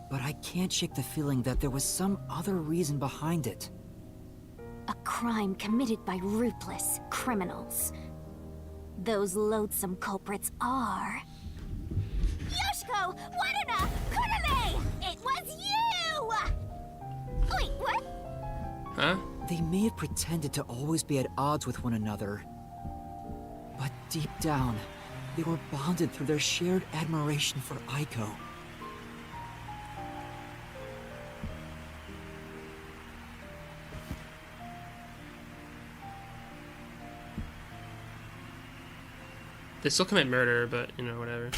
But I can't shake the feeling that there was some other reason behind it. A crime committed by ruthless criminals. Those loathsome culprits are... Yoshiko! Waruna! Kurane! It was you! Wait, what? Huh? They may have pretended to always be at odds with one another, but deep down, they were bonded through their shared admiration for Aiko. They still commit murder, but, you know, whatever.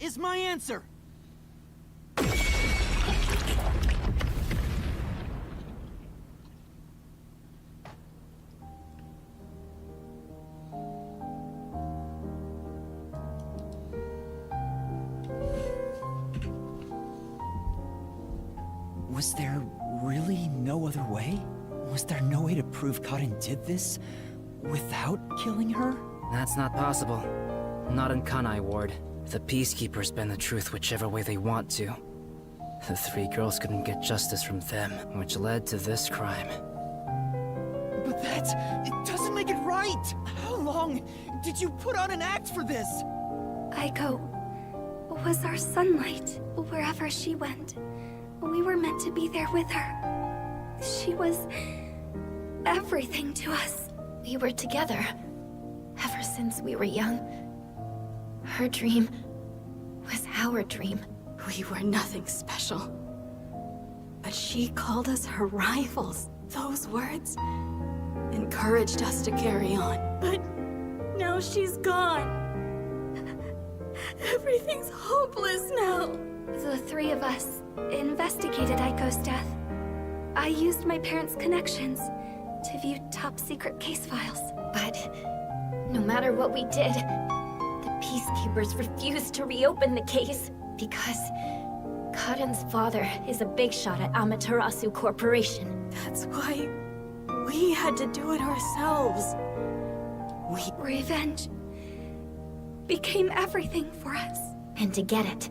is my answer. Was there really no other way? Was there no way to prove Karin did this without killing her? That's not possible. Not in Kanai Ward. The Peacekeepers bend the truth whichever way they want to. The three girls couldn't get justice from them, which led to this crime. But it doesn't make it right! How long did you put on an act for this? Aiko was our sunlight wherever she went. We were meant to be there with her. She was everything to us. We were together ever since we were young. Her dream was our dream. We were nothing special. But she called us her rivals. Those words encouraged us to carry on. But now she's gone. Everything's hopeless now. The three of us investigated Aiko's death. I used my parents' connections to view top-secret case files. But no matter what we did, the Peacekeepers refused to reopen the case because Karin's father is a big shot at Amaterasu Corporation. That's why we had to do it ourselves. Revenge became everything for us. And to get it,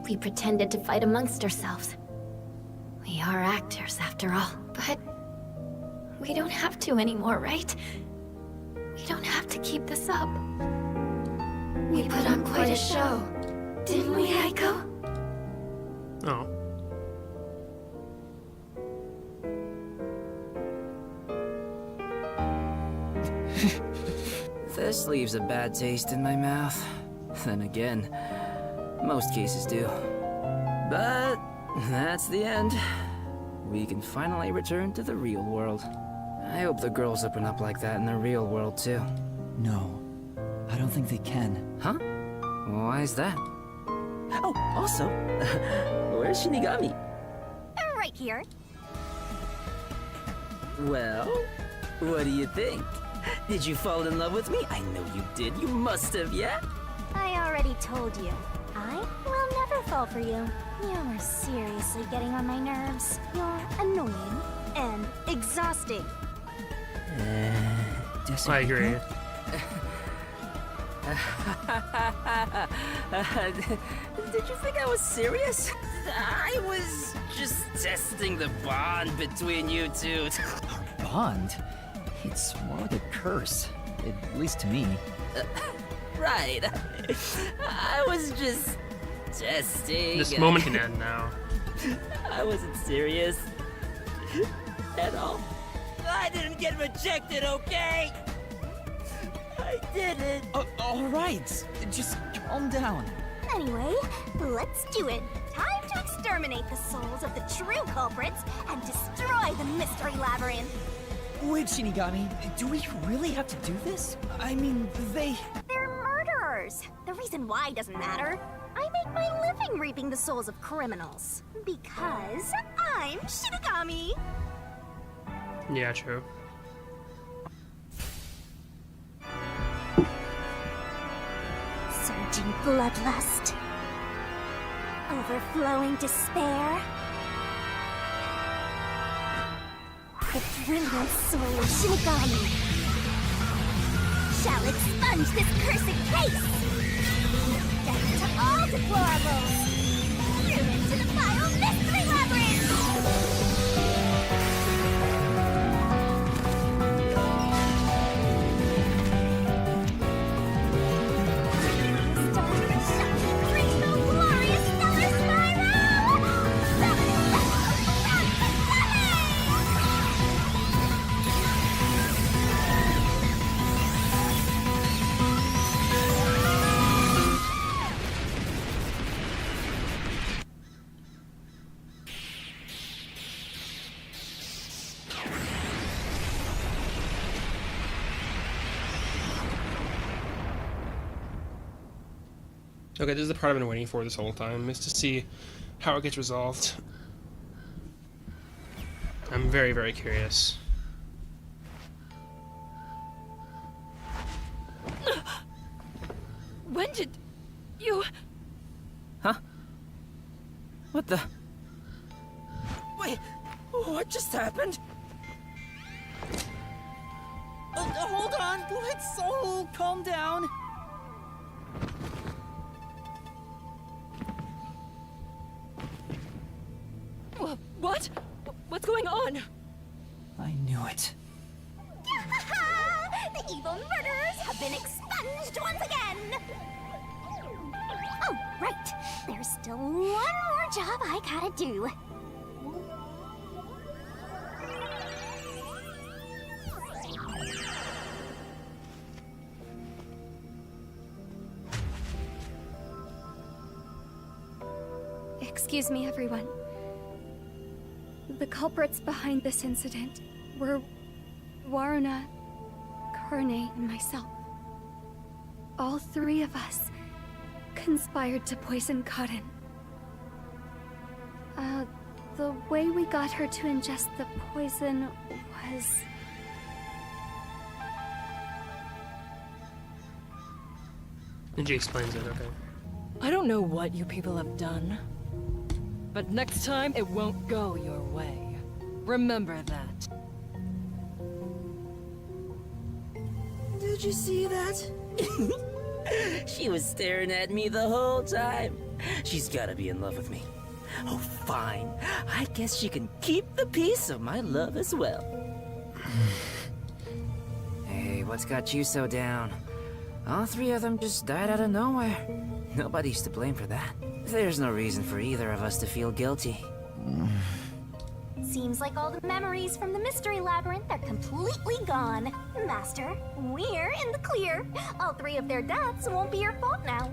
we pretended to fight amongst ourselves. We are actors, after all. But we don't have to anymore, right? We don't have to keep this up. We put on quite a show, didn't we, Aiko? Oh. This leaves a bad taste in my mouth. Then again, most cases do. But that's the end. We can finally return to the real world. I hope the girls open up like that in the real world too. No, I don't think they can. Huh? Why is that? Oh, also, where's Shinigami? Right here. Well, what do you think? Did you fall in love with me? I know you did. You must have, yeah? I already told you. I will never fall for you. You're seriously getting on my nerves. You're annoying and exhausting. I agree. Did you think I was serious? I was just testing the bond between you two. Bond? It's more like a curse, at least to me. Right. I was just testing. This moment can end now. I wasn't serious at all. I didn't get rejected, okay? I didn't. All right, just calm down. Anyway, let's do it. Time to exterminate the souls of the true culprits and destroy the mystery labyrinth. Wait, Shinigami, do we really have to do this? I mean, They're murderers. The reason why doesn't matter. I make my living reaping the souls of criminals. Because I'm Shinigami. Yeah, true. Surging bloodlust. Overflowing despair. The brilliant soul of Shinigami shall expunge this cursed case. Death to all deplorables. Ruin to the vile mystery labyrinth. Okay, this is the part I've been waiting for this whole time, is to see how it gets resolved. I'm very, very curious. When did you... Huh? What the... Wait, what just happened? Oh, hold on, let's all calm down. What? What's going on? I knew it. The evil murderers have been expunged once again! Oh, right. There's still one more job I gotta do. Excuse me, everyone. The culprits behind this incident were Waruna, Karne, and myself. All three of us conspired to poison Cotton. The way we got her to ingest the poison was... And she explains it, okay. I don't know what you people have done, but next time it won't go your way. Remember that. Did you see that? She was staring at me the whole time. She's gotta be in love with me. Oh, fine. I guess she can keep the piece of my love as well. Hey, what's got you so down? All three of them just died out of nowhere. Nobody's to blame for that. There's no reason for either of us to feel guilty. Seems like all the memories from the mystery labyrinth are completely gone. Master, we're in the clear. All three of their deaths won't be your fault now.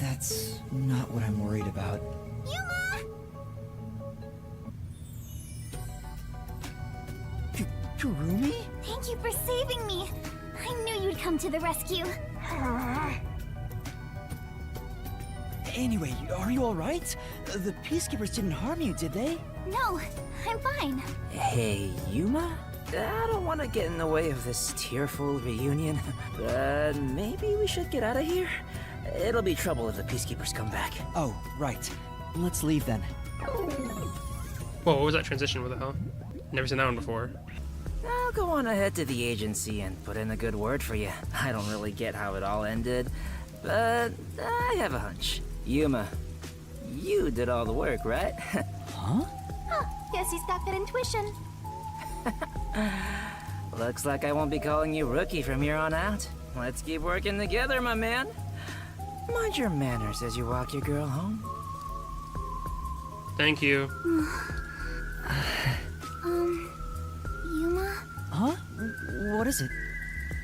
That's not what I'm worried about. Yuma! Kurumi? Thank you for saving me. I knew you'd come to the rescue. Anyway, are you alright? The Peacekeepers didn't harm you, did they? No, I'm fine. Hey, Yuma? I don't want to get in the way of this tearful reunion, but maybe we should get out of here. It'll be trouble if the Peacekeepers come back. Oh, right. Let's leave then. Whoa, what was that transition? What the hell? Never seen that one before. I'll go on ahead to the agency and put in a good word for you. I don't really get how it all ended, but I have a hunch. Yuma, you did all the work, right? Huh? Huh, guess he's got good intuition. Looks like I won't be calling you Rookie from here on out. Let's keep working together, my man. Mind your manners as you walk your girl home. Thank you. Yuma? Huh? What is it?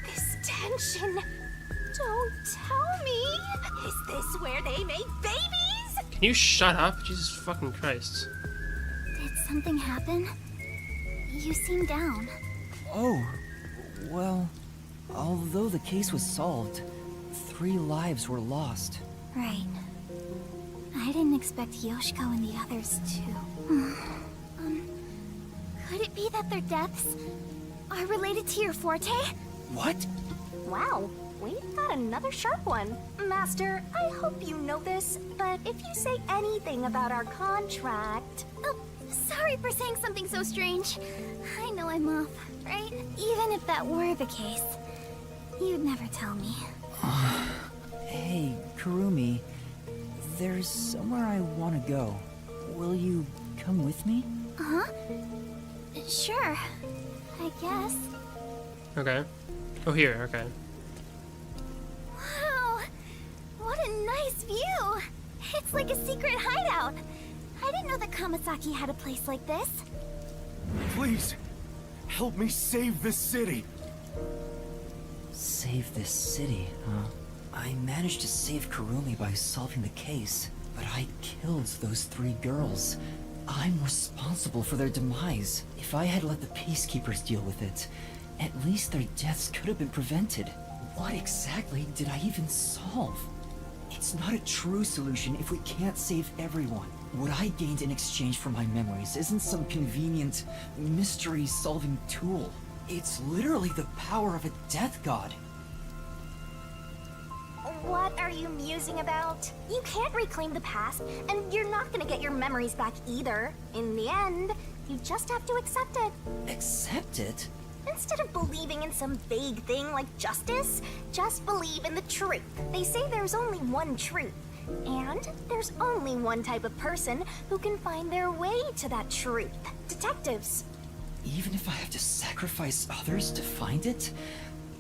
This tension. Don't tell me. Is this where they make babies? Can you shut up? Jesus fucking Christ. Did something happen? You seem down. Oh, well, although the case was solved, 3 lives were lost. Right. I didn't expect Yoshiko and the others too. Could it be that their deaths are related to your forte? What? Wow, we've got another sharp one. Master, I hope you know this, but if you say anything about our contract... Oh, sorry for saying something so strange. I know I'm off, right? Even if that were the case, you'd never tell me. Hey, Kurumi, there's somewhere I want to go. Will you come with me? Huh? Sure, I guess. Okay. Oh, here, okay. Wow, what a nice view. It's like a secret hideout. I didn't know that Kamasaki had a place like this. Please, help me save this city. Save this city, huh? I managed to save Kurumi by solving the case, but I killed those 3 girls. I'm responsible for their demise. If I had let the Peacekeepers deal with it, at least their deaths could have been prevented. What exactly did I even solve? It's not a true solution if we can't save everyone. What I gained in exchange for my memories isn't some convenient, mystery-solving tool. It's literally the power of a death god. What are you musing about? You can't reclaim the past, and you're not gonna get your memories back either. In the end, you just have to accept it. Accept it? Instead of believing in some vague thing like justice, just believe in the truth. They say there's only one truth, and there's only one type of person who can find their way to that truth. Detectives. Even if I have to sacrifice others to find it,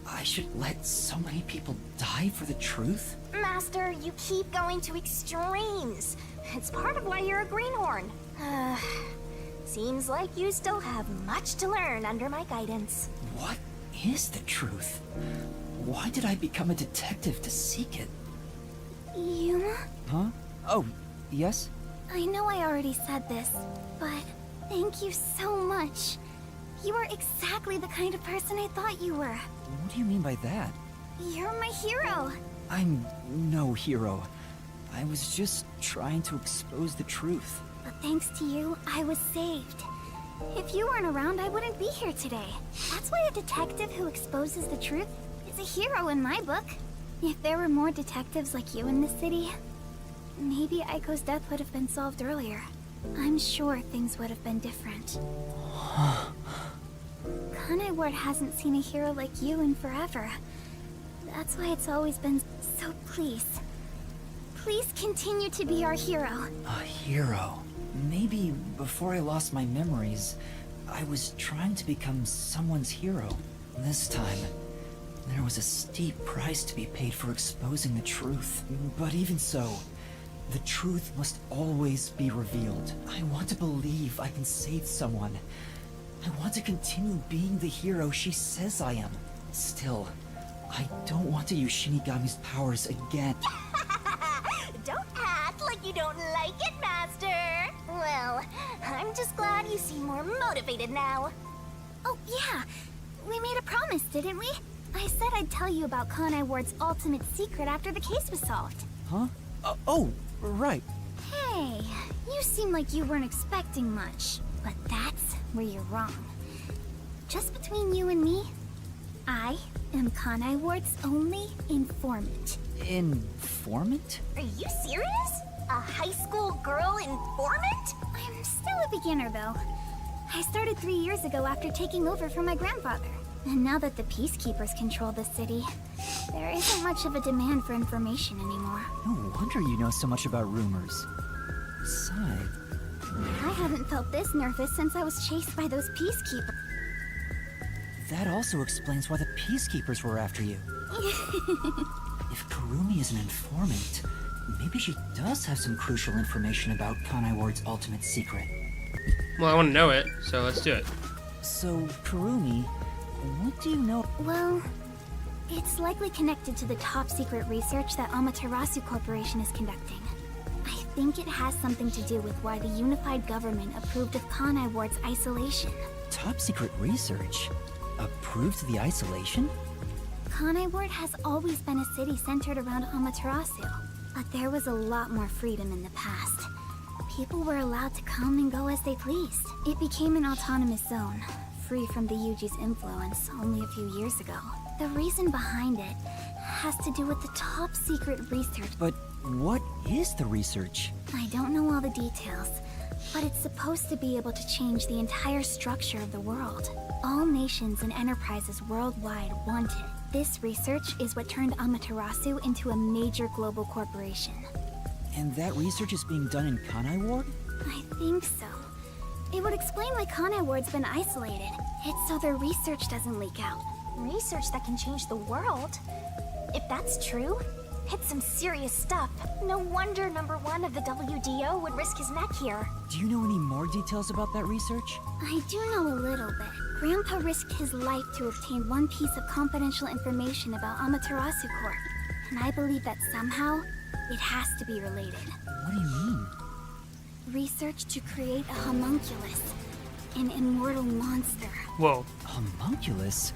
I should let so many people die for the truth? Master, you keep going to extremes. It's part of why you're a greenhorn. Seems like you still have much to learn under my guidance. What is the truth? Why did I become a detective to seek it? Yuma? Huh? Oh, yes? I know I already said this, but thank you so much. You are exactly the kind of person I thought you were. What do you mean by that? You're my hero. I'm no hero. I was just trying to expose the truth. But thanks to you, I was saved. If you weren't around, I wouldn't be here today. That's why a detective who exposes the truth is a hero in my book. If there were more detectives like you in this city, maybe Aiko's death would have been solved earlier. I'm sure things would have been different. Kanai Ward hasn't seen a hero like you in forever. That's why it's always been so please continue to be our hero. A hero? Maybe before I lost my memories, I was trying to become someone's hero. This time, there was a steep price to be paid for exposing the truth. But even so, the truth must always be revealed. I want to believe I can save someone. I want to continue being the hero she says I am. Still, I don't want to use Shinigami's powers again. Don't act like you don't like it, Master. Well, I'm just glad you seem more motivated now. Oh, yeah. We made a promise, didn't we? I said I'd tell you about Kanai Ward's ultimate secret after the case was solved. Huh? Oh, right. Hey, you seem like you weren't expecting much. But that's where you're wrong. Just between you and me, I am Kanai Ward's only informant. Informant? Are you serious? A high school girl informant? I'm still a beginner, though. I started 3 years ago after taking over from my grandfather. And now that the Peacekeepers control the city, there isn't much of a demand for information anymore. No wonder you know so much about rumors. Besides, I haven't felt this nervous since I was chased by those Peacekeepers. that also explains why the Peacekeepers were after you. If Kurumi is an informant, maybe she does have some crucial information about Kanai Ward's ultimate secret. Well, I want to know it, so let's do it. So, Kurumi, what do you know? Well, it's likely connected to the top secret research that Amaterasu Corporation is conducting. I think it has something to do with why the unified government approved of Kanai Ward's isolation. Top secret research? Approved the isolation? Kanai Ward has always been a city centered around Amaterasu, but there was a lot more freedom in the past. People were allowed to come and go as they pleased. It became an autonomous zone, free from the Yuji's influence only a few years ago. The reason behind it has to do with the top secret research. But what is the research? I don't know all the details, but it's supposed to be able to change the entire structure of the world. All nations and enterprises worldwide want it. This research is what turned Amaterasu into a major global corporation. And that research is being done in Kanai Ward? I think so. It would explain why Kanai Ward's been isolated. It's so their research doesn't leak out. Research that can change the world? If that's true, it's some serious stuff. No wonder number 1 of the WDO would risk his neck here. Do you know any more details about that research? I do know a little bit. Grandpa risked his life to obtain one piece of confidential information about Amaterasu Corp. And I believe that somehow, it has to be related. What do you mean? Research to create a homunculus, an immortal monster. Whoa. Homunculus?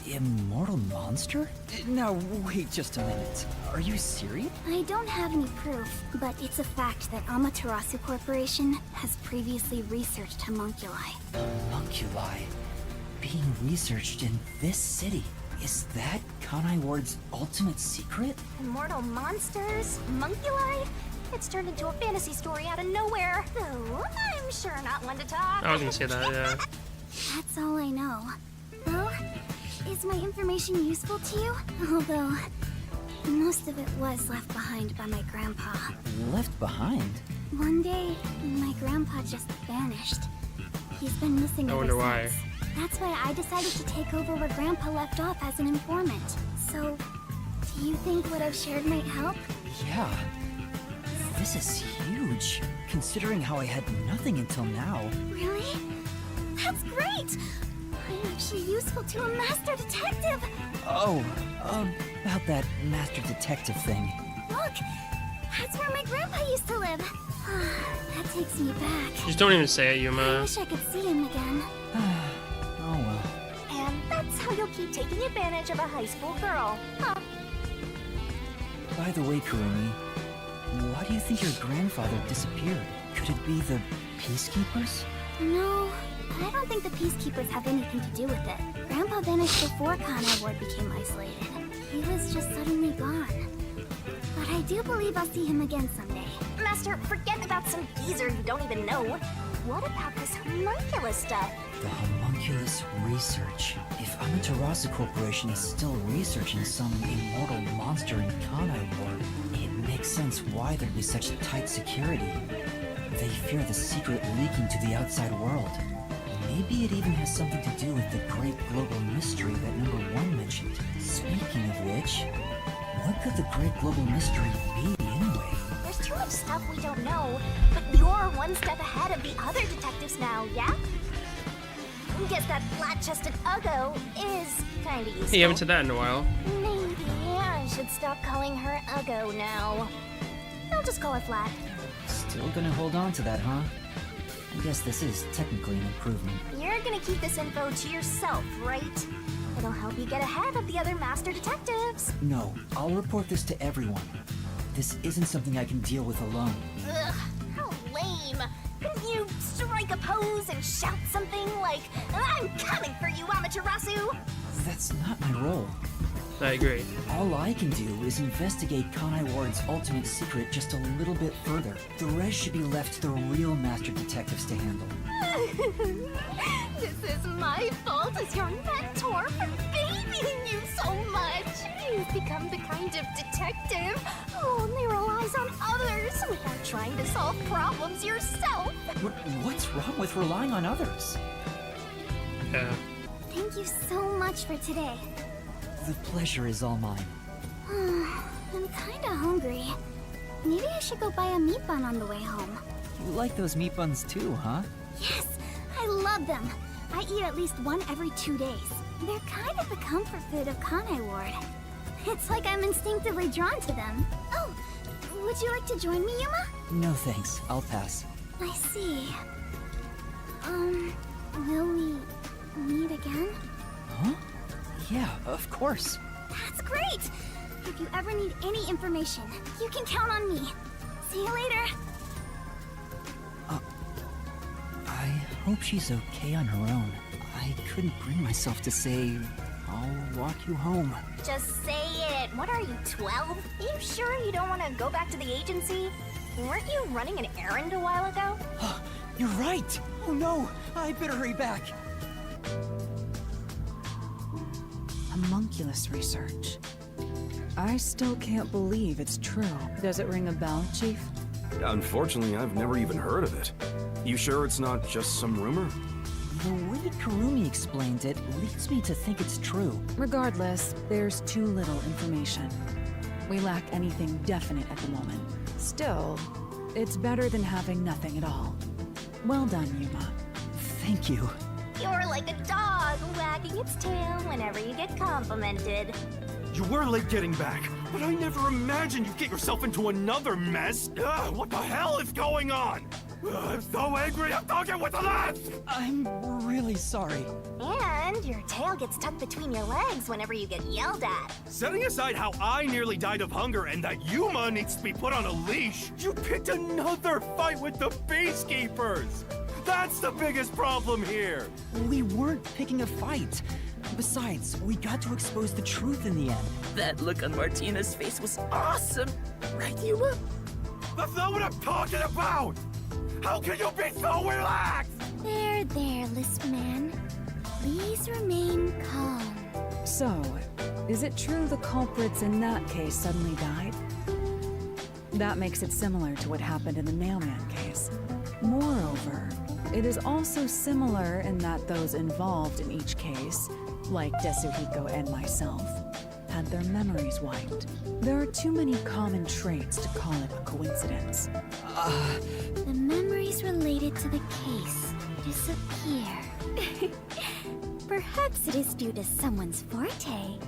Immortal monster? Now, wait just a minute. Are you serious? I don't have any proof, but it's a fact that Amaterasu Corporation has previously researched homunculi. Homunculi? Being researched in this city. Is that Kanai Ward's ultimate secret? Immortal monsters? Homunculi? It's turned into a fantasy story out of nowhere. Though, I'm sure not one to talk. I was gonna say that, yeah. That's all I know. Well, is my information useful to you? Although, most of it was left behind by my grandpa. Left behind? One day, my grandpa just vanished. He's been missing I ever wonder why. since. That's why I decided to take over where Grandpa left off as an informant. So, do you think what I've shared might help? Yeah. This is huge, considering how I had nothing until now. Really? That's great! I'm actually useful to a master detective! Oh, about that master detective thing. Look! That's where my grandpa used to live. That takes me back. Just don't even say it, I Yuma. wish I could see him again. Oh well. And that's how you'll keep taking advantage of a high school girl, huh? By the way, Kurumi, why do you think your grandfather disappeared? Could it be the Peacekeepers? No, I don't think the Peacekeepers have anything to do with it. Grandpa vanished before Kanai Ward became isolated. He was just suddenly gone. But I do believe I'll see him again someday. Master, forget about some geezer you don't even know. What about this homunculus stuff? The homunculus research. If Amaterasu Corporation is still researching some immortal monster in Kanai Ward, it makes sense why there'd be such tight security. They fear the secret leaking to the outside world. Maybe it even has something to do with the great global mystery that number 1 mentioned. Speaking of which, what could the great global mystery be anyway? There's too much stuff we don't know, but you're one step ahead of the other detectives now, yeah? Guess that flat-chested Uggo is kinda useful. Hey, you haven't said that in a while. Maybe I should stop calling her Uggo now. I'll just call her Flat. Still gonna hold on to that, huh? I guess this is technically an improvement. You're gonna keep this info to yourself, right? It'll help you get ahead of the other master detectives. No, I'll report this to everyone. This isn't something I can deal with alone. Ugh, how lame. Couldn't you strike a pose and shout something like, "I'm coming for you, Amaterasu"? That's not my role. I agree. All I can do is investigate Kanai Ward's ultimate secret just a little bit further. The rest should be left to the real master detectives to handle. This is my fault as your mentor for babying you so much. You've become the kind of detective who only relies on others without trying to solve problems yourself. What's wrong with relying on others? Yeah. Thank you so much for today. The pleasure is all mine. I'm kinda hungry. Maybe I should go buy a meat bun on the way home. You like those meat buns too, huh? Yes, I love them. I eat at least one every 2 days. They're kind of the comfort food of Kanai Ward. It's like I'm instinctively drawn to them. Oh, would you like to join me, Yuma? No thanks, I'll pass. I see. Will we meet again? Huh? Yeah, of course. That's great! If you ever need any information, you can count on me. See you later. I hope she's okay on her own. I couldn't bring myself to say, I'll walk you home. Just say it. What are you, 12? You sure you don't want to go back to the agency? Weren't you running an errand a while ago? You're right! Oh no! I better hurry back! Homunculus research. I still can't believe it's true. Does it ring a bell, Chief? Unfortunately, I've never even heard of it. You sure it's not just some rumor? The way Kurumi explained it leads me to think it's true. Regardless, there's too little information. We lack anything definite at the moment. Still, it's better than having nothing at all. Well done, Yuma. Thank you. You're like a dog wagging its tail whenever you get complimented. You were late getting back, but I never imagined you'd get yourself into another mess. Ugh, what the hell is going on? Ugh, I'm so angry, I'm talking with the laugh! I'm really sorry. And And your tail gets tucked between your legs whenever you get yelled at. Setting aside how I nearly died of hunger and that Yuma needs to be put on a leash, you picked another fight with the Peacekeepers! That's the biggest problem here! We weren't picking a fight. Besides, we got to expose the truth in the end. That look on Martina's face was awesome. Right, Yuma? That's not what I'm talking about! How can you be so relaxed? There, Lisp Man. Please remain calm. So, is it true the culprits in that case suddenly died? That makes it similar to what happened in the Mailman case. Moreover, it is also similar in that those involved in each case, like Desuhiko and myself, had their memories wiped. There are too many common traits to call it a coincidence. The memories related to the case disappear. Perhaps it is due to someone's forte.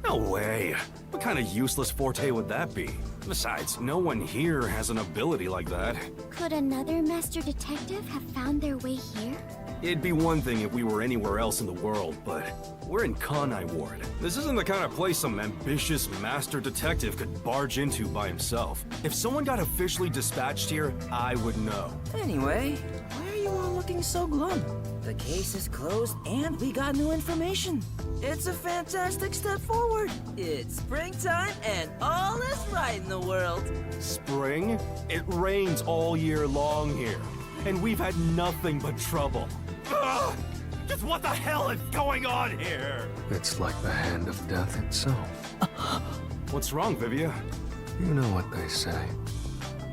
No way. What kind of useless forte would that be? Besides, no one here has an ability like that. Could another master detective have found their way here? It'd be one thing if we were anywhere else in the world, but we're in Kanai Ward. This isn't the kind of place some ambitious master detective could barge into by himself. If someone got officially dispatched here, I would know. Anyway, why are you all looking so glum? The case is closed and we got new information. It's a fantastic step forward. It's springtime and all is right in the world. Spring? It rains all year long here, and we've had nothing but trouble. Ugh! Just what the hell is going on here? It's like the hand of death itself. What's wrong, Vivia? You know what they say.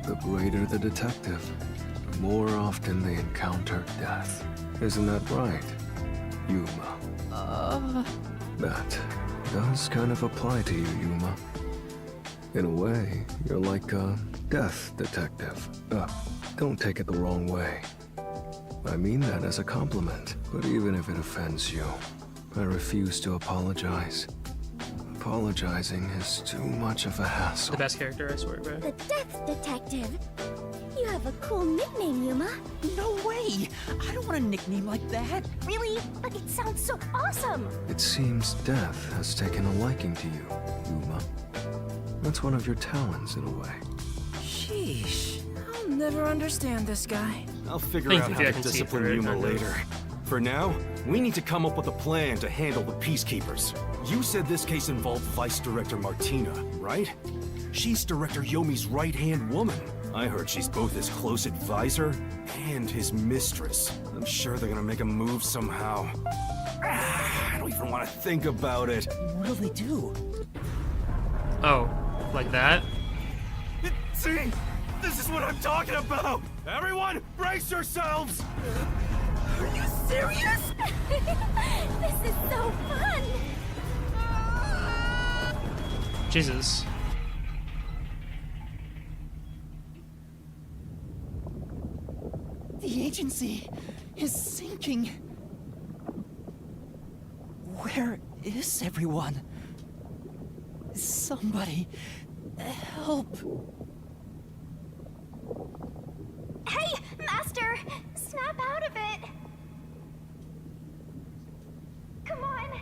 The greater the detective, the more often they encounter death. Isn't that right, Yuma? That does kind of apply to you, Yuma. In a way, you're like a death detective. Don't take it the wrong way. I mean that as a compliment, but even if it offends you, I refuse to apologize. Apologizing is too much of a hassle. The best character, I swear, bro. The Death Detective. You have a cool nickname, Yuma. No way! I don't want a nickname like that. Really? But it sounds so awesome. It seems death has taken a liking to you, Yuma. That's one of your talents, in a way. Sheesh. I'll never understand this guy. I'll figure out how to discipline Yuma later. For now, we need to come up with a plan to handle the Peacekeepers. You said this case involved Vice Director Martina, right? She's Director Yomi's right-hand woman. I heard she's both his close advisor and his mistress. I'm sure they're gonna make a move somehow. I don't even want to think about it. What'll they do? Oh, like that? See? This is what I'm talking about! Everyone, brace yourselves! Are you serious? This is so fun! Jesus. The agency is sinking. Where is everyone? Somebody help. Hey, Master! Snap out of it! Come on!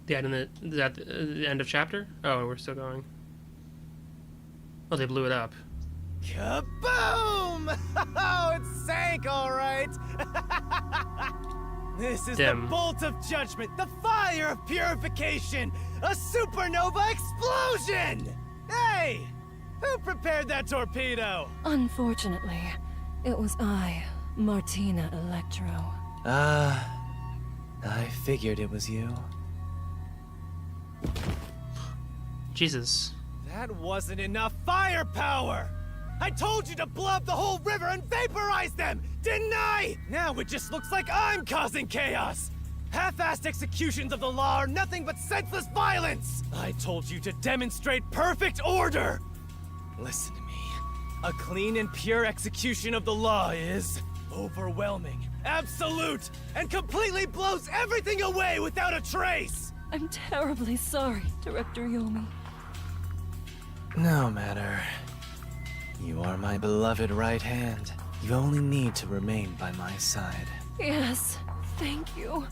The end of the end of chapter? Oh, we're still going. Oh, they blew it up. Kaboom! Oh, it sank, all right. This is the bolt of judgment, the fire of purification, a supernova explosion! Hey! Who prepared that torpedo? Unfortunately, it was I, Martina Electro. I figured it was you. Jesus. That wasn't enough firepower! I told you to blow up the whole river and vaporize them, didn't I? Now it just looks like I'm causing chaos! Half-assed executions of the law are nothing but senseless violence! I told you to demonstrate perfect order! Listen to me. A clean and pure execution of the law is overwhelming, absolute, and completely blows everything away without a trace! I'm terribly sorry, Director Yomi. No matter. You are my beloved right hand. You only need to remain by my side. Yes, thank you.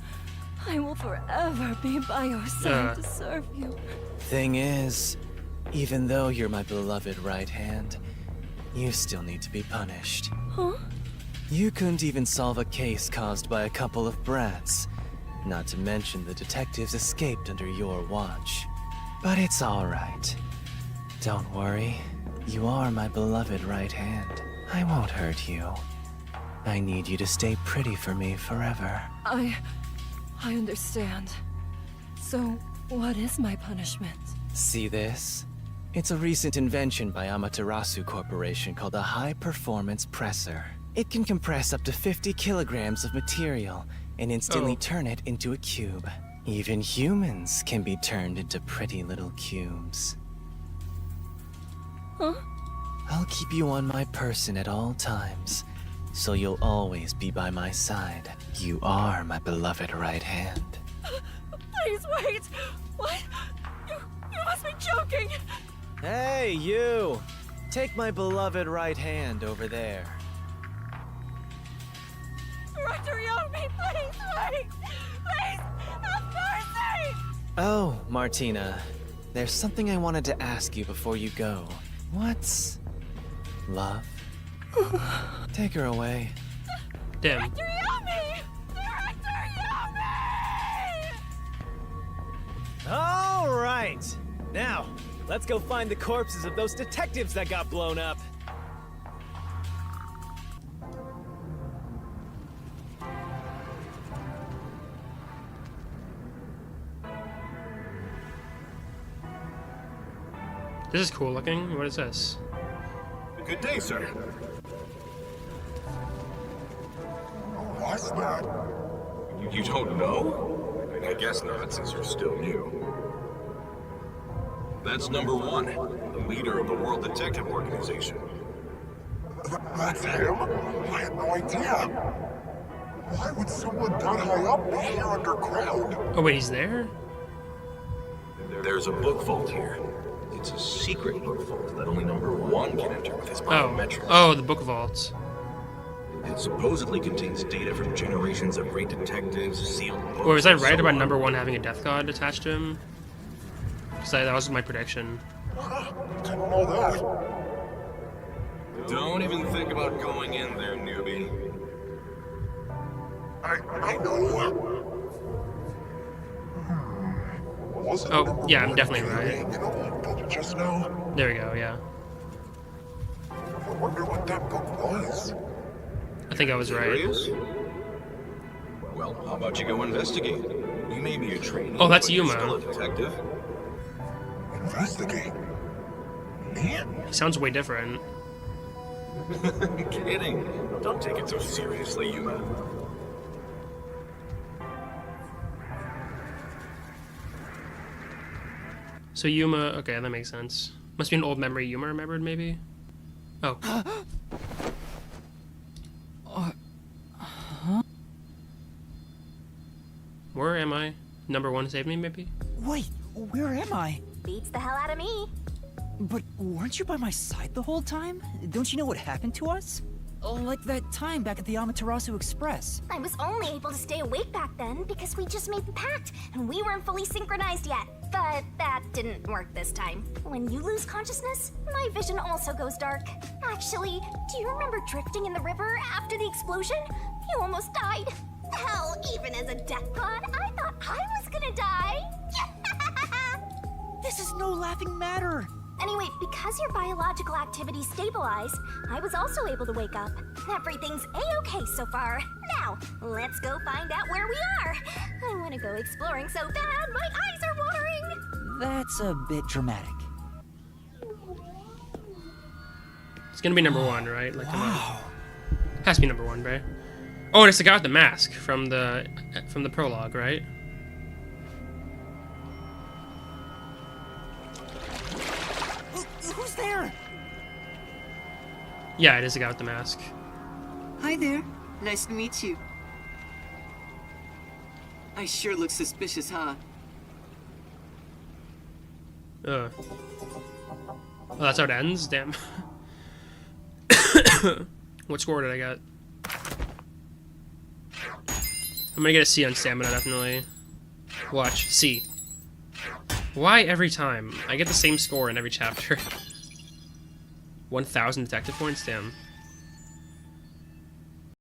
I will forever be by your side to serve you. Thing is, even though you're my beloved right hand, you still need to be punished. Huh? You couldn't even solve a case caused by a couple of brats. Not to mention the detectives escaped under your watch. But it's all right. Don't worry. You are my beloved right hand. I won't hurt you. I need you to stay pretty for me forever. I understand. So, what is my punishment? See this? It's a recent invention by Amaterasu Corporation called a high-performance presser. It can compress up to 50 kilograms of material and instantly turn it into a cube. Even humans can be turned into pretty little cubes. Huh? I'll keep you on my person at all times, so you'll always be by my side. You are my beloved right hand. Please wait! What? You must be joking! Hey, you! Take my beloved right hand over there. Director Yomi, please wait! Please, have mercy! Oh, Martina. There's something I wanted to ask you before you go. What's... love? Take her away. Damn. Director Yomi! Director Yomi! All right. Now, let's go find the corpses of those detectives that got blown up. This is cool looking. What is this? Good day, sir. What's that? You don't know? I guess not, since you're still new. That's number one, the leader of the World Detective Organization. That's him? I had no idea. Why would someone that high up be here underground? Oh wait, he's there? There's a book vault here. It's a secret book vault that only number one can enter with his biometrics. Oh, the book vault. It supposedly contains data from generations of great detectives, sealed books. Wait, was I and right so about on. number one having a death god attached to him? Because that was my prediction. Didn't know that. Don't even think about going in there, newbie. I know. Oh, yeah, I'm definitely right. Don't you just know? There we go, yeah. I wonder what that book was. I think I was right. Curious? Well, how about you go investigate? You may be a trainee. Oh, that's but you're Yuma. still a detective. Investigate? He sounds way different. Kidding. Don't take it so seriously, Yuma. So Yuma, okay, that makes sense. Must be an old memory Yuma remembered, maybe? Oh. Where am I? Number one saved me, maybe? Wait, where am I? Beats the hell out of me. But weren't you by my side the whole time? Don't you know what happened to us? Like that time back at the Amaterasu Express. I was only able to stay awake back then because we just made the pact and we weren't fully synchronized yet. But that didn't work this time. When you lose consciousness, my vision also goes dark. Actually, do you remember drifting in the river after the explosion? You almost died. Hell, even as a death god, I thought I was gonna die. This is no laughing matter. Anyway, because your biological activity stabilized, I was also able to wake up. Everything's a-okay so far. Now, let's go find out where we are. I want to go exploring so bad, my eyes are watering. That's a bit dramatic. It's gonna be number one, right? Like, wow. Has to be number one, right? Oh, and it's the guy with the mask from the prologue, right? Who's there? Yeah, it is the guy with the mask. Hi there. Nice to meet you. I sure look suspicious, huh? Oh, that's how it ends? Damn. What score did I get? I'm gonna get a C on stamina, definitely. Watch. C. Why every time? I get the same score in every chapter. 1,000 detective points? Damn.